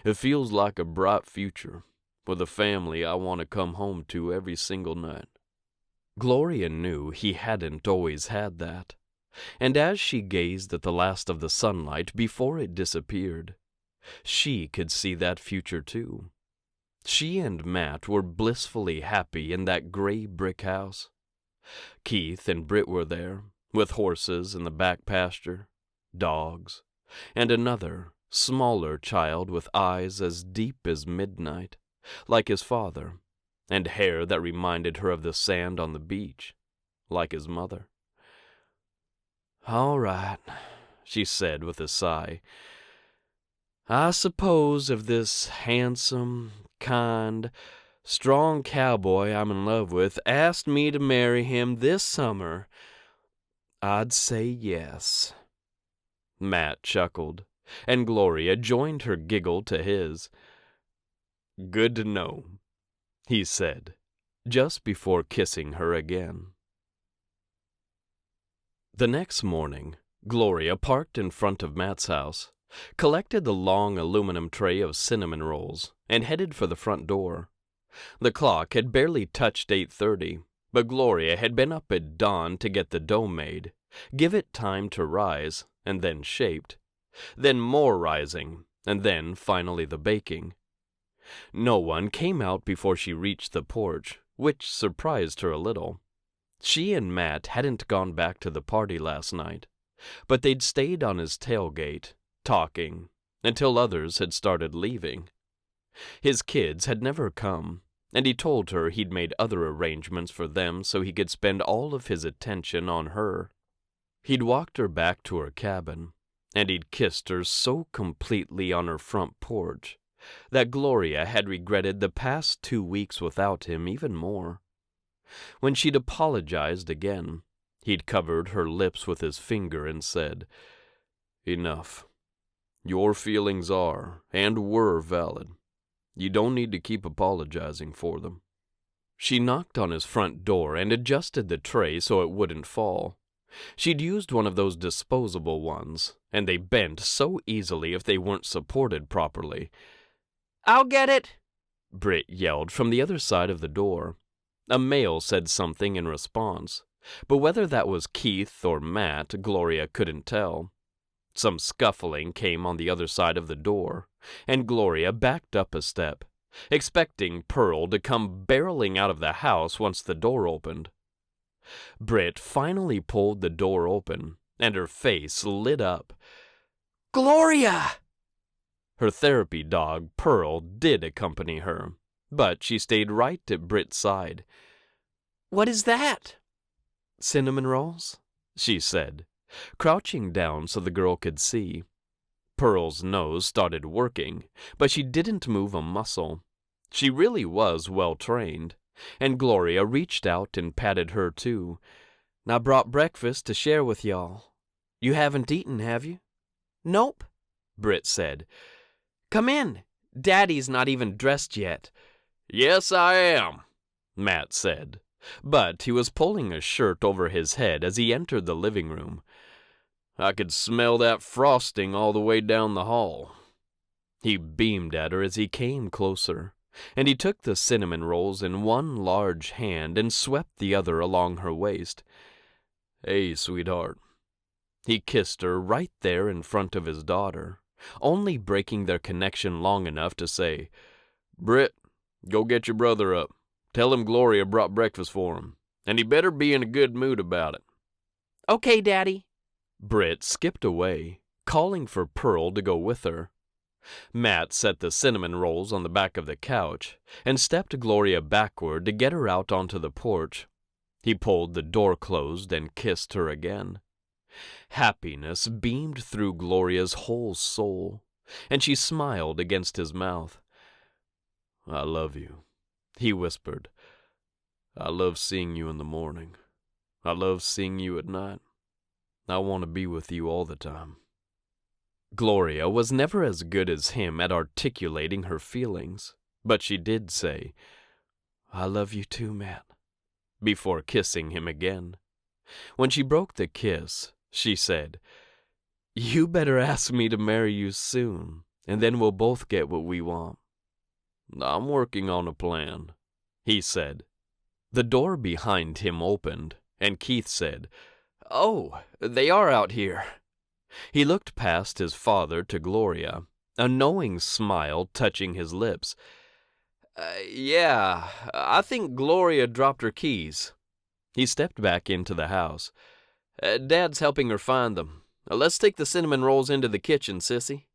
It feels like a bright future, with a family I want to come home to every single night." Gloria knew he hadn't always had that, and as she gazed at the last of the sunlight before it disappeared, she could see that future too. She and Matt were blissfully happy in that gray brick house. Keith and Britt were there, with horses in the back pasture, dogs, and another, smaller child with eyes as deep as midnight, like his father, and hair that reminded her of the sand on the beach, like his mother. "All right," she said with a sigh. "I suppose if this handsome, kind, strong cowboy I'm in love with asked me to marry him this summer, I'd say yes." Matt chuckled, and Gloria joined her giggle to his. "Good to know," he said, just before kissing her again. The next morning, Gloria parked in front of Matt's house, collected the long aluminum tray of cinnamon rolls, and headed for the front door. The clock had barely touched 8:30, but Gloria had been up at dawn to get the dough made, give it time to rise, and then shaped, then more rising, and then finally the baking. No one came out before she reached the porch, which surprised her a little. She and Matt hadn't gone back to the party last night, but they'd stayed on his tailgate, talking, until others had started leaving. His kids had never come, and he told her he'd made other arrangements for them so he could spend all of his attention on her. He'd walked her back to her cabin, and he'd kissed her so completely on her front porch that Gloria had regretted the past 2 weeks without him even more. When she'd apologized again, he'd covered her lips with his finger and said, "Enough. Your feelings are, and were, valid. You don't need to keep apologizing for them." She knocked on his front door and adjusted the tray so it wouldn't fall. She'd used one of those disposable ones, and they bent so easily if they weren't supported properly. "I'll get it," Britt yelled from the other side of the door. A male said something in response, but whether that was Keith or Matt, Gloria couldn't tell. Some scuffling came on the other side of the door, and Gloria backed up a step, expecting Pearl to come barreling out of the house once the door opened. Britt finally pulled the door open, and her face lit up. "Gloria!" Her therapy dog, Pearl, did accompany her, but she stayed right at Britt's side. "What is that?" "Cinnamon rolls," she said, crouching down so the girl could see. Pearl's nose started working, but she didn't move a muscle. She really was well trained, and Gloria reached out and patted her too. "I brought breakfast to share with y'all. You haven't eaten, have you?" "Nope," Britt said. "Come in. Daddy's not even dressed yet." "Yes, I am," Matt said, but he was pulling a shirt over his head as he entered the living room. "I could smell that frosting all the way down the hall." He beamed at her as he came closer, and he took the cinnamon rolls in one large hand and swept the other along her waist. "Hey, sweetheart." He kissed her right there in front of his daughter, only breaking their connection long enough to say, "Britt, go get your brother up. Tell him Gloria brought breakfast for him, and he better be in a good mood about it." "Okay, Daddy." Britt skipped away, calling for Pearl to go with her. Matt set the cinnamon rolls on the back of the couch and stepped Gloria backward to get her out onto the porch. He pulled the door closed and kissed her again. Happiness beamed through Gloria's whole soul, and she smiled against his mouth. "I love you," he whispered. "I love seeing you in the morning. I love seeing you at night. I want to be with you all the time." Gloria was never as good as him at articulating her feelings, but she did say, "I love you too, Matt," before kissing him again. When she broke the kiss, she said, "You better ask me to marry you soon, and then we'll both get what we want." "I'm working on a plan," he said. The door behind him opened, and Keith said, "Oh, they are out here." He looked past his father to Gloria, a knowing smile touching his lips. Yeah, I think Gloria dropped her keys." He stepped back into the house. "Dad's helping her find them. Let's take the cinnamon rolls into the kitchen, sissy."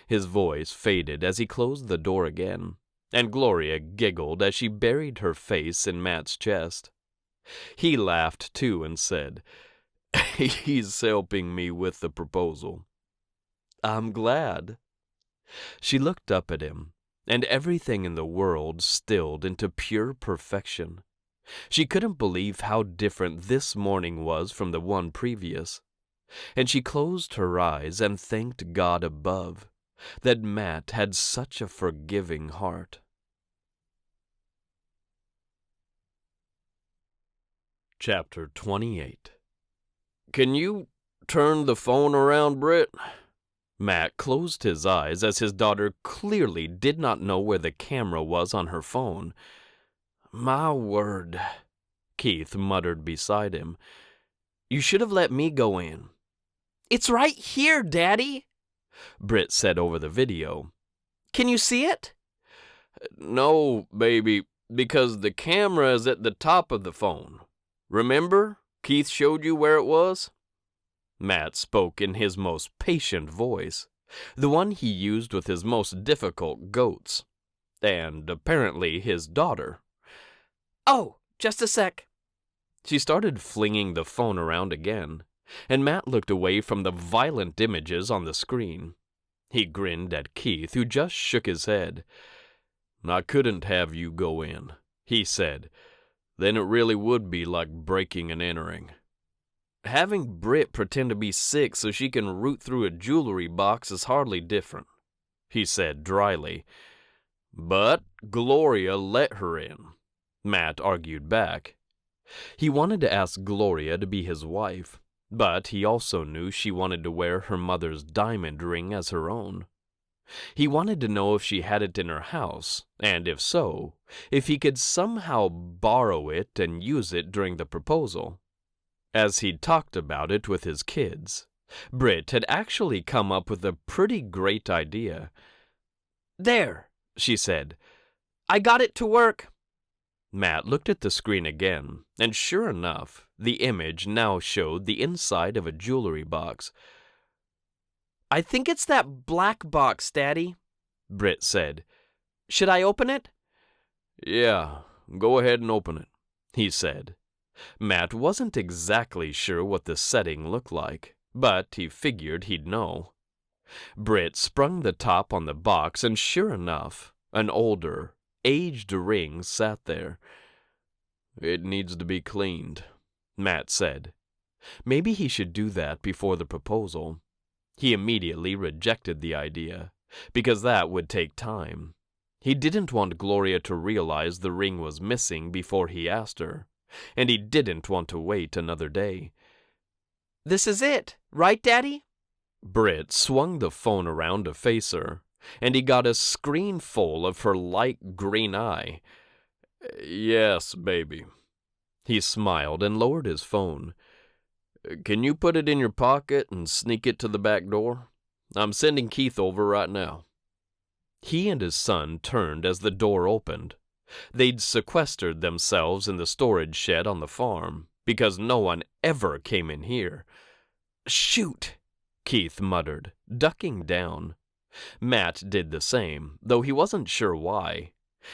His voice faded as he closed the door again, and Gloria giggled as she buried her face in Matt's chest. He laughed too and said, He's helping me with the proposal. I'm glad. She looked up at him, and everything in the world stilled into pure perfection. She couldn't believe how different this morning was from the one previous, and she closed her eyes and thanked God above that Matt had such a forgiving heart. Chapter 28. Can you turn the phone around, Britt? Matt closed his eyes as his daughter clearly did not know where the camera was on her phone. My word, Keith muttered beside him. You should have let me go in. It's right here, Daddy, Britt said over the video. Can you see it? No, baby, because the camera is at the top of the phone. Remember, Keith showed you where it was? Matt spoke in his most patient voice, the one he used with his most difficult goats, and apparently his daughter. Oh, just a sec. She started flinging the phone around again, and Matt looked away from the violent images on the screen. He grinned at Keith, who just shook his head. I couldn't have you go in, he said. Then it really would be like breaking and entering. Having Britt pretend to be sick so she can root through a jewelry box is hardly different, he said dryly. But Gloria let her in, Matt argued back. He wanted to ask Gloria to be his wife, but he also knew she wanted to wear her mother's diamond ring as her own. He wanted to know if she had it in her house, and if so, if he could somehow borrow it and use it during the proposal. As he'd talked about it with his kids, Britt had actually come up with a pretty great idea. There, she said. I got it to work. Matt looked at the screen again, and sure enough, the image now showed the inside of a jewelry box. I think it's that black box, Daddy, Britt said. Should I open it? Yeah, go ahead and open it, he said. Matt wasn't exactly sure what the setting looked like, but he figured he'd know. Britt sprung the top on the box, and sure enough, an older, aged ring sat there. It needs to be cleaned, Matt said. Maybe he should do that before the proposal. He immediately rejected the idea, because that would take time. He didn't want Gloria to realize the ring was missing before he asked her, and he didn't want to wait another day. This is it, right, Daddy? Britt swung the phone around to face her, and he got a screen full of her light green eye. Yes, baby. He smiled and lowered his phone. Can you put it in your pocket and sneak it to the back door? I'm sending Keith over right now. He and his son turned as the door opened. They'd sequestered themselves in the storage shed on the farm, because no one ever came in here. Shoot, Keith muttered, ducking down. Matt did the same, though he wasn't sure why.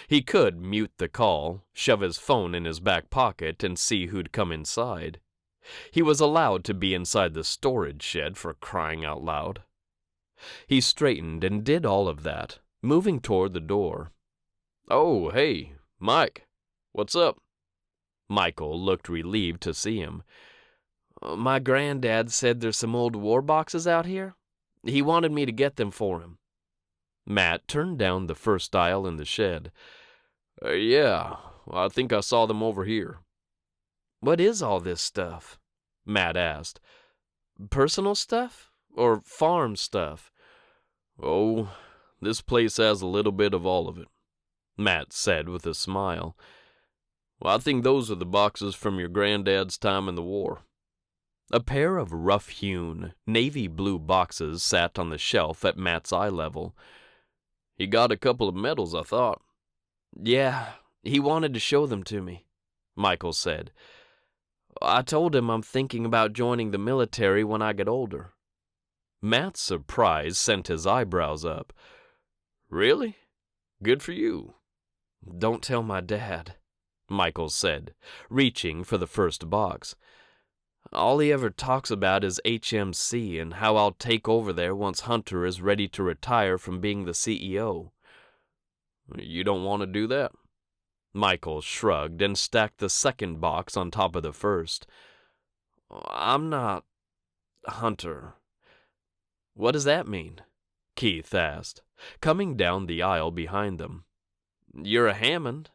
He could mute the call, shove his phone in his back pocket, and see who'd come inside. He was allowed to be inside the storage shed, for crying out loud. He straightened and did all of that, moving toward the door. Oh, hey, Mike, what's up? Michael looked relieved to see him. My granddad said there's some old war boxes out here. He wanted me to get them for him. Matt turned down the first aisle in the shed. Yeah, I think I saw them over here. What is all this stuff? Matt asked. Personal stuff or farm stuff? Oh, this place has a little bit of all of it, Matt said with a smile. Well, I think those are the boxes from your granddad's time in the war. A pair of rough-hewn, navy blue boxes sat on the shelf at Matt's eye level. He got a couple of medals, I thought. Yeah, he wanted to show them to me, Michael said. I told him I'm thinking about joining the military when I get older. Matt's surprise sent his eyebrows up. Really? Good for you. Don't tell my dad, Michael said, reaching for the first box. All he ever talks about is HMC and how I'll take over there once Hunter is ready to retire from being the CEO. You don't want to do that? Michael shrugged and stacked the second box on top of the first. I'm not Hunter. What does that mean? Keith asked, coming down the aisle behind them. You're a Hammond.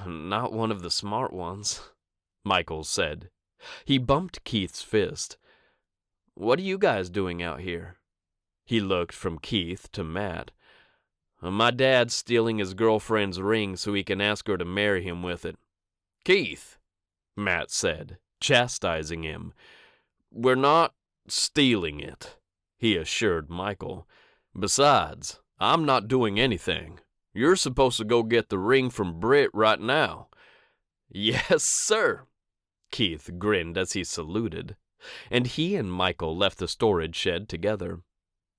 Not one of the smart ones, Michael said. He bumped Keith's fist. What are you guys doing out here? He looked from Keith to Matt. My dad's stealing his girlfriend's ring so he can ask her to marry him with it. Keith, Matt said, chastising him. We're not stealing it, he assured Michael. Besides, I'm not doing anything. You're supposed to go get the ring from Britt right now. Yes, sir. Keith grinned as he saluted, and he and Michael left the storage shed together.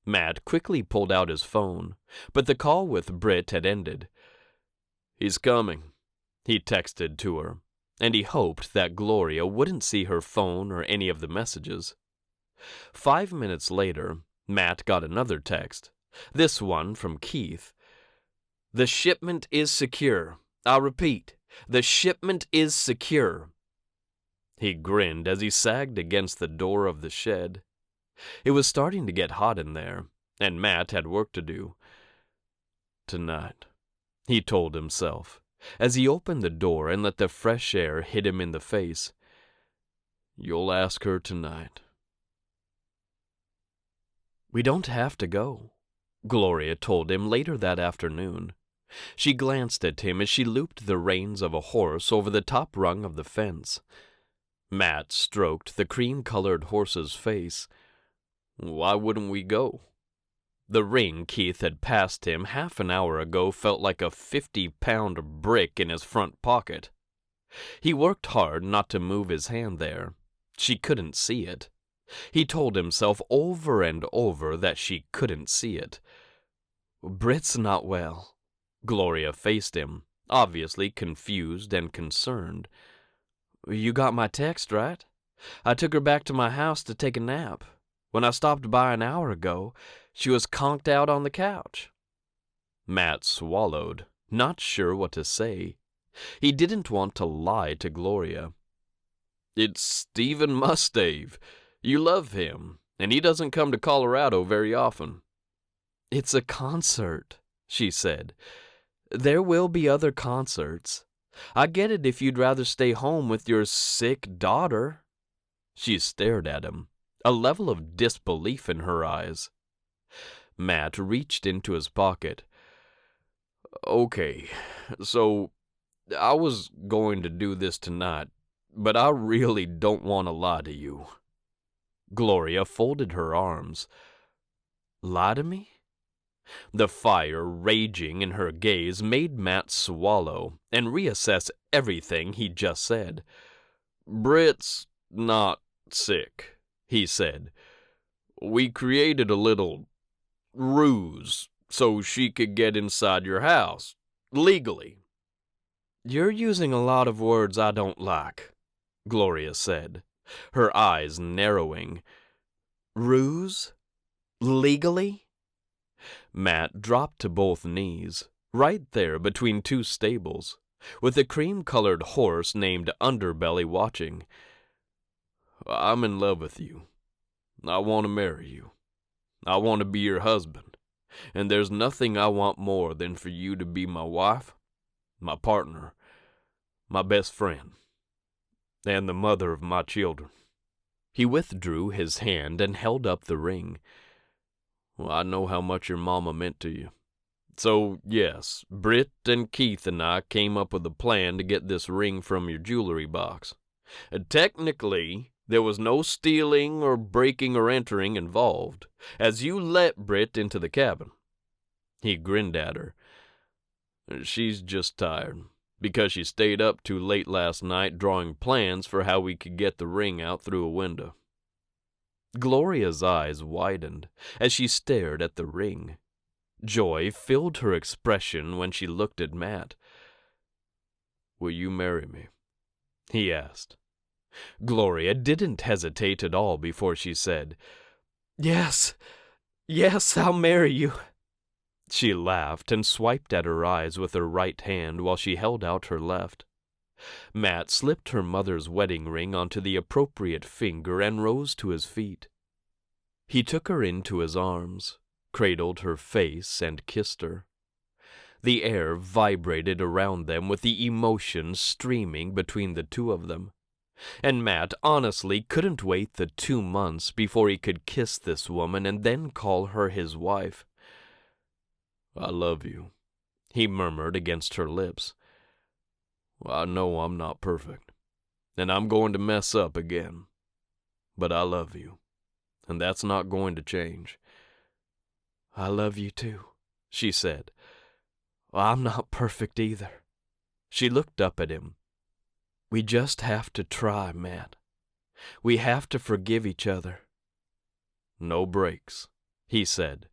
Matt quickly pulled out his phone, but the call with Britt had ended. He's coming, he texted to her, and he hoped that Gloria wouldn't see her phone or any of the messages. 5 minutes later, Matt got another text, this one from Keith. The shipment is secure. I'll repeat, the shipment is secure. He grinned as he sagged against the door of the shed. It was starting to get hot in there, and Matt had work to do. Tonight, he told himself, as he opened the door and let the fresh air hit him in the face. You'll ask her tonight. We don't have to go, Gloria told him later that afternoon. She glanced at him as she looped the reins of a horse over the top rung of the fence. Matt stroked the cream-colored horse's face. Why wouldn't we go? The ring Keith had passed him half an hour ago felt like a 50-pound brick in his front pocket. He worked hard not to move his hand there. She couldn't see it. He told himself over and over that she couldn't see it. Britt's not well. Gloria faced him, obviously confused and concerned. You got my text, right? I took her back to my house to take a nap. When I stopped by an hour ago, she was conked out on the couch. Matt swallowed, not sure what to say. He didn't want to lie to Gloria. It's Stephen Mustave. You love him, and he doesn't come to Colorado very often. It's a concert, she said. There will be other concerts. I get it if you'd rather stay home with your sick daughter. She stared at him, a level of disbelief in her eyes. Matt reached into his pocket. Okay, so I was going to do this tonight, but I really don't want to lie to you. Gloria folded her arms. Lie to me? The fire raging in her gaze made Matt swallow and reassess everything he'd just said. Britt's not sick, he said. We created a little ruse so she could get inside your house, legally. You're using a lot of words I don't like, Gloria said, her eyes narrowing. Ruse? Legally? Matt dropped to both knees, right there between two stables, with a cream-colored horse named Underbelly watching. I'm in love with you. I want to marry you. I want to be your husband, and there's nothing I want more than for you to be my wife, my partner, my best friend, and the mother of my children. He withdrew his hand and held up the ring. Well, I know how much your mama meant to you. So, yes, Britt and Keith and I came up with a plan to get this ring from your jewelry box. Technically, there was no stealing or breaking or entering involved, as you let Britt into the cabin. He grinned at her. She's just tired, because she stayed up too late last night drawing plans for how we could get the ring out through a window. Gloria's eyes widened as she stared at the ring. Joy filled her expression when she looked at Matt. Will you marry me? He asked. Gloria didn't hesitate at all before she said, Yes, I'll marry you. She laughed and swiped at her eyes with her right hand while she held out her left. Matt slipped her mother's wedding ring onto the appropriate finger and rose to his feet. He took her into his arms, cradled her face, and kissed her. The air vibrated around them with the emotion streaming between the two of them, and Matt honestly couldn't wait the 2 months before he could kiss this woman and then call her his wife. "I love you," he murmured against her lips. "I know I'm not perfect, and I'm going to mess up again, but I love you, and that's not going to change." "I love you too," she said. "I'm not perfect either." She looked up at him. "We just have to try, Matt. We have to forgive each other." "No breaks," he said.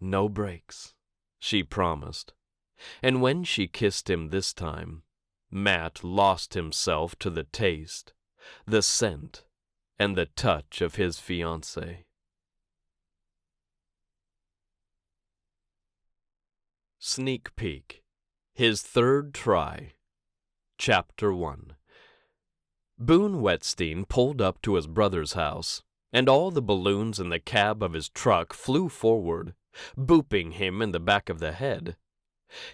"No breaks," she promised. And when she kissed him this time, Matt lost himself to the taste, the scent, and the touch of his fiancée. Sneak Peek. His Third Try. Chapter 1. Boone Whettstein pulled up to his brother's house, and all the balloons in the cab of his truck flew forward, booping him in the back of the head.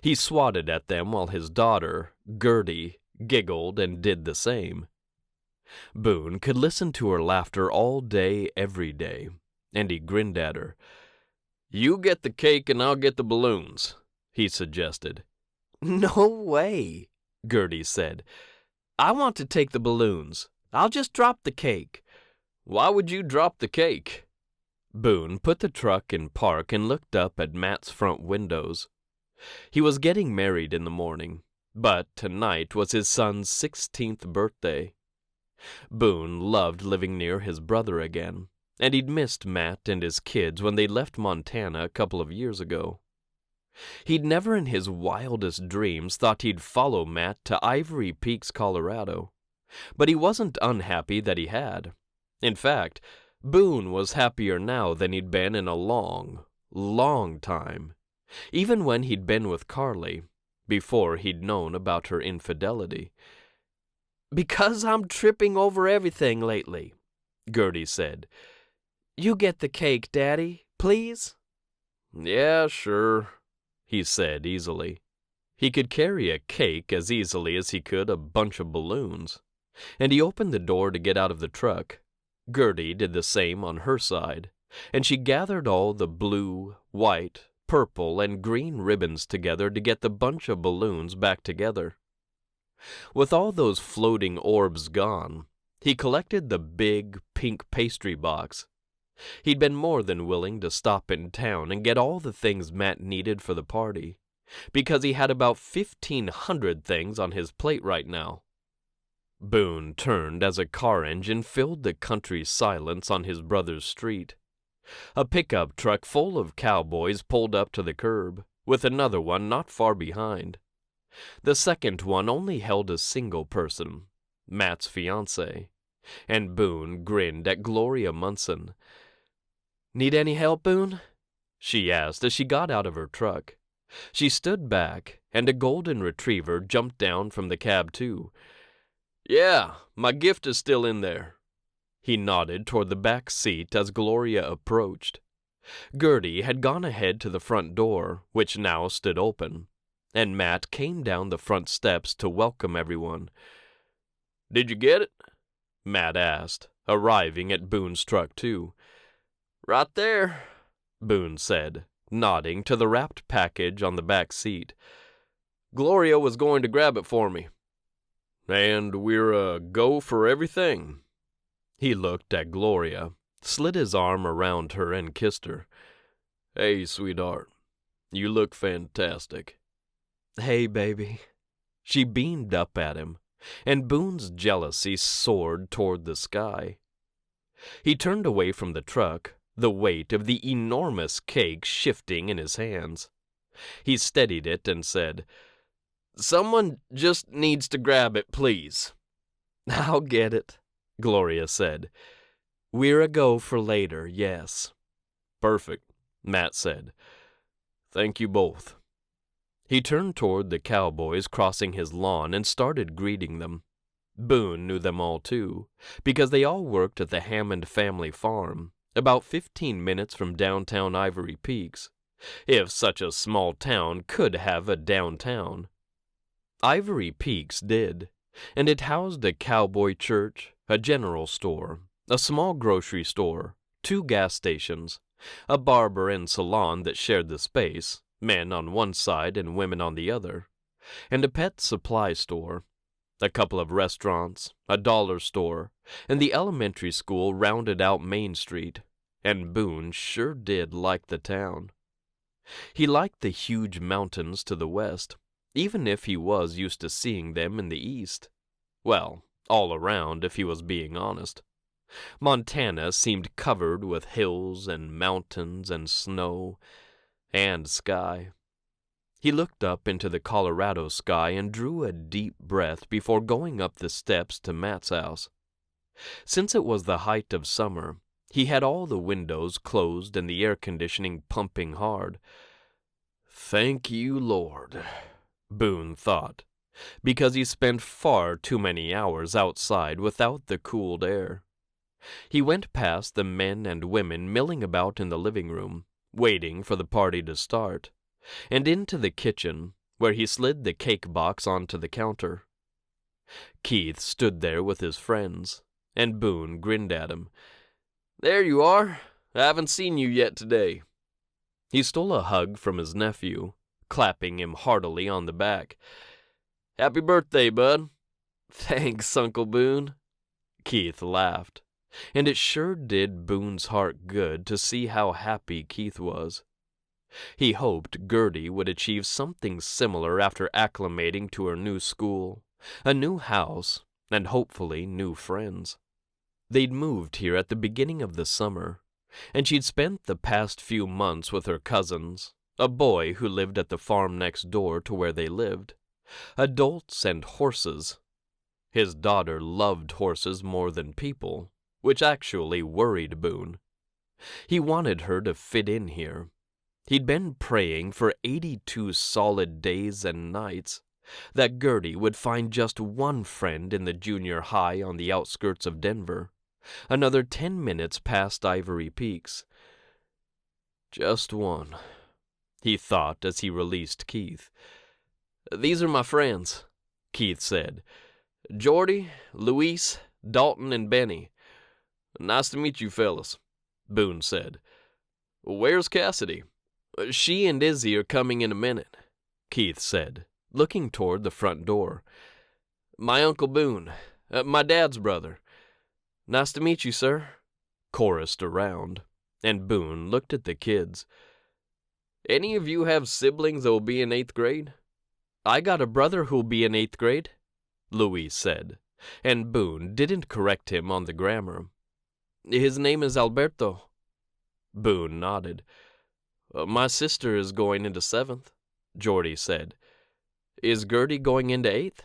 He swatted at them while his daughter, Gertie, giggled and did the same. Boone could listen to her laughter all day, every day, and he grinned at her. "You get the cake and I'll get the balloons," he suggested. "No way," Gertie said. "I want to take the balloons. I'll just drop the cake." "Why would you drop the cake?" Boone put the truck in park and looked up at Matt's front windows. He was getting married in the morning, but tonight was his son's 16th birthday. Boone loved living near his brother again, and he'd missed Matt and his kids when they left Montana a couple of years ago. He'd never in his wildest dreams thought he'd follow Matt to Ivory Peaks, Colorado, but he wasn't unhappy that he had. In fact, Boone was happier now than he'd been in a long, long time, even when he'd been with Carly, before he'd known about her infidelity. "Because I'm tripping over everything lately," Gertie said. "You get the cake, Daddy, please?" "Yeah, sure," he said easily. He could carry a cake as easily as he could a bunch of balloons, and he opened the door to get out of the truck. Gertie did the same on her side, and she gathered all the blue, white, purple, and green ribbons together to get the bunch of balloons back together. With all those floating orbs gone, he collected the big, pink pastry box. He'd been more than willing to stop in town and get all the things Matt needed for the party, because he had about 1,500 things on his plate right now. Boone turned as a car engine filled the country silence on his brother's street. A pickup truck full of cowboys pulled up to the curb, with another one not far behind. The second one only held a single person, Matt's fiancée, and Boone grinned at Gloria Munson. "Need any help, Boone?" she asked as she got out of her truck. She stood back, and a golden retriever jumped down from the cab too. "Yeah, my gift is still in there." He nodded toward the back seat as Gloria approached. Gertie had gone ahead to the front door, which now stood open, and Matt came down the front steps to welcome everyone. "Did you get it?" Matt asked, arriving at Boone's truck too. "Right there," Boone said, nodding to the wrapped package on the back seat. "Gloria was going to grab it for me. And we're a go for everything." He looked at Gloria, slid his arm around her, and kissed her. "Hey, sweetheart, you look fantastic." "Hey, baby." She beamed up at him, and Boone's jealousy soared toward the sky. He turned away from the truck, the weight of the enormous cake shifting in his hands. He steadied it and said, "Someone just needs to grab it, please." I'll get it, Gloria said. We're a go for later, yes. Perfect, Matt said. Thank you both. He turned toward the cowboys crossing his lawn and started greeting them. Boone knew them all too, because they all worked at the Hammond family farm, about 15 minutes from downtown Ivory Peaks, if such a small town could have a downtown. Ivory Peaks did, and it housed a cowboy church, a general store, a small grocery store, 2 gas stations, a barber and salon that shared the space, men on one side and women on the other, and a pet supply store, a couple of restaurants, a dollar store, and the elementary school rounded out Main Street, and Boone sure did like the town. He liked the huge mountains to the west, even if he was used to seeing them in the east. Well, all around, if he was being honest. Montana seemed covered with hills and mountains and snow and sky. He looked up into the Colorado sky and drew a deep breath before going up the steps to Matt's house. Since it was the height of summer, he had all the windows closed and the air conditioning pumping hard. Thank you, Lord, Boone thought, because he spent far too many hours outside without the cooled air. He went past the men and women milling about in the living room, waiting for the party to start, and into the kitchen, where he slid the cake box onto the counter. Keith stood there with his friends, and Boone grinned at him. There you are. I haven't seen you yet today. He stole a hug from his nephew, clapping him heartily on the back. Happy birthday, bud. Thanks, Uncle Boone. Keith laughed, and it sure did Boone's heart good to see how happy Keith was. He hoped Gertie would achieve something similar after acclimating to her new school, a new house, and hopefully new friends. They'd moved here at the beginning of the summer, and she'd spent the past few months with her cousins, a boy who lived at the farm next door to where they lived, adults and horses. His daughter loved horses more than people, which actually worried Boone. He wanted her to fit in here. He'd been praying for 82 solid days and nights that Gertie would find just one friend in the junior high on the outskirts of Denver, another 10 minutes past Ivory Peaks. Just one, he thought as he released Keith. These are my friends, Keith said. Jordy, Luis, Dalton, and Benny. Nice to meet you fellas, Boone said. Where's Cassidy? She and Izzy are coming in a minute, Keith said, looking toward the front door. My Uncle Boone, my dad's brother. Nice to meet you, sir, chorused around, and Boone looked at the kids. Any of you have siblings that will be in 8th grade? I got a brother who'll be in 8th grade, Louise said, and Boone didn't correct him on the grammar. His name is Alberto. Boone nodded. My sister is going into 7th, Jordy said. Is Gertie going into 8th?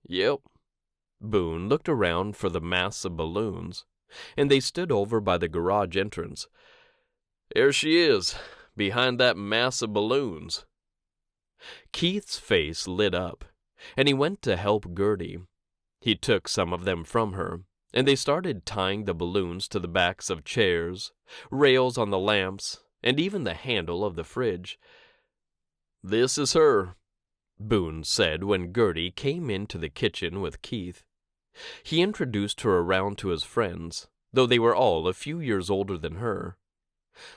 Yep. Boone looked around for the mass of balloons, and they stood over by the garage entrance. There she is, behind that mass of balloons. Keith's face lit up, and he went to help Gertie. He took some of them from her, and they started tying the balloons to the backs of chairs, rails on the lamps, and even the handle of the fridge. This is her, Boone said when Gertie came into the kitchen with Keith. He introduced her around to his friends, though they were all a few years older than her.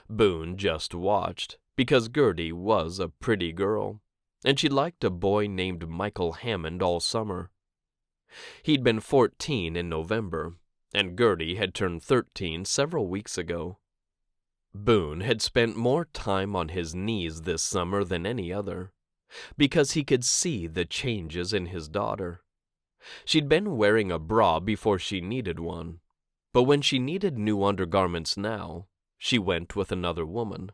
Boone just watched, because Gertie was a pretty girl, and she liked a boy named Michael Hammond all summer. He'd been 14 in November, and Gertie had turned 13 several weeks ago. Boone had spent more time on his knees this summer than any other, because he could see the changes in his daughter. She'd been wearing a bra before she needed one, but when she needed new undergarments now, she went with another woman.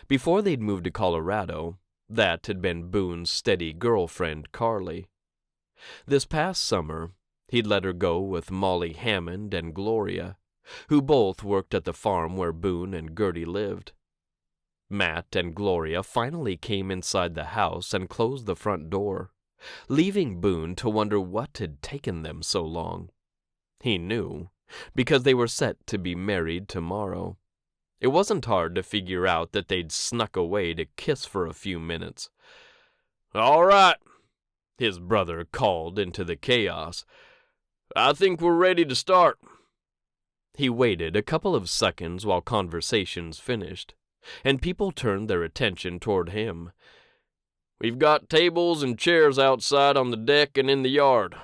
Before they'd moved to Colorado, that had been Boone's steady girlfriend, Carly. This past summer, He'd let her go with Molly Hammond and Gloria, who both worked at the farm where Boone and Gertie lived. Matt and Gloria finally came inside the house and closed the front door, leaving Boone to wonder what had taken them so long. He knew, because they were set to be married tomorrow. It wasn't hard to figure out that they'd snuck away to kiss for a few minutes. "All right," his brother called into the chaos. "I think we're ready to start." He waited a couple of seconds while conversations finished, and people turned their attention toward him. "We've got tables and chairs outside on the deck and in the yard.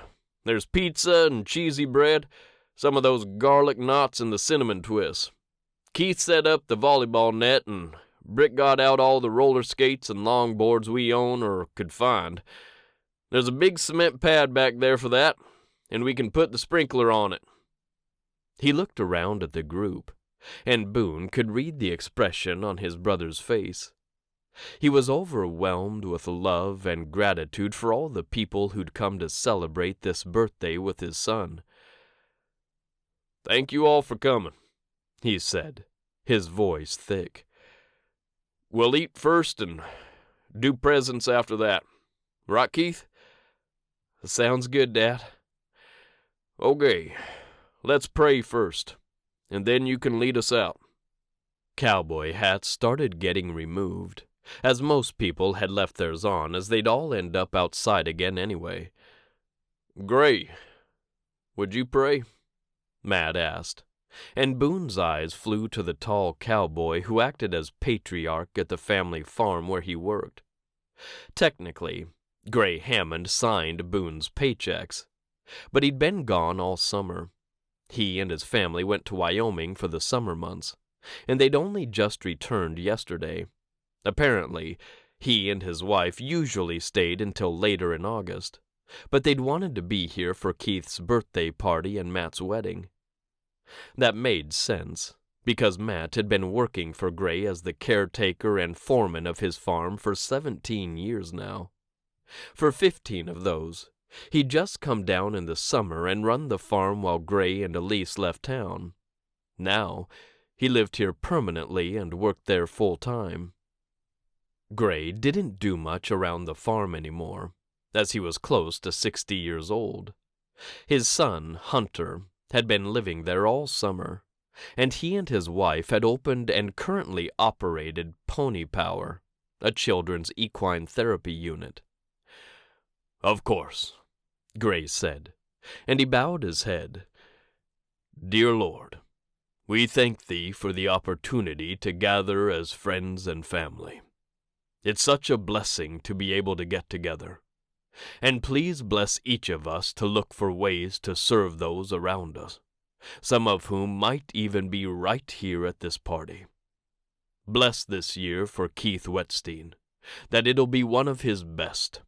There's pizza and cheesy bread, some of those garlic knots and the cinnamon twists. Keith set up the volleyball net, and Britt got out all the roller skates and longboards we own or could find. There's a big cement pad back there for that, and we can put the sprinkler on it." He looked around at the group, and Boone could read the expression on his brother's face. He was overwhelmed with love and gratitude for all the people who'd come to celebrate this birthday with his son. "Thank you all for coming," he said, his voice thick. "We'll eat first and do presents after that. Right, Keith?" "Sounds good, Dad." "Okay, let's pray first, and then you can lead us out." Cowboy hats started getting removed, as most people had left theirs on, as they'd all end up outside again anyway. "Gray, would you pray?" Matt asked, and Boone's eyes flew to the tall cowboy who acted as patriarch at the family farm where he worked. Technically, Gray Hammond signed Boone's paychecks, but he'd been gone all summer. He and his family went to Wyoming for the summer months, and they'd only just returned yesterday. Apparently, he and his wife usually stayed until later in August, but they'd wanted to be here for Keith's birthday party and Matt's wedding. That made sense, because Matt had been working for Gray as the caretaker and foreman of his farm for 17 years now. For 15 of those, he'd just come down in the summer and run the farm while Gray and Elise left town. Now, he lived here permanently and worked there full-time. Gray didn't do much around the farm anymore, as he was close to 60 years old. His son, Hunter, had been living there all summer, and he and his wife had opened and currently operated Pony Power, a children's equine therapy unit. "Of course," Gray said, and he bowed his head. "Dear Lord, we thank Thee for the opportunity to gather as friends and family. It's such a blessing to be able to get together. And please bless each of us to look for ways to serve those around us, some of whom might even be right here at this party. Bless this year for Keith Whettstein, that it'll be one of his best.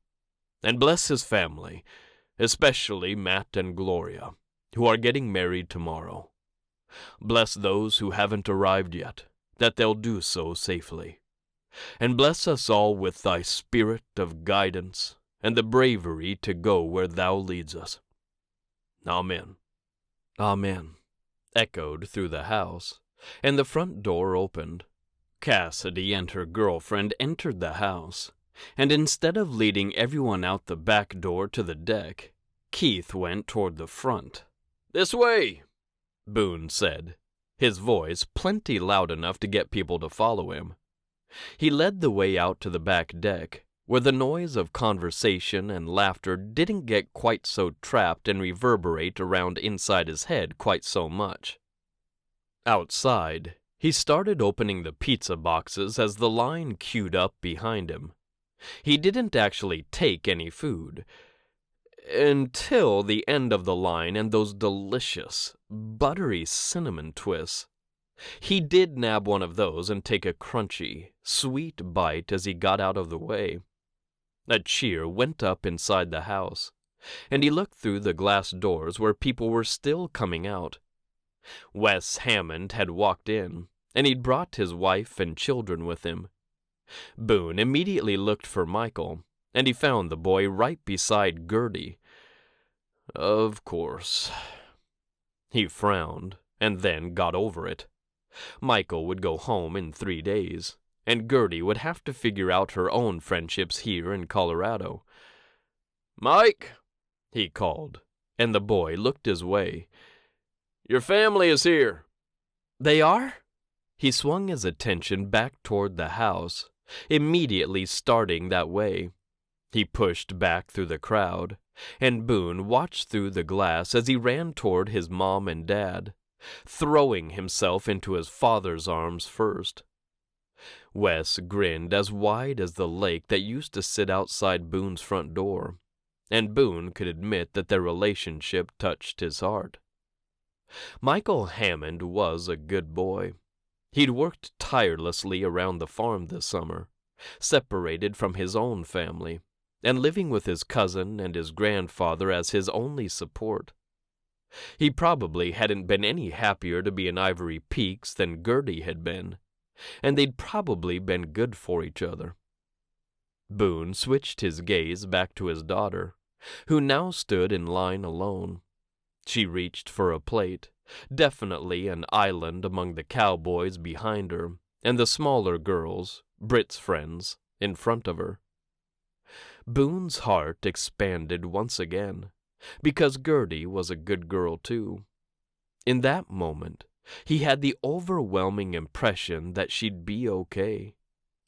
And bless his family, especially Matt and Gloria, who are getting married tomorrow. Bless those who haven't arrived yet, that they'll do so safely. And bless us all with thy spirit of guidance and the bravery to go where thou leads us. Amen." "Amen," echoed through the house, and the front door opened. Cassidy and her girlfriend entered the house, and instead of leading everyone out the back door to the deck, Keith went toward the front. "This way," Boone said, his voice plenty loud enough to get people to follow him. He led the way out to the back deck, where the noise of conversation and laughter didn't get quite so trapped and reverberate around inside his head quite so much. Outside, he started opening the pizza boxes as the line queued up behind him. He didn't actually take any food, until the end of the line and those delicious, buttery cinnamon twists. He did nab one of those and take a crunchy, sweet bite as he got out of the way. A cheer went up inside the house, and he looked through the glass doors where people were still coming out. Wes Hammond had walked in, and he'd brought his wife and children with him. Boone immediately looked for Michael, and he found the boy right beside Gertie. Of course. He frowned, and then got over it. Michael would go home in 3 days, and Gertie would have to figure out her own friendships here in Colorado. "Mike," he called, and the boy looked his way. "Your family is here." They are? He swung his attention back toward the house, immediately starting that way. He pushed back through the crowd, and Boone watched through the glass as he ran toward his mom and dad, throwing himself into his father's arms first. Wes grinned as wide as the lake that used to sit outside Boone's front door, and Boone could admit that their relationship touched his heart. Michael Hammond was a good boy. He'd worked tirelessly around the farm this summer, separated from his own family, and living with his cousin and his grandfather as his only support. He probably hadn't been any happier to be in Ivory Peaks than Gertie had been, and they'd probably been good for each other. Boone switched his gaze back to his daughter, who now stood in line alone. She reached for a plate, definitely an island among the cowboys behind her, and the smaller girls, Britt's friends, in front of her. Boone's heart expanded once again, because Gertie was a good girl too. In that moment, he had the overwhelming impression that she'd be okay.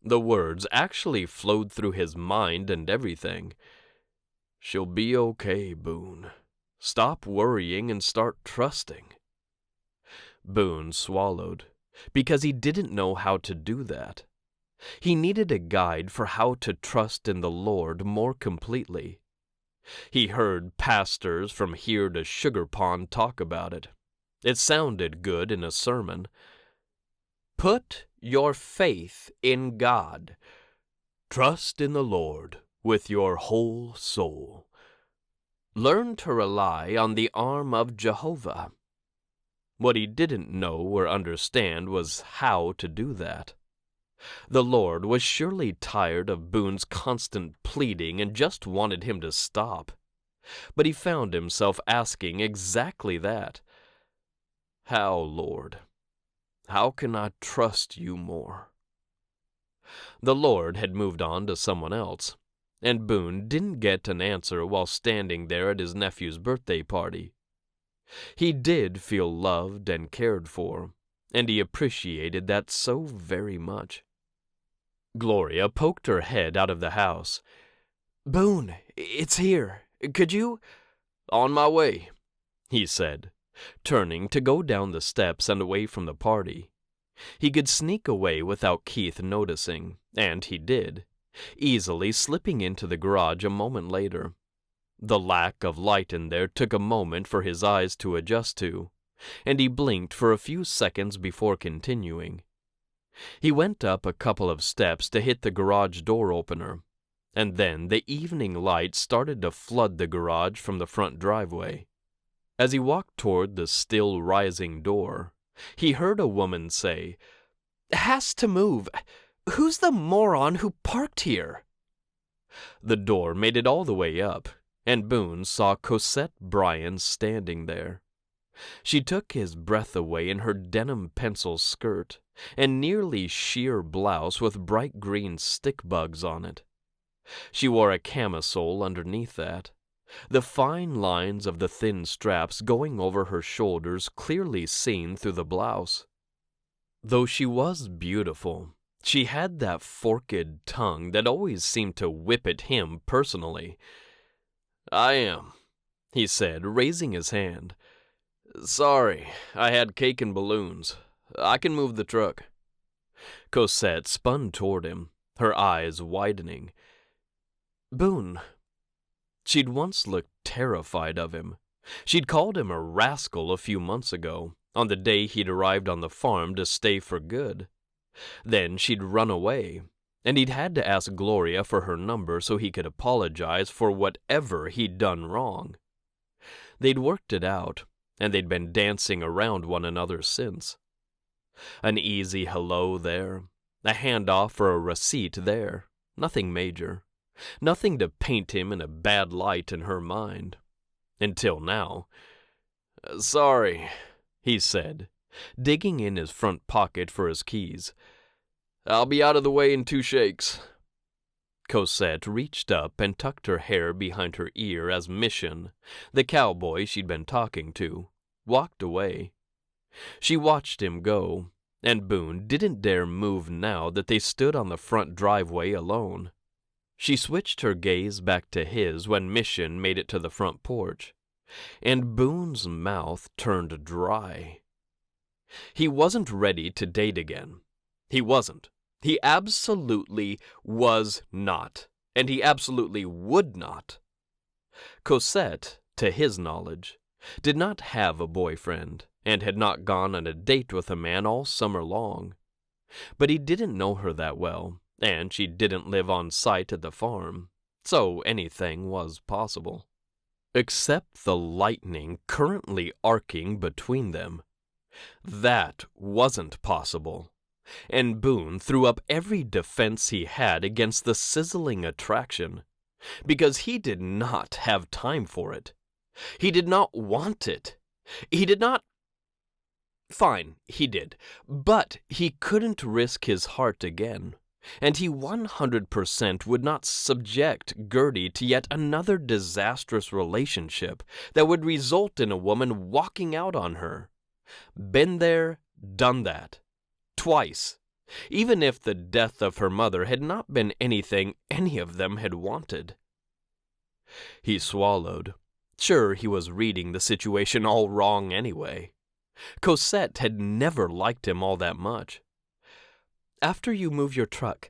The words actually flowed through his mind and everything. "She'll be okay, Boone. Stop worrying and start trusting." Boone swallowed, because he didn't know how to do that. He needed a guide for how to trust in the Lord more completely. He heard pastors from here to Sugar Pond talk about it. It sounded good in a sermon. Put your faith in God. Trust in the Lord with your whole soul. Learn to rely on the arm of Jehovah. What he didn't know or understand was how to do that. The Lord was surely tired of Boone's constant pleading and just wanted him to stop. But he found himself asking exactly that. "How, Lord? How can I trust you more?" The Lord had moved on to someone else, and Boone didn't get an answer while standing there at his nephew's birthday party. He did feel loved and cared for, and he appreciated that so very much. Gloria poked her head out of the house. "Boone, it's here. Could you—" "On my way," he said, turning to go down the steps and away from the party. He could sneak away without Keith noticing, and he did, easily slipping into the garage a moment later. The lack of light in there took a moment for his eyes to adjust to, and he blinked for a few seconds before continuing. He went up a couple of steps to hit the garage door opener, and then the evening light started to flood the garage from the front driveway. As he walked toward the still rising door, he heard a woman say, "Has to move. Who's the moron who parked here?" The door made it all the way up, and Boone saw Cosette Bryan standing there. She took his breath away in her denim pencil skirt and nearly sheer blouse with bright green stick bugs on it. She wore a camisole underneath that, the fine lines of the thin straps going over her shoulders clearly seen through the blouse. Though she was beautiful, she had that forked tongue that always seemed to whip at him personally. "I am," he said, raising his hand. "Sorry, I had cake and balloons. I can move the truck." Cosette spun toward him, her eyes widening. "Boone." She'd once looked terrified of him. She'd called him a rascal a few months ago, on the day he'd arrived on the farm to stay for good. Then she'd run away, and he'd had to ask Gloria for her number so he could apologize for whatever he'd done wrong. They'd worked it out, and they'd been dancing around one another since. An easy hello there, a handoff for a receipt there, nothing major, nothing to paint him in a bad light in her mind. Until now. Sorry, he said, digging in his front pocket for his keys. I'll be out of the way in 2 shakes. Cosette reached up and tucked her hair behind her ear as Mission, the cowboy she'd been talking to, walked away. She watched him go, and Boone didn't dare move now that they stood on the front driveway alone. She switched her gaze back to his when Mission made it to the front porch, and Boone's mouth turned dry. He wasn't ready to date again. He wasn't. He absolutely was not, and he absolutely would not. Cosette, to his knowledge, did not have a boyfriend and had not gone on a date with a man all summer long. But he didn't know her that well, and she didn't live on site at the farm, so anything was possible. Except the lightning currently arcing between them. That wasn't possible. And Boone threw up every defense he had against the sizzling attraction, because he did not have time for it. He did not want it. He did not... Fine, he did, but he couldn't risk his heart again, and he 100% would not subject Gertie to yet another disastrous relationship that would result in a woman walking out on her. Been there, done that. Twice, even if the death of her mother had not been anything any of them had wanted. He swallowed. Sure, he was reading the situation all wrong anyway. Cosette had never liked him all that much. After you move your truck,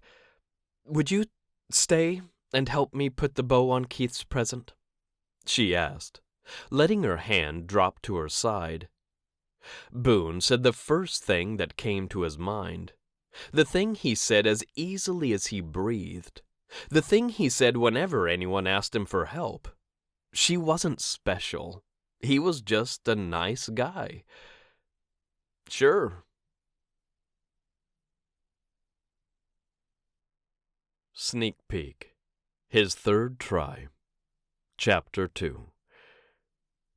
would you stay and help me put the bow on Keith's present? She asked, letting her hand drop to her side. Boone said the first thing that came to his mind, the thing he said as easily as he breathed, the thing he said whenever anyone asked him for help. She wasn't special. He was just a nice guy. Sure. Sneak peek. His third try. Chapter 2.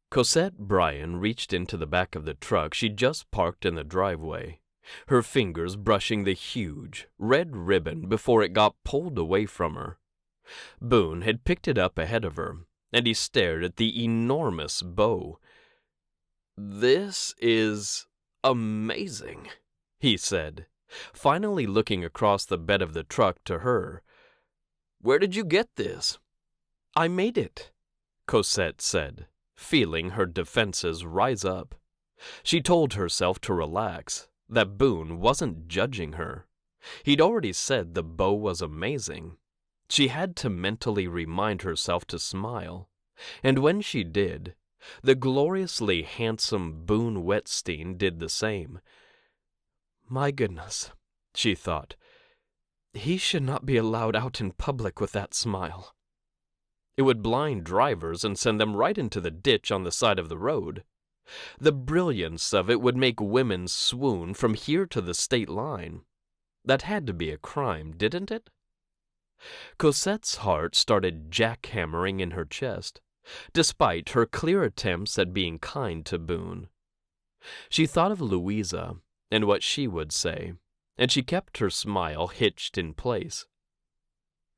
Cosette Bryan reached into the back of the truck she'd just parked in the driveway, her fingers brushing the huge, red ribbon before it got pulled away from her. Boone had picked it up ahead of her, and he stared at the enormous bow. "This is amazing," he said, finally looking across the bed of the truck to her. "Where did you get this?" "I made it," Cosette said, feeling her defenses rise up. She told herself to relax, that Boone wasn't judging her. He'd already said the bow was amazing. She had to mentally remind herself to smile, and when she did, the gloriously handsome Boone Whettstein did the same. My goodness, she thought, he should not be allowed out in public with that smile. It would blind drivers and send them right into the ditch on the side of the road. The brilliance of it would make women swoon from here to the state line. That had to be a crime, didn't it? Cosette's heart started jackhammering in her chest, despite her clear attempts at being kind to Boone. She thought of Louisa and what she would say, and she kept her smile hitched in place.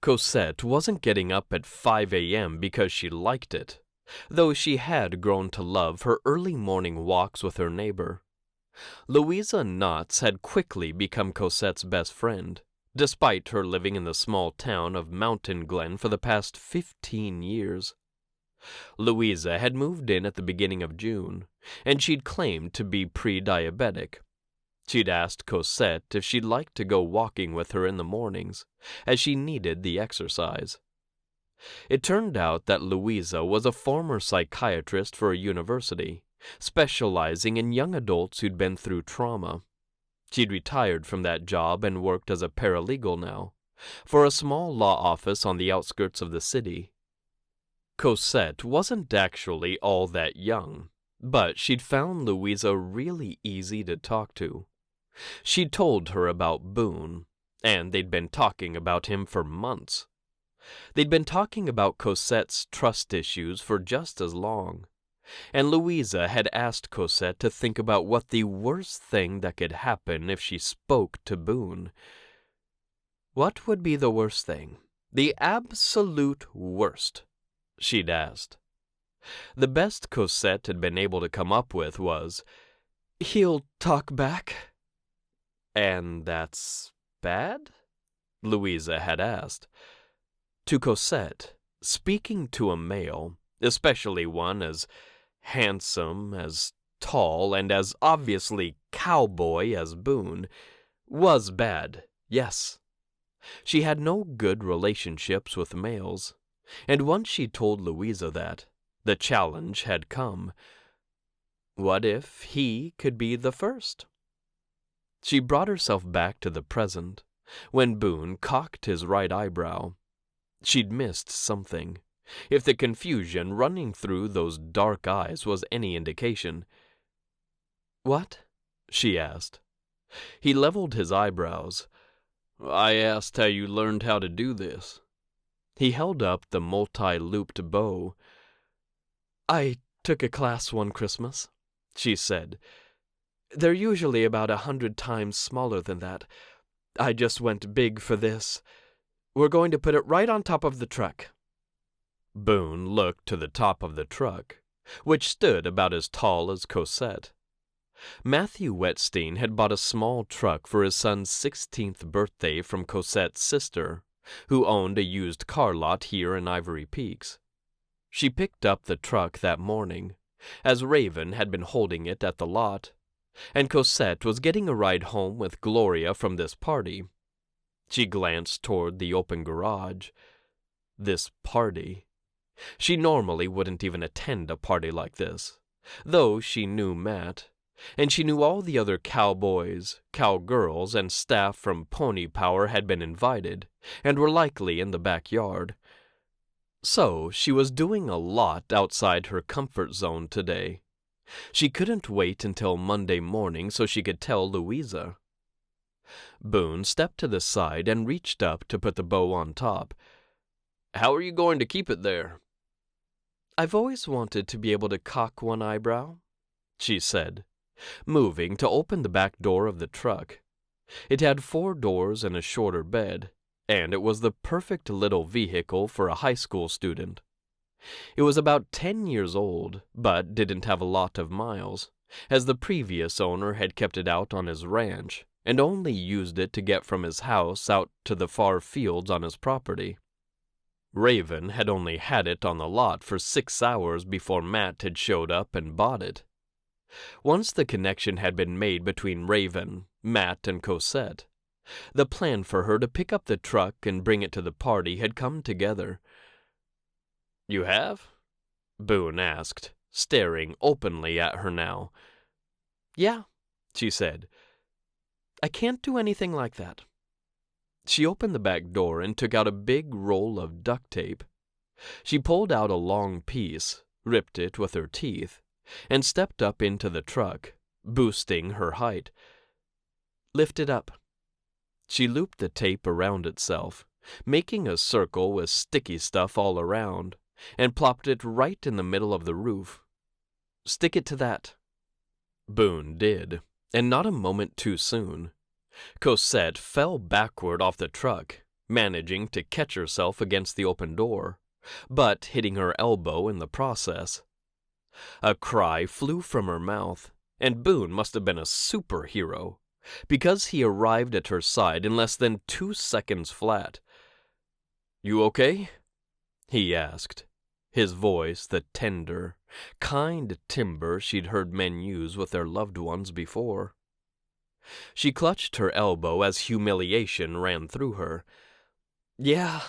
Cosette wasn't getting up at 5 a.m. because she liked it, though she had grown to love her early morning walks with her neighbor. Louisa Knotts had quickly become Cosette's best friend, despite her living in the small town of Mountain Glen for the past 15 years. Louisa had moved in at the beginning of June, and she'd claimed to be pre-diabetic. She'd asked Cosette if she'd like to go walking with her in the mornings, as she needed the exercise. It turned out that Louisa was a former psychiatrist for a university, specializing in young adults who'd been through trauma. She'd retired from that job and worked as a paralegal now, for a small law office on the outskirts of the city. Cosette wasn't actually all that young, but she'd found Louisa really easy to talk to. She'd told her about Boone, and they'd been talking about him for months. They'd been talking about Cosette's trust issues for just as long, and Louisa had asked Cosette to think about what the worst thing that could happen if she spoke to Boone. What would be the worst thing? The absolute worst, she'd asked. The best Cosette had been able to come up with was, "He'll talk back." "And that's bad?" Louisa had asked. To Cosette, speaking to a male, especially one as handsome, as tall, and as obviously cowboy as Boone, was bad, yes. She had no good relationships with males, and once she told Louisa that, the challenge had come. What if he could be the first? She brought herself back to the present, when Boone cocked his right eyebrow. She'd missed something, if the confusion running through those dark eyes was any indication. "What?" she asked. He leveled his eyebrows. "I asked how you learned how to do this." He held up the multi-looped bow. "I took a class one Christmas," she said. "They're usually about 100 times smaller than that. I just went big for this. We're going to put it right on top of the truck." Boone looked to the top of the truck, which stood about as tall as Cosette. Matthew Whettstein had bought a small truck for his son's 16th birthday from Cosette's sister, who owned a used car lot here in Ivory Peaks. She picked up the truck that morning, as Raven had been holding it at the lot, and Cosette was getting a ride home with Gloria from this party. She glanced toward the open garage. This party. She normally wouldn't even attend a party like this, though she knew Matt, and she knew all the other cowboys, cowgirls, and staff from Pony Power had been invited, and were likely in the backyard. So she was doing a lot outside her comfort zone today. She couldn't wait until Monday morning so she could tell Louisa. Boone stepped to the side and reached up to put the bow on top. "How are you going to keep it there?" "I've always wanted to be able to cock one eyebrow," she said, moving to open the back door of the truck. It had 4 doors and a shorter bed, and it was the perfect little vehicle for a high school student. It was about 10 years old, but didn't have a lot of miles, as the previous owner had kept it out on his ranch and only used it to get from his house out to the far fields on his property. Raven had only had it on the lot for 6 hours before Matt had showed up and bought it. Once the connection had been made between Raven, Matt, and Cosette, the plan for her to pick up the truck and bring it to the party had come together. "You have?" Boone asked, staring openly at her now. "Yeah," she said. "I can't do anything like that." She opened the back door and took out a big roll of duct tape. She pulled out a long piece, ripped it with her teeth, and stepped up into the truck, boosting her height. "Lift it up." She looped the tape around itself, making a circle with sticky stuff all around, and plopped it right in the middle of the roof. "Stick it to that." Boone did, and not a moment too soon. Cosette fell backward off the truck, managing to catch herself against the open door, but hitting her elbow in the process. A cry flew from her mouth, and Boone must have been a superhero, because he arrived at her side in less than 2 seconds flat. "You okay?" he asked, his voice the tender, kind timbre she'd heard men use with their loved ones before. She clutched her elbow as humiliation ran through her. "Yeah,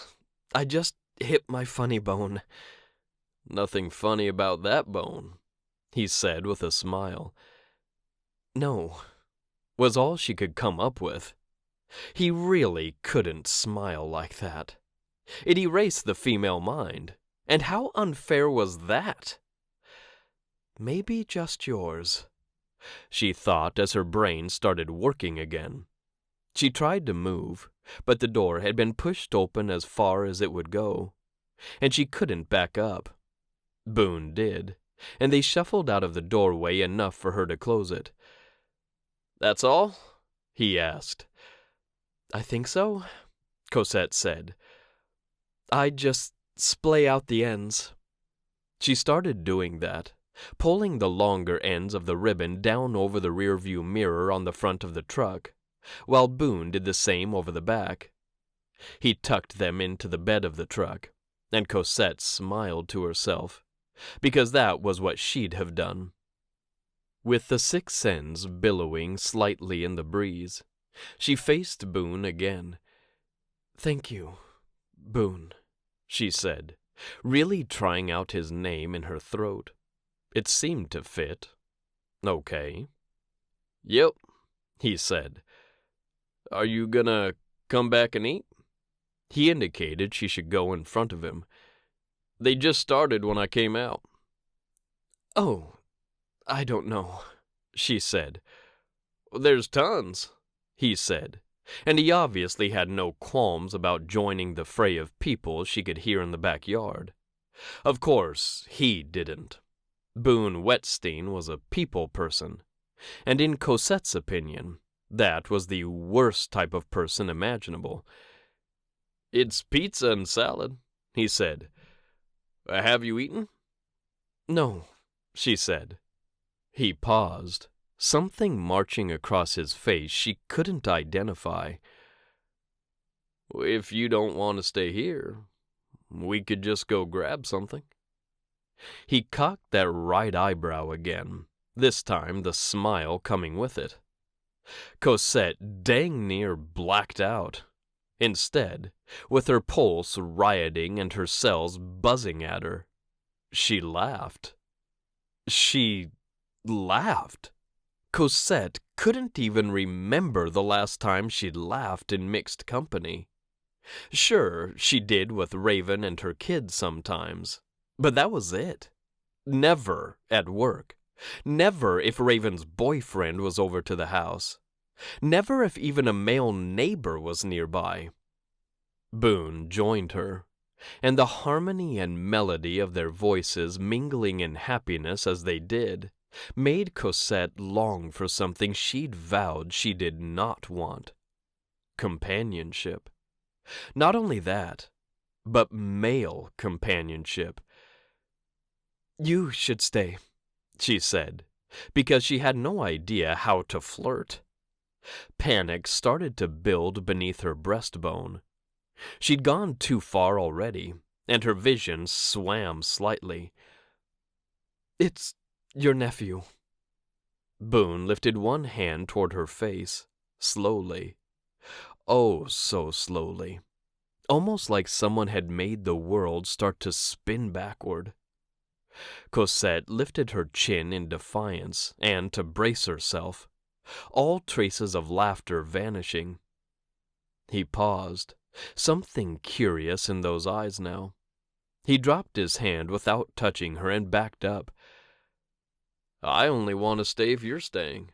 I just hit my funny bone." "Nothing funny about that bone," he said with a smile. "No," was all she could come up with. He really couldn't smile like that. It erased the female mind, and how unfair was that? "Maybe just yours," she thought as her brain started working again. She tried to move, but the door had been pushed open as far as it would go, and she couldn't back up. Boone did, and they shuffled out of the doorway enough for her to close it. "That's all?" he asked. "I think so," Cosette said. "I just splay out the ends." She started doing that, pulling the longer ends of the ribbon down over the rearview mirror on the front of the truck, while Boone did the same over the back. He tucked them into the bed of the truck, and Cosette smiled to herself, because that was what she'd have done. With the 6 ends billowing slightly in the breeze, she faced Boone again. "Thank you, Boone," she said, really trying out his name in her throat. It seemed to fit. "Okay." "Yep," he said. "Are you gonna come back and eat?" He indicated she should go in front of him. "They just started when I came out." "Oh, I don't know," she said. "There's tons," he said, and he obviously had no qualms about joining the fray of people she could hear in the backyard. Of course, he didn't. Boone Whettstein was a people person, and in Cosette's opinion, that was the worst type of person imaginable. "It's pizza and salad," he said. "Have you eaten?" "No," she said. He paused, something marching across his face she couldn't identify. "If you don't want to stay here, we could just go grab something." He cocked that right eyebrow again, this time the smile coming with it. Cosette dang near blacked out. Instead, with her pulse rioting and her cells buzzing at her, she laughed. She laughed. Cosette couldn't even remember the last time she'd laughed in mixed company. Sure, she did with Raven and her kids sometimes, but that was it. Never at work. Never if Raven's boyfriend was over to the house. Never if even a male neighbor was nearby. Boone joined her, and the harmony and melody of their voices mingling in happiness as they did made Cosette long for something she'd vowed she did not want. Companionship. Not only that, but male companionship. "You should stay," she said, because she had no idea how to flirt. Panic started to build beneath her breastbone. She'd gone too far already, and her vision swam slightly. "It's your nephew." Boone lifted one hand toward her face, slowly. Oh, so slowly. Almost like someone had made the world start to spin backward. Cosette lifted her chin in defiance and to brace herself, all traces of laughter vanishing. He paused, something curious in those eyes now. He dropped his hand without touching her and backed up. "I only want to stay if you're staying,"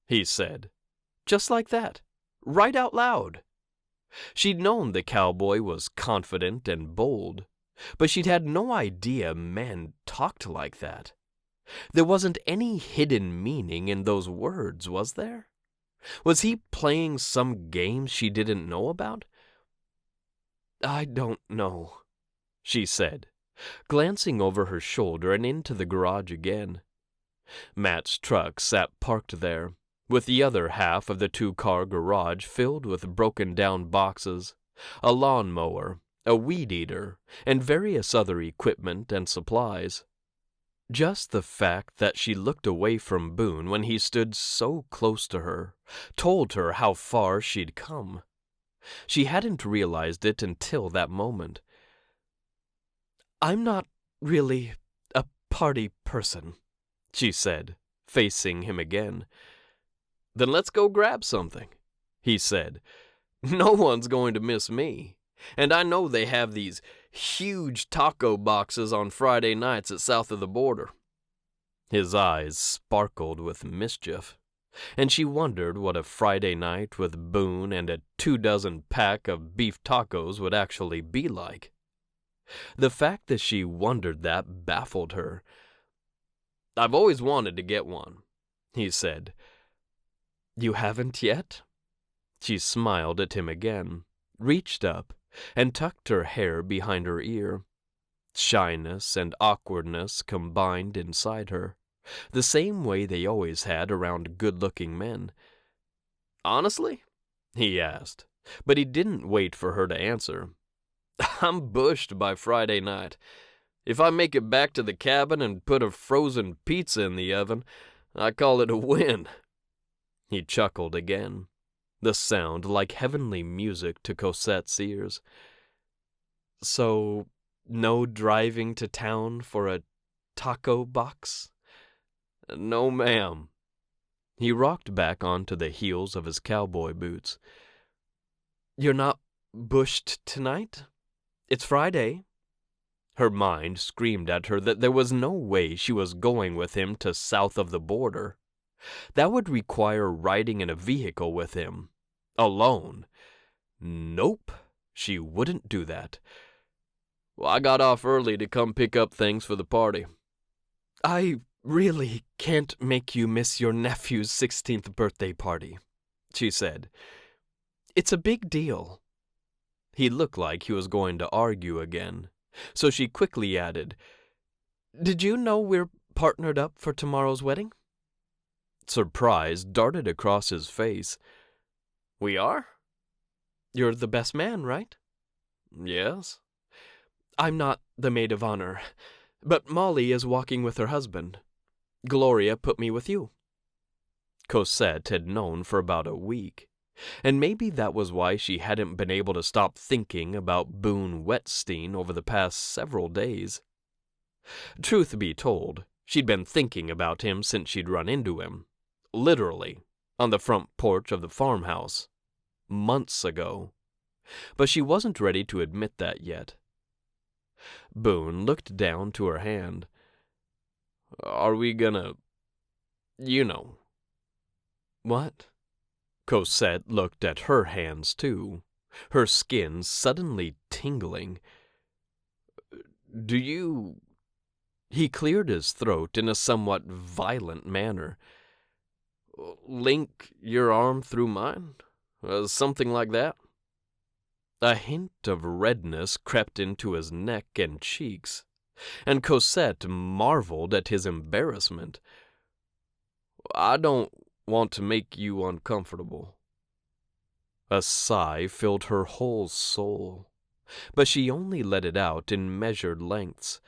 he said, just like that, right out loud. She'd known the cowboy was confident and bold, but she'd had no idea men talked like that. There wasn't any hidden meaning in those words, was there? Was he playing some game she didn't know about? "I don't know," she said, glancing over her shoulder and into the garage again. Matt's truck sat parked there, with the other half of the 2-car garage filled with broken-down boxes, a lawnmower, a weed-eater, and various other equipment and supplies. Just the fact that she looked away from Boone when he stood so close to her told her how far she'd come. She hadn't realized it until that moment. "I'm not really a party person," she said, facing him again. "Then let's go grab something," he said. "No one's going to miss me. And I know they have these huge taco boxes on Friday nights at south of the border." His eyes sparkled with mischief. and she wondered what a Friday night with Boone and a 24 pack of beef tacos would actually be like. The fact that she wondered that baffled her. "I've always wanted to get one," he said. "You haven't yet?" She smiled at him again, reached up, and tucked her hair behind her ear. Shyness and awkwardness combined inside her, the same way they always had around good-looking men. "Honestly?" he asked, but he didn't wait for her to answer. "I'm bushed by Friday night. If I make it back to the cabin and put a frozen pizza in the oven, I call it a win." He chuckled again, the sound like heavenly music to Cosette's ears. "So, no driving to town for a taco box?" "No, ma'am." He rocked back onto the heels of his cowboy boots. "You're not bushed tonight? It's Friday." Her mind screamed at her that there was no way she was going with him to south of the border. That would require riding in a vehicle with him. Alone. Nope, she wouldn't do that. "Well, I got off early to come pick up things for the party." "I really can't make you miss your nephew's 16th birthday party," she said. "It's a big deal." He looked like he was going to argue again, so she quickly added, "Did you know we're partnered up for tomorrow's wedding?" Surprise darted across his face. "We are?" "You're the best man, right?" "Yes." "I'm not the maid of honor, but Molly is walking with her husband. Gloria put me with you." Cosette had known for about a week, and maybe that was why she hadn't been able to stop thinking about Boone Whettstein over the past several days. Truth be told, she'd been thinking about him since she'd run into him, literally, on the front porch of the farmhouse, months ago. But she wasn't ready to admit that yet. Boone looked down to her hand. "Are we gonna... you know." "What?" Cosette looked at her hands, too, her skin suddenly tingling. "Do you..." He cleared his throat in a somewhat violent manner. "Link your arm through mine? Something like that?" A hint of redness crept into his neck and cheeks, and Cosette marveled at his embarrassment. "I don't want to make you uncomfortable." A sigh filled her whole soul, but she only let it out in measured lengths.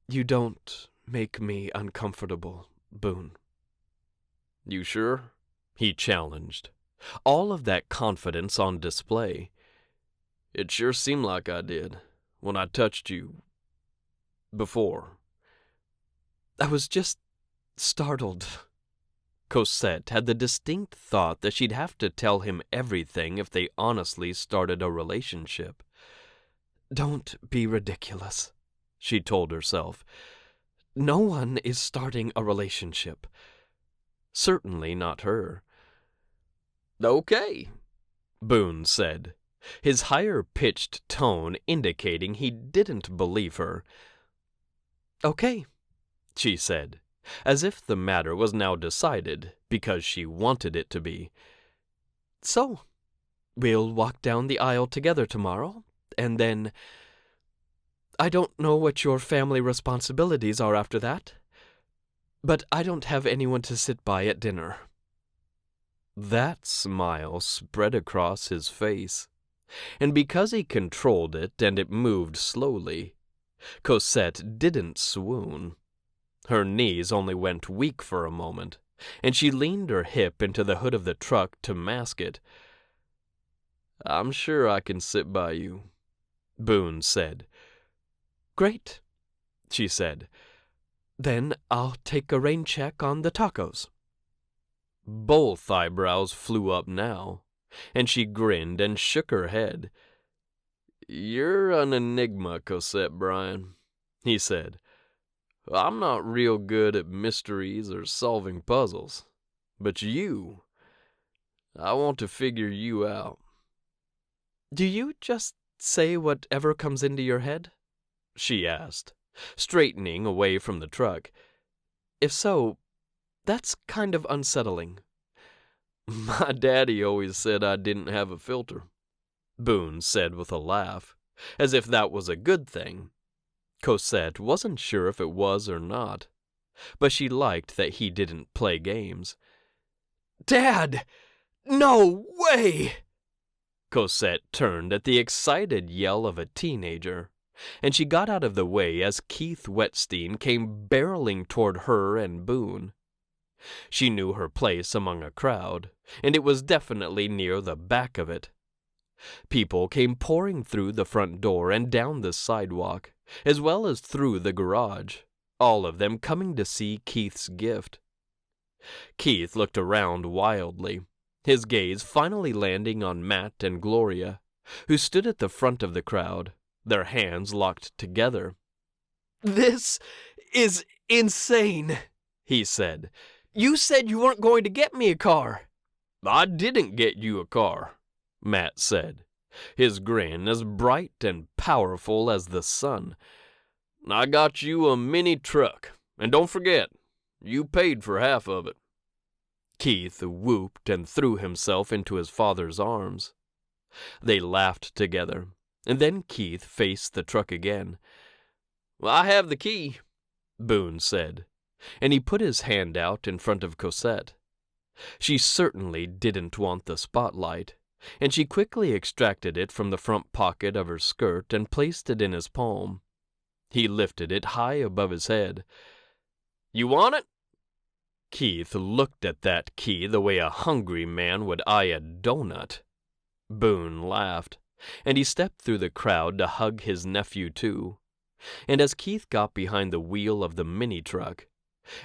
"You don't make me uncomfortable, Boone." "You sure?" he challenged, all of that confidence on display. "It sure seemed like I did when I touched you before." "I was just startled." Cosette had the distinct thought that she'd have to tell him everything if they honestly started a relationship. "Don't be ridiculous," she told herself. "No one is starting a relationship. Certainly not her." "Okay," Boone said, his higher-pitched tone indicating he didn't believe her. "Okay," she said, as if the matter was now decided because she wanted it to be. "So, we'll walk down the aisle together tomorrow, and then... I don't know what your family responsibilities are after that, but I don't have anyone to sit by at dinner." That smile spread across his face, and because he controlled it and it moved slowly, Cosette didn't swoon. Her knees only went weak for a moment, and she leaned her hip into the hood of the truck to mask it. "I'm sure I can sit by you," Boone said. "Great," she said. "Then I'll take a rain check on the tacos." Both eyebrows flew up now, and she grinned and shook her head. "You're an enigma, Cosette Bryan," he said. "I'm not real good at mysteries or solving puzzles. But I want to figure you out." "Do you just say whatever comes into your head?" she asked, straightening away from the truck. "If so, that's kind of unsettling." "My daddy always said I didn't have a filter," Boone said with a laugh, as if that was a good thing. Cosette wasn't sure if it was or not, but she liked that he didn't play games. "Dad! No way!" Cosette turned at the excited yell of a teenager, and she got out of the way as Keith Whettstein came barreling toward her and Boone. She knew her place among a crowd, and it was definitely near the back of it. People came pouring through the front door and down the sidewalk, as well as through the garage, all of them coming to see Keith's gift. Keith looked around wildly, his gaze finally landing on Matt and Gloria, who stood at the front of the crowd, their hands locked together. "This is insane," he said. "You said you weren't going to get me a car." "I didn't get you a car," Matt said, his grin as bright and powerful as the sun. "I got you a mini truck, and don't forget, you paid for half of it." Keith whooped and threw himself into his father's arms. They laughed together, and then Keith faced the truck again. "I have the key," Boone said, and he put his hand out in front of Cosette. She certainly didn't want the spotlight, and she quickly extracted it from the front pocket of her skirt and placed it in his palm. He lifted it high above his head. "You want it?" Keith looked at that key the way a hungry man would eye a donut. Boone laughed, and he stepped through the crowd to hug his nephew too. And as Keith got behind the wheel of the mini-truck,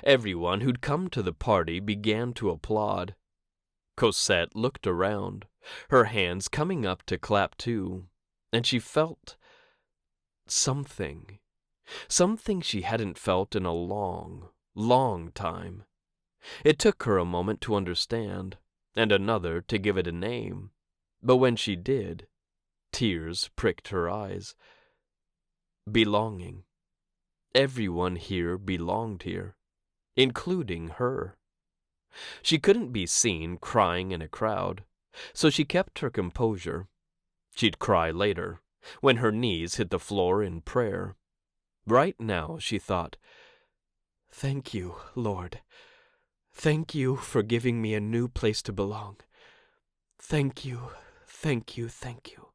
everyone who'd come to the party began to applaud. Cosette looked around, her hands coming up to clap too, and she felt something she hadn't felt in a long, long time. It took her a moment to understand, and another to give it a name, but when she did, tears pricked her eyes. Belonging. Everyone here belonged here, including her. She couldn't be seen crying in a crowd, so she kept her composure. She'd cry later, when her knees hit the floor in prayer. Right now, she thought, "Thank you, Lord. Thank you for giving me a new place to belong. Thank you, thank you, thank you."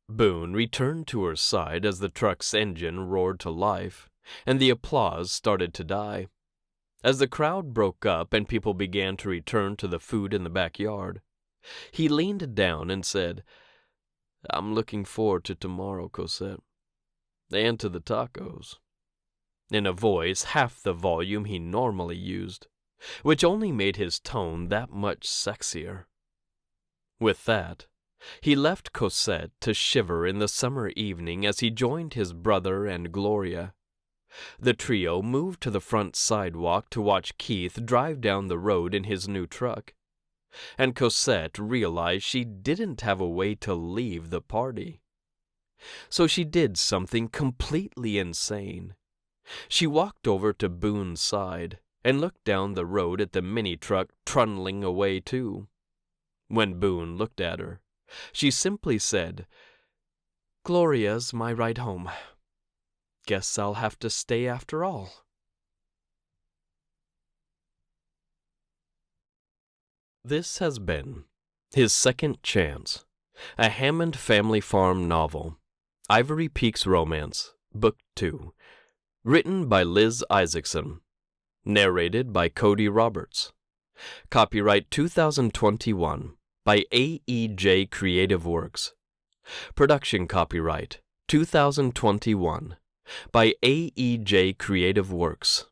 Boone returned to her side as the truck's engine roared to life, and the applause started to die. As the crowd broke up and people began to return to the food in the backyard, he leaned down and said, "I'm looking forward to tomorrow, Cosette, and to the tacos," in a voice half the volume he normally used, which only made his tone that much sexier. With that, he left Cosette to shiver in the summer evening as he joined his brother and Gloria. The trio moved to the front sidewalk to watch Keith drive down the road in his new truck, and Cosette realized she didn't have a way to leave the party. So she did something completely insane. She walked over to Boone's side and looked down the road at the mini-truck trundling away too. When Boone looked at her, she simply said, "Gloria's my ride home. Guess I'll have to stay after all." This has been His Second Chance, a Hammond Family Farm novel, Ivory Peaks Romance, Book 2, written by Liz Isaacson, narrated by Cody Roberts. Copyright 2021 by AEJ Creative Works. Production copyright 2021 by AEJ Creative Works.